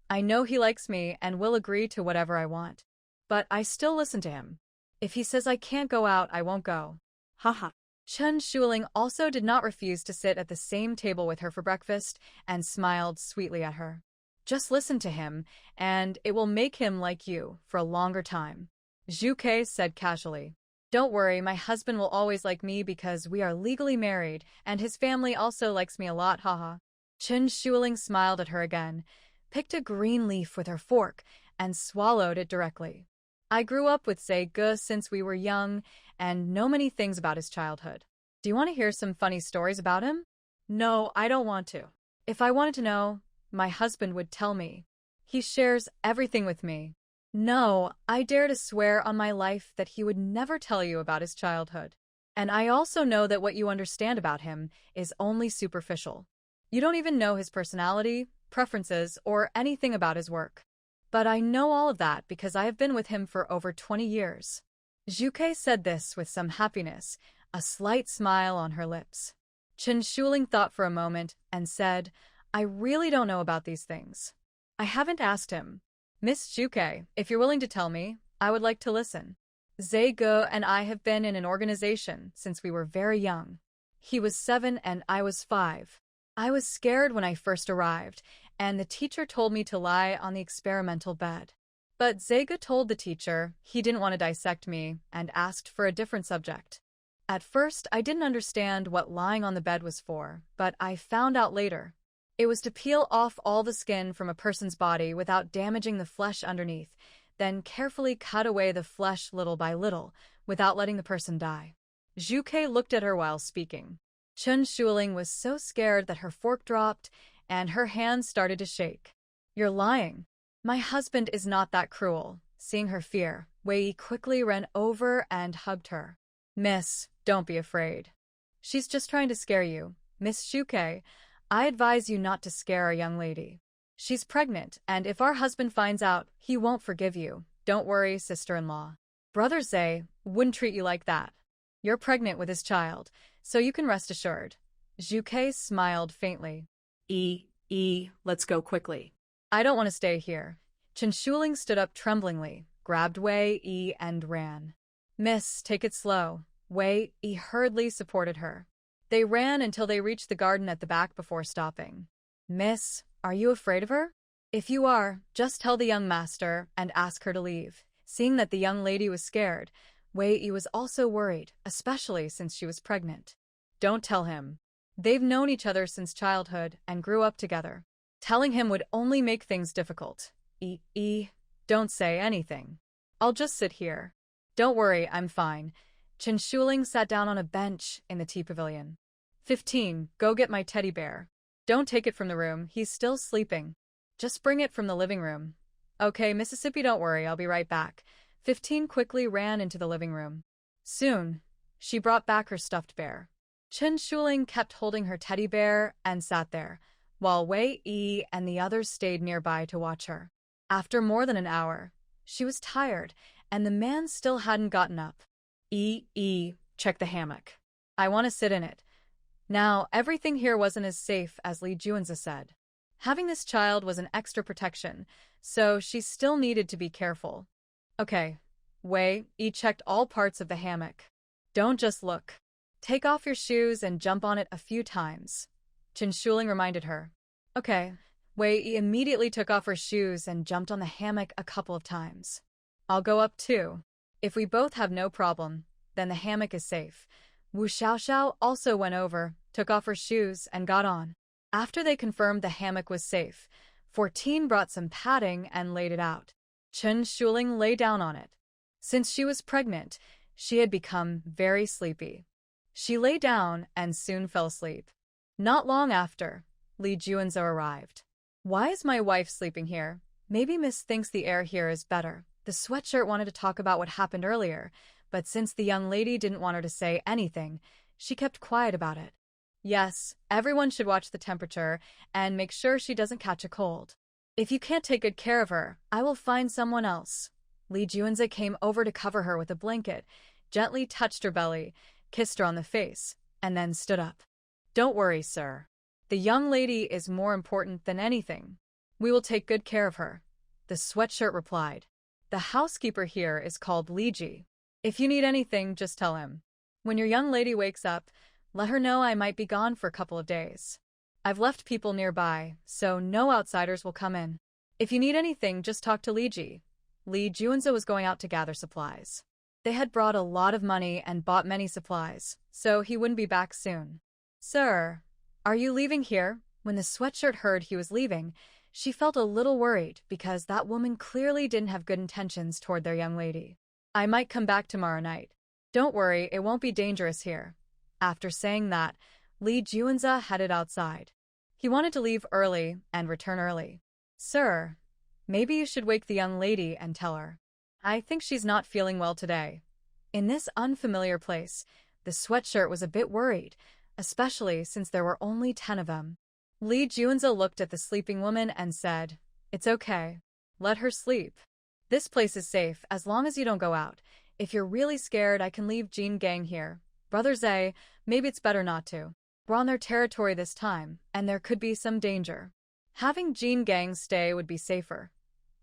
I know he likes me and will agree to whatever I want. But I still listen to him. If he says I can't go out, I won't go. Haha. Chen Shuling also did not refuse to sit at the same table with her for breakfast and smiled sweetly at her. Just listen to him, and it will make him like you for a longer time. Zhuke said casually. Don't worry, my husband will always like me because we are legally married, and his family also likes me a lot, haha. Chen Shuling smiled at her again, picked a green leaf with her fork, and swallowed it directly. I grew up with Zhe since we were young, and know many things about his childhood. Do you want to hear some funny stories about him? No, I don't want to. If I wanted to know, my husband would tell me. He shares everything with me. No, I dare to swear on my life that he would never tell you about his childhood. And I also know that what you understand about him is only superficial. You don't even know his personality, preferences, or anything about his work. But I know all of that because I have been with him for over 20 years. Zhuke said this with some happiness, a slight smile on her lips. Chen Shuling thought for a moment and said, I really don't know about these things. I haven't asked him. Miss Zhuke, if you're willing to tell me, I would like to listen. Zhe and I have been in an organization since we were very young. He was 7 and I was 5. I was scared when I first arrived, and the teacher told me to lie on the experimental bed. But Zhe told the teacher he didn't want to dissect me and asked for a different subject. At first, I didn't understand what lying on the bed was for, but I found out later. It was to peel off all the skin from a person's body without damaging the flesh underneath, then carefully cut away the flesh little by little, without letting the person die. Zhuke looked at her while speaking. Chen Shuling was so scared that her fork dropped, and her hands started to shake. You're lying. My husband is not that cruel. Seeing her fear, Wei quickly ran over and hugged her. Miss, don't be afraid. She's just trying to scare you. Miss Zhuke, I advise you not to scare a young lady. She's pregnant, and if our husband finds out, he won't forgive you. Don't worry, sister-in-law. Brother Zhe wouldn't treat you like that. You're pregnant with his child, so you can rest assured. Zhuke smiled faintly. Let's go quickly. I don't want to stay here. Chen Shuling stood up tremblingly, grabbed Wei and ran. Miss, take it slow. Wei hurriedly supported her. They ran until they reached the garden at the back before stopping. Miss, are you afraid of her? If you are, just tell the young master and ask her to leave. Seeing that the young lady was scared, Wei was also worried, especially since she was pregnant. Don't tell him. They've known each other since childhood and grew up together. Telling him would only make things difficult. Don't say anything. I'll just sit here. Don't worry, I'm fine. Chen Shuling sat down on a bench in the tea pavilion. 15, go get my teddy bear. Don't take it from the room, he's still sleeping. Just bring it from the living room. Okay, Mississippi, don't worry, I'll be right back. 15 quickly ran into the living room. Soon, she brought back her stuffed bear. Chen Shuling kept holding her teddy bear and sat there, while Wei and the others stayed nearby to watch her. After more than an hour, she was tired, and the man still hadn't gotten up. Check the hammock. I want to sit in it. Now, everything here wasn't as safe as Li Juanzi said. Having this child was an extra protection, so she still needed to be careful. Okay, Wei Yi checked all parts of the hammock. Don't just look. Take off your shoes and jump on it a few times, Chen Shuling reminded her. Okay. Wei Yi immediately took off her shoes and jumped on the hammock a couple of times. I'll go up too. If we both have no problem, then the hammock is safe. Wu Xiaoxiao also went over, took off her shoes, and got on. After they confirmed the hammock was safe, 14 brought some padding and laid it out. Chen Shuling lay down on it. Since she was pregnant, she had become very sleepy. She lay down and soon fell asleep. Not long after, Li Juanzhou arrived. Why is my wife sleeping here? Maybe Miss thinks the air here is better. The sweatshirt wanted to talk about what happened earlier, but since the young lady didn't want her to say anything, she kept quiet about it. Yes, everyone should watch the temperature and make sure she doesn't catch a cold. If you can't take good care of her, I will find someone else. Li Juanzhou came over to cover her with a blanket, gently touched her belly, kissed her on the face, and then stood up. Don't worry, sir. The young lady is more important than anything. We will take good care of her. The sweatshirt replied. The housekeeper here is called Li Ji. If you need anything, just tell him. When your young lady wakes up, let her know I might be gone for a couple of days. I've left people nearby, so no outsiders will come in. If you need anything, just talk to Li Ji. Li Juanzhou was going out to gather supplies. They had brought a lot of money and bought many supplies, so he wouldn't be back soon. Sir, are you leaving here? When the sweatshirt heard he was leaving, she felt a little worried because that woman clearly didn't have good intentions toward their young lady. I might come back tomorrow night. Don't worry, it won't be dangerous here. After saying that, Li Juanzhou headed outside. He wanted to leave early and return early. Sir, maybe you should wake the young lady and tell her. I think she's not feeling well today. In this unfamiliar place, the sweatshirt was a bit worried, especially since there were only 10 of them. Li Juanzhou looked at the sleeping woman and said, It's okay. Let her sleep. This place is safe as long as you don't go out. If you're really scared, I can leave Jin Gang here. Brother Zhe, maybe it's better not to. We're on their territory this time, and there could be some danger. Having Jin Gang stay would be safer.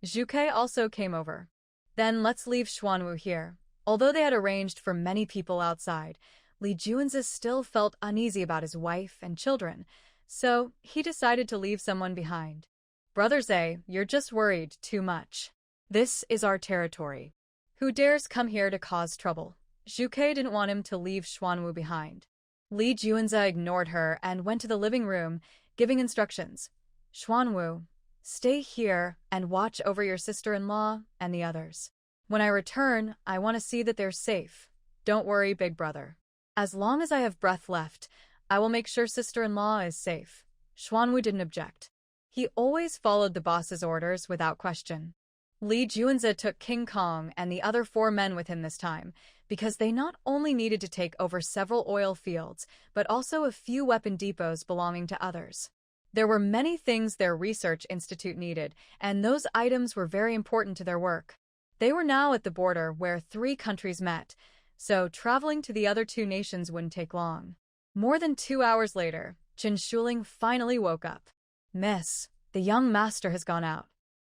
Zhu Ke also came over. Then let's leave Xuanwu here. Although they had arranged for many people outside, Li Juanzhou still felt uneasy about his wife and children, so he decided to leave someone behind. Brother Zhe, you're just worried too much. This is our territory. Who dares come here to cause trouble? Zhu Ke didn't want him to leave Xuanwu behind. Li Juanzhou ignored her and went to the living room, giving instructions. Xuanwu, stay here and watch over your sister-in-law and the others. When I return, I want to see that they're safe. Don't worry, big brother. As long as I have breath left, I will make sure sister-in-law is safe. Xuanwu didn't object. He always followed the boss's orders without question. Li Juanzhou took King Kong and the other 4 men with him this time, because they not only needed to take over several oil fields, but also a few weapon depots belonging to others. There were many things their research institute needed, and those items were very important to their work. They were now at the border where 3 countries met, so traveling to the other 2 nations wouldn't take long. More than 2 hours later, Chen Shuling finally woke up. Miss, the young master has gone out.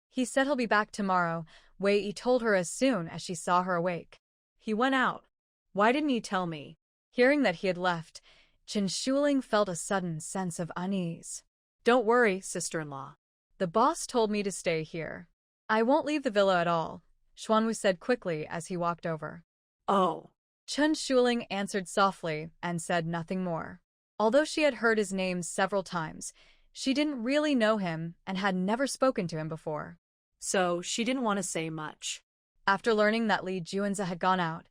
He said he'll be back tomorrow, Wei Yi told her as soon as she saw her awake. He went out. Why didn't he tell me? Hearing that he had left, Chen Shuling felt a sudden sense of unease. Don't worry, sister-in-law. The boss told me to stay here. I won't leave the villa at all, Xuanwu said quickly as he walked over. Oh. Chen Shuling answered softly and said nothing more. Although she had heard his name several times, she didn't really know him and had never spoken to him before. So she didn't want to say much. After learning that Li Juanzhou had gone out,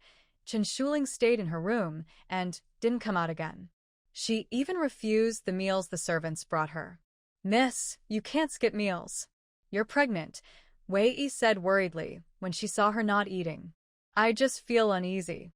Chen Shuling stayed in her room and didn't come out again. She even refused the meals the servants brought her. Miss, you can't skip meals. You're pregnant, Wei Yi said worriedly when she saw her not eating. I just feel uneasy.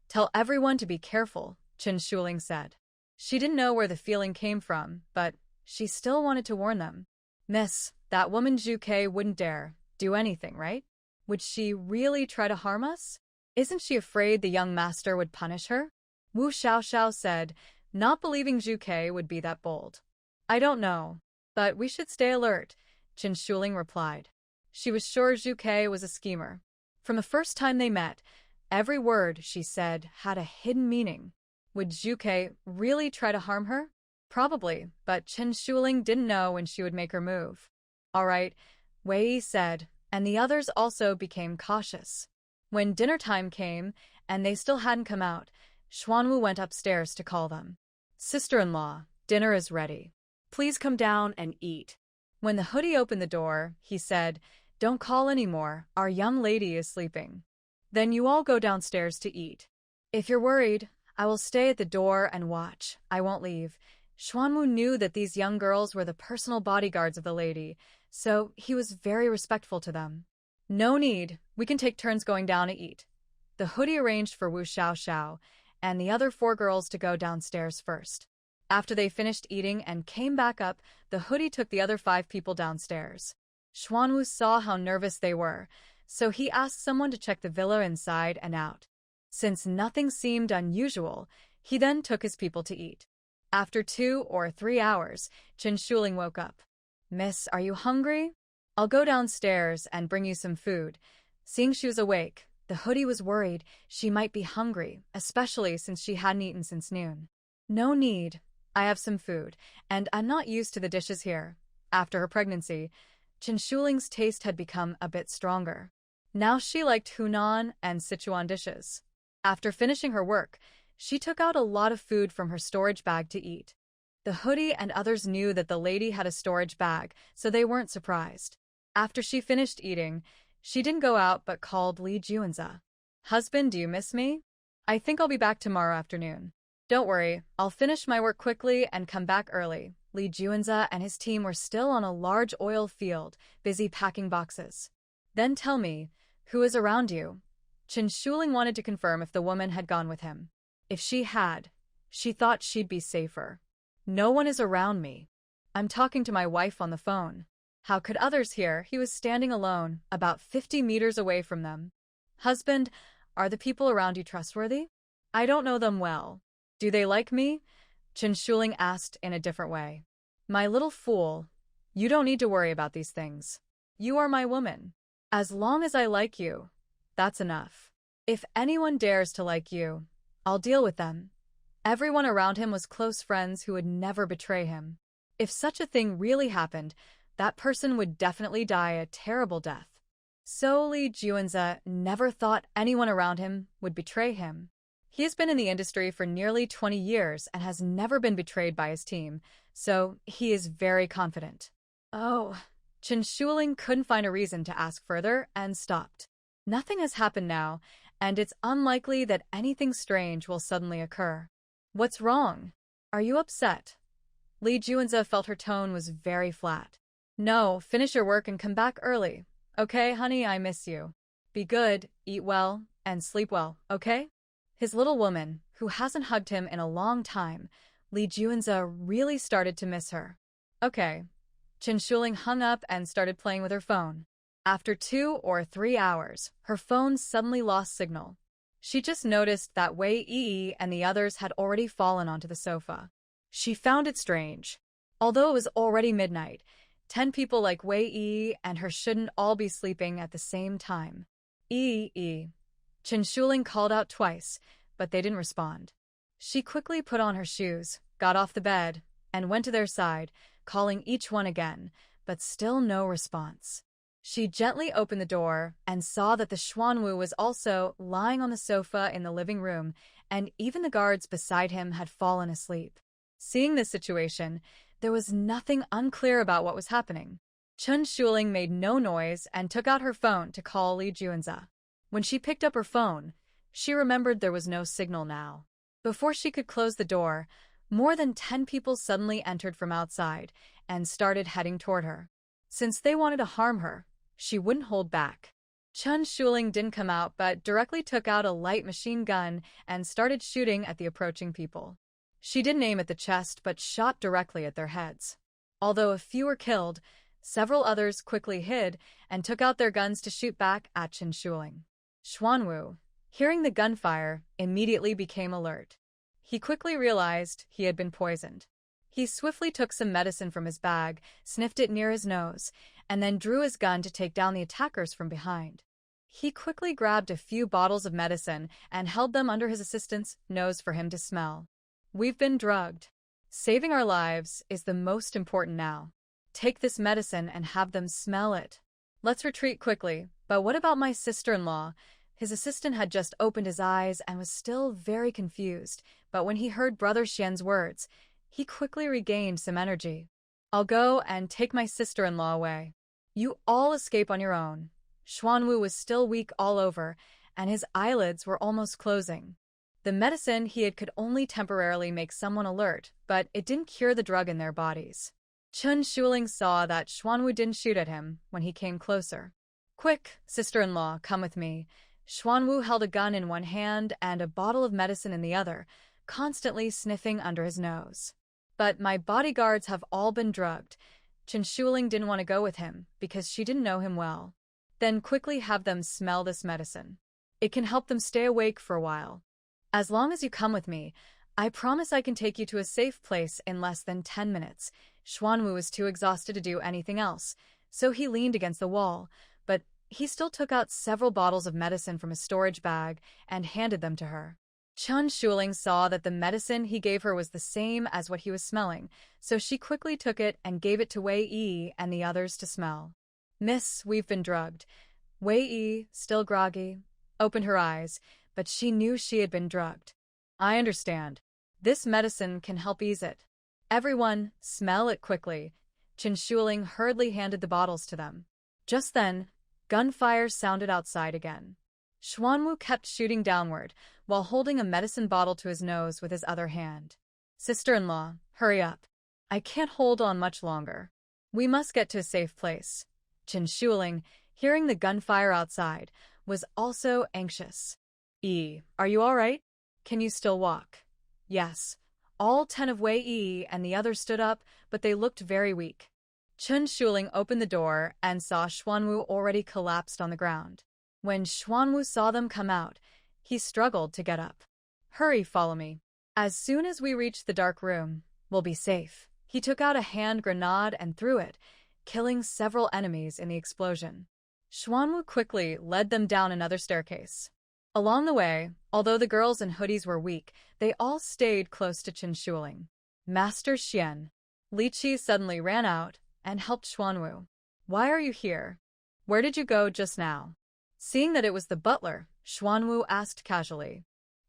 Tell everyone to be careful, Chen Shuling said. She didn't know where the feeling came from, but she still wanted to warn them. Miss, that woman Zhu Ke wouldn't dare do anything, right? Would she really try to harm us? Isn't she afraid the young master would punish her? Wu Xiaoxiao said, not believing Zhu Ke would be that bold. I don't know, but we should stay alert, Chen Shuling replied. She was sure Zhu Ke was a schemer. From the first time they met, every word she said had a hidden meaning. Would Juke really try to harm her? Probably, but Chen Shuling didn't know when she would make her move. All right, Wei said, and the others also became cautious. When dinner time came, and they still hadn't come out, Xuanwu went upstairs to call them. Sister-in-law, dinner is ready. Please come down and eat. When the hoodie opened the door, he said, Don't call anymore, our young lady is sleeping. Then you all go downstairs to eat. If you're worried, I will stay at the door and watch. I won't leave. Xuanwu knew that these young girls were the personal bodyguards of the lady, so he was very respectful to them. No need, we can take turns going down to eat. The hoodie arranged for Wu Xiao and the other 4 girls to go downstairs first. After they finished eating and came back up, the hoodie took the other 5 people downstairs. Xuanwu saw how nervous they were, so he asked someone to check the villa inside and out. Since nothing seemed unusual, he then took his people to eat. After 2 or 3 hours, Chen Shuling woke up. Miss, are you hungry? I'll go downstairs and bring you some food. Seeing she was awake, the hoodie was worried she might be hungry, especially since she hadn't eaten since noon. No need. I have some food, and I'm not used to the dishes here. After her pregnancy, Chen Shuling's taste had become a bit stronger. Now she liked Hunan and Sichuan dishes. After finishing her work, she took out a lot of food from her storage bag to eat. The hoodie and others knew that the lady had a storage bag, so they weren't surprised. After she finished eating, she didn't go out but called Li Juanza. Husband, do you miss me? I think I'll be back tomorrow afternoon. Don't worry, I'll finish my work quickly and come back early. Li Juanza and his team were still on a large oil field, busy packing boxes. Then tell me, who is around you? Chen Shuling wanted to confirm if the woman had gone with him. If she had, she thought she'd be safer. No one is around me. I'm talking to my wife on the phone. How could others hear? He was standing alone, about 50 meters away from them. Husband, are the people around you trustworthy? I don't know them well. Do they like me? Chen Shuling asked in a different way. My little fool, you don't need to worry about these things. You are my woman. As long as I like you, that's enough. If anyone dares to like you, I'll deal with them. Everyone around him was close friends who would never betray him. If such a thing really happened, that person would definitely die a terrible death. So Li Juanza never thought anyone around him would betray him. He has been in the industry for nearly 20 years and has never been betrayed by his team, so he is very confident. Oh, Chen Shuling couldn't find a reason to ask further and stopped. Nothing has happened now, and it's unlikely that anything strange will suddenly occur. What's wrong? Are you upset? Li Juanza felt her tone was very flat. No, finish your work and come back early. Okay, honey, I miss you. Be good, eat well, and sleep well, okay? His little woman, who hasn't hugged him in a long time, Li Juanza really started to miss her. Okay. Chen Shuling hung up and started playing with her phone. After 2 or 3 hours, her phone suddenly lost signal. She just noticed that Wei Yi and the others had already fallen onto the sofa. She found it strange. Although it was already midnight, 10 people like Wei Yi and her shouldn't all be sleeping at the same time. Yi. Chen Shuling called out twice, but they didn't respond. She quickly put on her shoes, got off the bed, and went to their side, calling each one again, but still no response. She gently opened the door and saw that the Xuanwu was also lying on the sofa in the living room, and even the guards beside him had fallen asleep. Seeing this situation, there was nothing unclear about what was happening. Chen Shuling made no noise and took out her phone to call Li Juanza. When she picked up her phone, she remembered there was no signal now. Before she could close the door, more than 10 people suddenly entered from outside and started heading toward her. Since they wanted to harm her, she wouldn't hold back. Chen Shuling didn't come out but directly took out a light machine gun and started shooting at the approaching people. She didn't aim at the chest but shot directly at their heads. Although a few were killed, several others quickly hid and took out their guns to shoot back at Chen Shuling. Xuanwu, hearing the gunfire, immediately became alert. He quickly realized he had been poisoned. He swiftly took some medicine from his bag, sniffed it near his nose, and then drew his gun to take down the attackers from behind. He quickly grabbed a few bottles of medicine and held them under his assistant's nose for him to smell. We've been drugged. Saving our lives is the most important now. Take this medicine and have them smell it. Let's retreat quickly, but what about my sister-in-law? His assistant had just opened his eyes and was still very confused, but when he heard Brother Xian's words, he quickly regained some energy. I'll go and take my sister-in-law away. You all escape on your own. Xuanwu was still weak all over, and his eyelids were almost closing. The medicine he had could only temporarily make someone alert, but it didn't cure the drug in their bodies. Chen Shuling saw that Xuanwu didn't shoot at him when he came closer. Quick, sister-in-law, come with me. Xuanwu held a gun in one hand and a bottle of medicine in the other, constantly sniffing under his nose. But my bodyguards have all been drugged. Chen Shuling didn't want to go with him because she didn't know him well. Then quickly have them smell this medicine. It can help them stay awake for a while. As long as you come with me, I promise I can take you to a safe place in less than 10 minutes. Xuanwu was too exhausted to do anything else, so he leaned against the wall, but he still took out several bottles of medicine from his storage bag and handed them to her. Chen Shuling saw that the medicine he gave her was the same as what he was smelling, so she quickly took it and gave it to Wei Yi and the others to smell. Miss, we've been drugged. Wei Yi, still groggy, opened her eyes, but she knew she had been drugged. I understand. This medicine can help ease it. Everyone, smell it quickly. Chen Shuling hurriedly handed the bottles to them. Just then, gunfire sounded outside again. Xuanwu kept shooting downward, while holding a medicine bottle to his nose with his other hand. Sister-in-law, hurry up. I can't hold on much longer. We must get to a safe place. Chen Shuling, hearing the gunfire outside, was also anxious. Are you all right? Can you still walk? Yes. All 10 of Wei Yi and the others stood up, but they looked very weak. Chen Shuling opened the door and saw Xuanwu already collapsed on the ground. When Xuanwu saw them come out, he struggled to get up. Hurry, follow me. As soon as we reach the dark room, we'll be safe. He took out a hand grenade and threw it, killing several enemies in the explosion. Xuanwu quickly led them down another staircase. Along the way, although the girls in hoodies were weak, they all stayed close to Chen Shuling. Master Xian. Li Qi suddenly ran out and helped Xuanwu. Why are you here? Where did you go just now? Seeing that it was the butler, Xuanwu asked casually.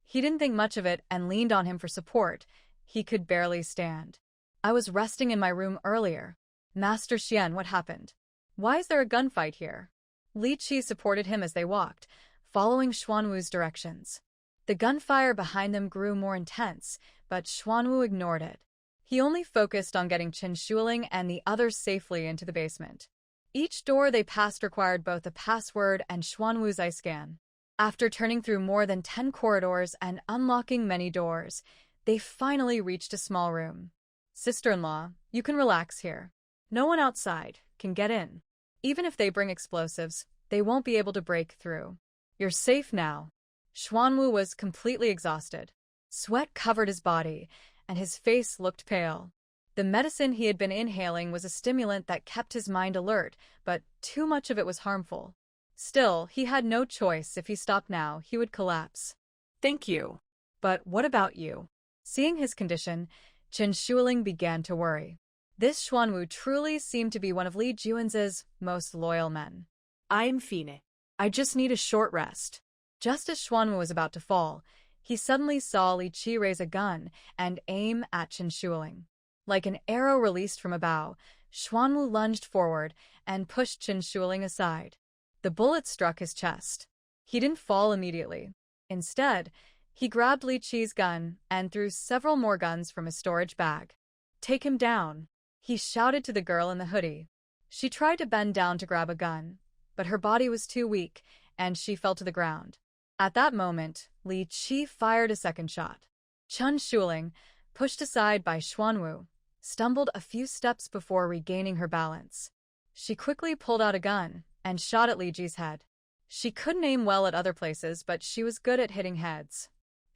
He didn't think much of it and leaned on him for support. He could barely stand. I was resting in my room earlier. Master Xian, what happened? Why is there a gunfight here? Li Qi supported him as they walked, following Xuanwu's directions. The gunfire behind them grew more intense, but Xuanwu ignored it. He only focused on getting Chen Shuling and the others safely into the basement. Each door they passed required both a password and Xuanwu's eye scan. After turning through more than 10 corridors and unlocking many doors, they finally reached a small room. Sister-in-law, you can relax here. No one outside can get in. Even if they bring explosives, they won't be able to break through. You're safe now. Xuanwu was completely exhausted. Sweat covered his body, and his face looked pale. The medicine he had been inhaling was a stimulant that kept his mind alert, but too much of it was harmful. Still, he had no choice. If he stopped now, he would collapse. Thank you. But what about you? Seeing his condition, Chen Shuling began to worry. This Xuanwu truly seemed to be one of Li Juan's most loyal men. I'm fine. I just need a short rest. Just as Xuanwu was about to fall, he suddenly saw Li Qi raise a gun and aim at Chen Shuling. Like an arrow released from a bow, Xuanwu lunged forward and pushed Chen Shuling aside. The bullet struck his chest. He didn't fall immediately. Instead, he grabbed Li Qi's gun and threw several more guns from his storage bag. Take him down, he shouted to the girl in the hoodie. She tried to bend down to grab a gun, but her body was too weak, and she fell to the ground. At that moment, Li Qi fired a second shot. Chen Shuling, pushed aside by Xuanwu, stumbled a few steps before regaining her balance. She quickly pulled out a gun and shot at Li Ji's head. She couldn't aim well at other places, but she was good at hitting heads.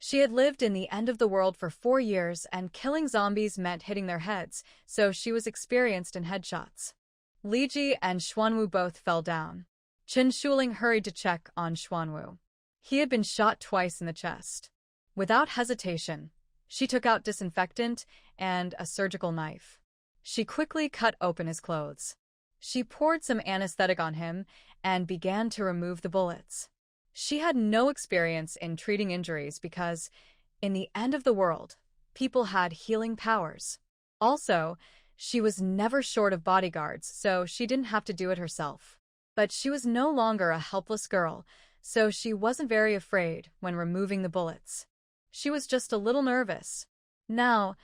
She had lived in the end of the world for 4 years, and killing zombies meant hitting their heads, so she was experienced in headshots. Li Ji and Xuanwu both fell down. Chen Shuling hurried to check on Xuanwu. He had been shot twice in the chest. Without hesitation, she took out disinfectant and a surgical knife. She quickly cut open his clothes. She poured some anesthetic on him and began to remove the bullets. She had no experience in treating injuries because, in the end of the world, people had healing powers. Also, she was never short of bodyguards, so she didn't have to do it herself. But she was no longer a helpless girl, so she wasn't very afraid when removing the bullets. She was just a little nervous. Now,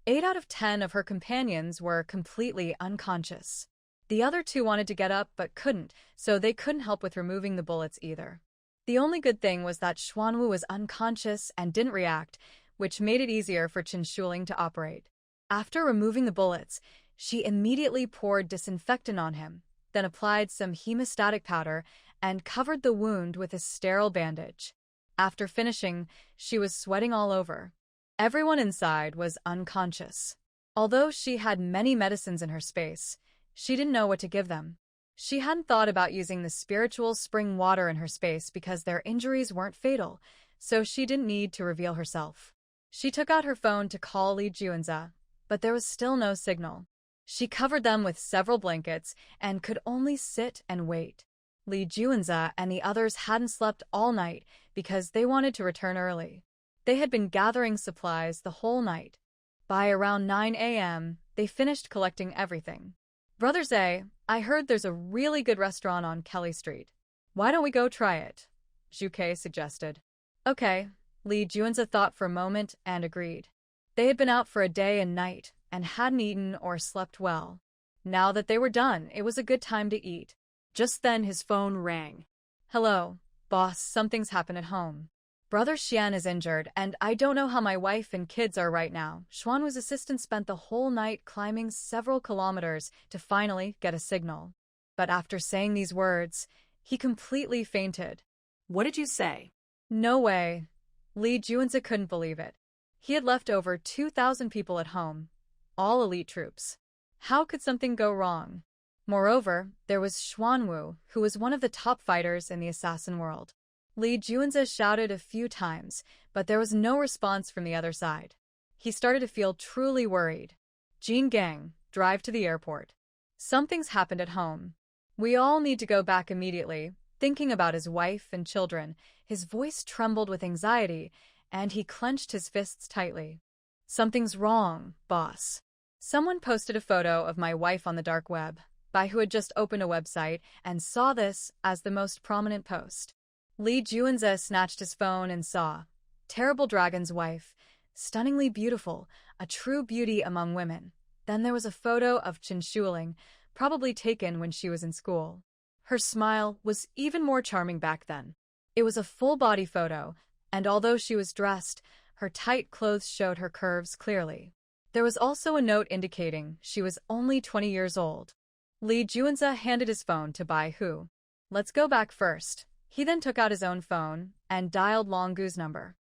8 out of 10 of her companions were completely unconscious. The other 2 wanted to get up but couldn't, so they couldn't help with removing the bullets either. The only good thing was that Xuanwu was unconscious and didn't react, which made it easier for Chen Shuling to operate. After removing the bullets, she immediately poured disinfectant on him, then applied some hemostatic powder and covered the wound with a sterile bandage. After finishing, she was sweating all over. Everyone inside was unconscious. Although she had many medicines in her space, she didn't know what to give them. She hadn't thought about using the spiritual spring water in her space because their injuries weren't fatal, so she didn't need to reveal herself. She took out her phone to call Li Juanze, but there was still no signal. She covered them with several blankets and could only sit and wait. Li Juanze and the others hadn't slept all night because they wanted to return early. They had been gathering supplies the whole night. By around 9 a.m., they finished collecting everything. Brother Zay, I heard there's a really good restaurant on Kelly Street. Why don't we go try it? Zhu Kei suggested. Okay, Li Juanze thought for a moment and agreed. They had been out for a day and night and hadn't eaten or slept well. Now that they were done, it was a good time to eat. Just then his phone rang. Hello, boss, something's happened at home. Brother Xian is injured, and I don't know how my wife and kids are right now. Xuanwu's assistant spent the whole night climbing several kilometers to finally get a signal. But after saying these words, he completely fainted. What did you say? No way. Li Juanze couldn't believe it. He had left over 2,000 people at home, all elite troops. How could something go wrong? Moreover, there was Xuanwu, who was one of the top fighters in the assassin world. Li Juanze shouted a few times, but there was no response from the other side. He started to feel truly worried. Jin Gang, drive to the airport. Something's happened at home. We all need to go back immediately. Thinking about his wife and children, his voice trembled with anxiety, and he clenched his fists tightly. Something's wrong, boss. Someone posted a photo of my wife on the dark web, by who had just opened a website and saw this as the most prominent post. Li Juanze snatched his phone and saw Terrible Dragon's wife, stunningly beautiful, a true beauty among women. Then there was a photo of Chen Shuling, probably taken when she was in school. Her smile was even more charming back then. It was a full-body photo, and although she was dressed, her tight clothes showed her curves clearly. There was also a note indicating she was only 20 years old. Li Juanze handed his phone to Bai Hu. Let's go back first. He then took out his own phone and dialed Long Gu's number.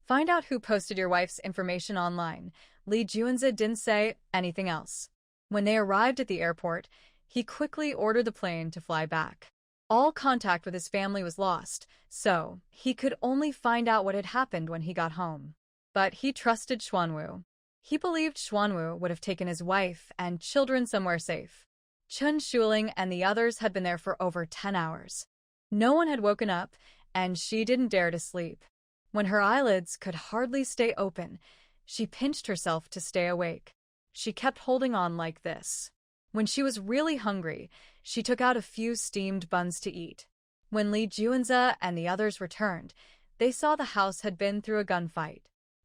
Find out who posted your wife's information online. Li Juanze didn't say anything else. When they arrived at the airport, he quickly ordered the plane to fly back. All contact with his family was lost, so he could only find out what had happened when he got home. But he trusted Xuanwu. He believed Xuanwu would have taken his wife and children somewhere safe. Chen Shuling and the others had been there for over 10 hours. No one had woken up, and she didn't dare to sleep. When her eyelids could hardly stay open, she pinched herself to stay awake. She kept holding on like this. When she was really hungry, she took out a few steamed buns to eat. When Li Juanze and the others returned, they saw the house had been through a gunfight.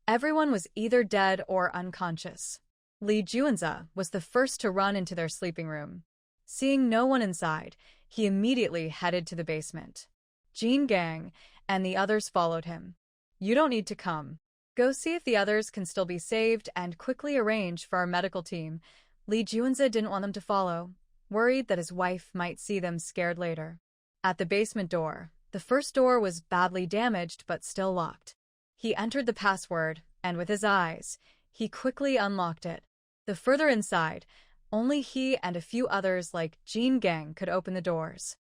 Everyone was either dead or unconscious. Li Juanze was the first to run into their sleeping room. Seeing no one inside, he immediately headed to the basement. Jin Gang and the others followed him. You don't need to come. Go see if the others can still be saved and quickly arrange for our medical team. Li Juanze didn't want them to follow, worried that his wife might see them scared later. At the basement door, the first door was badly damaged but still locked. He entered the password, and with his eyes, he quickly unlocked it. The further inside, only he and a few others like Jin Gang could open the doors.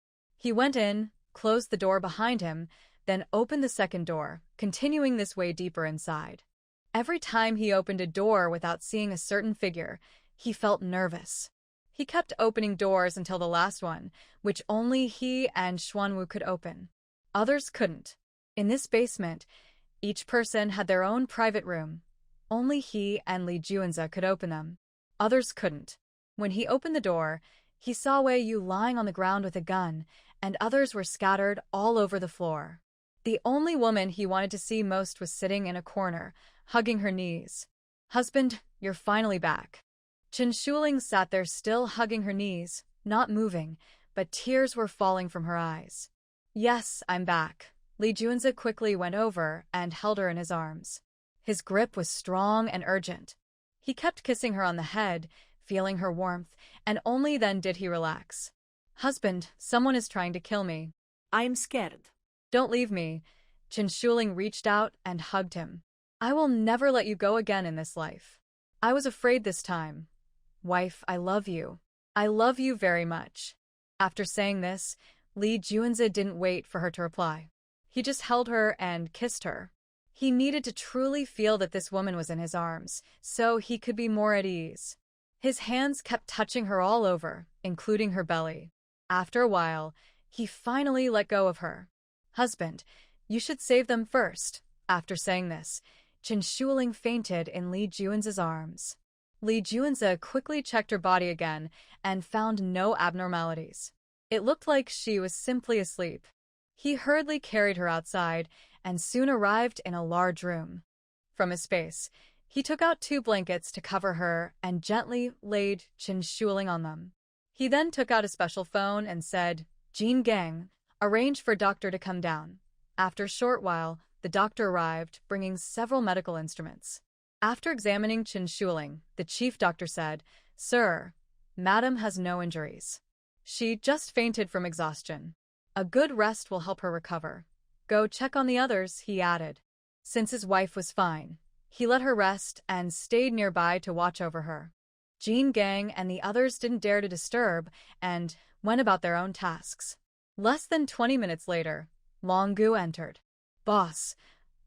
He went in, closed the door behind him, then opened the second door, continuing this way deeper inside. Every time he opened a door without seeing a certain figure, he felt nervous. He kept opening doors until the last one, which only he and Xuanwu could open. Others couldn't. In this basement, each person had their own private room. Only he and Li Juanze could open them. Others couldn't. When he opened the door, he saw Wei Yu lying on the ground with a gun, and others were scattered all over the floor. The only woman he wanted to see most was sitting in a corner, hugging her knees. "Husband, you're finally back." Chen Shuling sat there still hugging her knees, not moving, but tears were falling from her eyes. "Yes, I'm back." Li Juanze quickly went over and held her in his arms. His grip was strong and urgent. He kept kissing her on the head, feeling her warmth, and only then did he relax. "Husband, someone is trying to kill me." I'm scared. "Don't leave me." Chen Shuling reached out and hugged him. "I will never let you go again in this life. I was afraid this time. Wife, I love you. I love you very much." After saying this, Li Juanze didn't wait for her to reply. He just held her and kissed her. He needed to truly feel that this woman was in his arms, so he could be more at ease. His hands kept touching her all over, including her belly. After a while, he finally let go of her. "Husband, you should save them first." After saying this, Chen Shuling fainted in Li Juanze's arms. Li Juanze quickly checked her body again and found no abnormalities. It looked like she was simply asleep. He hurriedly carried her outside and soon arrived in a large room. From his space, he took out 2 blankets to cover her and gently laid Chen Shuling on them. He then took out a special phone and said, "Jean Gang, arrange for a doctor to come down." After a short while, the doctor arrived, bringing several medical instruments. After examining Chen Shuling, the chief doctor said, "Sir, Madam has no injuries. She just fainted from exhaustion. A good rest will help her recover. Go check on the others," he added. Since his wife was fine, he let her rest and stayed nearby to watch over her. Jean Gang and the others didn't dare to disturb and went about their own tasks. Less than 20 minutes later, Long Gu entered. "Boss,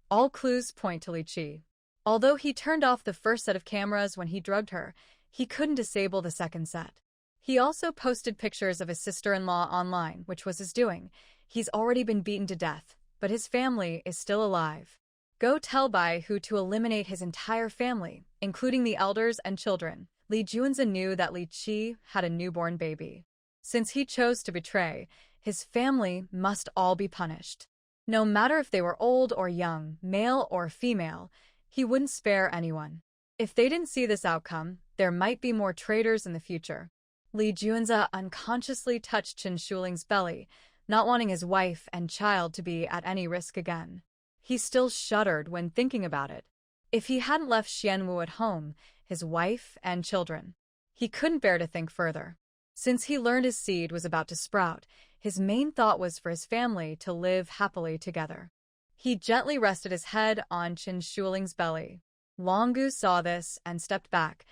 all clues point to Li Qi." Although he turned off the first set of cameras when he drugged her, he couldn't disable the second set. He also posted pictures of his sister-in-law online, which was his doing. He's already been beaten to death, but his family is still alive. Go tell Bai Hu to eliminate his entire family, including the elders and children. Li Juanze knew that Li Qi had a newborn baby. Since he chose to betray, his family must all be punished. No matter if they were old or young, male or female, he wouldn't spare anyone. If they didn't see this outcome, there might be more traitors in the future. Li Juanze unconsciously touched Chen Shuling's belly, not wanting his wife and child to be at any risk again. He still shuddered when thinking about it. If he hadn't left Xianwu at home, his wife and children, he couldn't bear to think further. Since he learned his seed was about to sprout, his main thought was for his family to live happily together. He gently rested his head on Chen Shuling's belly. Long Gu saw this and stepped back,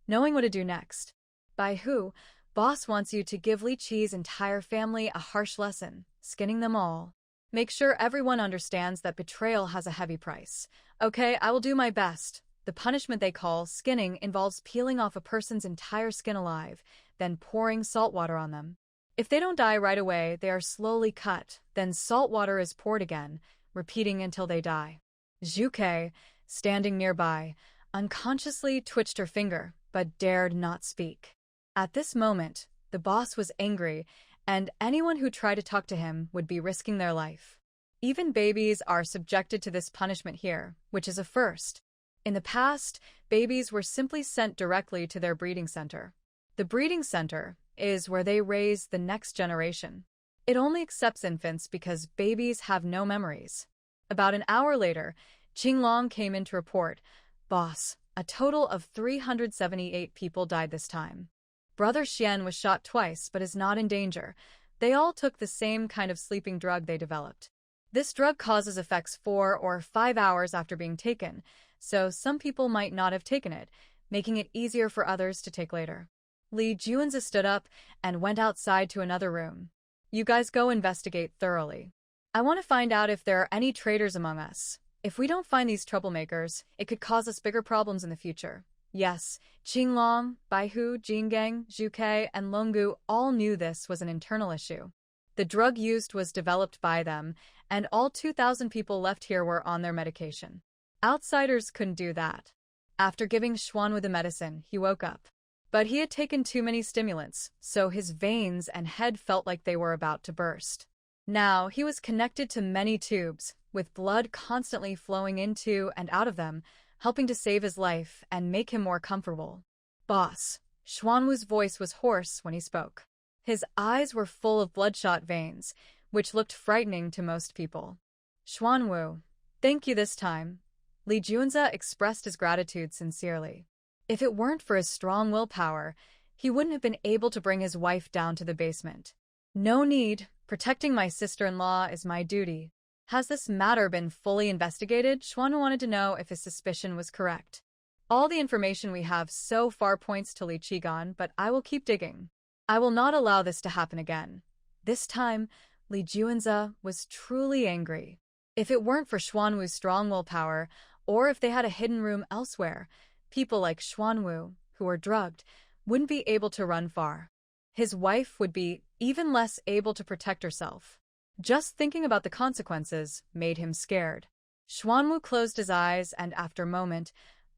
knowing what to do next. "Bai Hu, boss wants you to give Li Qi's entire family a harsh lesson, skinning them all. Make sure everyone understands that betrayal has a heavy price." "Okay, I will do my best." The punishment they call skinning involves peeling off a person's entire skin alive, then pouring salt water on them. If they don't die right away, they are slowly cut, then salt water is poured again, repeating until they die. Zhu Ke, standing nearby, unconsciously twitched her finger, but dared not speak. At this moment, the boss was angry, and anyone who tried to talk to him would be risking their life. Even babies are subjected to this punishment here, which is a first. In the past, babies were simply sent directly to their breeding center. The breeding center is where they raise the next generation. It only accepts infants because babies have no memories. About an hour later, Qinglong came in to report, "Boss, a total of 378 people died this time. Brother Xian was shot twice but is not in danger. They all took the same kind of sleeping drug they developed. This drug causes effects 4 or 5 hours after being taken, so some people might not have taken it, making it easier for others to take later." Li Juanze stood up and went outside to another room. You guys go investigate thoroughly. I want to find out if there are any traitors among us. If we don't find these troublemakers, it could cause us bigger problems in the future. Yes, Qinglong, Baihu, Jingang, Zhuke, and Longgu all knew this was an internal issue. The drug used was developed by them, and all 2,000 people left here were on their medication. Outsiders couldn't do that. After giving Xuanwu the medicine, he woke up. But he had taken too many stimulants, so his veins and head felt like they were about to burst. Now, he was connected to many tubes, with blood constantly flowing into and out of them, helping to save his life and make him more comfortable. Boss. Xuanwu's voice was hoarse when he spoke. His eyes were full of bloodshot veins, which looked frightening to most people. Xuanwu, thank you this time. Li Junzi expressed his gratitude sincerely. If it weren't for his strong willpower, he wouldn't have been able to bring his wife down to the basement. No need. Protecting my sister-in-law is my duty. Has this matter been fully investigated? Xuanwu wanted to know if his suspicion was correct. All the information we have so far points to Li Qigan, but I will keep digging. I will not allow this to happen again. This time, Li Junzi was truly angry. If it weren't for Xuanwu's strong willpower, or if they had a hidden room elsewhere, people like Xuanwu, who were drugged, wouldn't be able to run far. His wife would be even less able to protect herself. Just thinking about the consequences made him scared. Xuanwu closed his eyes and, after a moment,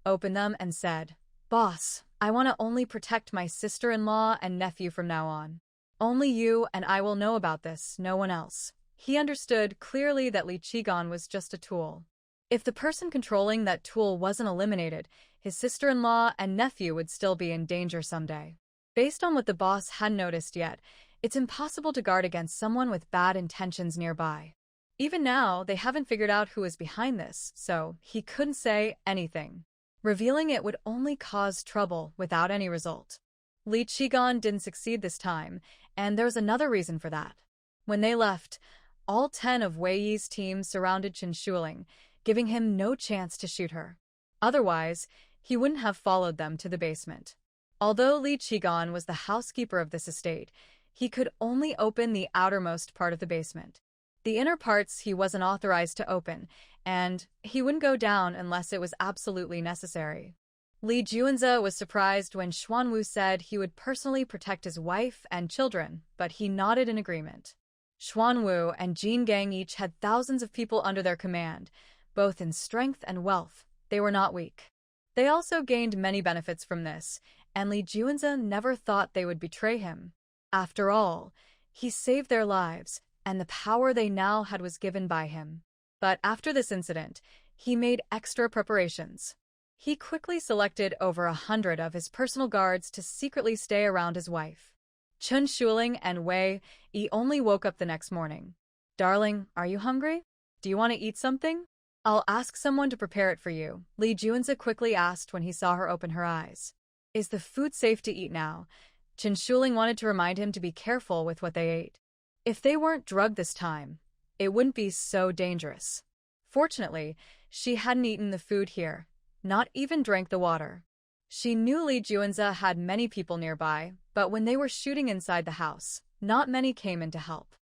opened them and said, Boss, I want to only protect my sister-in-law and nephew from now on. Only you and I will know about this, no one else. He understood clearly that Li Qigan was just a tool. If the person controlling that tool wasn't eliminated, his sister-in-law and nephew would still be in danger someday. Based on what the boss hadn't noticed yet, it's impossible to guard against someone with bad intentions nearby. Even now, they haven't figured out who is behind this, so he couldn't say anything. Revealing it would only cause trouble without any result. Li Qigan didn't succeed this time, and there was another reason for that. When they left, all 10 of Wei Yi's team surrounded Chen Shuling, giving him no chance to shoot her. Otherwise, he wouldn't have followed them to the basement. Although Li Qigan was the housekeeper of this estate, he could only open the outermost part of the basement. The inner parts he wasn't authorized to open, and he wouldn't go down unless it was absolutely necessary. Li Junzi was surprised when Xuanwu said he would personally protect his wife and children, but he nodded in agreement. Xuanwu and Jin Gang each had thousands of people under their command, both in strength and wealth. They were not weak. They also gained many benefits from this, and Li Junzi never thought they would betray him. After all, he saved their lives, and the power they now had was given by him. But after this incident, he made extra preparations. He quickly selected over 100 of his personal guards to secretly stay around his wife. Chen Shuling and Wei Yi only woke up the next morning. Darling, are you hungry? Do you want to eat something? I'll ask someone to prepare it for you, Li Junzi quickly asked when he saw her open her eyes. Is the food safe to eat now? Chen Shuling wanted to remind him to be careful with what they ate. If they weren't drugged this time, it wouldn't be so dangerous. Fortunately, she hadn't eaten the food here, not even drank the water. She knew Li Junzi had many people nearby, but when they were shooting inside the house, not many came in to help.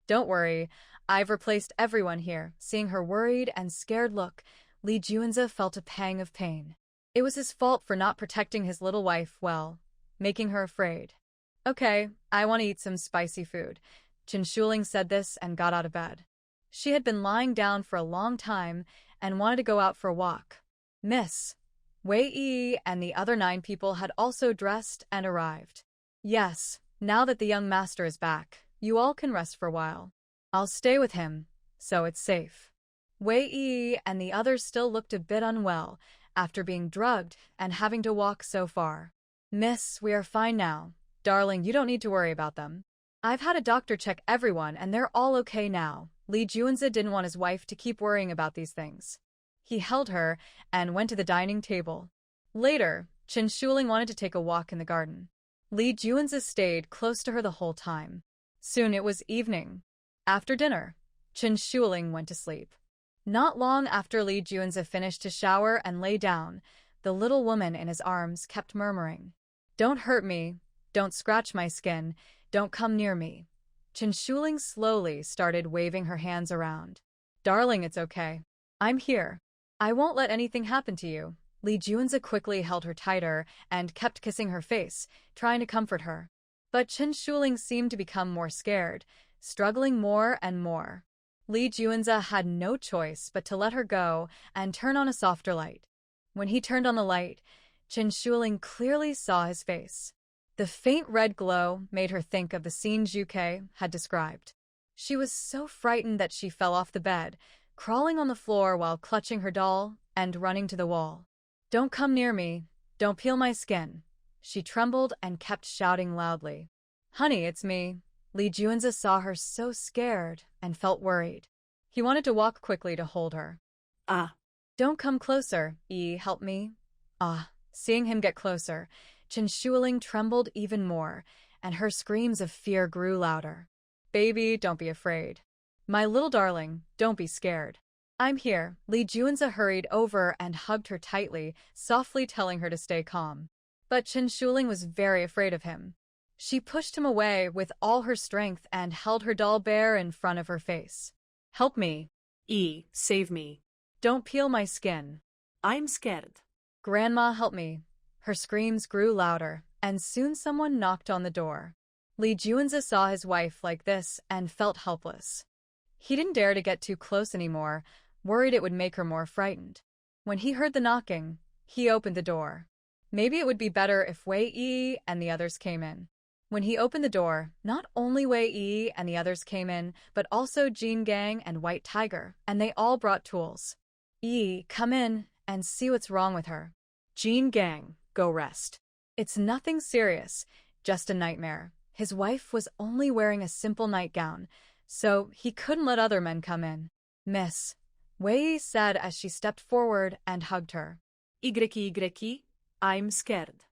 Don't worry, I've replaced everyone here. Seeing her worried and scared look, Li Junzi felt a pang of pain. It was his fault for not protecting his little wife well, making her afraid. Okay, I want to eat some spicy food. Chen Shuling said this and got out of bed. She had been lying down for a long time and wanted to go out for a walk. Miss Wei Yi and the other 9 people had also dressed and arrived. Yes, now that the young master is back, you all can rest for a while. I'll stay with him, so it's safe. Wei Yi and the others still looked a bit unwell after being drugged and having to walk so far. Miss, we are fine now. Darling, you don't need to worry about them. I've had a doctor check everyone and they're all okay now. Li Junzi didn't want his wife to keep worrying about these things. He held her and went to the dining table. Later, Chen Shuling wanted to take a walk in the garden. Li Junzi stayed close to her the whole time. Soon it was evening. After dinner, Chen Shuling went to sleep. Not long after Li Junzi finished his shower and lay down, the little woman in his arms kept murmuring, "Don't hurt me, don't scratch my skin, don't come near me." Chen Shuling slowly started waving her hands around. Darling, it's okay. I'm here. I won't let anything happen to you. Li Juanza quickly held her tighter and kept kissing her face, trying to comfort her. But Chen Shuling seemed to become more scared, struggling more and more. Li Juanza had no choice but to let her go and turn on a softer light. When he turned on the light, Chen Shuling clearly saw his face. The faint red glow made her think of the scene Zhuke had described. She was so frightened that she fell off the bed, crawling on the floor while clutching her doll and running to the wall. Don't come near me. Don't peel my skin. She trembled and kept shouting loudly. Honey, it's me. Li Juanza saw her so scared and felt worried. He wanted to walk quickly to hold her. Don't come closer, help me. Seeing him get closer, Chen Shuling trembled even more, and her screams of fear grew louder. Baby, don't be afraid. My little darling, don't be scared. I'm here. Li Juanza hurried over and hugged her tightly, softly telling her to stay calm. But Chen Shuling was very afraid of him. She pushed him away with all her strength and held her doll bare in front of her face. Help me. Save me. Don't peel my skin. I'm scared. Grandma, help me. Her screams grew louder, and soon someone knocked on the door. Li Juanza saw his wife like this and felt helpless. He didn't dare to get too close anymore, worried it would make her more frightened. When he heard the knocking, he opened the door. Maybe it would be better if Wei Yi and the others came in. When he opened the door, not only Wei Yi and the others came in, but also Jean Gang and White Tiger, and they all brought tools. Come in and see what's wrong with her. Jean Gang, go rest. It's nothing serious, just a nightmare. His wife was only wearing a simple nightgown, so he couldn't let other men come in. Miss, Wei Yi said as she stepped forward and hugged her. I'm scared.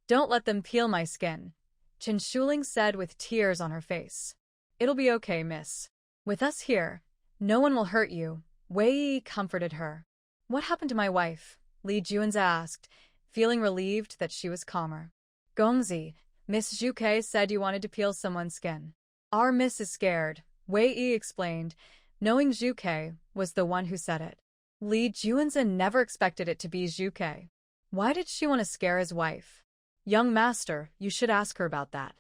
Don't let them peel my skin, Chen Shuling said with tears on her face. It'll be okay, miss. With us here, no one will hurt you, Wei Yi comforted her. What happened to my wife? Li Juanza asked, feeling relieved that she was calmer. Gongzi, Miss Zhuke said you wanted to peel someone's skin. Our miss is scared, Wei Yi explained, knowing Zhuke was the one who said it. Li Juanza never expected it to be Zhuke. Why did she want to scare his wife? Young master, you should ask her about that.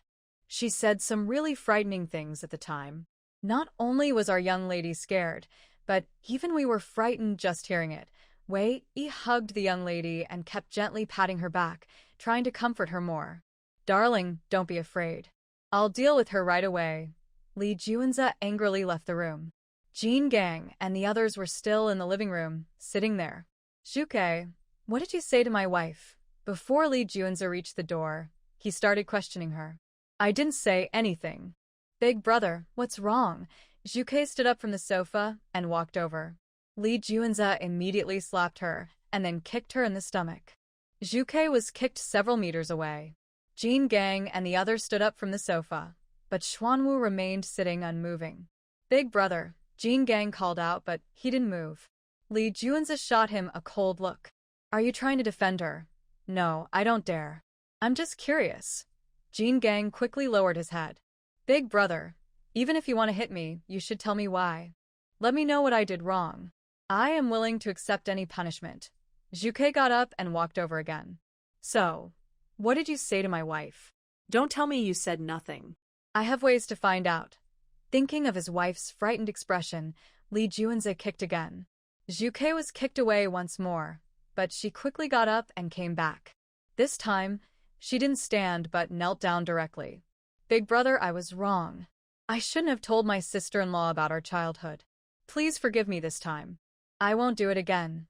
She said some really frightening things at the time. Not only was our young lady scared, but even we were frightened just hearing it. Wei Yi hugged the young lady and kept gently patting her back, trying to comfort her more. Darling, don't be afraid. I'll deal with her right away. Li Juanza angrily left the room. Jean Gang and the others were still in the living room, sitting there. Zhuke, what did you say to my wife? Before Li Juanza reached the door, he started questioning her. I didn't say anything. Big brother, what's wrong? Zhuke stood up from the sofa and walked over. Li Juanza immediately slapped her and then kicked her in the stomach. Zhuke was kicked several meters away. Jean Gang and the others stood up from the sofa, but Xuanwu remained sitting unmoving. Big brother, Jean Gang called out, but he didn't move. Li Juanza shot him a cold look. Are you trying to defend her? No, I don't dare. I'm just curious. Jean Gang quickly lowered his head. Big brother, even if you want to hit me, you should tell me why. Let me know what I did wrong. I am willing to accept any punishment. Zhuke got up and walked over again. So, what did you say to my wife? Don't tell me you said nothing. I have ways to find out. Thinking of his wife's frightened expression, Li Juanza kicked again. Zhuke was kicked away once more, but she quickly got up and came back. This time, she didn't stand but knelt down directly. Big brother, I was wrong. I shouldn't have told my sister-in-law about our childhood. Please forgive me this time. I won't do it again.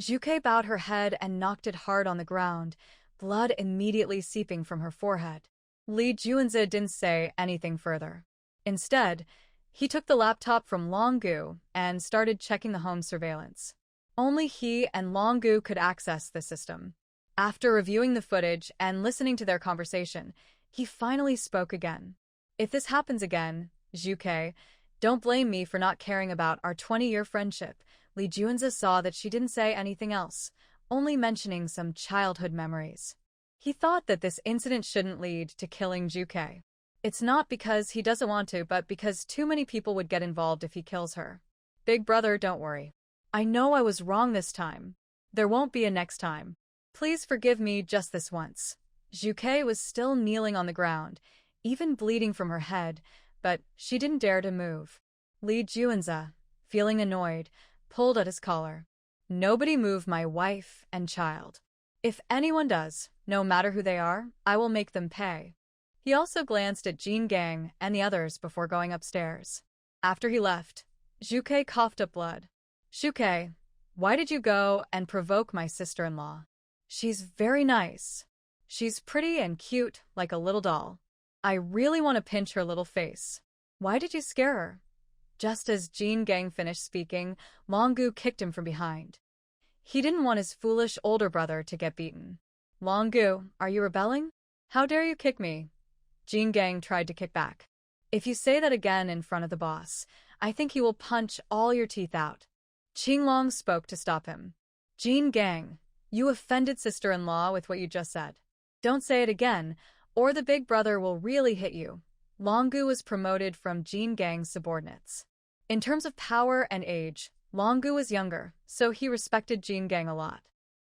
Zhuke bowed her head and knocked it hard on the ground, blood immediately seeping from her forehead. Li Juanza didn't say anything further. Instead, he took the laptop from Longgu and started checking the home surveillance. Only he and Longgu could access the system. After reviewing the footage and listening to their conversation, he finally spoke again. If this happens again, Zhuke, don't blame me for not caring about our 20-year friendship. Li Juanza saw that she didn't say anything else, only mentioning some childhood memories. He thought that this incident shouldn't lead to killing Zhuke. It's not because he doesn't want to, but because too many people would get involved if he kills her. Big brother, don't worry. I know I was wrong this time. There won't be a next time. Please forgive me just this once. Zhuke was still kneeling on the ground, even bleeding from her head, but she didn't dare to move. Li Juanze, feeling annoyed, pulled at his collar. Nobody move my wife and child. If anyone does, no matter who they are, I will make them pay. He also glanced at Jin Gang and the others before going upstairs. After he left, Zhuke coughed up blood. Zhuke, why did you go and provoke my sister-in-law? She's very nice. She's pretty and cute, like a little doll. I really want to pinch her little face. Why did you scare her? Just as Jin Gang finished speaking, Longgu kicked him from behind. He didn't want his foolish older brother to get beaten. Longgu, are you rebelling? How dare you kick me? Jin Gang tried to kick back. If you say that again in front of the boss, I think he will punch all your teeth out. Qinglong spoke to stop him. Jin Gang, you offended sister-in-law with what you just said. Don't say it again, or the big brother will really hit you. Longgu was promoted from Jin Gang's subordinates. In terms of power and age, Longgu was younger, so he respected Jin Gang a lot.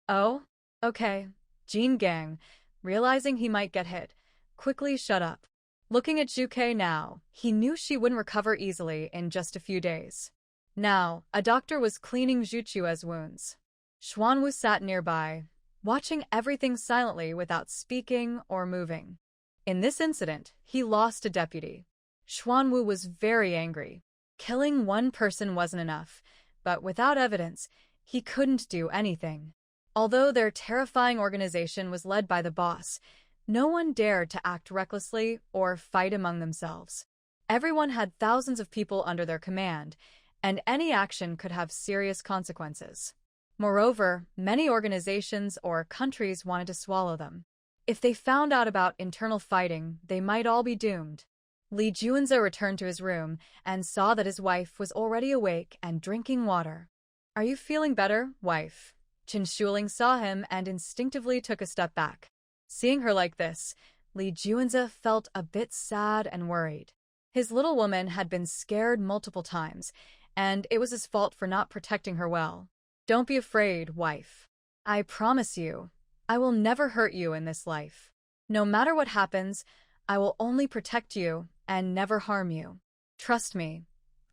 Oh? Okay. Jin Gang, realizing he might get hit, quickly shut up. Looking at Zhuke now, he knew she wouldn't recover easily in just a few days. Now, a doctor was cleaning Zhu Chue's wounds. Xuanwu sat nearby, watching everything silently without speaking or moving. In this incident, he lost a deputy. Xuanwu was very angry. Killing one person wasn't enough, but without evidence, he couldn't do anything. Although their terrifying organization was led by the boss, no one dared to act recklessly or fight among themselves. Everyone had thousands of people under their command, and any action could have serious consequences. Moreover, many organizations or countries wanted to swallow them. If they found out about internal fighting, they might all be doomed. Li Juanze returned to his room and saw that his wife was already awake and drinking water. Are you feeling better, wife? Qin Shuling saw him and instinctively took a step back. Seeing her like this, Li Juanze felt a bit sad and worried. His little woman had been scared multiple times, and it was his fault for not protecting her well. Don't be afraid, wife. I promise you, I will never hurt you in this life. No matter what happens, I will only protect you and never harm you. Trust me.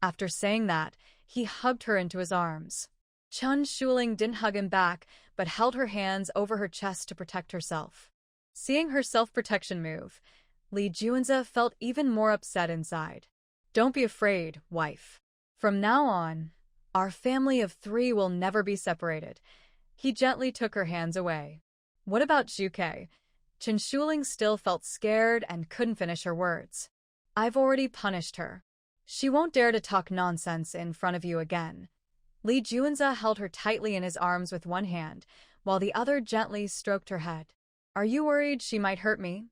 After saying that, he hugged her into his arms. Qin Shuling didn't hug him back, but held her hands over her chest to protect herself. Seeing her self-protection move, Li Juanze felt even more upset inside. Don't be afraid, wife. From now on, our family of 3 will never be separated. He gently took her hands away. What about Zhuke? Qin Shuling still felt scared and couldn't finish her words. I've already punished her. She won't dare to talk nonsense in front of you again. Li Juanze held her tightly in his arms with one hand, while the other gently stroked her head. Are you worried she might hurt me?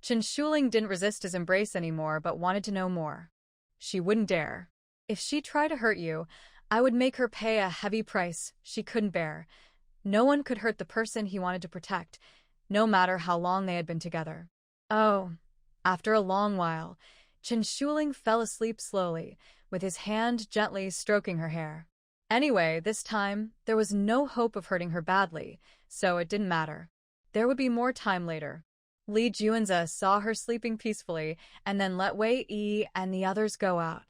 Qin Shuling didn't resist his embrace anymore, but wanted to know more. She wouldn't dare. If she tried to hurt you, I would make her pay a heavy price she couldn't bear. No one could hurt the person he wanted to protect, no matter how long they had been together. Oh. After a long while, Qin Shuling fell asleep slowly, with his hand gently stroking her hair. Anyway, this time, there was no hope of hurting her badly, so it didn't matter. There would be more time later. Li Juanze saw her sleeping peacefully and then let Wei Yi and the others go out.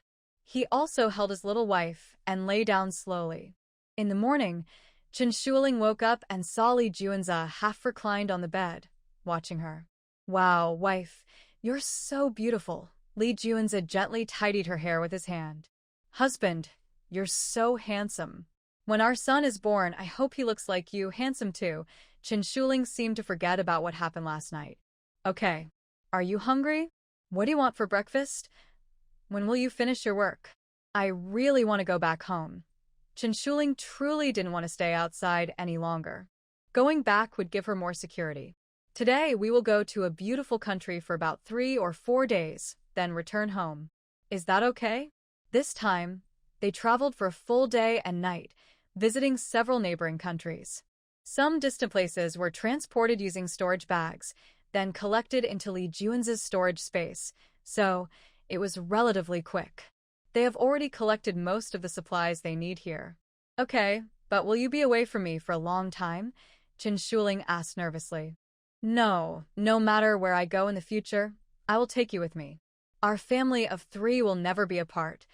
He also held his little wife and lay down slowly. In the morning, Qin Shuling woke up and saw Li Juanze half reclined on the bed, watching her. Wow, wife, you're so beautiful. Li Juanze gently tidied her hair with his hand. Husband, you're so handsome. When our son is born, I hope he looks like you, handsome too. Qin Shuling seemed to forget about what happened last night. Okay. Are you hungry? What do you want for breakfast? When will you finish your work? I really want to go back home. Qin Shuling truly didn't want to stay outside any longer. Going back would give her more security. Today, we will go to a beautiful country for about 3 or 4 days, then return home. Is that okay? This time, they traveled for a full day and night, visiting several neighboring countries. Some distant places were transported using storage bags, then collected into Li Juanze's storage space, so it was relatively quick. They have already collected most of the supplies they need here. Okay, but will you be away from me for a long time? Chen Shuling asked nervously. No, no matter where I go in the future, I will take you with me. Our family of 3 will never be apart.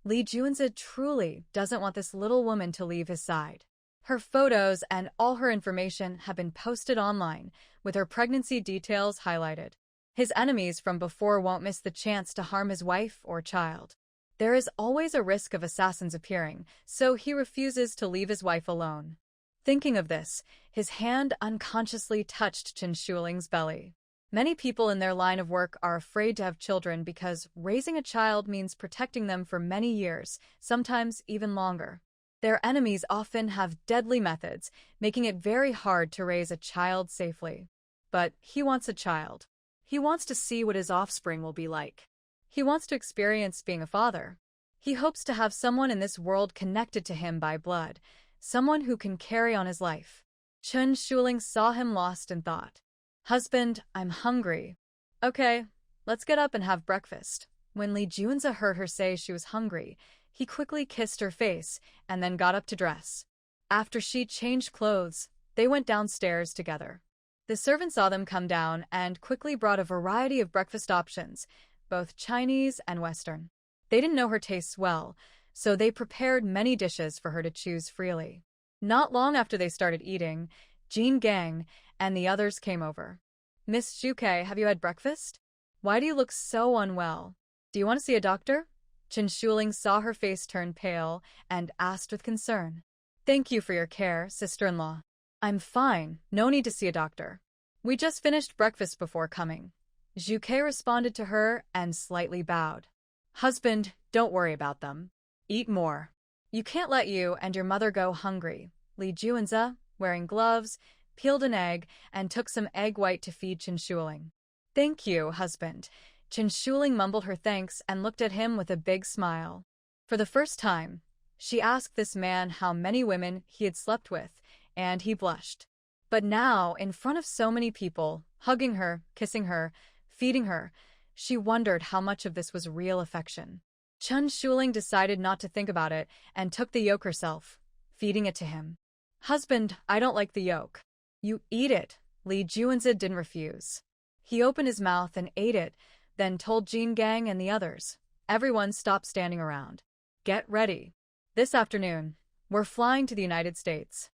Li Junzi truly doesn't want this little woman to leave his side. Her photos and all her information have been posted online, with her pregnancy details highlighted. His enemies from before won't miss the chance to harm his wife or child. There is always a risk of assassins appearing, so he refuses to leave his wife alone. Thinking of this, his hand unconsciously touched Chen Shuling's belly. Many people in their line of work are afraid to have children because raising a child means protecting them for many years, sometimes even longer. Their enemies often have deadly methods, making it very hard to raise a child safely. But he wants a child. He wants to see what his offspring will be like. He wants to experience being a father. He hopes to have someone in this world connected to him by blood, someone who can carry on his life. Chen Shuling saw him lost in thought. Husband, I'm hungry. Okay, let's get up and have breakfast. When Li Junzi heard her say she was hungry, he quickly kissed her face and then got up to dress. After she changed clothes, they went downstairs together. The servant saw them come down and quickly brought a variety of breakfast options, both Chinese and Western. They didn't know her tastes well, so they prepared many dishes for her to choose freely. Not long after they started eating, Jean Gang and the others came over. Miss Zhuke, have you had breakfast? Why do you look so unwell? Do you want to see a doctor? Chen Shuling saw her face turn pale and asked with concern. Thank you for your care, sister-in-law. I'm fine, no need to see a doctor. We just finished breakfast before coming. Zhuke responded to her and slightly bowed. Husband, don't worry about them. Eat more. You can't let you and your mother go hungry. Li Junzi, wearing gloves, peeled an egg and took some egg white to feed Chen Shuling. Thank you, husband. Chen Shuling mumbled her thanks and looked at him with a big smile. For the first time, she asked this man how many women he had slept with, and he blushed. But now, in front of so many people, hugging her, kissing her, feeding her, she wondered how much of this was real affection. Chen Shuling decided not to think about it and took the yolk herself, feeding it to him. Husband, I don't like the yolk. You eat it. Li Junzi didn't refuse. He opened his mouth and ate it, then told Jean Gang and the others. Everyone stopped standing around. Get ready. This afternoon, we're flying to the United States.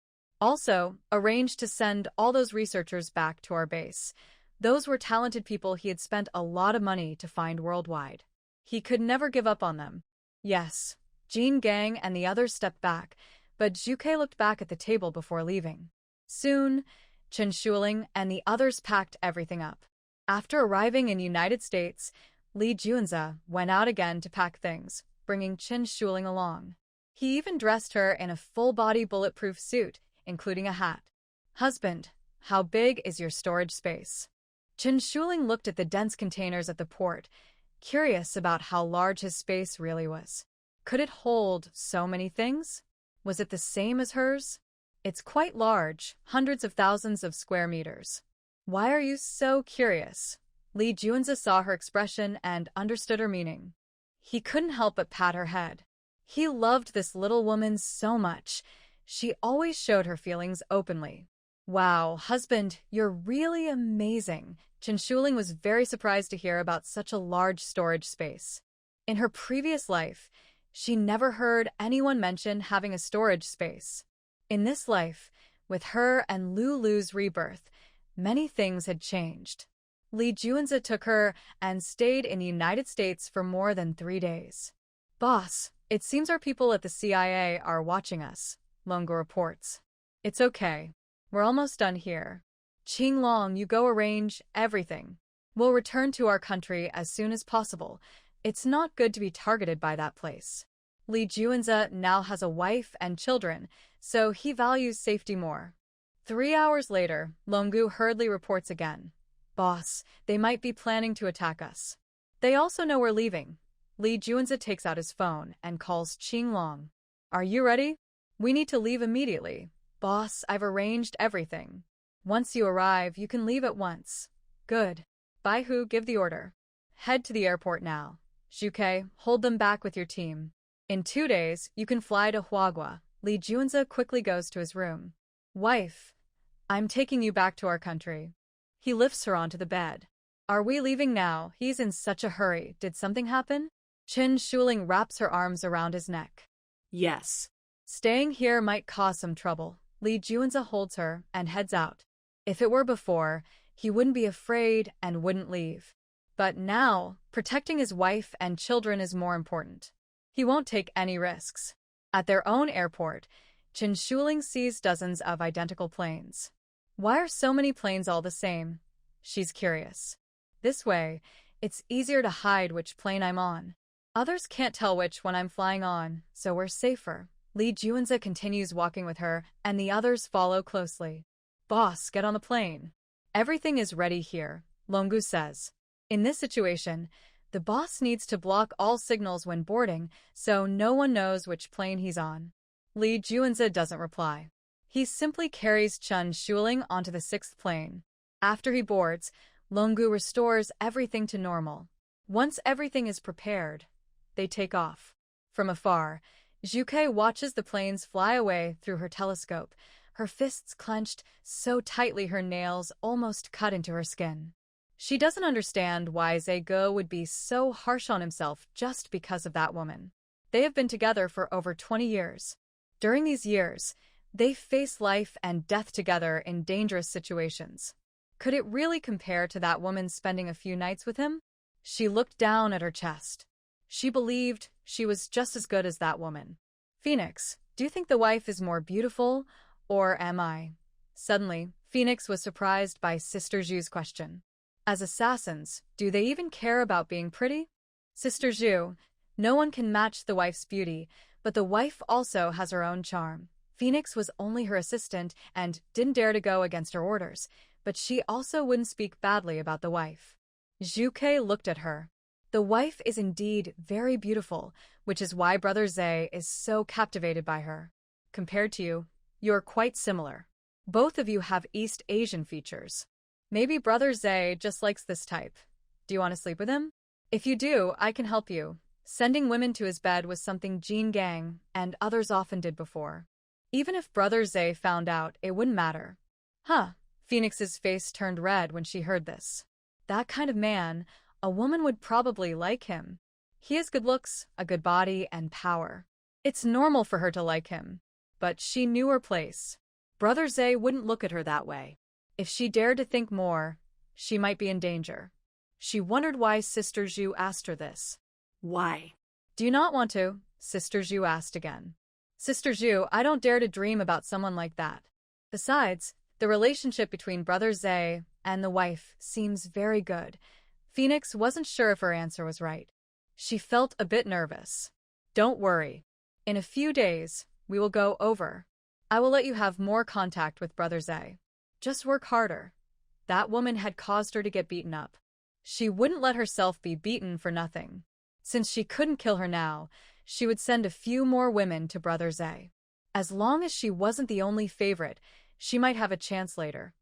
Also, arranged to send all those researchers back to our base. Those were talented people he had spent a lot of money to find worldwide. He could never give up on them. Yes, Jean Gang and the others stepped back, but Zhuke looked back at the table before leaving. Soon, Chen Shuling and the others packed everything up. After arriving in the United States, Li Junzi went out again to pack things, bringing Chen Shuling along. He even dressed her in a full-body bulletproof suit, including a hat. Husband, how big is your storage space? Chen Shuling looked at the dense containers at the port, curious about how large his space really was. Could it hold so many things? Was it the same as hers? It's quite large, hundreds of thousands of square meters. Why are you so curious? Li Junzi saw her expression and understood her meaning. He couldn't help but pat her head. He loved this little woman so much. She always showed her feelings openly. Wow, husband, you're really amazing. Chen Shuling was very surprised to hear about such a large storage space. In her previous life, she never heard anyone mention having a storage space. In this life, with her and Lulu's rebirth, many things had changed. Li Junzi took her and stayed in the United States for more than 3 days. Boss, it seems our people at the CIA are watching us, Longo reports. It's okay. We're almost done here. Qing Long, you go arrange everything. We'll return to our country as soon as possible. It's not good to be targeted by that place. Li Junzi now has a wife and children, so he values safety more. 3 hours later, Longu hurriedly reports again. Boss, they might be planning to attack us. They also know we're leaving. Li Junzi takes out his phone and calls Qing Long. Are you ready? We need to leave immediately. Boss, I've arranged everything. Once you arrive, you can leave at once. Good. Bai Hu, give the order. head to the airport now. Zhuke, hold them back with your team. In 2 days, you can fly to Huagua. Li Junzi quickly goes to his room. Wife, I'm taking you back to our country. He lifts her onto the bed. Are we leaving now? He's in such a hurry. Did something happen? Chen Shuling wraps her arms around his neck. Yes. Staying here might cause some trouble. Li Junzi holds her and heads out. If it were before, he wouldn't be afraid and wouldn't leave. But now, protecting his wife and children is more important. He won't take any risks. At their own airport, Chen Shuling sees dozens of identical planes. Why are so many planes all the same? She's curious. This way, it's easier to hide which plane I'm on. Others can't tell which one I'm flying on, so we're safer. Li Junzi continues walking with her, and the others follow closely. Boss, get on the plane. Everything is ready here, Longu says. In this situation, the boss needs to block all signals when boarding, so no one knows which plane he's on. Li Junzi doesn't reply. He simply carries Chen Shuling onto the 6th plane. After he boards, Longu restores everything to normal. Once everything is prepared, they take off. From afar, Zhuke watches the planes fly away through her telescope, her fists clenched so tightly her nails almost cut into her skin. She doesn't understand why Zego would be so harsh on himself just because of that woman. They have been together for over 20 years. During these years, they face life and death together in dangerous situations. Could it really compare to that woman spending a few nights with him? She looked down at her chest. She believed she was just as good as that woman. Phoenix, do you think the wife is more beautiful, or am I? Suddenly, Phoenix was surprised by Sister Zhu's question. As assassins, do they even care about being pretty? Sister Zhu, no one can match the wife's beauty, but the wife also has her own charm. Phoenix was only her assistant and didn't dare to go against her orders, but she also wouldn't speak badly about the wife. Zhuke looked at her. The wife is indeed very beautiful, which is why Brother Zhe is so captivated by her. Compared to you, you're quite similar. Both of you have East Asian features. Maybe Brother Zhe just likes this type. Do you want to sleep with him? If you do, I can help you. Sending women to his bed was something Jean Gang and others often did before. Even if Brother Zhe found out, it wouldn't matter. Huh. Phoenix's face turned red when she heard this. That kind of man, a woman would probably like him. He has good looks, a good body, and power. It's normal for her to like him. But she knew her place. Brother Zhe wouldn't look at her that way. If she dared to think more, she might be in danger. She wondered why Sister Zhu asked her this. Why? Do you not want to? Sister Zhu asked again. Sister Zhu, I don't dare to dream about someone like that. Besides, the relationship between Brother Zhe and the wife seems very good. Phoenix wasn't sure if her answer was right. She felt a bit nervous. Don't worry. In a few days, we will go over. I will let you have more contact with Brother Zhe. Just work harder. That woman had caused her to get beaten up. She wouldn't let herself be beaten for nothing. Since she couldn't kill her now, she would send a few more women to Brother Zhe. As long as she wasn't the only favorite, she might have a chance later.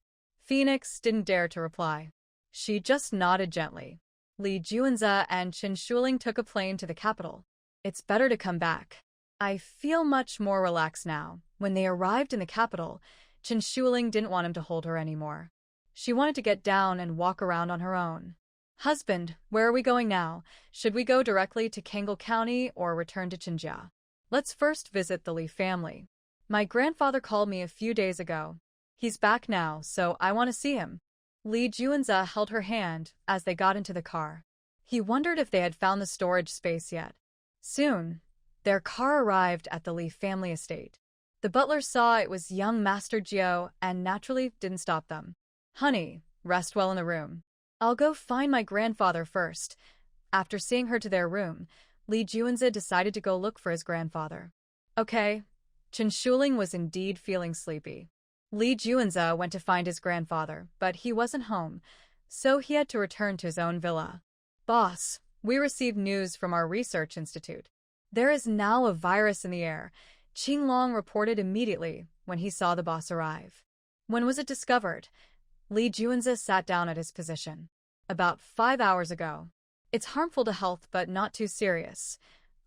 Phoenix didn't dare to reply. She just nodded gently. Li Junzi and Chen Shuling took a plane to the capital. It's better to come back. I feel much more relaxed now. When they arrived in the capital, Chen Shuling didn't want him to hold her anymore. She wanted to get down and walk around on her own. Husband, where are we going now? Should we go directly to Kangle County or return to Qinjia? Let's first visit the Li family. My grandfather called me a few days ago. He's back now, so I want to see him. Li Junzi held her hand as they got into the car. He wondered if they had found the storage space yet. Soon, their car arrived at the Li family estate. The butler saw it was young Master Jiao and naturally didn't stop them. Honey, rest well in the room. I'll go find my grandfather first. After seeing her to their room, Li Junzi decided to go look for his grandfather. Okay. Chen Shuling was indeed feeling sleepy. Li Junzi went to find his grandfather, but he wasn't home, so he had to return to his own villa. Boss, we received news from our research institute. There is now a virus in the air. Qinglong reported immediately when he saw the boss arrive. When was it discovered? Li Junzi sat down at his position. About 5 hours ago. It's harmful to health, but not too serious.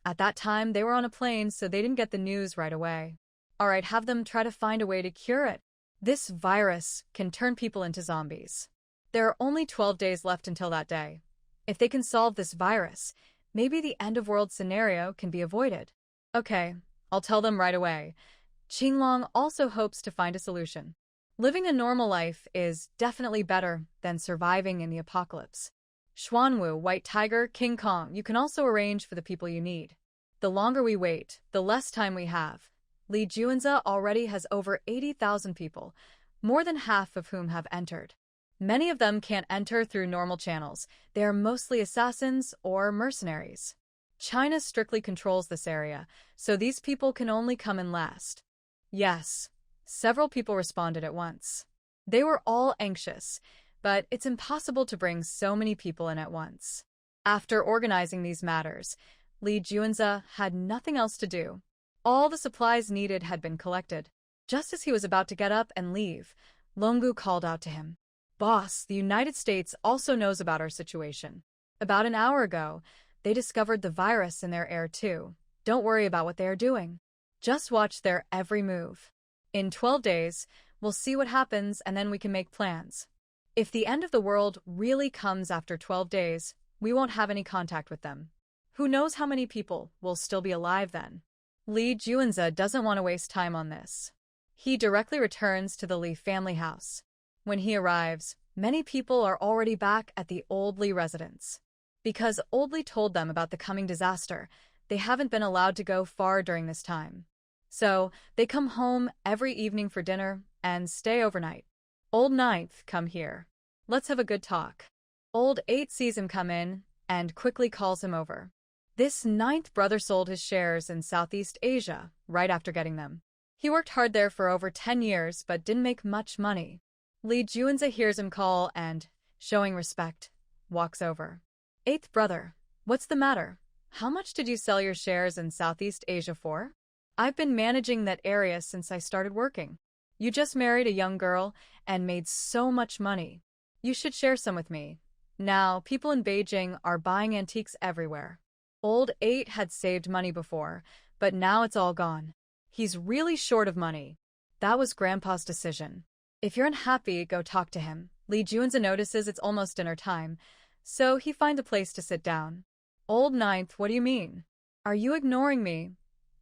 At that time, they were on a plane, so they didn't get the news right away. Alright, have them try to find a way to cure it. This virus can turn people into zombies. There are only 12 days left until that day. If they can solve this virus, maybe the end-of-world scenario can be avoided. Okay, I'll tell them right away. Qinglong also hopes to find a solution. Living a normal life is definitely better than surviving in the apocalypse. Xuanwu, White Tiger, King Kong, you can also arrange for the people you need. The longer we wait, the less time we have. Li Juanza already has over 80,000 people, more than half of whom have entered. Many of them can't enter through normal channels. They are mostly assassins or mercenaries. China strictly controls this area, so these people can only come in last. Yes, several people responded at once. They were all anxious, but it's impossible to bring so many people in at once. After organizing these matters, Li Juanza had nothing else to do. All the supplies needed had been collected. Just as he was about to get up and leave, Longu called out to him. Boss, the United States also knows about our situation. About an hour ago, they discovered the virus in their air too. Don't worry about what they are doing. Just watch their every move. In 12 days, we'll see what happens and then we can make plans. If the end of the world really comes after 12 days, we won't have any contact with them. Who knows how many people will still be alive then? Li Juanza doesn't want to waste time on this. He directly returns to the Li family house. When he arrives, many people are already back at the Old Li residence. Because Old Li told them about the coming disaster, they haven't been allowed to go far during this time. So, they come home every evening for dinner and stay overnight. Old Ninth, come here. Let's have a good talk. Old Eight sees him come in and quickly calls him over. This ninth brother sold his shares in Southeast Asia right after getting them. He worked hard there for over 10 years but didn't make much money. Li Juanza hears him call and, showing respect, walks over. Eighth brother, what's the matter? How much did you sell your shares in Southeast Asia for? I've been managing that area since I started working. You just married a young girl and made so much money. You should share some with me. Now, people in Beijing are buying antiques everywhere. Old Eight had saved money before, but now it's all gone. He's really short of money. That was Grandpa's decision. If you're unhappy, go talk to him. Li Juanza notices it's almost dinner time, so he finds a place to sit down. Old Ninth, what do you mean? Are you ignoring me?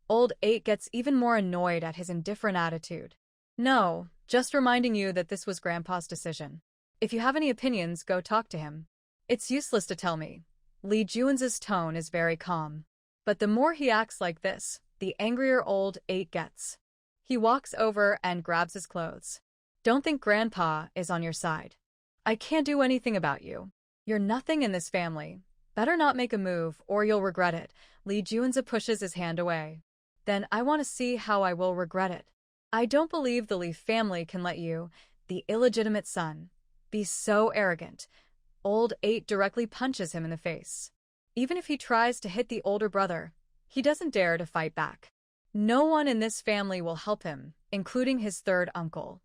Old Eight gets even more annoyed at his indifferent attitude. No, just reminding you that this was Grandpa's decision. If you have any opinions, go talk to him. It's useless to tell me. Li Juanza's tone is very calm. But the more he acts like this, the angrier Old Eight gets. He walks over and grabs his clothes. Don't think Grandpa is on your side. I can't do anything about you. You're nothing in this family. Better not make a move or you'll regret it. Li Juanza pushes his hand away. Then I want to see how I will regret it. I don't believe the Li family can let you, the illegitimate son, be so arrogant. Old Eight directly punches him in the face. Even if he tries to hit the older brother, he doesn't dare to fight back. No one in this family will help him, including his third uncle.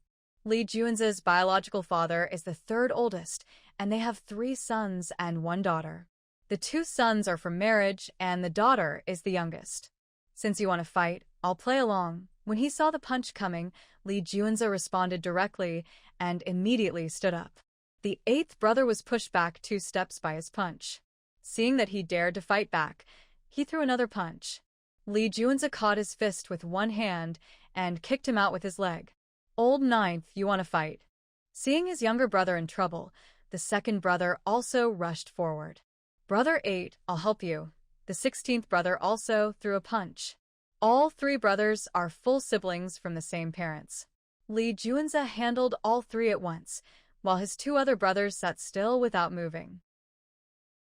Li Juanza's biological father is the third oldest, and they have 3 sons and 1 daughter. The 2 sons are from marriage, and the daughter is the youngest. Since you want to fight, I'll play along. When he saw the punch coming, Li Juanza responded directly and immediately stood up. The 8th brother was pushed back 2 steps by his punch. Seeing that he dared to fight back, he threw another punch. Li Juanza caught his fist with one hand and kicked him out with his leg. Old Ninth, you want to fight? Seeing his younger brother in trouble, the second brother also rushed forward. Brother 8, I'll help you. The 16th brother also threw a punch. All 3 brothers are full siblings from the same parents. Li Juanza handled all 3 at once, while his 2 other brothers sat still without moving.